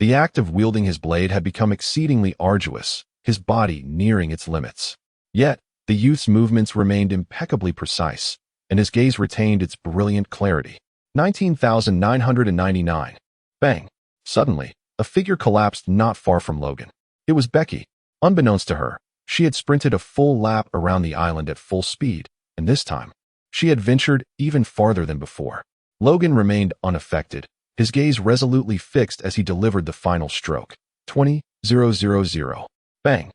the act of wielding his blade had become exceedingly arduous, his body nearing its limits. Yet, the youth's movements remained impeccably precise, and his gaze retained its brilliant clarity. 19,999. Bang! Suddenly, a figure collapsed not far from Logan. It was Becky. Unbeknownst to her, she had sprinted a full lap around the island at full speed, and this time, she had ventured even farther than before. Logan remained unaffected, his gaze resolutely fixed as he delivered the final stroke. 20,000. Bang!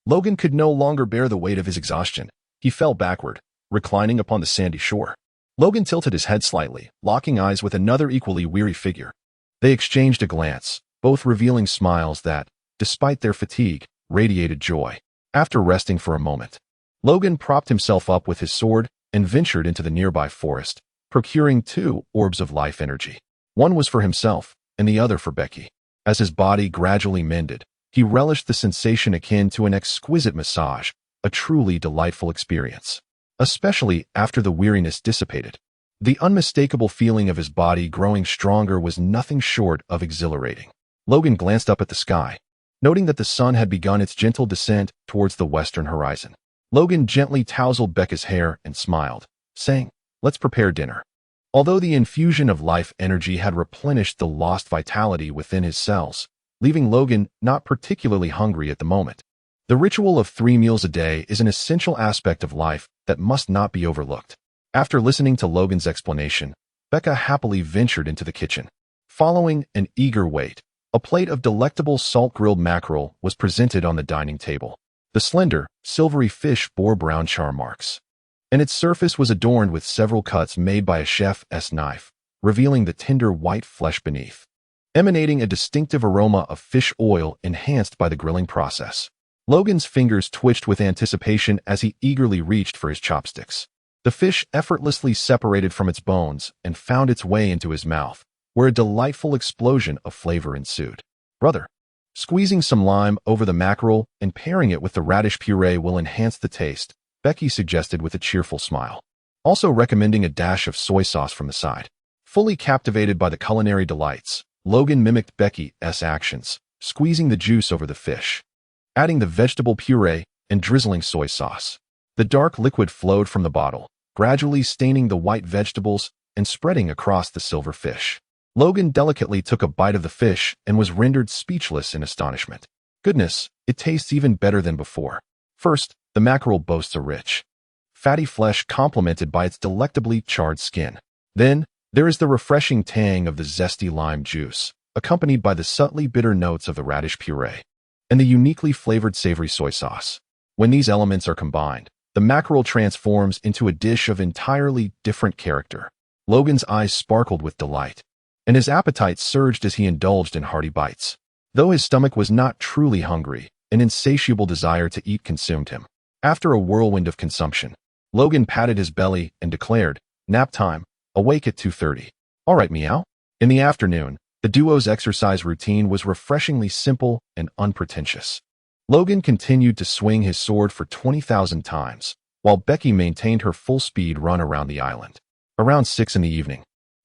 Logan could no longer bear the weight of his exhaustion. He fell backward, reclining upon the sandy shore. Logan tilted his head slightly, locking eyes with another equally weary figure. They exchanged a glance, both revealing smiles that, despite their fatigue, radiated joy. After resting for a moment, Logan propped himself up with his sword and ventured into the nearby forest, procuring 2 orbs of life energy. One was for himself, and the other for Becky. As his body gradually mended, he relished the sensation akin to an exquisite massage, a truly delightful experience. Especially after the weariness dissipated. The unmistakable feeling of his body growing stronger was nothing short of exhilarating. Logan glanced up at the sky, noting that the sun had begun its gentle descent towards the western horizon. Logan gently tousled Becca's hair and smiled, saying, "Let's prepare dinner." Although the infusion of life energy had replenished the lost vitality within his cells, leaving Logan not particularly hungry at the moment. The ritual of 3 meals a day is an essential aspect of life that must not be overlooked. After listening to Logan's explanation, Becca happily ventured into the kitchen. Following an eager wait, a plate of delectable salt-grilled mackerel was presented on the dining table. The slender, silvery fish bore brown char marks, and its surface was adorned with several cuts made by a chef's knife, revealing the tender white flesh beneath, emanating a distinctive aroma of fish oil enhanced by the grilling process. Logan's fingers twitched with anticipation as he eagerly reached for his chopsticks. The fish effortlessly separated from its bones and found its way into his mouth, where a delightful explosion of flavor ensued. "Brother, squeezing some lime over the mackerel and pairing it with the radish puree will enhance the taste," Becky suggested with a cheerful smile, also recommending a dash of soy sauce from the side. Fully captivated by the culinary delights, Logan mimicked Becky's actions, squeezing the juice over the fish, adding the vegetable puree, and drizzling soy sauce. The dark liquid flowed from the bottle, gradually staining the white vegetables and spreading across the silver fish. Logan delicately took a bite of the fish and was rendered speechless in astonishment. Goodness, it tastes even better than before. First, the mackerel boasts a rich, fatty flesh complemented by its delectably charred skin. Then, there is the refreshing tang of the zesty lime juice, accompanied by the subtly bitter notes of the radish puree, and the uniquely flavored savory soy sauce. When these elements are combined, the mackerel transforms into a dish of entirely different character. Logan's eyes sparkled with delight, and his appetite surged as he indulged in hearty bites. Though his stomach was not truly hungry, an insatiable desire to eat consumed him. After a whirlwind of consumption, Logan patted his belly and declared, "Nap time, awake at 2:30. All right, meow." In the afternoon, the duo's exercise routine was refreshingly simple and unpretentious. Logan continued to swing his sword for 20,000 times, while Becky maintained her full-speed run around the island. Around 6 in the evening,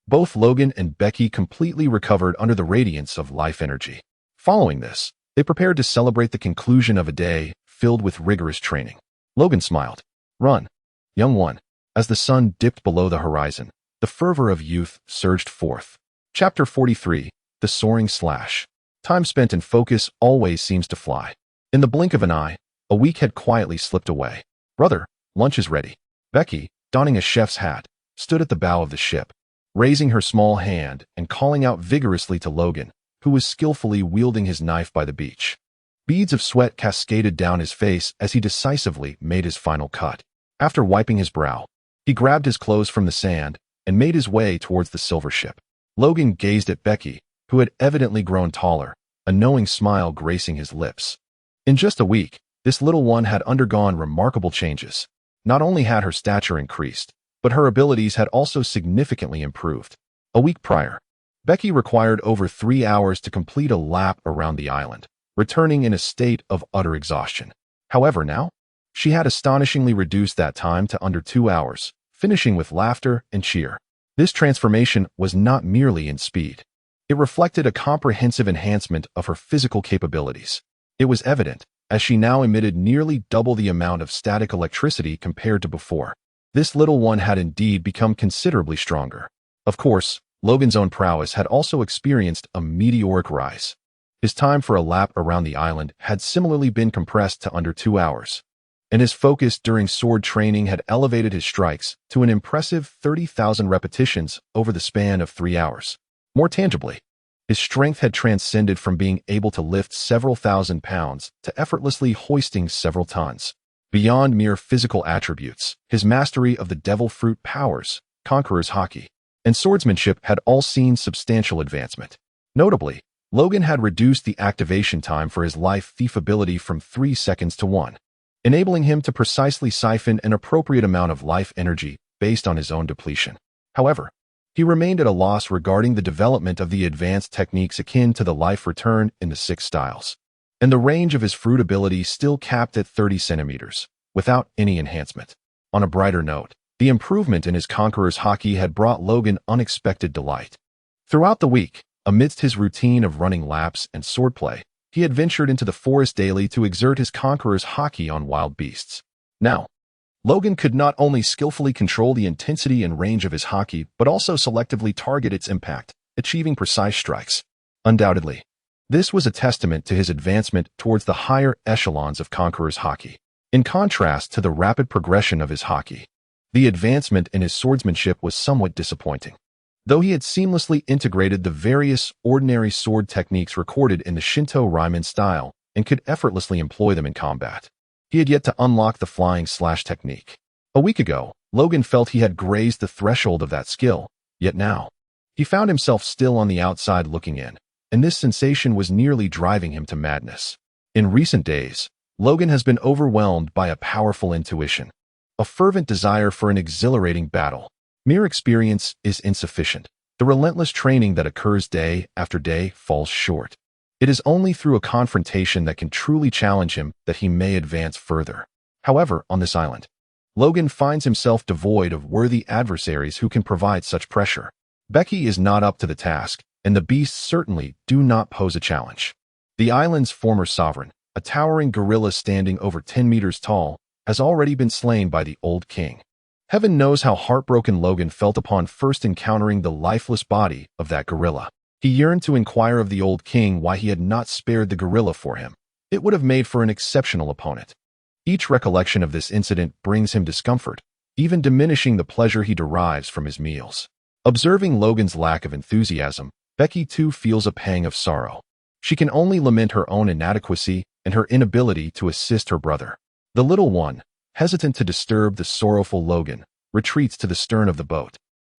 both Logan and Becky completely recovered under the radiance of life energy. Following this, they prepared to celebrate the conclusion of a day filled with rigorous training. Logan smiled. "Run, young one." As the sun dipped below the horizon, the fervor of youth surged forth. Chapter 43, The Soaring Slash. Time spent in focus always seems to fly. In the blink of an eye, a week had quietly slipped away. "Brother, lunch is ready." Becky, donning a chef's hat, stood at the bow of the ship, raising her small hand and calling out vigorously to Logan, who was skillfully wielding his knife by the beach. Beads of sweat cascaded down his face as he decisively made his final cut. After wiping his brow, he grabbed his clothes from the sand and made his way towards the silver ship. Logan gazed at Becky, who had evidently grown taller, a knowing smile gracing his lips. In just a week, this little one had undergone remarkable changes. Not only had her stature increased, but her abilities had also significantly improved. A week prior, Becky required over 3 hours to complete a lap around the island, returning in a state of utter exhaustion. However, now, she had astonishingly reduced that time to under 2 hours, finishing with laughter and cheer. This transformation was not merely in speed. It reflected a comprehensive enhancement of her physical capabilities. It was evident, as she now emitted nearly double the amount of static electricity compared to before. This little one had indeed become considerably stronger. Of course, Logan's own prowess had also experienced a meteoric rise. His time for a lap around the island had similarly been compressed to under 2 hours, and his focus during sword training had elevated his strikes to an impressive 30,000 repetitions over the span of 3 hours. More tangibly, his strength had transcended from being able to lift several thousand pounds to effortlessly hoisting several tons. Beyond mere physical attributes, his mastery of the devil fruit powers, conqueror's haki, and swordsmanship had all seen substantial advancement. Notably, Logan had reduced the activation time for his life thief ability from 3 seconds to 1, enabling him to precisely siphon an appropriate amount of life energy based on his own depletion. However, he remained at a loss regarding the development of the advanced techniques akin to the life return in the 6 styles, and the range of his fruit ability still capped at 30 centimeters, without any enhancement. On a brighter note, the improvement in his conqueror's haki had brought Logan unexpected delight. Throughout the week, amidst his routine of running laps and swordplay, he had ventured into the forest daily to exert his conqueror's haki on wild beasts. Now, Logan could not only skillfully control the intensity and range of his haki, but also selectively target its impact, achieving precise strikes. Undoubtedly, this was a testament to his advancement towards the higher echelons of conqueror's haki. In contrast to the rapid progression of his haki, the advancement in his swordsmanship was somewhat disappointing. Though he had seamlessly integrated the various ordinary sword techniques recorded in the Shinto Raimen style and could effortlessly employ them in combat, he had yet to unlock the flying slash technique. A week ago, Logan felt he had grazed the threshold of that skill, yet now, he found himself still on the outside looking in, and this sensation was nearly driving him to madness. In recent days, Logan has been overwhelmed by a powerful intuition, a fervent desire for an exhilarating battle. Mere experience is insufficient. The relentless training that occurs day after day falls short. It is only through a confrontation that can truly challenge him that he may advance further. However, on this island, Logan finds himself devoid of worthy adversaries who can provide such pressure. Becky is not up to the task, and the beasts certainly do not pose a challenge. The island's former sovereign, a towering gorilla standing over 10 meters tall, has already been slain by the old king. Heaven knows how heartbroken Logan felt upon first encountering the lifeless body of that gorilla. He yearned to inquire of the old king why he had not spared the gorilla for him. It would have made for an exceptional opponent. Each recollection of this incident brings him discomfort, even diminishing the pleasure he derives from his meals. Observing Logan's lack of enthusiasm, Becky too feels a pang of sorrow. She can only lament her own inadequacy and her inability to assist her brother. The little one, hesitant to disturb the sorrowful Logan, retreats to the stern of the boat,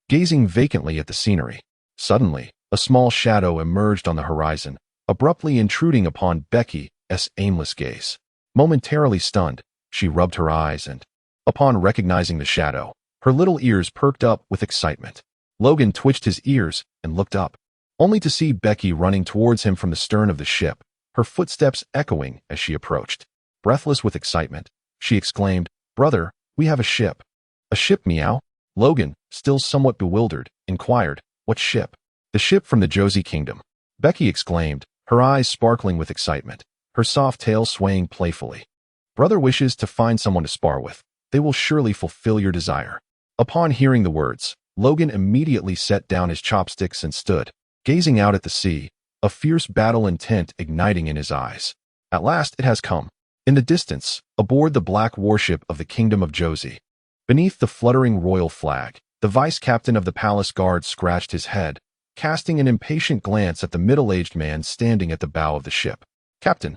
gazing vacantly at the scenery. Suddenly, a small shadow emerged on the horizon, abruptly intruding upon Becky's aimless gaze. Momentarily stunned, she rubbed her eyes and, upon recognizing the shadow, her little ears perked up with excitement. Logan twitched his ears and looked up, only to see Becky running towards him from the stern of the ship, her footsteps echoing as she approached. Breathless with excitement, she exclaimed, "Brother, we have a ship." "A ship, meow?" Logan, still somewhat bewildered, inquired, "What ship?" "The ship from the Josie Kingdom," Becky exclaimed, her eyes sparkling with excitement, her soft tail swaying playfully. "Brother wishes to find someone to spar with. They will surely fulfill your desire." Upon hearing the words, Logan immediately set down his chopsticks and stood, gazing out at the sea, a fierce battle intent igniting in his eyes. At last it has come. In the distance, aboard the black warship of the Kingdom of Josie, beneath the fluttering royal flag, the vice-captain of the palace guard scratched his head, casting an impatient glance at the middle-aged man standing at the bow of the ship. "Captain,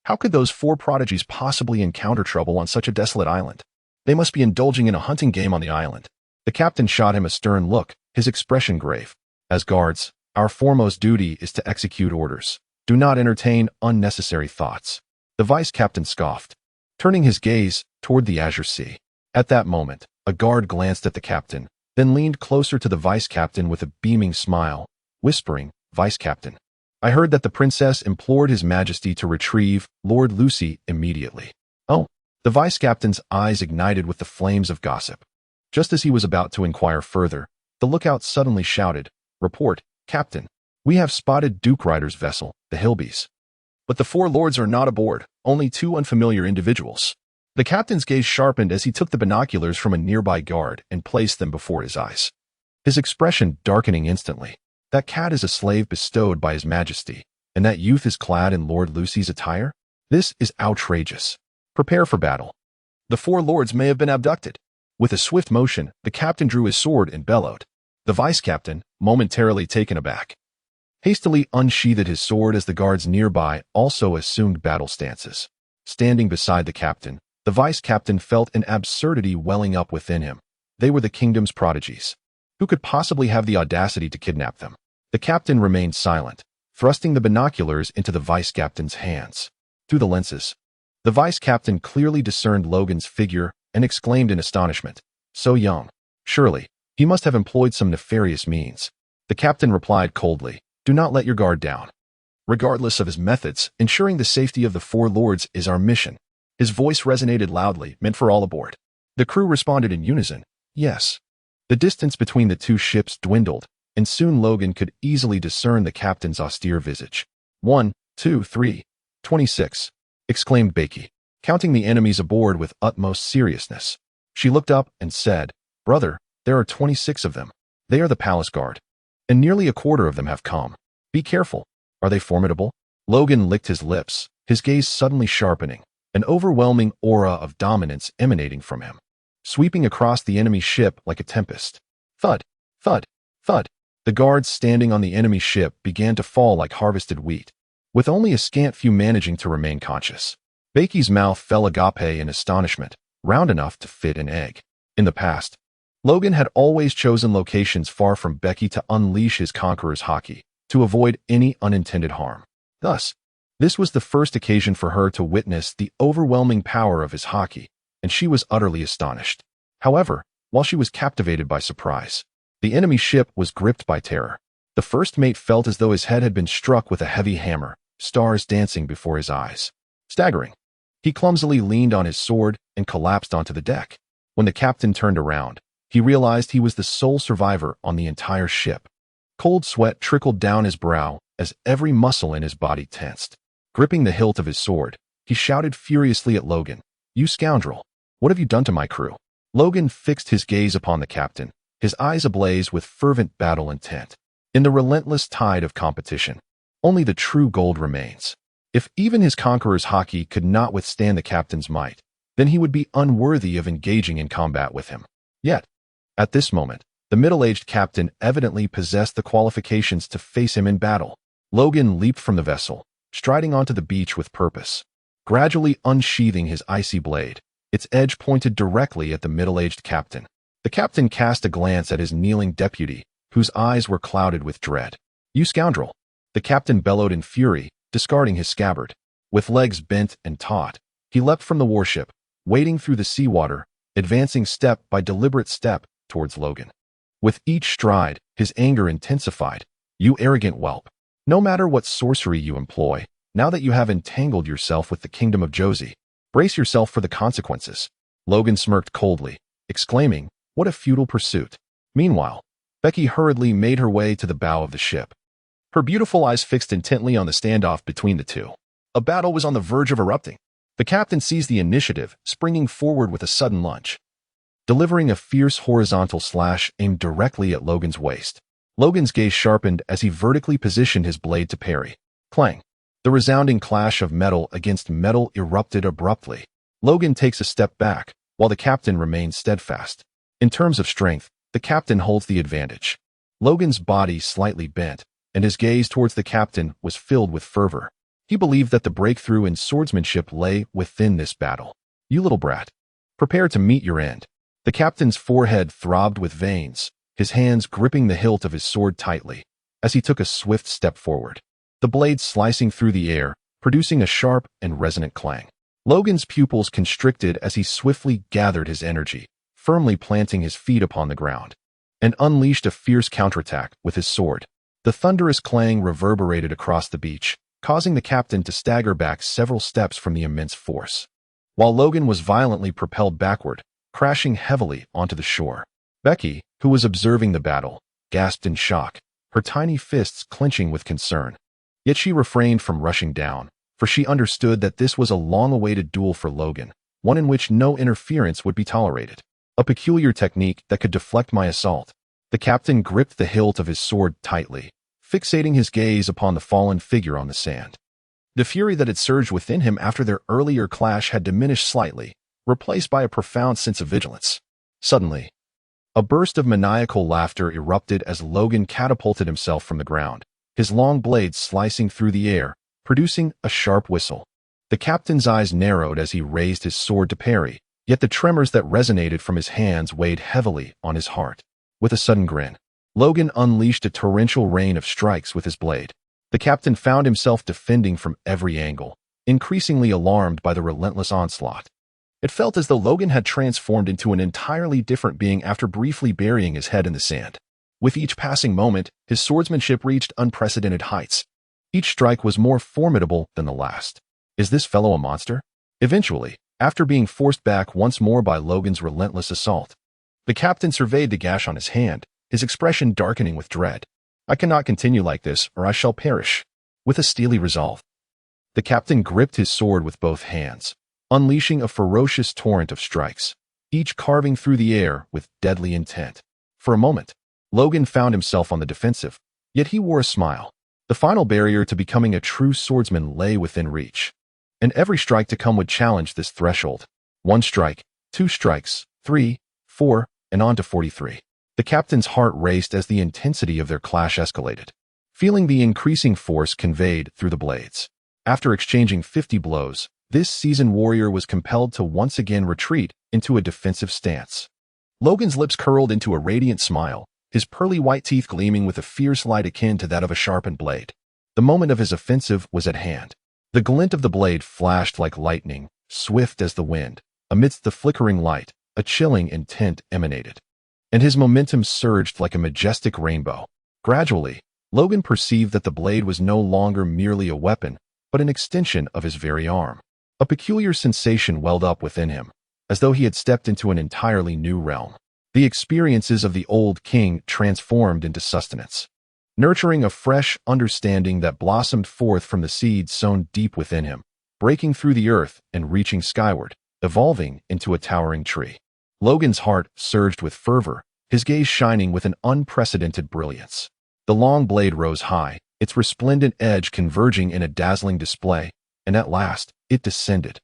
how could those four prodigies possibly encounter trouble on such a desolate island? They must be indulging in a hunting game on the island." The captain shot him a stern look, his expression grave. "As guards, our foremost duty is to execute orders. Do not entertain unnecessary thoughts." The vice-captain scoffed, turning his gaze toward the azure sea. At that moment, a guard glanced at the captain, then leaned closer to the vice-captain with a beaming smile, whispering, "Vice-captain, I heard that the princess implored His Majesty to retrieve Lord Lucy immediately." "Oh." The vice-captain's eyes ignited with the flames of gossip. Just as he was about to inquire further, the lookout suddenly shouted, "Report, Captain. We have spotted Duke Rider's vessel, the Hilbys. But the four lords are not aboard, only two unfamiliar individuals." The captain's gaze sharpened as he took the binoculars from a nearby guard and placed them before his eyes, his expression darkening instantly. "That cat is a slave bestowed by His Majesty, and that youth is clad in Lord Lucy's attire? This is outrageous. Prepare for battle. The four lords may have been abducted." With a swift motion, the captain drew his sword and bellowed. The vice-captain, momentarily taken aback, hastily unsheathed his sword as the guards nearby also assumed battle stances. Standing beside the captain, the vice-captain felt an absurdity welling up within him. They were the kingdom's prodigies. Who could possibly have the audacity to kidnap them? The captain remained silent, thrusting the binoculars into the vice-captain's hands. Through the lenses, the vice-captain clearly discerned Logan's figure and exclaimed in astonishment, "So young. Surely, he must have employed some nefarious means." The captain replied coldly, "Do not let your guard down. Regardless of his methods, ensuring the safety of the four lords is our mission." His voice resonated loudly, meant for all aboard. The crew responded in unison, "Yes." The distance between the two ships dwindled, and soon Logan could easily discern the captain's austere visage. 1, 2, 3, 26, exclaimed Becky, counting the enemies aboard with utmost seriousness. She looked up and said, "Brother, there are 26 of them. They are the palace guard, and nearly a quarter of them have come. Be careful. Are they formidable?" Logan licked his lips, his gaze suddenly sharpening, an overwhelming aura of dominance emanating from him, sweeping across the enemy ship like a tempest. Thud, thud, thud. The guards standing on the enemy ship began to fall like harvested wheat, with only a scant few managing to remain conscious. Becky's mouth fell agape in astonishment, round enough to fit an egg. In the past, Logan had always chosen locations far from Becky to unleash his conqueror's haki, to avoid any unintended harm. Thus, this was the first occasion for her to witness the overwhelming power of his haki, and she was utterly astonished. However, while she was captivated by surprise, the enemy ship was gripped by terror. The first mate felt as though his head had been struck with a heavy hammer, stars dancing before his eyes. Staggering, he clumsily leaned on his sword and collapsed onto the deck. When the captain turned around, he realized he was the sole survivor on the entire ship. Cold sweat trickled down his brow as every muscle in his body tensed. Gripping the hilt of his sword, he shouted furiously at Logan, "You scoundrel! What have you done to my crew? Logan fixed his gaze upon the captain, his eyes ablaze with fervent battle intent. In the relentless tide of competition, only the true gold remains. If even his conqueror's haki could not withstand the captain's might, then he would be unworthy of engaging in combat with him. Yet, at this moment, the middle-aged captain evidently possessed the qualifications to face him in battle. Logan leaped from the vessel, striding onto the beach with purpose. Gradually unsheathing his icy blade, its edge pointed directly at the middle-aged captain. The captain cast a glance at his kneeling deputy, whose eyes were clouded with dread. "You scoundrel!" The captain bellowed in fury, discarding his scabbard. With legs bent and taut, he leapt from the warship, wading through the seawater, advancing step by deliberate step towards Logan. With each stride, his anger intensified. "You arrogant whelp! No matter what sorcery you employ, now that you have entangled yourself with the kingdom of Josie, brace yourself for the consequences." Logan smirked coldly, exclaiming, "What a futile pursuit." Meanwhile, Becky hurriedly made her way to the bow of the ship, her beautiful eyes fixed intently on the standoff between the two. A battle was on the verge of erupting. The captain seized the initiative, springing forward with a sudden lunge, delivering a fierce horizontal slash aimed directly at Logan's waist. Logan's gaze sharpened as he vertically positioned his blade to parry. Clang! The resounding clash of metal against metal erupted abruptly. Logan takes a step back, while the captain remains steadfast. In terms of strength, the captain holds the advantage. Logan's body slightly bent, and his gaze towards the captain was filled with fervor. He believed that the breakthrough in swordsmanship lay within this battle. "You little brat. Prepare to meet your end." The captain's forehead throbbed with veins, his hands gripping the hilt of his sword tightly, as he took a swift step forward, the blade slicing through the air, producing a sharp and resonant clang. Logan's pupils constricted as he swiftly gathered his energy, firmly planting his feet upon the ground, and unleashed a fierce counterattack with his sword. The thunderous clang reverberated across the beach, causing the captain to stagger back several steps from the immense force, while Logan was violently propelled backward, crashing heavily onto the shore. Becky, who was observing the battle, gasped in shock, her tiny fists clenching with concern. Yet she refrained from rushing down, for she understood that this was a long-awaited duel for Logan, one in which no interference would be tolerated. A peculiar technique that could deflect my assault. The captain gripped the hilt of his sword tightly, fixating his gaze upon the fallen figure on the sand. The fury that had surged within him after their earlier clash had diminished slightly, replaced by a profound sense of vigilance. Suddenly, a burst of maniacal laughter erupted as Logan catapulted himself from the ground, his long blade slicing through the air, producing a sharp whistle. The captain's eyes narrowed as he raised his sword to parry, yet the tremors that resonated from his hands weighed heavily on his heart. With a sudden grin, Logan unleashed a torrential rain of strikes with his blade. The captain found himself defending from every angle, increasingly alarmed by the relentless onslaught. It felt as though Logan had transformed into an entirely different being after briefly burying his head in the sand. With each passing moment, his swordsmanship reached unprecedented heights. Each strike was more formidable than the last. Is this fellow a monster? Eventually, after being forced back once more by Logan's relentless assault, the captain surveyed the gash on his hand, his expression darkening with dread. "I cannot continue like this, or I shall perish." With a steely resolve, the captain gripped his sword with both hands, unleashing a ferocious torrent of strikes, each carving through the air with deadly intent. For a moment, Logan found himself on the defensive, yet he wore a smile. The final barrier to becoming a true swordsman lay within reach, and every strike to come would challenge this threshold. One strike, two strikes, 3, 4, and on to 43. The captain's heart raced as the intensity of their clash escalated, feeling the increasing force conveyed through the blades. After exchanging 50 blows, this seasoned warrior was compelled to once again retreat into a defensive stance. Logan's lips curled into a radiant smile, his pearly white teeth gleaming with a fierce light akin to that of a sharpened blade. The moment of his offensive was at hand. The glint of the blade flashed like lightning, swift as the wind. Amidst the flickering light, a chilling intent emanated, and his momentum surged like a majestic rainbow. Gradually, Logan perceived that the blade was no longer merely a weapon, but an extension of his very arm. A peculiar sensation welled up within him, as though he had stepped into an entirely new realm. The experiences of the old king transformed into sustenance, nurturing a fresh understanding that blossomed forth from the seeds sown deep within him, breaking through the earth and reaching skyward, evolving into a towering tree. Logan's heart surged with fervor, his gaze shining with an unprecedented brilliance. The long blade rose high, its resplendent edge converging in a dazzling display, and at last, it descended.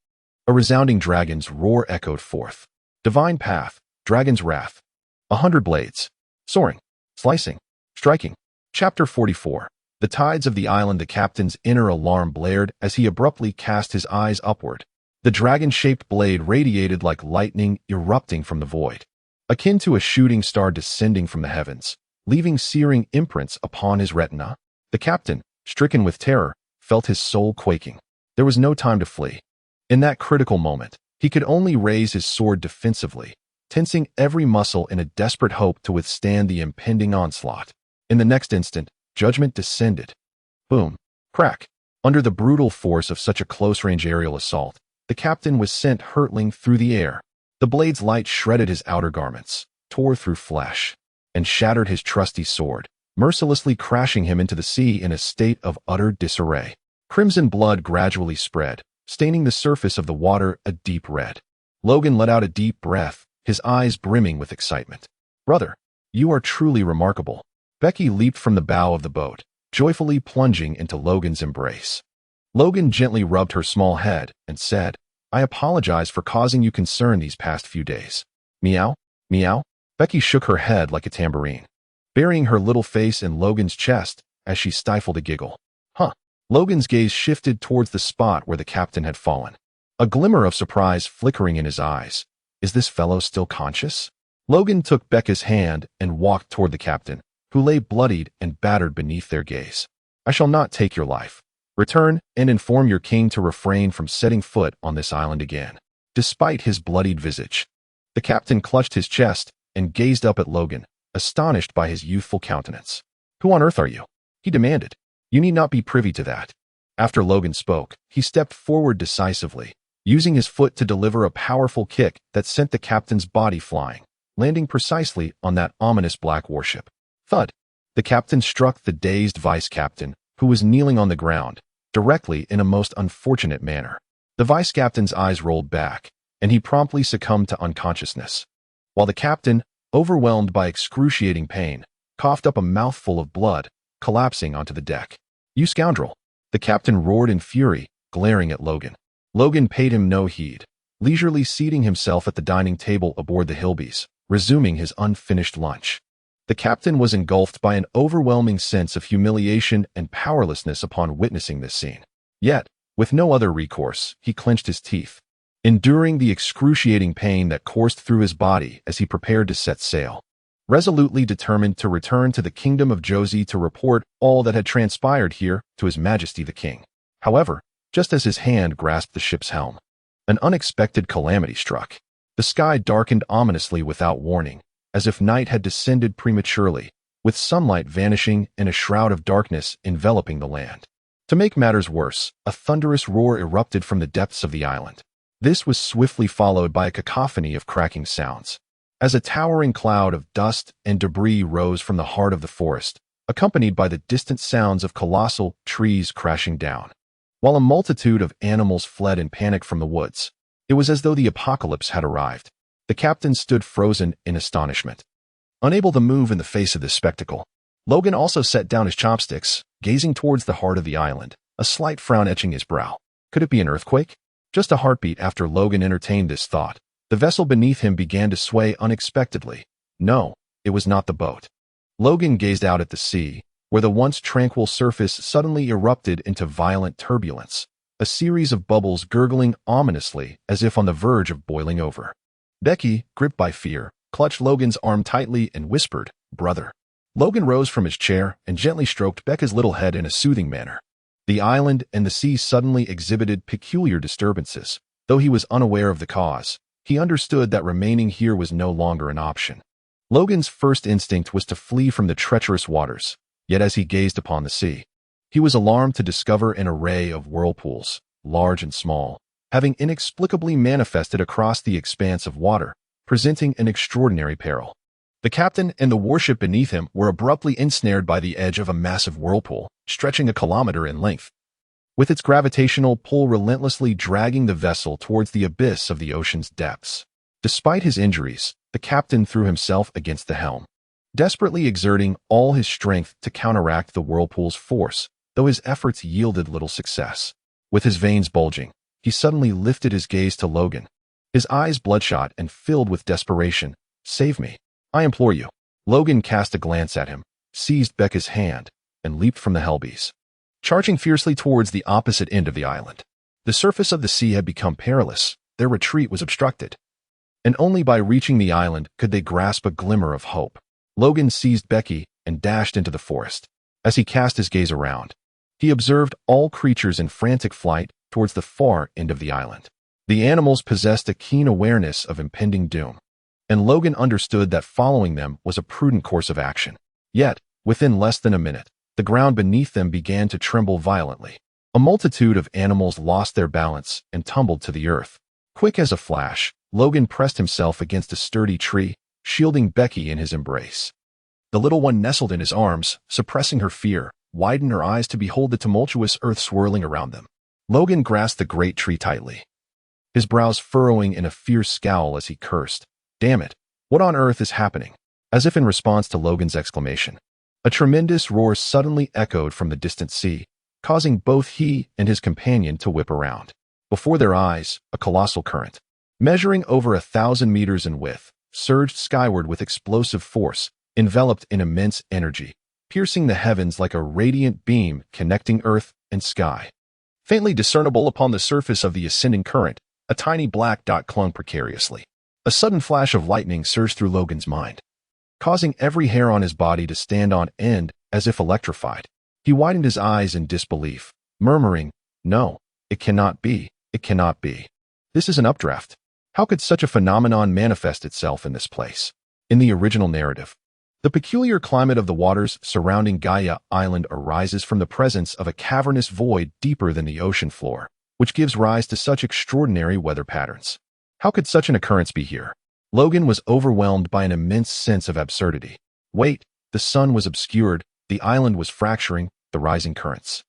A resounding dragon's roar echoed forth. Divine path, dragon's wrath. 100 blades. Soaring, slicing, striking. Chapter 44. The tides of the island. The captain's inner alarm blared as he abruptly cast his eyes upward. The dragon-shaped blade radiated like lightning erupting from the void, akin to a shooting star descending from the heavens, leaving searing imprints upon his retina. The captain, stricken with terror, felt his soul quaking. There was no time to flee. In that critical moment, he could only raise his sword defensively, tensing every muscle in a desperate hope to withstand the impending onslaught. In the next instant, judgment descended. Boom. Crack. Under the brutal force of such a close-range aerial assault, the captain was sent hurtling through the air. The blade's light shredded his outer garments, tore through flesh, and shattered his trusty sword, mercilessly crashing him into the sea in a state of utter disarray. Crimson blood gradually spread, staining the surface of the water a deep red. Logan let out a deep breath, his eyes brimming with excitement. "Brother, you are truly remarkable." Becky leaped from the bow of the boat, joyfully plunging into Logan's embrace. Logan gently rubbed her small head and said, "I apologize for causing you concern these past few days." Meow, meow. Becky shook her head like a tambourine, burying her little face in Logan's chest as she stifled a giggle. Huh. Logan's gaze shifted towards the spot where the captain had fallen, a glimmer of surprise flickering in his eyes. Is this fellow still conscious? Logan took Becca's hand and walked toward the captain, who lay bloodied and battered beneath their gaze. "I shall not take your life. Return and inform your king to refrain from setting foot on this island again." Despite his bloodied visage, the captain clutched his chest and gazed up at Logan, astonished by his youthful countenance. "Who on earth are you?" he demanded. "You need not be privy to that." After Logan spoke, he stepped forward decisively, using his foot to deliver a powerful kick that sent the captain's body flying, landing precisely on that ominous black warship. Thud! The captain struck the dazed vice-captain, who was kneeling on the ground, directly in a most unfortunate manner. The vice-captain's eyes rolled back, and he promptly succumbed to unconsciousness, while the captain, overwhelmed by excruciating pain, coughed up a mouthful of blood, collapsing onto the deck. "You scoundrel!" The captain roared in fury, glaring at Logan. Logan paid him no heed, leisurely seating himself at the dining table aboard the Hilbys, resuming his unfinished lunch. The captain was engulfed by an overwhelming sense of humiliation and powerlessness upon witnessing this scene. Yet, with no other recourse, he clenched his teeth, enduring the excruciating pain that coursed through his body as he prepared to set sail, resolutely determined to return to the kingdom of Josie to report all that had transpired here to His Majesty the King. However, just as his hand grasped the ship's helm, an unexpected calamity struck. The sky darkened ominously without warning, as if night had descended prematurely, with sunlight vanishing and a shroud of darkness enveloping the land. To make matters worse, a thunderous roar erupted from the depths of the island. This was swiftly followed by a cacophony of cracking sounds, as a towering cloud of dust and debris rose from the heart of the forest, accompanied by the distant sounds of colossal trees crashing down. While a multitude of animals fled in panic from the woods, it was as though the apocalypse had arrived. The captain stood frozen in astonishment, unable to move in the face of this spectacle. Logan also set down his chopsticks, gazing towards the heart of the island, a slight frown etching his brow. Could it be an earthquake? Just a heartbeat after Logan entertained this thought, the vessel beneath him began to sway unexpectedly. No, it was not the boat. Logan gazed out at the sea, where the once tranquil surface suddenly erupted into violent turbulence, a series of bubbles gurgling ominously as if on the verge of boiling over. Becky, gripped by fear, clutched Logan's arm tightly and whispered, "Brother." Logan rose from his chair and gently stroked Becca's little head in a soothing manner. The island and the sea suddenly exhibited peculiar disturbances. Though he was unaware of the cause, he understood that remaining here was no longer an option. Logan's first instinct was to flee from the treacherous waters, yet as he gazed upon the sea, he was alarmed to discover an array of whirlpools, large and small, having inexplicably manifested across the expanse of water, presenting an extraordinary peril. The captain and the warship beneath him were abruptly ensnared by the edge of a massive whirlpool, stretching a kilometer in length, with its gravitational pull relentlessly dragging the vessel towards the abyss of the ocean's depths. Despite his injuries, the captain threw himself against the helm, desperately exerting all his strength to counteract the whirlpool's force, though his efforts yielded little success. With his veins bulging, he suddenly lifted his gaze to Logan, his eyes bloodshot and filled with desperation. "Save me, I implore you." Logan cast a glance at him, seized Becca's hand, and leaped from the Hellbees, charging fiercely towards the opposite end of the island. The surface of the sea had become perilous, their retreat was obstructed, and only by reaching the island could they grasp a glimmer of hope. Logan seized Becky and dashed into the forest. As he cast his gaze around, he observed all creatures in frantic flight towards the far end of the island. The animals possessed a keen awareness of impending doom, and Logan understood that following them was a prudent course of action. Yet, within less than a minute, the ground beneath them began to tremble violently. A multitude of animals lost their balance and tumbled to the earth. Quick as a flash, Logan pressed himself against a sturdy tree, shielding Becky in his embrace. The little one nestled in his arms, suppressing her fear, widened her eyes to behold the tumultuous earth swirling around them. Logan grasped the great tree tightly, his brows furrowing in a fierce scowl as he cursed. "Damn it, what on earth is happening?" As if in response to Logan's exclamation, a tremendous roar suddenly echoed from the distant sea, causing both he and his companion to whip around. Before their eyes, a colossal current, measuring over 1,000 meters in width, surged skyward with explosive force, enveloped in immense energy, piercing the heavens like a radiant beam connecting earth and sky. Faintly discernible upon the surface of the ascending current, a tiny black dot clung precariously. A sudden flash of lightning surged through Logan's mind, causing every hair on his body to stand on end as if electrified. He widened his eyes in disbelief, murmuring, "No, it cannot be, it cannot be. This is an updraft. How could such a phenomenon manifest itself in this place?" In the original narrative, the peculiar climate of the waters surrounding Gaia Island arises from the presence of a cavernous void deeper than the ocean floor, which gives rise to such extraordinary weather patterns. How could such an occurrence be here? Logan was overwhelmed by an immense sense of absurdity. Wait, the sun was obscured, the island was fracturing, the rising currents,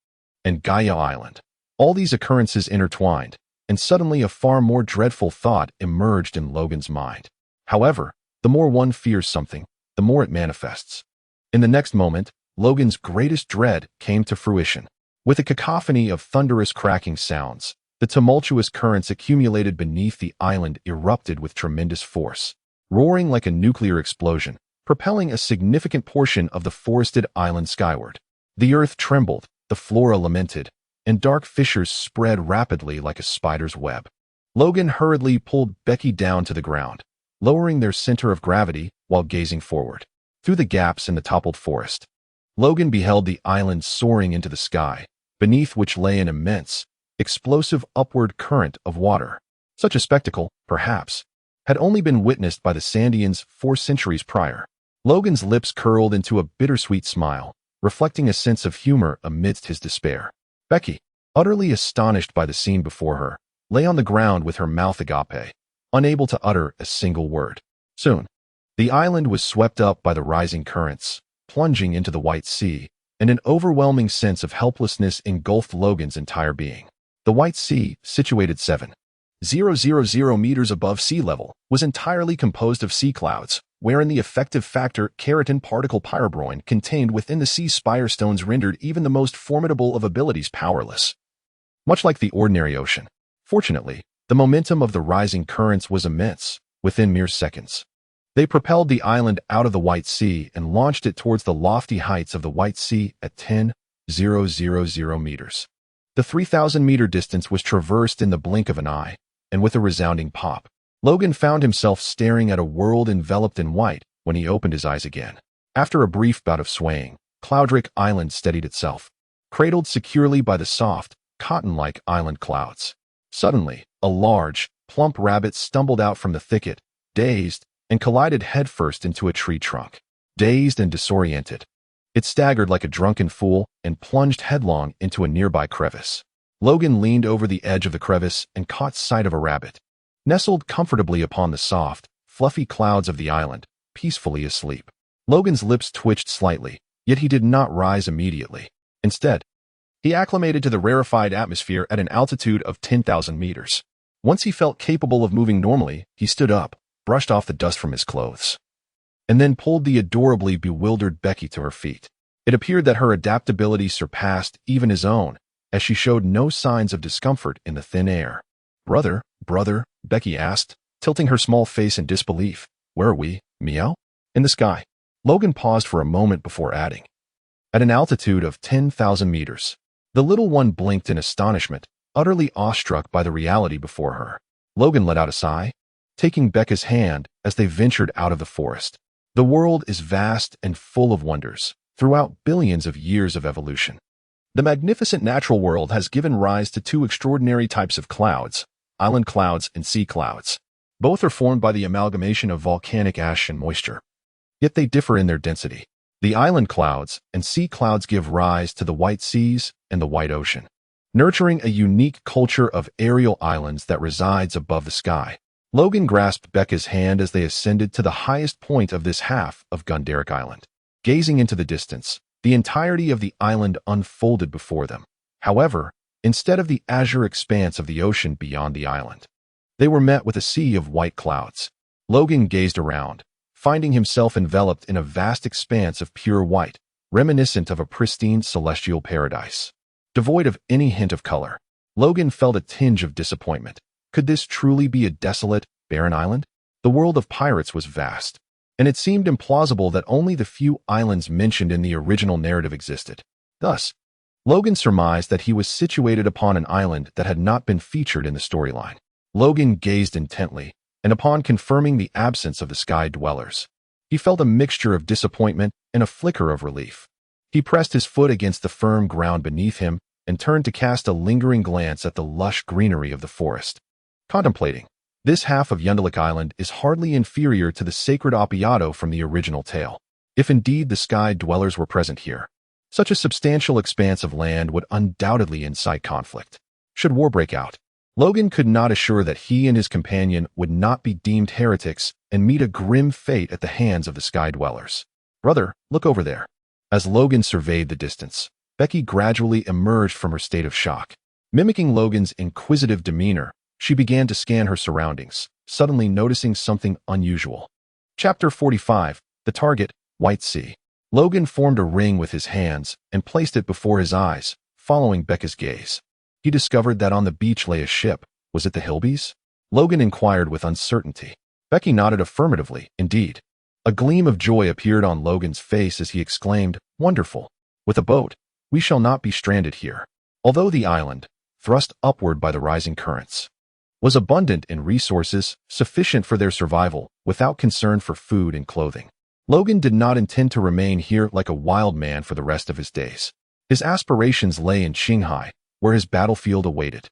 and Gaia Island. All these occurrences intertwined, and suddenly a far more dreadful thought emerged in Logan's mind. However, the more one fears something, the more it manifests. In the next moment, Logan's greatest dread came to fruition. With a cacophony of thunderous cracking sounds, the tumultuous currents accumulated beneath the island erupted with tremendous force, roaring like a nuclear explosion, propelling a significant portion of the forested island skyward. The earth trembled, the flora lamented, and dark fissures spread rapidly like a spider's web. Logan hurriedly pulled Becky down to the ground, lowering their center of gravity while gazing forward. Through the gaps in the toppled forest, Logan beheld the island soaring into the sky, beneath which lay an immense, explosive upward current of water. Such a spectacle, perhaps, had only been witnessed by the Sandians 4 centuries prior. Logan's lips curled into a bittersweet smile, reflecting a sense of humor amidst his despair. Becky, utterly astonished by the scene before her, lay on the ground with her mouth agape, unable to utter a single word. Soon, the island was swept up by the rising currents, plunging into the White Sea, and an overwhelming sense of helplessness engulfed Logan's entire being. The White Sea, situated 7,000 meters above sea level, was entirely composed of sea clouds, wherein the effective factor keratin particle pyrobroin contained within the sea spire stones rendered even the most formidable of abilities powerless. Much like the ordinary ocean, fortunately, the momentum of the rising currents was immense. Within mere seconds, they propelled the island out of the White Sea and launched it towards the lofty heights of the White Sea at 10,000 meters. The 3,000-meter distance was traversed in the blink of an eye, and with a resounding pop, Logan found himself staring at a world enveloped in white when he opened his eyes again. After a brief bout of swaying, Cloudrick Island steadied itself, cradled securely by the soft, cotton-like island clouds. Suddenly, a large, plump rabbit stumbled out from the thicket, dazed, and collided headfirst into a tree trunk. Dazed and disoriented, it staggered like a drunken fool and plunged headlong into a nearby crevice. Logan leaned over the edge of the crevice and caught sight of a rabbit, nestled comfortably upon the soft, fluffy clouds of the island, peacefully asleep. Logan's lips twitched slightly, yet he did not rise immediately. Instead, he acclimated to the rarefied atmosphere at an altitude of 10,000 meters. Once he felt capable of moving normally, he stood up, brushed off the dust from his clothes, and then pulled the adorably bewildered Becky to her feet. It appeared that her adaptability surpassed even his own, as she showed no signs of discomfort in the thin air. Brother, Becky asked, tilting her small face in disbelief. Where are we, meow? In the sky. Logan paused for a moment before adding. At an altitude of 10,000 meters. The little one blinked in astonishment, utterly awestruck by the reality before her. Logan let out a sigh, taking Becca's hand as they ventured out of the forest. The world is vast and full of wonders, throughout billions of years of evolution. The magnificent natural world has given rise to two extraordinary types of clouds, island clouds and sea clouds. Both are formed by the amalgamation of volcanic ash and moisture. Yet they differ in their density. The island clouds and sea clouds give rise to the white seas and the white ocean, nurturing a unique culture of aerial islands that resides above the sky. Logan grasped Becca's hand as they ascended to the highest point of this half of Gunderic Island. Gazing into the distance, the entirety of the island unfolded before them. However, instead of the azure expanse of the ocean beyond the island, they were met with a sea of white clouds. Logan gazed around, finding himself enveloped in a vast expanse of pure white, reminiscent of a pristine celestial paradise. Devoid of any hint of color, Logan felt a tinge of disappointment. Could this truly be a desolate, barren island? The world of pirates was vast, and it seemed implausible that only the few islands mentioned in the original narrative existed. Thus, Logan surmised that he was situated upon an island that had not been featured in the storyline. Logan gazed intently, and upon confirming the absence of the sky dwellers, he felt a mixture of disappointment and a flicker of relief. He pressed his foot against the firm ground beneath him and turned to cast a lingering glance at the lush greenery of the forest. Contemplating, this half of Yundalik Island is hardly inferior to the sacred Oppiato from the original tale. If indeed the sky dwellers were present here, such a substantial expanse of land would undoubtedly incite conflict. Should war break out, Logan could not assure that he and his companion would not be deemed heretics and meet a grim fate at the hands of the sky dwellers. Brother, look over there. As Logan surveyed the distance, Becky gradually emerged from her state of shock. Mimicking Logan's inquisitive demeanor, she began to scan her surroundings, suddenly noticing something unusual. Chapter 45, The Target, White Sea. Logan formed a ring with his hands and placed it before his eyes, following Becca's gaze. He discovered that on the beach lay a ship. Was it the Hilbies? Logan inquired with uncertainty. Becky nodded affirmatively, indeed. A gleam of joy appeared on Logan's face as he exclaimed, Wonderful! With a boat, we shall not be stranded here. Although the island, thrust upward by the rising currents, was abundant in resources sufficient for their survival without concern for food and clothing, Logan did not intend to remain here like a wild man for the rest of his days. His aspirations lay in Qinghai, where his battlefield awaited.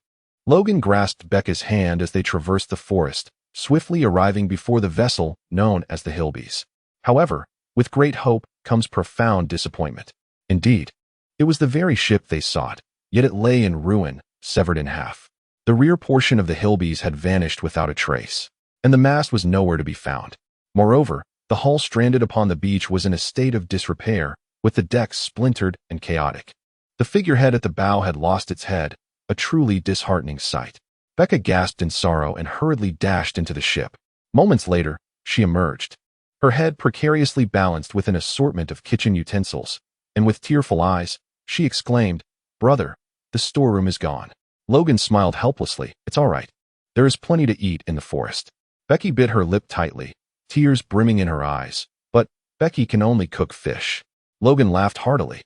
Logan grasped Becca's hand as they traversed the forest, swiftly arriving before the vessel known as the Hilbies. However, with great hope comes profound disappointment. Indeed, it was the very ship they sought, yet it lay in ruin, severed in half. The rear portion of the Hilbies had vanished without a trace, and the mast was nowhere to be found. Moreover, the hull stranded upon the beach was in a state of disrepair, with the decks splintered and chaotic. The figurehead at the bow had lost its head, a truly disheartening sight. Becca gasped in sorrow and hurriedly dashed into the ship. Moments later, she emerged, her head precariously balanced with an assortment of kitchen utensils, and with tearful eyes, she exclaimed, Brother, the storeroom is gone. Logan smiled helplessly. It's all right. There is plenty to eat in the forest. Becky bit her lip tightly, tears brimming in her eyes. But Becky can only cook fish. Logan laughed heartily,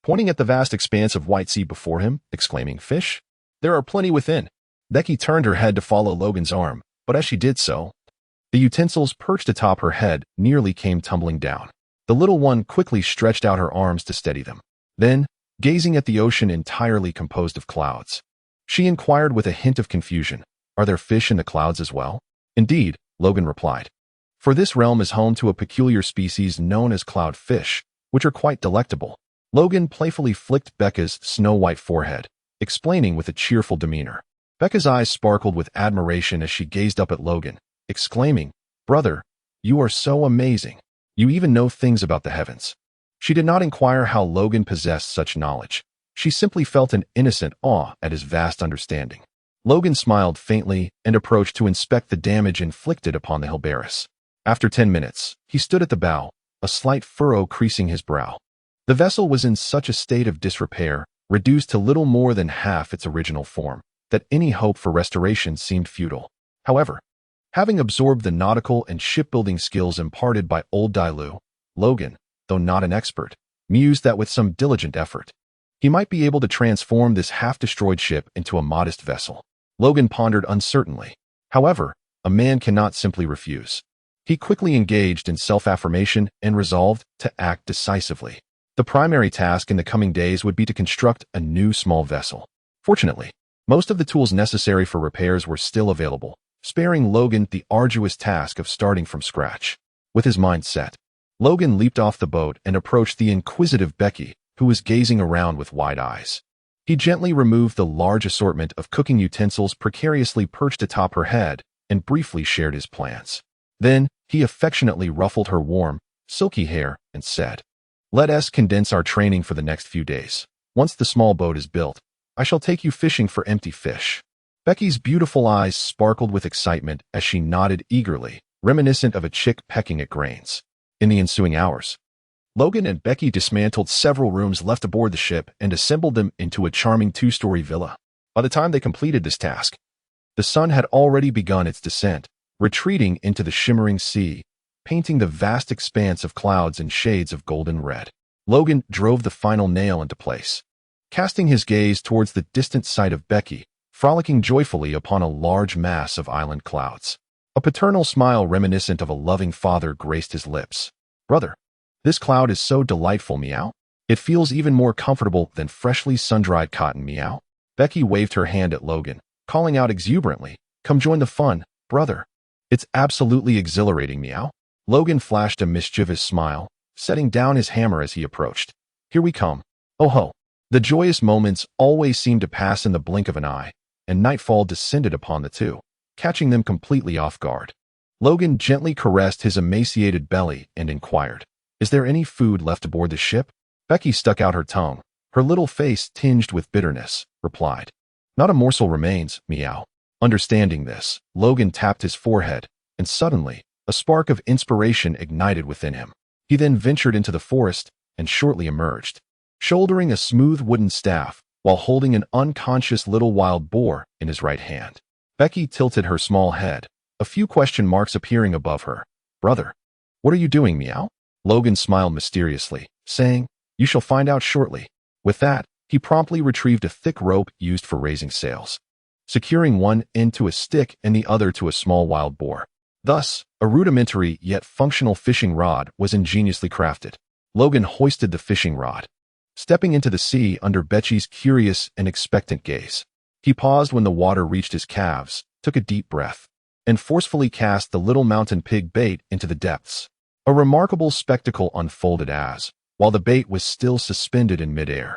pointing at the vast expanse of white sea before him, exclaiming, Fish? There are plenty within. Becky turned her head to follow Logan's arm, but as she did so, the utensils perched atop her head nearly came tumbling down. The little one quickly stretched out her arms to steady them. Then, gazing at the ocean entirely composed of clouds, she inquired with a hint of confusion, Are there fish in the clouds as well? Indeed, Logan replied. For this realm is home to a peculiar species known as cloud fish, which are quite delectable. Logan playfully flicked Becca's snow-white forehead, explaining with a cheerful demeanor. Becca's eyes sparkled with admiration as she gazed up at Logan, exclaiming, Brother, you are so amazing. You even know things about the heavens. She did not inquire how Logan possessed such knowledge. She simply felt an innocent awe at his vast understanding. Logan smiled faintly and approached to inspect the damage inflicted upon the Hilbaris. After 10 minutes, he stood at the bow, a slight furrow creasing his brow. The vessel was in such a state of disrepair, reduced to little more than half its original form, that any hope for restoration seemed futile. However, having absorbed the nautical and shipbuilding skills imparted by old Dailu, Logan, though not an expert, mused that with some diligent effort, he might be able to transform this half-destroyed ship into a modest vessel. Logan pondered uncertainly. However, a man cannot simply refuse. He quickly engaged in self-affirmation and resolved to act decisively. The primary task in the coming days would be to construct a new small vessel. Fortunately, most of the tools necessary for repairs were still available, sparing Logan the arduous task of starting from scratch. With his mind set, Logan leaped off the boat and approached the inquisitive Becky, who was gazing around with wide eyes. He gently removed the large assortment of cooking utensils precariously perched atop her head and briefly shared his plans. Then, he affectionately ruffled her warm, silky hair and said, "Let us condense our training for the next few days. Once the small boat is built, I shall take you fishing for empty fish." Becky's beautiful eyes sparkled with excitement as she nodded eagerly, reminiscent of a chick pecking at grains. In the ensuing hours, Logan and Becky dismantled several rooms left aboard the ship and assembled them into a charming two-story villa. By the time they completed this task, the sun had already begun its descent, retreating into the shimmering sea, painting the vast expanse of clouds in shades of golden red. Logan drove the final nail into place, casting his gaze towards the distant sight of Becky, frolicking joyfully upon a large mass of island clouds. A paternal smile reminiscent of a loving father graced his lips. "Brother, this cloud is so delightful, meow. It feels even more comfortable than freshly sun-dried cotton, meow." Becky waved her hand at Logan, calling out exuberantly, "Come join the fun, brother. It's absolutely exhilarating, meow." Logan flashed a mischievous smile, setting down his hammer as he approached. "Here we come. Oh ho." The joyous moments always seemed to pass in the blink of an eye, and nightfall descended upon the two, catching them completely off guard. Logan gently caressed his emaciated belly and inquired, "Is there any food left aboard the ship?" Becky stuck out her tongue, her little face tinged with bitterness, replied, "Not a morsel remains, meow." Understanding this, Logan tapped his forehead, and suddenly, a spark of inspiration ignited within him. He then ventured into the forest and shortly emerged, shouldering a smooth wooden staff while holding an unconscious little wild boar in his right hand. Becky tilted her small head, a few question marks appearing above her. "Brother, what are you doing, meow?" Logan smiled mysteriously, saying, "You shall find out shortly." With that, he promptly retrieved a thick rope used for raising sails, securing one end to a stick and the other to a small wild boar. Thus, a rudimentary yet functional fishing rod was ingeniously crafted. Logan hoisted the fishing rod, stepping into the sea under Becky's curious and expectant gaze. He paused when the water reached his calves, took a deep breath, and forcefully cast the little mountain pig bait into the depths. A remarkable spectacle unfolded as, while the bait was still suspended in midair,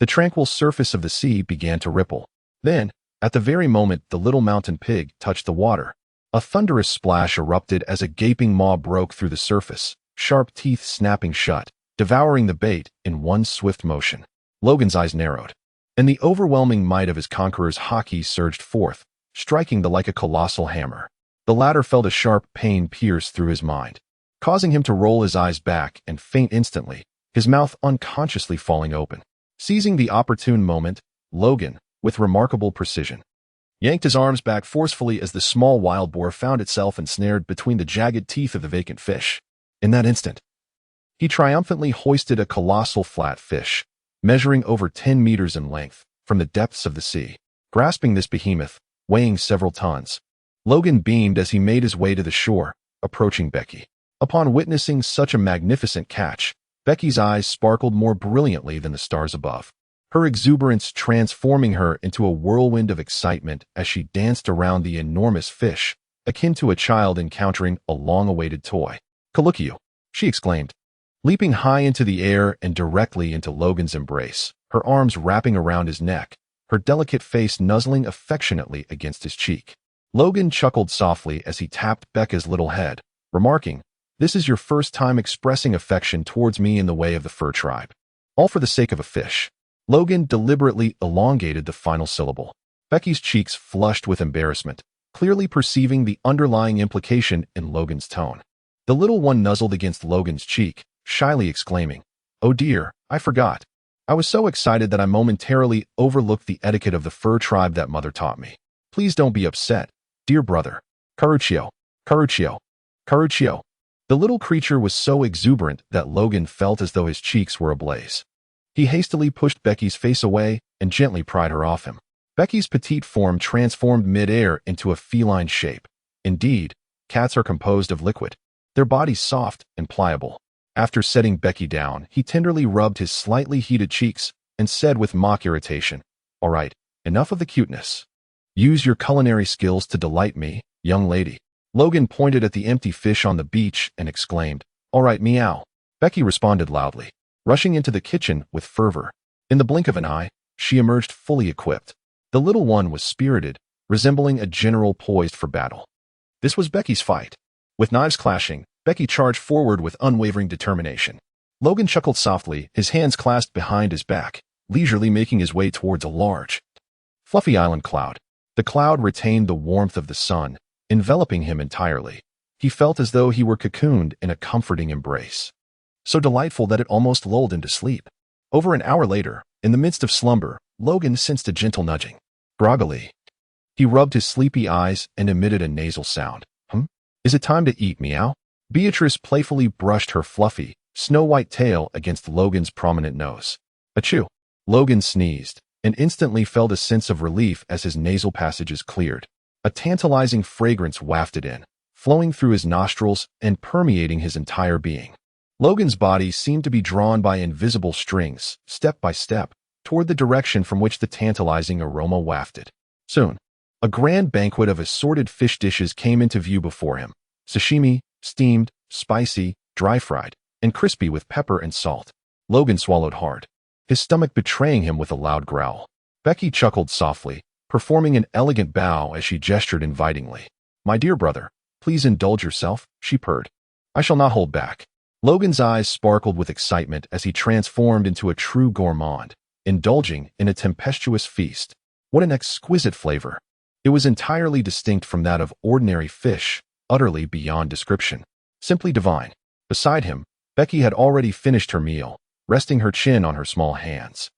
the tranquil surface of the sea began to ripple. Then, at the very moment the little mountain pig touched the water, a thunderous splash erupted as a gaping maw broke through the surface, sharp teeth snapping shut, devouring the bait in one swift motion. Logan's eyes narrowed, and the overwhelming might of his conqueror's haki surged forth, striking like a colossal hammer. The latter felt a sharp pain pierce through his mind, causing him to roll his eyes back and faint instantly, his mouth unconsciously falling open. Seizing the opportune moment, Logan, with remarkable precision, yanked his arms back forcefully as the small wild boar found itself ensnared between the jagged teeth of the vacant fish. In that instant, he triumphantly hoisted a colossal flat fish, measuring over 10 meters in length, from the depths of the sea. Grasping this behemoth, weighing several tons, Logan beamed as he made his way to the shore, approaching Becky. Upon witnessing such a magnificent catch, Becky's eyes sparkled more brilliantly than the stars above, her exuberance transforming her into a whirlwind of excitement as she danced around the enormous fish, akin to a child encountering a long-awaited toy. "Look, she exclaimed, leaping high into the air and directly into Logan's embrace, her arms wrapping around his neck, her delicate face nuzzling affectionately against his cheek. Logan chuckled softly as he tapped Becca's little head, remarking, "This is your first time expressing affection towards me in the way of the fur tribe. All for the sake of a fish." Logan deliberately elongated the final syllable, Becky's cheeks flushed with embarrassment, clearly perceiving the underlying implication in Logan's tone. The little one nuzzled against Logan's cheek, shyly exclaiming, "Oh dear, I forgot. I was so excited that I momentarily overlooked the etiquette of the fur tribe that mother taught me. Please don't be upset, dear brother. Caruccio, Caruccio, Caruccio." The little creature was so exuberant that Logan felt as though his cheeks were ablaze. He hastily pushed Becky's face away and gently pried her off him. Becky's petite form transformed mid-air into a feline shape. Indeed, cats are composed of liquid, their bodies soft and pliable. After setting Becky down, he tenderly rubbed his slightly heated cheeks and said with mock irritation, "All right, enough of the cuteness. Use your culinary skills to delight me, young lady." Logan pointed at the empty fish on the beach and exclaimed, "All right, meow." Becky responded loudly, rushing into the kitchen with fervor. In the blink of an eye, she emerged fully equipped. The little one was spirited, resembling a general poised for battle. This was Becky's fight. With knives clashing, Becky charged forward with unwavering determination. Logan chuckled softly, his hands clasped behind his back, leisurely making his way towards a large, fluffy island cloud. The cloud retained the warmth of the sun, enveloping him entirely. He felt as though he were cocooned in a comforting embrace, so delightful that it almost lulled him to sleep. Over an hour later, in the midst of slumber, Logan sensed a gentle nudging. Groggily, he rubbed his sleepy eyes and emitted a nasal sound. Is it time to eat, meow?" Beatrice playfully brushed her fluffy, snow-white tail against Logan's prominent nose. Achoo! Logan sneezed, and instantly felt a sense of relief as his nasal passages cleared. A tantalizing fragrance wafted in, flowing through his nostrils and permeating his entire being. Logan's body seemed to be drawn by invisible strings, step by step, toward the direction from which the tantalizing aroma wafted. Soon, a grand banquet of assorted fish dishes came into view before him. Sashimi, steamed, spicy, dry-fried, and crispy with pepper and salt. Logan swallowed hard, his stomach betraying him with a loud growl. Becky chuckled softly, performing an elegant bow as she gestured invitingly. "My dear brother, please indulge yourself," she purred. "I shall not hold back." Logan's eyes sparkled with excitement as he transformed into a true gourmand, indulging in a tempestuous feast. What an exquisite flavor! It was entirely distinct from that of ordinary fish, utterly beyond description. Simply divine. Beside him, Becky had already finished her meal, resting her chin on her small hands,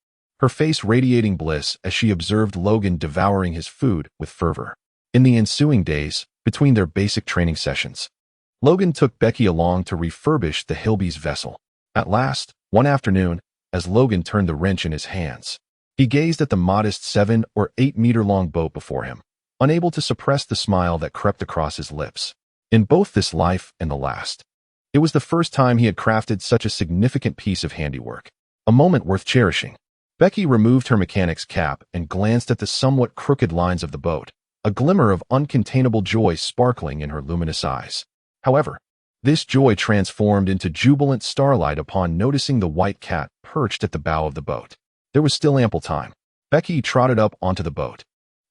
her face radiating bliss as she observed Logan devouring his food with fervor. In the ensuing days, between their basic training sessions, Logan took Becky along to refurbish the Hilby's vessel. At last, one afternoon, as Logan turned the wrench in his hands, he gazed at the modest 7 or 8 meter long boat before him, unable to suppress the smile that crept across his lips. In both this life and the last, it was the first time he had crafted such a significant piece of handiwork, a moment worth cherishing. Becky removed her mechanic's cap and glanced at the somewhat crooked lines of the boat, a glimmer of uncontainable joy sparkling in her luminous eyes. However, this joy transformed into jubilant starlight upon noticing the white cat perched at the bow of the boat. There was still ample time. Becky trotted up onto the boat,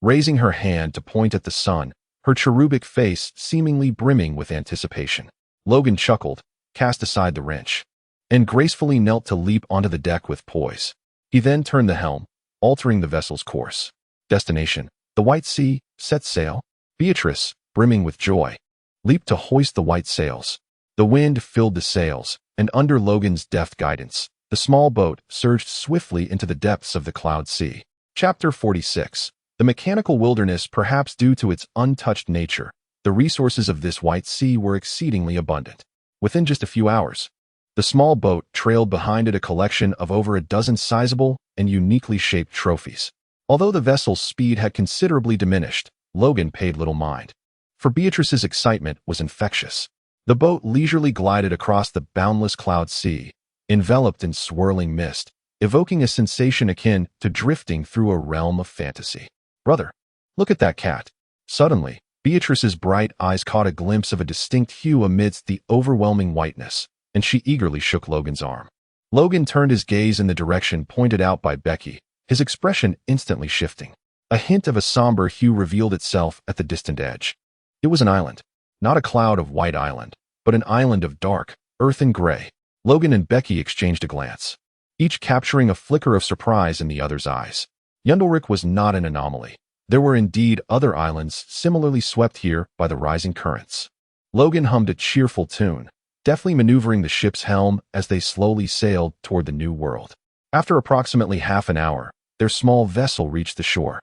raising her hand to point at the sun, her cherubic face seemingly brimming with anticipation. Logan chuckled, cast aside the wrench, and gracefully knelt to leap onto the deck with poise. He then turned the helm, altering the vessel's course. Destination: the White Sea. Set sail. Beatrice, brimming with joy, leaped to hoist the white sails. The wind filled the sails, and under Logan's deft guidance, the small boat surged swiftly into the depths of the cloud sea. Chapter 46. The mechanical wilderness. Perhaps due to its untouched nature, the resources of this white sea were exceedingly abundant. Within just a few hours, the small boat trailed behind it a collection of over a dozen sizable and uniquely shaped trophies. Although the vessel's speed had considerably diminished, Logan paid little mind, for Beatrice's excitement was infectious. The boat leisurely glided across the boundless cloud sea, enveloped in swirling mist, evoking a sensation akin to drifting through a realm of fantasy. "Brother, look at that cat." Suddenly, Beatrice's bright eyes caught a glimpse of a distinct hue amidst the overwhelming whiteness, and she eagerly shook Logan's arm. Logan turned his gaze in the direction pointed out by Becky, his expression instantly shifting. A hint of a somber hue revealed itself at the distant edge. It was an island, not a cloud of white island, but an island of dark, earthen gray. Logan and Becky exchanged a glance, each capturing a flicker of surprise in the other's eyes. Yundlerik was not an anomaly. There were indeed other islands similarly swept here by the rising currents. Logan hummed a cheerful tune, deftly maneuvering the ship's helm as they slowly sailed toward the new world. After approximately half an hour, their small vessel reached the shore.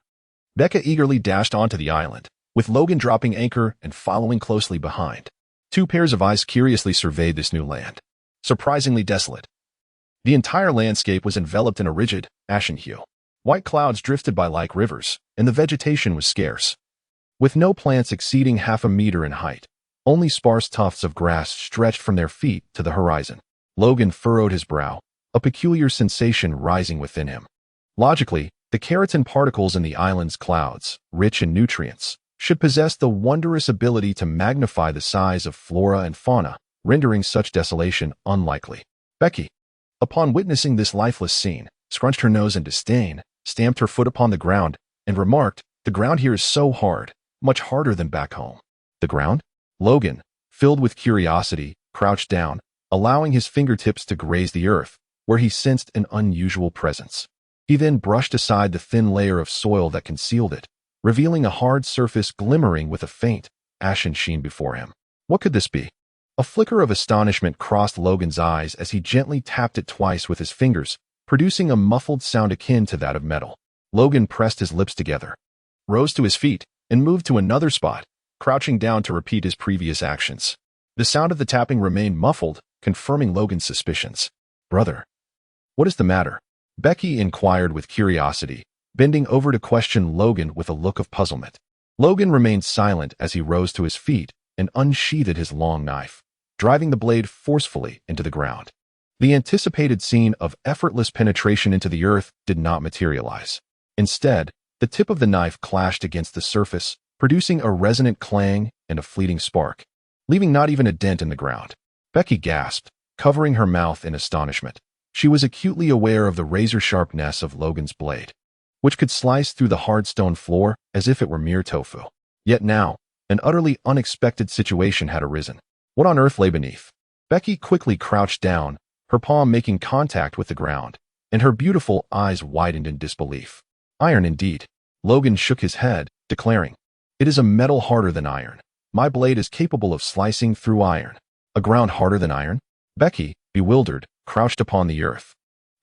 Becca eagerly dashed onto the island, with Logan dropping anchor and following closely behind. Two pairs of eyes curiously surveyed this new land. Surprisingly desolate. The entire landscape was enveloped in a rigid, ashen hue. White clouds drifted by like rivers, and the vegetation was scarce. With no plants exceeding half a meter in height, only sparse tufts of grass stretched from their feet to the horizon. Logan furrowed his brow, a peculiar sensation rising within him. Logically, the keratin particles in the island's clouds, rich in nutrients, should possess the wondrous ability to magnify the size of flora and fauna, rendering such desolation unlikely. Becky, upon witnessing this lifeless scene, scrunched her nose in disdain, stamped her foot upon the ground, and remarked, "The ground here is so hard, much harder than back home." The ground? Logan, filled with curiosity, crouched down, allowing his fingertips to graze the earth, where he sensed an unusual presence. He then brushed aside the thin layer of soil that concealed it, revealing a hard surface glimmering with a faint, ashen sheen before him. What could this be? A flicker of astonishment crossed Logan's eyes as he gently tapped it twice with his fingers, producing a muffled sound akin to that of metal. Logan pressed his lips together, rose to his feet, and moved to another spot, crouching down to repeat his previous actions. The sound of the tapping remained muffled, confirming Logan's suspicions. "Brother, what is the matter?" Becky inquired with curiosity, bending over to question Logan with a look of puzzlement. Logan remained silent as he rose to his feet and unsheathed his long knife, driving the blade forcefully into the ground. The anticipated scene of effortless penetration into the earth did not materialize. Instead, the tip of the knife clashed against the surface, producing a resonant clang and a fleeting spark, leaving not even a dent in the ground. Becky gasped, covering her mouth in astonishment. She was acutely aware of the razor-sharpness of Logan's blade, which could slice through the hard stone floor as if it were mere tofu. Yet now, an utterly unexpected situation had arisen. What on earth lay beneath? Becky quickly crouched down, her palm making contact with the ground, and her beautiful eyes widened in disbelief. Iron indeed. Logan shook his head, declaring, "It is a metal harder than iron. My blade is capable of slicing through iron." A ground harder than iron? Becky, bewildered, crouched upon the earth,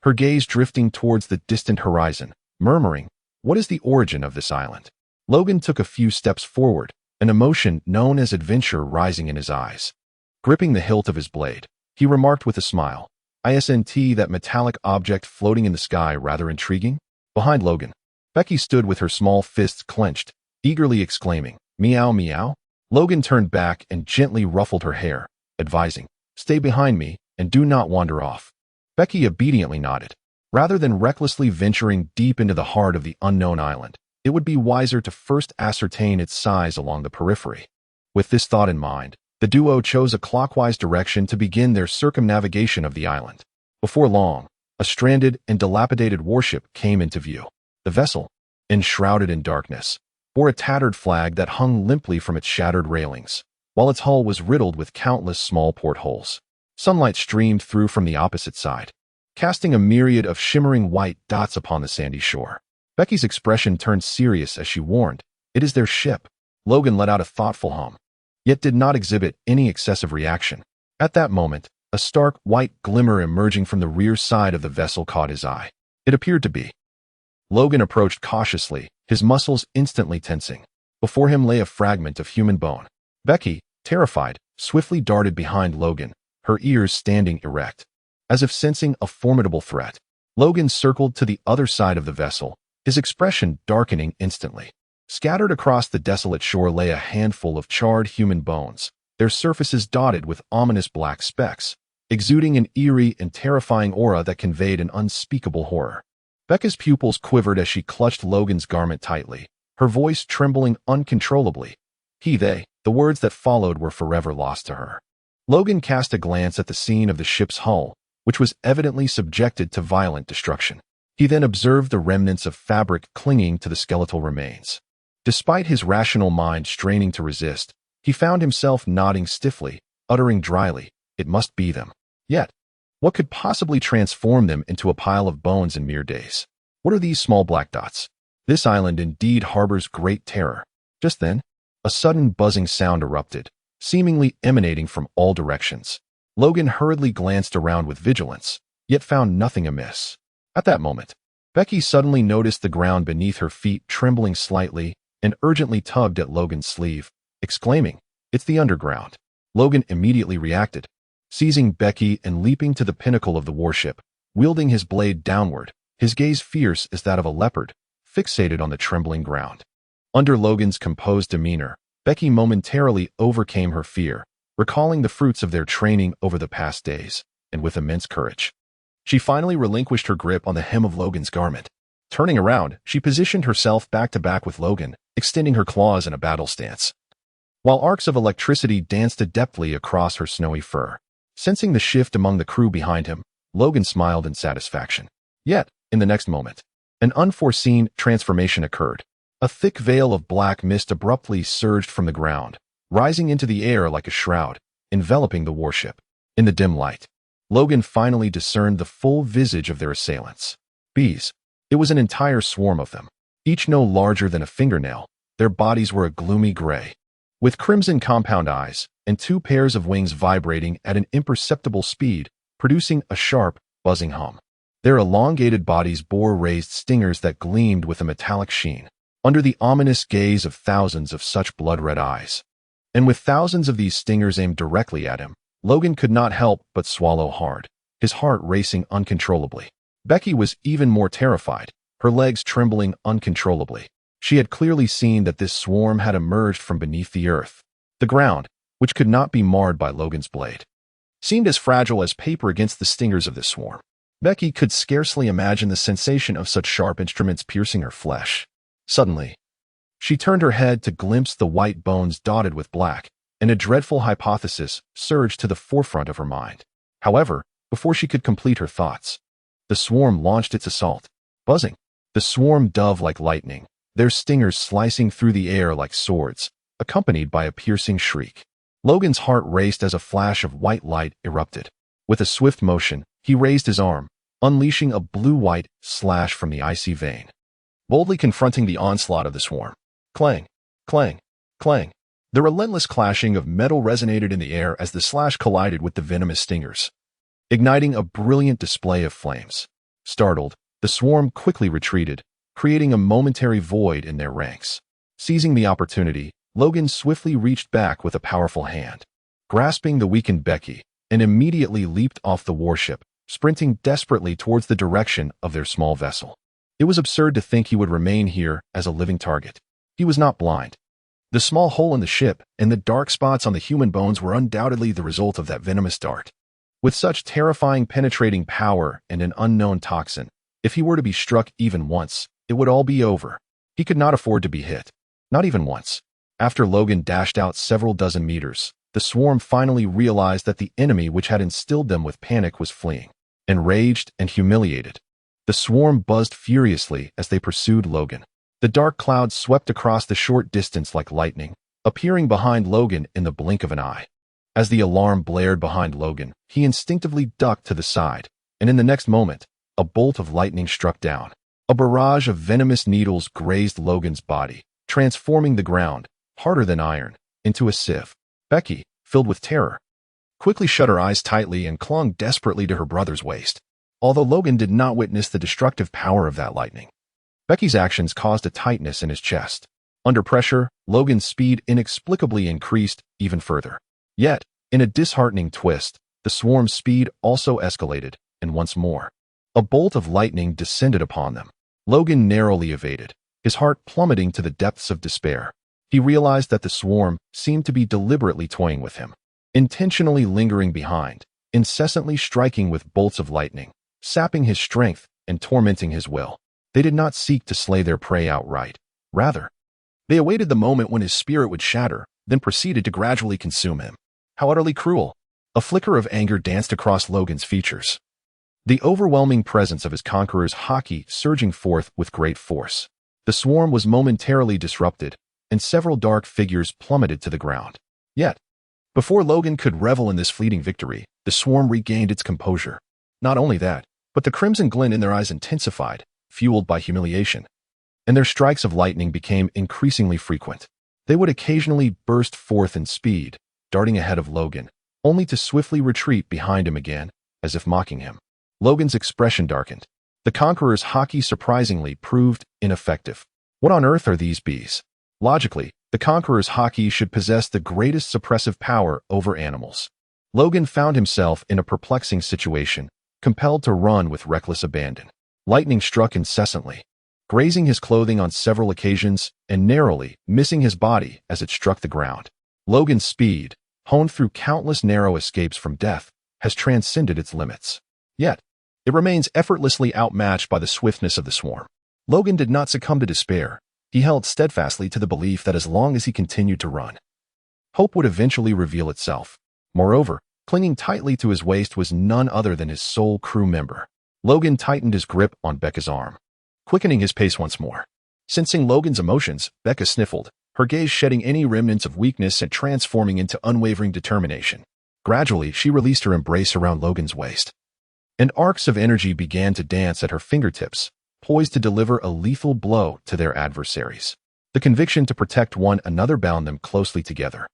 her gaze drifting towards the distant horizon, murmuring, "What is the origin of this island?" Logan took a few steps forward, an emotion known as adventure rising in his eyes. Gripping the hilt of his blade, he remarked with a smile, "Isn't that metallic object floating in the sky rather intriguing?" Behind Logan, Becky stood with her small fists clenched, eagerly exclaiming, "Meow, meow." Logan turned back and gently ruffled her hair, advising, "Stay behind me and do not wander off." Becky obediently nodded. Rather than recklessly venturing deep into the heart of the unknown island, it would be wiser to first ascertain its size along the periphery. With this thought in mind, the duo chose a clockwise direction to begin their circumnavigation of the island. Before long, a stranded and dilapidated warship came into view. The vessel, enshrouded in darkness, bore a tattered flag that hung limply from its shattered railings, while its hull was riddled with countless small portholes. Sunlight streamed through from the opposite side, casting a myriad of shimmering white dots upon the sandy shore. Becky's expression turned serious as she warned, "It is their ship." Logan let out a thoughtful hum, yet did not exhibit any excessive reaction. At that moment, a stark white glimmer emerging from the rear side of the vessel caught his eye. It appeared to be. Logan approached cautiously, his muscles instantly tensing. Before him lay a fragment of human bone. Becky, terrified, swiftly darted behind Logan, her ears standing erect, as if sensing a formidable threat. Logan circled to the other side of the vessel, his expression darkening instantly. Scattered across the desolate shore lay a handful of charred human bones, their surfaces dotted with ominous black specks, exuding an eerie and terrifying aura that conveyed an unspeakable horror. Becca's pupils quivered as she clutched Logan's garment tightly, her voice trembling uncontrollably. The words that followed were forever lost to her. Logan cast a glance at the scene of the ship's hull, which was evidently subjected to violent destruction. He then observed the remnants of fabric clinging to the skeletal remains. Despite his rational mind straining to resist, he found himself nodding stiffly, uttering dryly, "It must be them." Yet, what could possibly transform them into a pile of bones in mere days? What are these small black dots? This island indeed harbors great terror. Just then, a sudden buzzing sound erupted, seemingly emanating from all directions. Logan hurriedly glanced around with vigilance, yet found nothing amiss. At that moment, Becky suddenly noticed the ground beneath her feet trembling slightly and urgently tugged at Logan's sleeve, exclaiming, "It's the underground." Logan immediately reacted, seizing Becky and leaping to the pinnacle of the warship, wielding his blade downward, his gaze fierce as that of a leopard, fixated on the trembling ground. Under Logan's composed demeanor, Becky momentarily overcame her fear, recalling the fruits of their training over the past days, and with immense courage, she finally relinquished her grip on the hem of Logan's garment. Turning around, she positioned herself back to back with Logan, extending her claws in a battle stance, while arcs of electricity danced adeptly across her snowy fur. Sensing the shift among the crew behind him, Logan smiled in satisfaction. Yet, in the next moment, an unforeseen transformation occurred. A thick veil of black mist abruptly surged from the ground, rising into the air like a shroud, enveloping the warship. In the dim light, Logan finally discerned the full visage of their assailants. Bees. It was an entire swarm of them, each no larger than a fingernail. Their bodies were a gloomy gray, with crimson compound eyes and two pairs of wings vibrating at an imperceptible speed, producing a sharp, buzzing hum. Their elongated bodies bore raised stingers that gleamed with a metallic sheen, under the ominous gaze of thousands of such blood-red eyes. And with thousands of these stingers aimed directly at him, Logan could not help but swallow hard, his heart racing uncontrollably. Becky was even more terrified, her legs trembling uncontrollably. She had clearly seen that this swarm had emerged from beneath the earth. The ground, which could not be marred by Logan's blade, seemed as fragile as paper against the stingers of this swarm. Becky could scarcely imagine the sensation of such sharp instruments piercing her flesh. Suddenly, she turned her head to glimpse the white bones dotted with black, and a dreadful hypothesis surged to the forefront of her mind. However, before she could complete her thoughts, the swarm launched its assault. Buzzing, the swarm dove like lightning, their stingers slicing through the air like swords, accompanied by a piercing shriek. Logan's heart raced as a flash of white light erupted. With a swift motion, he raised his arm, unleashing a blue-white slash from the icy vein, boldly confronting the onslaught of the swarm. Clang, clang, clang. The relentless clashing of metal resonated in the air as the slash collided with the venomous stingers, igniting a brilliant display of flames. Startled, the swarm quickly retreated, creating a momentary void in their ranks. Seizing the opportunity, Logan swiftly reached back with a powerful hand, grasping the weakened Becky, and immediately leaped off the warship, sprinting desperately towards the direction of their small vessel. It was absurd to think he would remain here as a living target. He was not blind. The small hole in the ship and the dark spots on the human bones were undoubtedly the result of that venomous dart. With such terrifying penetrating power and an unknown toxin, if he were to be struck even once, it would all be over. He could not afford to be hit. Not even once. After Logan dashed out several dozen meters, the swarm finally realized that the enemy which had instilled them with panic was fleeing. Enraged and humiliated, the swarm buzzed furiously as they pursued Logan. The dark clouds swept across the short distance like lightning, appearing behind Logan in the blink of an eye. As the alarm blared behind Logan, he instinctively ducked to the side, and in the next moment, a bolt of lightning struck down. A barrage of venomous needles grazed Logan's body, transforming the ground, harder than iron, into a sieve. Becky, filled with terror, quickly shut her eyes tightly and clung desperately to her brother's waist. Although Logan did not witness the destructive power of that lightning, Becky's actions caused a tightness in his chest. Under pressure, Logan's speed inexplicably increased even further. Yet, in a disheartening twist, the swarm's speed also escalated, and once more, a bolt of lightning descended upon them. Logan narrowly evaded, his heart plummeting to the depths of despair. He realized that the swarm seemed to be deliberately toying with him, intentionally lingering behind, incessantly striking with bolts of lightning, sapping his strength and tormenting his will. They did not seek to slay their prey outright. Rather, they awaited the moment when his spirit would shatter, then proceeded to gradually consume him. How utterly cruel! A flicker of anger danced across Logan's features, the overwhelming presence of his conqueror's haki surging forth with great force. The swarm was momentarily disrupted, and several dark figures plummeted to the ground. Yet, before Logan could revel in this fleeting victory, the swarm regained its composure. Not only that, but the crimson glint in their eyes intensified, fueled by humiliation. and their strikes of lightning became increasingly frequent. They would occasionally burst forth in speed, darting ahead of Logan, only to swiftly retreat behind him again, as if mocking him. Logan's expression darkened. The Conqueror's haki surprisingly proved ineffective. What on earth are these bees? Logically, the Conqueror's haki should possess the greatest suppressive power over animals. Logan found himself in a perplexing situation, compelled to run with reckless abandon. Lightning struck incessantly, grazing his clothing on several occasions and narrowly missing his body as it struck the ground. Logan's speed, honed through countless narrow escapes from death, has transcended its limits. Yet, it remains effortlessly outmatched by the swiftness of the swarm. Logan did not succumb to despair. He held steadfastly to the belief that as long as he continued to run, hope would eventually reveal itself. Moreover, clinging tightly to his waist was none other than his sole crew member. Logan tightened his grip on Becca's arm, quickening his pace once more. Sensing Logan's emotions, Becca sniffled, her gaze shedding any remnants of weakness and transforming into unwavering determination. Gradually, she released her embrace around Logan's waist, and arcs of energy began to dance at her fingertips, poised to deliver a lethal blow to their adversaries. The conviction to protect one another bound them closely together.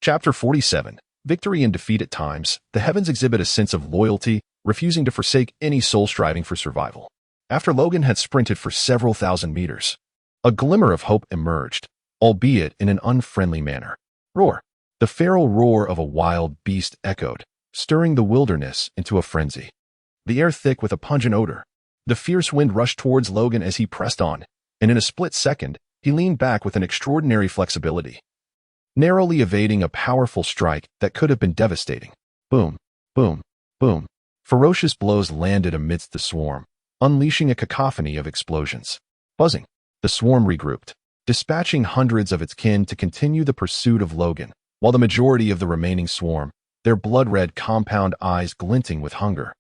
Chapter 47. Victory and defeat. At times, the heavens exhibit a sense of loyalty, refusing to forsake any soul striving for survival. After Logan had sprinted for several thousand meters, a glimmer of hope emerged, albeit in an unfriendly manner. Roar! The feral roar of a wild beast echoed, stirring the wilderness into a frenzy. The air thick with a pungent odor. The fierce wind rushed towards Logan as he pressed on, and in a split second, he leaned back with an extraordinary flexibility, narrowly evading a powerful strike that could have been devastating. Boom, boom, boom. Ferocious blows landed amidst the swarm, unleashing a cacophony of explosions. Buzzing, the swarm regrouped, dispatching hundreds of its kin to continue the pursuit of Logan, while the majority of the remaining swarm, their blood-red compound eyes glinting with hunger,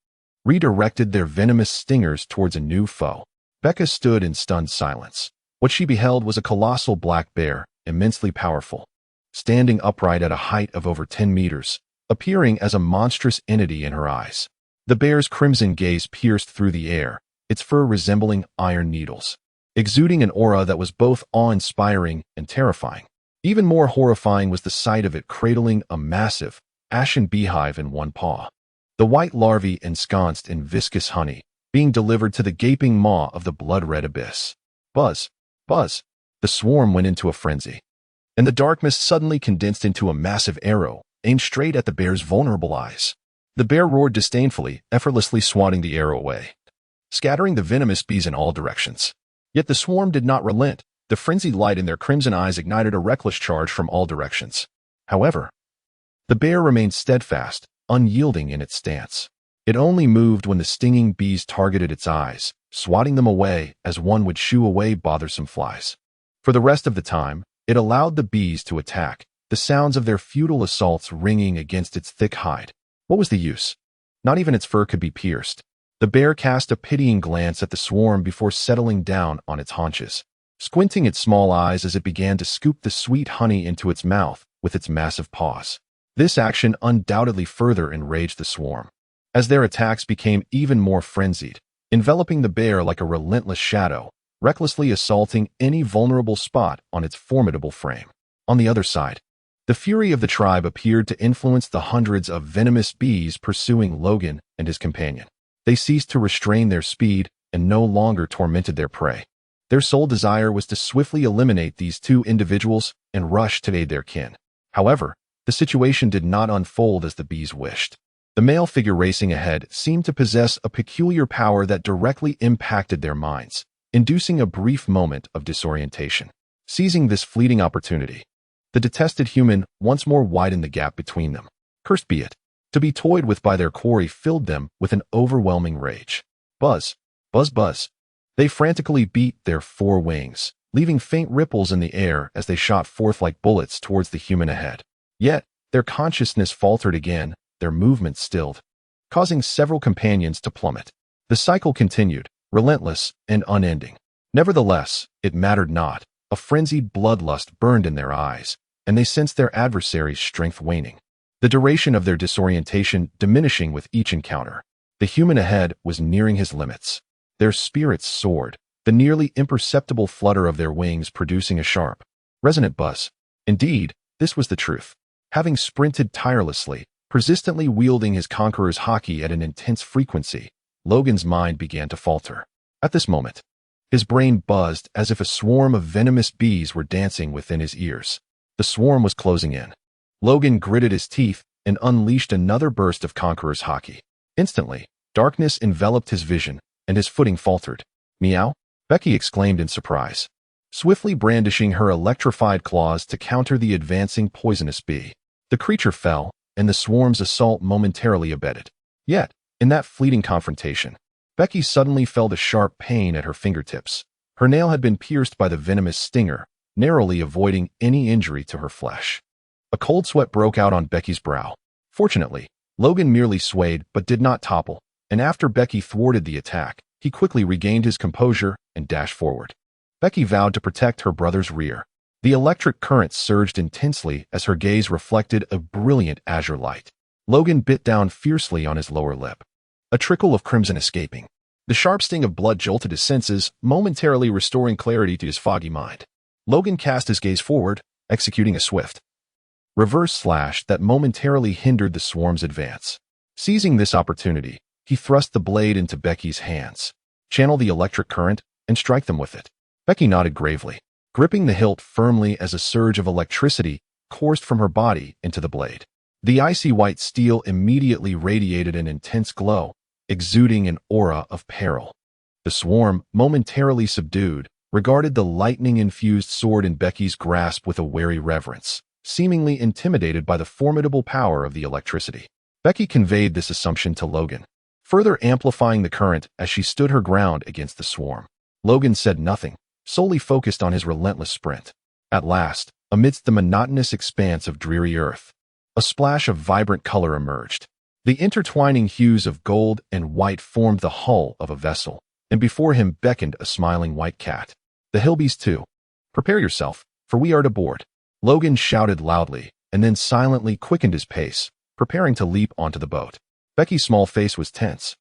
redirected their venomous stingers towards a new foe. Becca stood in stunned silence. What she beheld was a colossal black bear, immensely powerful, standing upright at a height of over 10 meters, appearing as a monstrous entity in her eyes. The bear's crimson gaze pierced through the air, its fur resembling iron needles, exuding an aura that was both awe-inspiring and terrifying. Even more horrifying was the sight of it cradling a massive, ashen beehive in one paw. The white larvae ensconced in viscous honey, being delivered to the gaping maw of the blood-red abyss. Buzz, buzz. The swarm went into a frenzy, and the dark mist suddenly condensed into a massive arrow, aimed straight at the bear's vulnerable eyes. The bear roared disdainfully, effortlessly swatting the arrow away, scattering the venomous bees in all directions. Yet the swarm did not relent. The frenzied light in their crimson eyes ignited a reckless charge from all directions. However, the bear remained steadfast, unyielding in its stance. It only moved when the stinging bees targeted its eyes, swatting them away as one would shoo away bothersome flies. For the rest of the time, it allowed the bees to attack, the sounds of their futile assaults ringing against its thick hide. What was the use? Not even its fur could be pierced. The bear cast a pitying glance at the swarm before settling down on its haunches, squinting its small eyes as it began to scoop the sweet honey into its mouth with its massive paws. This action undoubtedly further enraged the swarm, as their attacks became even more frenzied, enveloping the bear like a relentless shadow, recklessly assaulting any vulnerable spot on its formidable frame. On the other side, the fury of the tribe appeared to influence the hundreds of venomous bees pursuing Logan and his companion. They ceased to restrain their speed and no longer tormented their prey. Their sole desire was to swiftly eliminate these two individuals and rush to aid their kin. However, the situation did not unfold as the bees wished. The male figure racing ahead seemed to possess a peculiar power that directly impacted their minds, inducing a brief moment of disorientation. Seizing this fleeting opportunity, the detested human once more widened the gap between them. Cursed be it. To be toyed with by their quarry filled them with an overwhelming rage. Buzz, buzz, buzz. They frantically beat their four wings, leaving faint ripples in the air as they shot forth like bullets towards the human ahead. Yet, their consciousness faltered again, their movements stilled, causing several companions to plummet. The cycle continued, relentless and unending. Nevertheless, it mattered not. A frenzied bloodlust burned in their eyes, and they sensed their adversary's strength waning, the duration of their disorientation diminishing with each encounter. The human ahead was nearing his limits. Their spirits soared, the nearly imperceptible flutter of their wings producing a sharp, resonant buzz. Indeed, this was the truth. Having sprinted tirelessly, persistently wielding his conqueror's haki at an intense frequency, Logan's mind began to falter. At this moment, his brain buzzed as if a swarm of venomous bees were dancing within his ears. The swarm was closing in. Logan gritted his teeth and unleashed another burst of conqueror's haki. Instantly, darkness enveloped his vision, and his footing faltered. Meow? Becky exclaimed in surprise, swiftly brandishing her electrified claws to counter the advancing poisonous bee. The creature fell, and the swarm's assault momentarily abated. Yet, in that fleeting confrontation, Becky suddenly felt a sharp pain at her fingertips. Her nail had been pierced by the venomous stinger, narrowly avoiding any injury to her flesh. A cold sweat broke out on Becky's brow. Fortunately, Logan merely swayed but did not topple, and after Becky thwarted the attack, he quickly regained his composure and dashed forward. Becky vowed to protect her brother's rear. The electric current surged intensely as her gaze reflected a brilliant azure light. Logan bit down fiercely on his lower lip, a trickle of crimson escaping. The sharp sting of blood jolted his senses, momentarily restoring clarity to his foggy mind. Logan cast his gaze forward, executing a swift reverse slash that momentarily hindered the swarm's advance. Seizing this opportunity, he thrust the blade into Becky's hands. Channel the electric current and strike them with it. Becky nodded gravely, gripping the hilt firmly as a surge of electricity coursed from her body into the blade. The icy white steel immediately radiated an intense glow, exuding an aura of peril. The swarm, momentarily subdued, regarded the lightning-infused sword in Becky's grasp with a wary reverence, seemingly intimidated by the formidable power of the electricity. Becky conveyed this assumption to Logan, further amplifying the current as she stood her ground against the swarm. Logan said nothing, solely focused on his relentless sprint. At last, amidst the monotonous expanse of dreary earth, a splash of vibrant color emerged. The intertwining hues of gold and white formed the hull of a vessel, and before him beckoned a smiling white cat. The Hillbees too. Prepare yourself, for we are to board. Logan shouted loudly, and then silently quickened his pace, preparing to leap onto the boat. Becky's small face was tense,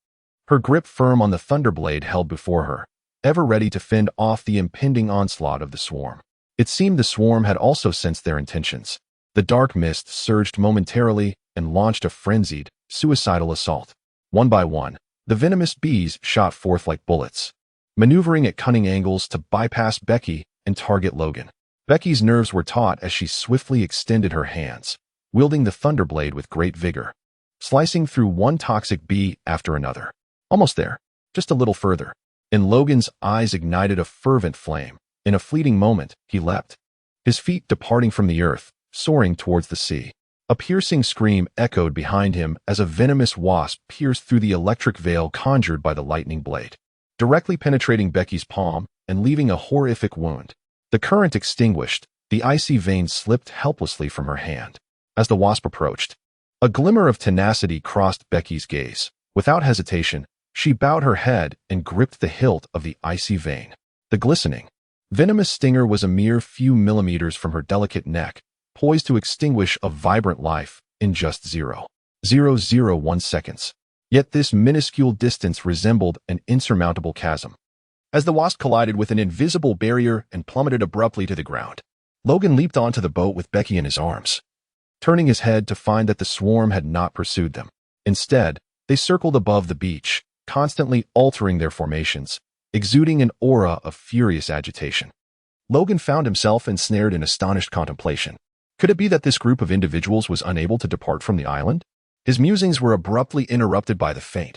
her grip firm on the thunderblade held before her, ever ready to fend off the impending onslaught of the swarm. It seemed the swarm had also sensed their intentions. The dark mist surged momentarily and launched a frenzied, suicidal assault. One by one, the venomous bees shot forth like bullets, maneuvering at cunning angles to bypass Becky and target Logan. Becky's nerves were taut as she swiftly extended her hands, wielding the thunderblade with great vigor, slicing through one toxic bee after another. Almost there, just a little further. And Logan's eyes ignited a fervent flame. In a fleeting moment, he leapt, his feet departing from the earth, soaring towards the sea. A piercing scream echoed behind him as a venomous wasp pierced through the electric veil conjured by the lightning blade, directly penetrating Becky's palm and leaving a horrific wound. The current extinguished, the icy vein slipped helplessly from her hand. As the wasp approached, a glimmer of tenacity crossed Becky's gaze. Without hesitation, she bowed her head and gripped the hilt of the icy vein. The glistening, venomous stinger was a mere few millimeters from her delicate neck, poised to extinguish a vibrant life in just 0.001 seconds. Yet this minuscule distance resembled an insurmountable chasm. As the wasp collided with an invisible barrier and plummeted abruptly to the ground, Logan leaped onto the boat with Becky in his arms, turning his head to find that the swarm had not pursued them. Instead, they circled above the beach, constantly altering their formations, exuding an aura of furious agitation. Logan found himself ensnared in astonished contemplation. Could it be that this group of individuals was unable to depart from the island? His musings were abruptly interrupted by the faint,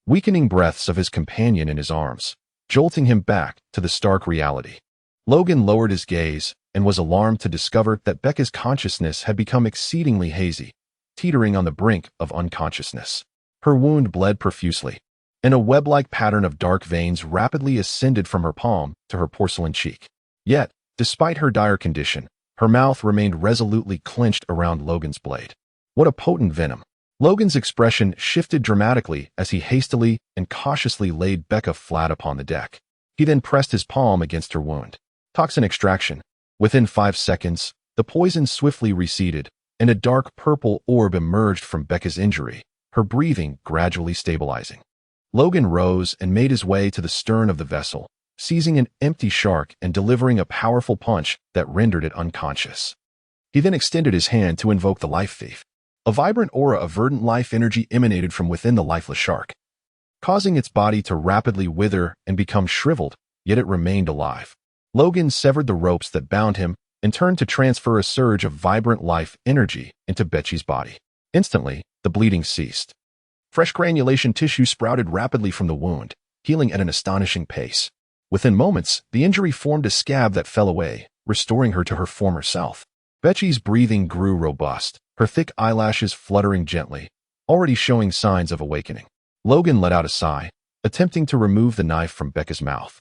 weakening breaths of his companion in his arms, jolting him back to the stark reality. Logan lowered his gaze and was alarmed to discover that Becca's consciousness had become exceedingly hazy, teetering on the brink of unconsciousness. Her wound bled profusely, and a web-like pattern of dark veins rapidly ascended from her palm to her porcelain cheek. Yet, despite her dire condition, her mouth remained resolutely clenched around Logan's blade. What a potent venom! Logan's expression shifted dramatically as he hastily and cautiously laid Becca flat upon the deck. He then pressed his palm against her wound. Toxin extraction. Within 5 seconds, the poison swiftly receded, and a dark purple orb emerged from Becca's injury, her breathing gradually stabilizing. Logan rose and made his way to the stern of the vessel, seizing an empty shark and delivering a powerful punch that rendered it unconscious. He then extended his hand to invoke the life thief. A vibrant aura of verdant life energy emanated from within the lifeless shark, causing its body to rapidly wither and become shriveled, yet it remained alive. Logan severed the ropes that bound him and turned to transfer a surge of vibrant life energy into Becky's body. Instantly, the bleeding ceased. Fresh granulation tissue sprouted rapidly from the wound, healing at an astonishing pace. Within moments, the injury formed a scab that fell away, restoring her to her former self. Becky's breathing grew robust, her thick eyelashes fluttering gently, already showing signs of awakening. Logan let out a sigh, attempting to remove the knife from Becca's mouth,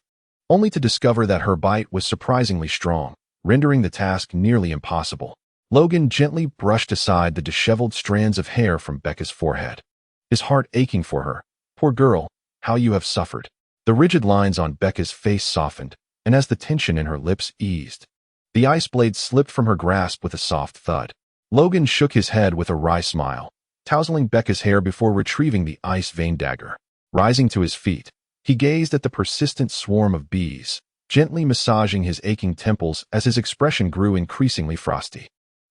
only to discover that her bite was surprisingly strong, rendering the task nearly impossible. Logan gently brushed aside the disheveled strands of hair from Becca's forehead, his heart aching for her. Poor girl, how you have suffered. The rigid lines on Becca's face softened, and as the tension in her lips eased, the ice blade slipped from her grasp with a soft thud. Logan shook his head with a wry smile, tousling Becca's hair before retrieving the ice vein dagger. Rising to his feet, he gazed at the persistent swarm of bees, gently massaging his aching temples as his expression grew increasingly frosty.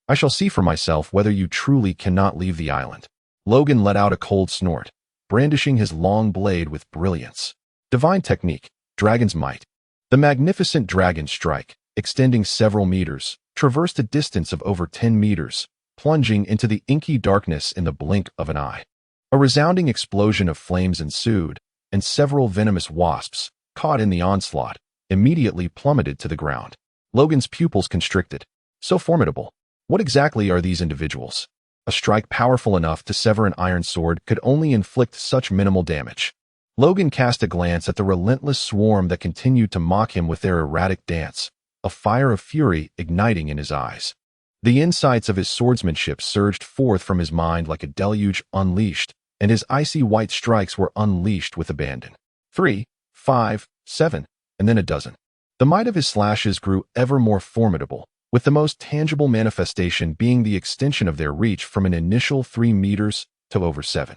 I shall see for myself whether you truly cannot leave the island. Logan let out a cold snort, brandishing his long blade with brilliance. Divine technique, dragon's might. The magnificent dragon strike, extending several meters, traversed a distance of over 10 meters, plunging into the inky darkness in the blink of an eye. A resounding explosion of flames ensued, and several venomous wasps, caught in the onslaught, immediately plummeted to the ground. Logan's pupils constricted. So formidable. What exactly are these individuals? A strike powerful enough to sever an iron sword could only inflict such minimal damage. Logan cast a glance at the relentless swarm that continued to mock him with their erratic dance, a fire of fury igniting in his eyes. The insights of his swordsmanship surged forth from his mind like a deluge unleashed, and his icy white strikes were unleashed with abandon. 3, 5, 7, and then a dozen. The might of his slashes grew ever more formidable, with the most tangible manifestation being the extension of their reach from an initial 3 meters to over 7.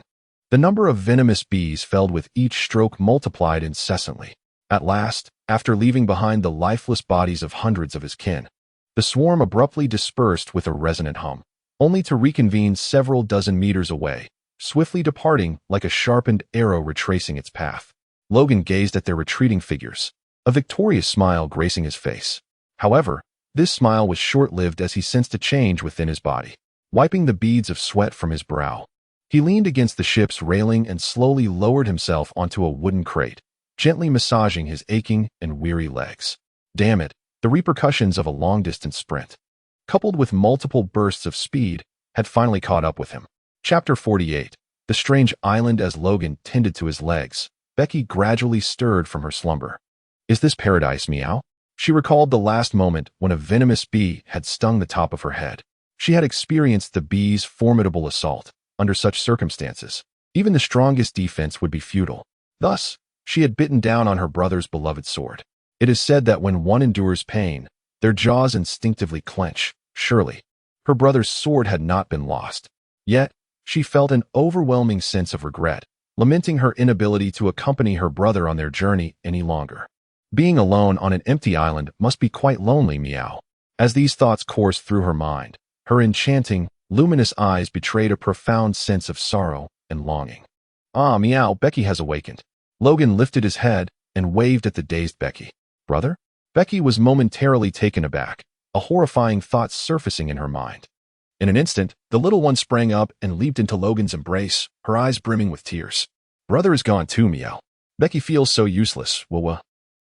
The number of venomous bees felled with each stroke multiplied incessantly. At last, after leaving behind the lifeless bodies of hundreds of his kin, the swarm abruptly dispersed with a resonant hum, only to reconvene several dozen meters away, swiftly departing like a sharpened arrow retracing its path. Logan gazed at their retreating figures, a victorious smile gracing his face. However, this smile was short-lived as he sensed a change within his body. Wiping the beads of sweat from his brow, he leaned against the ship's railing and slowly lowered himself onto a wooden crate, gently massaging his aching and weary legs. Damn it, the repercussions of a long-distance sprint, coupled with multiple bursts of speed, had finally caught up with him. Chapter 48. The strange island. As Logan tended to his legs, Becky gradually stirred from her slumber. Is this paradise, meow? She recalled the last moment when a venomous bee had stung the top of her head. She had experienced the bee's formidable assault. Under such circumstances, even the strongest defense would be futile. Thus, she had bitten down on her brother's beloved sword. It is said that when one endures pain, their jaws instinctively clench. Surely, her brother's sword had not been lost. Yet, she felt an overwhelming sense of regret, lamenting her inability to accompany her brother on their journey any longer. Being alone on an empty island must be quite lonely, meow. As these thoughts coursed through her mind, her enchanting, luminous eyes betrayed a profound sense of sorrow and longing. Ah, meow, Becky has awakened. Logan lifted his head and waved at the dazed Becky. Brother? Becky was momentarily taken aback, a horrifying thought surfacing in her mind. In an instant, the little one sprang up and leaped into Logan's embrace, her eyes brimming with tears. Brother is gone too, meow. Becky feels so useless, wah.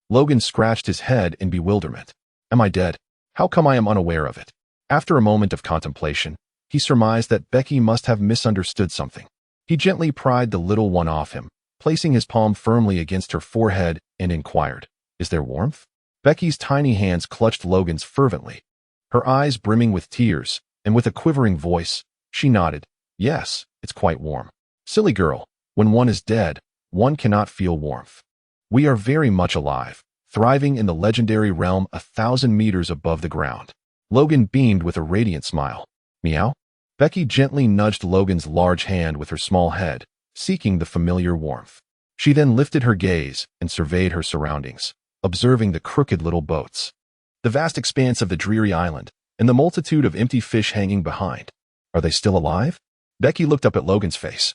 Logan scratched his head in bewilderment. Am I dead? How come I am unaware of it? After a moment of contemplation, he surmised that Becky must have misunderstood something. He gently pried the little one off him, placing his palm firmly against her forehead, and inquired, Is there warmth? Becky's tiny hands clutched Logan's fervently, her eyes brimming with tears, and with a quivering voice, she nodded, Yes, it's quite warm. Silly girl, when one is dead, one cannot feel warmth. We are very much alive, thriving in the legendary realm 1,000 meters above the ground. Logan beamed with a radiant smile. Meow? Becky gently nudged Logan's large hand with her small head, seeking the familiar warmth. She then lifted her gaze and surveyed her surroundings, observing the crooked little boats, the vast expanse of the dreary island, and the multitude of empty fish hanging behind. Are they still alive? Becky looked up at Logan's face,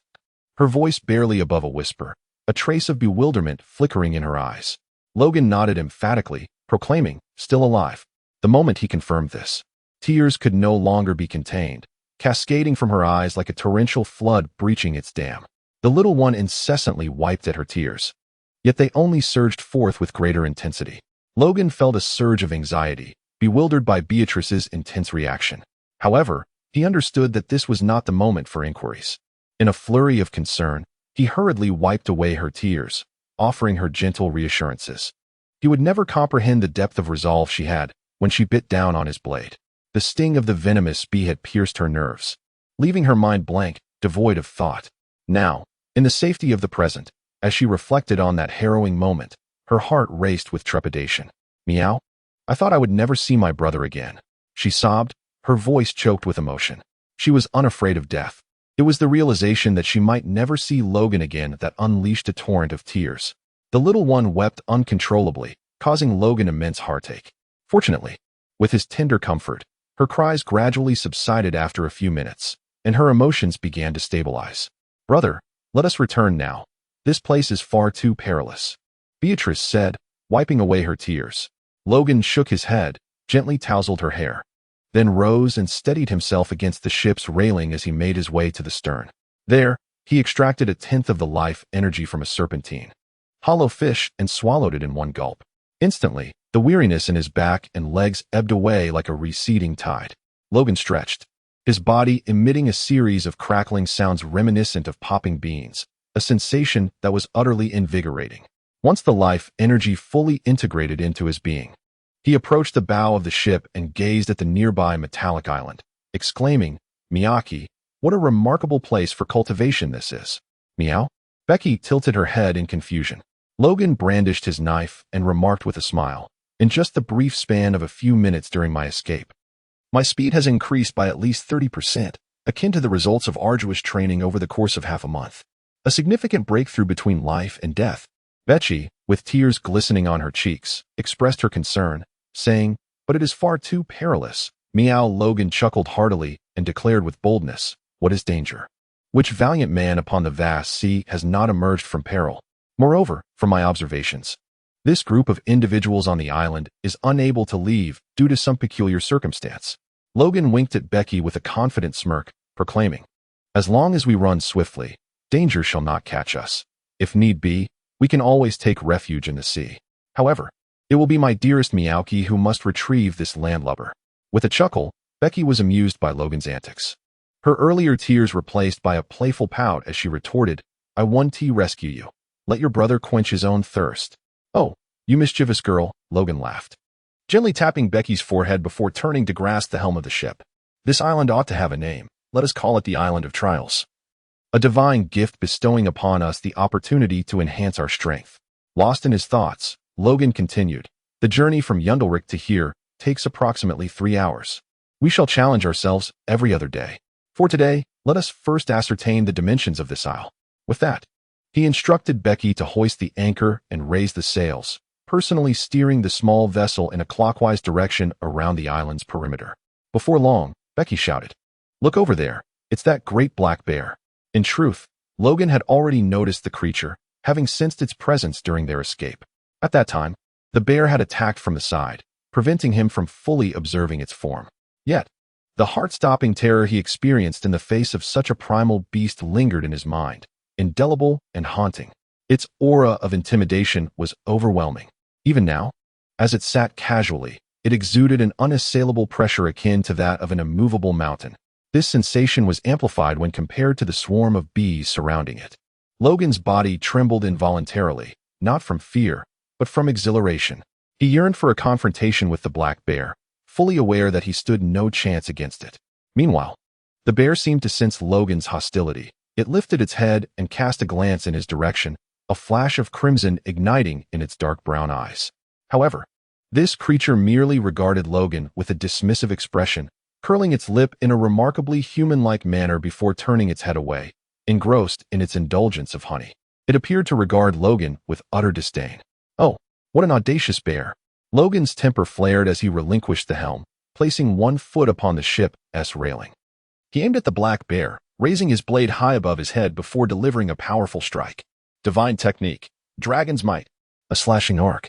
her voice barely above a whisper, a trace of bewilderment flickering in her eyes. Logan nodded emphatically, proclaiming, still alive. The moment he confirmed this, tears could no longer be contained, cascading from her eyes like a torrential flood breaching its dam. The little one incessantly wiped at her tears, yet they only surged forth with greater intensity. Logan felt a surge of anxiety, bewildered by Beatrice's intense reaction. However, he understood that this was not the moment for inquiries. In a flurry of concern, he hurriedly wiped away her tears, offering her gentle reassurances. He would never comprehend the depth of resolve she had when she bit down on his blade. The sting of the venomous bee had pierced her nerves, leaving her mind blank, devoid of thought. Now, in the safety of the present, as she reflected on that harrowing moment, her heart raced with trepidation. Meow? I thought I would never see my brother again. She sobbed, her voice choked with emotion. She was unafraid of death. It was the realization that she might never see Logan again that unleashed a torrent of tears. The little one wept uncontrollably, causing Logan immense heartache. Fortunately, with his tender comfort, her cries gradually subsided after a few minutes, and her emotions began to stabilize. Brother, let us return now. This place is far too perilous, Beatrice said, wiping away her tears. Logan shook his head, gently tousled her hair, then rose and steadied himself against the ship's railing as he made his way to the stern. There, he extracted a tenth of the life energy from a serpentine, hollow fish, and swallowed it in one gulp. Instantly, the weariness in his back and legs ebbed away like a receding tide. Logan stretched, his body emitting a series of crackling sounds reminiscent of popping beans, a sensation that was utterly invigorating. Once the life energy fully integrated into his being, he approached the bow of the ship and gazed at the nearby metallic island, exclaiming, Miyaki, what a remarkable place for cultivation this is. Meow? Becky tilted her head in confusion. Logan brandished his knife and remarked with a smile, in just the brief span of a few minutes during my escape, my speed has increased by at least 30%, akin to the results of arduous training over the course of half a month. A significant breakthrough between life and death. Betchy, with tears glistening on her cheeks, expressed her concern, saying, but it is far too perilous. Meow. Logan chuckled heartily and declared with boldness, what is danger? Which valiant man upon the vast sea has not emerged from peril? Moreover, from my observations, this group of individuals on the island is unable to leave due to some peculiar circumstance. Logan winked at Becky with a confident smirk, proclaiming, as long as we run swiftly, danger shall not catch us. If need be, we can always take refuge in the sea. However, it will be my dearest Miyaki who must retrieve this landlubber. With a chuckle, Becky was amused by Logan's antics. Her earlier tears replaced by a playful pout as she retorted, I want to rescue you. Let your brother quench his own thirst. Oh, you mischievous girl, Logan laughed, gently tapping Becky's forehead before turning to grasp the helm of the ship. This island ought to have a name. Let us call it the Island of Trials. A divine gift bestowing upon us the opportunity to enhance our strength. Lost in his thoughts, Logan continued, the journey from Yundelrick to here takes approximately 3 hours. We shall challenge ourselves every other day. For today, let us first ascertain the dimensions of this isle. With that, he instructed Becky to hoist the anchor and raise the sails, personally steering the small vessel in a clockwise direction around the island's perimeter. Before long, Becky shouted, look over there, it's that great black bear. In truth, Logan had already noticed the creature, having sensed its presence during their escape. At that time, the bear had attacked from the side, preventing him from fully observing its form. Yet, the heart-stopping terror he experienced in the face of such a primal beast lingered in his mind, indelible and haunting. Its aura of intimidation was overwhelming. Even now, as it sat casually, it exuded an unassailable pressure akin to that of an immovable mountain. This sensation was amplified when compared to the swarm of bees surrounding it. Logan's body trembled involuntarily, not from fear, but from exhilaration. He yearned for a confrontation with the black bear, fully aware that he stood no chance against it. Meanwhile, the bear seemed to sense Logan's hostility. It lifted its head and cast a glance in his direction, a flash of crimson igniting in its dark brown eyes. However, this creature merely regarded Logan with a dismissive expression, curling its lip in a remarkably human-like manner before turning its head away, engrossed in its indulgence of honey. It appeared to regard Logan with utter disdain. Oh, What an audacious bear! Logan's temper flared as he relinquished the helm, placing one foot upon the ship's railing. He aimed at the black bear, raising his blade high above his head before delivering a powerful strike. Divine technique, dragon's might, a slashing arc.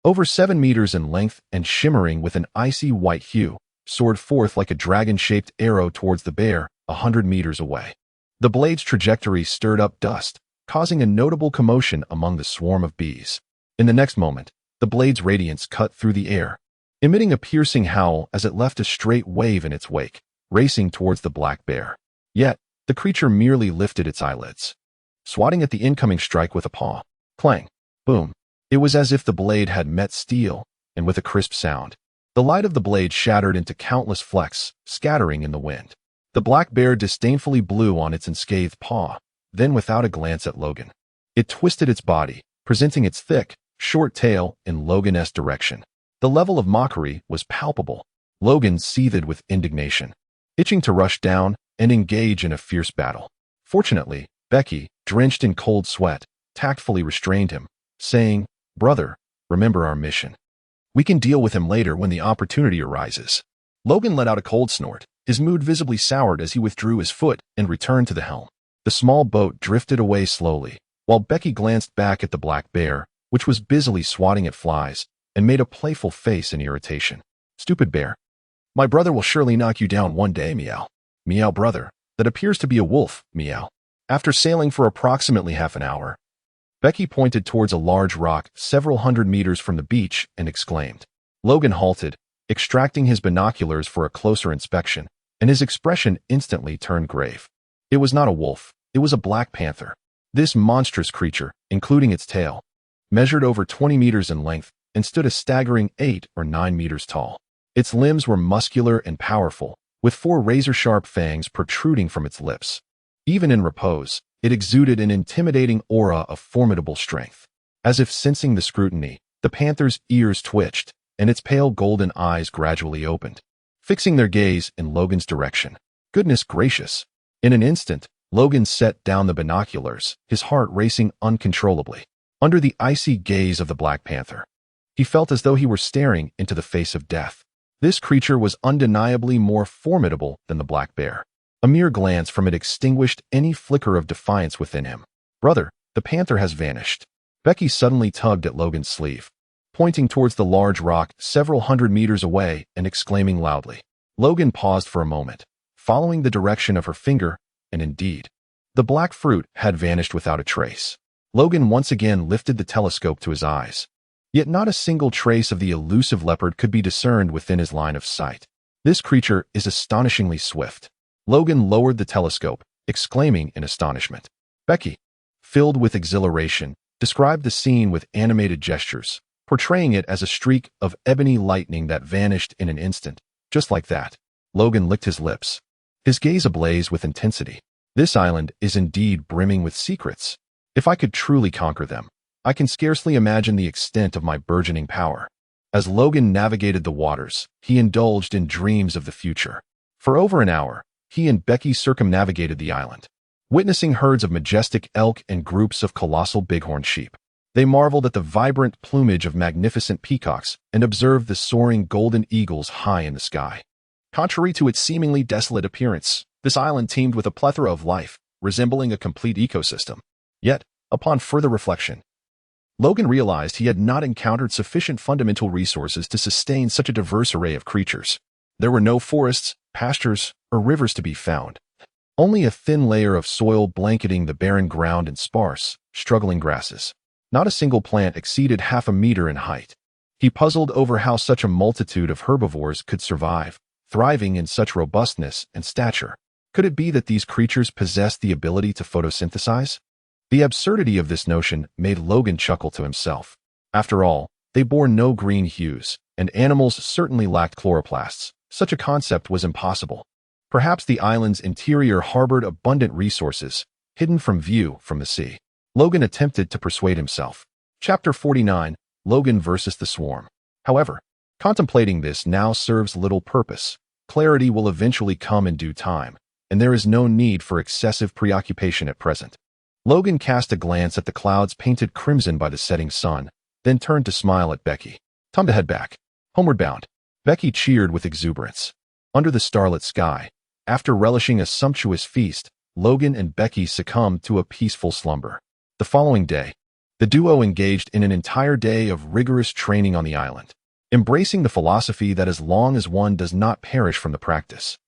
Over 7 meters in length and shimmering with an icy white hue, soared forth like a dragon-shaped arrow towards the bear 100 meters away. The blade's trajectory stirred up dust, causing a notable commotion among the swarm of bees. In the next moment, the blade's radiance cut through the air, emitting a piercing howl as it left a straight wave in its wake, racing towards the black bear. Yet, the creature merely lifted its eyelids, swatting at the incoming strike with a paw. Clang! Boom! It was as if the blade had met steel, and with a crisp sound, the light of the blade shattered into countless flecks, scattering in the wind. The black bear disdainfully blew on its unscathed paw, then without a glance at Logan, it twisted its body, presenting its thick, short tail in Logan's direction. The level of mockery was palpable. Logan seethed with indignation, itching to rush down and engage in a fierce battle. Fortunately, Becky, drenched in cold sweat, tactfully restrained him, saying, "Brother, remember our mission. We can deal with him later when the opportunity arises." Logan let out a cold snort, his mood visibly soured as he withdrew his foot and returned to the helm. The small boat drifted away slowly, while Becky glanced back at the black bear, which was busily swatting at flies, and made a playful face in irritation. "Stupid bear. My brother will surely knock you down one day, meow. Meow brother, that appears to be a wolf, meow." After sailing for approximately half an hour, Becky pointed towards a large rock several hundred meters from the beach and exclaimed. Logan halted, extracting his binoculars for a closer inspection, and his expression instantly turned grave. It was not a wolf, it was a black panther. This monstrous creature, including its tail, measured over 20 meters in length and stood a staggering 8 or 9 meters tall. Its limbs were muscular and powerful, with 4 razor-sharp fangs protruding from its lips. Even in repose, it exuded an intimidating aura of formidable strength. As if sensing the scrutiny, the panther's ears twitched, and its pale golden eyes gradually opened, fixing their gaze in Logan's direction. Goodness gracious! In an instant, Logan set down the binoculars, his heart racing uncontrollably. Under the icy gaze of the black panther, he felt as though he were staring into the face of death. This creature was undeniably more formidable than the black bear. A mere glance from it extinguished any flicker of defiance within him. "Brother, the panther has vanished." Becky suddenly tugged at Logan's sleeve, pointing towards the large rock several hundred meters away and exclaiming loudly. Logan paused for a moment, following the direction of her finger, and indeed, the black fruit had vanished without a trace. Logan once again lifted the telescope to his eyes, yet not a single trace of the elusive leopard could be discerned within his line of sight. This creature is astonishingly swift. Logan lowered the telescope, exclaiming in astonishment. Becky, filled with exhilaration, described the scene with animated gestures, portraying it as a streak of ebony lightning that vanished in an instant. Just like that, Logan licked his lips, his gaze ablaze with intensity. This island is indeed brimming with secrets. If I could truly conquer them, I can scarcely imagine the extent of my burgeoning power. As Logan navigated the waters, he indulged in dreams of the future. For over an hour, he and Becky circumnavigated the island, witnessing herds of majestic elk and groups of colossal bighorn sheep. They marveled at the vibrant plumage of magnificent peacocks and observed the soaring golden eagles high in the sky. Contrary to its seemingly desolate appearance, this island teemed with a plethora of life, resembling a complete ecosystem. Yet, upon further reflection, Logan realized he had not encountered sufficient fundamental resources to sustain such a diverse array of creatures. There were no forests, pastures, or rivers to be found. Only a thin layer of soil blanketing the barren ground and sparse, struggling grasses. Not a single plant exceeded half a meter in height. He puzzled over how such a multitude of herbivores could survive, thriving in such robustness and stature. Could it be that these creatures possessed the ability to photosynthesize? The absurdity of this notion made Logan chuckle to himself. After all, they bore no green hues, and animals certainly lacked chloroplasts. Such a concept was impossible. Perhaps the island's interior harbored abundant resources, hidden from view from the sea. Logan attempted to persuade himself. Chapter 49, Logan versus the Swarm. However, contemplating this now serves little purpose. Clarity will eventually come in due time, and there is no need for excessive preoccupation at present. Logan cast a glance at the clouds painted crimson by the setting sun, then turned to smile at Becky. Time to head back. Homeward bound. Becky cheered with exuberance. Under the starlit sky, after relishing a sumptuous feast, Logan and Becky succumbed to a peaceful slumber. The following day, the duo engaged in an entire day of rigorous training on the island, embracing the philosophy that as long as one does not perish from the practice,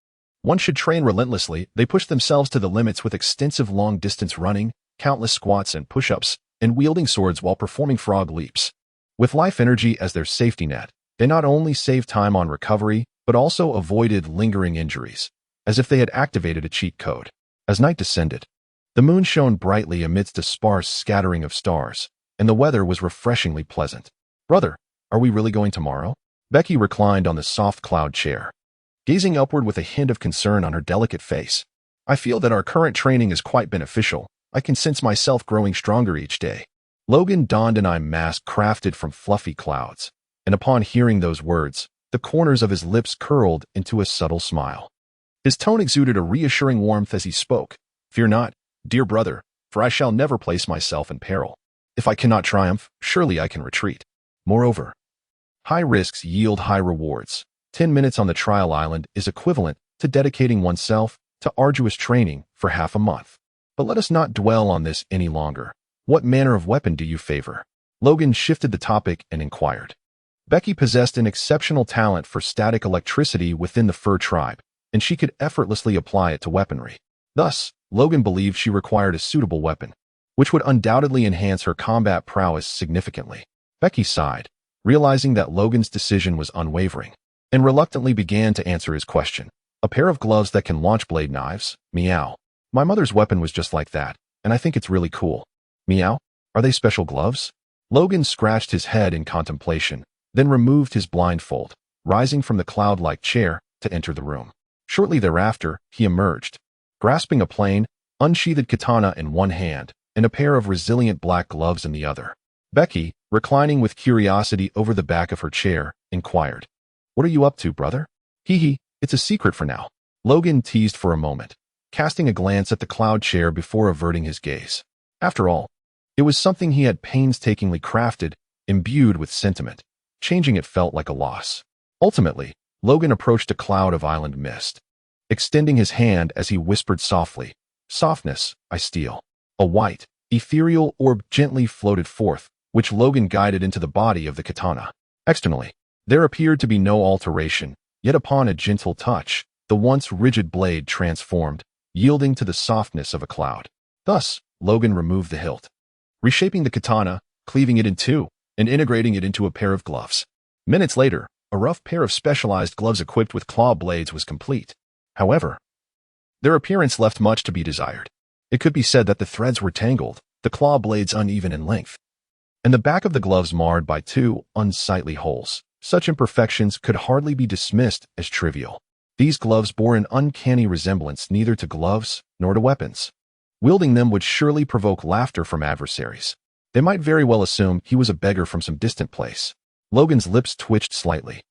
one should train relentlessly. They pushed themselves to the limits with extensive long-distance running, countless squats and push-ups, and wielding swords while performing frog leaps. With life energy as their safety net, they not only saved time on recovery, but also avoided lingering injuries, as if they had activated a cheat code. As night descended, the moon shone brightly amidst a sparse scattering of stars, and the weather was refreshingly pleasant. Brother, are we really going tomorrow? Becky reclined on the soft cloud chair, gazing upward with a hint of concern on her delicate face. I feel that our current training is quite beneficial. I can sense myself growing stronger each day. Logan donned an eye mask crafted from fluffy clouds, and upon hearing those words, the corners of his lips curled into a subtle smile. His tone exuded a reassuring warmth as he spoke. Fear not, dear brother, for I shall never place myself in peril. If I cannot triumph, surely I can retreat. Moreover, high risks yield high rewards. 10 minutes on the trial island is equivalent to dedicating oneself to arduous training for half a month. But let us not dwell on this any longer. What manner of weapon do you favor? Logan shifted the topic and inquired. Becky possessed an exceptional talent for static electricity within the fur tribe, and she could effortlessly apply it to weaponry. Thus, Logan believed she required a suitable weapon, which would undoubtedly enhance her combat prowess significantly. Becky sighed, realizing that Logan's decision was unwavering, and reluctantly began to answer his question. A pair of gloves that can launch blade knives? Meow. My mother's weapon was just like that, and I think it's really cool. Meow. Are they special gloves? Logan scratched his head in contemplation, then removed his blindfold, rising from the cloud-like chair to enter the room. Shortly thereafter, he emerged, grasping a plain, unsheathed katana in one hand and a pair of resilient black gloves in the other. Becky, reclining with curiosity over the back of her chair, inquired, What are you up to, brother? Hee, it's a secret for now. Logan teased for a moment, casting a glance at the cloud chair before averting his gaze. After all, it was something he had painstakingly crafted, imbued with sentiment. Changing it felt like a loss. Ultimately, Logan approached a cloud of island mist, extending his hand as he whispered softly, Softness, I steal. A white, ethereal orb gently floated forth, which Logan guided into the body of the katana. Externally, there appeared to be no alteration, yet upon a gentle touch, the once rigid blade transformed, yielding to the softness of a cloud. Thus, Logan removed the hilt, reshaping the katana, cleaving it in two, and integrating it into a pair of gloves. Minutes later, a rough pair of specialized gloves equipped with claw blades was complete. However, their appearance left much to be desired. It could be said that the threads were tangled, the claw blades uneven in length, and the back of the gloves marred by two unsightly holes. Such imperfections could hardly be dismissed as trivial. These gloves bore an uncanny resemblance neither to gloves nor to weapons. Wielding them would surely provoke laughter from adversaries. They might very well assume he was a beggar from some distant place. Logan's lips twitched slightly,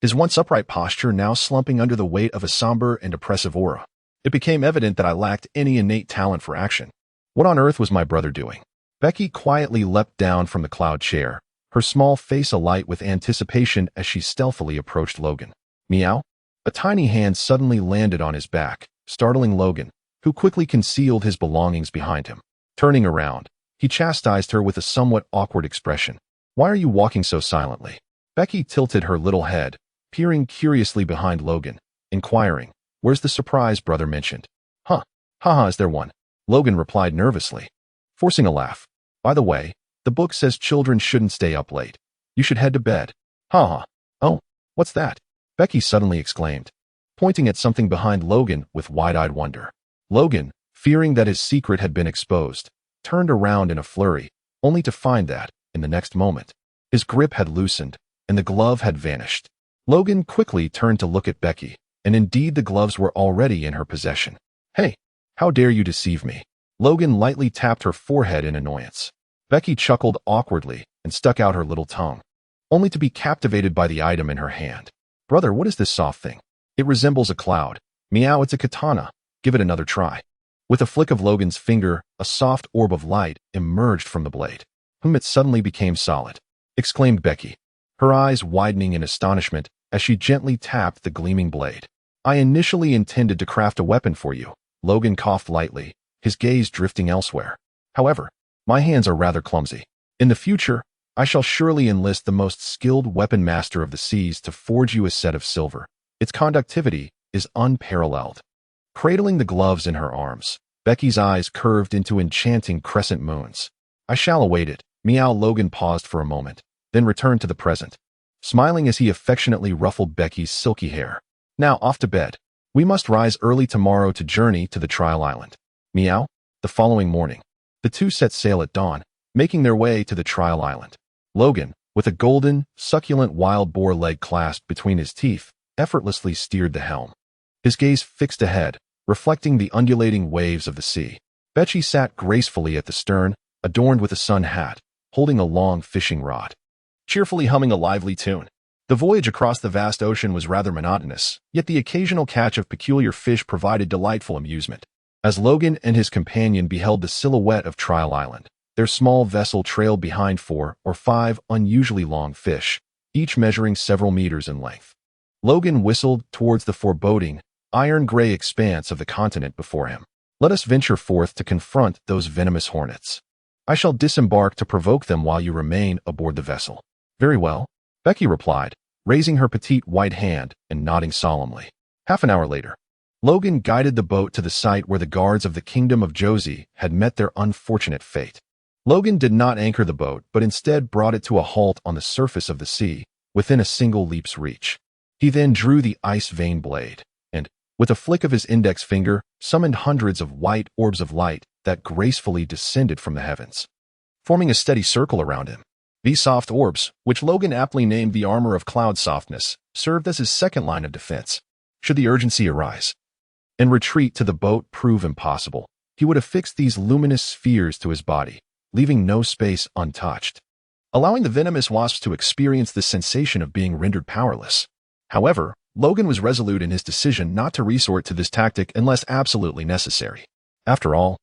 his once upright posture now slumping under the weight of a somber and oppressive aura. It became evident that I lacked any innate talent for action. What on earth was my brother doing? Becky quietly leapt down from the cloud chair, her small face alight with anticipation as she stealthily approached Logan. Meow. A tiny hand suddenly landed on his back, startling Logan, who quickly concealed his belongings behind him. Turning around, he chastised her with a somewhat awkward expression. Why are you walking so silently? Becky tilted her little head, peering curiously behind Logan, inquiring, Where's the surprise brother mentioned? Huh. Haha, is there one? Logan replied nervously, forcing a laugh. By the way, the book says children shouldn't stay up late. You should head to bed. Haha. Oh, what's that? Becky suddenly exclaimed, pointing at something behind Logan with wide-eyed wonder. Logan, fearing that his secret had been exposed, turned around in a flurry, only to find that, in the next moment, his grip had loosened, and the glove had vanished. Logan quickly turned to look at Becky, and indeed the gloves were already in her possession. Hey, how dare you deceive me? Logan lightly tapped her forehead in annoyance. Becky chuckled awkwardly and stuck out her little tongue, only to be captivated by the item in her hand. Brother, what is this soft thing? It resembles a cloud. Meow, it's a katana. Give it another try. With a flick of Logan's finger, a soft orb of light emerged from the blade. It suddenly became solid. exclaimed Becky, her eyes widening in astonishment as she gently tapped the gleaming blade. I initially intended to craft a weapon for you. Logan coughed lightly, his gaze drifting elsewhere. However, my hands are rather clumsy. In the future, I shall surely enlist the most skilled weapon master of the seas to forge you a set of silver. Its conductivity is unparalleled. Cradling the gloves in her arms, Becky's eyes curved into enchanting crescent moons. I shall await it. Meow. Logan paused for a moment, then returned to the present, smiling as he affectionately ruffled Becky's silky hair. Now off to bed. We must rise early tomorrow to journey to the trial island. Meow. The following morning, the two set sail at dawn, making their way to the trial island. Logan, with a golden, succulent wild boar leg clasped between his teeth, effortlessly steered the helm. His gaze fixed ahead, reflecting the undulating waves of the sea. Becky sat gracefully at the stern, adorned with a sun hat, holding a long fishing rod, cheerfully humming a lively tune. The voyage across the vast ocean was rather monotonous, yet the occasional catch of peculiar fish provided delightful amusement. As Logan and his companion beheld the silhouette of Trial Island, their small vessel trailed behind 4 or 5 unusually long fish, each measuring several meters in length. Logan whistled towards the foreboding, iron-gray expanse of the continent before him. Let us venture forth to confront those venomous hornets. I shall disembark to provoke them while you remain aboard the vessel. Very well, Becky replied, raising her petite white hand and nodding solemnly. Half an hour later, Logan guided the boat to the site where the guards of the Kingdom of Josie had met their unfortunate fate. Logan did not anchor the boat, but instead brought it to a halt on the surface of the sea, within a single leap's reach. He then drew the ice vein blade, and, with a flick of his index finger, summoned hundreds of white orbs of light that gracefully descended from the heavens, forming a steady circle around him. These soft orbs, which Logan aptly named the armor of cloud softness, served as his second line of defense. Should the urgency arise and retreat to the boat prove impossible, he would affix these luminous spheres to his body, leaving no space untouched, allowing the venomous wasps to experience the sensation of being rendered powerless. However, Logan was resolute in his decision not to resort to this tactic unless absolutely necessary. After all,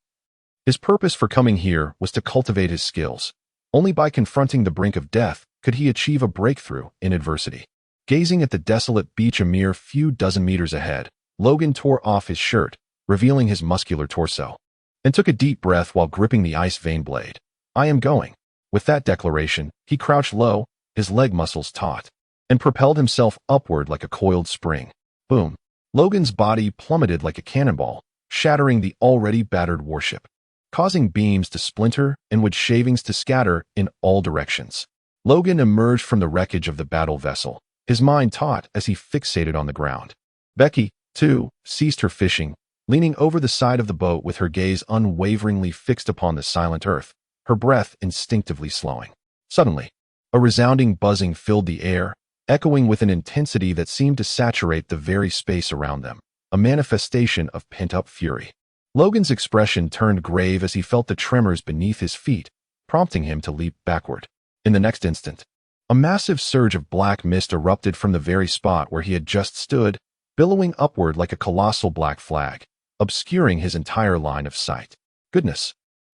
his purpose for coming here was to cultivate his skills. Only by confronting the brink of death could he achieve a breakthrough in adversity. Gazing at the desolate beach a mere few dozen meters ahead, Logan tore off his shirt, revealing his muscular torso, and took a deep breath while gripping the ice vein blade. I am going. With that declaration, he crouched low, his leg muscles taut, and propelled himself upward like a coiled spring. Boom. Logan's body plummeted like a cannonball, shattering the already battered warship, causing beams to splinter and wood shavings to scatter in all directions. Logan emerged from the wreckage of the battle vessel, his mind taut as he fixated on the ground. Becky, too, ceased her fishing, leaning over the side of the boat with her gaze unwaveringly fixed upon the silent earth, her breath instinctively slowing. Suddenly, a resounding buzzing filled the air, echoing with an intensity that seemed to saturate the very space around them, a manifestation of pent-up fury. Logan's expression turned grave as he felt the tremors beneath his feet, prompting him to leap backward. In the next instant, a massive surge of black mist erupted from the very spot where he had just stood, billowing upward like a colossal black flag, obscuring his entire line of sight. Goodness!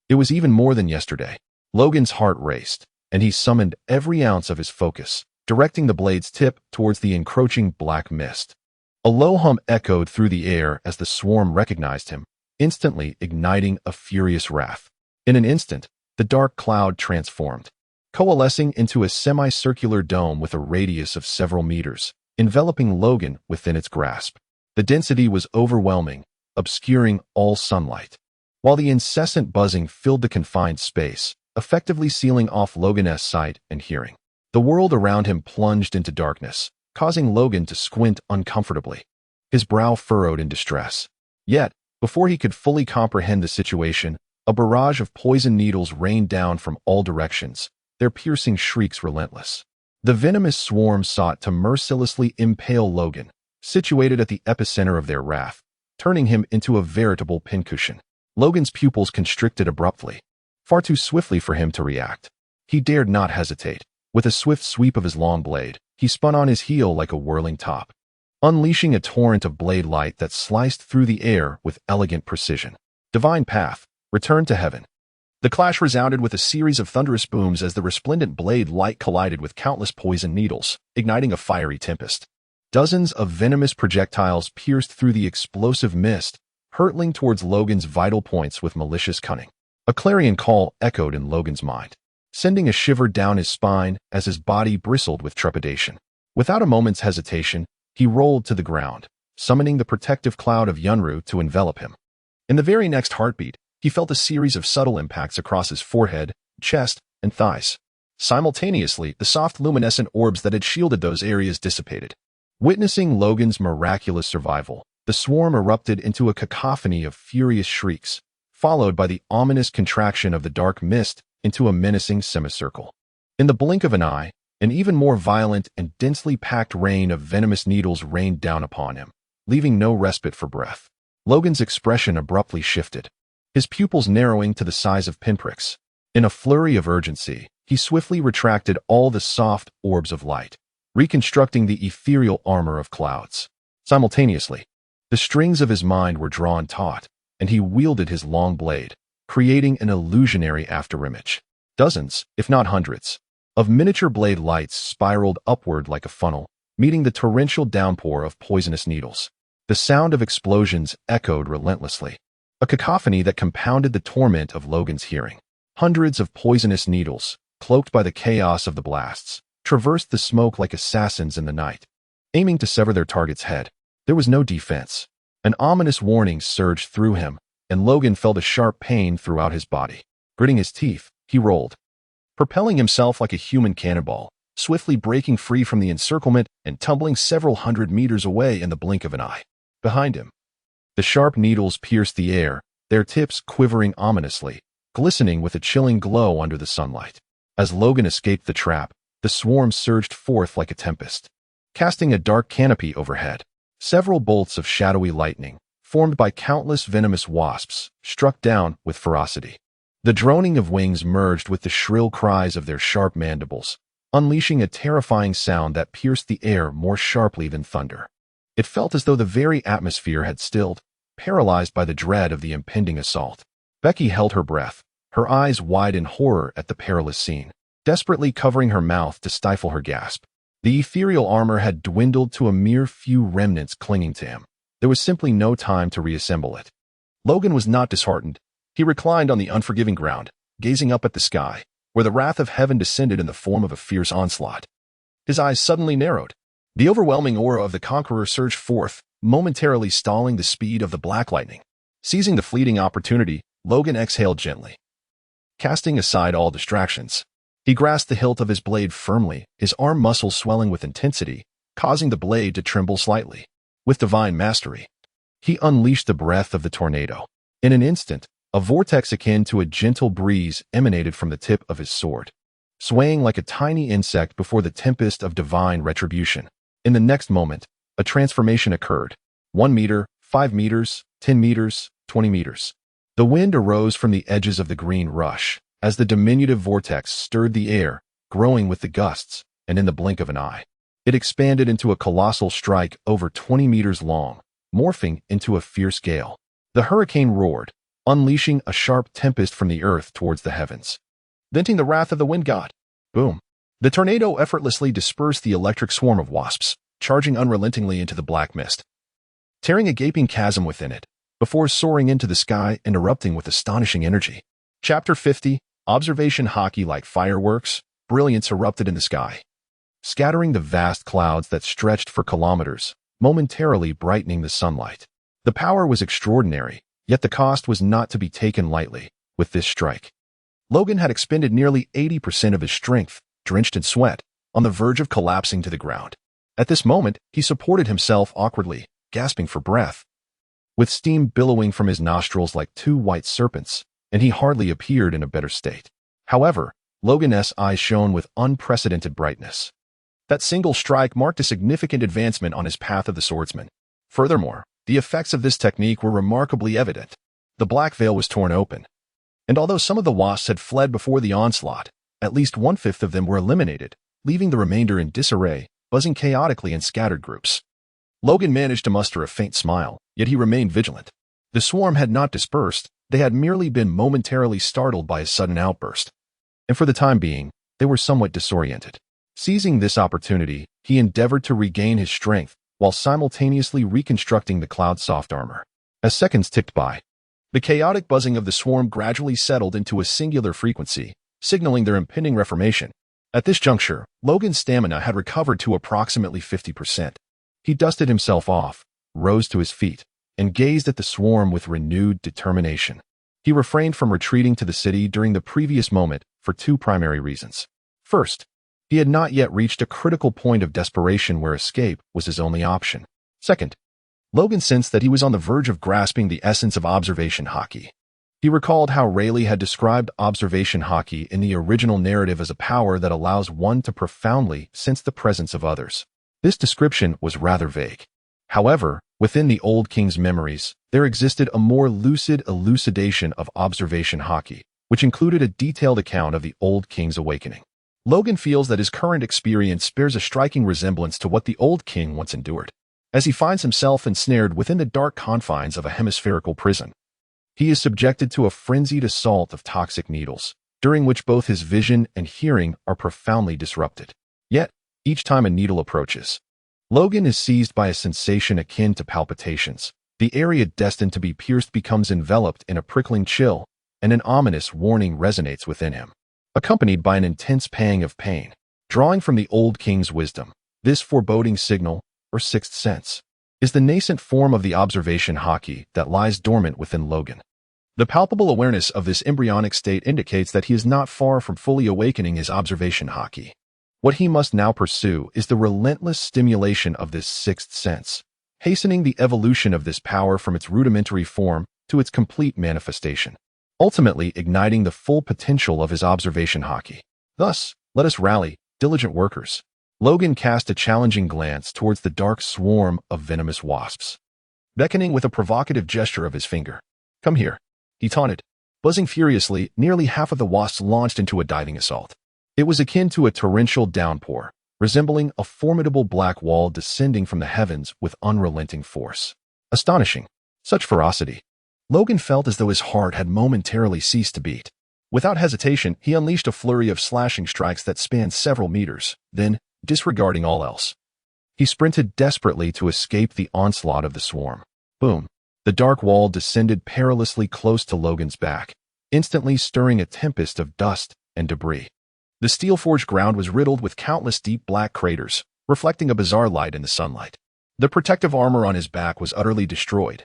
It was even more than yesterday. Logan's heart raced, and he summoned every ounce of his focus, directing the blade's tip towards the encroaching black mist. A low hum echoed through the air as the swarm recognized him, instantly igniting a furious wrath. In an instant, the dark cloud transformed, coalescing into a semicircular dome with a radius of several meters, enveloping Logan within its grasp. The density was overwhelming, obscuring all sunlight, while the incessant buzzing filled the confined space, effectively sealing off Logan's sight and hearing. The world around him plunged into darkness, causing Logan to squint uncomfortably, his brow furrowed in distress. Yet, before he could fully comprehend the situation, a barrage of poison needles rained down from all directions, their piercing shrieks relentless. The venomous swarm sought to mercilessly impale Logan, situated at the epicenter of their wrath, turning him into a veritable pincushion. Logan's pupils constricted abruptly, far too swiftly for him to react. He dared not hesitate. With a swift sweep of his long blade, he spun on his heel like a whirling top, unleashing a torrent of blade light that sliced through the air with elegant precision. Divine path, return to heaven. The clash resounded with a series of thunderous booms as the resplendent blade light collided with countless poison needles, igniting a fiery tempest. Dozens of venomous projectiles pierced through the explosive mist, hurtling towards Logan's vital points with malicious cunning. A clarion call echoed in Logan's mind, sending a shiver down his spine as his body bristled with trepidation. Without a moment's hesitation, he rolled to the ground, summoning the protective cloud of Yunru to envelop him. In the very next heartbeat, he felt a series of subtle impacts across his forehead, chest, and thighs. Simultaneously, the soft luminescent orbs that had shielded those areas dissipated. Witnessing Logan's miraculous survival, the swarm erupted into a cacophony of furious shrieks, followed by the ominous contraction of the dark mist into a menacing semicircle. In the blink of an eye, an even more violent and densely packed rain of venomous needles rained down upon him, leaving no respite for breath. Logan's expression abruptly shifted, his pupils narrowing to the size of pinpricks. In a flurry of urgency, he swiftly retracted all the soft orbs of light, reconstructing the ethereal armor of clouds. Simultaneously, the strings of his mind were drawn taut, and he wielded his long blade, creating an illusionary afterimage. Dozens, if not hundreds, of miniature blade lights spiraled upward like a funnel, meeting the torrential downpour of poisonous needles. The sound of explosions echoed relentlessly, a cacophony that compounded the torment of Logan's hearing. Hundreds of poisonous needles, cloaked by the chaos of the blasts, traversed the smoke like assassins in the night, aiming to sever their target's head. There was no defense. An ominous warning surged through him, and Logan felt a sharp pain throughout his body. Gritting his teeth, he rolled, propelling himself like a human cannonball, swiftly breaking free from the encirclement and tumbling several hundred meters away in the blink of an eye. Behind him, the sharp needles pierced the air, their tips quivering ominously, glistening with a chilling glow under the sunlight. As Logan escaped the trap, the swarm surged forth like a tempest, casting a dark canopy overhead. Several bolts of shadowy lightning, formed by countless venomous wasps, struck down with ferocity. The droning of wings merged with the shrill cries of their sharp mandibles, unleashing a terrifying sound that pierced the air more sharply than thunder. It felt as though the very atmosphere had stilled, paralyzed by the dread of the impending assault. Becky held her breath, her eyes wide in horror at the perilous scene, desperately covering her mouth to stifle her gasp. The ethereal armor had dwindled to a mere few remnants clinging to him. There was simply no time to reassemble it. Logan was not disheartened. He reclined on the unforgiving ground, gazing up at the sky, where the wrath of heaven descended in the form of a fierce onslaught. His eyes suddenly narrowed. The overwhelming aura of the conqueror surged forth, momentarily stalling the speed of the black lightning. Seizing the fleeting opportunity, Logan exhaled gently, casting aside all distractions. He grasped the hilt of his blade firmly, his arm muscles swelling with intensity, causing the blade to tremble slightly. With divine mastery, he unleashed the breath of the tornado. In an instant, a vortex akin to a gentle breeze emanated from the tip of his sword, swaying like a tiny insect before the tempest of divine retribution. In the next moment, a transformation occurred. 1 meter, 5 meters, 10 meters, 20 meters. The wind arose from the edges of the green rush, as the diminutive vortex stirred the air, growing with the gusts, and in the blink of an eye, it expanded into a colossal strike over 20 meters long, morphing into a fierce gale. The hurricane roared, unleashing a sharp tempest from the earth towards the heavens, venting the wrath of the wind god. Boom! The tornado effortlessly dispersed the electric swarm of wasps, charging unrelentingly into the black mist, tearing a gaping chasm within it, before soaring into the sky and erupting with astonishing energy. Chapter 50, Observation Hockey. Like fireworks, brilliance erupted in the sky, scattering the vast clouds that stretched for kilometers, momentarily brightening the sunlight. The power was extraordinary, yet the cost was not to be taken lightly. With this strike, Logan had expended nearly 80% of his strength, drenched in sweat, on the verge of collapsing to the ground. At this moment, he supported himself awkwardly, gasping for breath, with steam billowing from his nostrils like two white serpents, and he hardly appeared in a better state. However, Logan's eyes shone with unprecedented brightness. That single strike marked a significant advancement on his path of the swordsman. Furthermore, the effects of this technique were remarkably evident. The black veil was torn open, and although some of the wasps had fled before the onslaught, at least 1/5 of them were eliminated, leaving the remainder in disarray, buzzing chaotically in scattered groups. Logan managed to muster a faint smile, yet he remained vigilant. The swarm had not dispersed, They had merely been momentarily startled by his sudden outburst, and for the time being, they were somewhat disoriented. Seizing this opportunity, he endeavored to regain his strength while simultaneously reconstructing the cloud's soft armor. As seconds ticked by, the chaotic buzzing of the swarm gradually settled into a singular frequency, signaling their impending reformation. At this juncture, Logan's stamina had recovered to approximately 50%. He dusted himself off, rose to his feet, and gazed at the swarm with renewed determination. He refrained from retreating to the city during the previous moment for two primary reasons. First, he had not yet reached a critical point of desperation where escape was his only option. Second, Logan sensed that he was on the verge of grasping the essence of observation haki. He recalled how Rayleigh had described observation haki in the original narrative as a power that allows one to profoundly sense the presence of others. This description was rather vague. However, within the Old King's memories, there existed a more lucid elucidation of observation haki, which included a detailed account of the Old King's awakening. Logan feels that his current experience bears a striking resemblance to what the Old King once endured. As he finds himself ensnared within the dark confines of a hemispherical prison, he is subjected to a frenzied assault of toxic needles, during which both his vision and hearing are profoundly disrupted. Yet, each time a needle approaches, Logan is seized by a sensation akin to palpitations. The area destined to be pierced becomes enveloped in a prickling chill, and an ominous warning resonates within him, accompanied by an intense pang of pain. Drawing from the Old King's wisdom, this foreboding signal, or sixth sense, is the nascent form of the observation haki that lies dormant within Logan. The palpable awareness of this embryonic state indicates that he is not far from fully awakening his observation haki. What he must now pursue is the relentless stimulation of this sixth sense, hastening the evolution of this power from its rudimentary form to its complete manifestation, ultimately igniting the full potential of his observation haki. Thus, let us rally, diligent workers. Logan cast a challenging glance towards the dark swarm of venomous wasps, beckoning with a provocative gesture of his finger. "Come here," he taunted. Buzzing furiously, nearly half of the wasps launched into a diving assault. It was akin to a torrential downpour, resembling a formidable black wall descending from the heavens with unrelenting force. Astonishing. Such ferocity. Logan felt as though his heart had momentarily ceased to beat. Without hesitation, he unleashed a flurry of slashing strikes that spanned several meters. Then, disregarding all else, he sprinted desperately to escape the onslaught of the swarm. Boom. The dark wall descended perilously close to Logan's back, instantly stirring a tempest of dust and debris. The steel-forged ground was riddled with countless deep black craters, reflecting a bizarre light in the sunlight. The protective armor on his back was utterly destroyed,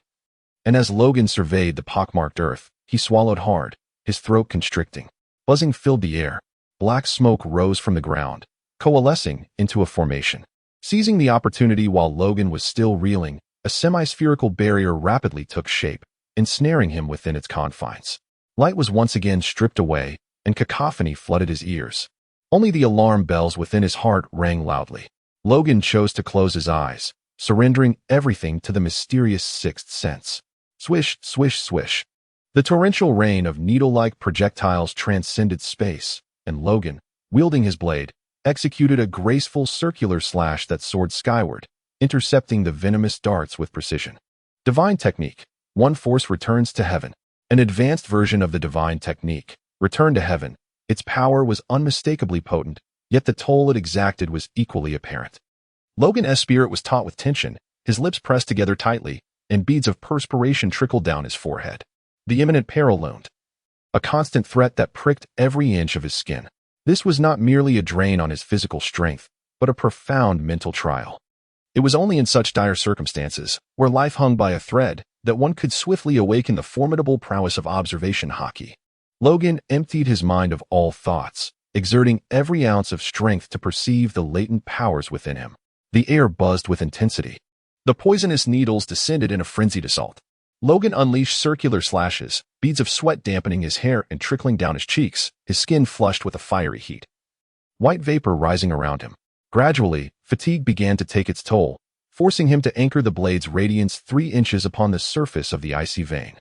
and as Logan surveyed the pockmarked earth, he swallowed hard, his throat constricting. Buzzing filled the air. Black smoke rose from the ground, coalescing into a formation. Seizing the opportunity while Logan was still reeling, a semi-spherical barrier rapidly took shape, ensnaring him within its confines. Light was once again stripped away, and cacophony flooded his ears. Only the alarm bells within his heart rang loudly. Logan chose to close his eyes, surrendering everything to the mysterious sixth sense. Swish, swish, swish. The torrential rain of needle-like projectiles transcended space, and Logan, wielding his blade, executed a graceful circular slash that soared skyward, intercepting the venomous darts with precision. Divine Technique. One force returns to heaven. An advanced version of the Divine Technique, Return to Heaven. Its power was unmistakably potent, yet the toll it exacted was equally apparent. Logan's spirit was taut with tension, his lips pressed together tightly, and beads of perspiration trickled down his forehead. The imminent peril loomed, a constant threat that pricked every inch of his skin. This was not merely a drain on his physical strength, but a profound mental trial. It was only in such dire circumstances, where life hung by a thread, that one could swiftly awaken the formidable prowess of observation haki. Logan emptied his mind of all thoughts, exerting every ounce of strength to perceive the latent powers within him. The air buzzed with intensity. The poisonous needles descended in a frenzied assault. Logan unleashed circular slashes, beads of sweat dampening his hair and trickling down his cheeks, his skin flushed with a fiery heat. White vapor rising around him. Gradually, fatigue began to take its toll, forcing him to anchor the blade's radiance 3 inches upon the surface of the icy vein.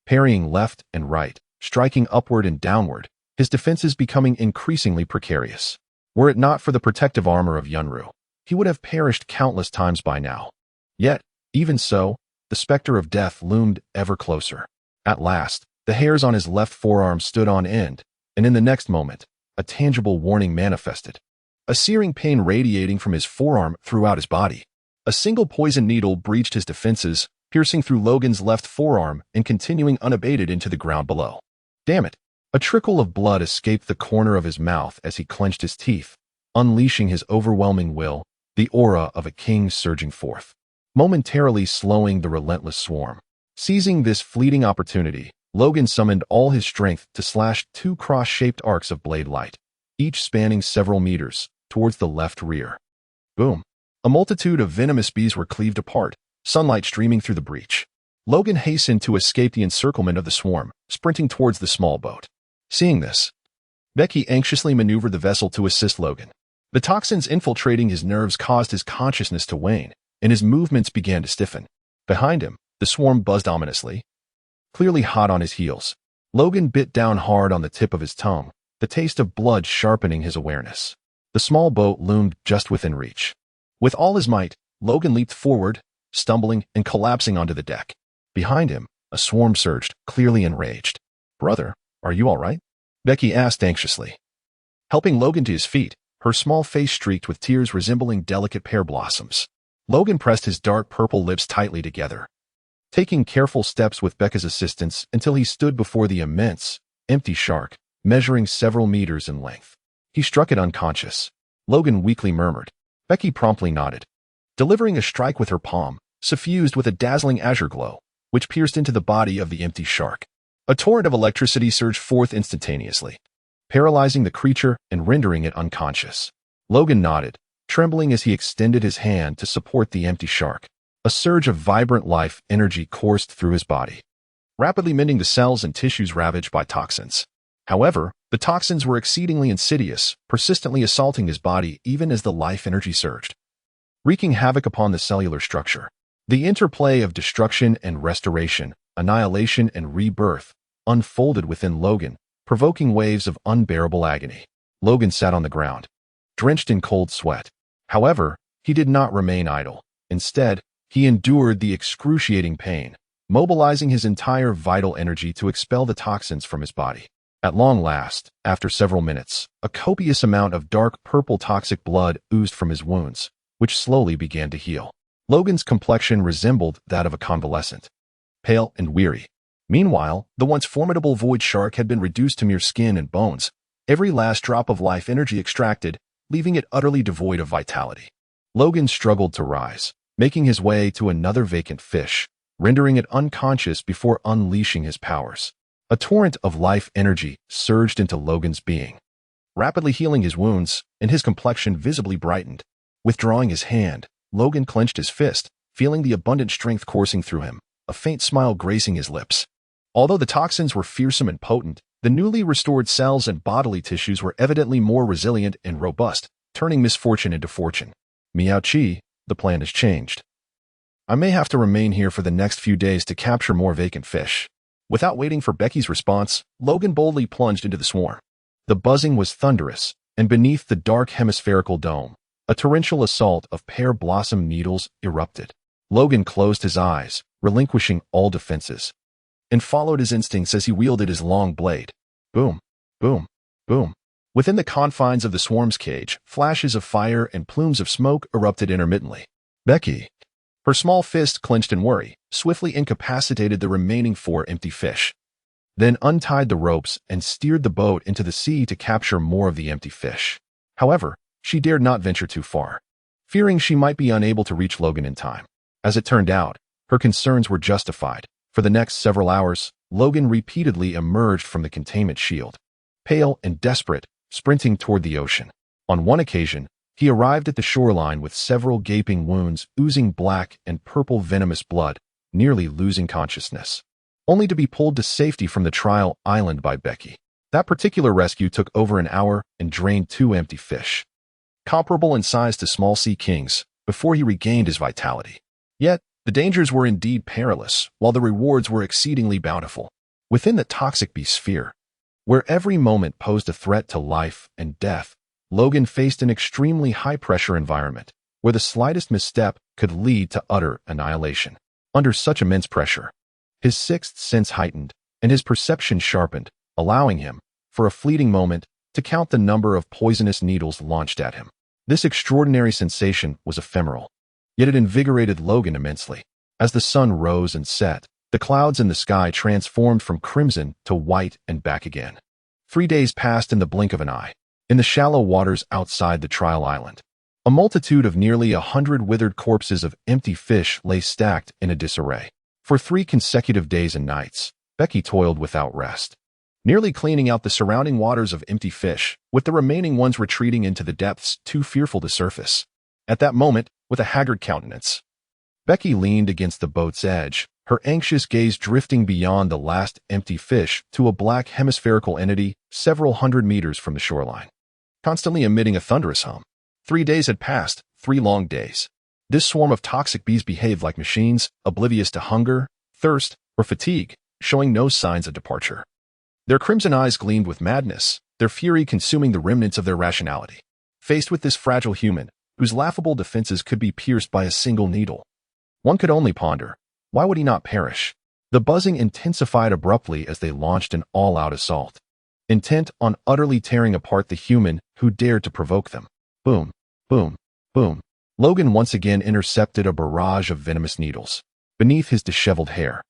Parrying left and right, striking upward and downward, his defenses becoming increasingly precarious. Were it not for the protective armor of Yunru, he would have perished countless times by now. Yet, even so, the specter of death loomed ever closer. At last, The hairs on his left forearm stood on end, and in the next moment, a tangible warning manifested. A searing pain radiating from his forearm throughout his body. A single poison needle breached his defenses, piercing through Logan's left forearm and continuing unabated into the ground below. Damn it! A trickle of blood escaped the corner of his mouth as he clenched his teeth, unleashing his overwhelming will, the aura of a king surging forth, momentarily slowing the relentless swarm. Seizing this fleeting opportunity, Logan summoned all his strength to slash two cross-shaped arcs of blade light, each spanning several meters, towards the left rear. Boom! A multitude of venomous bees were cleaved apart, sunlight streaming through the breach. Logan hastened to escape the encirclement of the swarm, sprinting towards the small boat. Seeing this, Becky anxiously maneuvered the vessel to assist Logan. The toxins infiltrating his nerves caused his consciousness to wane, and his movements began to stiffen. Behind him, the swarm buzzed ominously, clearly hot on his heels. Logan bit down hard on the tip of his tongue, the taste of blood sharpening his awareness. The small boat loomed just within reach. With all his might, Logan leaped forward, stumbling and collapsing onto the deck. Behind him, a swarm surged, clearly enraged. "Brother, are you all right?" Becky asked anxiously. Helping Logan to his feet, her small face streaked with tears resembling delicate pear blossoms. Logan pressed his dark purple lips tightly together, taking careful steps with Becca's assistance until he stood before the immense, empty shark, measuring several meters in length. He struck it unconscious. Logan weakly murmured. Becky promptly nodded, delivering a strike with her palm, suffused with a dazzling azure glow, which pierced into the body of the empty shark. A torrent of electricity surged forth instantaneously, paralyzing the creature and rendering it unconscious. Logan nodded, trembling as he extended his hand to support the empty shark. A surge of vibrant life energy coursed through his body, rapidly mending the cells and tissues ravaged by toxins. However, the toxins were exceedingly insidious, persistently assaulting his body even as the life energy surged, wreaking havoc upon the cellular structure. The interplay of destruction and restoration, annihilation and rebirth, unfolded within Logan, provoking waves of unbearable agony. Logan sat on the ground, drenched in cold sweat. However, he did not remain idle. Instead, he endured the excruciating pain, mobilizing his entire vital energy to expel the toxins from his body. At long last, after several minutes, a copious amount of dark purple toxic blood oozed from his wounds, which slowly began to heal. Logan's complexion resembled that of a convalescent, pale and weary. Meanwhile, the once formidable void shark had been reduced to mere skin and bones, every last drop of life energy extracted, leaving it utterly devoid of vitality. Logan struggled to rise, making his way to another vacant fish, rendering it unconscious before unleashing his powers. A torrent of life energy surged into Logan's being, rapidly healing his wounds, and his complexion visibly brightened. Withdrawing his hand, Logan clenched his fist, feeling the abundant strength coursing through him, a faint smile gracing his lips. Although the toxins were fearsome and potent, the newly restored cells and bodily tissues were evidently more resilient and robust, turning misfortune into fortune. Miao Chi, the plan has changed. I may have to remain here for the next few days to capture more vacant fish. Without waiting for Becky's response, Logan boldly plunged into the swarm. The buzzing was thunderous, and beneath the dark hemispherical dome, a torrential assault of pear blossom needles erupted. Logan closed his eyes, relinquishing all defenses, and followed his instincts as he wielded his long blade. Boom, boom, boom. Within the confines of the swarm's cage, flashes of fire and plumes of smoke erupted intermittently. Becky, her small fist clenched in worry, swiftly incapacitated the remaining 4 empty fish, then untied the ropes and steered the boat into the sea to capture more of the empty fish. However, she dared not venture too far, fearing she might be unable to reach Logan in time. As it turned out, her concerns were justified. For the next several hours, Logan repeatedly emerged from the containment shield, pale and desperate, sprinting toward the ocean. On one occasion, he arrived at the shoreline with several gaping wounds oozing black and purple venomous blood, nearly losing consciousness, only to be pulled to safety from the trial island by Becky. That particular rescue took over an hour and drained 2 empty fish, comparable in size to small sea kings, before he regained his vitality. Yet, the dangers were indeed perilous, while the rewards were exceedingly bountiful. Within the toxic bee sphere, where every moment posed a threat to life and death, Logan faced an extremely high-pressure environment, where the slightest misstep could lead to utter annihilation. Under such immense pressure, his sixth sense heightened, and his perception sharpened, allowing him, for a fleeting moment, to count the number of poisonous needles launched at him. This extraordinary sensation was ephemeral, yet it invigorated Logan immensely. As the sun rose and set, the clouds in the sky transformed from crimson to white and back again. 3 days passed in the blink of an eye. In the shallow waters outside the trial island, a multitude of nearly 100 withered corpses of empty fish lay stacked in a disarray. For 3 consecutive days and nights, Becky toiled without rest, nearly cleaning out the surrounding waters of empty fish, with the remaining ones retreating into the depths too fearful to surface. At that moment, with a haggard countenance, Becky leaned against the boat's edge, her anxious gaze drifting beyond the last empty fish to a black hemispherical entity several hundred meters from the shoreline, constantly emitting a thunderous hum. 3 days had passed, 3 long days. This swarm of toxic bees behaved like machines, oblivious to hunger, thirst, or fatigue, showing no signs of departure. Their crimson eyes gleamed with madness, their fury consuming the remnants of their rationality. Faced with this fragile human, whose laughable defenses could be pierced by a single needle, one could only ponder, why would he not perish? The buzzing intensified abruptly as they launched an all-out assault, intent on utterly tearing apart the human who dared to provoke them. Boom, boom, boom. Logan once again intercepted a barrage of venomous needles. Beneath his disheveled hair,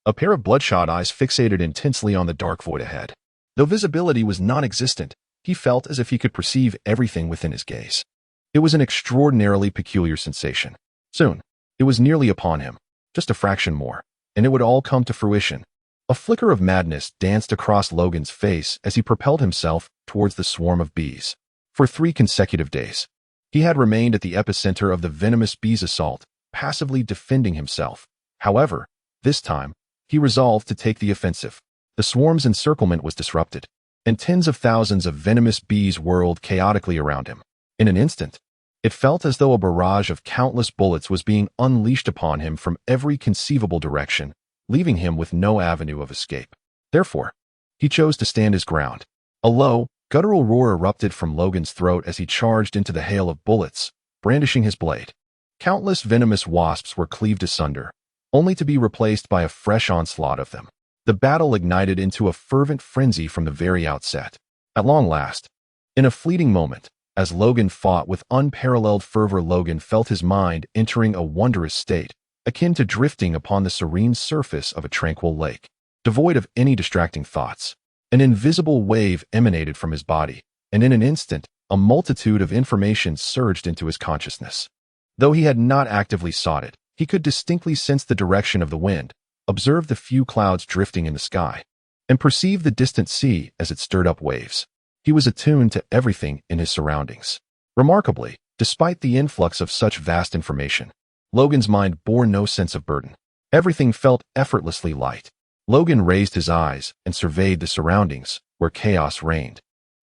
a pair of bloodshot eyes fixated intensely on the dark void ahead. Though visibility was non-existent, he felt as if he could perceive everything within his gaze. It was an extraordinarily peculiar sensation. Soon, it was nearly upon him, just a fraction more, and it would all come to fruition. A flicker of madness danced across Logan's face as he propelled himself towards the swarm of bees. For 3 consecutive days, he had remained at the epicenter of the venomous bees' assault, passively defending himself. However, this time, he resolved to take the offensive. The swarm's encirclement was disrupted, and tens of thousands of venomous bees whirled chaotically around him. In an instant, it felt as though a barrage of countless bullets was being unleashed upon him from every conceivable direction, leaving him with no avenue of escape. Therefore, he chose to stand his ground. A low, guttural roar erupted from Logan's throat as he charged into the hail of bullets, brandishing his blade. Countless venomous wasps were cleaved asunder, only to be replaced by a fresh onslaught of them. The battle ignited into a fervent frenzy from the very outset. At long last, in a fleeting moment, as Logan fought with unparalleled fervor, Logan felt his mind entering a wondrous state, akin to drifting upon the serene surface of a tranquil lake, devoid of any distracting thoughts. An invisible wave emanated from his body, and in an instant, a multitude of information surged into his consciousness. Though he had not actively sought it, he could distinctly sense the direction of the wind, observe the few clouds drifting in the sky, and perceive the distant sea as it stirred up waves. He was attuned to everything in his surroundings. Remarkably, despite the influx of such vast information, Logan's mind bore no sense of burden. Everything felt effortlessly light. Logan raised his eyes and surveyed the surroundings, where chaos reigned,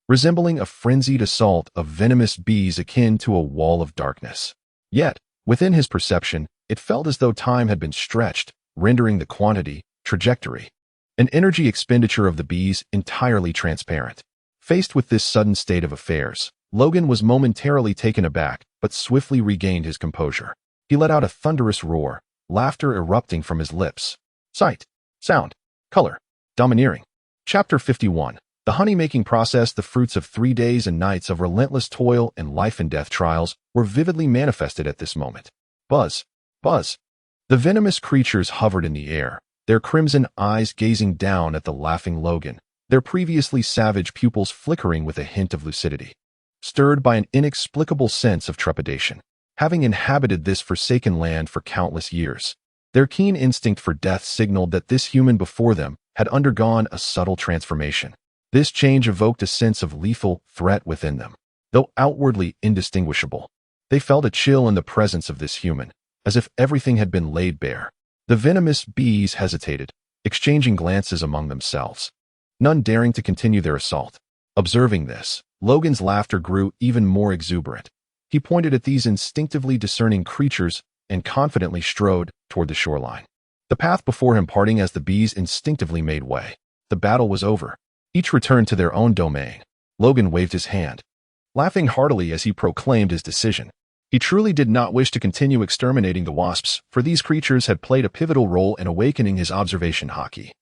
resembling a frenzied assault of venomous bees akin to a wall of darkness. Yet, within his perception, it felt as though time had been stretched, rendering the quantity, trajectory, and energy expenditure of the bees entirely transparent. Faced with this sudden state of affairs, Logan was momentarily taken aback, but swiftly regained his composure. He let out a thunderous roar, laughter erupting from his lips. Sight, sound, color, domineering. Chapter 51. The honey-making process, the fruits of 3 days and nights of relentless toil and life-and-death trials, were vividly manifested at this moment. Buzz, buzz. The venomous creatures hovered in the air, their crimson eyes gazing down at the laughing Logan, their previously savage pupils flickering with a hint of lucidity. Stirred by an inexplicable sense of trepidation, having inhabited this forsaken land for countless years, their keen instinct for death signaled that this human before them had undergone a subtle transformation. This change evoked a sense of lethal threat within them. Though outwardly indistinguishable, they felt a chill in the presence of this human, as if everything had been laid bare. The venomous bees hesitated, exchanging glances among themselves, none daring to continue their assault. Observing this, Logan's laughter grew even more exuberant. He pointed at these instinctively discerning creatures and confidently strode toward the shoreline, the path before him parting as the bees instinctively made way. The battle was over. Each returned to their own domain. Logan waved his hand, laughing heartily as he proclaimed his decision. He truly did not wish to continue exterminating the wasps, for these creatures had played a pivotal role in awakening his observation haki.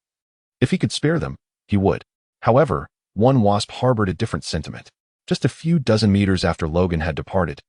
If he could spare them, he would. However, one wasp harbored a different sentiment. Just a few dozen meters after Logan had departed,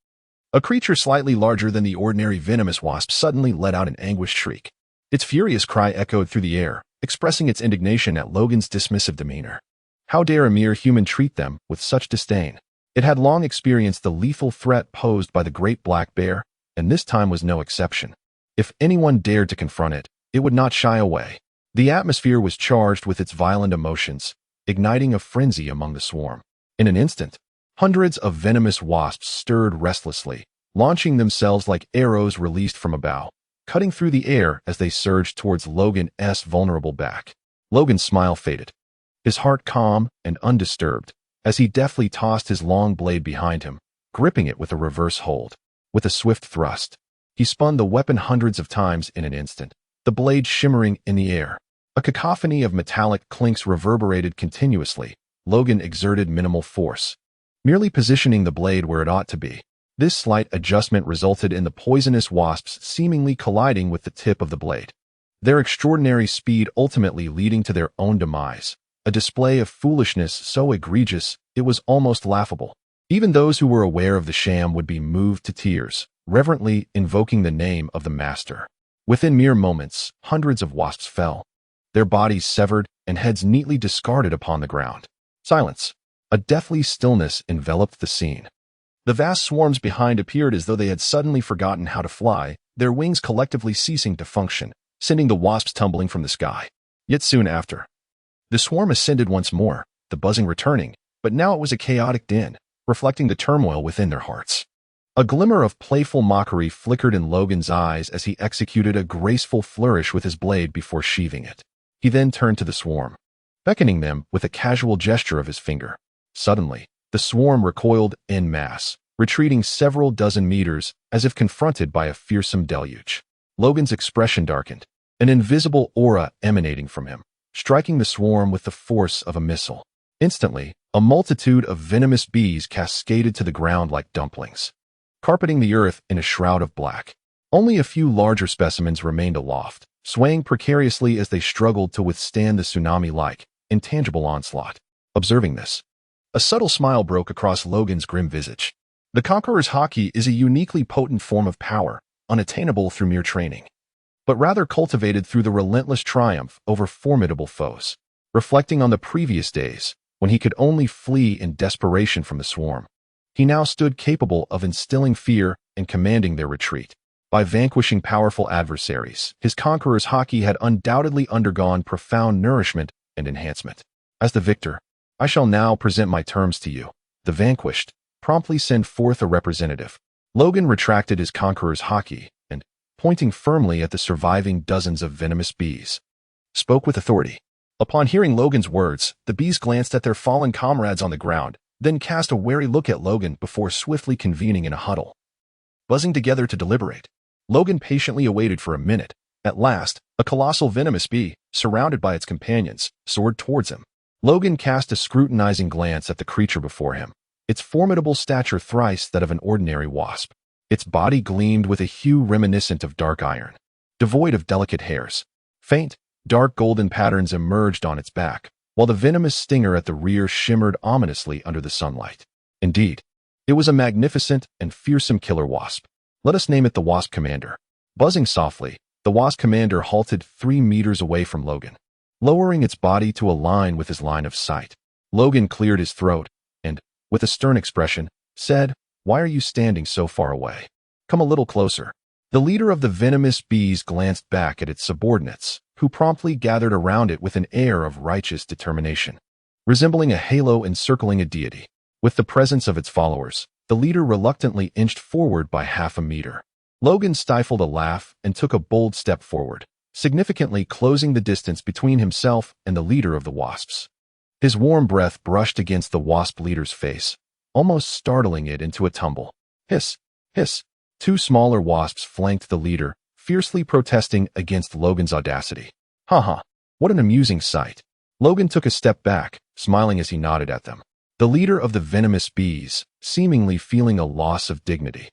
a creature slightly larger than the ordinary venomous wasp suddenly let out an anguished shriek. Its furious cry echoed through the air, expressing its indignation at Logan's dismissive demeanor. How dare a mere human treat them with such disdain? It had long experienced the lethal threat posed by the great black bear, and this time was no exception. If anyone dared to confront it, it would not shy away. The atmosphere was charged with its violent emotions, igniting a frenzy among the swarm. In an instant, hundreds of venomous wasps stirred restlessly, launching themselves like arrows released from a bow, cutting through the air as they surged towards Logan's vulnerable back. Logan's smile faded, his heart calm and undisturbed, as he deftly tossed his long blade behind him, gripping it with a reverse hold. With a swift thrust, he spun the weapon hundreds of times in an instant, the blade shimmering in the air. A cacophony of metallic clinks reverberated continuously. Logan exerted minimal force, merely positioning the blade where it ought to be. This slight adjustment resulted in the poisonous wasps seemingly colliding with the tip of the blade, their extraordinary speed ultimately leading to their own demise, a display of foolishness so egregious it was almost laughable. Even those who were aware of the sham would be moved to tears, reverently invoking the name of the master. Within mere moments, hundreds of wasps fell, their bodies severed and heads neatly discarded upon the ground. Silence. A deathly stillness enveloped the scene. The vast swarms behind appeared as though they had suddenly forgotten how to fly, their wings collectively ceasing to function, sending the wasps tumbling from the sky. Yet soon after, the swarm ascended once more, the buzzing returning, but now it was a chaotic din, reflecting the turmoil within their hearts. A glimmer of playful mockery flickered in Logan's eyes as he executed a graceful flourish with his blade before sheathing it. He then turned to the swarm, beckoning them with a casual gesture of his finger. Suddenly, the swarm recoiled en masse, retreating several dozen meters as if confronted by a fearsome deluge. Logan's expression darkened, an invisible aura emanating from him, striking the swarm with the force of a missile. Instantly, a multitude of venomous bees cascaded to the ground like dumplings, carpeting the earth in a shroud of black. Only a few larger specimens remained aloft, swaying precariously as they struggled to withstand the tsunami-like, intangible onslaught. Observing this, a subtle smile broke across Logan's grim visage. The Conqueror's Haki is a uniquely potent form of power, unattainable through mere training, but rather cultivated through the relentless triumph over formidable foes. Reflecting on the previous days, when he could only flee in desperation from the swarm, he now stood capable of instilling fear and commanding their retreat. By vanquishing powerful adversaries, his Conqueror's Haki had undoubtedly undergone profound nourishment and enhancement. As the victor, I shall now present my terms to you. The vanquished promptly send forth a representative. Logan retracted his Conqueror's Haki and, pointing firmly at the surviving dozens of venomous bees, spoke with authority. Upon hearing Logan's words, the bees glanced at their fallen comrades on the ground, then cast a wary look at Logan before swiftly convening in a huddle, buzzing together to deliberate. Logan patiently awaited for a minute. At last, a colossal venomous bee, surrounded by its companions, soared towards him. Logan cast a scrutinizing glance at the creature before him, its formidable stature thrice that of an ordinary wasp. Its body gleamed with a hue reminiscent of dark iron, devoid of delicate hairs. Faint, dark golden patterns emerged on its back, while the venomous stinger at the rear shimmered ominously under the sunlight. Indeed, it was a magnificent and fearsome killer wasp. Let us name it the Wasp Commander. Buzzing softly, the Wasp Commander halted 3 meters away from Logan, lowering its body to align with his line of sight. Logan cleared his throat and, with a stern expression, said, "Why are you standing so far away? Come a little closer." The leader of the venomous bees glanced back at its subordinates, who promptly gathered around it with an air of righteous determination, resembling a halo encircling a deity. With the presence of its followers, the leader reluctantly inched forward by half a meter. Logan stifled a laugh and took a bold step forward, significantly closing the distance between himself and the leader of the wasps. His warm breath brushed against the wasp leader's face, almost startling it into a tumble. Hiss, hiss. 2 smaller wasps flanked the leader, fiercely protesting against Logan's audacity. Ha! What an amusing sight. Logan took a step back, smiling as he nodded at them. The leader of the venomous bees, seemingly feeling a loss of dignity,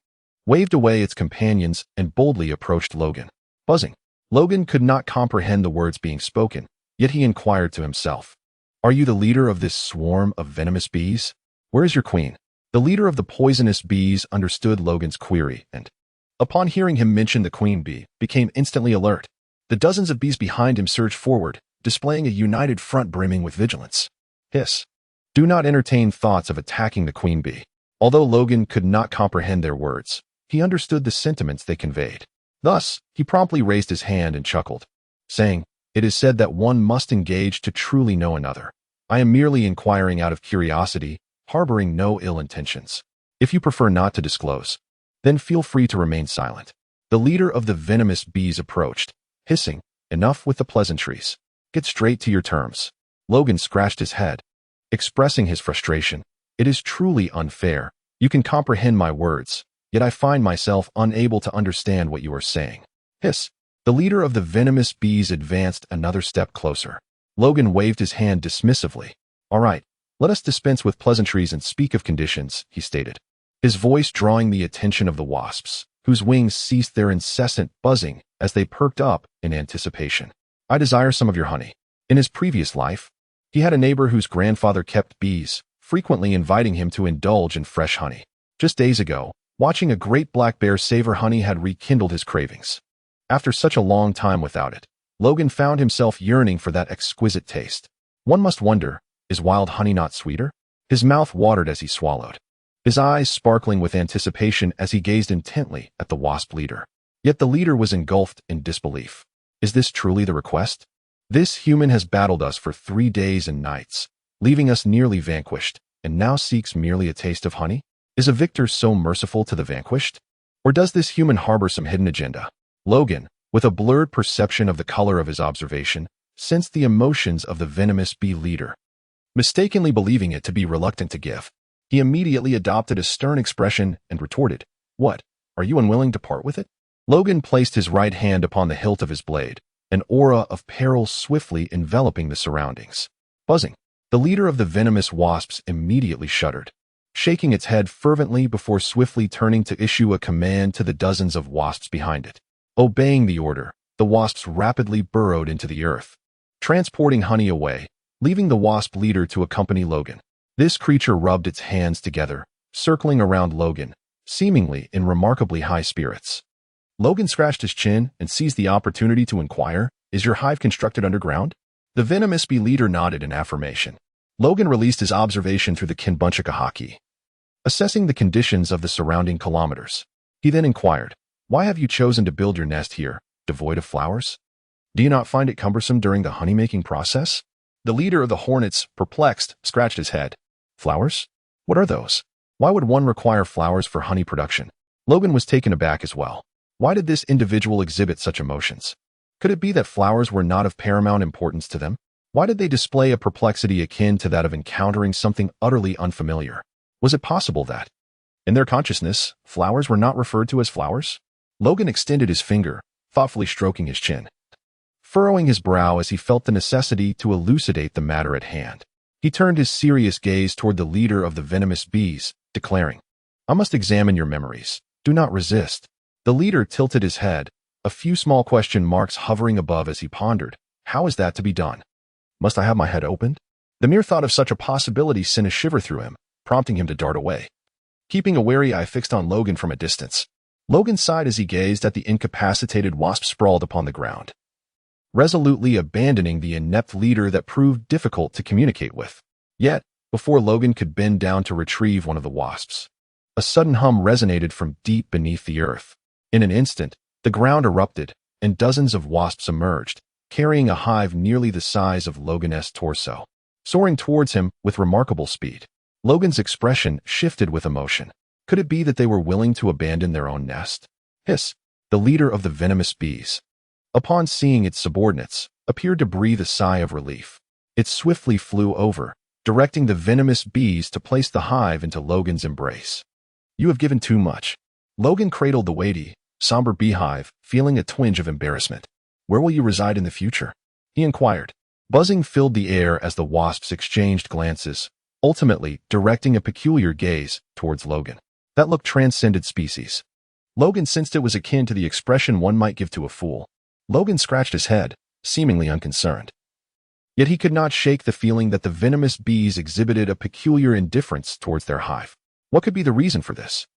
waved away its companions and boldly approached Logan. Buzzing. Logan could not comprehend the words being spoken, Yet he inquired to himself, "Are you the leader of this swarm of venomous bees? Where is your queen?" The leader of the poisonous bees understood Logan's query and, upon hearing him mention the queen bee, became instantly alert. The dozens of bees behind him surged forward, displaying a united front brimming with vigilance. Hiss. Do not entertain thoughts of attacking the queen bee. Although Logan could not comprehend their words, he understood the sentiments they conveyed. Thus, he promptly raised his hand and chuckled, saying, "It is said that one must engage to truly know another. I am merely inquiring out of curiosity, harboring no ill intentions. If you prefer not to disclose, then feel free to remain silent." The leader of the venomous bees approached, hissing, "Enough with the pleasantries. Get straight to your terms." Logan scratched his head, expressing his frustration. "It is truly unfair. You can comprehend my words, yet I find myself unable to understand what you are saying." Hiss. The leader of the venomous bees advanced another step closer. Logan waved his hand dismissively. "All right, let us dispense with pleasantries and speak of conditions," he stated, his voice drawing the attention of the wasps, whose wings ceased their incessant buzzing as they perked up in anticipation. "I desire some of your honey." In his previous life, he had a neighbor whose grandfather kept bees, frequently inviting him to indulge in fresh honey. Just days ago, watching a great black bear savor honey had rekindled his cravings. After such a long time without it, Logan found himself yearning for that exquisite taste. One must wonder, is wild honey not sweeter? His mouth watered as he swallowed, his eyes sparkling with anticipation as he gazed intently at the wasp leader. Yet the leader was engulfed in disbelief. Is this truly the request? This human has battled us for 3 days and nights, leaving us nearly vanquished, and now seeks merely a taste of honey? Is a victor so merciful to the vanquished? Or does this human harbor some hidden agenda? Logan, with a blurred perception of the color of his observation, sensed the emotions of the venomous bee leader. Mistakenly believing it to be reluctant to give, he immediately adopted a stern expression and retorted, "What, are you unwilling to part with it?" Logan placed his right hand upon the hilt of his blade, an aura of peril swiftly enveloping the surroundings. Buzzing. The leader of the venomous wasps immediately shuddered, shaking its head fervently before swiftly turning to issue a command to the dozens of wasps behind it. Obeying the order, the wasps rapidly burrowed into the earth, transporting honey away, leaving the wasp leader to accompany Logan. This creature rubbed its hands together, circling around Logan, seemingly in remarkably high spirits. Logan scratched his chin and seized the opportunity to inquire, "Is your hive constructed underground?" The venomous bee leader nodded in affirmation. Logan released his observation through the Kinbunchika haki, assessing the conditions of the surrounding kilometers. He then inquired, "Why have you chosen to build your nest here, devoid of flowers? Do you not find it cumbersome during the honey-making process?" The leader of the hornets, perplexed, scratched his head. "Flowers? What are those? Why would one require flowers for honey production?" Logan was taken aback as well. Why did this individual exhibit such emotions? Could it be that flowers were not of paramount importance to them? Why did they display a perplexity akin to that of encountering something utterly unfamiliar? Was it possible that, in their consciousness, flowers were not referred to as flowers? Logan extended his finger, thoughtfully stroking his chin, furrowing his brow as he felt the necessity to elucidate the matter at hand. He turned his serious gaze toward the leader of the venomous bees, declaring, "I must examine your memories. Do not resist." The leader tilted his head, a few small question marks hovering above as he pondered, "How is that to be done? Must I have my head opened?" The mere thought of such a possibility sent a shiver through him, prompting him to dart away. Keeping a wary eye fixed on Logan from a distance, Logan sighed as he gazed at the incapacitated wasp sprawled upon the ground, resolutely abandoning the inept leader that proved difficult to communicate with. Yet, before Logan could bend down to retrieve one of the wasps, a sudden hum resonated from deep beneath the earth. In an instant, the ground erupted, and dozens of wasps emerged, carrying a hive nearly the size of Logan's torso, soaring towards him with remarkable speed. Logan's expression shifted with emotion. Could it be that they were willing to abandon their own nest? Hiss. The leader of the venomous bees, upon seeing its subordinates, appeared to breathe a sigh of relief. It swiftly flew over, directing the venomous bees to place the hive into Logan's embrace. "You have given too much." Logan cradled the weighty, somber beehive, feeling a twinge of embarrassment. "Where will you reside in the future?" he inquired. Buzzing filled the air as the wasps exchanged glances, ultimately directing a peculiar gaze towards Logan that looked transcended species. Logan sensed it was akin to the expression one might give to a fool. Logan scratched his head, seemingly unconcerned. Yet he could not shake the feeling that the venomous bees exhibited a peculiar indifference towards their hive. What could be the reason for this?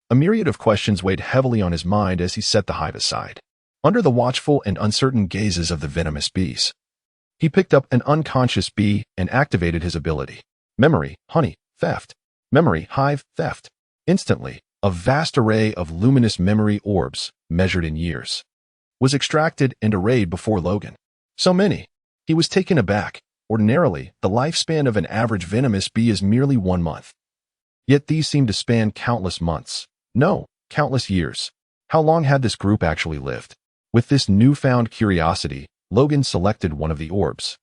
A myriad of questions weighed heavily on his mind as he set the hive aside. Under the watchful and uncertain gazes of the venomous bees, he picked up an unconscious bee and activated his ability. Memory, honey, theft. Memory, hive, theft. Instantly, a vast array of luminous memory orbs, measured in years, was extracted and arrayed before Logan. So many. He was taken aback. Ordinarily, the lifespan of an average venomous bee is merely 1 month. Yet these seemed to span countless months. No, countless years. How long had this group actually lived? With this newfound curiosity, Logan selected one of the orbs,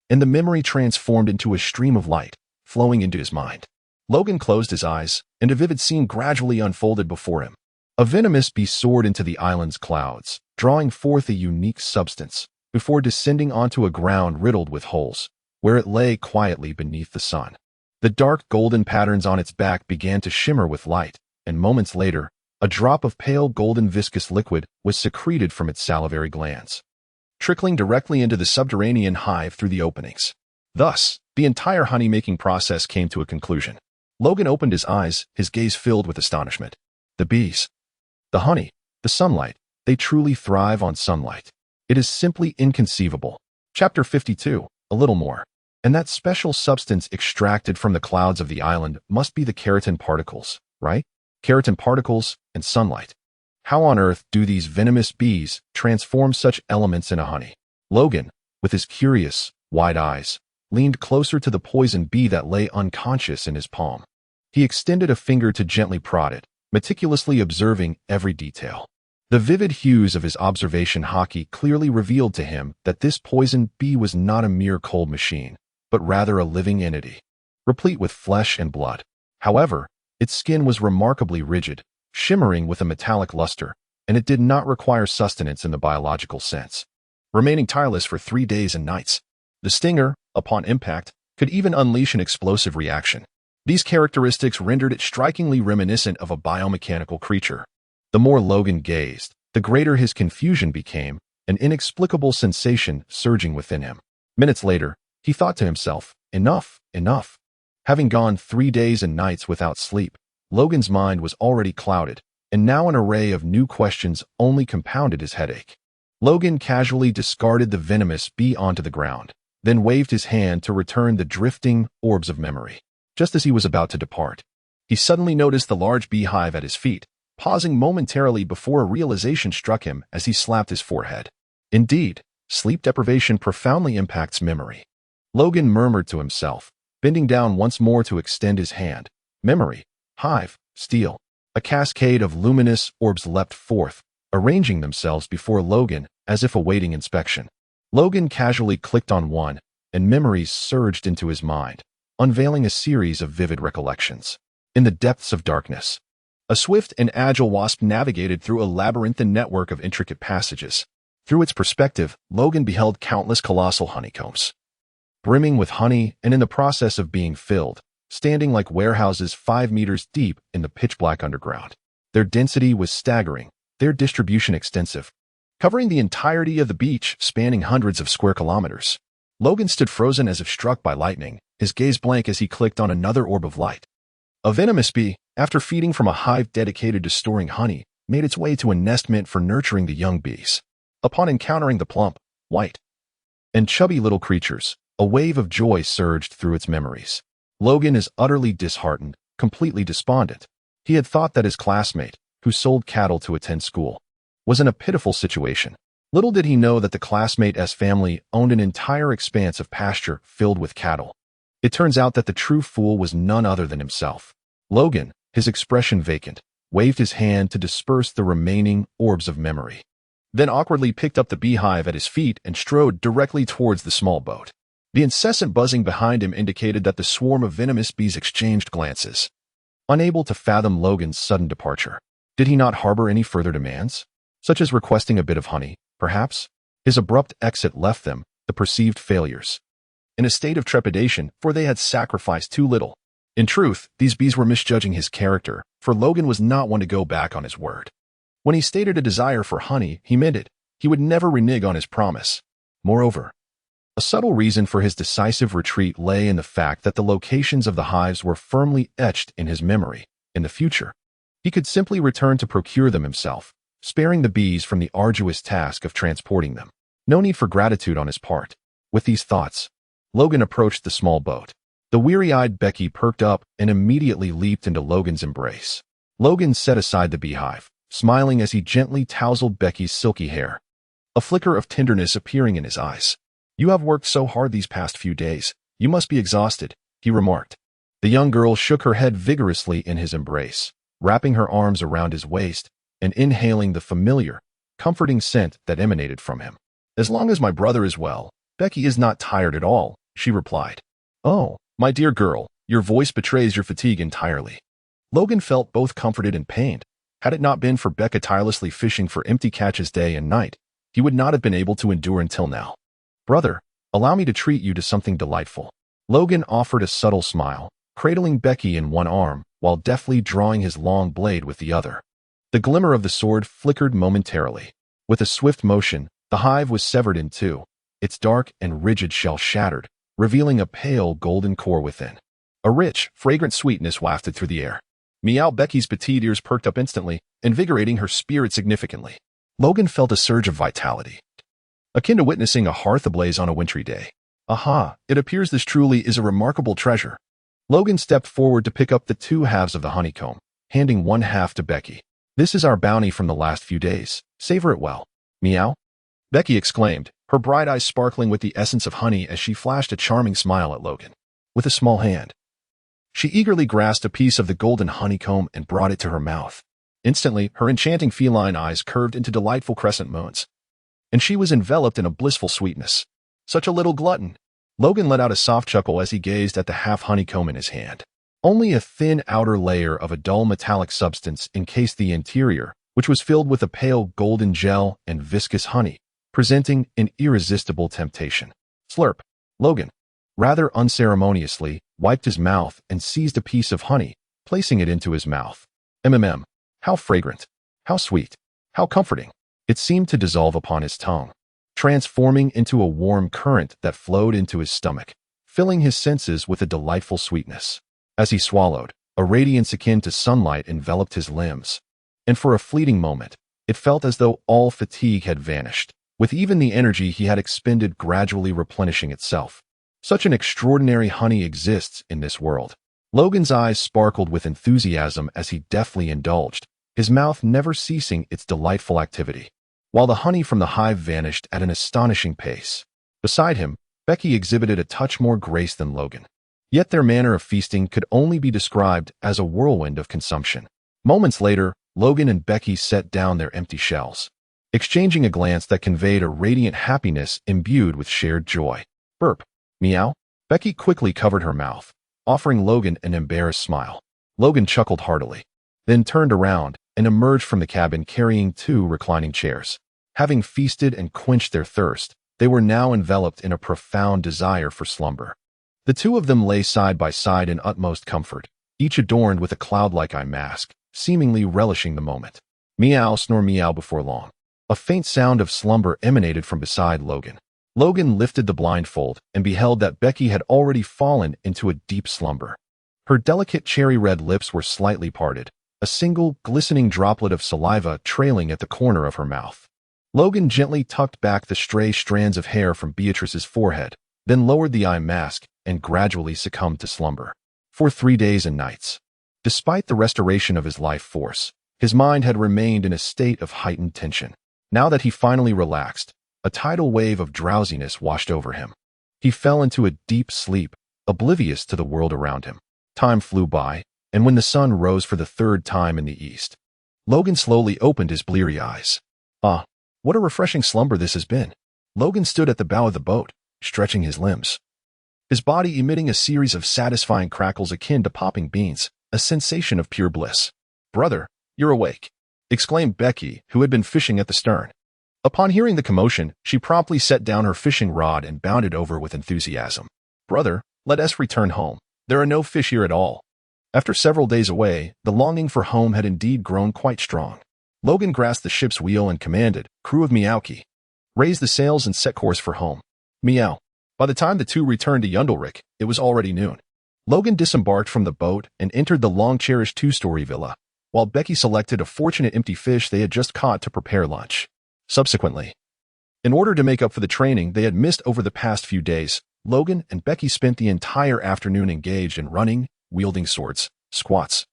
and the memory transformed into a stream of light, flowing into his mind. Logan closed his eyes, and a vivid scene gradually unfolded before him. A venomous bee soared into the island's clouds, drawing forth a unique substance, before descending onto a ground riddled with holes, where it lay quietly beneath the sun. The dark golden patterns on its back began to shimmer with light, and moments later, a drop of pale golden viscous liquid was secreted from its salivary glands, trickling directly into the subterranean hive through the openings. Thus, the entire honey-making process came to a conclusion. Logan opened his eyes, his gaze filled with astonishment. The bees, the honey, the sunlight, they truly thrive on sunlight. It is simply inconceivable. Chapter 52, a little more. And that special substance extracted from the clouds of the island must be the keratin particles, right? Keratin particles and sunlight. How on earth do these venomous bees transform such elements into honey? Logan, with his curious, wide eyes, leaned closer to the poison bee that lay unconscious in his palm. He extended a finger to gently prod it, meticulously observing every detail. The vivid hues of his observation hockey clearly revealed to him that this poison bee was not a mere cold machine, but rather a living entity, replete with flesh and blood. However, its skin was remarkably rigid, shimmering with a metallic luster, and it did not require sustenance in the biological sense. Remaining tireless for 3 days and nights, the stinger, upon impact, could even unleash an explosive reaction. These characteristics rendered it strikingly reminiscent of a biomechanical creature. The more Logan gazed, the greater his confusion became, an inexplicable sensation surging within him. Minutes later, he thought to himself, enough, enough. Having gone 3 days and nights without sleep, Logan's mind was already clouded, and now an array of new questions only compounded his headache. Logan casually discarded the venomous bee onto the ground, then waved his hand to return the drifting orbs of memory. Just as he was about to depart, he suddenly noticed the large beehive at his feet, pausing momentarily before a realization struck him as he slapped his forehead. Indeed, sleep deprivation profoundly impacts memory. Logan murmured to himself, bending down once more to extend his hand. Memory, hive, steel. A cascade of luminous orbs leapt forth, arranging themselves before Logan as if awaiting inspection. Logan casually clicked on one, and memories surged into his mind, unveiling a series of vivid recollections. In the depths of darkness, a swift and agile wasp navigated through a labyrinthine network of intricate passages. Through its perspective, Logan beheld countless colossal honeycombs, brimming with honey and in the process of being filled, standing like warehouses 5 meters deep in the pitch-black underground. Their density was staggering, their distribution extensive, covering the entirety of the beach spanning hundreds of square kilometers. Logan stood frozen as if struck by lightning, his gaze blank as he clicked on another orb of light. A venomous bee, after feeding from a hive dedicated to storing honey, made its way to a nest meant for nurturing the young bees. Upon encountering the plump, white, and chubby little creatures, a wave of joy surged through its memories. Logan is utterly disheartened, completely despondent. He had thought that his classmate, who sold cattle to attend school, was in a pitiful situation. Little did he know that the classmate's family owned an entire expanse of pasture filled with cattle. It turns out that the true fool was none other than himself. Logan, his expression vacant, waved his hand to disperse the remaining orbs of memory, then awkwardly picked up the beehive at his feet and strode directly towards the small boat. The incessant buzzing behind him indicated that the swarm of venomous bees exchanged glances, unable to fathom Logan's sudden departure. Did he not harbor any further demands, such as requesting a bit of honey, perhaps? His abrupt exit left them, the perceived failures, in a state of trepidation, for they had sacrificed too little. In truth, these bees were misjudging his character, for Logan was not one to go back on his word. When he stated a desire for honey, he meant it. He would never renege on his promise. Moreover, A subtle reason for his decisive retreat lay in the fact that the locations of the hives were firmly etched in his memory. In the future, he could simply return to procure them himself, sparing the bees from the arduous task of transporting them. No need for gratitude on his part. With these thoughts, Logan approached the small boat. The weary-eyed Becky perked up and immediately leaped into Logan's embrace. Logan set aside the beehive, smiling as he gently tousled Becky's silky hair, a flicker of tenderness appearing in his eyes. "You have worked so hard these past few days. You must be exhausted," he remarked. The young girl shook her head vigorously in his embrace, wrapping her arms around his waist and inhaling the familiar, comforting scent that emanated from him. "As long as my brother is well, Becky is not tired at all," she replied. "Oh, my dear girl, your voice betrays your fatigue entirely." Logan felt both comforted and pained. Had it not been for Becca tirelessly fishing for empty catches day and night, he would not have been able to endure until now. "Brother, allow me to treat you to something delightful." Logan offered a subtle smile, cradling Becky in one arm while deftly drawing his long blade with the other. The glimmer of the sword flickered momentarily. With a swift motion, the hive was severed in two, its dark and rigid shell shattered, revealing a pale golden core within. A rich, fragrant sweetness wafted through the air. Meow. Becky's petite ears perked up instantly, invigorating her spirit significantly. Logan felt a surge of vitality, akin to witnessing a hearth ablaze on a wintry day. "Aha, it appears this truly is a remarkable treasure." Logan stepped forward to pick up the two halves of the honeycomb, handing one half to Becky. "This is our bounty from the last few days. Savor it well." "Meow," Becky exclaimed, her bright eyes sparkling with the essence of honey as she flashed a charming smile at Logan. With a small hand, she eagerly grasped a piece of the golden honeycomb and brought it to her mouth. Instantly, her enchanting feline eyes curved into delightful crescent moons, and she was enveloped in a blissful sweetness. "Such a little glutton." Logan let out a soft chuckle as he gazed at the half honeycomb in his hand. Only a thin outer layer of a dull metallic substance encased the interior, which was filled with a pale golden gel and viscous honey, presenting an irresistible temptation. Slurp. Logan, rather unceremoniously, wiped his mouth and seized a piece of honey, placing it into his mouth. How fragrant, how sweet, how comforting. It seemed to dissolve upon his tongue, transforming into a warm current that flowed into his stomach, filling his senses with a delightful sweetness. As he swallowed, a radiance akin to sunlight enveloped his limbs, and for a fleeting moment, it felt as though all fatigue had vanished, with even the energy he had expended gradually replenishing itself. Such an extraordinary honey exists in this world. Logan's eyes sparkled with enthusiasm as he deftly indulged, his mouth never ceasing its delightful activity, while the honey from the hive vanished at an astonishing pace. Beside him, Becky exhibited a touch more grace than Logan. Yet their manner of feasting could only be described as a whirlwind of consumption. Moments later, Logan and Becky set down their empty shells, exchanging a glance that conveyed a radiant happiness imbued with shared joy. Burp. Meow. Becky quickly covered her mouth, offering Logan an embarrassed smile. Logan chuckled heartily, then turned around and emerged from the cabin carrying two reclining chairs. Having feasted and quenched their thirst, they were now enveloped in a profound desire for slumber. The two of them lay side by side in utmost comfort, each adorned with a cloud-like eye mask, seemingly relishing the moment. Meow, snore meow. Before long, a faint sound of slumber emanated from beside Logan. Logan lifted the blindfold and beheld that Becky had already fallen into a deep slumber. Her delicate cherry-red lips were slightly parted, a single glistening droplet of saliva trailing at the corner of her mouth. Logan gently tucked back the stray strands of hair from Beatrice's forehead, then lowered the eye mask and gradually succumbed to slumber. For 3 days and nights, despite the restoration of his life force, his mind had remained in a state of heightened tension. Now that he finally relaxed, a tidal wave of drowsiness washed over him. He fell into a deep sleep, oblivious to the world around him. Time flew by, and when the sun rose for the third time in the east, Logan slowly opened his bleary eyes. Ah, what a refreshing slumber this has been. Logan stood at the bow of the boat, stretching his limbs, his body emitting a series of satisfying crackles akin to popping beans, a sensation of pure bliss. "Brother, you're awake," exclaimed Becky, who had been fishing at the stern. Upon hearing the commotion, she promptly set down her fishing rod and bounded over with enthusiasm. "Brother, let us return home. There are no fish here at all." After several days away, the longing for home had indeed grown quite strong. Logan grasped the ship's wheel and commanded, "Crew of Meowki, raise the sails and set course for home." Meow. By the time the two returned to Yundelrick, it was already noon. Logan disembarked from the boat and entered the long-cherished two-story villa, while Becky selected a fortunate empty fish they had just caught to prepare lunch. Subsequently, in order to make up for the training they had missed over the past few days, Logan and Becky spent the entire afternoon engaged in running, wielding swords, squats,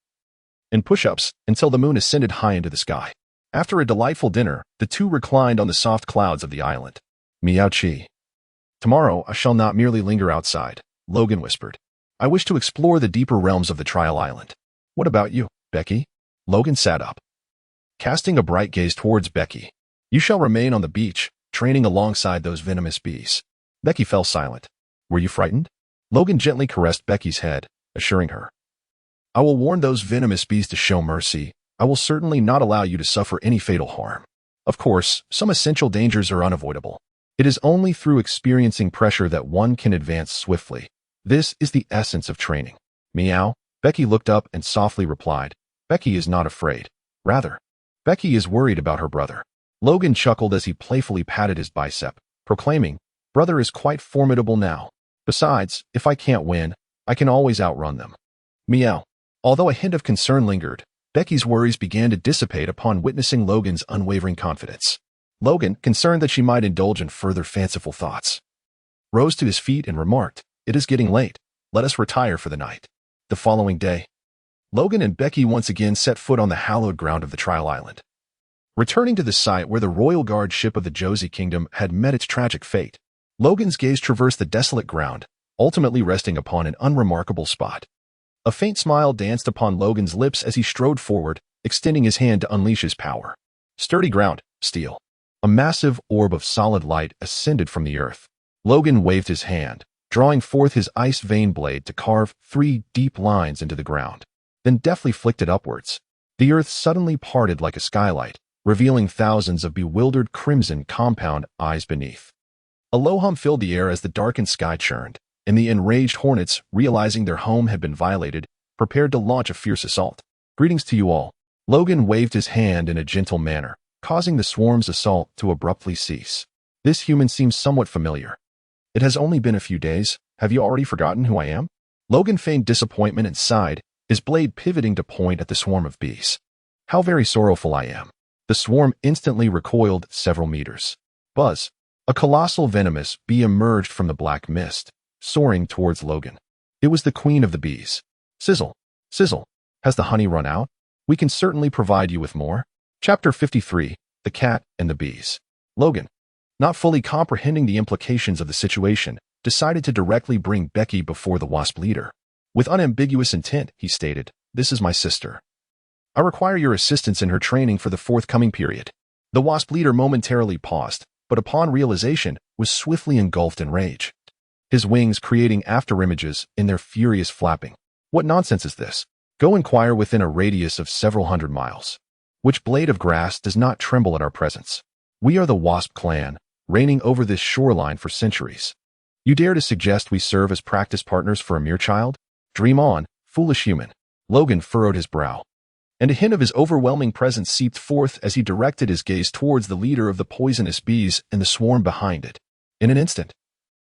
and push-ups until the moon ascended high into the sky. After a delightful dinner, the two reclined on the soft clouds of the island. Meow-chi. Tomorrow I shall not merely linger outside, Logan whispered. I wish to explore the deeper realms of the trial island. What about you, Becky? Logan sat up, casting a bright gaze towards Becky. You shall remain on the beach, training alongside those venomous bees. Becky fell silent. Were you frightened? Logan gently caressed Becky's head, assuring her. I will warn those venomous bees to show mercy. I will certainly not allow you to suffer any fatal harm. Of course, some essential dangers are unavoidable. It is only through experiencing pressure that one can advance swiftly. This is the essence of training. Meow. Becky looked up and softly replied. Becky is not afraid. Rather, Becky is worried about her brother. Logan chuckled as he playfully patted his bicep, proclaiming, Brother is quite formidable now. Besides, if I can't win, I can always outrun them. Meow. Although a hint of concern lingered, Becky's worries began to dissipate upon witnessing Logan's unwavering confidence. Logan, concerned that she might indulge in further fanciful thoughts, rose to his feet and remarked, It is getting late. Let us retire for the night. The following day, Logan and Becky once again set foot on the hallowed ground of the trial island. Returning to the site where the royal guard ship of the Josie Kingdom had met its tragic fate, Logan's gaze traversed the desolate ground, ultimately resting upon an unremarkable spot. A faint smile danced upon Logan's lips as he strode forward, extending his hand to unleash his power. Sturdy ground, steel. A massive orb of solid light ascended from the earth. Logan waved his hand, drawing forth his ice vein blade to carve 3 deep lines into the ground, then deftly flicked it upwards. The earth suddenly parted like a skylight, revealing thousands of bewildered crimson compound eyes beneath. A low hum filled the air as the darkened sky churned, and the enraged hornets, realizing their home had been violated, prepared to launch a fierce assault. Greetings to you all. Logan waved his hand in a gentle manner, causing the swarm's assault to abruptly cease. This human seems somewhat familiar. It has only been a few days. Have you already forgotten who I am? Logan feigned disappointment and sighed, his blade pivoting to point at the swarm of bees. How very sorrowful I am. The swarm instantly recoiled several meters. Buzz. A colossal venomous bee emerged from the black mist, soaring towards Logan. It was the queen of the bees. Sizzle. Sizzle. Has the honey run out? We can certainly provide you with more. Chapter 53, The Cat and the Bees. Logan, not fully comprehending the implications of the situation, decided to directly bring Becky before the Wasp leader. With unambiguous intent, he stated, This is my sister. I require your assistance in her training for the forthcoming period. The Wasp leader momentarily paused, but upon realization, was swiftly engulfed in rage, his wings creating afterimages in their furious flapping. What nonsense is this? Go inquire within a radius of several hundred miles. Which blade of grass does not tremble at our presence? We are the Wasp clan, reigning over this shoreline for centuries. You dare to suggest we serve as practice partners for a mere child? Dream on, foolish human. Logan furrowed his brow, and a hint of his overwhelming presence seeped forth as he directed his gaze towards the leader of the poisonous bees and the swarm behind it. In an instant,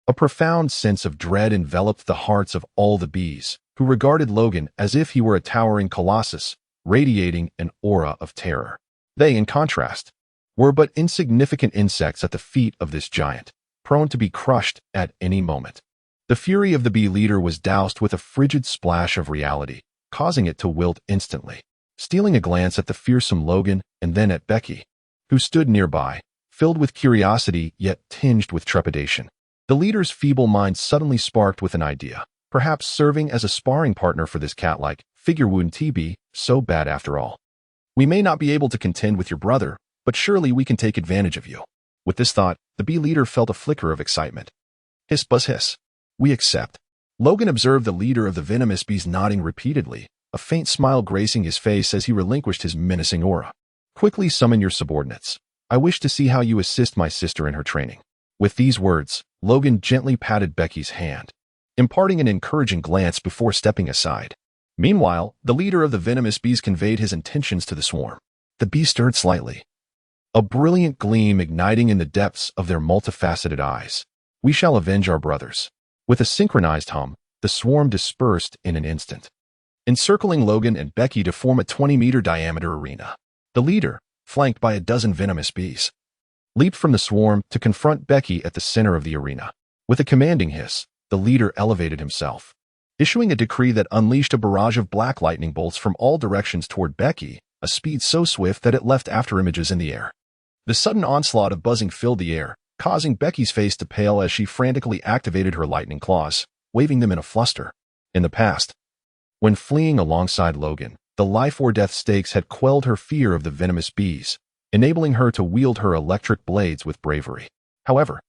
a profound sense of dread enveloped the hearts of all the bees, who regarded Logan as if he were a towering colossus, radiating an aura of terror. They, in contrast, were but insignificant insects at the feet of this giant, prone to be crushed at any moment. The fury of the bee leader was doused with a frigid splash of reality, causing it to wilt instantly. Stealing a glance at the fearsome Logan and then at Becky, who stood nearby, filled with curiosity yet tinged with trepidation, the leader's feeble mind suddenly sparked with an idea. Perhaps serving as a sparring partner for this cat-like figure wouldn't be so bad after all. We may not be able to contend with your brother, but surely we can take advantage of you. With this thought, the bee leader felt a flicker of excitement. Hiss buzz hiss. We accept. Logan observed the leader of the venomous bees nodding repeatedly, a faint smile gracing his face as he relinquished his menacing aura. Quickly summon your subordinates. I wish to see how you assist my sister in her training. With these words, Logan gently patted Becky's hand, imparting an encouraging glance before stepping aside. Meanwhile, the leader of the venomous bees conveyed his intentions to the swarm. The bees stirred slightly, a brilliant gleam igniting in the depths of their multifaceted eyes. We shall avenge our brothers. With a synchronized hum, the swarm dispersed in an instant, encircling Logan and Becky to form a 20-meter diameter arena. The leader, flanked by a dozen venomous bees, leaped from the swarm to confront Becky at the center of the arena. With a commanding hiss, the leader elevated himself, issuing a decree that unleashed a barrage of black lightning bolts from all directions toward Becky, a speed so swift that it left afterimages in the air. The sudden onslaught of buzzing filled the air, causing Becky's face to pale as she frantically activated her lightning claws, waving them in a fluster. In the past, when fleeing alongside Logan, the life-or-death stakes had quelled her fear of the venomous bees, enabling her to wield her electric blades with bravery. However,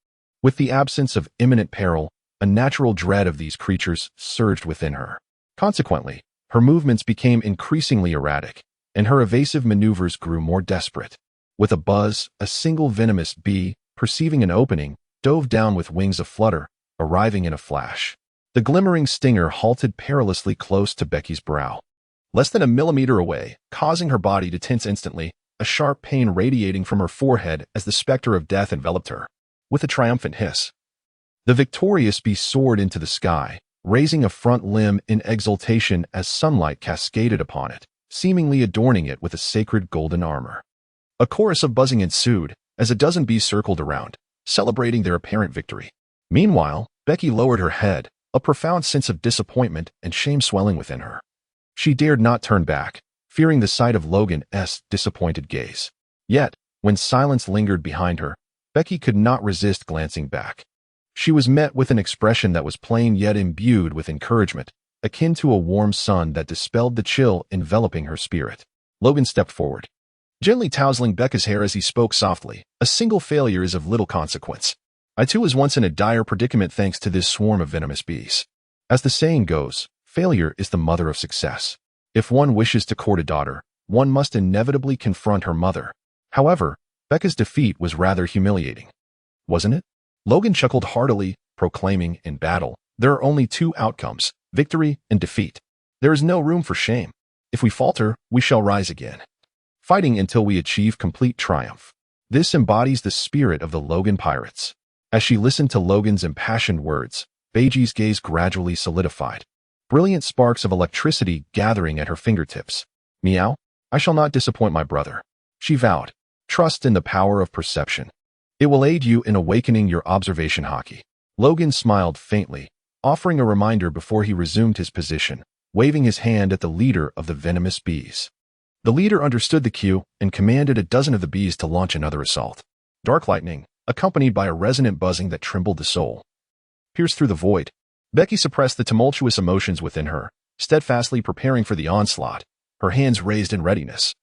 with the absence of imminent peril, a natural dread of these creatures surged within her. Consequently, her movements became increasingly erratic, and her evasive maneuvers grew more desperate. With a buzz, a single venomous bee, perceiving an opening, dove down with wings aflutter, arriving in a flash. The glimmering stinger halted perilously close to Becky's brow, less than a millimeter away, causing her body to tense instantly, a sharp pain radiating from her forehead as the specter of death enveloped her. With a triumphant hiss, the victorious bee soared into the sky, raising a front limb in exultation as sunlight cascaded upon it, seemingly adorning it with a sacred golden armor. A chorus of buzzing ensued as a dozen bees circled around, celebrating their apparent victory. Meanwhile, Becky lowered her head, a profound sense of disappointment and shame swelling within her. She dared not turn back, fearing the sight of Logan's disappointed gaze. Yet, when silence lingered behind her, Becky could not resist glancing back. She was met with an expression that was plain yet imbued with encouragement, akin to a warm sun that dispelled the chill enveloping her spirit. Logan stepped forward, gently tousling Becca's hair as he spoke softly. "A single failure is of little consequence. I too was once in a dire predicament thanks to this swarm of venomous bees. As the saying goes, failure is the mother of success. If one wishes to court a daughter, one must inevitably confront her mother." However, Becca's defeat was rather humiliating. Wasn't it? Logan chuckled heartily, proclaiming, "In battle, there are only two outcomes, victory and defeat. There is no room for shame. If we falter, we shall rise again, fighting until we achieve complete triumph." This embodies the spirit of the Logan pirates. As she listened to Logan's impassioned words, Beiji's gaze gradually solidified, brilliant sparks of electricity gathering at her fingertips. "Meow, I shall not disappoint my brother," she vowed. "Trust in the power of perception. It will aid you in awakening your observation haki." Logan smiled faintly, offering a reminder before he resumed his position, waving his hand at the leader of the venomous bees. The leader understood the cue and commanded a dozen of the bees to launch another assault. Dark lightning, accompanied by a resonant buzzing that trembled the soul, pierced through the void. Becky suppressed the tumultuous emotions within her, steadfastly preparing for the onslaught, her hands raised in readiness,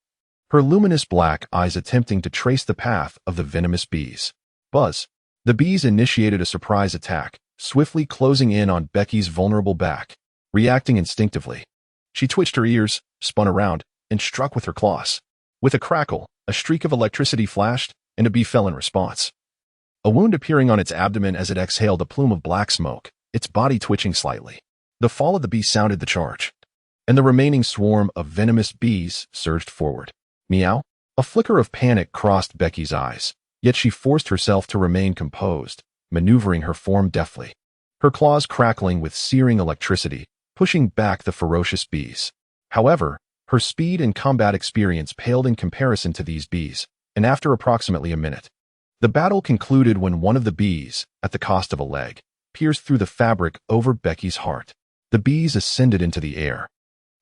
her luminous black eyes attempting to trace the path of the venomous bees. Buzz. The bees initiated a surprise attack, swiftly closing in on Becky's vulnerable back. Reacting instinctively, she twitched her ears, spun around, and struck with her claws. With a crackle, a streak of electricity flashed, and a bee fell in response, a wound appearing on its abdomen as it exhaled a plume of black smoke, its body twitching slightly. The fall of the bee sounded the charge, and the remaining swarm of venomous bees surged forward. Meow. A flicker of panic crossed Becky's eyes, yet she forced herself to remain composed, maneuvering her form deftly, her claws crackling with searing electricity, pushing back the ferocious bees. However, her speed and combat experience paled in comparison to these bees, and after approximately a minute, the battle concluded when one of the bees, at the cost of a leg, pierced through the fabric over Becky's heart. The bees ascended into the air,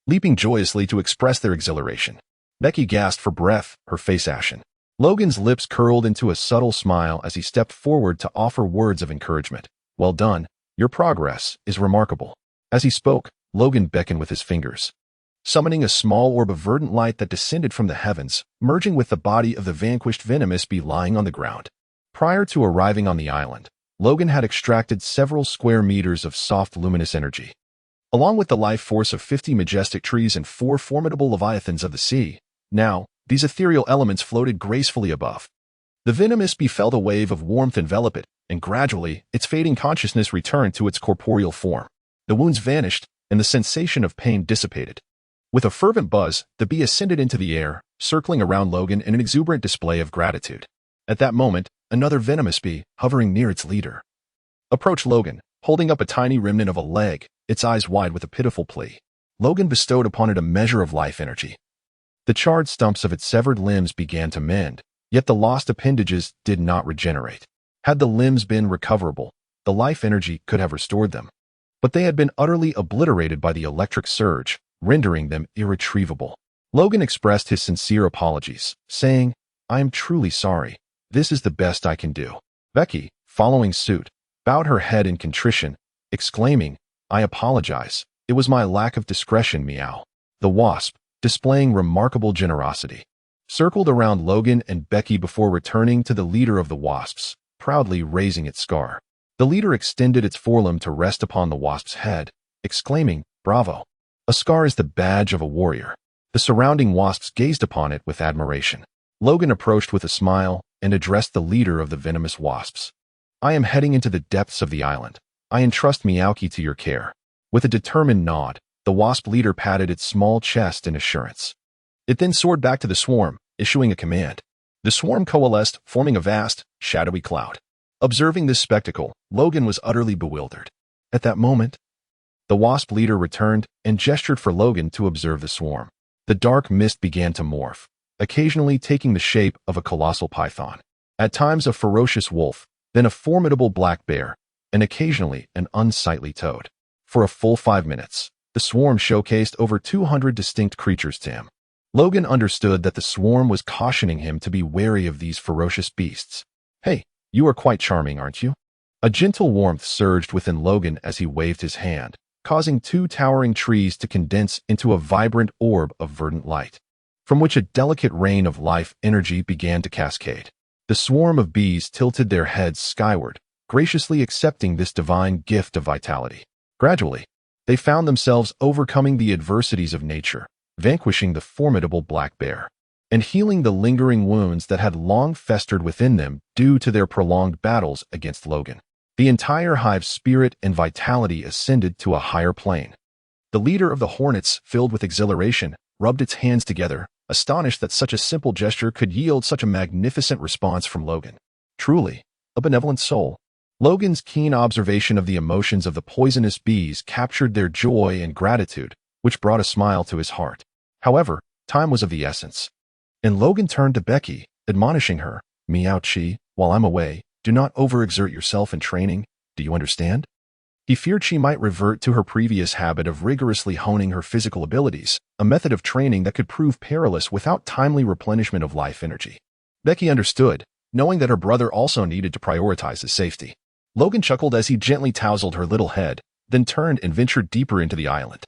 leaping joyously to express their exhilaration. Becky gasped for breath, her face ashen. Logan's lips curled into a subtle smile as he stepped forward to offer words of encouragement. "Well done. Your progress is remarkable." As he spoke, Logan beckoned with his fingers, summoning a small orb of verdant light that descended from the heavens, merging with the body of the vanquished venomous bee lying on the ground. Prior to arriving on the island, Logan had extracted several square meters of soft luminous energy, along with the life force of 50 majestic trees and 4 formidable leviathans of the sea. Now, these ethereal elements floated gracefully above. The venomous bee felt a wave of warmth envelop it, and gradually, its fading consciousness returned to its corporeal form. The wounds vanished, and the sensation of pain dissipated. With a fervent buzz, the bee ascended into the air, circling around Logan in an exuberant display of gratitude. At that moment, another venomous bee, hovering near its leader, approached Logan, holding up a tiny remnant of a leg, its eyes wide with a pitiful plea. Logan bestowed upon it a measure of life energy. The charred stumps of its severed limbs began to mend, yet the lost appendages did not regenerate. Had the limbs been recoverable, the life energy could have restored them. But they had been utterly obliterated by the electric surge, rendering them irretrievable. Logan expressed his sincere apologies, saying, "I am truly sorry. This is the best I can do." Becky, following suit, bowed her head in contrition, exclaiming, "I apologize. It was my lack of discretion, meow." The wasp, displaying remarkable generosity, circled around Logan and Becky before returning to the leader of the wasps, proudly raising its scar. The leader extended its forelimb to rest upon the wasp's head, exclaiming, "Bravo! A scar is the badge of a warrior." The surrounding wasps gazed upon it with admiration. Logan approached with a smile and addressed the leader of the venomous wasps. "I am heading into the depths of the island. I entrust Meowki to your care." With a determined nod, the wasp leader patted its small chest in assurance. It then soared back to the swarm, issuing a command. The swarm coalesced, forming a vast, shadowy cloud. Observing this spectacle, Logan was utterly bewildered. At that moment, the wasp leader returned and gestured for Logan to observe the swarm. The dark mist began to morph, occasionally taking the shape of a colossal python, at times a ferocious wolf, then a formidable black bear, and occasionally an unsightly toad. For a full 5 minutes, the swarm showcased over 200 distinct creatures to him. Logan understood that the swarm was cautioning him to be wary of these ferocious beasts. "Hey, you are quite charming, aren't you?" A gentle warmth surged within Logan as he waved his hand, causing 2 towering trees to condense into a vibrant orb of verdant light, from which a delicate rain of life energy began to cascade. The swarm of bees tilted their heads skyward, graciously accepting this divine gift of vitality. Gradually, they found themselves overcoming the adversities of nature, vanquishing the formidable black bear, and healing the lingering wounds that had long festered within them due to their prolonged battles against Logan. The entire hive's spirit and vitality ascended to a higher plane. The leader of the hornets, filled with exhilaration, rubbed its hands together, astonished that such a simple gesture could yield such a magnificent response from Logan. Truly, a benevolent soul. Logan's keen observation of the emotions of the poisonous bees captured their joy and gratitude, which brought a smile to his heart. However, time was of the essence, and Logan turned to Becky, admonishing her, "Meow-chi, while I'm away, do not overexert yourself in training. Do you understand?" He feared she might revert to her previous habit of rigorously honing her physical abilities, a method of training that could prove perilous without timely replenishment of life energy. Becky understood, knowing that her brother also needed to prioritize his safety. Logan chuckled as he gently tousled her little head, then turned and ventured deeper into the island.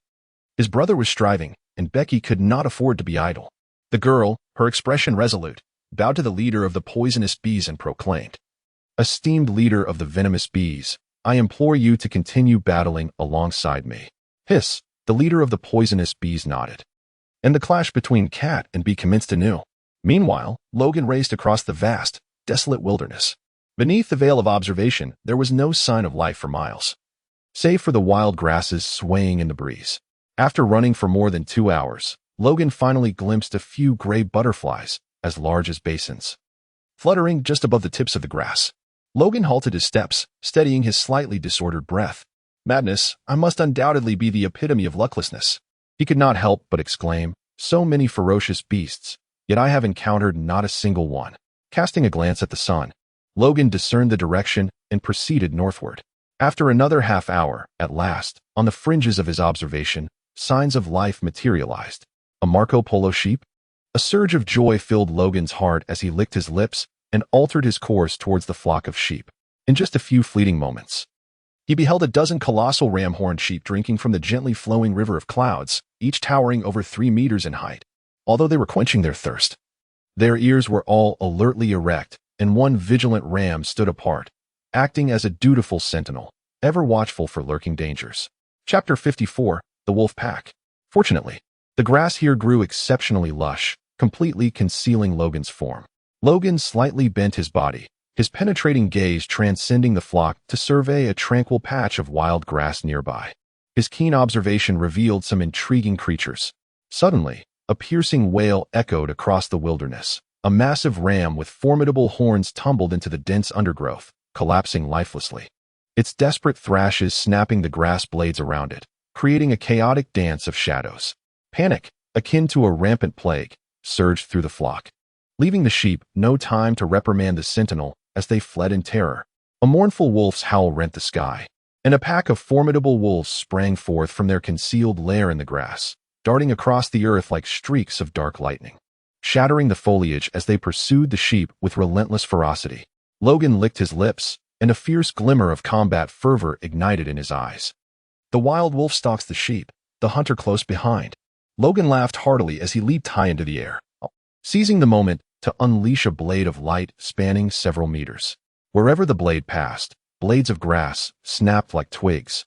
His brother was striving, and Becky could not afford to be idle. The girl, her expression resolute, bowed to the leader of the poisonous bees and proclaimed, "Esteemed leader of the venomous bees, I implore you to continue battling alongside me." Hiss, the leader of the poisonous bees nodded, and the clash between cat and bee commenced anew. Meanwhile, Logan raced across the vast, desolate wilderness. Beneath the veil of observation, there was no sign of life for miles, save for the wild grasses swaying in the breeze. After running for more than 2 hours, Logan finally glimpsed a few gray butterflies, as large as basins, fluttering just above the tips of the grass. Logan halted his steps, steadying his slightly disordered breath. Madness, I must undoubtedly be the epitome of lucklessness. He could not help but exclaim, "So many ferocious beasts, yet I have encountered not a single one." Casting a glance at the sun, Logan discerned the direction and proceeded northward. After another half hour, at last, on the fringes of his observation, signs of life materialized. A Marco Polo sheep? A surge of joy filled Logan's heart as he licked his lips and altered his course towards the flock of sheep. In just a few fleeting moments, he beheld a dozen colossal ram-horned sheep drinking from the gently flowing river of clouds, each towering over 3 meters in height. Although they were quenching their thirst, their ears were all alertly erect, and one vigilant ram stood apart, acting as a dutiful sentinel, ever watchful for lurking dangers. Chapter 54, The Wolf Pack. Fortunately, the grass here grew exceptionally lush, completely concealing Logan's form. Logan slightly bent his body, his penetrating gaze transcending the flock to survey a tranquil patch of wild grass nearby. His keen observation revealed some intriguing creatures. Suddenly, a piercing wail echoed across the wilderness. A massive ram with formidable horns tumbled into the dense undergrowth, collapsing lifelessly. its desperate thrashes snapping the grass blades around it, creating a chaotic dance of shadows. Panic, akin to a rampant plague, surged through the flock, leaving the sheep no time to reprimand the sentinel as they fled in terror. A mournful wolf's howl rent the sky, and a pack of formidable wolves sprang forth from their concealed lair in the grass, darting across the earth like streaks of dark lightning, shattering the foliage as they pursued the sheep with relentless ferocity. Logan licked his lips, and a fierce glimmer of combat fervor ignited in his eyes. The wild wolf stalks the sheep, the hunter close behind. Logan laughed heartily as he leaped high into the air, seizing the moment to unleash a blade of light spanning several meters. Wherever the blade passed, blades of grass snapped like twigs,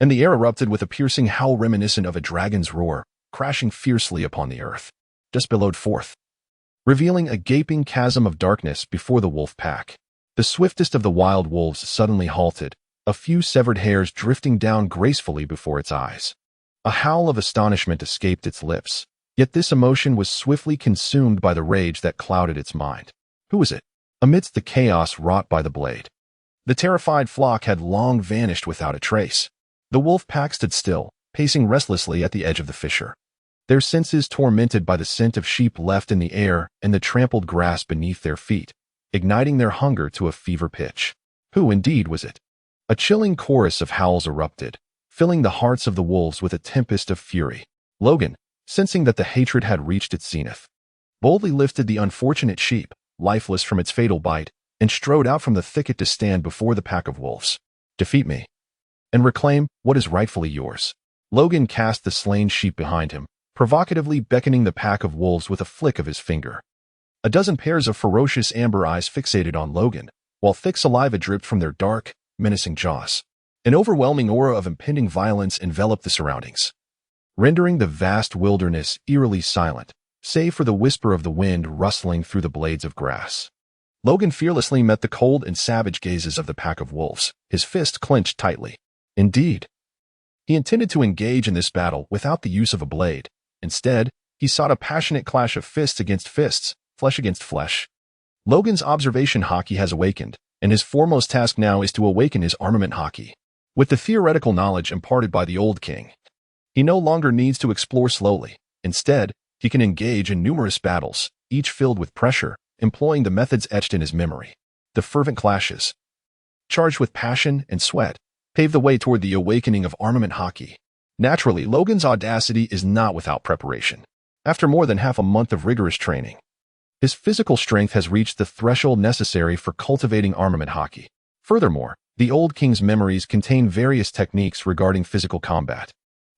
and the air erupted with a piercing howl reminiscent of a dragon's roar, crashing fiercely upon the earth. Just bellowed forth, revealing a gaping chasm of darkness before the wolf pack. The swiftest of the wild wolves suddenly halted, a few severed hairs drifting down gracefully before its eyes. A howl of astonishment escaped its lips, yet this emotion was swiftly consumed by the rage that clouded its mind. Who was it? Amidst the chaos wrought by the blade, the terrified flock had long vanished without a trace. The wolf pack stood still, pacing restlessly at the edge of the fissure, their senses tormented by the scent of sheep left in the air and the trampled grass beneath their feet, igniting their hunger to a fever pitch. Who indeed was it? A chilling chorus of howls erupted, filling the hearts of the wolves with a tempest of fury. Logan, sensing that the hatred had reached its zenith, boldly lifted the unfortunate sheep, lifeless from its fatal bite, and strode out from the thicket to stand before the pack of wolves. Defeat me, and reclaim what is rightfully yours. Logan cast the slain sheep behind him, provocatively beckoning the pack of wolves with a flick of his finger. A dozen pairs of ferocious amber eyes fixated on Logan, while thick saliva dripped from their dark, menacing jaws. An overwhelming aura of impending violence enveloped the surroundings, rendering the vast wilderness eerily silent, save for the whisper of the wind rustling through the blades of grass. Logan fearlessly met the cold and savage gazes of the pack of wolves, his fist clenched tightly. Indeed, he intended to engage in this battle without the use of a blade. Instead, he sought a passionate clash of fists against fists, flesh against flesh. Logan's observation hockey has awakened, and his foremost task now is to awaken his armament hockey. With the theoretical knowledge imparted by the old king, he no longer needs to explore slowly. Instead, he can engage in numerous battles, each filled with pressure, employing the methods etched in his memory. The fervent clashes, charged with passion and sweat, pave the way toward the awakening of armament hockey. Naturally, Logan's audacity is not without preparation. After more than half a month of rigorous training, his physical strength has reached the threshold necessary for cultivating armament hockey. Furthermore, the old king's memories contain various techniques regarding physical combat,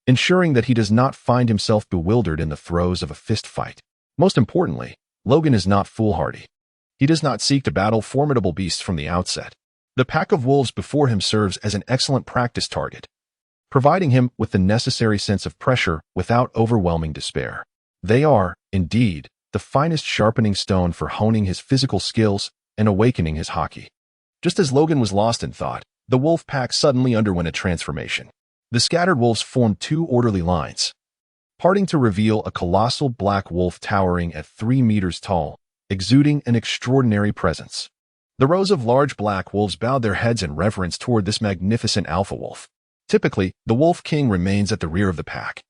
ensuring that he does not find himself bewildered in the throes of a fist fight. Most importantly, Logan is not foolhardy. He does not seek to battle formidable beasts from the outset. The pack of wolves before him serves as an excellent practice target, providing him with the necessary sense of pressure without overwhelming despair. They are, indeed, the finest sharpening stone for honing his physical skills and awakening his hockey. Just as Logan was lost in thought, the wolf pack suddenly underwent a transformation. The scattered wolves formed two orderly lines, parting to reveal a colossal black wolf towering at 3 meters tall, exuding an extraordinary presence. The rows of large black wolves bowed their heads in reverence toward this magnificent alpha wolf. Typically, the Wolf King remains at the rear of the pack,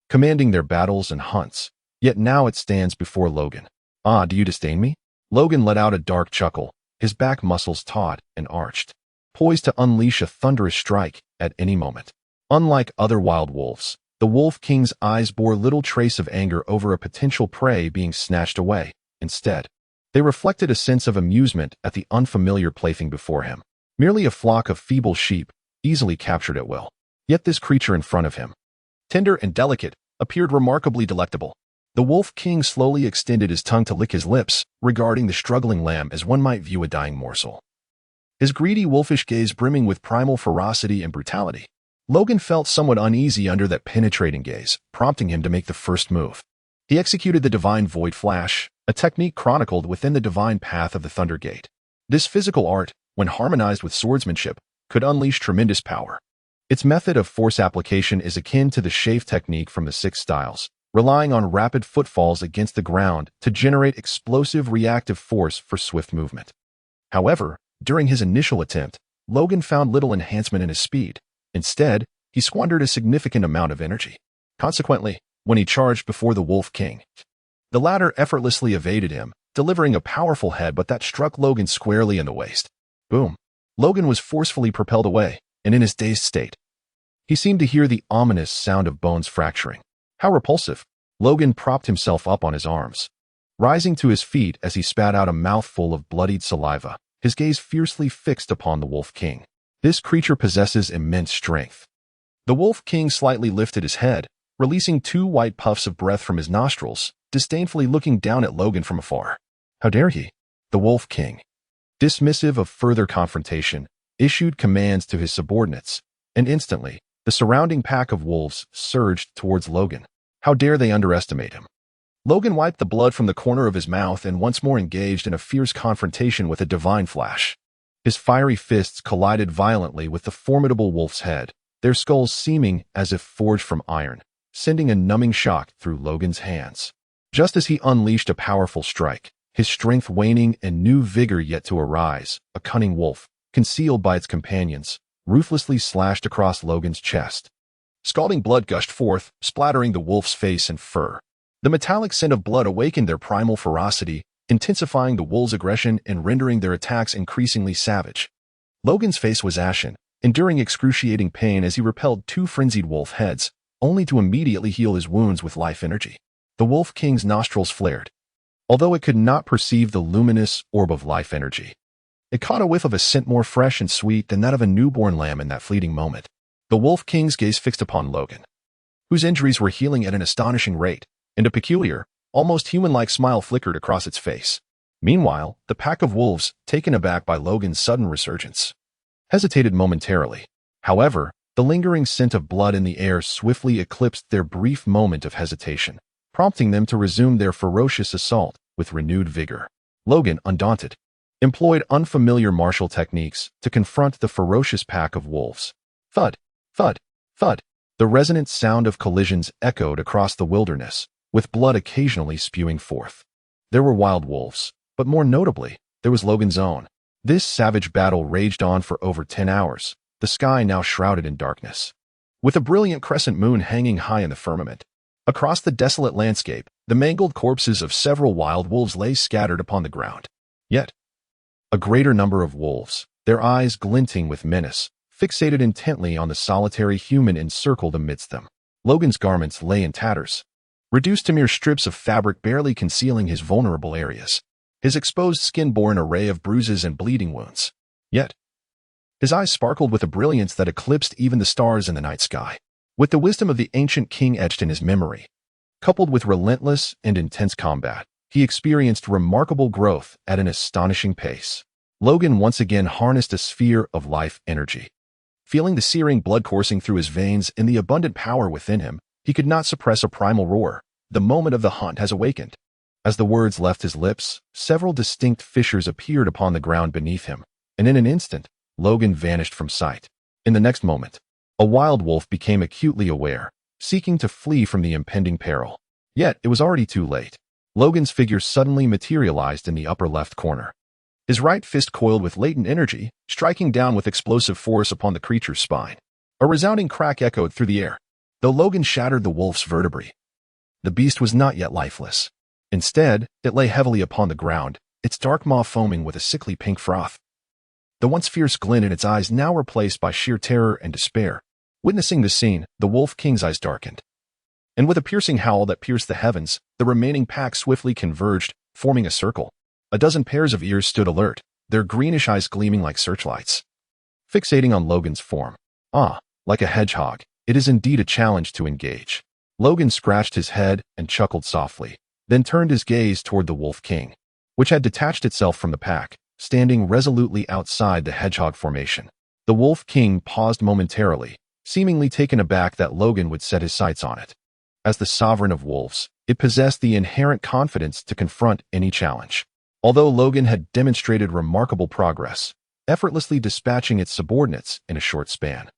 commanding their battles and hunts, yet now it stands before Logan. Ah, do you disdain me? Logan let out a dark chuckle, his back muscles taut and arched, poised to unleash a thunderous strike at any moment. Unlike other wild wolves, the Wolf King's eyes bore little trace of anger over a potential prey being snatched away. Instead, they reflected a sense of amusement at the unfamiliar plaything before him. Merely a flock of feeble sheep, easily captured at will. Yet this creature in front of him, tender and delicate, appeared remarkably delectable. The Wolf King slowly extended his tongue to lick his lips, regarding the struggling lamb as one might view a dying morsel, his greedy wolfish gaze brimming with primal ferocity and brutality. Logan felt somewhat uneasy under that penetrating gaze, prompting him to make the first move. He executed the Divine Void Flash, a technique chronicled within the divine path of the Thunder Gate. This physical art, when harmonized with swordsmanship, could unleash tremendous power. Its method of force application is akin to the shave technique from the Six Styles, relying on rapid footfalls against the ground to generate explosive reactive force for swift movement. However, during his initial attempt, Logan found little enhancement in his speed. Instead, he squandered a significant amount of energy. Consequently, when he charged before the Wolf King, the latter effortlessly evaded him, delivering a powerful headbutt that struck Logan squarely in the waist. Boom. Logan was forcefully propelled away, and in his dazed state, he seemed to hear the ominous sound of bones fracturing. How repulsive. Logan propped himself up on his arms, rising to his feet as he spat out a mouthful of bloodied saliva, his gaze fiercely fixed upon the Wolf King. This creature possesses immense strength. The Wolf King slightly lifted his head, releasing 2 white puffs of breath from his nostrils, disdainfully looking down at Logan from afar. How dare he? The Wolf King, dismissive of further confrontation, issued commands to his subordinates, and instantly, the surrounding pack of wolves surged towards Logan. How dare they underestimate him? Logan wiped the blood from the corner of his mouth and once more engaged in a fierce confrontation with a divine flash. His fiery fists collided violently with the formidable wolf's head, their skulls seeming as if forged from iron, sending a numbing shock through Logan's hands. Just as he unleashed a powerful strike, his strength waning and new vigor yet to arise, a cunning wolf, concealed by its companions, ruthlessly slashed across Logan's chest. Scalding blood gushed forth, splattering the wolf's face and fur. The metallic scent of blood awakened their primal ferocity, intensifying the wolves' aggression and rendering their attacks increasingly savage. Logan's face was ashen, enduring excruciating pain as he repelled 2 frenzied wolf heads, only to immediately heal his wounds with life energy. The Wolf King's nostrils flared, although it could not perceive the luminous orb of life energy. It caught a whiff of a scent more fresh and sweet than that of a newborn lamb in that fleeting moment. The Wolf King's gaze fixed upon Logan, whose injuries were healing at an astonishing rate, and a peculiar, almost human-like smile flickered across its face. Meanwhile, the pack of wolves, taken aback by Logan's sudden resurgence, hesitated momentarily. However, the lingering scent of blood in the air swiftly eclipsed their brief moment of hesitation, prompting them to resume their ferocious assault with renewed vigor. Logan, undaunted, employed unfamiliar martial techniques to confront the ferocious pack of wolves. Thud, thud, thud. The resonant sound of collisions echoed across the wilderness, with blood occasionally spewing forth. There were wild wolves, but more notably, there was Logan's own. This savage battle raged on for over 10 hours, the sky now shrouded in darkness, with a brilliant crescent moon hanging high in the firmament. Across the desolate landscape, the mangled corpses of several wild wolves lay scattered upon the ground. Yet, a greater number of wolves, their eyes glinting with menace, fixated intently on the solitary human encircled amidst them. Logan's garments lay in tatters, reduced to mere strips of fabric barely concealing his vulnerable areas. His exposed skin bore an array of bruises and bleeding wounds. Yet, his eyes sparkled with a brilliance that eclipsed even the stars in the night sky. With the wisdom of the ancient king etched in his memory, coupled with relentless and intense combat, he experienced remarkable growth at an astonishing pace. Logan once again harnessed a sphere of life energy. Feeling the searing blood coursing through his veins and the abundant power within him, he could not suppress a primal roar. The moment of the hunt has awakened. As the words left his lips, several distinct fissures appeared upon the ground beneath him, and in an instant, Logan vanished from sight. In the next moment, a wild wolf became acutely aware, seeking to flee from the impending peril. Yet, it was already too late. Logan's figure suddenly materialized in the upper left corner. His right fist coiled with latent energy, striking down with explosive force upon the creature's spine. A resounding crack echoed through the air, though Logan shattered the wolf's vertebrae. The beast was not yet lifeless. Instead, it lay heavily upon the ground, its dark maw foaming with a sickly pink froth. The once fierce glint in its eyes now replaced by sheer terror and despair. Witnessing this scene, the Wolf King's eyes darkened, and with a piercing howl that pierced the heavens, the remaining pack swiftly converged, forming a circle. A dozen pairs of ears stood alert, their greenish eyes gleaming like searchlights, fixating on Logan's form. Ah, like a hedgehog, it is indeed a challenge to engage. Logan scratched his head and chuckled softly, then turned his gaze toward the Wolf King, which had detached itself from the pack, standing resolutely outside the hedgehog formation. The Wolf King paused momentarily, seemingly taken aback that Logan would set his sights on it. As the sovereign of wolves, it possessed the inherent confidence to confront any challenge. Although Logan had demonstrated remarkable progress, effortlessly dispatching its subordinates in a short span,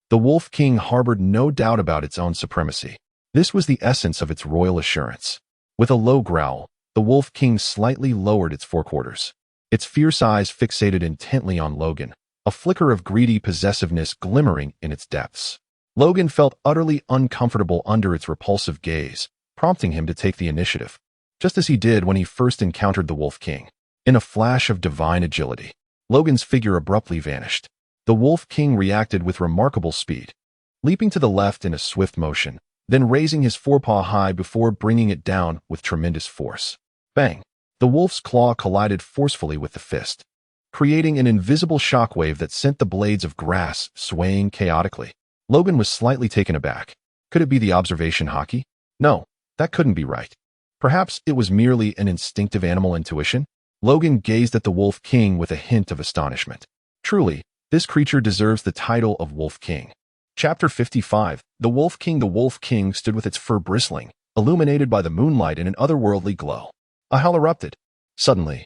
the Wolf King harbored no doubt about its own supremacy. This was the essence of its royal assurance. With a low growl, the Wolf King slightly lowered its forequarters. Its fierce eyes fixated intently on Logan, a flicker of greedy possessiveness glimmering in its depths. Logan felt utterly uncomfortable under its repulsive gaze, prompting him to take the initiative, just as he did when he first encountered the Wolf King. In a flash of divine agility, Logan's figure abruptly vanished. The Wolf King reacted with remarkable speed, leaping to the left in a swift motion, then raising his forepaw high before bringing it down with tremendous force. Bang! The wolf's claw collided forcefully with the fist, creating an invisible shockwave that sent the blades of grass swaying chaotically. Logan was slightly taken aback. Could it be the observation hockey? No, that couldn't be right. Perhaps it was merely an instinctive animal intuition? Logan gazed at the Wolf King with a hint of astonishment. Truly, this creature deserves the title of Wolf King. Chapter 55. The Wolf King stood with its fur bristling, illuminated by the moonlight in an otherworldly glow. A howl erupted. Suddenly,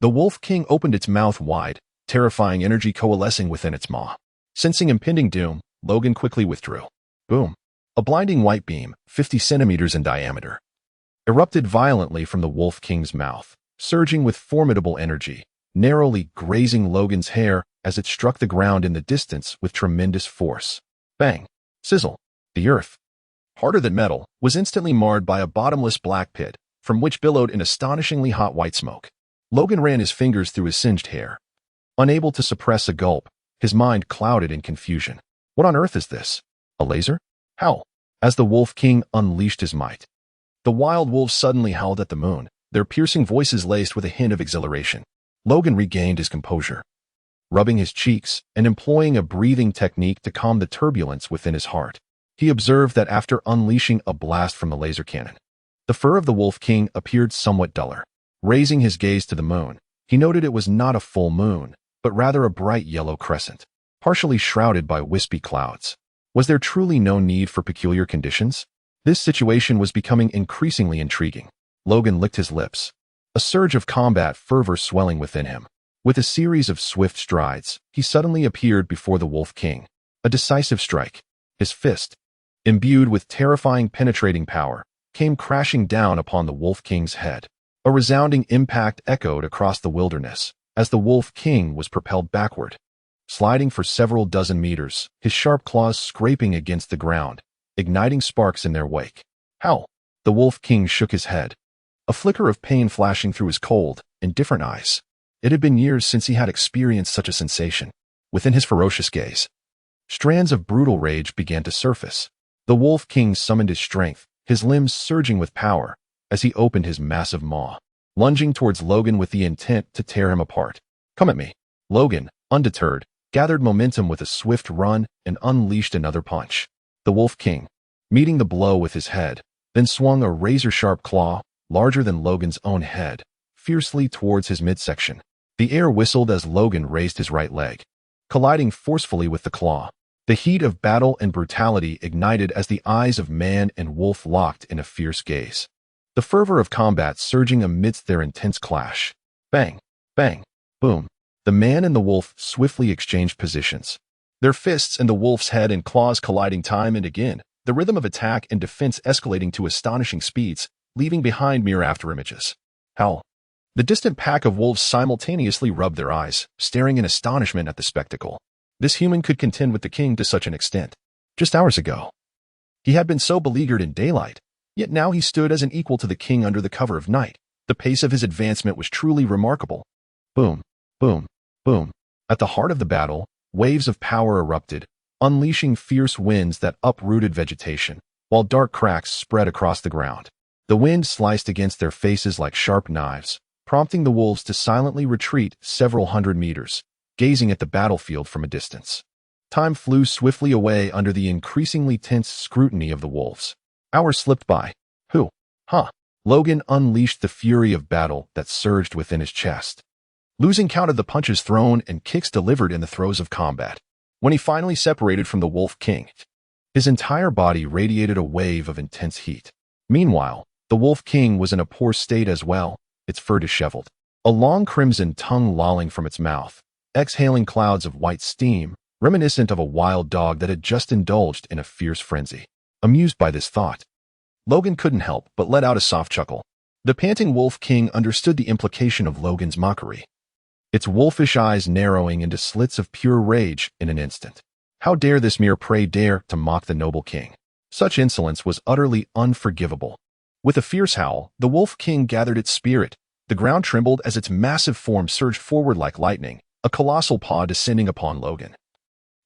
the Wolf King opened its mouth wide, terrifying energy coalescing within its maw. Sensing impending doom, Logan quickly withdrew. Boom! A blinding white beam, 50 centimeters in diameter, erupted violently from the Wolf King's mouth, surging with formidable energy, narrowly grazing Logan's hair as it struck the ground in the distance with tremendous force. Bang! Sizzle! The earth, harder than metal, was instantly marred by a bottomless black pit, from which billowed an astonishingly hot white smoke. Logan ran his fingers through his singed hair. Unable to suppress a gulp, his mind clouded in confusion. What on earth is this? A laser? How? As the Wolf King unleashed his might, the wild wolves suddenly howled at the moon, their piercing voices laced with a hint of exhilaration. Logan regained his composure, rubbing his cheeks and employing a breathing technique to calm the turbulence within his heart. He observed that after unleashing a blast from the laser cannon, the fur of the Wolf King appeared somewhat duller. Raising his gaze to the moon, he noted it was not a full moon, but rather a bright yellow crescent, partially shrouded by wispy clouds. Was there truly no need for peculiar conditions? This situation was becoming increasingly intriguing. Logan licked his lips, a surge of combat fervor swelling within him. With a series of swift strides, he suddenly appeared before the Wolf King. A decisive strike. His fist, imbued with terrifying penetrating power, came crashing down upon the Wolf King's head. A resounding impact echoed across the wilderness as the Wolf King was propelled backward, sliding for several dozen meters, his sharp claws scraping against the ground, igniting sparks in their wake. How? The Wolf King shook his head, a flicker of pain flashing through his cold, indifferent eyes. It had been years since he had experienced such a sensation. Within his ferocious gaze, strands of brutal rage began to surface. The Wolf King summoned his strength, his limbs surging with power, as he opened his massive maw, lunging towards Logan with the intent to tear him apart. Come at me. Logan, undeterred, gathered momentum with a swift run and unleashed another punch. The Wolf King, meeting the blow with his head, then swung a razor-sharp claw, larger than Logan's own head, fiercely towards his midsection. The air whistled as Logan raised his right leg, colliding forcefully with the claw. The heat of battle and brutality ignited as the eyes of man and wolf locked in a fierce gaze, the fervor of combat surging amidst their intense clash. Bang! Bang! Boom! The man and the wolf swiftly exchanged positions, their fists and the wolf's head and claws colliding time and again, the rhythm of attack and defense escalating to astonishing speeds, leaving behind mere afterimages. Howl! The distant pack of wolves simultaneously rubbed their eyes, staring in astonishment at the spectacle. This human could contend with the king to such an extent. Just hours ago, he had been so beleaguered in daylight, yet now he stood as an equal to the king under the cover of night. The pace of his advancement was truly remarkable. Boom! Boom! Boom! At the heart of the battle, waves of power erupted, unleashing fierce winds that uprooted vegetation, while dark cracks spread across the ground. The wind sliced against their faces like sharp knives, prompting the wolves to silently retreat several hundred meters, gazing at the battlefield from a distance. Time flew swiftly away under the increasingly tense scrutiny of the wolves. Hours slipped by. Who? Huh? Logan unleashed the fury of battle that surged within his chest, losing count of the punches thrown and kicks delivered in the throes of combat. When he finally separated from the Wolf King, his entire body radiated a wave of intense heat. Meanwhile, the Wolf King was in a poor state as well, its fur disheveled, a long crimson tongue lolling from its mouth, exhaling clouds of white steam, reminiscent of a wild dog that had just indulged in a fierce frenzy. Amused by this thought, Logan couldn't help but let out a soft chuckle. The panting Wolf King understood the implication of Logan's mockery. its wolfish eyes narrowing into slits of pure rage in an instant. How dare this mere prey dare to mock the noble king? Such insolence was utterly unforgivable. With a fierce howl, the Wolf King gathered its spirit. The ground trembled as its massive form surged forward like lightning, a colossal paw descending upon Logan,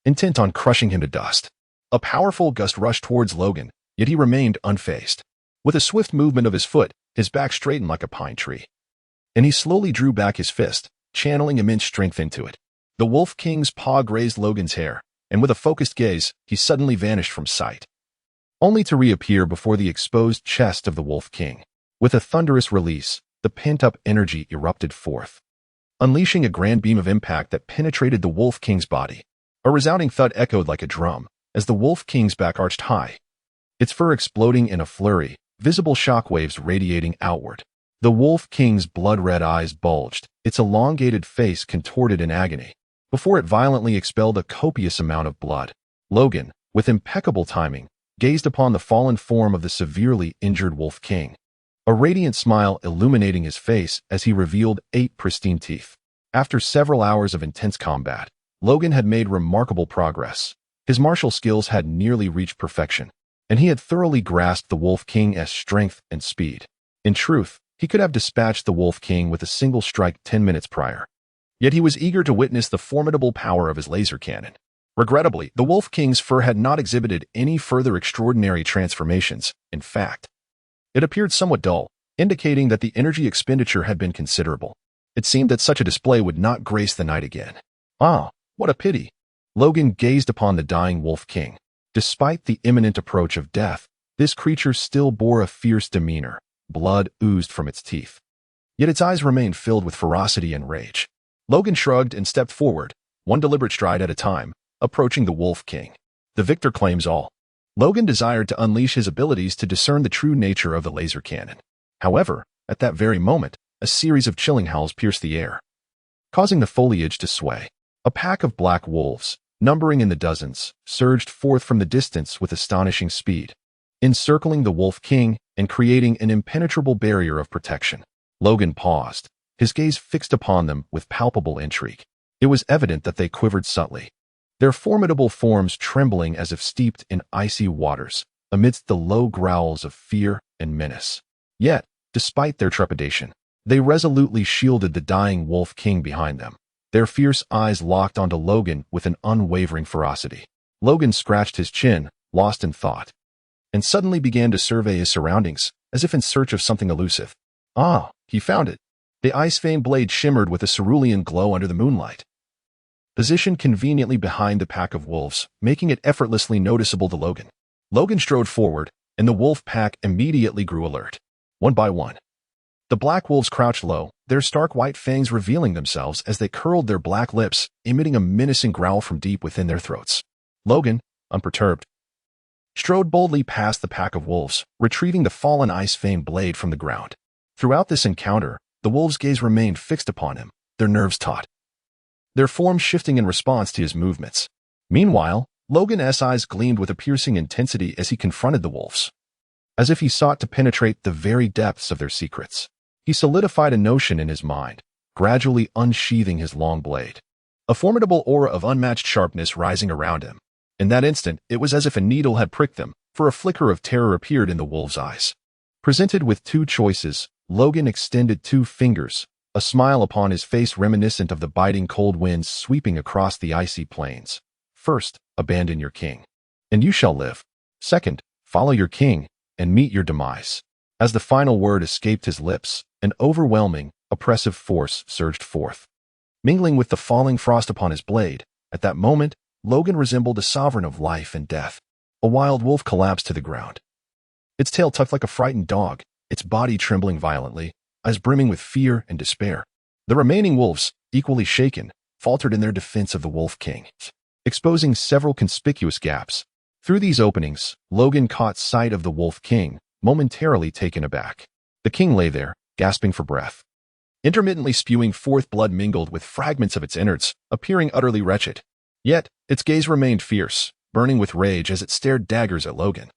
intent on crushing him to dust. A powerful gust rushed towards Logan, yet he remained unfazed. With a swift movement of his foot, his back straightened like a pine tree, and he slowly drew back his fist, channeling immense strength into it. The Wolf King's paw grazed Logan's hair, and with a focused gaze, he suddenly vanished from sight, only to reappear before the exposed chest of the Wolf King. With a thunderous release, the pent-up energy erupted forth, unleashing a grand beam of impact that penetrated the Wolf King's body. A resounding thud echoed like a drum as the Wolf King's back arched high, its fur exploding in a flurry, visible shockwaves radiating outward. The Wolf King's blood-red eyes bulged, its elongated face contorted in agony, before it violently expelled a copious amount of blood. Logan, with impeccable timing, gazed upon the fallen form of the severely injured Wolf King, a radiant smile illuminating his face as he revealed 8 pristine teeth. After several hours of intense combat, Logan had made remarkable progress. His martial skills had nearly reached perfection, and he had thoroughly grasped the Wolf King's strength and speed. In truth, he could have dispatched the Wolf King with a single strike 10 minutes prior. Yet he was eager to witness the formidable power of his laser cannon. Regrettably, the Wolf King's fur had not exhibited any further extraordinary transformations. In fact, it appeared somewhat dull, indicating that the energy expenditure had been considerable. It seemed that such a display would not grace the night again. Ah, what a pity! Logan gazed upon the dying Wolf King. Despite the imminent approach of death, this creature still bore a fierce demeanor. Blood oozed from its teeth, yet its eyes remained filled with ferocity and rage. Logan shrugged and stepped forward, one deliberate stride at a time, approaching the Wolf King. The victor claims all. Logan desired to unleash his abilities to discern the true nature of the laser cannon. However, at that very moment, a series of chilling howls pierced the air, causing the foliage to sway. A pack of black wolves, numbering in the dozens, surged forth from the distance with astonishing speed, encircling the Wolf King and creating an impenetrable barrier of protection. Logan paused, his gaze fixed upon them with palpable intrigue. It was evident that they quivered subtly, their formidable forms trembling as if steeped in icy waters, amidst the low growls of fear and menace. Yet, despite their trepidation, they resolutely shielded the dying Wolf King behind them, their fierce eyes locked onto Logan with an unwavering ferocity. Logan scratched his chin, lost in thought, and suddenly began to survey his surroundings, as if in search of something elusive. Ah, he found it. The ice-veined blade shimmered with a cerulean glow under the moonlight, positioned conveniently behind the pack of wolves, making it effortlessly noticeable to Logan. Logan strode forward, and the wolf pack immediately grew alert. One by one, the black wolves crouched low, their stark white fangs revealing themselves as they curled their black lips, emitting a menacing growl from deep within their throats. Logan, unperturbed, strode boldly past the pack of wolves, retrieving the fallen ice-veined blade from the ground. Throughout this encounter, the wolves' gaze remained fixed upon him, their nerves taut, their forms shifting in response to his movements. Meanwhile, Logan's eyes gleamed with a piercing intensity as he confronted the wolves, as if he sought to penetrate the very depths of their secrets. He solidified a notion in his mind, gradually unsheathing his long blade, a formidable aura of unmatched sharpness rising around him. In that instant, it was as if a needle had pricked them, for a flicker of terror appeared in the wolves' eyes. Presented with 2 choices, Logan extended 2 fingers, a smile upon his face reminiscent of the biting cold winds sweeping across the icy plains. First, abandon your king, and you shall live. Second, follow your king, and meet your demise. As the final word escaped his lips, an overwhelming, oppressive force surged forth, mingling with the falling frost upon his blade. At that moment, Logan resembled a sovereign of life and death. A wild wolf collapsed to the ground, its tail tucked like a frightened dog, its body trembling violently, eyes brimming with fear and despair. The remaining wolves, equally shaken, faltered in their defense of the Wolf King, exposing several conspicuous gaps. Through these openings, Logan caught sight of the Wolf King, momentarily taken aback. The king lay there, gasping for breath, intermittently spewing forth blood mingled with fragments of its innards, appearing utterly wretched. Yet, its gaze remained fierce, burning with rage as it stared daggers at Logan,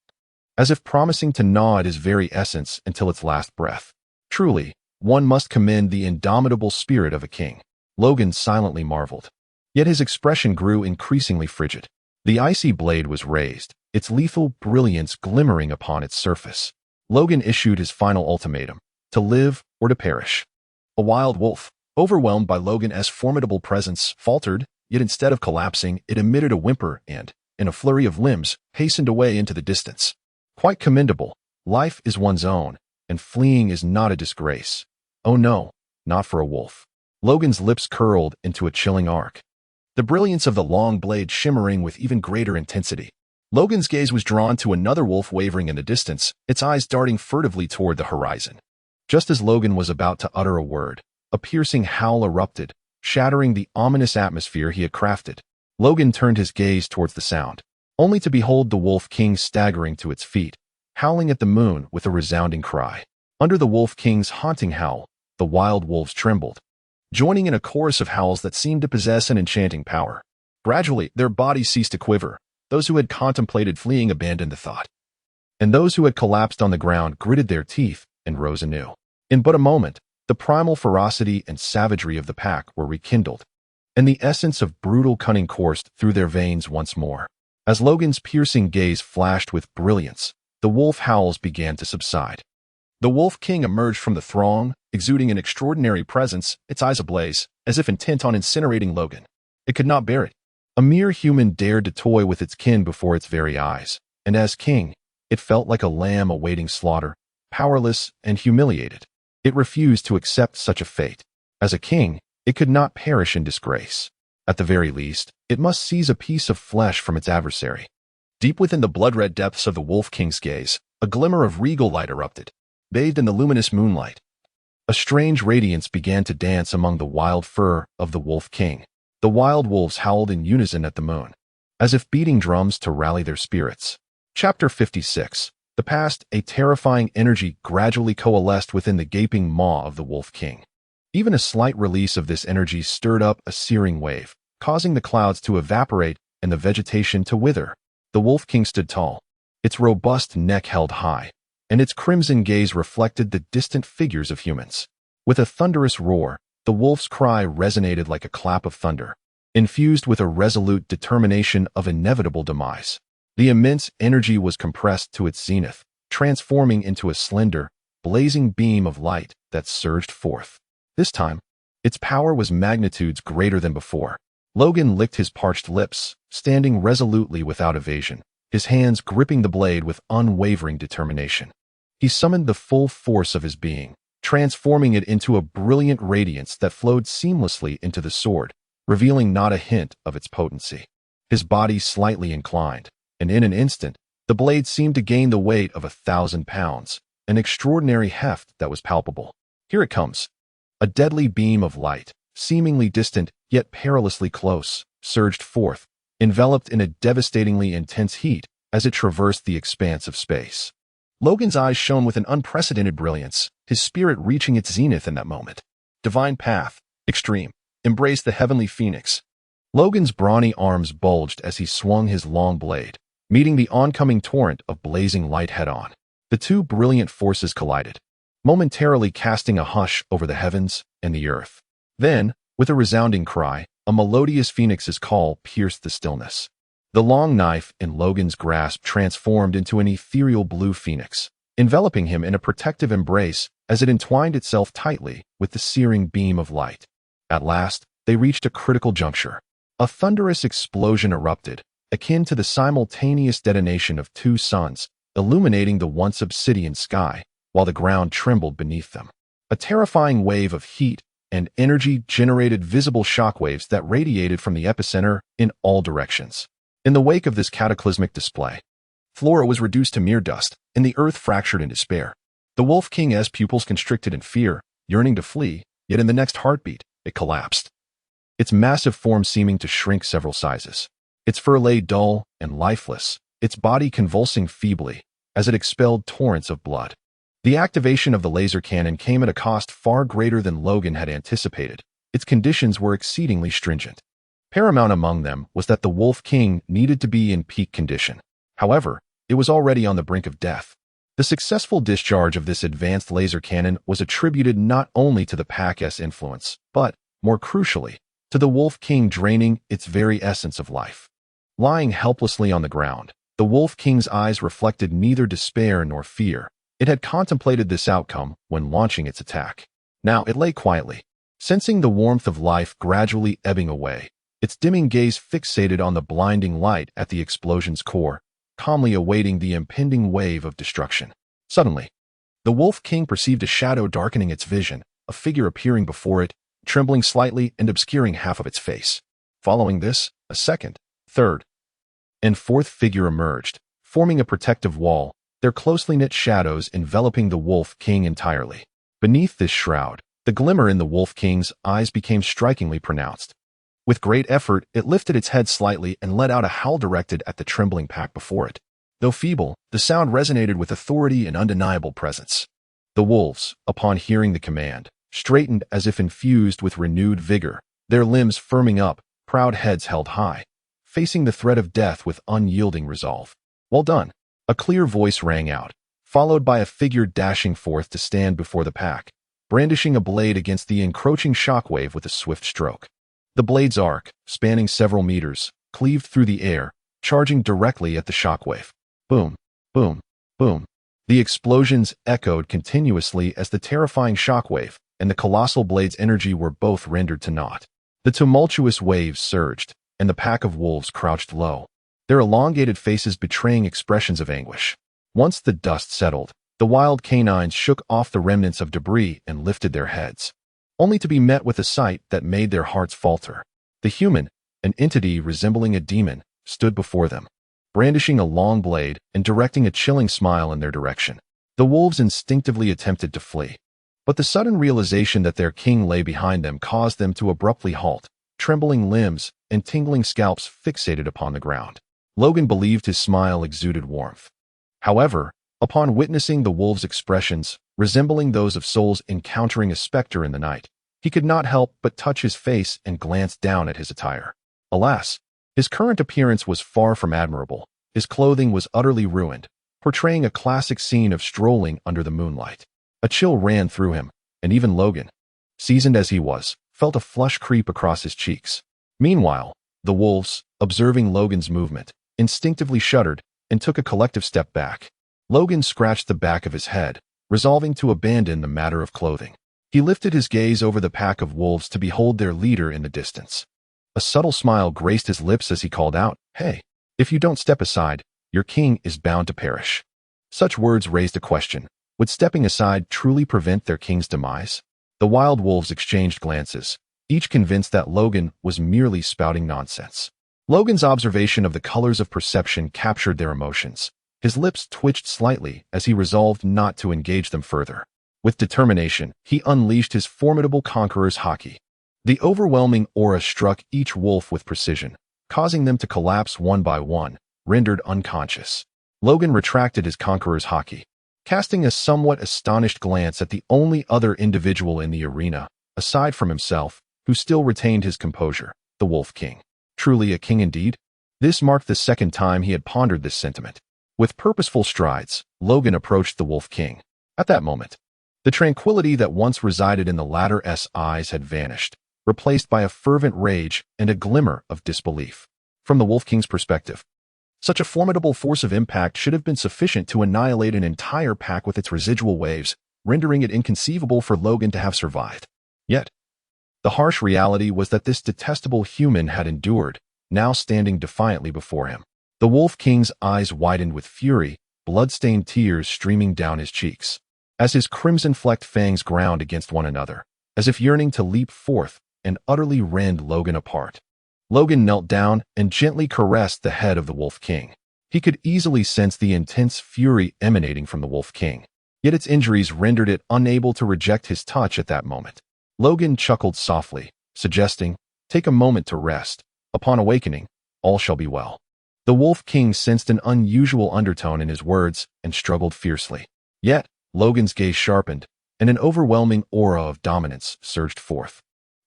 as if promising to gnaw at his very essence until its last breath. Truly, one must commend the indomitable spirit of a king. Logan silently marveled. Yet his expression grew increasingly frigid. The icy blade was raised, its lethal brilliance glimmering upon its surface. Logan issued his final ultimatum: to live or to perish. A wild wolf, overwhelmed by Logan's formidable presence, faltered, yet instead of collapsing, it emitted a whimper and, in a flurry of limbs, hastened away into the distance. Quite commendable. Life is one's own, and fleeing is not a disgrace. Oh no, not for a wolf. Logan's lips curled into a chilling arc, the brilliance of the long blade shimmering with even greater intensity. Logan's gaze was drawn to another wolf wavering in the distance, its eyes darting furtively toward the horizon. Just as Logan was about to utter a word, a piercing howl erupted, shattering the ominous atmosphere he had crafted. Logan turned his gaze towards the sound, only to behold the Wolf King staggering to its feet, howling at the moon with a resounding cry. Under the Wolf King's haunting howl, the wild wolves trembled, joining in a chorus of howls that seemed to possess an enchanting power. Gradually, their bodies ceased to quiver. Those who had contemplated fleeing abandoned the thought, and those who had collapsed on the ground gritted their teeth and rose anew. In but a moment, the primal ferocity and savagery of the pack were rekindled, and the essence of brutal cunning coursed through their veins once more. As Logan's piercing gaze flashed with brilliance, the wolf howls began to subside. The Wolf King emerged from the throng, exuding an extraordinary presence, its eyes ablaze, as if intent on incinerating Logan. It could not bear it. A mere human dared to toy with its kin before its very eyes, and as king, it felt like a lamb awaiting slaughter, powerless and humiliated. It refused to accept such a fate. As a king, it could not perish in disgrace. At the very least, it must seize a piece of flesh from its adversary. Deep within the blood-red depths of the Wolf King's gaze, a glimmer of regal light erupted, bathed in the luminous moonlight. A strange radiance began to dance among the wild fur of the Wolf King. The wild wolves howled in unison at the moon, as if beating drums to rally their spirits. Chapter 56. The past, a terrifying energy gradually coalesced within the gaping maw of the Wolf King. Even a slight release of this energy stirred up a searing wave, causing the clouds to evaporate and the vegetation to wither. The Wolf King stood tall, its robust neck held high, and its crimson gaze reflected the distant figures of humans. With a thunderous roar, the wolf's cry resonated like a clap of thunder, infused with a resolute determination of inevitable demise. The immense energy was compressed to its zenith, transforming into a slender, blazing beam of light that surged forth. This time, its power was magnitudes greater than before. Logan licked his parched lips, standing resolutely without evasion, his hands gripping the blade with unwavering determination. He summoned the full force of his being, transforming it into a brilliant radiance that flowed seamlessly into the sword, revealing not a hint of its potency. His body slightly inclined, and in an instant, the blade seemed to gain the weight of 1,000 pounds, an extraordinary heft that was palpable. Here it comes. A deadly beam of light, seemingly distant yet perilously close, surged forth, enveloped in a devastatingly intense heat as it traversed the expanse of space. Logan's eyes shone with an unprecedented brilliance, his spirit reaching its zenith in that moment. Divine path, extreme, embrace the heavenly phoenix. Logan's brawny arms bulged as he swung his long blade, meeting the oncoming torrent of blazing light head-on. The two brilliant forces collided, momentarily casting a hush over the heavens and the earth. Then, with a resounding cry, a melodious phoenix's call pierced the stillness. The long knife in Logan's grasp transformed into an ethereal blue phoenix, enveloping him in a protective embrace as it entwined itself tightly with the searing beam of light. At last, they reached a critical juncture. A thunderous explosion erupted, akin to the simultaneous detonation of two suns, illuminating the once obsidian sky, while the ground trembled beneath them. A terrifying wave of heat and energy generated visible shockwaves that radiated from the epicenter in all directions. In the wake of this cataclysmic display, Flora was reduced to mere dust, and the earth fractured in despair. The Wolf King's pupils constricted in fear, yearning to flee, yet in the next heartbeat, it collapsed, its massive form seeming to shrink several sizes. Its fur lay dull and lifeless, its body convulsing feebly as it expelled torrents of blood. The activation of the laser cannon came at a cost far greater than Logan had anticipated. Its conditions were exceedingly stringent. Paramount among them was that the Wolf King needed to be in peak condition. However, it was already on the brink of death. The successful discharge of this advanced laser cannon was attributed not only to the pack's influence, but, more crucially, to the Wolf King draining its very essence of life. Lying helplessly on the ground, the Wolf King's eyes reflected neither despair nor fear. It had contemplated this outcome when launching its attack. Now it lay quietly, sensing the warmth of life gradually ebbing away, its dimming gaze fixated on the blinding light at the explosion's core, calmly awaiting the impending wave of destruction. Suddenly, the Wolf King perceived a shadow darkening its vision, a figure appearing before it, trembling slightly and obscuring half of its face. Following this, a second, third, and fourth figure emerged, forming a protective wall, their closely knit shadows enveloping the Wolf King entirely. Beneath this shroud, the glimmer in the Wolf King's eyes became strikingly pronounced. With great effort, it lifted its head slightly and let out a howl directed at the trembling pack before it. Though feeble, the sound resonated with authority and undeniable presence. The wolves, upon hearing the command, straightened as if infused with renewed vigor, their limbs firming up, proud heads held high, facing the threat of death with unyielding resolve. "Well done," a clear voice rang out, followed by a figure dashing forth to stand before the pack, brandishing a blade against the encroaching shockwave with a swift stroke. The blade's arc, spanning several meters, cleaved through the air, charging directly at the shockwave. Boom, boom, boom. The explosions echoed continuously as the terrifying shockwave and the colossal blade's energy were both rendered to naught. The tumultuous waves surged, and the pack of wolves crouched low, their elongated faces betraying expressions of anguish. Once the dust settled, the wild canines shook off the remnants of debris and lifted their heads, only to be met with a sight that made their hearts falter. The human, an entity resembling a demon, stood before them, brandishing a long blade and directing a chilling smile in their direction. The wolves instinctively attempted to flee, but the sudden realization that their king lay behind them caused them to abruptly halt, trembling limbs and tingling scalps fixated upon the ground. Logan believed his smile exuded warmth. However, upon witnessing the wolves' expressions, resembling those of souls encountering a specter in the night, he could not help but touch his face and glance down at his attire. Alas, his current appearance was far from admirable. His clothing was utterly ruined, portraying a classic scene of strolling under the moonlight. A chill ran through him, and even Logan, seasoned as he was, felt a flush creep across his cheeks. Meanwhile, the wolves, observing Logan's movement, instinctively shuddered and took a collective step back. Logan scratched the back of his head, resolving to abandon the matter of clothing. He lifted his gaze over the pack of wolves to behold their leader in the distance. A subtle smile graced his lips as he called out, "Hey, if you don't step aside, your king is bound to perish." Such words raised a question. Would stepping aside truly prevent their king's demise? The wild wolves exchanged glances, each convinced that Logan was merely spouting nonsense. Logan's observation of the colors of perception captured their emotions. His lips twitched slightly as he resolved not to engage them further. With determination, he unleashed his formidable conqueror's haki. The overwhelming aura struck each wolf with precision, causing them to collapse one by one, rendered unconscious. Logan retracted his conqueror's haki, casting a somewhat astonished glance at the only other individual in the arena, aside from himself, who still retained his composure, the Wolf King. Truly a king indeed? This marked the second time he had pondered this sentiment. With purposeful strides, Logan approached the Wolf King. At that moment, the tranquility that once resided in the latter's eyes had vanished, replaced by a fervent rage and a glimmer of disbelief. From the Wolf King's perspective, such a formidable force of impact should have been sufficient to annihilate an entire pack with its residual waves, rendering it inconceivable for Logan to have survived. Yet, the harsh reality was that this detestable human had endured, now standing defiantly before him. The Wolf King's eyes widened with fury, blood-stained tears streaming down his cheeks, as his crimson-flecked fangs ground against one another, as if yearning to leap forth and utterly rend Logan apart. Logan knelt down and gently caressed the head of the Wolf King. He could easily sense the intense fury emanating from the Wolf King, yet its injuries rendered it unable to reject his touch at that moment. Logan chuckled softly, suggesting, "Take a moment to rest. Upon awakening, all shall be well." The Wolf King sensed an unusual undertone in his words and struggled fiercely. Yet, Logan's gaze sharpened, and an overwhelming aura of dominance surged forth,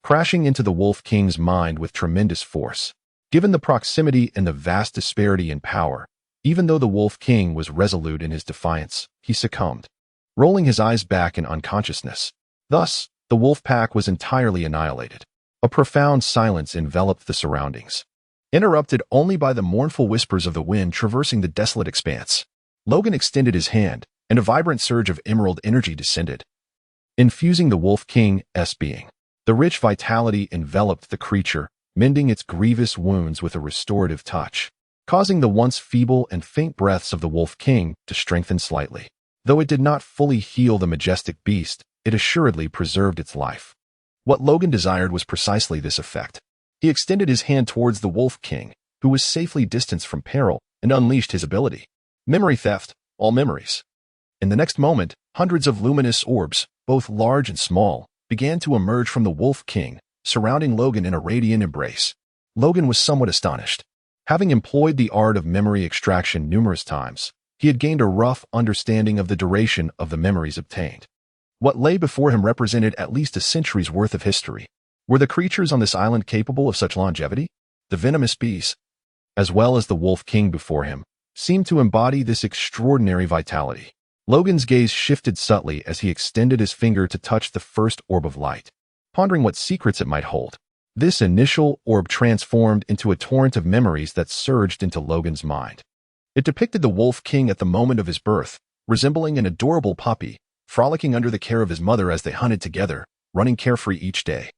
crashing into the Wolf King's mind with tremendous force. Given the proximity and the vast disparity in power, even though the Wolf King was resolute in his defiance, he succumbed, rolling his eyes back in unconsciousness. Thus, the wolf pack was entirely annihilated. A profound silence enveloped the surroundings, interrupted only by the mournful whispers of the wind traversing the desolate expanse. Logan extended his hand, and a vibrant surge of emerald energy descended, infusing the Wolf King's being. The rich vitality enveloped the creature, mending its grievous wounds with a restorative touch, causing the once feeble and faint breaths of the Wolf King to strengthen slightly. Though it did not fully heal the majestic beast, it assuredly preserved its life. What Logan desired was precisely this effect. He extended his hand towards the Wolf King, who was safely distanced from peril, and unleashed his ability. Memory theft, all memories. In the next moment, hundreds of luminous orbs, both large and small, began to emerge from the Wolf King, surrounding Logan in a radiant embrace. Logan was somewhat astonished. Having employed the art of memory extraction numerous times, he had gained a rough understanding of the duration of the memories obtained. What lay before him represented at least a century's worth of history. Were the creatures on this island capable of such longevity? The venomous beasts, as well as the Wolf King before him, seemed to embody this extraordinary vitality. Logan's gaze shifted subtly as he extended his finger to touch the first orb of light, pondering what secrets it might hold. This initial orb transformed into a torrent of memories that surged into Logan's mind. It depicted the Wolf King at the moment of his birth, resembling an adorable puppy, frolicking under the care of his mother as they hunted together, running carefree each day.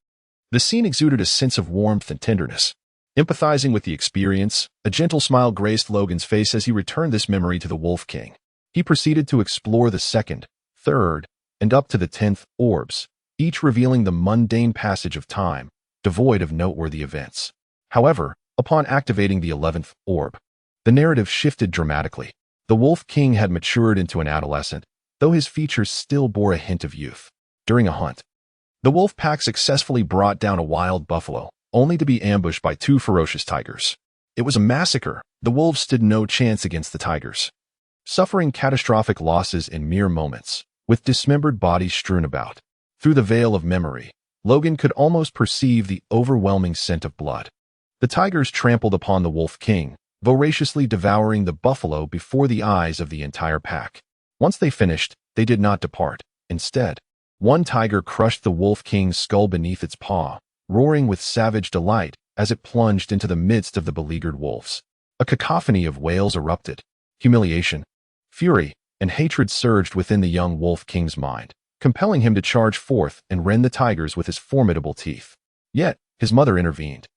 The scene exuded a sense of warmth and tenderness. Empathizing with the experience, a gentle smile graced Logan's face as he returned this memory to the Wolf King. He proceeded to explore the second, third, and up to the 10th orbs, each revealing the mundane passage of time, devoid of noteworthy events. However, upon activating the 11th orb, the narrative shifted dramatically. The Wolf King had matured into an adolescent, though his features still bore a hint of youth. During a hunt, the wolf pack successfully brought down a wild buffalo, only to be ambushed by two ferocious tigers. It was a massacre. The wolves stood no chance against the tigers, suffering catastrophic losses in mere moments, with dismembered bodies strewn about. Through the veil of memory, Logan could almost perceive the overwhelming scent of blood. The tigers trampled upon the Wolf King, voraciously devouring the buffalo before the eyes of the entire pack. Once they finished, they did not depart. Instead, one tiger crushed the Wolf King's skull beneath its paw, roaring with savage delight as it plunged into the midst of the beleaguered wolves. A cacophony of wails erupted. Humiliation, fury, and hatred surged within the young Wolf King's mind, compelling him to charge forth and rend the tigers with his formidable teeth. Yet, his mother intervened,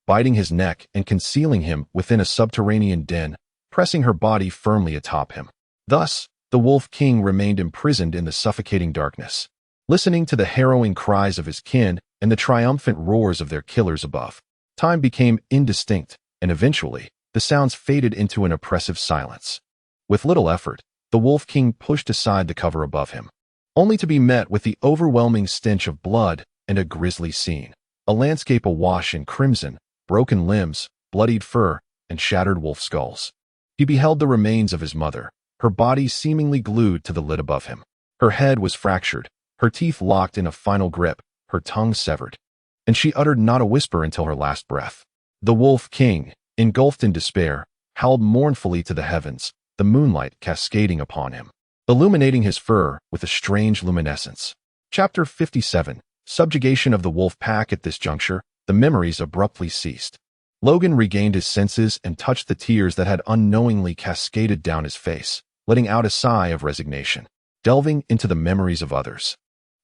biting his neck and concealing him within a subterranean den, pressing her body firmly atop him. Thus, the Wolf King remained imprisoned in the suffocating darkness, listening to the harrowing cries of his kin and the triumphant roars of their killers above. Time became indistinct, and eventually, the sounds faded into an oppressive silence. With little effort, the Wolf King pushed aside the cover above him, only to be met with the overwhelming stench of blood and a grisly scene. A landscape awash in crimson, broken limbs, bloodied fur, and shattered wolf skulls. He beheld the remains of his mother, her body seemingly glued to the lid above him. Her head was fractured, her teeth locked in a final grip, her tongue severed, and she uttered not a whisper until her last breath. The Wolf King, engulfed in despair, howled mournfully to the heavens, the moonlight cascading upon him, illuminating his fur with a strange luminescence. Chapter 57. Subjugation of the Wolf Pack. At this juncture, the memories abruptly ceased. Logan regained his senses and touched the tears that had unknowingly cascaded down his face, letting out a sigh of resignation. Delving into the memories of others,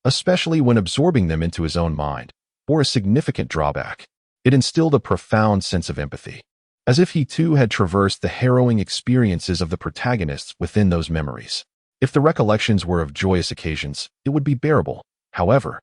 especially when absorbing them into his own mind, bore a significant drawback. It instilled a profound sense of empathy, as if he too had traversed the harrowing experiences of the protagonists within those memories. If the recollections were of joyous occasions, it would be bearable. However,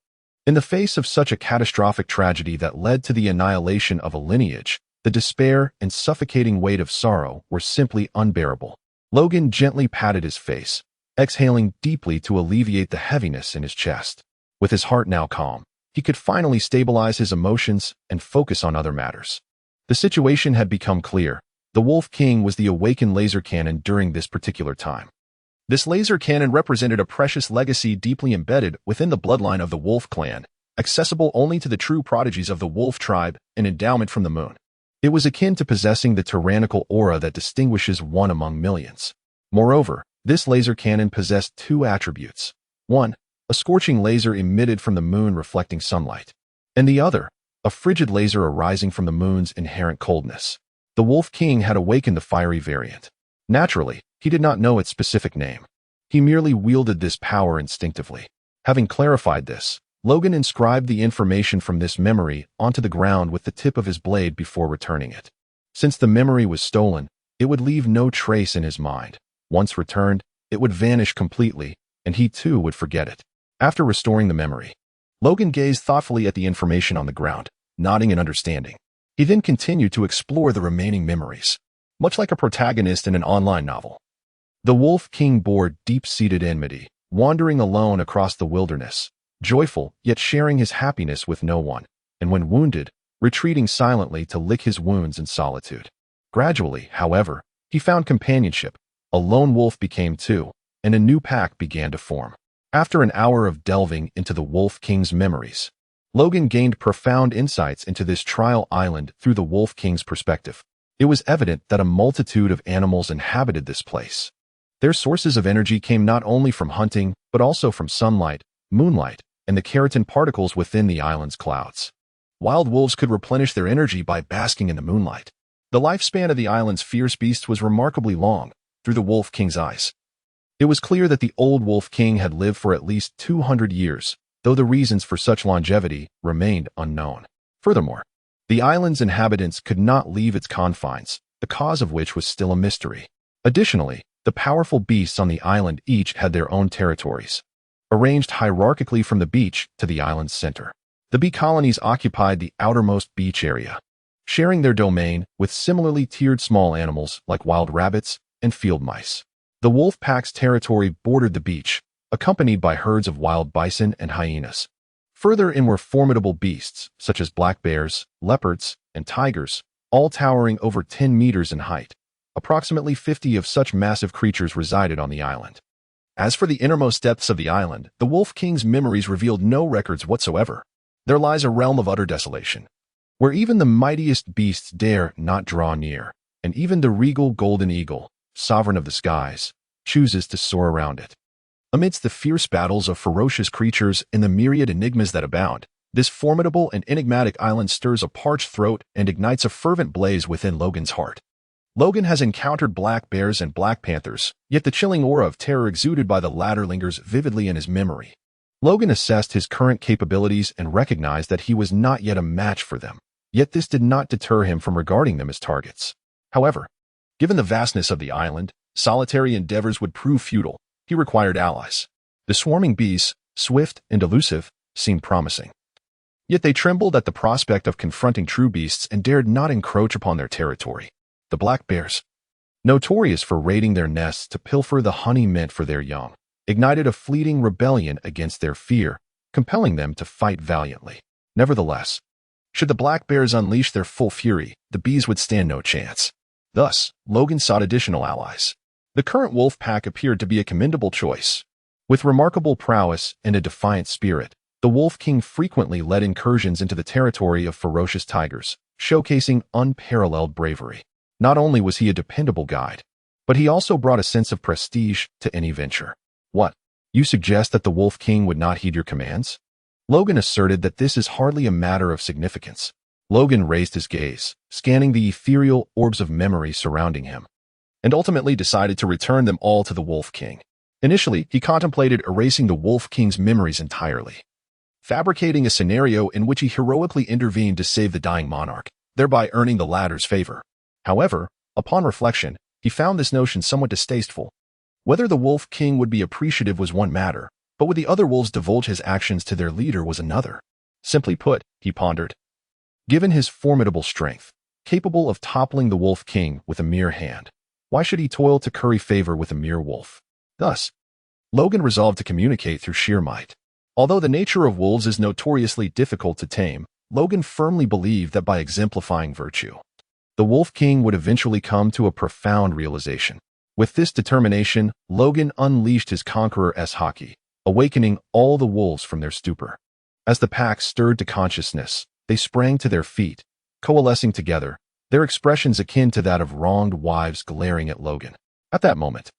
in the face of such a catastrophic tragedy that led to the annihilation of a lineage, the despair and suffocating weight of sorrow were simply unbearable. Logan gently patted his face, exhaling deeply to alleviate the heaviness in his chest. With his heart now calm, he could finally stabilize his emotions and focus on other matters. The situation had become clear. The Wolf King was the awakened laser cannon during this particular time. This laser cannon represented a precious legacy deeply embedded within the bloodline of the Wolf clan, accessible only to the true prodigies of the Wolf tribe, an endowment from the moon. It was akin to possessing the tyrannical aura that distinguishes one among millions. Moreover, this laser cannon possessed two attributes. One, a scorching laser emitted from the moon reflecting sunlight, and the other, a a frigid laser arising from the moon's inherent coldness. The Wolf King had awakened the fiery variant. Naturally, he did not know its specific name. He merely wielded this power instinctively. Having clarified this, Logan inscribed the information from this memory onto the ground with the tip of his blade before returning it. Since the memory was stolen, it would leave no trace in his mind. Once returned, it would vanish completely, and he too would forget it. After restoring the memory, Logan gazed thoughtfully at the information on the ground, nodding in understanding. He then continued to explore the remaining memories, much like a protagonist in an online novel. The Wolf King bore deep-seated enmity, wandering alone across the wilderness, joyful yet sharing his happiness with no one, and when wounded, retreating silently to lick his wounds in solitude. Gradually, however, he found companionship. A lone wolf became two, and a new pack began to form. After an hour of delving into the Wolf King's memories, Logan gained profound insights into this trial island through the Wolf King's perspective. It was evident that a multitude of animals inhabited this place. Their sources of energy came not only from hunting, but also from sunlight, moonlight, and the keratin particles within the island's clouds. Wild wolves could replenish their energy by basking in the moonlight. The lifespan of the island's fierce beasts was remarkably long, through the Wolf King's eyes. It was clear that the old Wolf King had lived for at least 200 years, though the reasons for such longevity remained unknown. Furthermore, the island's inhabitants could not leave its confines, the cause of which was still a mystery. Additionally, the powerful beasts on the island each had their own territories, arranged hierarchically from the beach to the island's center. The bee colonies occupied the outermost beach area, sharing their domain with similarly tiered small animals like wild rabbits and field mice. The wolf pack's territory bordered the beach, accompanied by herds of wild bison and hyenas. Further in were formidable beasts, such as black bears, leopards, and tigers, all towering over 10 meters in height. Approximately 50 of such massive creatures resided on the island. As for the innermost depths of the island, the Wolf King's memories revealed no records whatsoever. There lies a realm of utter desolation, where even the mightiest beasts dare not draw near, and even the regal golden eagle, sovereign of the skies, chooses to soar around it. Amidst the fierce battles of ferocious creatures and the myriad enigmas that abound, this formidable and enigmatic island stirs a parched throat and ignites a fervent blaze within Logan's heart. Logan has encountered black bears and black panthers, yet the chilling aura of terror exuded by the latter lingers vividly in his memory. Logan assessed his current capabilities and recognized that he was not yet a match for them, yet this did not deter him from regarding them as targets. However, given the vastness of the island, solitary endeavors would prove futile. He required allies. The swarming bees, swift and elusive, seemed promising. Yet they trembled at the prospect of confronting true beasts and dared not encroach upon their territory. The black bears, notorious for raiding their nests to pilfer the honey meant for their young, ignited a fleeting rebellion against their fear, compelling them to fight valiantly. Nevertheless, should the black bears unleash their full fury, the bees would stand no chance. Thus, Logan sought additional allies. The current wolf pack appeared to be a commendable choice. With remarkable prowess and a defiant spirit, the Wolf King frequently led incursions into the territory of ferocious tigers, showcasing unparalleled bravery. Not only was he a dependable guide, but he also brought a sense of prestige to any venture. What? You suggest that the Wolf King would not heed your commands? Logan asserted that this is hardly a matter of significance. Logan raised his gaze, scanning the ethereal orbs of memory surrounding him, and ultimately decided to return them all to the Wolf King. Initially, he contemplated erasing the Wolf King's memories entirely, fabricating a scenario in which he heroically intervened to save the dying monarch, thereby earning the latter's favor. However, upon reflection, he found this notion somewhat distasteful. Whether the Wolf King would be appreciative was one matter, but would the other wolves divulge his actions to their leader was another. Simply put, he pondered, given his formidable strength, capable of toppling the Wolf King with a mere hand, why should he toil to curry favor with a mere wolf? Thus, Logan resolved to communicate through sheer might. Although the nature of wolves is notoriously difficult to tame, Logan firmly believed that by exemplifying virtue, the Wolf King would eventually come to a profound realization. With this determination, Logan unleashed his conqueror-esque haki, awakening all the wolves from their stupor. As the pack stirred to consciousness, they sprang to their feet, coalescing together, their expressions akin to that of wronged wives glaring at Logan. At that moment,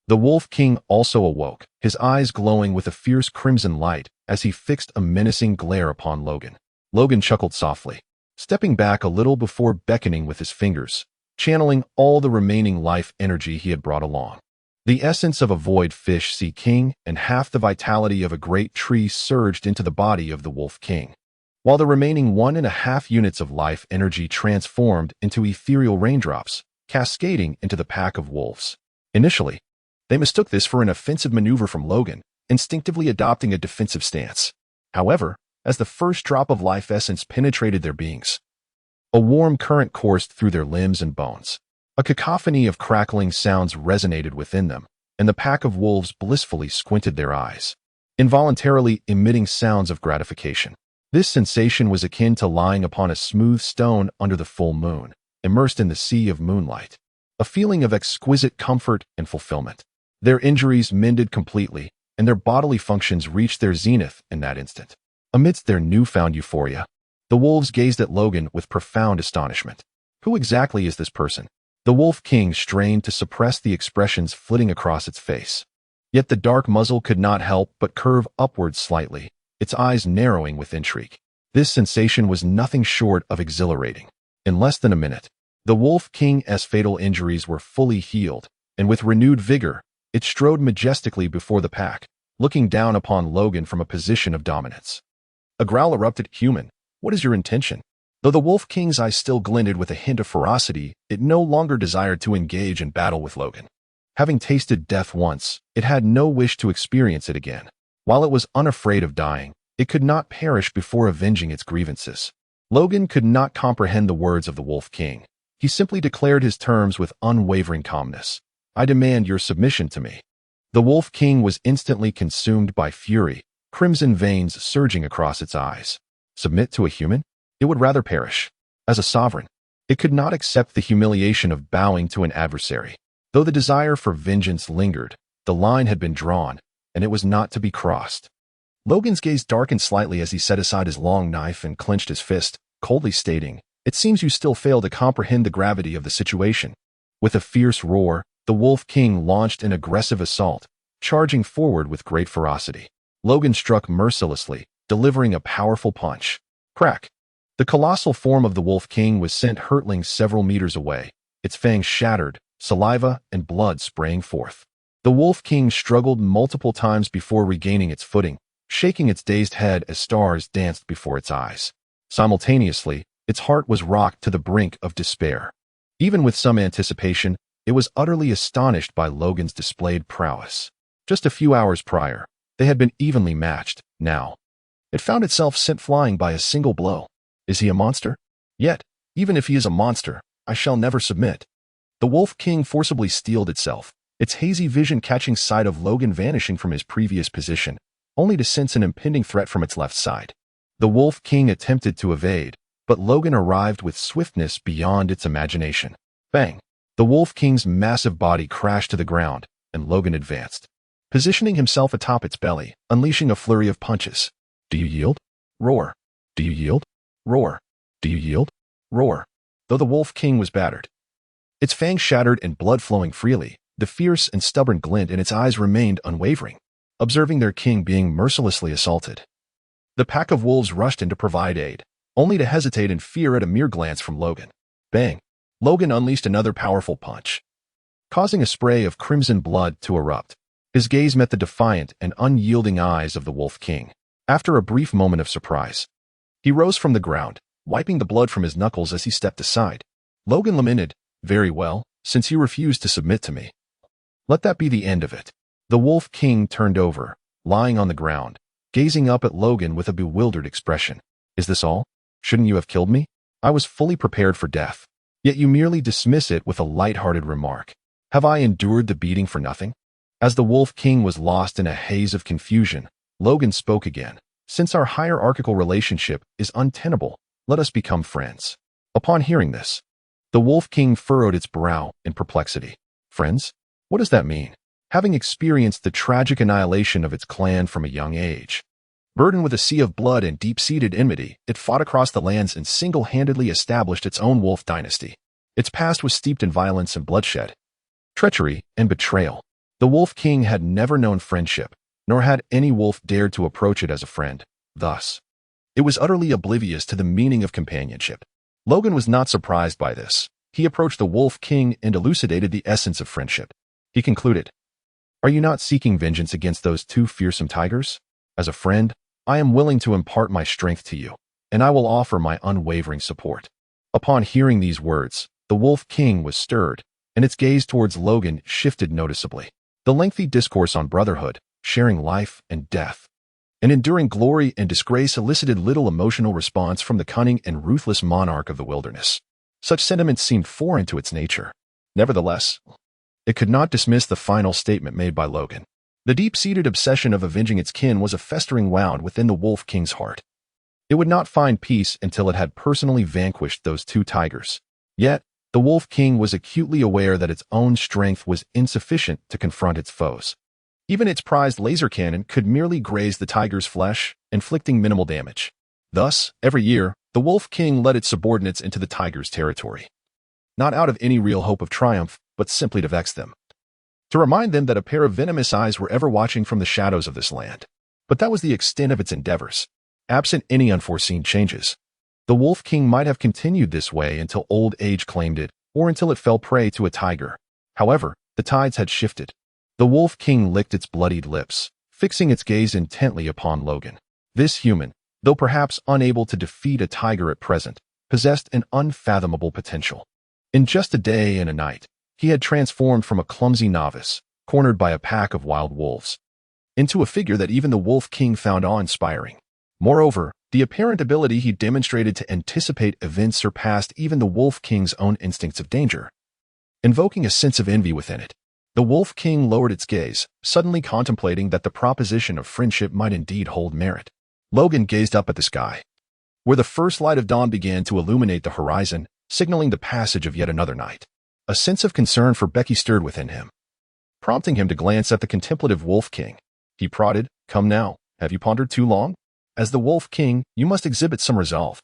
the Wolf King also awoke, his eyes glowing with a fierce crimson light as he fixed a menacing glare upon Logan. Logan chuckled softly, stepping back a little before beckoning with his fingers, channeling all the remaining life energy he had brought along. The essence of a void fish sea king and half the vitality of a great tree surged into the body of the wolf king, while the remaining 1.5 units of life energy transformed into ethereal raindrops, cascading into the pack of wolves. Initially, they mistook this for an offensive maneuver from Logan, instinctively adopting a defensive stance. However, as the first drop of life essence penetrated their beings, a warm current coursed through their limbs and bones. A cacophony of crackling sounds resonated within them, and the pack of wolves blissfully squinted their eyes, involuntarily emitting sounds of gratification. This sensation was akin to lying upon a smooth stone under the full moon, immersed in the sea of moonlight, a feeling of exquisite comfort and fulfillment. Their injuries mended completely, and their bodily functions reached their zenith in that instant. Amidst their newfound euphoria, the wolves gazed at Logan with profound astonishment. Who exactly is this person? The Wolf King strained to suppress the expressions flitting across its face. Yet the dark muzzle could not help but curve upwards slightly, its eyes narrowing with intrigue. This sensation was nothing short of exhilarating. In less than a minute, the Wolf King's fatal injuries were fully healed, and with renewed vigor, it strode majestically before the pack, looking down upon Logan from a position of dominance. A growl erupted. "Human, what is your intention?" Though the Wolf King's eyes still glinted with a hint of ferocity, it no longer desired to engage in battle with Logan. Having tasted death once, it had no wish to experience it again. While it was unafraid of dying, it could not perish before avenging its grievances. Logan could not comprehend the words of the Wolf King. He simply declared his terms with unwavering calmness. "I demand your submission to me." The Wolf King was instantly consumed by fury, crimson veins surging across its eyes. Submit to a human? It would rather perish. As a sovereign, it could not accept the humiliation of bowing to an adversary. Though the desire for vengeance lingered, the line had been drawn, and it was not to be crossed. Logan's gaze darkened slightly as he set aside his long knife and clenched his fist, coldly stating, "It seems you still fail to comprehend the gravity of the situation." With a fierce roar, the Wolf King launched an aggressive assault, charging forward with great ferocity. Logan struck mercilessly, delivering a powerful punch. Crack! The colossal form of the Wolf King was sent hurtling several meters away, its fangs shattered, saliva and blood spraying forth. The Wolf King struggled multiple times before regaining its footing, shaking its dazed head as stars danced before its eyes. Simultaneously, its heart was rocked to the brink of despair. Even with some anticipation, it was utterly astonished by Logan's displayed prowess. Just a few hours prior, they had been evenly matched. Now, it found itself sent flying by a single blow. Is he a monster? Yet, even if he is a monster, I shall never submit. The Wolf King forcibly steeled itself, its hazy vision catching sight of Logan vanishing from his previous position, only to sense an impending threat from its left side. The Wolf King attempted to evade, but Logan arrived with swiftness beyond its imagination. Bang! The Wolf King's massive body crashed to the ground, and Logan advanced, positioning himself atop its belly, unleashing a flurry of punches. "Do you yield?" Roar. "Do you yield?" Roar. "Do you yield?" Roar. Though the Wolf King was battered, its fangs shattered and blood flowing freely, the fierce and stubborn glint in its eyes remained unwavering, observing their king being mercilessly assaulted. The pack of wolves rushed in to provide aid, only to hesitate in fear at a mere glance from Logan. Bang! Logan unleashed another powerful punch, causing a spray of crimson blood to erupt. His gaze met the defiant and unyielding eyes of the Wolf King. After a brief moment of surprise, he rose from the ground, wiping the blood from his knuckles as he stepped aside. Logan lamented, "Very well, since you refuse to submit to me, let that be the end of it." The Wolf King turned over, lying on the ground, gazing up at Logan with a bewildered expression. "Is this all? Shouldn't you have killed me? I was fully prepared for death. Yet you merely dismiss it with a light-hearted remark. Have I endured the beating for nothing?" As the Wolf King was lost in a haze of confusion, Logan spoke again. "Since our hierarchical relationship is untenable, let us become friends." Upon hearing this, the Wolf King furrowed its brow in perplexity. Friends? What does that mean? Having experienced the tragic annihilation of its clan from a young age, burdened with a sea of blood and deep-seated enmity, it fought across the lands and single-handedly established its own wolf dynasty. Its past was steeped in violence and bloodshed, treachery and betrayal. The Wolf King had never known friendship, nor had any wolf dared to approach it as a friend. Thus, It was utterly oblivious to the meaning of companionship. Logan was not surprised by this. He approached the Wolf King and elucidated the essence of friendship. He concluded, "Are you not seeking vengeance against those two fearsome tigers? As a friend, I am willing to impart my strength to you, and I will offer my unwavering support." Upon hearing these words, the Wolf King was stirred, and its gaze towards Logan shifted noticeably. The lengthy discourse on brotherhood, sharing life and death, and enduring glory and disgrace elicited little emotional response from the cunning and ruthless monarch of the wilderness. Such sentiments seemed foreign to its nature. Nevertheless, it could not dismiss the final statement made by Logan. The deep-seated obsession of avenging its kin was a festering wound within the Wolf King's heart. It would not find peace until it had personally vanquished those two tigers. Yet, the Wolf King was acutely aware that its own strength was insufficient to confront its foes. Even its prized laser cannon could merely graze the tiger's flesh, inflicting minimal damage. Thus, every year, the Wolf King led its subordinates into the tiger's territory. Not out of any real hope of triumph, but simply to vex them. To remind them that a pair of venomous eyes were ever watching from the shadows of this land. But that was the extent of its endeavors. Absent any unforeseen changes, the Wolf King might have continued this way until old age claimed it, or until it fell prey to a tiger. However, the tides had shifted. The Wolf King licked its bloodied lips, fixing its gaze intently upon Logan. This human, though perhaps unable to defeat a tiger at present, possessed an unfathomable potential. In just a day and a night, he had transformed from a clumsy novice, cornered by a pack of wild wolves, into a figure that even the Wolf King found awe-inspiring. Moreover, the apparent ability he demonstrated to anticipate events surpassed even the Wolf King's own instincts of danger, invoking a sense of envy within it. The Wolf King lowered its gaze, suddenly contemplating that the proposition of friendship might indeed hold merit. Logan gazed up at the sky, where the first light of dawn began to illuminate the horizon, signaling the passage of yet another night. A sense of concern for Becky stirred within him, prompting him to glance at the contemplative Wolf King. He prodded, "Come now, have you pondered too long? As the Wolf King, you must exhibit some resolve."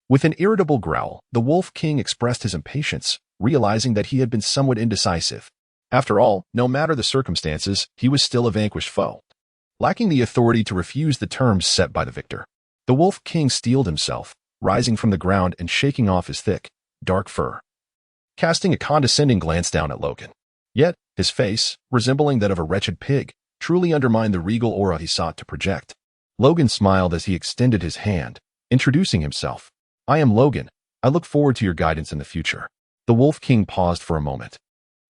With an irritable growl, the Wolf King expressed his impatience, realizing that he had been somewhat indecisive. After all, no matter the circumstances, he was still a vanquished foe, lacking the authority to refuse the terms set by the victor. The Wolf King steeled himself, rising from the ground and shaking off his thick, dark fur, casting a condescending glance down at Logan. Yet, his face, resembling that of a wretched pig, truly undermined the regal aura he sought to project. Logan smiled as he extended his hand, introducing himself. "I am Logan. I look forward to your guidance in the future." The Wolf King paused for a moment,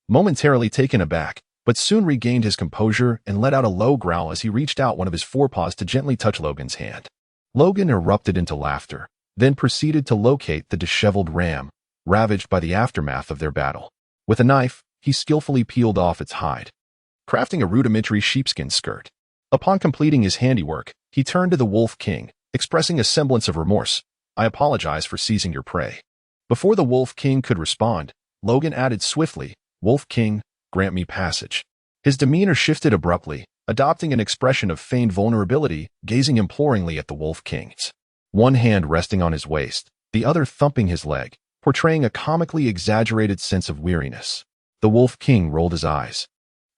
momentarily taken aback, but soon regained his composure and let out a low growl as he reached out one of his forepaws to gently touch Logan's hand. Logan erupted into laughter, then proceeded to locate the disheveled ram, ravaged by the aftermath of their battle. With a knife, he skillfully peeled off its hide, crafting a rudimentary sheepskin skirt. Upon completing his handiwork, he turned to the Wolf King, expressing a semblance of remorse. "I apologize for seizing your prey." Before the Wolf King could respond, Logan added swiftly, "Wolf King, grant me passage." His demeanor shifted abruptly, adopting an expression of feigned vulnerability, gazing imploringly at the Wolf King, one hand resting on his waist, the other thumping his leg, portraying a comically exaggerated sense of weariness. The Wolf King rolled his eyes,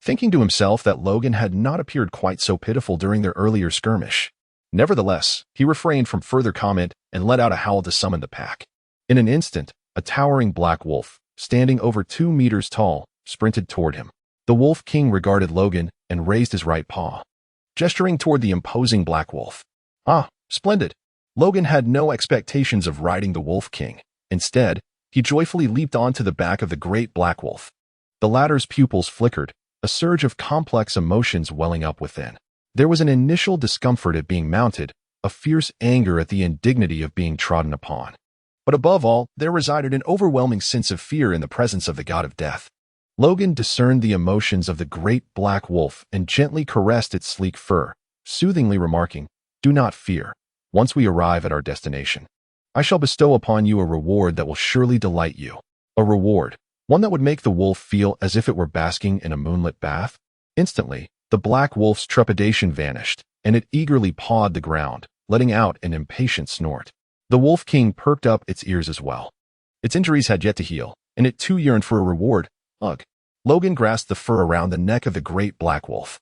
thinking to himself that Logan had not appeared quite so pitiful during their earlier skirmish. Nevertheless, he refrained from further comment and let out a howl to summon the pack. In an instant, a towering black wolf, standing over 2 meters tall, sprinted toward him. The Wolf King regarded Logan and raised his right paw, gesturing toward the imposing black wolf. "Ah, splendid." Logan had no expectations of riding the Wolf King. Instead, he joyfully leaped onto the back of the great black wolf. The latter's pupils flickered, a surge of complex emotions welling up within. There was an initial discomfort at being mounted, a fierce anger at the indignity of being trodden upon. But above all, there resided an overwhelming sense of fear in the presence of the god of death. Logan discerned the emotions of the great black wolf and gently caressed its sleek fur, soothingly remarking, "Do not fear. Once we arrive at our destination, I shall bestow upon you a reward that will surely delight you." A reward, one that would make the wolf feel as if it were basking in a moonlit bath. Instantly, the black wolf's trepidation vanished, and it eagerly pawed the ground, letting out an impatient snort. The Wolf King perked up its ears as well. Its injuries had yet to heal, and it too yearned for a reward. Ugh. Logan grasped the fur around the neck of the great black wolf,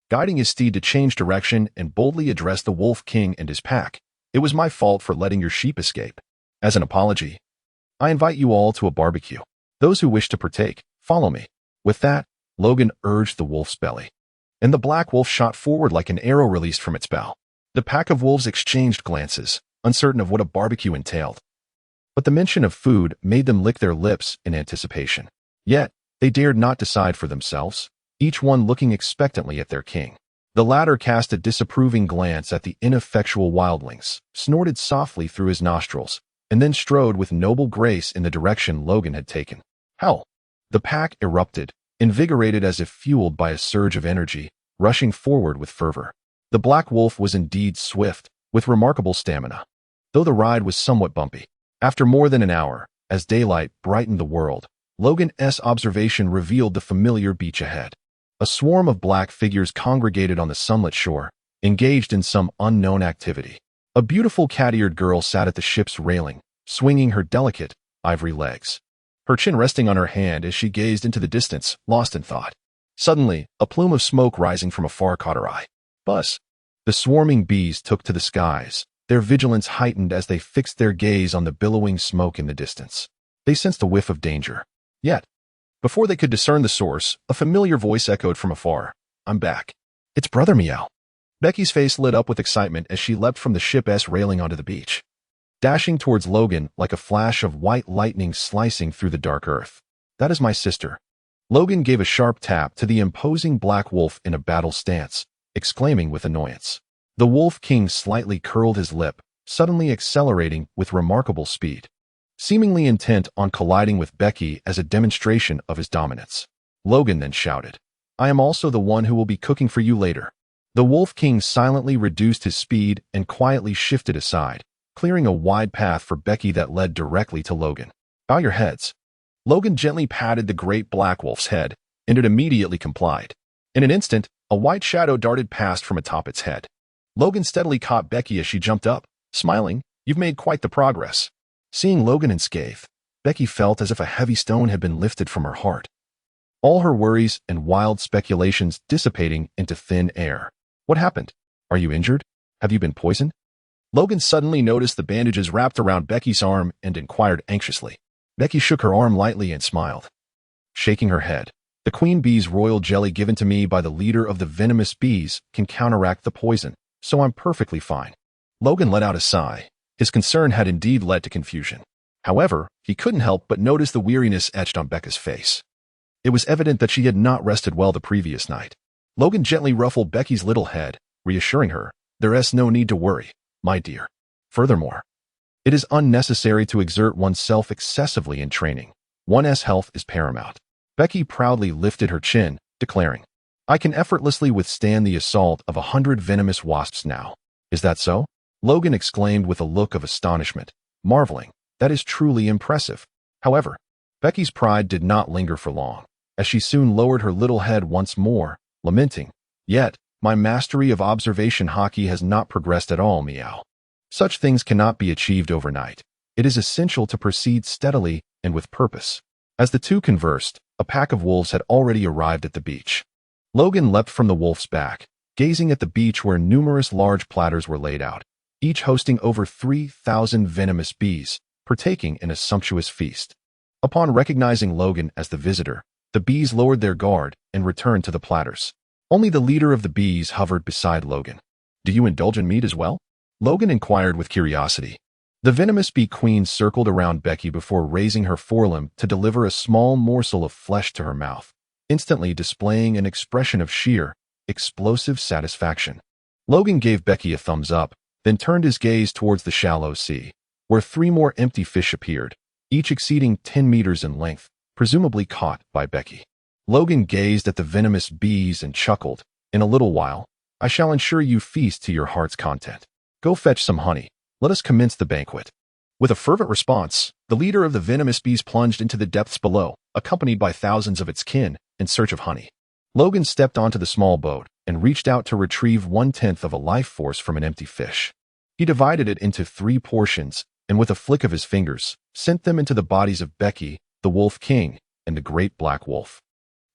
guiding his steed to change direction and boldly address the Wolf King and his pack. It was my fault for letting your sheep escape. As an apology, I invite you all to a barbecue. Those who wish to partake, follow me." With that, Logan urged the wolf's belly, and the black wolf shot forward like an arrow released from its bow. The pack of wolves exchanged glances, uncertain of what a barbecue entailed. But the mention of food made them lick their lips in anticipation. Yet, they dared not decide for themselves, each one looking expectantly at their king. The latter cast a disapproving glance at the ineffectual wildlings, snorted softly through his nostrils, and then strode with noble grace in the direction Logan had taken. Hell! The pack erupted, invigorated as if fueled by a surge of energy, rushing forward with fervor. The black wolf was indeed swift, with remarkable stamina, though the ride was somewhat bumpy. After more than an hour, as daylight brightened the world, Logan's observation revealed the familiar beach ahead. A swarm of black figures congregated on the sunlit shore, engaged in some unknown activity. A beautiful cat-eared girl sat at the ship's railing, swinging her delicate, ivory legs, her chin resting on her hand as she gazed into the distance, lost in thought. Suddenly, a plume of smoke rising from afar caught her eye. Buzz! The swarming bees took to the skies, their vigilance heightened as they fixed their gaze on the billowing smoke in the distance. They sensed a whiff of danger. Yet, before they could discern the source, a familiar voice echoed from afar. "I'm back. It's Brother Meow." Becky's face lit up with excitement as she leapt from the ship's railing onto the beach, dashing towards Logan like a flash of white lightning slicing through the dark earth. "That is my sister." Logan gave a sharp tap to the imposing black wolf in a battle stance, exclaiming with annoyance. The Wolf King slightly curled his lip, suddenly accelerating with remarkable speed, seemingly intent on colliding with Becky as a demonstration of his dominance. Logan then shouted, "I am also the one who will be cooking for you later." The Wolf King silently reduced his speed and quietly shifted aside, clearing a wide path for Becky that led directly to Logan. "Bow your heads." Logan gently patted the great black wolf's head, and it immediately complied. In an instant, a white shadow darted past from atop its head. Logan steadily caught Becky as she jumped up, smiling, "You've made quite the progress." Seeing Logan unscathed, Becky felt as if a heavy stone had been lifted from her heart, all her worries and wild speculations dissipating into thin air. "What happened? Are you injured? Have you been poisoned?" Logan suddenly noticed the bandages wrapped around Becky's arm and inquired anxiously. Becky shook her arm lightly and smiled, shaking her head. "The queen bee's royal jelly given to me by the leader of the venomous bees can counteract the poison, so I'm perfectly fine." Logan let out a sigh. His concern had indeed led to confusion. However, he couldn't help but notice the weariness etched on Becca's face. It was evident that she had not rested well the previous night. Logan gently ruffled Becky's little head, reassuring her, "There's no need to worry, my dear. Furthermore, it is unnecessary to exert oneself excessively in training. One's health is paramount." Becky proudly lifted her chin, declaring, "I can effortlessly withstand the assault of 100 venomous wasps now." "Is that so?" Logan exclaimed with a look of astonishment, marveling, "That is truly impressive." However, Becky's pride did not linger for long, as she soon lowered her little head once more, lamenting, "Yet, my mastery of observation hockey has not progressed at all, Meow. Such things cannot be achieved overnight. It is essential to proceed steadily and with purpose." As the two conversed, a pack of wolves had already arrived at the beach. Logan leapt from the wolf's back, gazing at the beach where numerous large platters were laid out, each hosting over 3,000 venomous bees, partaking in a sumptuous feast. Upon recognizing Logan as the visitor, the bees lowered their guard and returned to the platters. Only the leader of the bees hovered beside Logan. "Do you indulge in meat as well?" Logan inquired with curiosity. The venomous bee queen circled around Becky before raising her forelimb to deliver a small morsel of flesh to her mouth, instantly displaying an expression of sheer, explosive satisfaction. Logan gave Becky a thumbs up, then turned his gaze towards the shallow sea, where 3 more empty fish appeared, each exceeding 10 meters in length, presumably caught by Becky. Logan gazed at the venomous bees and chuckled, "In a little while, I shall ensure you feast to your heart's content. Go fetch some honey. Let us commence the banquet." With a fervent response, the leader of the venomous bees plunged into the depths below, accompanied by thousands of its kin, in search of honey. Logan stepped onto the small boat and reached out to retrieve 1/10 of a life force from an empty fish. He divided it into 3 portions, and with a flick of his fingers, sent them into the bodies of Becky, the Wolf King, and the great black wolf.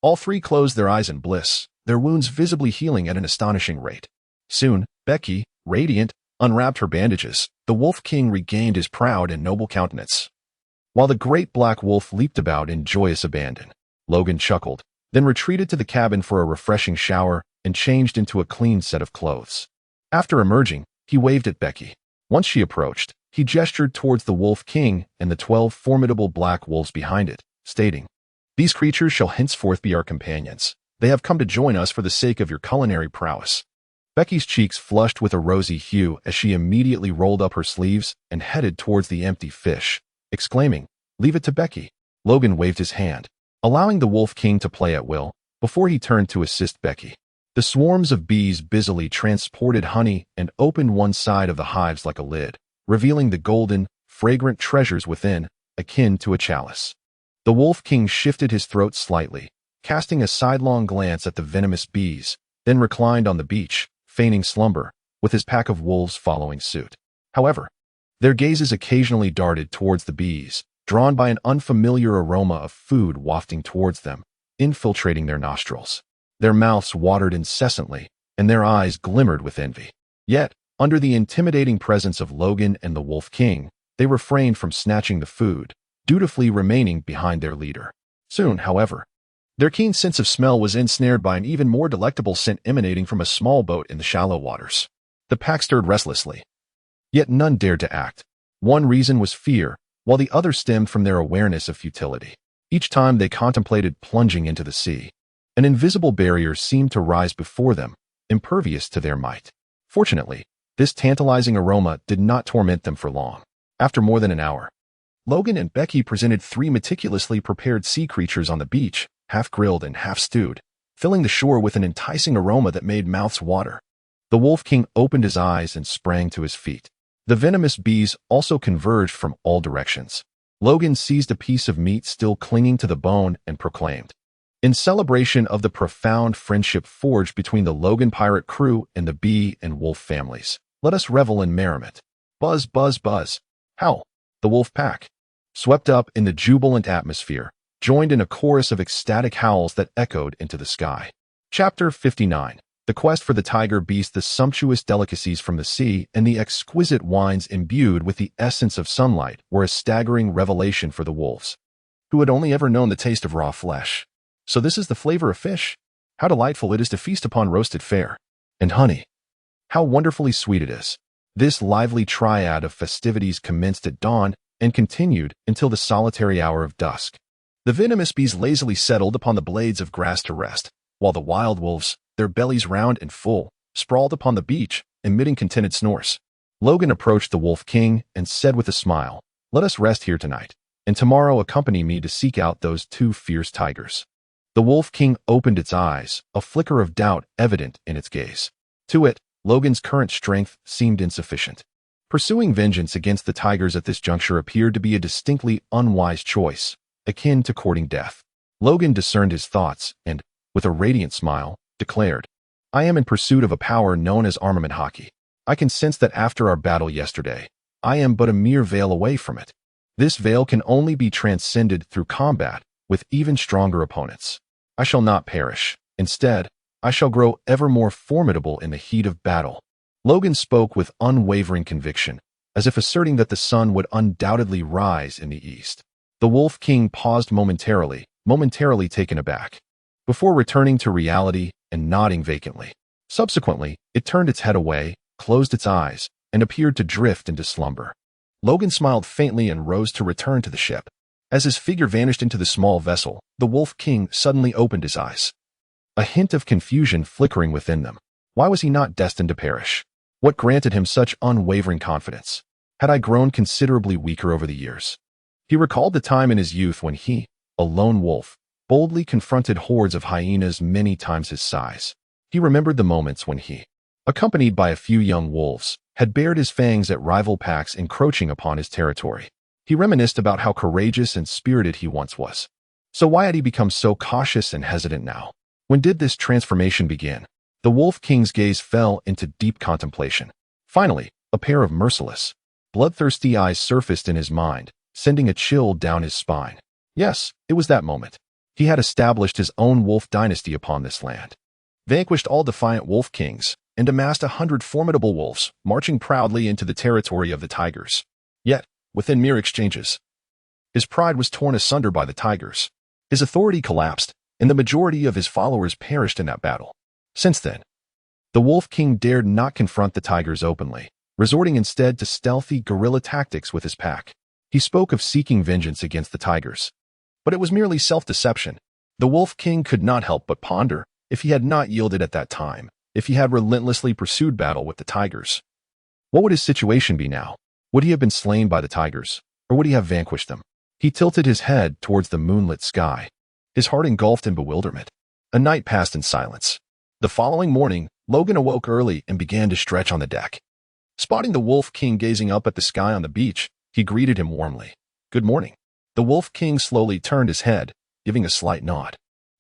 All 3 closed their eyes in bliss, their wounds visibly healing at an astonishing rate. Soon, Becky, radiant, unwrapped her bandages, the Wolf King regained his proud and noble countenance. While the great black wolf leaped about in joyous abandon, Logan chuckled, then retreated to the cabin for a refreshing shower and changed into a clean set of clothes. After emerging, he waved at Becky. Once she approached, he gestured towards the Wolf King and the 12 formidable black wolves behind it, stating, "These creatures shall henceforth be our companions. They have come to join us for the sake of your culinary prowess." Becky's cheeks flushed with a rosy hue as she immediately rolled up her sleeves and headed towards the empty fish, exclaiming, "Leave it to Becky." Logan waved his hand, allowing the Wolf King to play at will, before he turned to assist Becky. The swarms of bees busily transported honey and opened one side of the hives like a lid, revealing the golden, fragrant treasures within, akin to a chalice. The Wolf King shifted his throat slightly, casting a sidelong glance at the venomous bees, then reclined on the beach, feigning slumber, with his pack of wolves following suit. However, their gazes occasionally darted towards the bees, drawn by an unfamiliar aroma of food wafting towards them, infiltrating their nostrils. Their mouths watered incessantly, and their eyes glimmered with envy. Yet, under the intimidating presence of Logan and the Wolf King, they refrained from snatching the food, dutifully remaining behind their leader. Soon, however, their keen sense of smell was ensnared by an even more delectable scent emanating from a small boat in the shallow waters. The pack stirred restlessly, yet none dared to act. One reason was fear, while the other stemmed from their awareness of futility. Each time they contemplated plunging into the sea, an invisible barrier seemed to rise before them, impervious to their might. Fortunately, this tantalizing aroma did not torment them for long. After more than an hour, Logan and Becky presented 3 meticulously prepared sea creatures on the beach, half-grilled and half-stewed, filling the shore with an enticing aroma that made mouths water. The Wolf King opened his eyes and sprang to his feet. The venomous bees also converged from all directions. Logan seized a piece of meat still clinging to the bone and proclaimed, "In celebration of the profound friendship forged between the Logan pirate crew and the bee and wolf families, let us revel in merriment." Buzz, buzz, buzz. Howl. The wolf pack, swept up in the jubilant atmosphere, joined in a chorus of ecstatic howls that echoed into the sky. Chapter 59. The quest for the tiger beast, the sumptuous delicacies from the sea, and the exquisite wines imbued with the essence of sunlight were a staggering revelation for the wolves, who had only ever known the taste of raw flesh. So this is the flavor of fish? How delightful it is to feast upon roasted fare. And honey. How wonderfully sweet it is. This lively triad of festivities commenced at dawn and continued until the solitary hour of dusk. The venomous bees lazily settled upon the blades of grass to rest, while the wild wolves, their bellies round and full, sprawled upon the beach, emitting contented snores. Logan approached the Wolf King and said with a smile, "Let us rest here tonight, and tomorrow accompany me to seek out those 2 fierce tigers." The Wolf King opened its eyes, a flicker of doubt evident in its gaze. To it, Logan's current strength seemed insufficient. Pursuing vengeance against the tigers at this juncture appeared to be a distinctly unwise choice, akin to courting death. Logan discerned his thoughts and, with a radiant smile, declared, "I am in pursuit of a power known as armament hockey. I can sense that after our battle yesterday, I am but a mere veil away from it. This veil can only be transcended through combat with even stronger opponents. I shall not perish. Instead, I shall grow ever more formidable in the heat of battle." Logan spoke with unwavering conviction, as if asserting that the sun would undoubtedly rise in the east. The Wolf King paused momentarily taken aback, before returning to reality and nodding vacantly. Subsequently, it turned its head away, closed its eyes, and appeared to drift into slumber. Logan smiled faintly and rose to return to the ship. As his figure vanished into the small vessel, the Wolf King suddenly opened his eyes, a hint of confusion flickering within them. Why was he not destined to perish? What granted him such unwavering confidence? Had I grown considerably weaker over the years? He recalled the time in his youth when he, a lone wolf, boldly confronted hordes of hyenas many times his size. He remembered the moments when he, accompanied by a few young wolves, had bared his fangs at rival packs encroaching upon his territory. He reminisced about how courageous and spirited he once was. So why had he become so cautious and hesitant now? When did this transformation begin? The Wolf King's gaze fell into deep contemplation. Finally, a pair of merciless, bloodthirsty eyes surfaced in his mind, sending a chill down his spine. Yes, it was that moment. He had established his own wolf dynasty upon this land, vanquished all defiant wolf kings, and amassed 100 formidable wolves, marching proudly into the territory of the tigers. Yet, within mere exchanges, his pride was torn asunder by the tigers. His authority collapsed, and the majority of his followers perished in that battle. Since then, the Wolf King dared not confront the tigers openly, resorting instead to stealthy guerrilla tactics with his pack. He spoke of seeking vengeance against the tigers, but it was merely self-deception. The Wolf King could not help but ponder, if he had not yielded at that time, if he had relentlessly pursued battle with the tigers, what would his situation be now? Would he have been slain by the tigers, or would he have vanquished them? He tilted his head towards the moonlit sky, his heart engulfed in bewilderment. A night passed in silence. The following morning, Logan awoke early and began to stretch on the deck. Spotting the Wolf King gazing up at the sky on the beach, he greeted him warmly. "Good morning." The Wolf King slowly turned his head, giving a slight nod.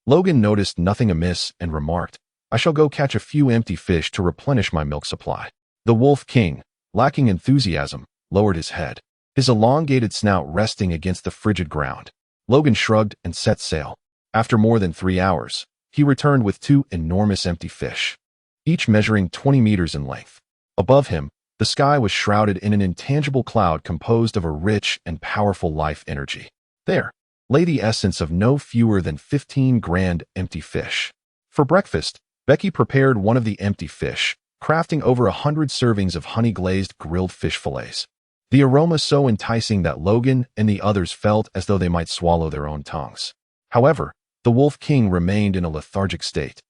Logan noticed nothing amiss and remarked, "I shall go catch a few empty fish to replenish my milk supply." The Wolf King, lacking enthusiasm, lowered his head, his elongated snout resting against the frigid ground. Logan shrugged and set sail. After more than 3 hours, he returned with 2 enormous empty fish, each measuring 20 meters in length. Above him, the sky was shrouded in an intangible cloud composed of a rich and powerful life energy. There lay the essence of no fewer than 15 grand empty fish. For breakfast, Becky prepared one of the empty fish, crafting over 100 servings of honey-glazed grilled fish fillets. The aroma so enticing that Logan and the others felt as though they might swallow their own tongues. However, the Wolf King remained in a lethargic state,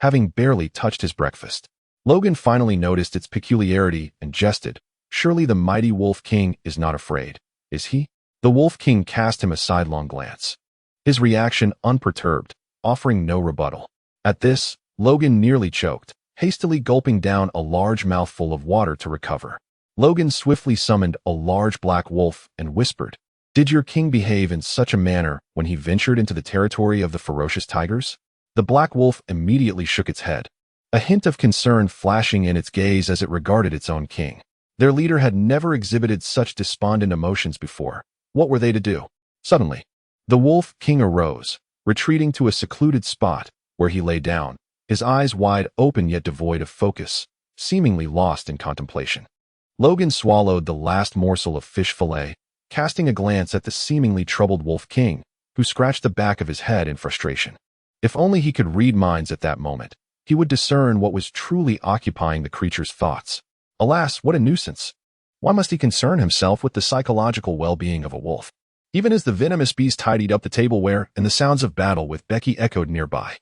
having barely touched his breakfast. Logan finally noticed its peculiarity and jested, "Surely the mighty Wolf King is not afraid, is he?" The Wolf King cast him a sidelong glance, his reaction unperturbed, offering no rebuttal. At this, Logan nearly choked, hastily gulping down a large mouthful of water to recover. Logan swiftly summoned a large black wolf and whispered, "Did your king behave in such a manner when he ventured into the territory of the ferocious tigers?" The black wolf immediately shook its head, a hint of concern flashing in its gaze as it regarded its own king. Their leader had never exhibited such despondent emotions before. What were they to do? Suddenly, the Wolf King arose, retreating to a secluded spot where he lay down, his eyes wide open yet devoid of focus, seemingly lost in contemplation. Logan swallowed the last morsel of fish fillet, casting a glance at the seemingly troubled Wolf King, who scratched the back of his head in frustration. If only he could read minds at that moment, he would discern what was truly occupying the creature's thoughts. Alas, what a nuisance! Why must he concern himself with the psychological well-being of a wolf? Even as the venomous beast tidied up the tableware and the sounds of battle with Becky echoed nearby,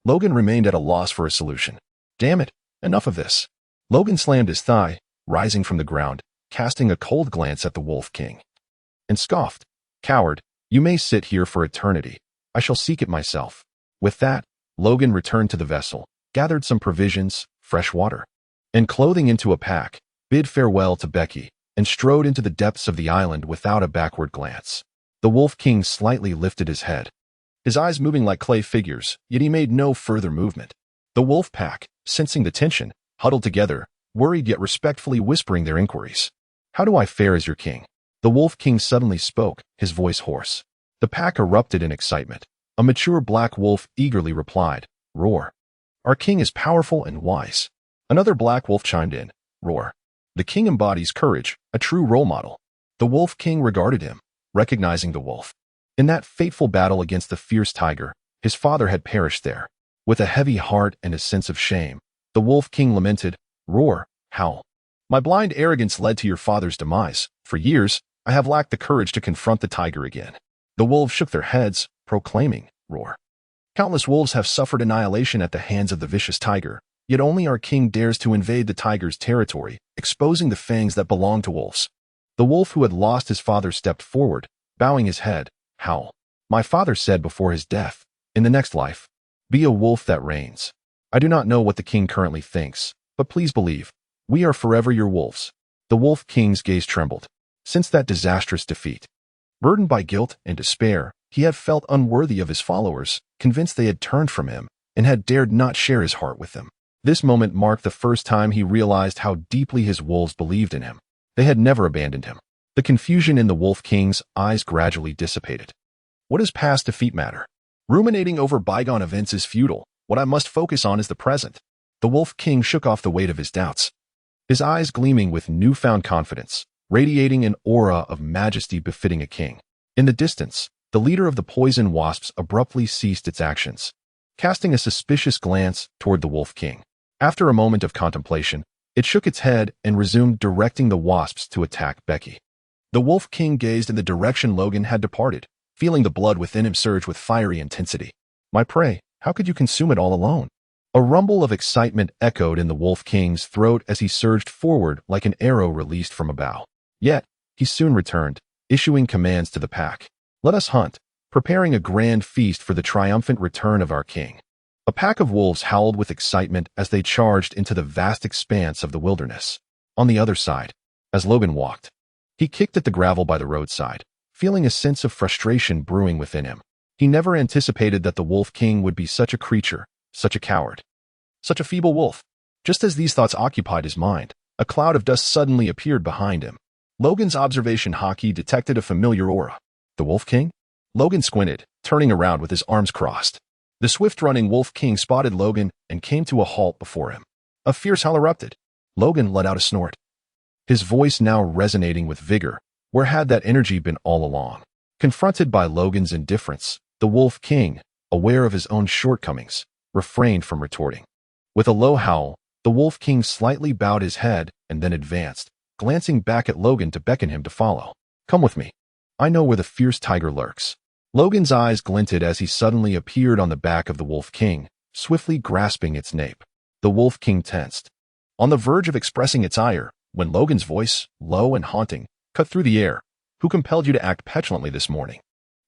Logan remained at a loss for a solution. Damn it, enough of this. Logan slammed his thigh, rising from the ground, casting a cold glance at the Wolf King, and scoffed, "Coward, you may sit here for eternity. I shall seek it myself." With that, Logan returned to the vessel, gathered some provisions, fresh water, and clothing into a pack, bid farewell to Becky, and strode into the depths of the island without a backward glance. The Wolf King slightly lifted his head, his eyes moving like clay figures, yet he made no further movement. The wolf pack, sensing the tension, huddled together, worried yet respectfully whispering their inquiries. "How do I fare as your king?" The Wolf King suddenly spoke, his voice hoarse. The pack erupted in excitement. A mature black wolf eagerly replied, "Roar. Our king is powerful and wise." Another black wolf chimed in, "Roar. The king embodies courage, a true role model." The Wolf King regarded him, recognizing the wolf. In that fateful battle against the fierce tiger, his father had perished there. With a heavy heart and a sense of shame, the Wolf King lamented, "Roar, howl. My blind arrogance led to your father's demise. For years, I have lacked the courage to confront the tiger again." The wolves shook their heads, proclaiming, "Roar. Countless wolves have suffered annihilation at the hands of the vicious tiger, yet only our king dares to invade the tiger's territory, exposing the fangs that belong to wolves." The wolf who had lost his father stepped forward, bowing his head, "Howl. My father said before his death, in the next life, be a wolf that reigns. I do not know what the king currently thinks, but please believe, we are forever your wolves." The Wolf King's gaze trembled. Since that disastrous defeat, burdened by guilt and despair, he had felt unworthy of his followers, convinced they had turned from him, and had dared not share his heart with them. This moment marked the first time he realized how deeply his wolves believed in him. They had never abandoned him. The confusion in the Wolf King's eyes gradually dissipated. What does past defeat matter? Ruminating over bygone events is futile. What I must focus on is the present. The Wolf King shook off the weight of his doubts, his eyes gleaming with newfound confidence, radiating an aura of majesty befitting a king. In the distance, the leader of the poison wasps abruptly ceased its actions, casting a suspicious glance toward the Wolf King. After a moment of contemplation, it shook its head and resumed directing the wasps to attack Becky. The Wolf King gazed in the direction Logan had departed, feeling the blood within him surge with fiery intensity. My prey, how could you consume it all alone? A rumble of excitement echoed in the Wolf King's throat as he surged forward like an arrow released from a bow. Yet, he soon returned, issuing commands to the pack. Let us hunt, preparing a grand feast for the triumphant return of our king. A pack of wolves howled with excitement as they charged into the vast expanse of the wilderness. On the other side, as Logan walked, he kicked at the gravel by the roadside, feeling a sense of frustration brewing within him. He never anticipated that the Wolf King would be such a creature, such a coward, such a feeble wolf. Just as these thoughts occupied his mind, a cloud of dust suddenly appeared behind him. Logan's observation hockey detected a familiar aura. The Wolf King? Logan squinted, turning around with his arms crossed. The swift-running Wolf King spotted Logan and came to a halt before him. A fierce howl erupted. Logan let out a snort, his voice now resonating with vigor. Where had that energy been all along? Confronted by Logan's indifference, the Wolf King, aware of his own shortcomings, refrained from retorting. With a low howl, the Wolf King slightly bowed his head and then advanced, glancing back at Logan to beckon him to follow. Come with me. I know where the fierce tiger lurks. Logan's eyes glinted as he suddenly appeared on the back of the Wolf King, swiftly grasping its nape. The Wolf King tensed, on the verge of expressing its ire, when Logan's voice, low and haunting, cut through the air. Who compelled you to act petulantly this morning?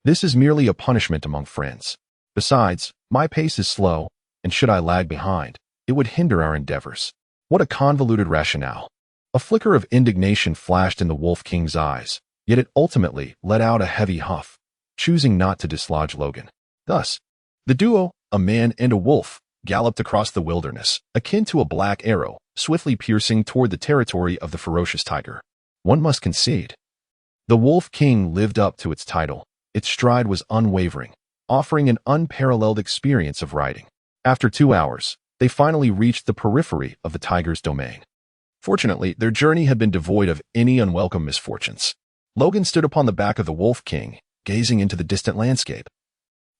This is merely a punishment among friends. Besides, my pace is slow, and should I lag behind, it would hinder our endeavors. What a convoluted rationale. A flicker of indignation flashed in the Wolf King's eyes, yet it ultimately let out a heavy huff, choosing not to dislodge Logan. Thus, the duo, a man and a wolf, galloped across the wilderness, akin to a black arrow, swiftly piercing toward the territory of the ferocious tiger. One must concede, the Wolf King lived up to its title. Its stride was unwavering, offering an unparalleled experience of riding. After 2 hours, they finally reached the periphery of the tiger's domain. Fortunately, their journey had been devoid of any unwelcome misfortunes. Logan stood upon the back of the Wolf King, gazing into the distant landscape,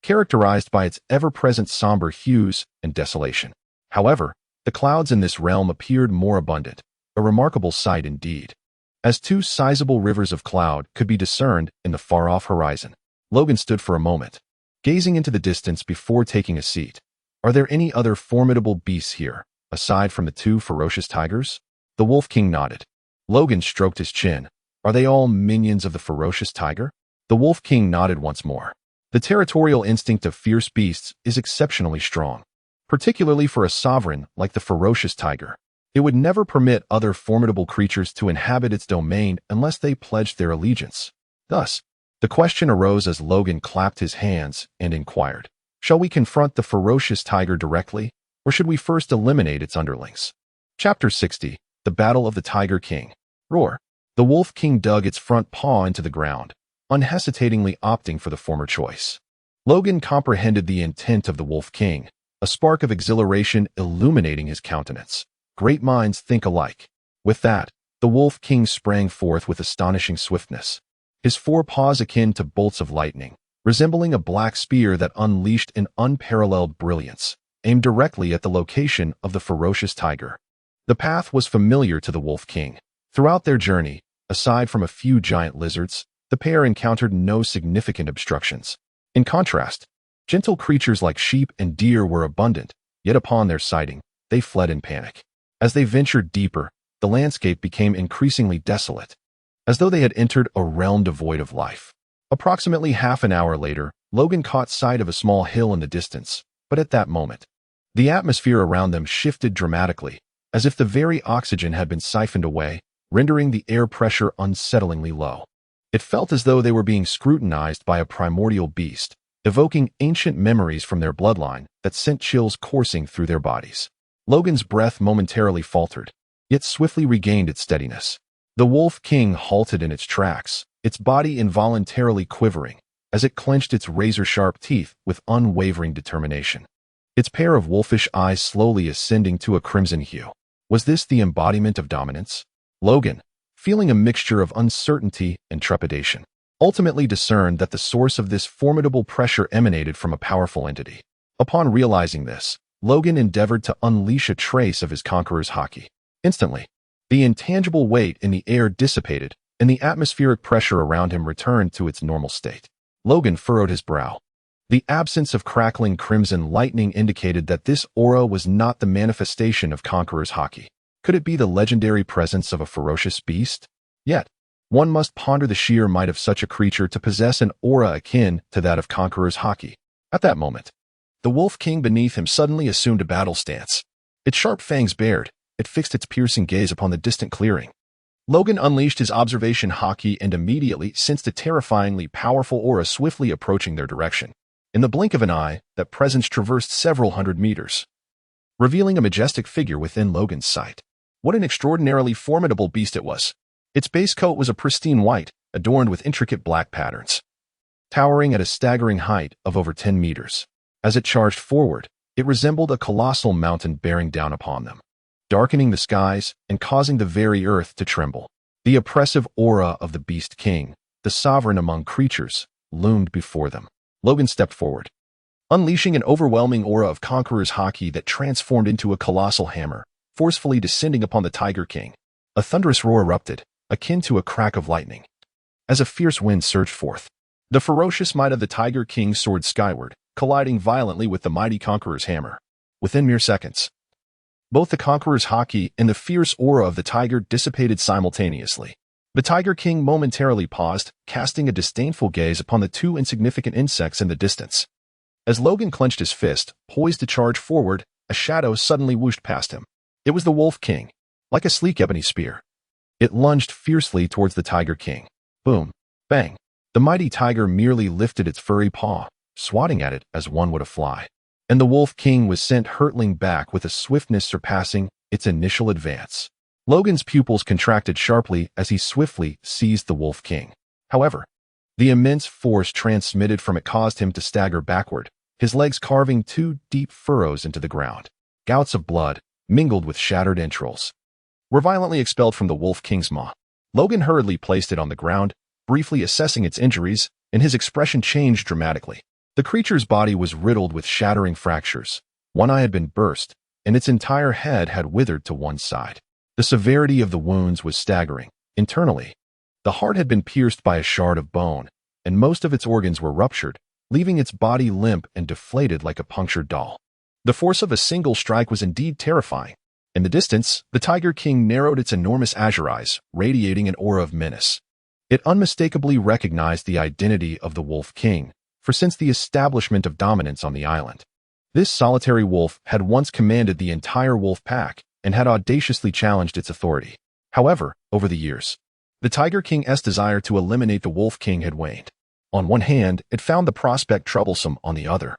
characterized by its ever-present somber hues and desolation. However, the clouds in this realm appeared more abundant, a remarkable sight indeed, as 2 sizable rivers of cloud could be discerned in the far-off horizon. Logan stood for a moment, gazing into the distance before taking a seat. Are there any other formidable beasts here, aside from the 2 ferocious tigers? The Wolf King nodded. Logan stroked his chin. Are they all minions of the ferocious tiger? The Wolf King nodded once more. The territorial instinct of fierce beasts is exceptionally strong, particularly for a sovereign like the ferocious tiger. It would never permit other formidable creatures to inhabit its domain unless they pledged their allegiance. Thus, the question arose as Logan clapped his hands and inquired, shall we confront the ferocious tiger directly, or should we first eliminate its underlings? Chapter 60, The Battle of the Tiger King. Roar. The Wolf King dug its front paw into the ground, unhesitatingly opting for the former choice. Logan comprehended the intent of the Wolf King, a spark of exhilaration illuminating his countenance. Great minds think alike. With that, the Wolf King sprang forth with astonishing swiftness, his 4 paws akin to bolts of lightning, resembling a black spear that unleashed an unparalleled brilliance, aimed directly at the location of the ferocious tiger. The path was familiar to the Wolf King. Throughout their journey, aside from a few giant lizards, the pair encountered no significant obstructions. In contrast, gentle creatures like sheep and deer were abundant, yet upon their sighting, they fled in panic. As they ventured deeper, the landscape became increasingly desolate, as though they had entered a realm devoid of life. Approximately half an hour later, Logan caught sight of a small hill in the distance, but at that moment, the atmosphere around them shifted dramatically, as if the very oxygen had been siphoned away, rendering the air pressure unsettlingly low. It felt as though they were being scrutinized by a primordial beast, evoking ancient memories from their bloodline that sent chills coursing through their bodies. Logan's breath momentarily faltered, yet swiftly regained its steadiness. The Wolf King halted in its tracks, its body involuntarily quivering, as it clenched its razor-sharp teeth with unwavering determination. its pair of wolfish eyes slowly ascending to a crimson hue. Was this the embodiment of dominance? Logan, feeling a mixture of uncertainty and trepidation, ultimately discerned that the source of this formidable pressure emanated from a powerful entity. Upon realizing this, Logan endeavored to unleash a trace of his conqueror's haki. Instantly, the intangible weight in the air dissipated, and the atmospheric pressure around him returned to its normal state. Logan furrowed his brow. The absence of crackling crimson lightning indicated that this aura was not the manifestation of Conqueror's haki. Could it be the legendary presence of a ferocious beast? Yet, one must ponder the sheer might of such a creature to possess an aura akin to that of Conqueror's haki. At that moment, the Wolf King beneath him suddenly assumed a battle stance. Its sharp fangs bared, it fixed its piercing gaze upon the distant clearing. Logan unleashed his observation haki and immediately sensed a terrifyingly powerful aura swiftly approaching their direction. In the blink of an eye, that presence traversed several hundred meters, revealing a majestic figure within Logan's sight. What an extraordinarily formidable beast it was. Its base coat was a pristine white, adorned with intricate black patterns, towering at a staggering height of over 10 meters. As it charged forward, it resembled a colossal mountain bearing down upon them, darkening the skies and causing the very earth to tremble. The oppressive aura of the Beast King, the sovereign among creatures, loomed before them. Logan stepped forward, unleashing an overwhelming aura of Conqueror's haki that transformed into a colossal hammer, forcefully descending upon the Tiger King. A thunderous roar erupted, akin to a crack of lightning, as a fierce wind surged forth. The ferocious might of the Tiger King soared skyward, colliding violently with the mighty Conqueror's hammer. Within mere seconds, both the Conqueror's haki and the fierce aura of the tiger dissipated simultaneously. The Tiger King momentarily paused, casting a disdainful gaze upon the two insignificant insects in the distance. As Logan clenched his fist, poised to charge forward, a shadow suddenly whooshed past him. It was the Wolf King, like a sleek ebony spear. It lunged fiercely towards the Tiger King. Boom. Bang. The mighty tiger merely lifted its furry paw, swatting at it as one would a fly. And the Wolf King was sent hurtling back with a swiftness surpassing its initial advance. Logan's pupils contracted sharply as he swiftly seized the Wolf King. However, the immense force transmitted from it caused him to stagger backward, his legs carving two deep furrows into the ground. Gouts of blood, mingled with shattered entrails, were violently expelled from the Wolf King's maw. Logan hurriedly placed it on the ground, briefly assessing its injuries, and his expression changed dramatically. The creature's body was riddled with shattering fractures. One eye had been burst, and its entire head had withered to one side. The severity of the wounds was staggering. Internally, the heart had been pierced by a shard of bone, and most of its organs were ruptured, leaving its body limp and deflated like a punctured doll. The force of a single strike was indeed terrifying. In the distance, the Tiger King narrowed its enormous azure eyes, radiating an aura of menace. It unmistakably recognized the identity of the Wolf King, for since the establishment of dominance on the island, this solitary wolf had once commanded the entire wolf pack and had audaciously challenged its authority. However, over the years, the Tiger King's desire to eliminate the Wolf King had waned. On one hand, it found the prospect troublesome on the other.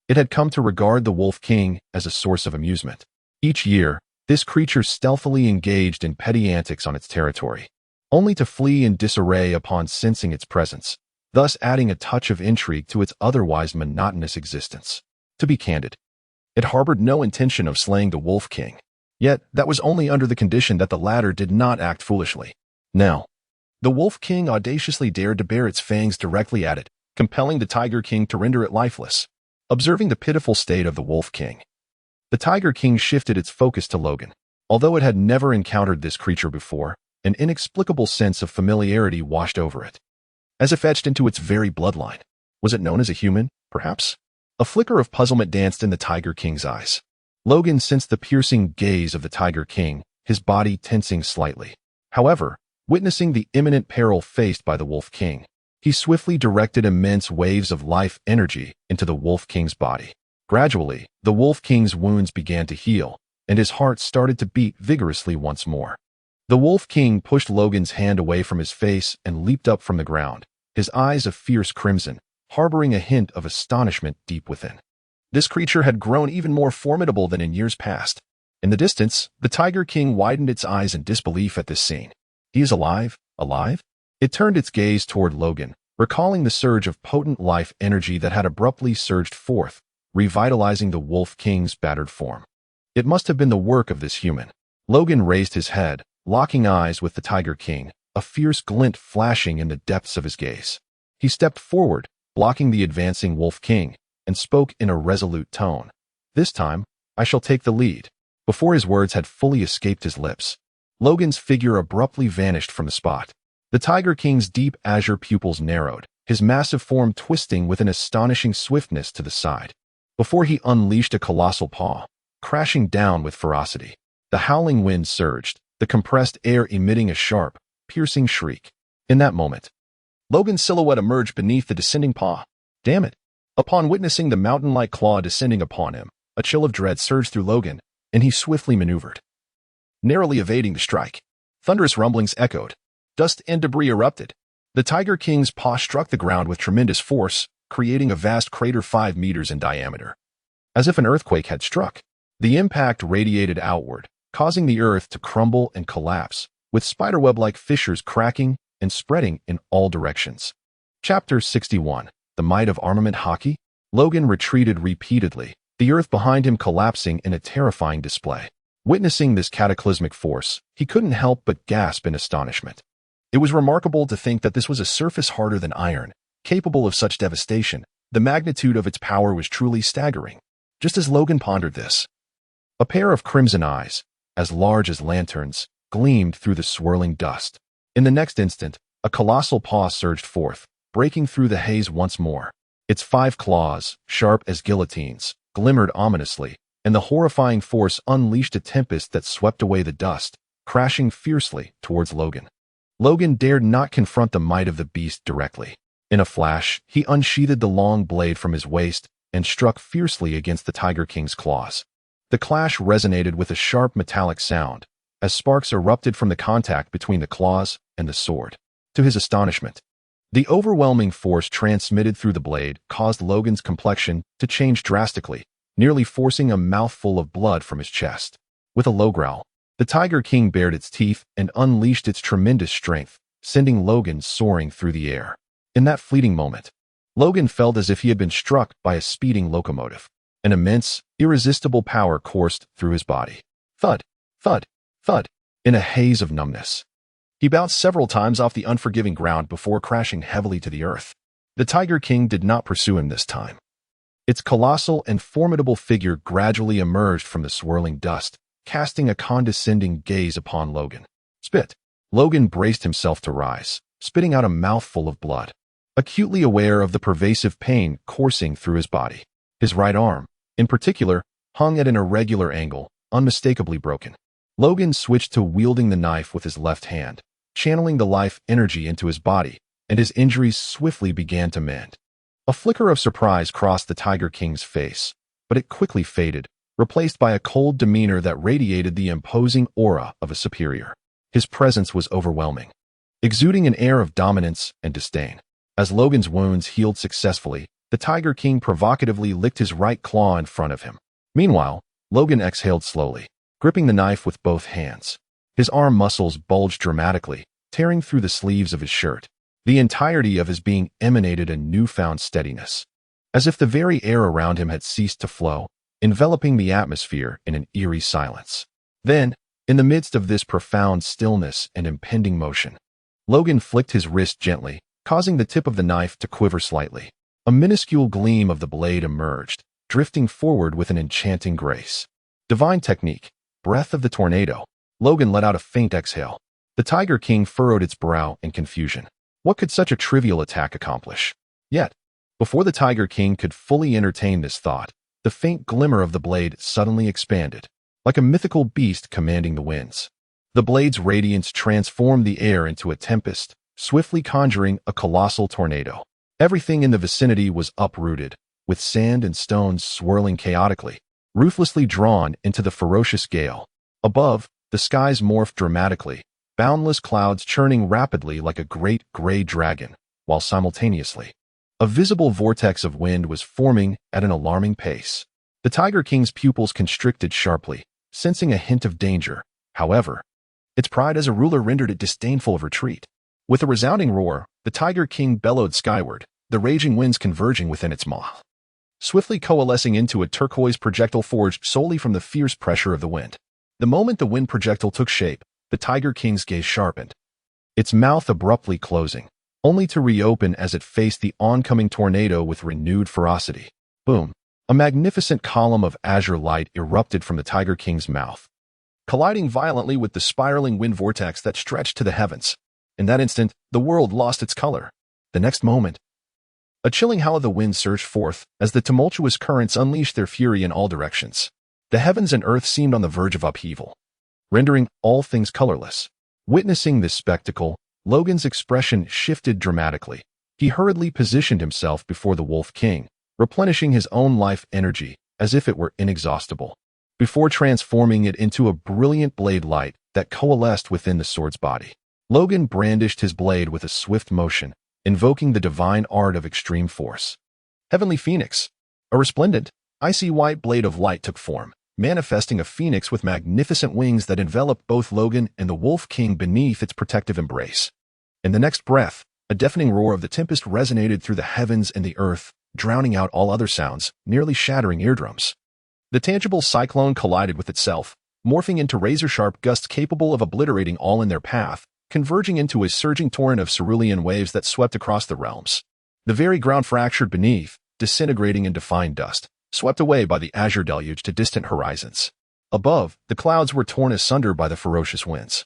It had come to regard the Wolf King as a source of amusement. Each year, this creature stealthily engaged in petty antics on its territory, only to flee in disarray upon sensing its presence, thus adding a touch of intrigue to its otherwise monotonous existence. To be candid, it harbored no intention of slaying the Wolf King. Yet, that was only under the condition that the latter did not act foolishly. Now, the Wolf King audaciously dared to bare its fangs directly at it, compelling the Tiger King to render it lifeless. Observing the pitiful state of the Wolf King, the Tiger King shifted its focus to Logan. Although it had never encountered this creature before, an inexplicable sense of familiarity washed over it, as if etched into its very bloodline. Was it known as a human, perhaps? A flicker of puzzlement danced in the Tiger King's eyes. Logan sensed the piercing gaze of the Tiger King, his body tensing slightly. However, witnessing the imminent peril faced by the Wolf King, he swiftly directed immense waves of life energy into the Wolf King's body. Gradually, the Wolf King's wounds began to heal, and his heart started to beat vigorously once more. The Wolf King pushed Logan's hand away from his face and leaped up from the ground, his eyes a fierce crimson, harboring a hint of astonishment deep within. This creature had grown even more formidable than in years past. In the distance, the Tiger King widened its eyes in disbelief at this scene. He is alive? Alive? It turned its gaze toward Logan, recalling the surge of potent life energy that had abruptly surged forth, revitalizing the Wolf King's battered form. It must have been the work of this human. Logan raised his head, locking eyes with the Tiger King, a fierce glint flashing in the depths of his gaze. He stepped forward, blocking the advancing Wolf King, and spoke in a resolute tone. "This time, I shall take the lead." Before his words had fully escaped his lips, Logan's figure abruptly vanished from the spot. The Tiger King's deep azure pupils narrowed, his massive form twisting with an astonishing swiftness to the side, before he unleashed a colossal paw, crashing down with ferocity. The howling wind surged, the compressed air emitting a sharp, piercing shriek. In that moment, Logan's silhouette emerged beneath the descending paw. Damn it! Upon witnessing the mountain-like claw descending upon him, a chill of dread surged through Logan, and he swiftly maneuvered, narrowly evading the strike. Thunderous rumblings echoed. Dust and debris erupted. The Tiger King's paw struck the ground with tremendous force, creating a vast crater 5 meters in diameter. As if an earthquake had struck, the impact radiated outward, causing the earth to crumble and collapse, with spiderweb-like fissures cracking and spreading in all directions. Chapter 61. The Might of Armament Hockey? Logan retreated repeatedly, the earth behind him collapsing in a terrifying display. Witnessing this cataclysmic force, he couldn't help but gasp in astonishment. It was remarkable to think that this was a surface harder than iron, capable of such devastation. The magnitude of its power was truly staggering. Just as Logan pondered this, a pair of crimson eyes, as large as lanterns, gleamed through the swirling dust. In the next instant, a colossal paw surged forth, breaking through the haze once more. Its 5 claws, sharp as guillotines, glimmered ominously, and the horrifying force unleashed a tempest that swept away the dust, crashing fiercely towards Logan. Logan dared not confront the might of the beast directly. In a flash, he unsheathed the long blade from his waist and struck fiercely against the Tiger King's claws. The clash resonated with a sharp metallic sound, as sparks erupted from the contact between the claws and the sword. To his astonishment, the overwhelming force transmitted through the blade caused Logan's complexion to change drastically, nearly forcing a mouthful of blood from his chest. With a low growl, the Tiger King bared its teeth and unleashed its tremendous strength, sending Logan soaring through the air. In that fleeting moment, Logan felt as if he had been struck by a speeding locomotive. An immense, irresistible power coursed through his body. Thud, thud, thud, in a haze of numbness. He bounced several times off the unforgiving ground before crashing heavily to the earth. The Tiger King did not pursue him this time. Its colossal and formidable figure gradually emerged from the swirling dust, casting a condescending gaze upon Logan. Spit. Logan braced himself to rise, spitting out a mouthful of blood, acutely aware of the pervasive pain coursing through his body. His right arm, in particular, hung at an irregular angle, unmistakably broken. Logan switched to wielding the knife with his left hand, channeling the life energy into his body, and his injuries swiftly began to mend. A flicker of surprise crossed the Tiger King's face, but it quickly faded, replaced by a cold demeanor that radiated the imposing aura of a superior. His presence was overwhelming, exuding an air of dominance and disdain. As Logan's wounds healed successfully, the Tiger King provocatively licked his right claw in front of him. Meanwhile, Logan exhaled slowly, gripping the knife with both hands. His arm muscles bulged dramatically, tearing through the sleeves of his shirt. The entirety of his being emanated a newfound steadiness, as if the very air around him had ceased to flow, enveloping the atmosphere in an eerie silence. Then, in the midst of this profound stillness and impending motion, Logan flicked his wrist gently, causing the tip of the knife to quiver slightly. A minuscule gleam of the blade emerged, drifting forward with an enchanting grace. Divine technique, breath of the tornado. Logan let out a faint exhale. The Tiger King furrowed its brow in confusion. What could such a trivial attack accomplish? Yet, before the Tiger King could fully entertain this thought, the faint glimmer of the blade suddenly expanded, like a mythical beast commanding the winds. The blade's radiance transformed the air into a tempest, swiftly conjuring a colossal tornado. Everything in the vicinity was uprooted, with sand and stones swirling chaotically, ruthlessly drawn into the ferocious gale. Above, the skies morphed dramatically, boundless clouds churning rapidly like a great gray dragon, while simultaneously, a visible vortex of wind was forming at an alarming pace. The Tiger King's pupils constricted sharply, sensing a hint of danger. However, its pride as a ruler rendered it disdainful of retreat. With a resounding roar, the Tiger King bellowed skyward, the raging winds converging within its maw. swiftly coalescing into a turquoise projectile forged solely from the fierce pressure of the wind. The moment the wind projectile took shape, the Tiger King's gaze sharpened, its mouth abruptly closing, only to reopen as it faced the oncoming tornado with renewed ferocity. Boom! A magnificent column of azure light erupted from the Tiger King's mouth, colliding violently with the spiraling wind vortex that stretched to the heavens. In that instant, the world lost its color. The next moment, a chilling howl of the wind surged forth as the tumultuous currents unleashed their fury in all directions. The heavens and earth seemed on the verge of upheaval, rendering all things colorless. Witnessing this spectacle, Logan's expression shifted dramatically. He hurriedly positioned himself before the Wolf King, replenishing his own life energy as if it were inexhaustible, before transforming it into a brilliant blade light that coalesced within the sword's body. Logan brandished his blade with a swift motion, invoking the divine art of extreme force. Heavenly Phoenix. A resplendent, icy white blade of light took form, manifesting a phoenix with magnificent wings that enveloped both Logan and the Wolf King beneath its protective embrace. In the next breath, a deafening roar of the tempest resonated through the heavens and the earth, drowning out all other sounds, nearly shattering eardrums. The tangible cyclone collided with itself, morphing into razor-sharp gusts capable of obliterating all in their path, converging into a surging torrent of cerulean waves that swept across the realms. The very ground fractured beneath, disintegrating into fine dust, swept away by the azure deluge to distant horizons. Above, the clouds were torn asunder by the ferocious winds,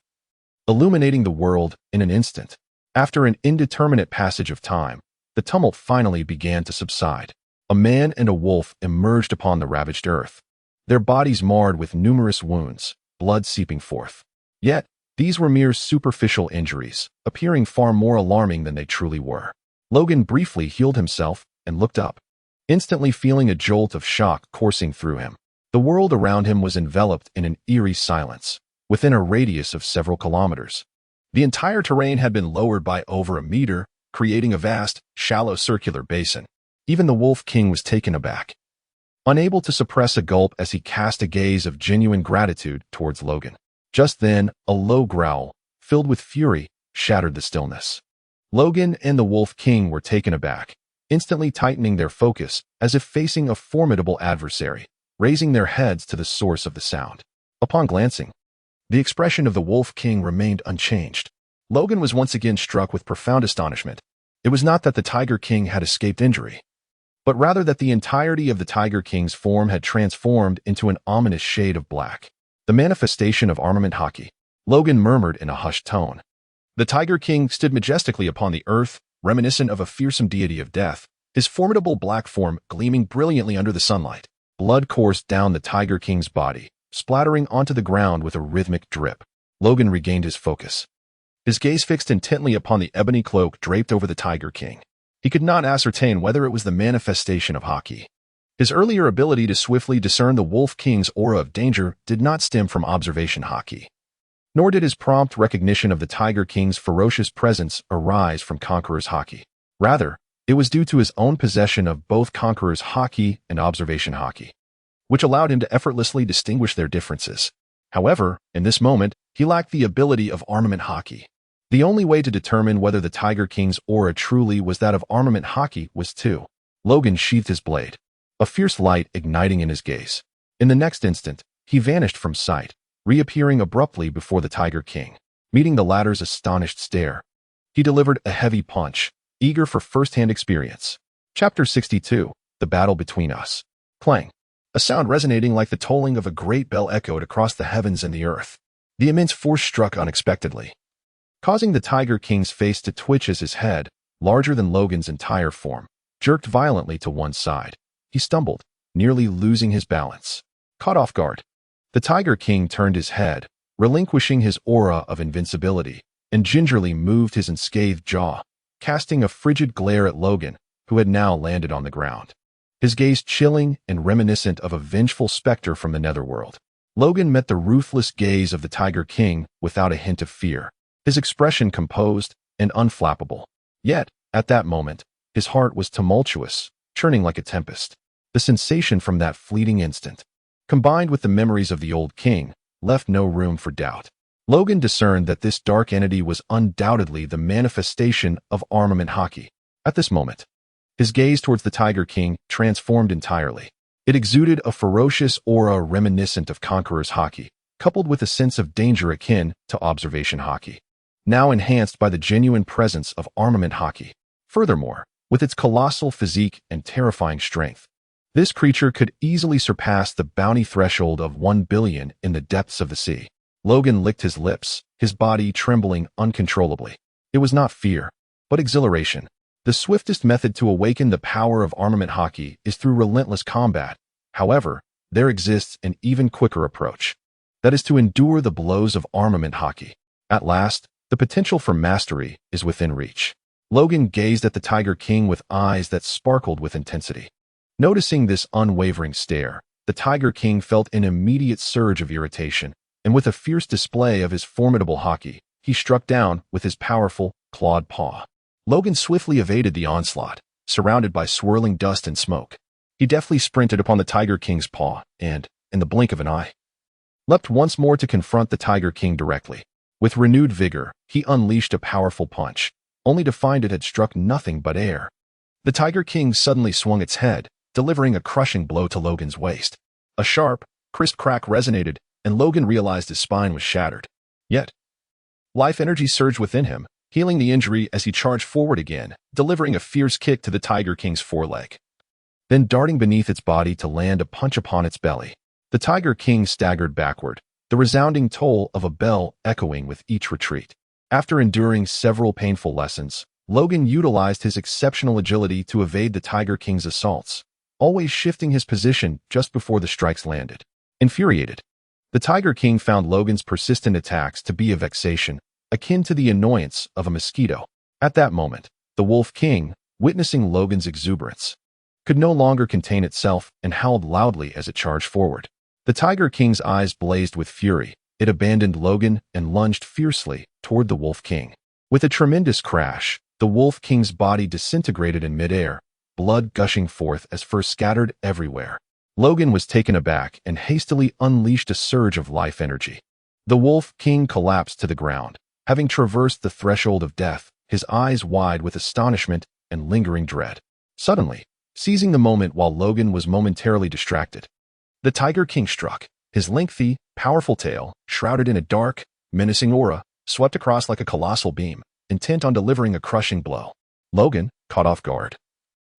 illuminating the world in an instant. After an indeterminate passage of time, the tumult finally began to subside. A man and a wolf emerged upon the ravaged earth, their bodies marred with numerous wounds, blood seeping forth. Yet, these were mere superficial injuries, appearing far more alarming than they truly were. Logan briefly healed himself and looked up, instantly feeling a jolt of shock coursing through him. The world around him was enveloped in an eerie silence, within a radius of several kilometers. The entire terrain had been lowered by over a meter, creating a vast, shallow circular basin. Even the Wolf King was taken aback, unable to suppress a gulp as he cast a gaze of genuine gratitude towards Logan. Just then, a low growl, filled with fury, shattered the stillness. Logan and the Wolf King were taken aback, instantly tightening their focus as if facing a formidable adversary, raising their heads to the source of the sound. Upon glancing, the expression of the Wolf King remained unchanged. Logan was once again struck with profound astonishment. It was not that the Tiger King had escaped injury, but rather that the entirety of the Tiger King's form had transformed into an ominous shade of black. The manifestation of armament hockey, Logan murmured in a hushed tone. The Tiger King stood majestically upon the earth, reminiscent of a fearsome deity of death, his formidable black form gleaming brilliantly under the sunlight. Blood coursed down the Tiger King's body, splattering onto the ground with a rhythmic drip. Logan regained his focus, his gaze fixed intently upon the ebony cloak draped over the Tiger King. He could not ascertain whether it was the manifestation of hockey. His earlier ability to swiftly discern the Wolf King's aura of danger did not stem from observation hockey, nor did his prompt recognition of the Tiger King's ferocious presence arise from Conqueror's hockey. Rather, it was due to his own possession of both Conqueror's hockey and observation hockey, which allowed him to effortlessly distinguish their differences. However, in this moment, he lacked the ability of armament hockey. The only way to determine whether the Tiger King's aura truly was that of armament hockey was to. Logan sheathed his blade, a fierce light igniting in his gaze. In the next instant, he vanished from sight, reappearing abruptly before the Tiger King. Meeting the latter's astonished stare, he delivered a heavy punch, eager for first-hand experience. Chapter 62, The Battle Between Us. Clang. A sound resonating like the tolling of a great bell echoed across the heavens and the earth. The immense force struck unexpectedly, causing the Tiger King's face to twitch as his head, larger than Logan's entire form, jerked violently to one side. He stumbled, nearly losing his balance. Caught off guard, the Tiger King turned his head, relinquishing his aura of invincibility, and gingerly moved his unscathed jaw, casting a frigid glare at Logan, who had now landed on the ground, his gaze chilling and reminiscent of a vengeful specter from the netherworld. Logan met the ruthless gaze of the Tiger King without a hint of fear, his expression composed and unflappable. Yet, at that moment, his heart was tumultuous, churning like a tempest. The sensation from that fleeting instant, combined with the memories of the old king, left no room for doubt. Logan discerned that this dark entity was undoubtedly the manifestation of armament hockey. At this moment, His gaze towards the Tiger King transformed entirely. It exuded a ferocious aura reminiscent of Conqueror's Haki, coupled with a sense of danger akin to observation Haki, now enhanced by the genuine presence of armament Haki. Furthermore, with its colossal physique and terrifying strength, this creature could easily surpass the bounty threshold of 1 billion in the depths of the sea. Logan licked his lips, his body trembling uncontrollably. It was not fear, but exhilaration. The swiftest method to awaken the power of armament Haki is through relentless combat. However, there exists an even quicker approach. That is to endure the blows of armament Haki. At last, the potential for mastery is within reach. Logan gazed at the Tiger King with eyes that sparkled with intensity. Noticing this unwavering stare, the Tiger King felt an immediate surge of irritation, and with a fierce display of his formidable Haki, he struck down with his powerful, clawed paw. Logan swiftly evaded the onslaught, surrounded by swirling dust and smoke. He deftly sprinted upon the Tiger King's paw and, in the blink of an eye, leapt once more to confront the Tiger King directly. With renewed vigor, he unleashed a powerful punch, only to find it had struck nothing but air. The Tiger King suddenly swung its head, delivering a crushing blow to Logan's waist. A sharp, crisp crack resonated, and Logan realized his spine was shattered. Yet, life energy surged within him, healing the injury as he charged forward again, delivering a fierce kick to the Tiger King's foreleg, then darting beneath its body to land a punch upon its belly. The Tiger King staggered backward, the resounding toll of a bell echoing with each retreat. After enduring several painful lessons, Logan utilized his exceptional agility to evade the Tiger King's assaults, always shifting his position just before the strikes landed. Infuriated, the Tiger King found Logan's persistent attacks to be a vexation, akin to the annoyance of a mosquito. At that moment, the Wolf King, witnessing Logan's exuberance, could no longer contain itself and howled loudly as it charged forward. The Tiger King's eyes blazed with fury. It abandoned Logan and lunged fiercely toward the Wolf King. With a tremendous crash, the Wolf King's body disintegrated in midair, blood gushing forth as fur scattered everywhere. Logan was taken aback and hastily unleashed a surge of life energy. The Wolf King collapsed to the ground, having traversed the threshold of death, his eyes wide with astonishment and lingering dread. Suddenly, seizing the moment while Logan was momentarily distracted, the Tiger King struck. His lengthy, powerful tail, shrouded in a dark, menacing aura, swept across like a colossal beam, intent on delivering a crushing blow. Logan, caught off guard,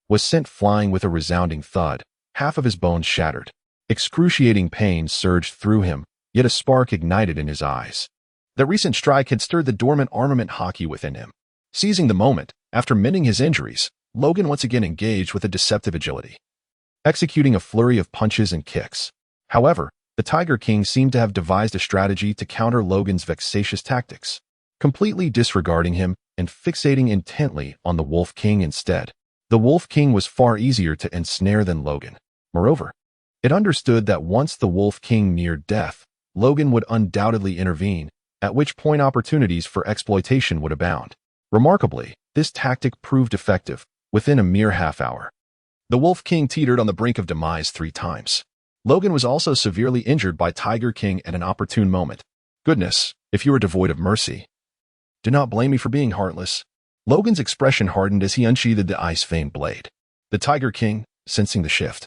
was sent flying with a resounding thud, half of his bones shattered. Excruciating pain surged through him, yet a spark ignited in his eyes. The recent strike had stirred the dormant armament Haki within him. Seizing the moment, after mending his injuries, Logan once again engaged with a deceptive agility, executing a flurry of punches and kicks. However, the Tiger King seemed to have devised a strategy to counter Logan's vexatious tactics, completely disregarding him and fixating intently on the Wolf King instead. The Wolf King was far easier to ensnare than Logan. Moreover, it understood that once the Wolf King neared death, Logan would undoubtedly intervene, at which point opportunities for exploitation would abound. Remarkably, this tactic proved effective within a mere half hour. The Wolf King teetered on the brink of demise 3 times. Logan was also severely injured by Tiger King at an opportune moment. Goodness, if you are devoid of mercy, do not blame me for being heartless. Logan's expression hardened as he unsheathed the ice-veined blade. The Tiger King, sensing the shift,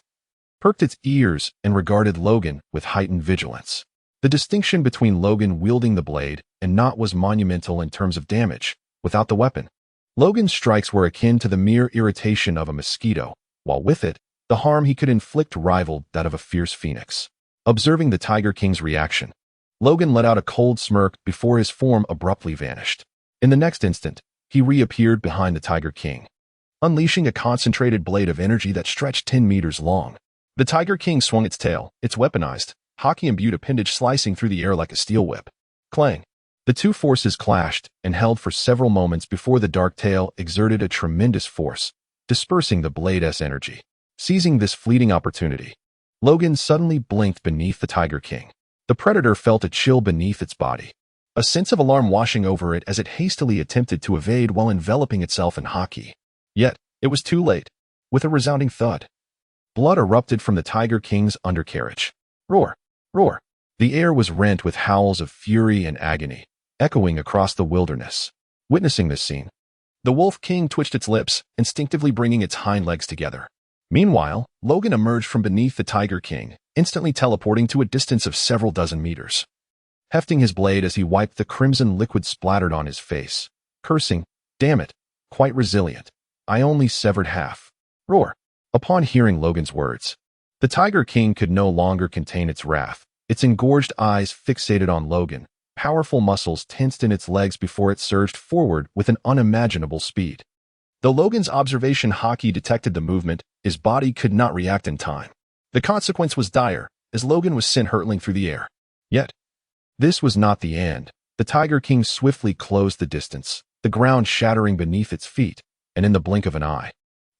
perked its ears and regarded Logan with heightened vigilance. The distinction between Logan wielding the blade and not was monumental in terms of damage. Without the weapon, Logan's strikes were akin to the mere irritation of a mosquito, while with it, the harm he could inflict rivaled that of a fierce phoenix. Observing the Tiger King's reaction, Logan let out a cold smirk before his form abruptly vanished. In the next instant, he reappeared behind the Tiger King, unleashing a concentrated blade of energy that stretched 10 meters long. The Tiger King swung its tail, its weaponized, Haki-imbued appendage slicing through the air like a steel whip. Clang! The two forces clashed and held for several moments before the dark tail exerted a tremendous force, dispersing the blade's energy. Seizing this fleeting opportunity, Logan suddenly blinked beneath the Tiger King. The predator felt a chill beneath its body, a sense of alarm washing over it as it hastily attempted to evade while enveloping itself in Haki. Yet, it was too late. With a resounding thud, blood erupted from the Tiger King's undercarriage. Roar! Roar! The air was rent with howls of fury and agony, echoing across the wilderness. Witnessing this scene, The Wolf King twitched its lips, instinctively bringing its hind legs together. Meanwhile, Logan emerged from beneath the Tiger King, instantly teleporting to a distance of several dozen meters. Hefting his blade as he wiped the crimson liquid splattered on his face, cursing, "Damn it, quite resilient. I only severed half." Roar. Upon hearing Logan's words, the Tiger King could no longer contain its wrath. Its engorged eyes fixated on Logan, powerful muscles tensed in its legs before it surged forward with an unimaginable speed. Though Logan's observation hockey detected the movement, his body could not react in time. The consequence was dire, as Logan was sent hurtling through the air. Yet, this was not the end. The Tiger King swiftly closed the distance, the ground shattering beneath its feet, and in the blink of an eye,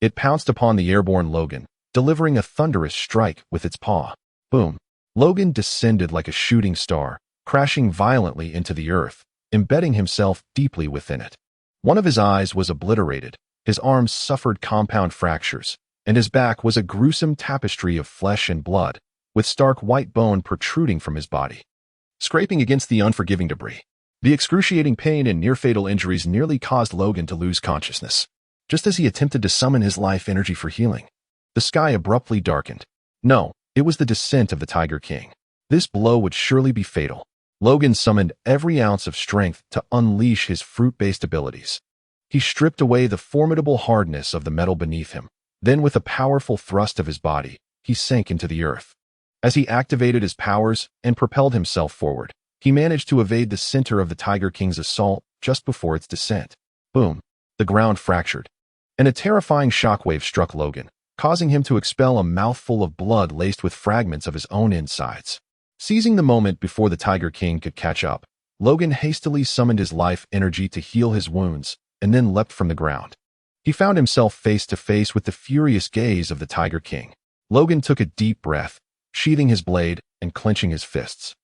it pounced upon the airborne Logan, delivering a thunderous strike with its paw. Boom. Logan descended like a shooting star, crashing violently into the earth, embedding himself deeply within it. One of his eyes was obliterated, his arms suffered compound fractures, and his back was a gruesome tapestry of flesh and blood, with stark white bone protruding from his body, scraping against the unforgiving debris. The excruciating pain and near-fatal injuries nearly caused Logan to lose consciousness. Just as he attempted to summon his life energy for healing, the sky abruptly darkened. No, it was the descent of the Tiger King. This blow would surely be fatal. Logan summoned every ounce of strength to unleash his fruit-based abilities. He stripped away the formidable hardness of the metal beneath him. Then, with a powerful thrust of his body, he sank into the earth. As he activated his powers and propelled himself forward, he managed to evade the center of the Tiger King's assault just before its descent. Boom. The ground fractured, and a terrifying shockwave struck Logan, causing him to expel a mouthful of blood laced with fragments of his own insides. Seizing the moment before the Tiger King could catch up, Logan hastily summoned his life energy to heal his wounds, and then leapt from the ground. He found himself face to face with the furious gaze of the Tiger King. Logan took a deep breath, sheathing his blade and clenching his fists.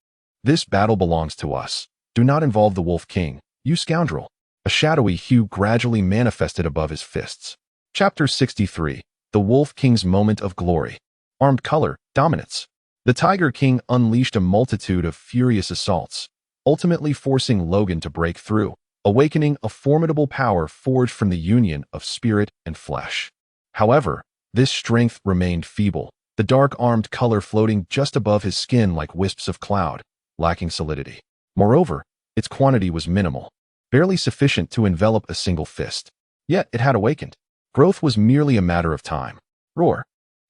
"This battle belongs to us. Do not involve the Wolf King, you scoundrel." A shadowy hue gradually manifested above his fists. Chapter 63. The Wolf King's Moment of Glory. Armed color, dominance. The Tiger King unleashed a multitude of furious assaults, ultimately forcing Logan to break through, awakening a formidable power forged from the union of spirit and flesh. However, this strength remained feeble, the dark armed color floating just above his skin like wisps of cloud, lacking solidity. Moreover, its quantity was minimal, barely sufficient to envelop a single fist. Yet it had awakened. Growth was merely a matter of time. Roar.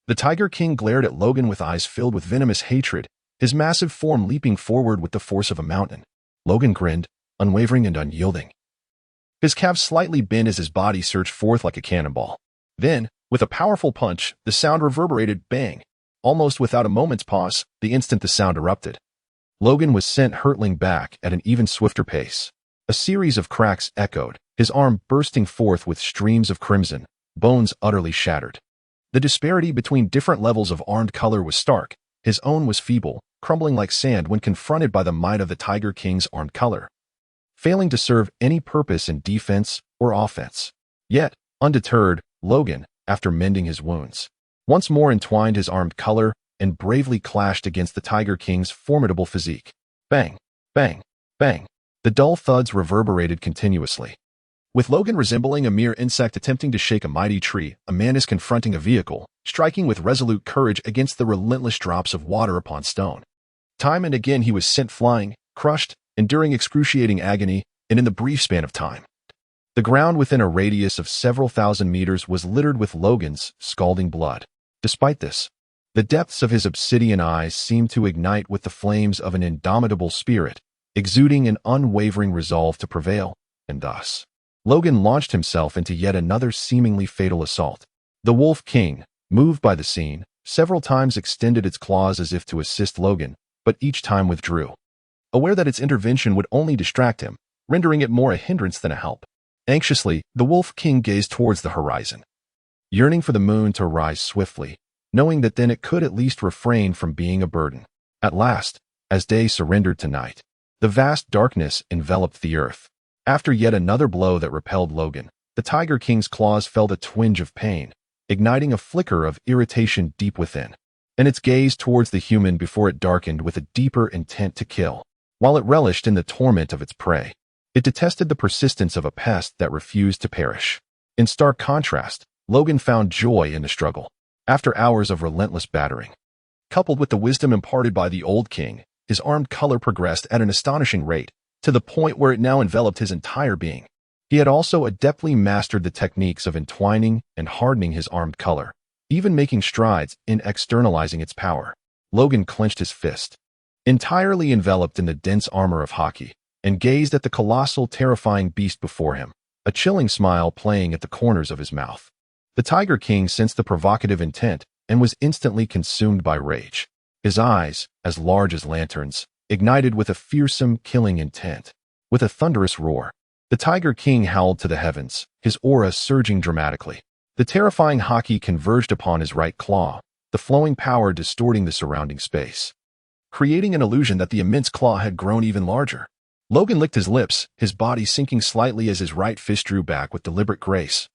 The Tiger King glared at Logan with eyes filled with venomous hatred, his massive form leaping forward with the force of a mountain. Logan grinned, unwavering and unyielding. His calves slightly bent as his body surged forth like a cannonball. Then, with a powerful punch, the sound reverberated bang. Almost without a moment's pause, the instant the sound erupted, Logan was sent hurtling back at an even swifter pace. A series of cracks echoed, his arm bursting forth with streams of crimson, bones utterly shattered. The disparity between different levels of armed color was stark. His own was feeble, crumbling like sand when confronted by the might of the Tiger King's armed color, failing to serve any purpose in defense or offense. Yet, undeterred, Logan, after mending his wounds, once more entwined his armed color and bravely clashed against the Tiger King's formidable physique. Bang, bang, bang. The dull thuds reverberated continuously. With Logan resembling a mere insect attempting to shake a mighty tree, a man is confronting a vehicle, striking with resolute courage against the relentless drops of water upon stone. Time and again he was sent flying, crushed, enduring excruciating agony, and in the brief span of time, the ground within a radius of several thousand meters was littered with Logan's scalding blood. Despite this, the depths of his obsidian eyes seemed to ignite with the flames of an indomitable spirit, exuding an unwavering resolve to prevail, and thus, Logan launched himself into yet another seemingly fatal assault. The Wolf King, moved by the scene, several times extended its claws as if to assist Logan, but each time withdrew, aware that its intervention would only distract him, rendering it more a hindrance than a help. Anxiously, the Wolf King gazed towards the horizon, yearning for the moon to rise swiftly, knowing that then it could at least refrain from being a burden. At last, as day surrendered to night, the vast darkness enveloped the earth. After yet another blow that repelled Logan, the Tiger King's claws felt a twinge of pain, igniting a flicker of irritation deep within, and its gaze towards the human before it darkened with a deeper intent to kill. While it relished in the torment of its prey, It detested the persistence of a pest that refused to perish. In stark contrast, Logan found joy in the struggle. After hours of relentless battering, coupled with the wisdom imparted by the old king, his armed color progressed at an astonishing rate, to the point where it now enveloped his entire being. He had also adeptly mastered the techniques of entwining and hardening his armed color, even making strides in externalizing its power. Logan clenched his fist, entirely enveloped in the dense armor of Haki, and gazed at the colossal, terrifying beast before him, a chilling smile playing at the corners of his mouth. The Tiger King sensed the provocative intent and was instantly consumed by rage. His eyes, as large as lanterns, ignited with a fearsome, killing intent. With a thunderous roar, the Tiger King howled to the heavens, his aura surging dramatically. The terrifying Haki converged upon his right claw, the flowing power distorting the surrounding space, creating an illusion that the immense claw had grown even larger. Logan licked his lips, his body sinking slightly as his right fist drew back with deliberate grace,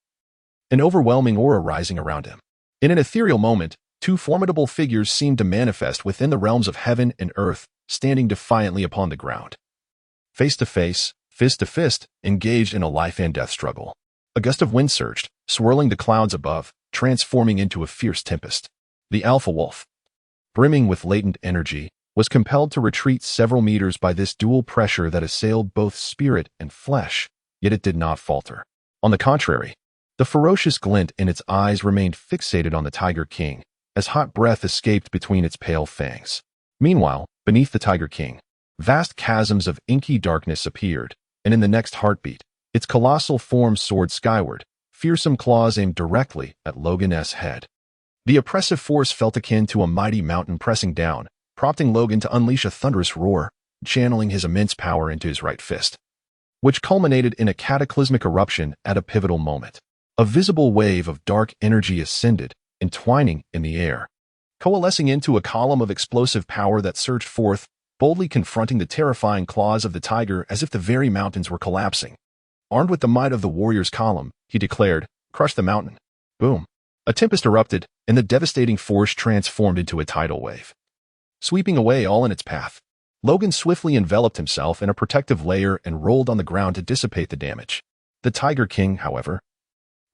an overwhelming aura rising around him. In an ethereal moment, two formidable figures seemed to manifest within the realms of heaven and earth, standing defiantly upon the ground. Face to face, fist to fist, engaged in a life and death struggle. A gust of wind surged, swirling the clouds above, transforming into a fierce tempest. The alpha wolf, brimming with latent energy, was compelled to retreat several meters by this dual pressure that assailed both spirit and flesh, yet it did not falter. On the contrary, the ferocious glint in its eyes remained fixated on the Tiger King, as hot breath escaped between its pale fangs. Meanwhile, beneath the Tiger King, vast chasms of inky darkness appeared, and in the next heartbeat, its colossal form soared skyward, fearsome claws aimed directly at Logan's head. The oppressive force felt akin to a mighty mountain pressing down, prompting Logan to unleash a thunderous roar, channeling his immense power into his right fist, which culminated in a cataclysmic eruption at a pivotal moment. A visible wave of dark energy ascended, entwining in the air, coalescing into a column of explosive power that surged forth, boldly confronting the terrifying claws of the tiger as if the very mountains were collapsing. Armed with the might of the warrior's column, he declared, "Crush the mountain." Boom. A tempest erupted, and the devastating force transformed into a tidal wave, sweeping away all in its path. Logan swiftly enveloped himself in a protective layer and rolled on the ground to dissipate the damage. The Tiger King, however,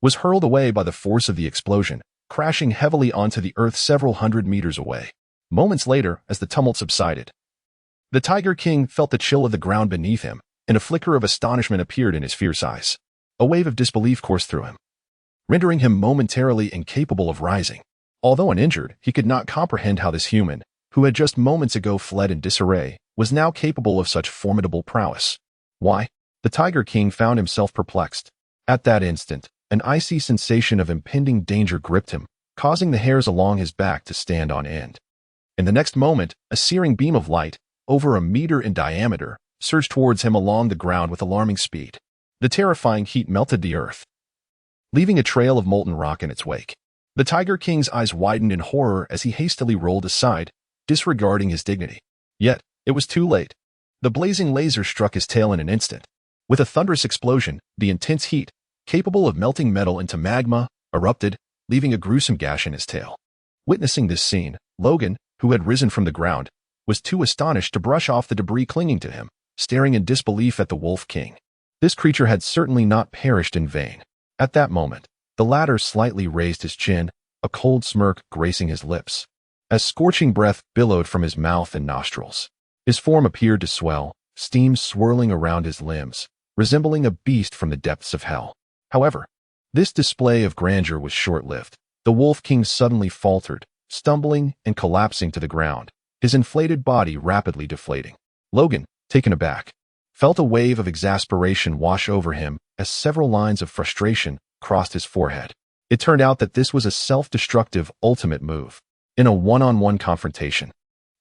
was hurled away by the force of the explosion, crashing heavily onto the earth several hundred meters away. Moments later, as the tumult subsided, the Tiger King felt the chill of the ground beneath him, and a flicker of astonishment appeared in his fierce eyes. A wave of disbelief coursed through him, rendering him momentarily incapable of rising. Although uninjured, he could not comprehend how this human, who had just moments ago fled in disarray, was now capable of such formidable prowess. Why? The Tiger King found himself perplexed. At that instant, an icy sensation of impending danger gripped him, causing the hairs along his back to stand on end. In the next moment, a searing beam of light, over a meter in diameter, surged towards him along the ground with alarming speed. The terrifying heat melted the earth, leaving a trail of molten rock in its wake. The Tiger King's eyes widened in horror as he hastily rolled aside, disregarding his dignity. Yet, it was too late. The blazing laser struck his tail in an instant. With a thunderous explosion, the intense heat, capable of melting metal into magma, erupted, leaving a gruesome gash in his tail. Witnessing this scene, Logan, who had risen from the ground, was too astonished to brush off the debris clinging to him, staring in disbelief at the Wolf King. This creature had certainly not perished in vain. At that moment, the latter slightly raised his chin, a cold smirk gracing his lips, as scorching breath billowed from his mouth and nostrils. His form appeared to swell, steam swirling around his limbs, resembling a beast from the depths of hell. However, this display of grandeur was short-lived. The Wolf King suddenly faltered, stumbling and collapsing to the ground, his inflated body rapidly deflating. Logan, taken aback, felt a wave of exasperation wash over him as several lines of frustration crossed his forehead. It turned out that this was a self-destructive ultimate move. In a one-on-one confrontation,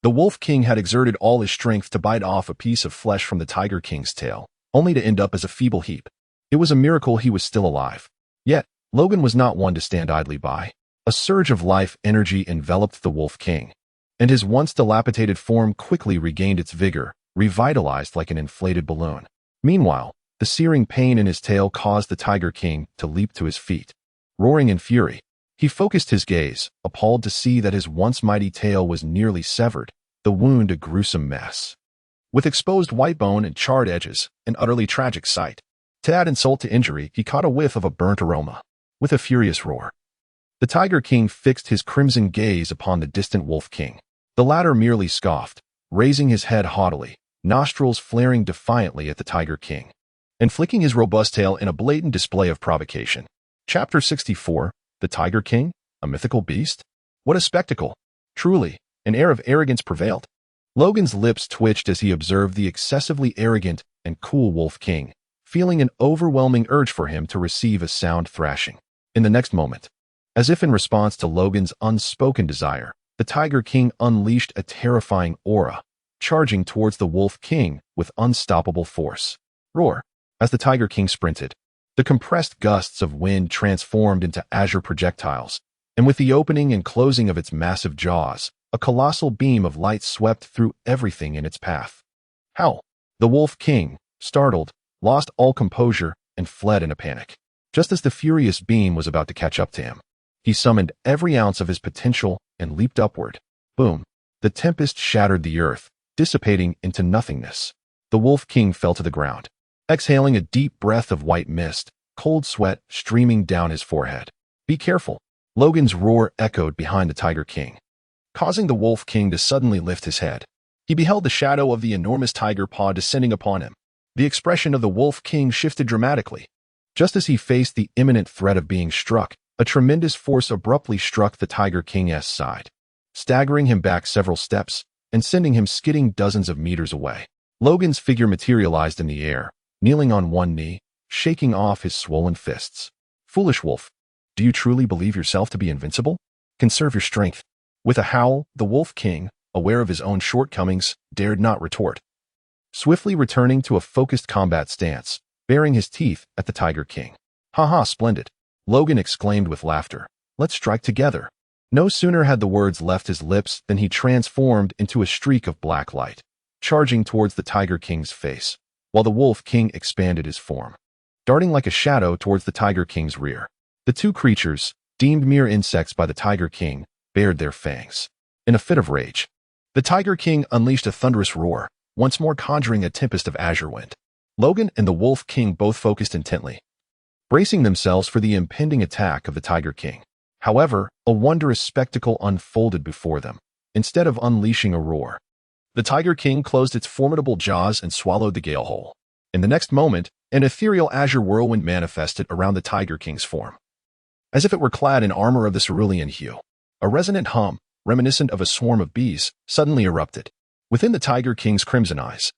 the Wolf King had exerted all his strength to bite off a piece of flesh from the Tiger King's tail, only to end up as a feeble heap. It was a miracle he was still alive. Yet, Logan was not one to stand idly by. A surge of life energy enveloped the Wolf King, and his once dilapidated form quickly regained its vigor, revitalized like an inflated balloon. Meanwhile, the searing pain in his tail caused the Tiger King to leap to his feet. Roaring in fury, he focused his gaze, appalled to see that his once mighty tail was nearly severed, the wound a gruesome mess. with exposed white bone and charred edges, an utterly tragic sight. To add insult to injury, he caught a whiff of a burnt aroma. With a furious roar, the Tiger King fixed his crimson gaze upon the distant Wolf King. The latter merely scoffed, raising his head haughtily, nostrils flaring defiantly at the Tiger King, and flicking his robust tail in a blatant display of provocation. Chapter 64, The Tiger King, a mythical beast? What a spectacle! Truly, an air of arrogance prevailed. Logan's lips twitched as he observed the excessively arrogant and cool Wolf King, feeling an overwhelming urge for him to receive a sound thrashing. In the next moment, as if in response to Logan's unspoken desire, the Tiger King unleashed a terrifying aura, charging towards the Wolf King with unstoppable force. Roar! As the Tiger King sprinted, the compressed gusts of wind transformed into azure projectiles, and with the opening and closing of its massive jaws, a colossal beam of light swept through everything in its path. Howl! The Wolf King, startled, lost all composure and fled in a panic. Just as the furious beam was about to catch up to him, he summoned every ounce of his potential and leaped upward. Boom! The tempest shattered the earth, dissipating into nothingness. The Wolf King fell to the ground, exhaling a deep breath of white mist, cold sweat streaming down his forehead. Be careful! Logan's roar echoed behind the Tiger King, causing the Wolf King to suddenly lift his head. He beheld the shadow of the enormous tiger paw descending upon him. The expression of the Wolf King shifted dramatically. Just as he faced the imminent threat of being struck, a tremendous force abruptly struck the Tiger King's side, staggering him back several steps and sending him skidding dozens of meters away. Logan's figure materialized in the air, kneeling on one knee, shaking off his swollen fists. Foolish wolf, do you truly believe yourself to be invincible? Conserve your strength. With a howl, the Wolf King, aware of his own shortcomings, dared not retort. Swiftly returning to a focused combat stance, baring his teeth at the Tiger King. Ha ha, splendid! Logan exclaimed with laughter. Let's strike together. No sooner had the words left his lips than he transformed into a streak of black light, charging towards the Tiger King's face, while the Wolf King expanded his form, darting like a shadow towards the Tiger King's rear. The two creatures, deemed mere insects by the Tiger King, bared their fangs. In a fit of rage, the Tiger King unleashed a thunderous roar, once more conjuring a tempest of azure wind. Logan and the Wolf King both focused intently, bracing themselves for the impending attack of the Tiger King. However, a wondrous spectacle unfolded before them. Instead of unleashing a roar, the Tiger King closed its formidable jaws and swallowed the gale whole. In the next moment, an ethereal azure whirlwind manifested around the Tiger King's form, as if it were clad in armor of the cerulean hue. A resonant hum, reminiscent of a swarm of bees, suddenly erupted. Within the Tiger King's crimson eyes,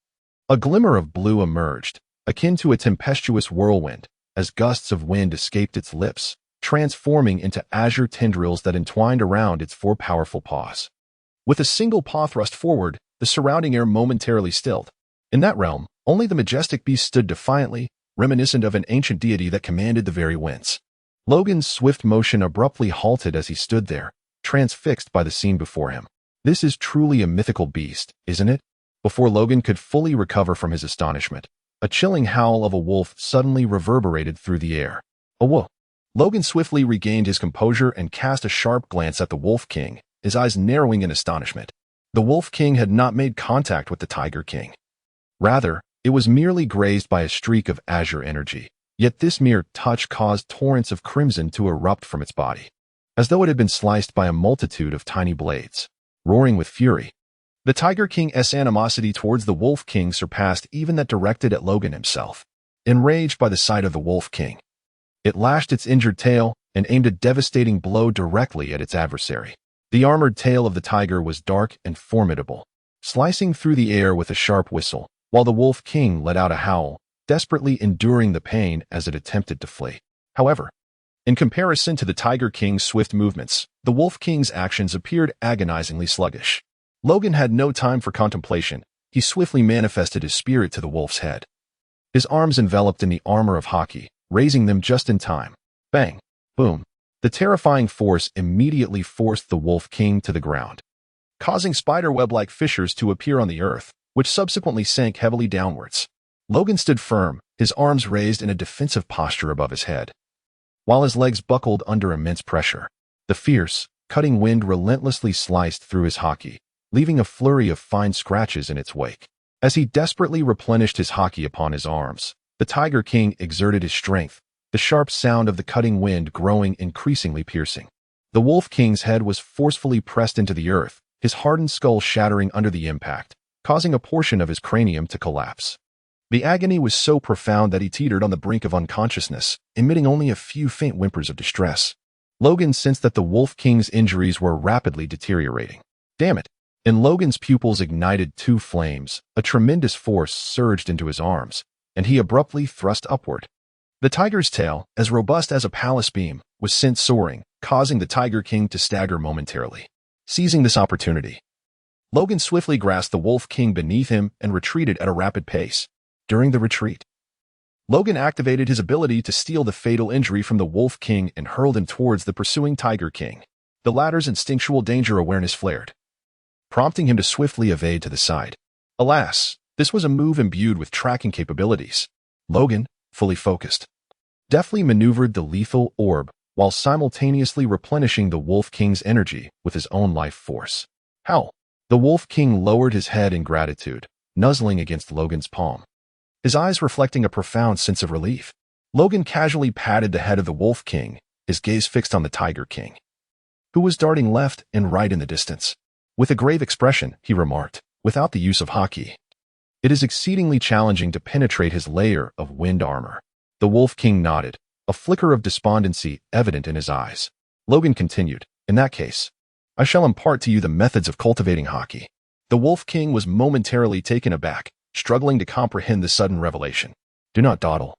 a glimmer of blue emerged, akin to a tempestuous whirlwind, as gusts of wind escaped its lips, transforming into azure tendrils that entwined around its four powerful paws. With a single paw thrust forward, the surrounding air momentarily stilled. In that realm, only the majestic beast stood defiantly, reminiscent of an ancient deity that commanded the very winds. Logan's swift motion abruptly halted as he stood there, transfixed by the scene before him. This is truly a mythical beast, isn't it? Before Logan could fully recover from his astonishment, a chilling howl of a wolf suddenly reverberated through the air. A woof! Logan swiftly regained his composure and cast a sharp glance at the Wolf King, his eyes narrowing in astonishment. The Wolf King had not made contact with the Tiger King. Rather, it was merely grazed by a streak of azure energy. Yet this mere touch caused torrents of crimson to erupt from its body, as though it had been sliced by a multitude of tiny blades. Roaring with fury, the Tiger King's animosity towards the Wolf King surpassed even that directed at Logan himself. Enraged by the sight of the Wolf King, it lashed its injured tail and aimed a devastating blow directly at its adversary. The armored tail of the tiger was dark and formidable, slicing through the air with a sharp whistle, while the Wolf King let out a howl, desperately enduring the pain as it attempted to flee. However, in comparison to the Tiger King's swift movements, the Wolf King's actions appeared agonizingly sluggish. Logan had no time for contemplation. He swiftly manifested his spirit to the wolf's head, his arms enveloped in the armor of hockey, raising them just in time. Bang! Boom! The terrifying force immediately forced the Wolf King to the ground, causing spiderweb-like fissures to appear on the earth, which subsequently sank heavily downwards. Logan stood firm, his arms raised in a defensive posture above his head, while his legs buckled under immense pressure. The fierce, cutting wind relentlessly sliced through his hockey, leaving a flurry of fine scratches in its wake. As he desperately replenished his haki upon his arms, the Tiger King exerted his strength, the sharp sound of the cutting wind growing increasingly piercing. The Wolf King's head was forcefully pressed into the earth, his hardened skull shattering under the impact, causing a portion of his cranium to collapse. The agony was so profound that he teetered on the brink of unconsciousness, emitting only a few faint whimpers of distress. Logan sensed that the Wolf King's injuries were rapidly deteriorating. Damn it! In Logan's pupils ignited two flames, a tremendous force surged into his arms, and he abruptly thrust upward. The tiger's tail, as robust as a palace beam, was sent soaring, causing the Tiger King to stagger momentarily. Seizing this opportunity, Logan swiftly grasped the Wolf King beneath him and retreated at a rapid pace. During the retreat, Logan activated his ability to steal the fatal injury from the Wolf King and hurled him towards the pursuing Tiger King. The latter's instinctual danger awareness flared, prompting him to swiftly evade to the side. Alas, this was a move imbued with tracking capabilities. Logan, fully focused, deftly maneuvered the lethal orb while simultaneously replenishing the Wolf King's energy with his own life force. How? The Wolf King lowered his head in gratitude, nuzzling against Logan's palm, his eyes reflecting a profound sense of relief. Logan casually patted the head of the Wolf King, his gaze fixed on the Tiger King, who was darting left and right in the distance. With a grave expression, he remarked, "Without the use of haki, it is exceedingly challenging to penetrate his layer of wind armor." The Wolf King nodded, a flicker of despondency evident in his eyes. Logan continued, "In that case, I shall impart to you the methods of cultivating haki." The Wolf King was momentarily taken aback, struggling to comprehend the sudden revelation. "Do not dawdle.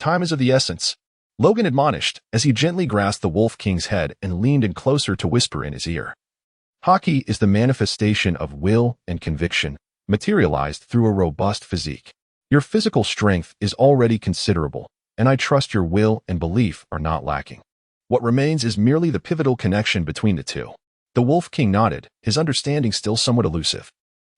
Time is of the essence," Logan admonished as he gently grasped the Wolf King's head and leaned in closer to whisper in his ear. "Haki is the manifestation of will and conviction, materialized through a robust physique. Your physical strength is already considerable, and I trust your will and belief are not lacking. What remains is merely the pivotal connection between the two." The Wolf King nodded, his understanding still somewhat elusive.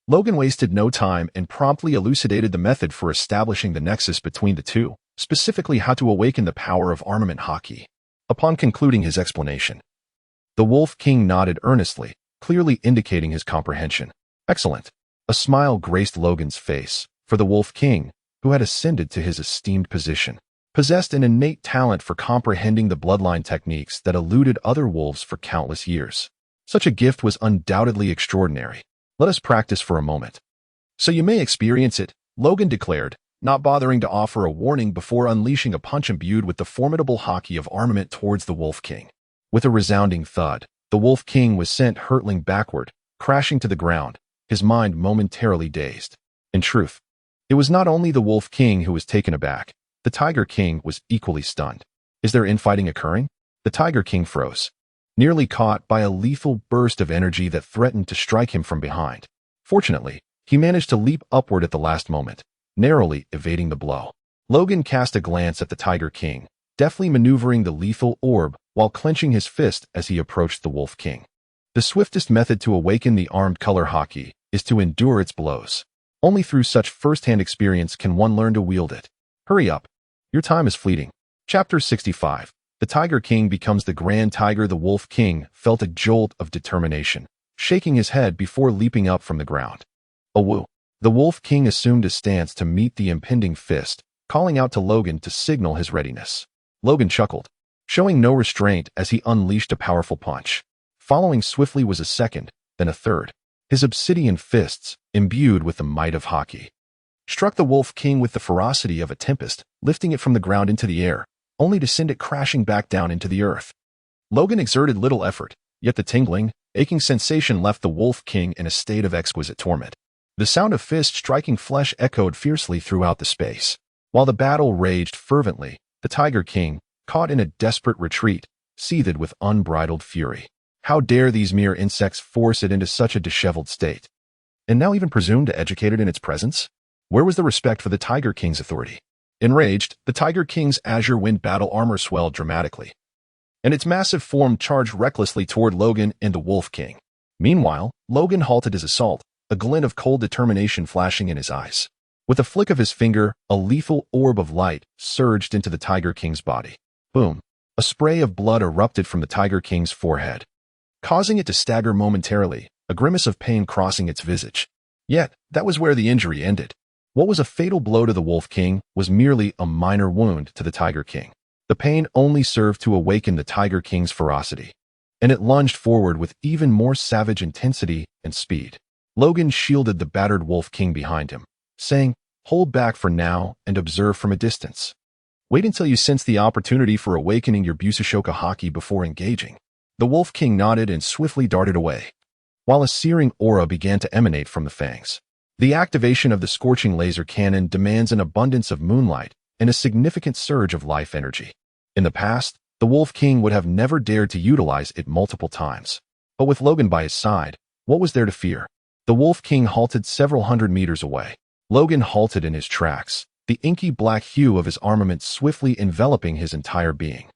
Logan wasted no time and promptly elucidated the method for establishing the nexus between the two, specifically how to awaken the power of armament haki. Upon concluding his explanation, the Wolf King nodded earnestly, clearly indicating his comprehension. "Excellent." A smile graced Logan's face, for the Wolf King, who had ascended to his esteemed position, possessed an innate talent for comprehending the bloodline techniques that eluded other wolves for countless years. Such a gift was undoubtedly extraordinary. "Let us practice for a moment, so you may experience it," Logan declared, not bothering to offer a warning before unleashing a punch imbued with the formidable haki of armament towards the Wolf King. With a resounding thud, the Wolf King was sent hurtling backward, crashing to the ground, his mind momentarily dazed. In truth, it was not only the Wolf King who was taken aback. The Tiger King was equally stunned. "Is there infighting occurring?" The Tiger King froze, nearly caught by a lethal burst of energy that threatened to strike him from behind. Fortunately, he managed to leap upward at the last moment, narrowly evading the blow. Logan cast a glance at the Tiger King, deftly maneuvering the lethal orb while clenching his fist as he approached the Wolf King. The swiftest method to awaken the armed color haki is to endure its blows. Only through such first-hand experience can one learn to wield it. Hurry up. Your time is fleeting. Chapter 65. The Tiger King becomes the Grand Tiger. The Wolf King felt a jolt of determination, shaking his head before leaping up from the ground. "Awoo." The Wolf King assumed a stance to meet the impending fist, calling out to Logan to signal his readiness. Logan chuckled, showing no restraint as he unleashed a powerful punch. Following swiftly was a second, then a third. His obsidian fists, imbued with the might of haki, struck the Wolf King with the ferocity of a tempest, lifting it from the ground into the air, only to send it crashing back down into the earth. Logan exerted little effort, yet the tingling, aching sensation left the Wolf King in a state of exquisite torment. The sound of fists striking flesh echoed fiercely throughout the space. While the battle raged fervently, the Tiger King, caught in a desperate retreat, seethed with unbridled fury. How dare these mere insects force it into such a disheveled state, and now even presume to educate it in its presence? Where was the respect for the Tiger King's authority? Enraged, the Tiger King's azure wind battle armor swelled dramatically, and its massive form charged recklessly toward Logan and the Wolf King. Meanwhile, Logan halted his assault, a glint of cold determination flashing in his eyes. With a flick of his finger, a lethal orb of light surged into the Tiger King's body. Boom! A spray of blood erupted from the Tiger King's forehead, causing it to stagger momentarily, a grimace of pain crossing its visage. Yet, that was where the injury ended. What was a fatal blow to the Wolf King was merely a minor wound to the Tiger King. The pain only served to awaken the Tiger King's ferocity, and it lunged forward with even more savage intensity and speed. Logan shielded the battered Wolf King behind him, saying, "Hold back for now and observe from a distance. Wait until you sense the opportunity for awakening your Busashoka haki before engaging." The Wolf King nodded and swiftly darted away, while a searing aura began to emanate from the fangs. The activation of the scorching laser cannon demands an abundance of moonlight and a significant surge of life energy. In the past, the Wolf King would have never dared to utilize it multiple times. But with Logan by his side, what was there to fear? The Wolf King halted several hundred meters away. Logan halted in his tracks, the inky black hue of his armament swiftly enveloping his entire being.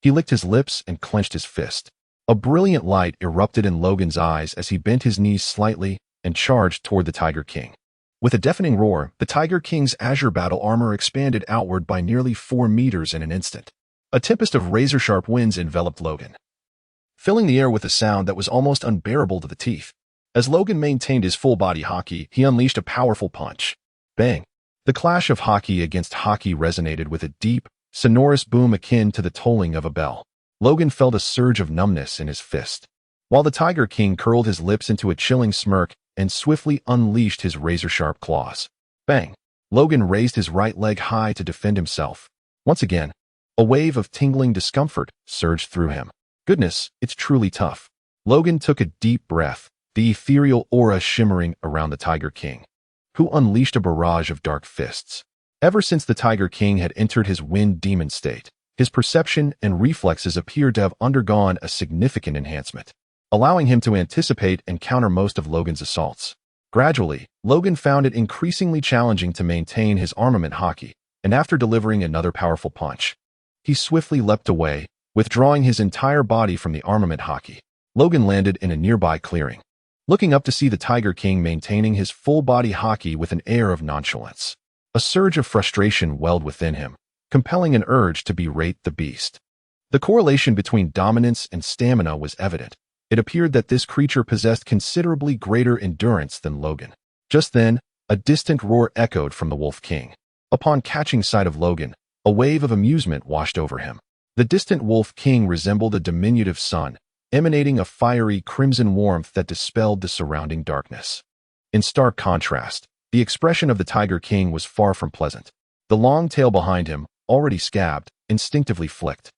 He licked his lips and clenched his fist. A brilliant light erupted in Logan's eyes as he bent his knees slightly and charged toward the Tiger King. With a deafening roar, the Tiger King's azure battle armor expanded outward by nearly 4 meters in an instant. A tempest of razor-sharp winds enveloped Logan, filling the air with a sound that was almost unbearable to the teeth. As Logan maintained his full-body haki, he unleashed a powerful punch. Bang! The clash of haki against haki resonated with a deep, sonorous boom akin to the tolling of a bell. Logan felt a surge of numbness in his fist, while the Tiger King curled his lips into a chilling smirk and swiftly unleashed his razor-sharp claws. Bang! Logan raised his right leg high to defend himself. Once again, a wave of tingling discomfort surged through him. Goodness, it's truly tough. Logan took a deep breath, the ethereal aura shimmering around the Tiger King, who unleashed a barrage of dark fists. Ever since the Tiger King had entered his wind demon state, his perception and reflexes appeared to have undergone a significant enhancement, allowing him to anticipate and counter most of Logan's assaults. Gradually, Logan found it increasingly challenging to maintain his armament haki, and after delivering another powerful punch, he swiftly leapt away, withdrawing his entire body from the armament haki. Logan landed in a nearby clearing, looking up to see the Tiger King maintaining his full-body haki with an air of nonchalance. A surge of frustration welled within him, compelling an urge to berate the beast. The correlation between dominance and stamina was evident. It appeared that this creature possessed considerably greater endurance than Logan. Just then, a distant roar echoed from the Wolf King. Upon catching sight of Logan, a wave of amusement washed over him. The distant Wolf King resembled a diminutive sun, emanating a fiery crimson warmth that dispelled the surrounding darkness. In stark contrast, the expression of the Tiger King was far from pleasant. The long tail behind him, already scabbed, instinctively flicked,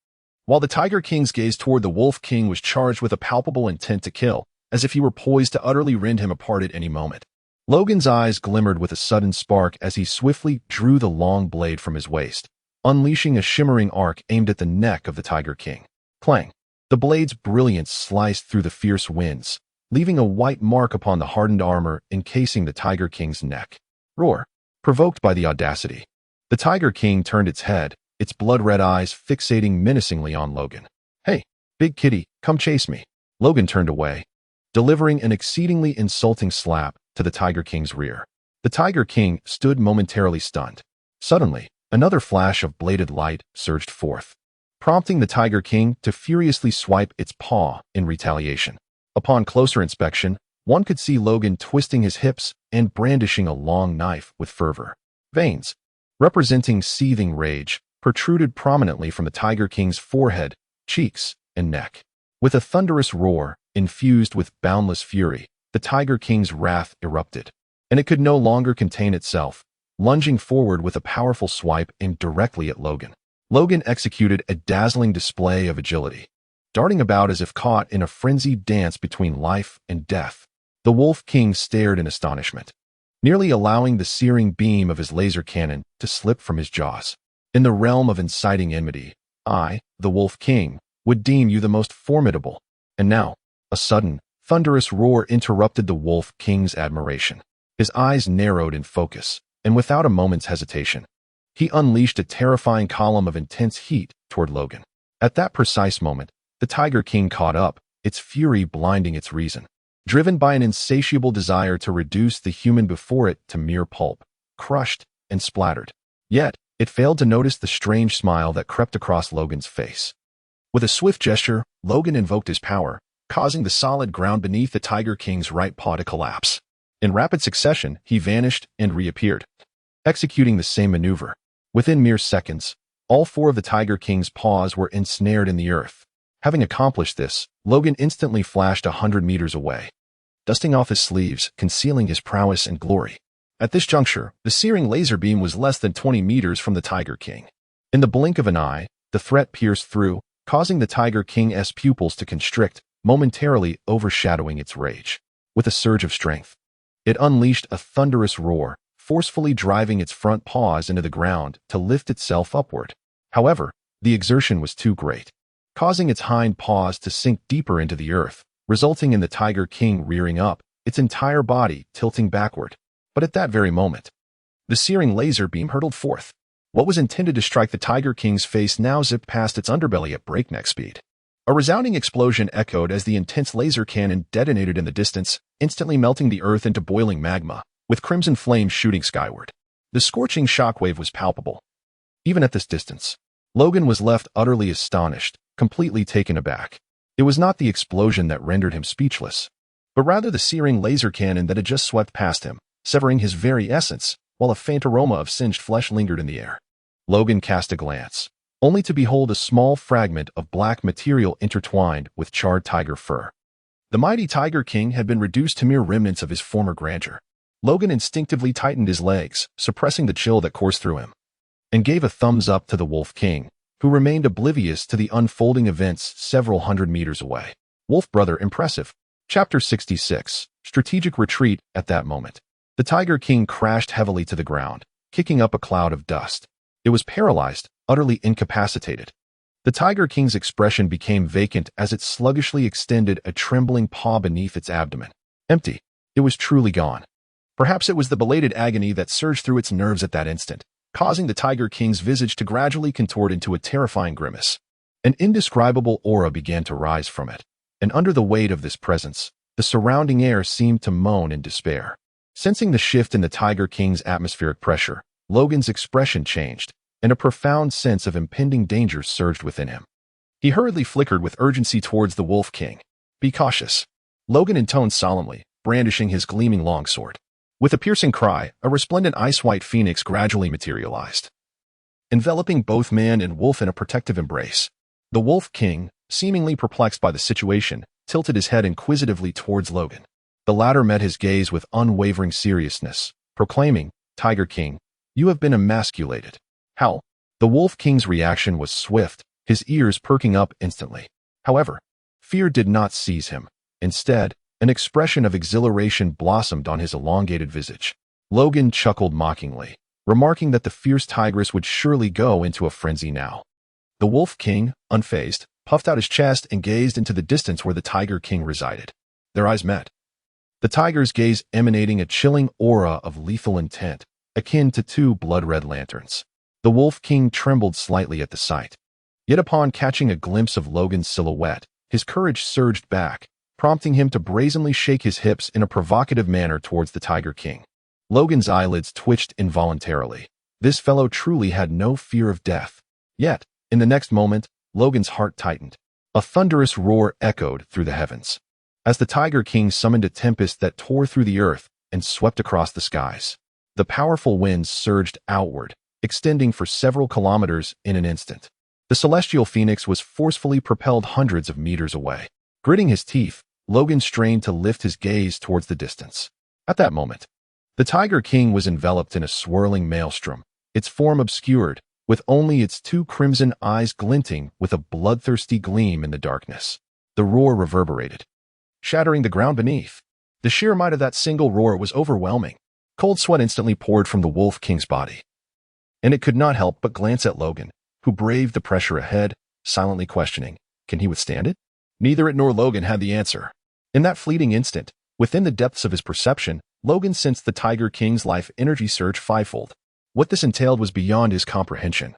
while the Tiger King's gaze toward the Wolf King was charged with a palpable intent to kill, as if he were poised to utterly rend him apart at any moment. Logan's eyes glimmered with a sudden spark as he swiftly drew the long blade from his waist, unleashing a shimmering arc aimed at the neck of the Tiger King. Clang! The blade's brilliance sliced through the fierce winds, leaving a white mark upon the hardened armor encasing the Tiger King's neck. Roar! Provoked by the audacity, the Tiger King turned its head, its blood-red eyes fixating menacingly on Logan. "Hey, big kitty, come chase me." Logan turned away, delivering an exceedingly insulting slap to the Tiger King's rear. The Tiger King stood momentarily stunned. Suddenly, another flash of bladed light surged forth, prompting the Tiger King to furiously swipe its paw in retaliation. Upon closer inspection, one could see Logan twisting his hips and brandishing a long knife with fervor. Veins, representing seething rage, protruded prominently from the Tiger King's forehead, cheeks, and neck. With a thunderous roar, infused with boundless fury, the Tiger King's wrath erupted, and it could no longer contain itself, lunging forward with a powerful swipe aimed directly at Logan. Logan executed a dazzling display of agility, darting about as if caught in a frenzied dance between life and death. The Wolf King stared in astonishment, nearly allowing the searing beam of his laser cannon to slip from his jaws. In the realm of inciting enmity, I, the Wolf King, would deem you the most formidable. And now, a sudden, thunderous roar interrupted the Wolf King's admiration. His eyes narrowed in focus, and without a moment's hesitation, he unleashed a terrifying column of intense heat toward Logan. At that precise moment, the Tiger King caught up, its fury blinding its reason. Driven by an insatiable desire to reduce the human before it to mere pulp, crushed and splattered. Yet, it failed to notice the strange smile that crept across Logan's face. With a swift gesture, Logan invoked his power, causing the solid ground beneath the Tiger King's right paw to collapse. In rapid succession, he vanished and reappeared, executing the same maneuver. Within mere seconds, all four of the Tiger King's paws were ensnared in the earth. Having accomplished this, Logan instantly flashed 100 meters away, dusting off his sleeves, concealing his prowess and glory. At this juncture, the searing laser beam was less than 20 meters from the Tiger King. In the blink of an eye, the threat pierced through, causing the Tiger King's pupils to constrict, momentarily overshadowing its rage. With a surge of strength, it unleashed a thunderous roar, forcefully driving its front paws into the ground to lift itself upward. However, the exertion was too great, causing its hind paws to sink deeper into the earth, resulting in the Tiger King rearing up, its entire body tilting backward. But at that very moment, the searing laser beam hurtled forth. What was intended to strike the Tiger King's face now zipped past its underbelly at breakneck speed. A resounding explosion echoed as the intense laser cannon detonated in the distance, instantly melting the earth into boiling magma, with crimson flames shooting skyward. The scorching shockwave was palpable. Even at this distance, Logan was left utterly astonished, completely taken aback. It was not the explosion that rendered him speechless, but rather the searing laser cannon that had just swept past him, severing his very essence, while a faint aroma of singed flesh lingered in the air. Logan cast a glance, only to behold a small fragment of black material intertwined with charred tiger fur. The mighty Tiger King had been reduced to mere remnants of his former grandeur. Logan instinctively tightened his legs, suppressing the chill that coursed through him, and gave a thumbs up to the Wolf King, who remained oblivious to the unfolding events several hundred meters away. Wolf Brother, impressive. Chapter 66. Strategic retreat. At that moment, the Tiger King crashed heavily to the ground, kicking up a cloud of dust. It was paralyzed, utterly incapacitated. The Tiger King's expression became vacant as it sluggishly extended a trembling paw beneath its abdomen. Empty. It was truly gone. Perhaps it was the belated agony that surged through its nerves at that instant, causing the Tiger King's visage to gradually contort into a terrifying grimace. An indescribable aura began to rise from it, and under the weight of this presence, the surrounding air seemed to moan in despair. Sensing the shift in the Tiger King's atmospheric pressure, Logan's expression changed, and a profound sense of impending danger surged within him. He hurriedly flickered with urgency towards the Wolf King. "Be cautious," Logan intoned solemnly, brandishing his gleaming longsword. With a piercing cry, a resplendent ice-white phoenix gradually materialized, enveloping both man and wolf in a protective embrace. The Wolf King, seemingly perplexed by the situation, tilted his head inquisitively towards Logan. The latter met his gaze with unwavering seriousness, proclaiming, "Tiger King, you have been emasculated." "How?" The Wolf King's reaction was swift, his ears perking up instantly. However, fear did not seize him. Instead, an expression of exhilaration blossomed on his elongated visage. Logan chuckled mockingly, remarking that the fierce tigress would surely go into a frenzy now. The Wolf King, unfazed, puffed out his chest and gazed into the distance where the Tiger King resided. Their eyes met, the tiger's gaze emanating a chilling aura of lethal intent, akin to two blood-red lanterns. The Wolf King trembled slightly at the sight. Yet upon catching a glimpse of Logan's silhouette, his courage surged back, prompting him to brazenly shake his hips in a provocative manner towards the Tiger King. Logan's eyelids twitched involuntarily. This fellow truly had no fear of death. Yet, in the next moment, Logan's heart tightened. A thunderous roar echoed through the heavens, as the Tiger King summoned a tempest that tore through the earth and swept across the skies. The powerful winds surged outward, extending for several kilometers in an instant. The celestial phoenix was forcefully propelled hundreds of meters away. Gritting his teeth, Logan strained to lift his gaze towards the distance. At that moment, the Tiger King was enveloped in a swirling maelstrom, its form obscured, with only its two crimson eyes glinting with a bloodthirsty gleam in the darkness. The roar reverberated, shattering the ground beneath. The sheer might of that single roar was overwhelming. Cold sweat instantly poured from the Wolf King's body, and it could not help but glance at Logan, who braved the pressure ahead, silently questioning, can he withstand it? Neither it nor Logan had the answer. In that fleeting instant, within the depths of his perception, Logan sensed the Tiger King's life energy surge fivefold. What this entailed was beyond his comprehension.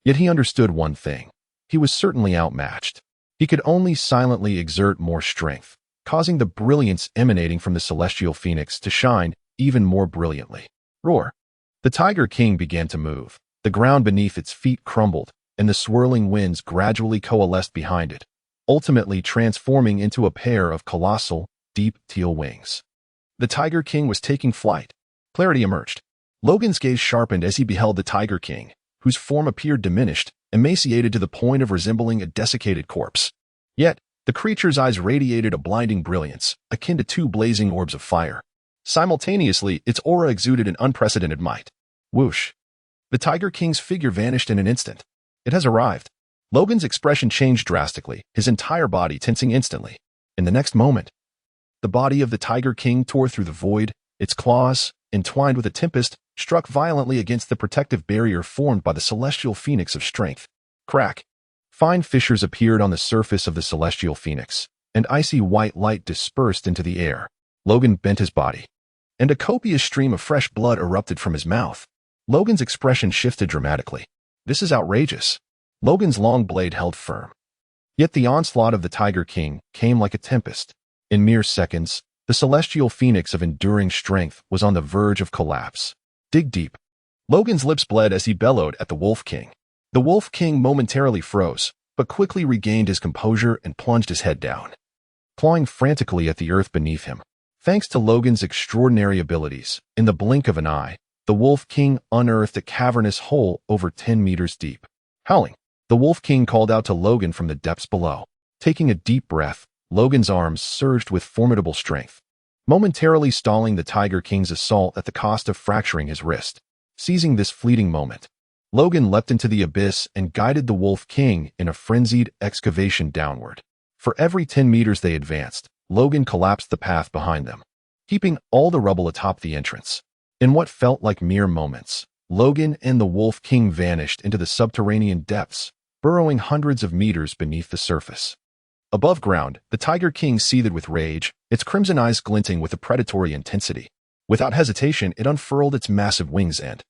Yet he understood one thing. He was certainly outmatched. He could only silently exert more strength, causing the brilliance emanating from the celestial phoenix to shine even more brilliantly. Roar! The Tiger King began to move. The ground beneath its feet crumbled, and the swirling winds gradually coalesced behind it, ultimately transforming into a pair of colossal, deep teal wings. The Tiger King was taking flight. Clarity emerged. Logan's gaze sharpened as he beheld the Tiger King, whose form appeared diminished, emaciated to the point of resembling a desiccated corpse. Yet, the creature's eyes radiated a blinding brilliance, akin to two blazing orbs of fire. Simultaneously, its aura exuded an unprecedented might. Whoosh! The Tiger King's figure vanished in an instant. It has arrived. Logan's expression changed drastically, his entire body tensing instantly. In the next moment, the body of the Tiger King tore through the void, its claws, entwined with a tempest, struck violently against the protective barrier formed by the celestial phoenix of strength. Crack! Fine fissures appeared on the surface of the celestial phoenix, and icy white light dispersed into the air. Logan bent his body, and a copious stream of fresh blood erupted from his mouth. Logan's expression shifted dramatically. This is outrageous. Logan's long blade held firm. Yet the onslaught of the Tiger King came like a tempest. In mere seconds, the celestial phoenix of enduring strength was on the verge of collapse. Dig deep. Logan's lips bled as he bellowed at the Wolf King. The Wolf King momentarily froze, but quickly regained his composure and plunged his head down, clawing frantically at the earth beneath him. Thanks to Logan's extraordinary abilities, in the blink of an eye, the Wolf King unearthed a cavernous hole over 10 meters deep. Howling, the Wolf King called out to Logan from the depths below. Taking a deep breath, Logan's arms surged with formidable strength, momentarily stalling the Tiger King's assault at the cost of fracturing his wrist. Seizing this fleeting moment, Logan leapt into the abyss and guided the Wolf King in a frenzied excavation downward. For every 10 meters they advanced, Logan collapsed the path behind them, heaping all the rubble atop the entrance. In what felt like mere moments, Logan and the Wolf King vanished into the subterranean depths, burrowing hundreds of meters beneath the surface. Above ground, the Tiger King seethed with rage, its crimson eyes glinting with a predatory intensity. Without hesitation, it unfurled its massive wings and,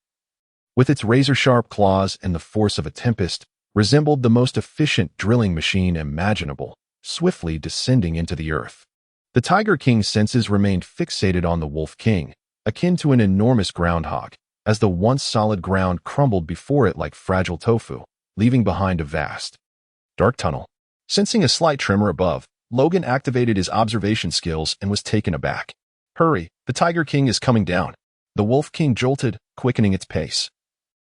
with its razor-sharp claws and the force of a tempest, resembled the most efficient drilling machine imaginable, swiftly descending into the earth. The Tiger King's senses remained fixated on the Wolf King, akin to an enormous groundhog, as the once solid ground crumbled before it like fragile tofu, leaving behind a vast, dark tunnel. Sensing a slight tremor above, Logan activated his observation skills and was taken aback. Hurry, the Tiger King is coming down. The Wolf King jolted, quickening its pace,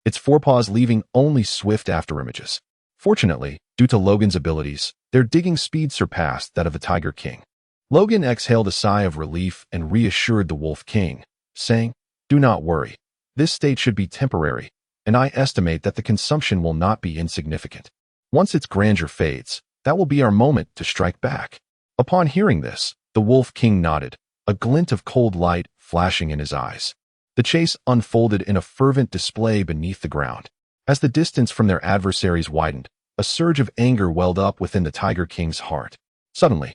its forepaws leaving only swift afterimages. Fortunately, due to Logan's abilities, their digging speed surpassed that of the Tiger King. Logan exhaled a sigh of relief and reassured the Wolf King, saying, "Do not worry. This state should be temporary, and I estimate that the consumption will not be insignificant. Once its grandeur fades, that will be our moment to strike back." Upon hearing this, the Wolf King nodded, a glint of cold light flashing in his eyes. The chase unfolded in a fervent display beneath the ground. As the distance from their adversaries widened, a surge of anger welled up within the Tiger King's heart. Suddenly,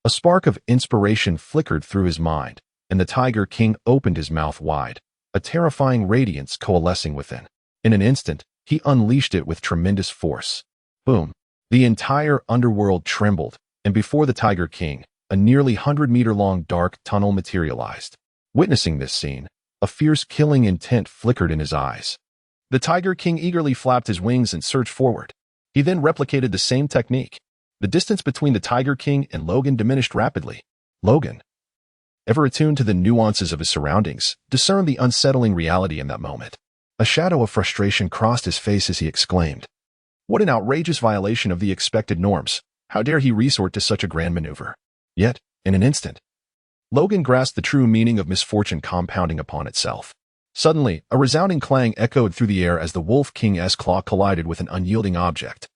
a spark of inspiration flickered through his mind, and the Tiger King opened his mouth wide, a terrifying radiance coalescing within. In an instant, he unleashed it with tremendous force. Boom! The entire underworld trembled, and before the Tiger King, a nearly 100-meter-long dark tunnel materialized. Witnessing this scene, a fierce killing intent flickered in his eyes. The Tiger King eagerly flapped his wings and surged forward. He then replicated the same technique. The distance between the Tiger King and Logan diminished rapidly. Logan, ever attuned to the nuances of his surroundings, discerned the unsettling reality in that moment. A shadow of frustration crossed his face as he exclaimed, "What an outrageous violation of the expected norms! How dare he resort to such a grand maneuver?" Yet, in an instant, Logan grasped the true meaning of misfortune compounding upon itself. Suddenly, a resounding clang echoed through the air as the Wolf King's claw collided with an unyielding object.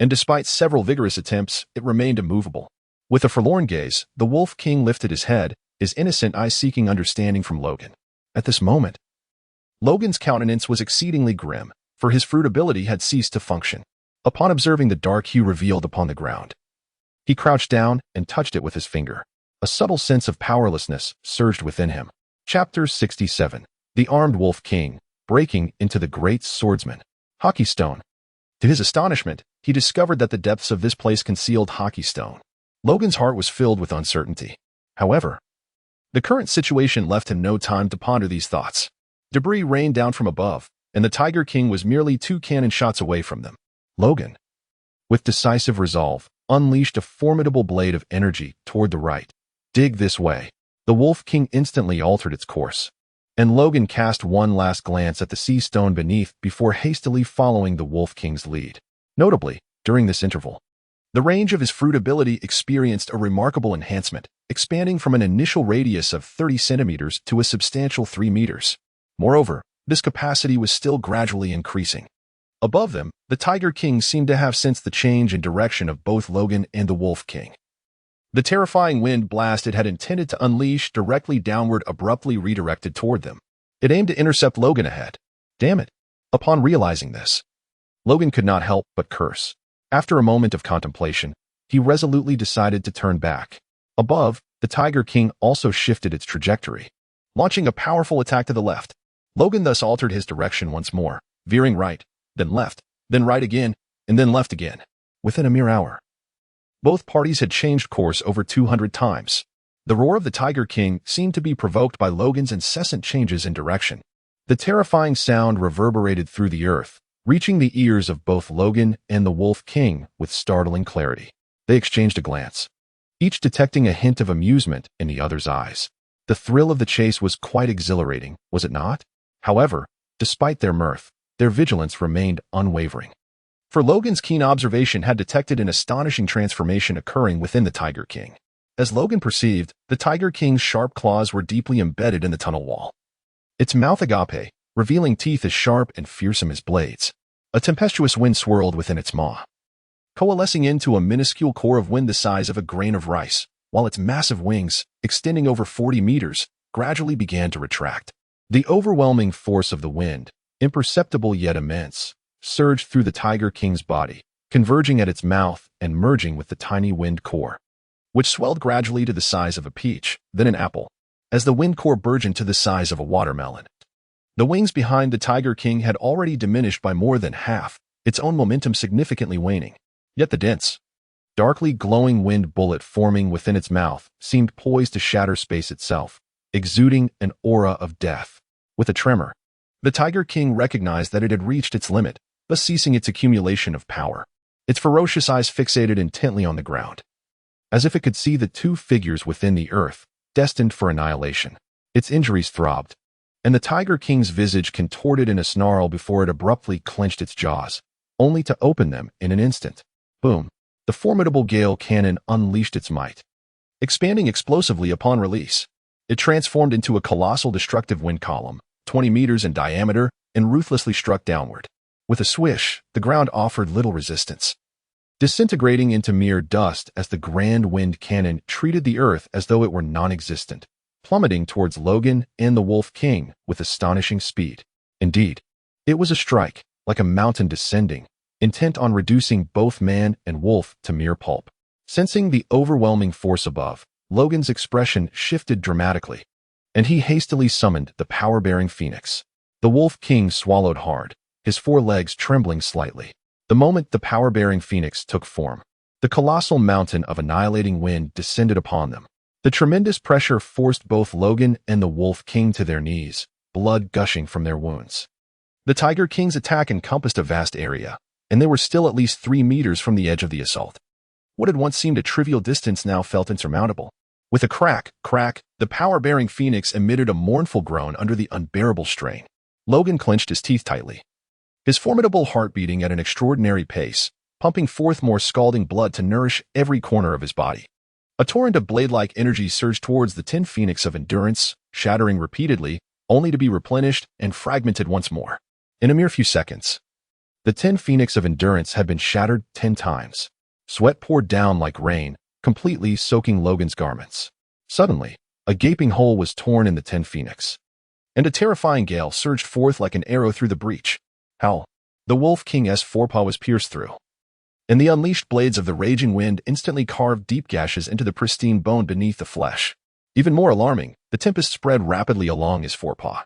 And despite several vigorous attempts, it remained immovable. With a forlorn gaze, the Wolf King lifted his head, his innocent eyes seeking understanding from Logan. At this moment, Logan's countenance was exceedingly grim, for his fruit ability had ceased to function. Upon observing the dark hue revealed upon the ground, he crouched down and touched it with his finger. A subtle sense of powerlessness surged within him. Chapter 67. The Armed Wolf King, Breaking into the Great Swordsman. Hockey Stone. To his astonishment, he discovered that the depths of this place concealed Hockey Stone. Logan's heart was filled with uncertainty. However, the current situation left him no time to ponder these thoughts. Debris rained down from above, and the Tiger King was merely 2 cannon shots away from them. Logan, with decisive resolve, unleashed a formidable blade of energy toward the right. "Dig this way." The Wolf King instantly altered its course, and Logan cast one last glance at the sea stone beneath before hastily following the Wolf King's lead. Notably, during this interval, the range of his fruit ability experienced a remarkable enhancement, expanding from an initial radius of 30 centimeters to a substantial 3 meters. Moreover, this capacity was still gradually increasing. Above them, the Tiger King seemed to have sensed the change in direction of both Logan and the Wolf King. The terrifying wind blast it had intended to unleash directly downward abruptly redirected toward them. It aimed to intercept Logan ahead. Damn it. Upon realizing this, Logan could not help but curse. After a moment of contemplation, he resolutely decided to turn back. Above, the Tiger King also shifted its trajectory, launching a powerful attack to the left. Logan thus altered his direction once more, veering right, then left, then right again, and then left again. Within a mere hour, both parties had changed course over 200 times. The roar of the Tiger King seemed to be provoked by Logan's incessant changes in direction. The terrifying sound reverberated through the earth, reaching the ears of both Logan and the Wolf King with startling clarity. They exchanged a glance, each detecting a hint of amusement in the other's eyes. The thrill of the chase was quite exhilarating, was it not? However, despite their mirth, their vigilance remained unwavering. For Logan's keen observation had detected an astonishing transformation occurring within the Tiger King. As Logan perceived, the Tiger King's sharp claws were deeply embedded in the tunnel wall. Its mouth agape, revealing teeth as sharp and fearsome as blades. A tempestuous wind swirled within its maw, coalescing into a minuscule core of wind the size of a grain of rice, while its massive wings, extending over 40 meters, gradually began to retract. The overwhelming force of the wind, imperceptible yet immense, surged through the Tiger King's body, converging at its mouth and merging with the tiny wind core, which swelled gradually to the size of a peach, then an apple, as the wind core burgeoned to the size of a watermelon. The wings behind the Tiger King had already diminished by more than half, its own momentum significantly waning. Yet the dense, darkly glowing wind bullet forming within its mouth seemed poised to shatter space itself, exuding an aura of death. With a tremor, the Tiger King recognized that it had reached its limit, thus ceasing its accumulation of power. Its ferocious eyes fixated intently on the ground, as if it could see the two figures within the earth, destined for annihilation. Its injuries throbbed, and the Tiger King's visage contorted in a snarl before it abruptly clenched its jaws, only to open them in an instant. Boom! The formidable Gale cannon unleashed its might. Expanding explosively upon release, it transformed into a colossal destructive wind column, 20 meters in diameter, and ruthlessly struck downward. With a swish, the ground offered little resistance, disintegrating into mere dust as the grand wind cannon treated the earth as though it were non-existent, plummeting towards Logan and the Wolf King with astonishing speed. Indeed, it was a strike, like a mountain descending, intent on reducing both man and wolf to mere pulp. Sensing the overwhelming force above, Logan's expression shifted dramatically, and he hastily summoned the power-bearing phoenix. The Wolf King swallowed hard, his forelegs trembling slightly. The moment the power-bearing phoenix took form, the colossal mountain of annihilating wind descended upon them. The tremendous pressure forced both Logan and the Wolf King to their knees, blood gushing from their wounds. The Tiger King's attack encompassed a vast area, and they were still at least 3 meters from the edge of the assault. What had once seemed a trivial distance now felt insurmountable. With a crack, the power-bearing phoenix emitted a mournful groan under the unbearable strain. Logan clenched his teeth tightly, his formidable heart beating at an extraordinary pace, pumping forth more scalding blood to nourish every corner of his body. A torrent of blade-like energy surged towards the tin phoenix of endurance, shattering repeatedly, only to be replenished and fragmented once more. In a mere few seconds, the tin phoenix of endurance had been shattered 10 times. Sweat poured down like rain, completely soaking Logan's garments. Suddenly, a gaping hole was torn in the tin phoenix, and a terrifying gale surged forth like an arrow through the breach. Howl! The Wolf King's forepaw was pierced through, and the unleashed blades of the raging wind instantly carved deep gashes into the pristine bone beneath the flesh. Even more alarming, the tempest spread rapidly along his forepaw,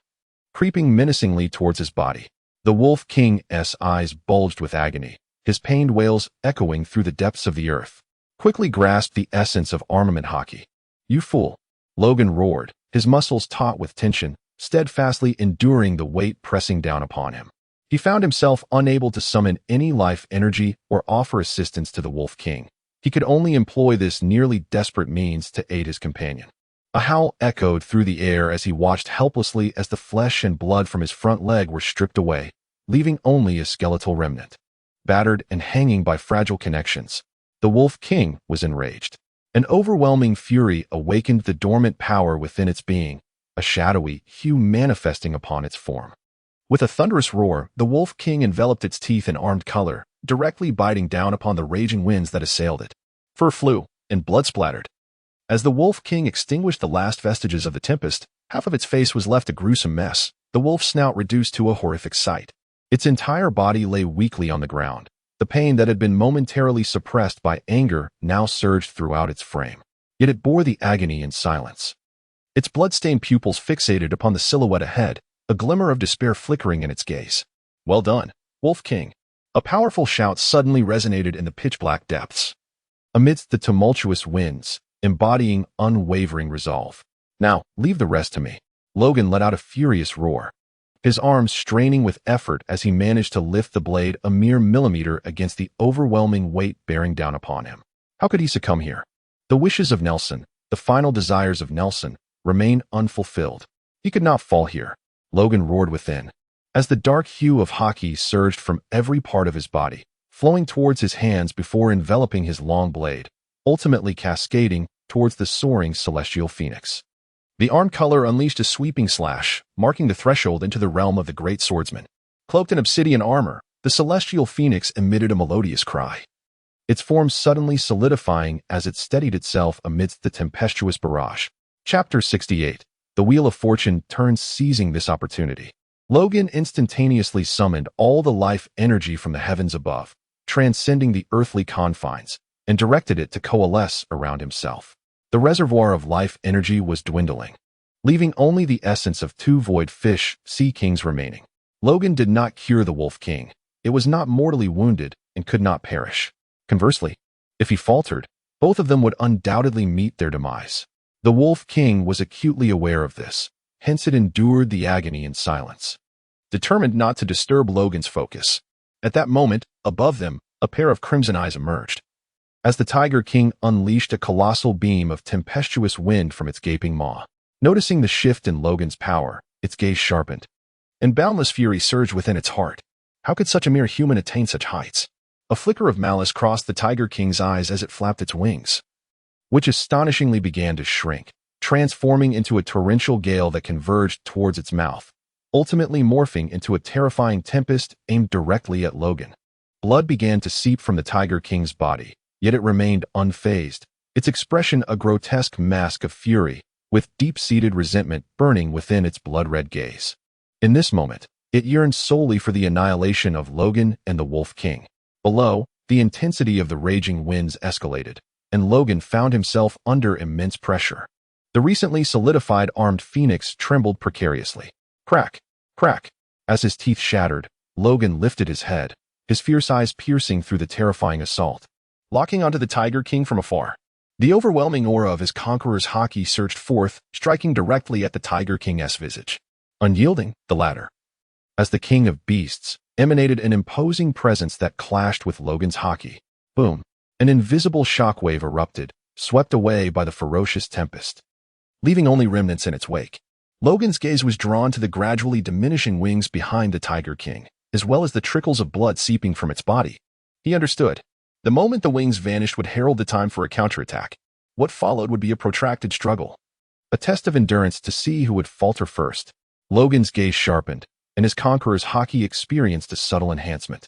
creeping menacingly towards his body. The Wolf King's eyes bulged with agony, his pained wails echoing through the depths of the earth. Quickly grasped the essence of armament hockey. "You fool!" Logan roared, his muscles taut with tension, steadfastly enduring the weight pressing down upon him. He found himself unable to summon any life energy or offer assistance to the Wolf King. He could only employ this nearly desperate means to aid his companion. A howl echoed through the air as he watched helplessly as the flesh and blood from his front leg were stripped away, leaving only a skeletal remnant. Battered and hanging by fragile connections, the Wolf King was enraged. An overwhelming fury awakened the dormant power within its being, a shadowy hue manifesting upon its form. With a thunderous roar, the Wolf King enveloped its teeth in armed color, directly biting down upon the raging winds that assailed it. Fur flew, and blood splattered. As the Wolf King extinguished the last vestiges of the tempest, half of its face was left a gruesome mess, the wolf's snout reduced to a horrific sight. Its entire body lay weakly on the ground. The pain that had been momentarily suppressed by anger now surged throughout its frame. Yet it bore the agony in silence. Its blood-stained pupils fixated upon the silhouette ahead, a glimmer of despair flickering in its gaze. "Well done, Wolf King." A powerful shout suddenly resonated in the pitch-black depths. Amidst the tumultuous winds, embodying unwavering resolve. "Now, leave the rest to me." Logan let out a furious roar, his arms straining with effort as he managed to lift the blade a mere millimeter against the overwhelming weight bearing down upon him. How could he succumb here? The wishes of Nelson, the final desires of Nelson, remained unfulfilled. He could not fall here. Logan roared within, as the dark hue of haki surged from every part of his body, flowing towards his hands before enveloping his long blade, ultimately cascading towards the soaring celestial phoenix. The armed color unleashed a sweeping slash, marking the threshold into the realm of the great swordsman. Cloaked in obsidian armor, the celestial phoenix emitted a melodious cry, its form suddenly solidifying as it steadied itself amidst the tempestuous barrage. Chapter 68. The Wheel of Fortune turns, seizing this opportunity. Logan instantaneously summoned all the life energy from the heavens above, transcending the earthly confines, and directed it to coalesce around himself. The reservoir of life energy was dwindling, leaving only the essence of two void fish sea kings remaining. Logan did not cure the Wolf King. It was not mortally wounded and could not perish. Conversely, if he faltered, both of them would undoubtedly meet their demise. The Wolf King was acutely aware of this, hence it endured the agony in silence, determined not to disturb Logan's focus. At that moment, above them, a pair of crimson eyes emerged, as the Tiger King unleashed a colossal beam of tempestuous wind from its gaping maw. Noticing the shift in Logan's power, its gaze sharpened, and boundless fury surged within its heart. How could such a mere human attain such heights? A flicker of malice crossed the Tiger King's eyes as it flapped its wings, which astonishingly began to shrink, transforming into a torrential gale that converged towards its mouth, ultimately morphing into a terrifying tempest aimed directly at Logan. Blood began to seep from the Tiger King's body, yet it remained unfazed, its expression a grotesque mask of fury, with deep-seated resentment burning within its blood-red gaze. In this moment, it yearned solely for the annihilation of Logan and the Wolf King. Below, the intensity of the raging winds escalated, and Logan found himself under immense pressure. The recently solidified armed phoenix trembled precariously. Crack, crack. As his teeth shattered, Logan lifted his head, his fierce eyes piercing through the terrifying assault, locking onto the Tiger King from afar. The overwhelming aura of his conqueror's haki surged forth, striking directly at the Tiger King's visage. Unyielding, the latter, as the King of Beasts, emanated an imposing presence that clashed with Logan's haki. Boom! An invisible shockwave erupted, swept away by the ferocious tempest, leaving only remnants in its wake. Logan's gaze was drawn to the gradually diminishing wings behind the Tiger King, as well as the trickles of blood seeping from its body. He understood. The moment the wings vanished would herald the time for a counterattack. What followed would be a protracted struggle, a test of endurance to see who would falter first. Logan's gaze sharpened, and his conqueror's haki experienced a subtle enhancement,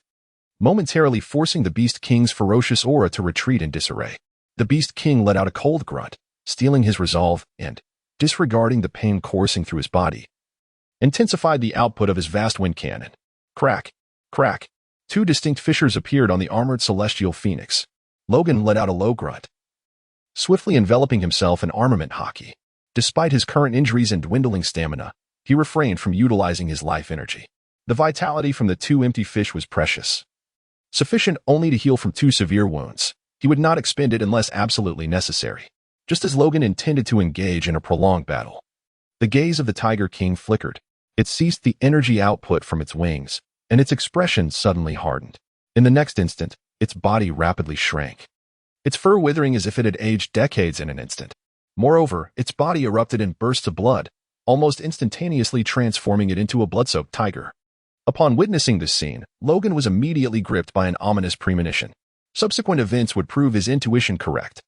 momentarily forcing the Beast King's ferocious aura to retreat in disarray. The Beast King let out a cold grunt, steeling his resolve and, disregarding the pain coursing through his body, intensified the output of his vast wind cannon. Crack, crack. Two distinct fissures appeared on the armored celestial phoenix. Logan let out a low grunt, swiftly enveloping himself in armament haki. Despite his current injuries and dwindling stamina, he refrained from utilizing his life energy. The vitality from the two empty fish was precious, sufficient only to heal from two severe wounds. He would not expend it unless absolutely necessary, just as Logan intended to engage in a prolonged battle. The gaze of the Tiger King flickered. It ceased the energy output from its wings, and its expression suddenly hardened. In the next instant, its body rapidly shrank, its fur withering as if it had aged decades in an instant. Moreover, its body erupted in bursts of blood, almost instantaneously transforming it into a blood-soaked tiger. Upon witnessing this scene, Logan was immediately gripped by an ominous premonition. Subsequent events would prove his intuition correct.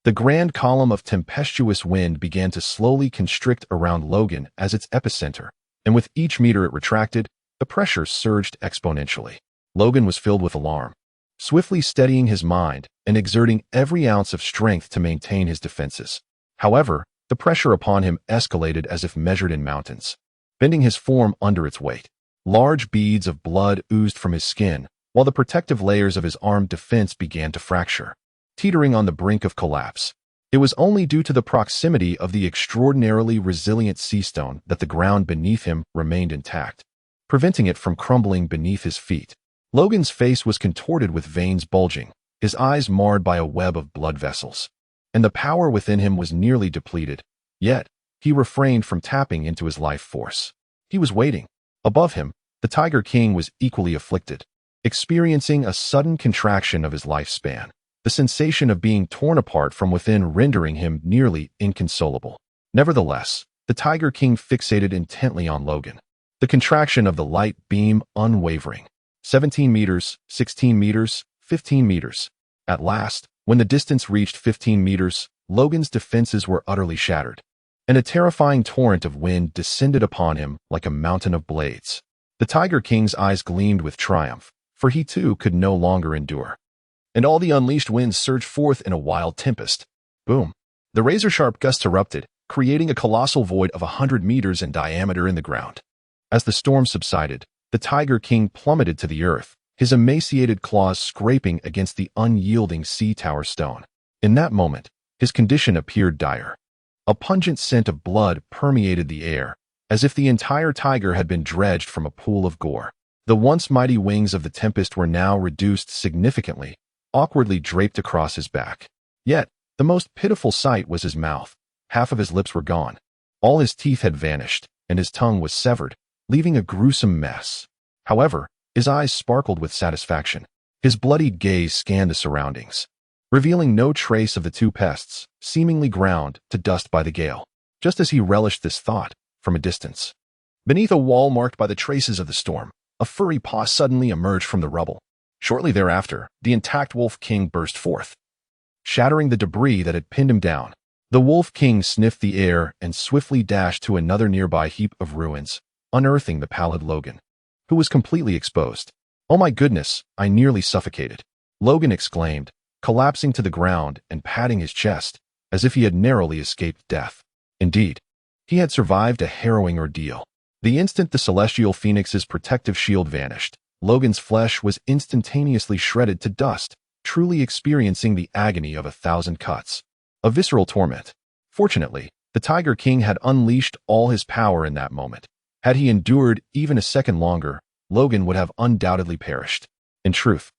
The grand column of tempestuous wind began to slowly constrict around Logan as its epicenter, and with each meter it retracted, the pressure surged exponentially. Logan was filled with alarm, swiftly steadying his mind and exerting every ounce of strength to maintain his defenses. However, the pressure upon him escalated as if measured in mountains, bending his form under its weight. Large beads of blood oozed from his skin, while the protective layers of his armed defense began to fracture, teetering on the brink of collapse. It was only due to the proximity of the extraordinarily resilient sea stone that the ground beneath him remained intact, preventing it from crumbling beneath his feet. Logan's face was contorted with veins bulging, his eyes marred by a web of blood vessels, and the power within him was nearly depleted. Yet, he refrained from tapping into his life force. He was waiting. Above him, the Tiger King was equally afflicted, experiencing a sudden contraction of his lifespan, the sensation of being torn apart from within rendering him nearly inconsolable. Nevertheless, the Tiger King fixated intently on Logan, the contraction of the light beam unwavering. 17 meters, 16 meters, 15 meters. At last, when the distance reached 15 meters, Logan's defenses were utterly shattered, and a terrifying torrent of wind descended upon him like a mountain of blades. The Tiger King's eyes gleamed with triumph, for he too could no longer endure. And all the unleashed winds surged forth in a wild tempest. Boom! The razor-sharp gusts erupted, creating a colossal void of 100 meters in diameter in the ground. As the storm subsided, the Tiger King plummeted to the earth, his emaciated claws scraping against the unyielding sea tower stone. In that moment, his condition appeared dire. A pungent scent of blood permeated the air, as if the entire tiger had been dredged from a pool of gore. The once mighty wings of the tempest were now reduced significantly, awkwardly draped across his back. Yet, the most pitiful sight was his mouth. Half of his lips were gone. All his teeth had vanished, and his tongue was severed, leaving a gruesome mess. However, his eyes sparkled with satisfaction. His bloodied gaze scanned the surroundings, revealing no trace of the two pests, seemingly ground to dust by the gale. Just as he relished this thought, from a distance, beneath a wall marked by the traces of the storm, a furry paw suddenly emerged from the rubble. Shortly thereafter, the intact Wolf King burst forth, shattering the debris that had pinned him down. The Wolf King sniffed the air and swiftly dashed to another nearby heap of ruins, unearthing the pallid Logan, who was completely exposed. "Oh my goodness, I nearly suffocated," Logan exclaimed, collapsing to the ground and patting his chest, as if he had narrowly escaped death. Indeed, he had survived a harrowing ordeal. The instant the Celestial Phoenix's protective shield vanished, Logan's flesh was instantaneously shredded to dust, truly experiencing the agony of 1,000 cuts. A visceral torment. Fortunately, the Tiger King had unleashed all his power in that moment. Had he endured even a second longer, Logan would have undoubtedly perished. In truth,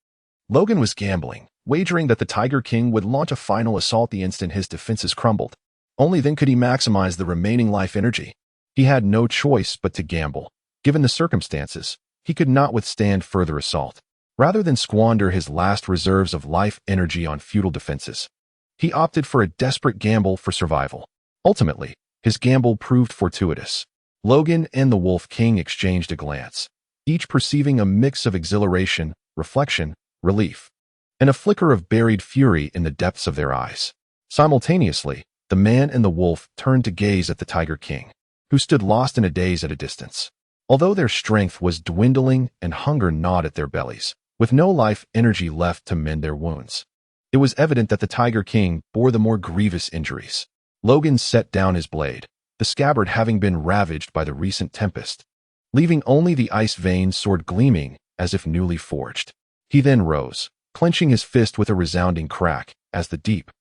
Logan was gambling, wagering that the Tiger King would launch a final assault the instant his defenses crumbled. Only then could he maximize the remaining life energy. He had no choice but to gamble. Given the circumstances, he could not withstand further assault. Rather than squander his last reserves of life energy on futile defenses, he opted for a desperate gamble for survival. Ultimately, his gamble proved fortuitous. Logan and the Wolf King exchanged a glance, each perceiving a mix of exhilaration, reflection, relief, and a flicker of buried fury in the depths of their eyes. Simultaneously, the man and the wolf turned to gaze at the Tiger King, who stood lost in a daze at a distance. Although their strength was dwindling and hunger gnawed at their bellies, with no life energy left to mend their wounds, it was evident that the Tiger King bore the more grievous injuries. Logan set down his blade, the scabbard having been ravaged by the recent tempest, leaving only the ice-veined sword gleaming as if newly forged. He then rose, clenching his fist with a resounding crack, as the deep,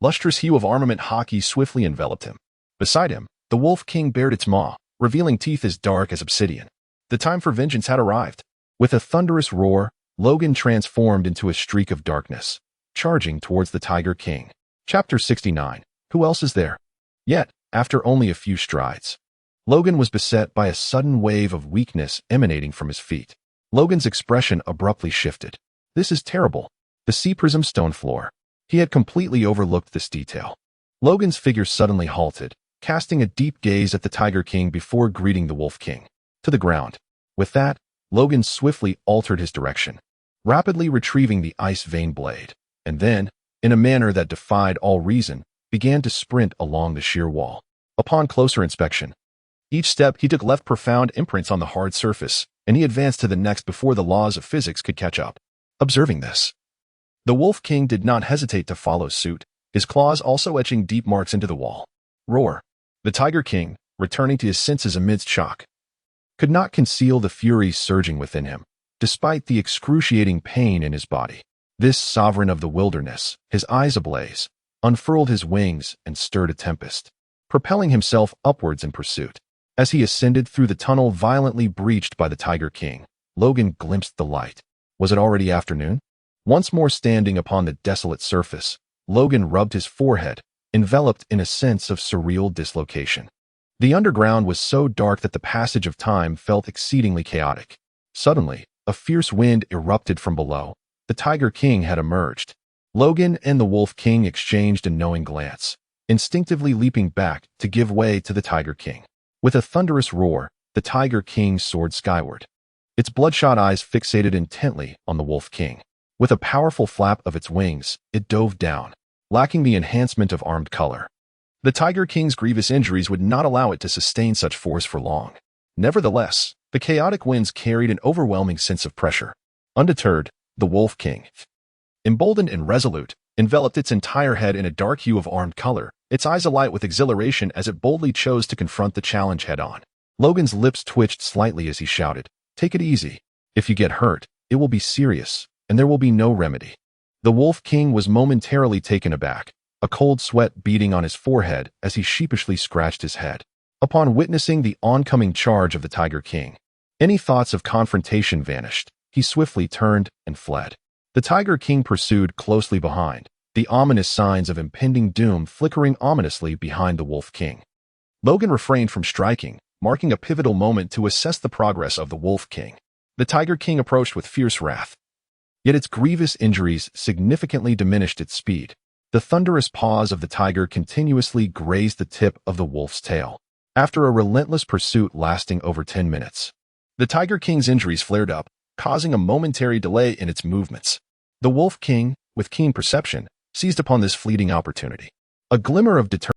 lustrous hue of armament hockey swiftly enveloped him. Beside him, the Wolf King bared its maw, revealing teeth as dark as obsidian. The time for vengeance had arrived. With a thunderous roar, Logan transformed into a streak of darkness, charging towards the Tiger King. Chapter 69. Who else is there? Yet, after only a few strides, Logan was beset by a sudden wave of weakness emanating from his feet. Logan's expression abruptly shifted. This is terrible. The sea prism stone floor. He had completely overlooked this detail. Logan's figure suddenly halted, casting a deep gaze at the Tiger King before greeting the Wolf King. To the ground. With that, Logan swiftly altered his direction, rapidly retrieving the ice vein blade, and then, in a manner that defied all reason, began to sprint along the sheer wall. Upon closer inspection, each step he took left profound imprints on the hard surface, and he advanced to the next before the laws of physics could catch up. Observing this, the Wolf King did not hesitate to follow suit, his claws also etching deep marks into the wall. Roar. The Tiger King, returning to his senses amidst shock, could not conceal the fury surging within him, despite the excruciating pain in his body. This sovereign of the wilderness, his eyes ablaze, unfurled his wings and stirred a tempest, propelling himself upwards in pursuit. As he ascended through the tunnel violently breached by the Tiger King, Logan glimpsed the light. Was it already afternoon? Once more standing upon the desolate surface, Logan rubbed his forehead, enveloped in a sense of surreal dislocation. The underground was so dark that the passage of time felt exceedingly chaotic. Suddenly, a fierce wind erupted from below. The Tiger King had emerged. Logan and the Wolf King exchanged a knowing glance, instinctively leaping back to give way to the Tiger King. With a thunderous roar, the Tiger King soared skyward, its bloodshot eyes fixated intently on the Wolf King. With a powerful flap of its wings, it dove down, lacking the enhancement of armed color. The Tiger King's grievous injuries would not allow it to sustain such force for long. Nevertheless, the chaotic winds carried an overwhelming sense of pressure. Undeterred, the Wolf King, emboldened and resolute, enveloped its entire head in a dark hue of armed color, its eyes alight with exhilaration as it boldly chose to confront the challenge head-on. Logan's lips twitched slightly as he shouted, "Take it easy. If you get hurt, it will be serious, and there will be no remedy." The Wolf King was momentarily taken aback, a cold sweat beading on his forehead as he sheepishly scratched his head. Upon witnessing the oncoming charge of the Tiger King, any thoughts of confrontation vanished. He swiftly turned and fled. The Tiger King pursued closely behind, the ominous signs of impending doom flickering ominously behind the Wolf King. Logan refrained from striking, marking a pivotal moment to assess the progress of the Wolf King. The Tiger King approached with fierce wrath, yet its grievous injuries significantly diminished its speed. The thunderous paws of the tiger continuously grazed the tip of the wolf's tail. After a relentless pursuit lasting over 10 minutes, the Tiger King's injuries flared up, causing a momentary delay in its movements. The Wolf King, with keen perception, seized upon this fleeting opportunity. A glimmer of determination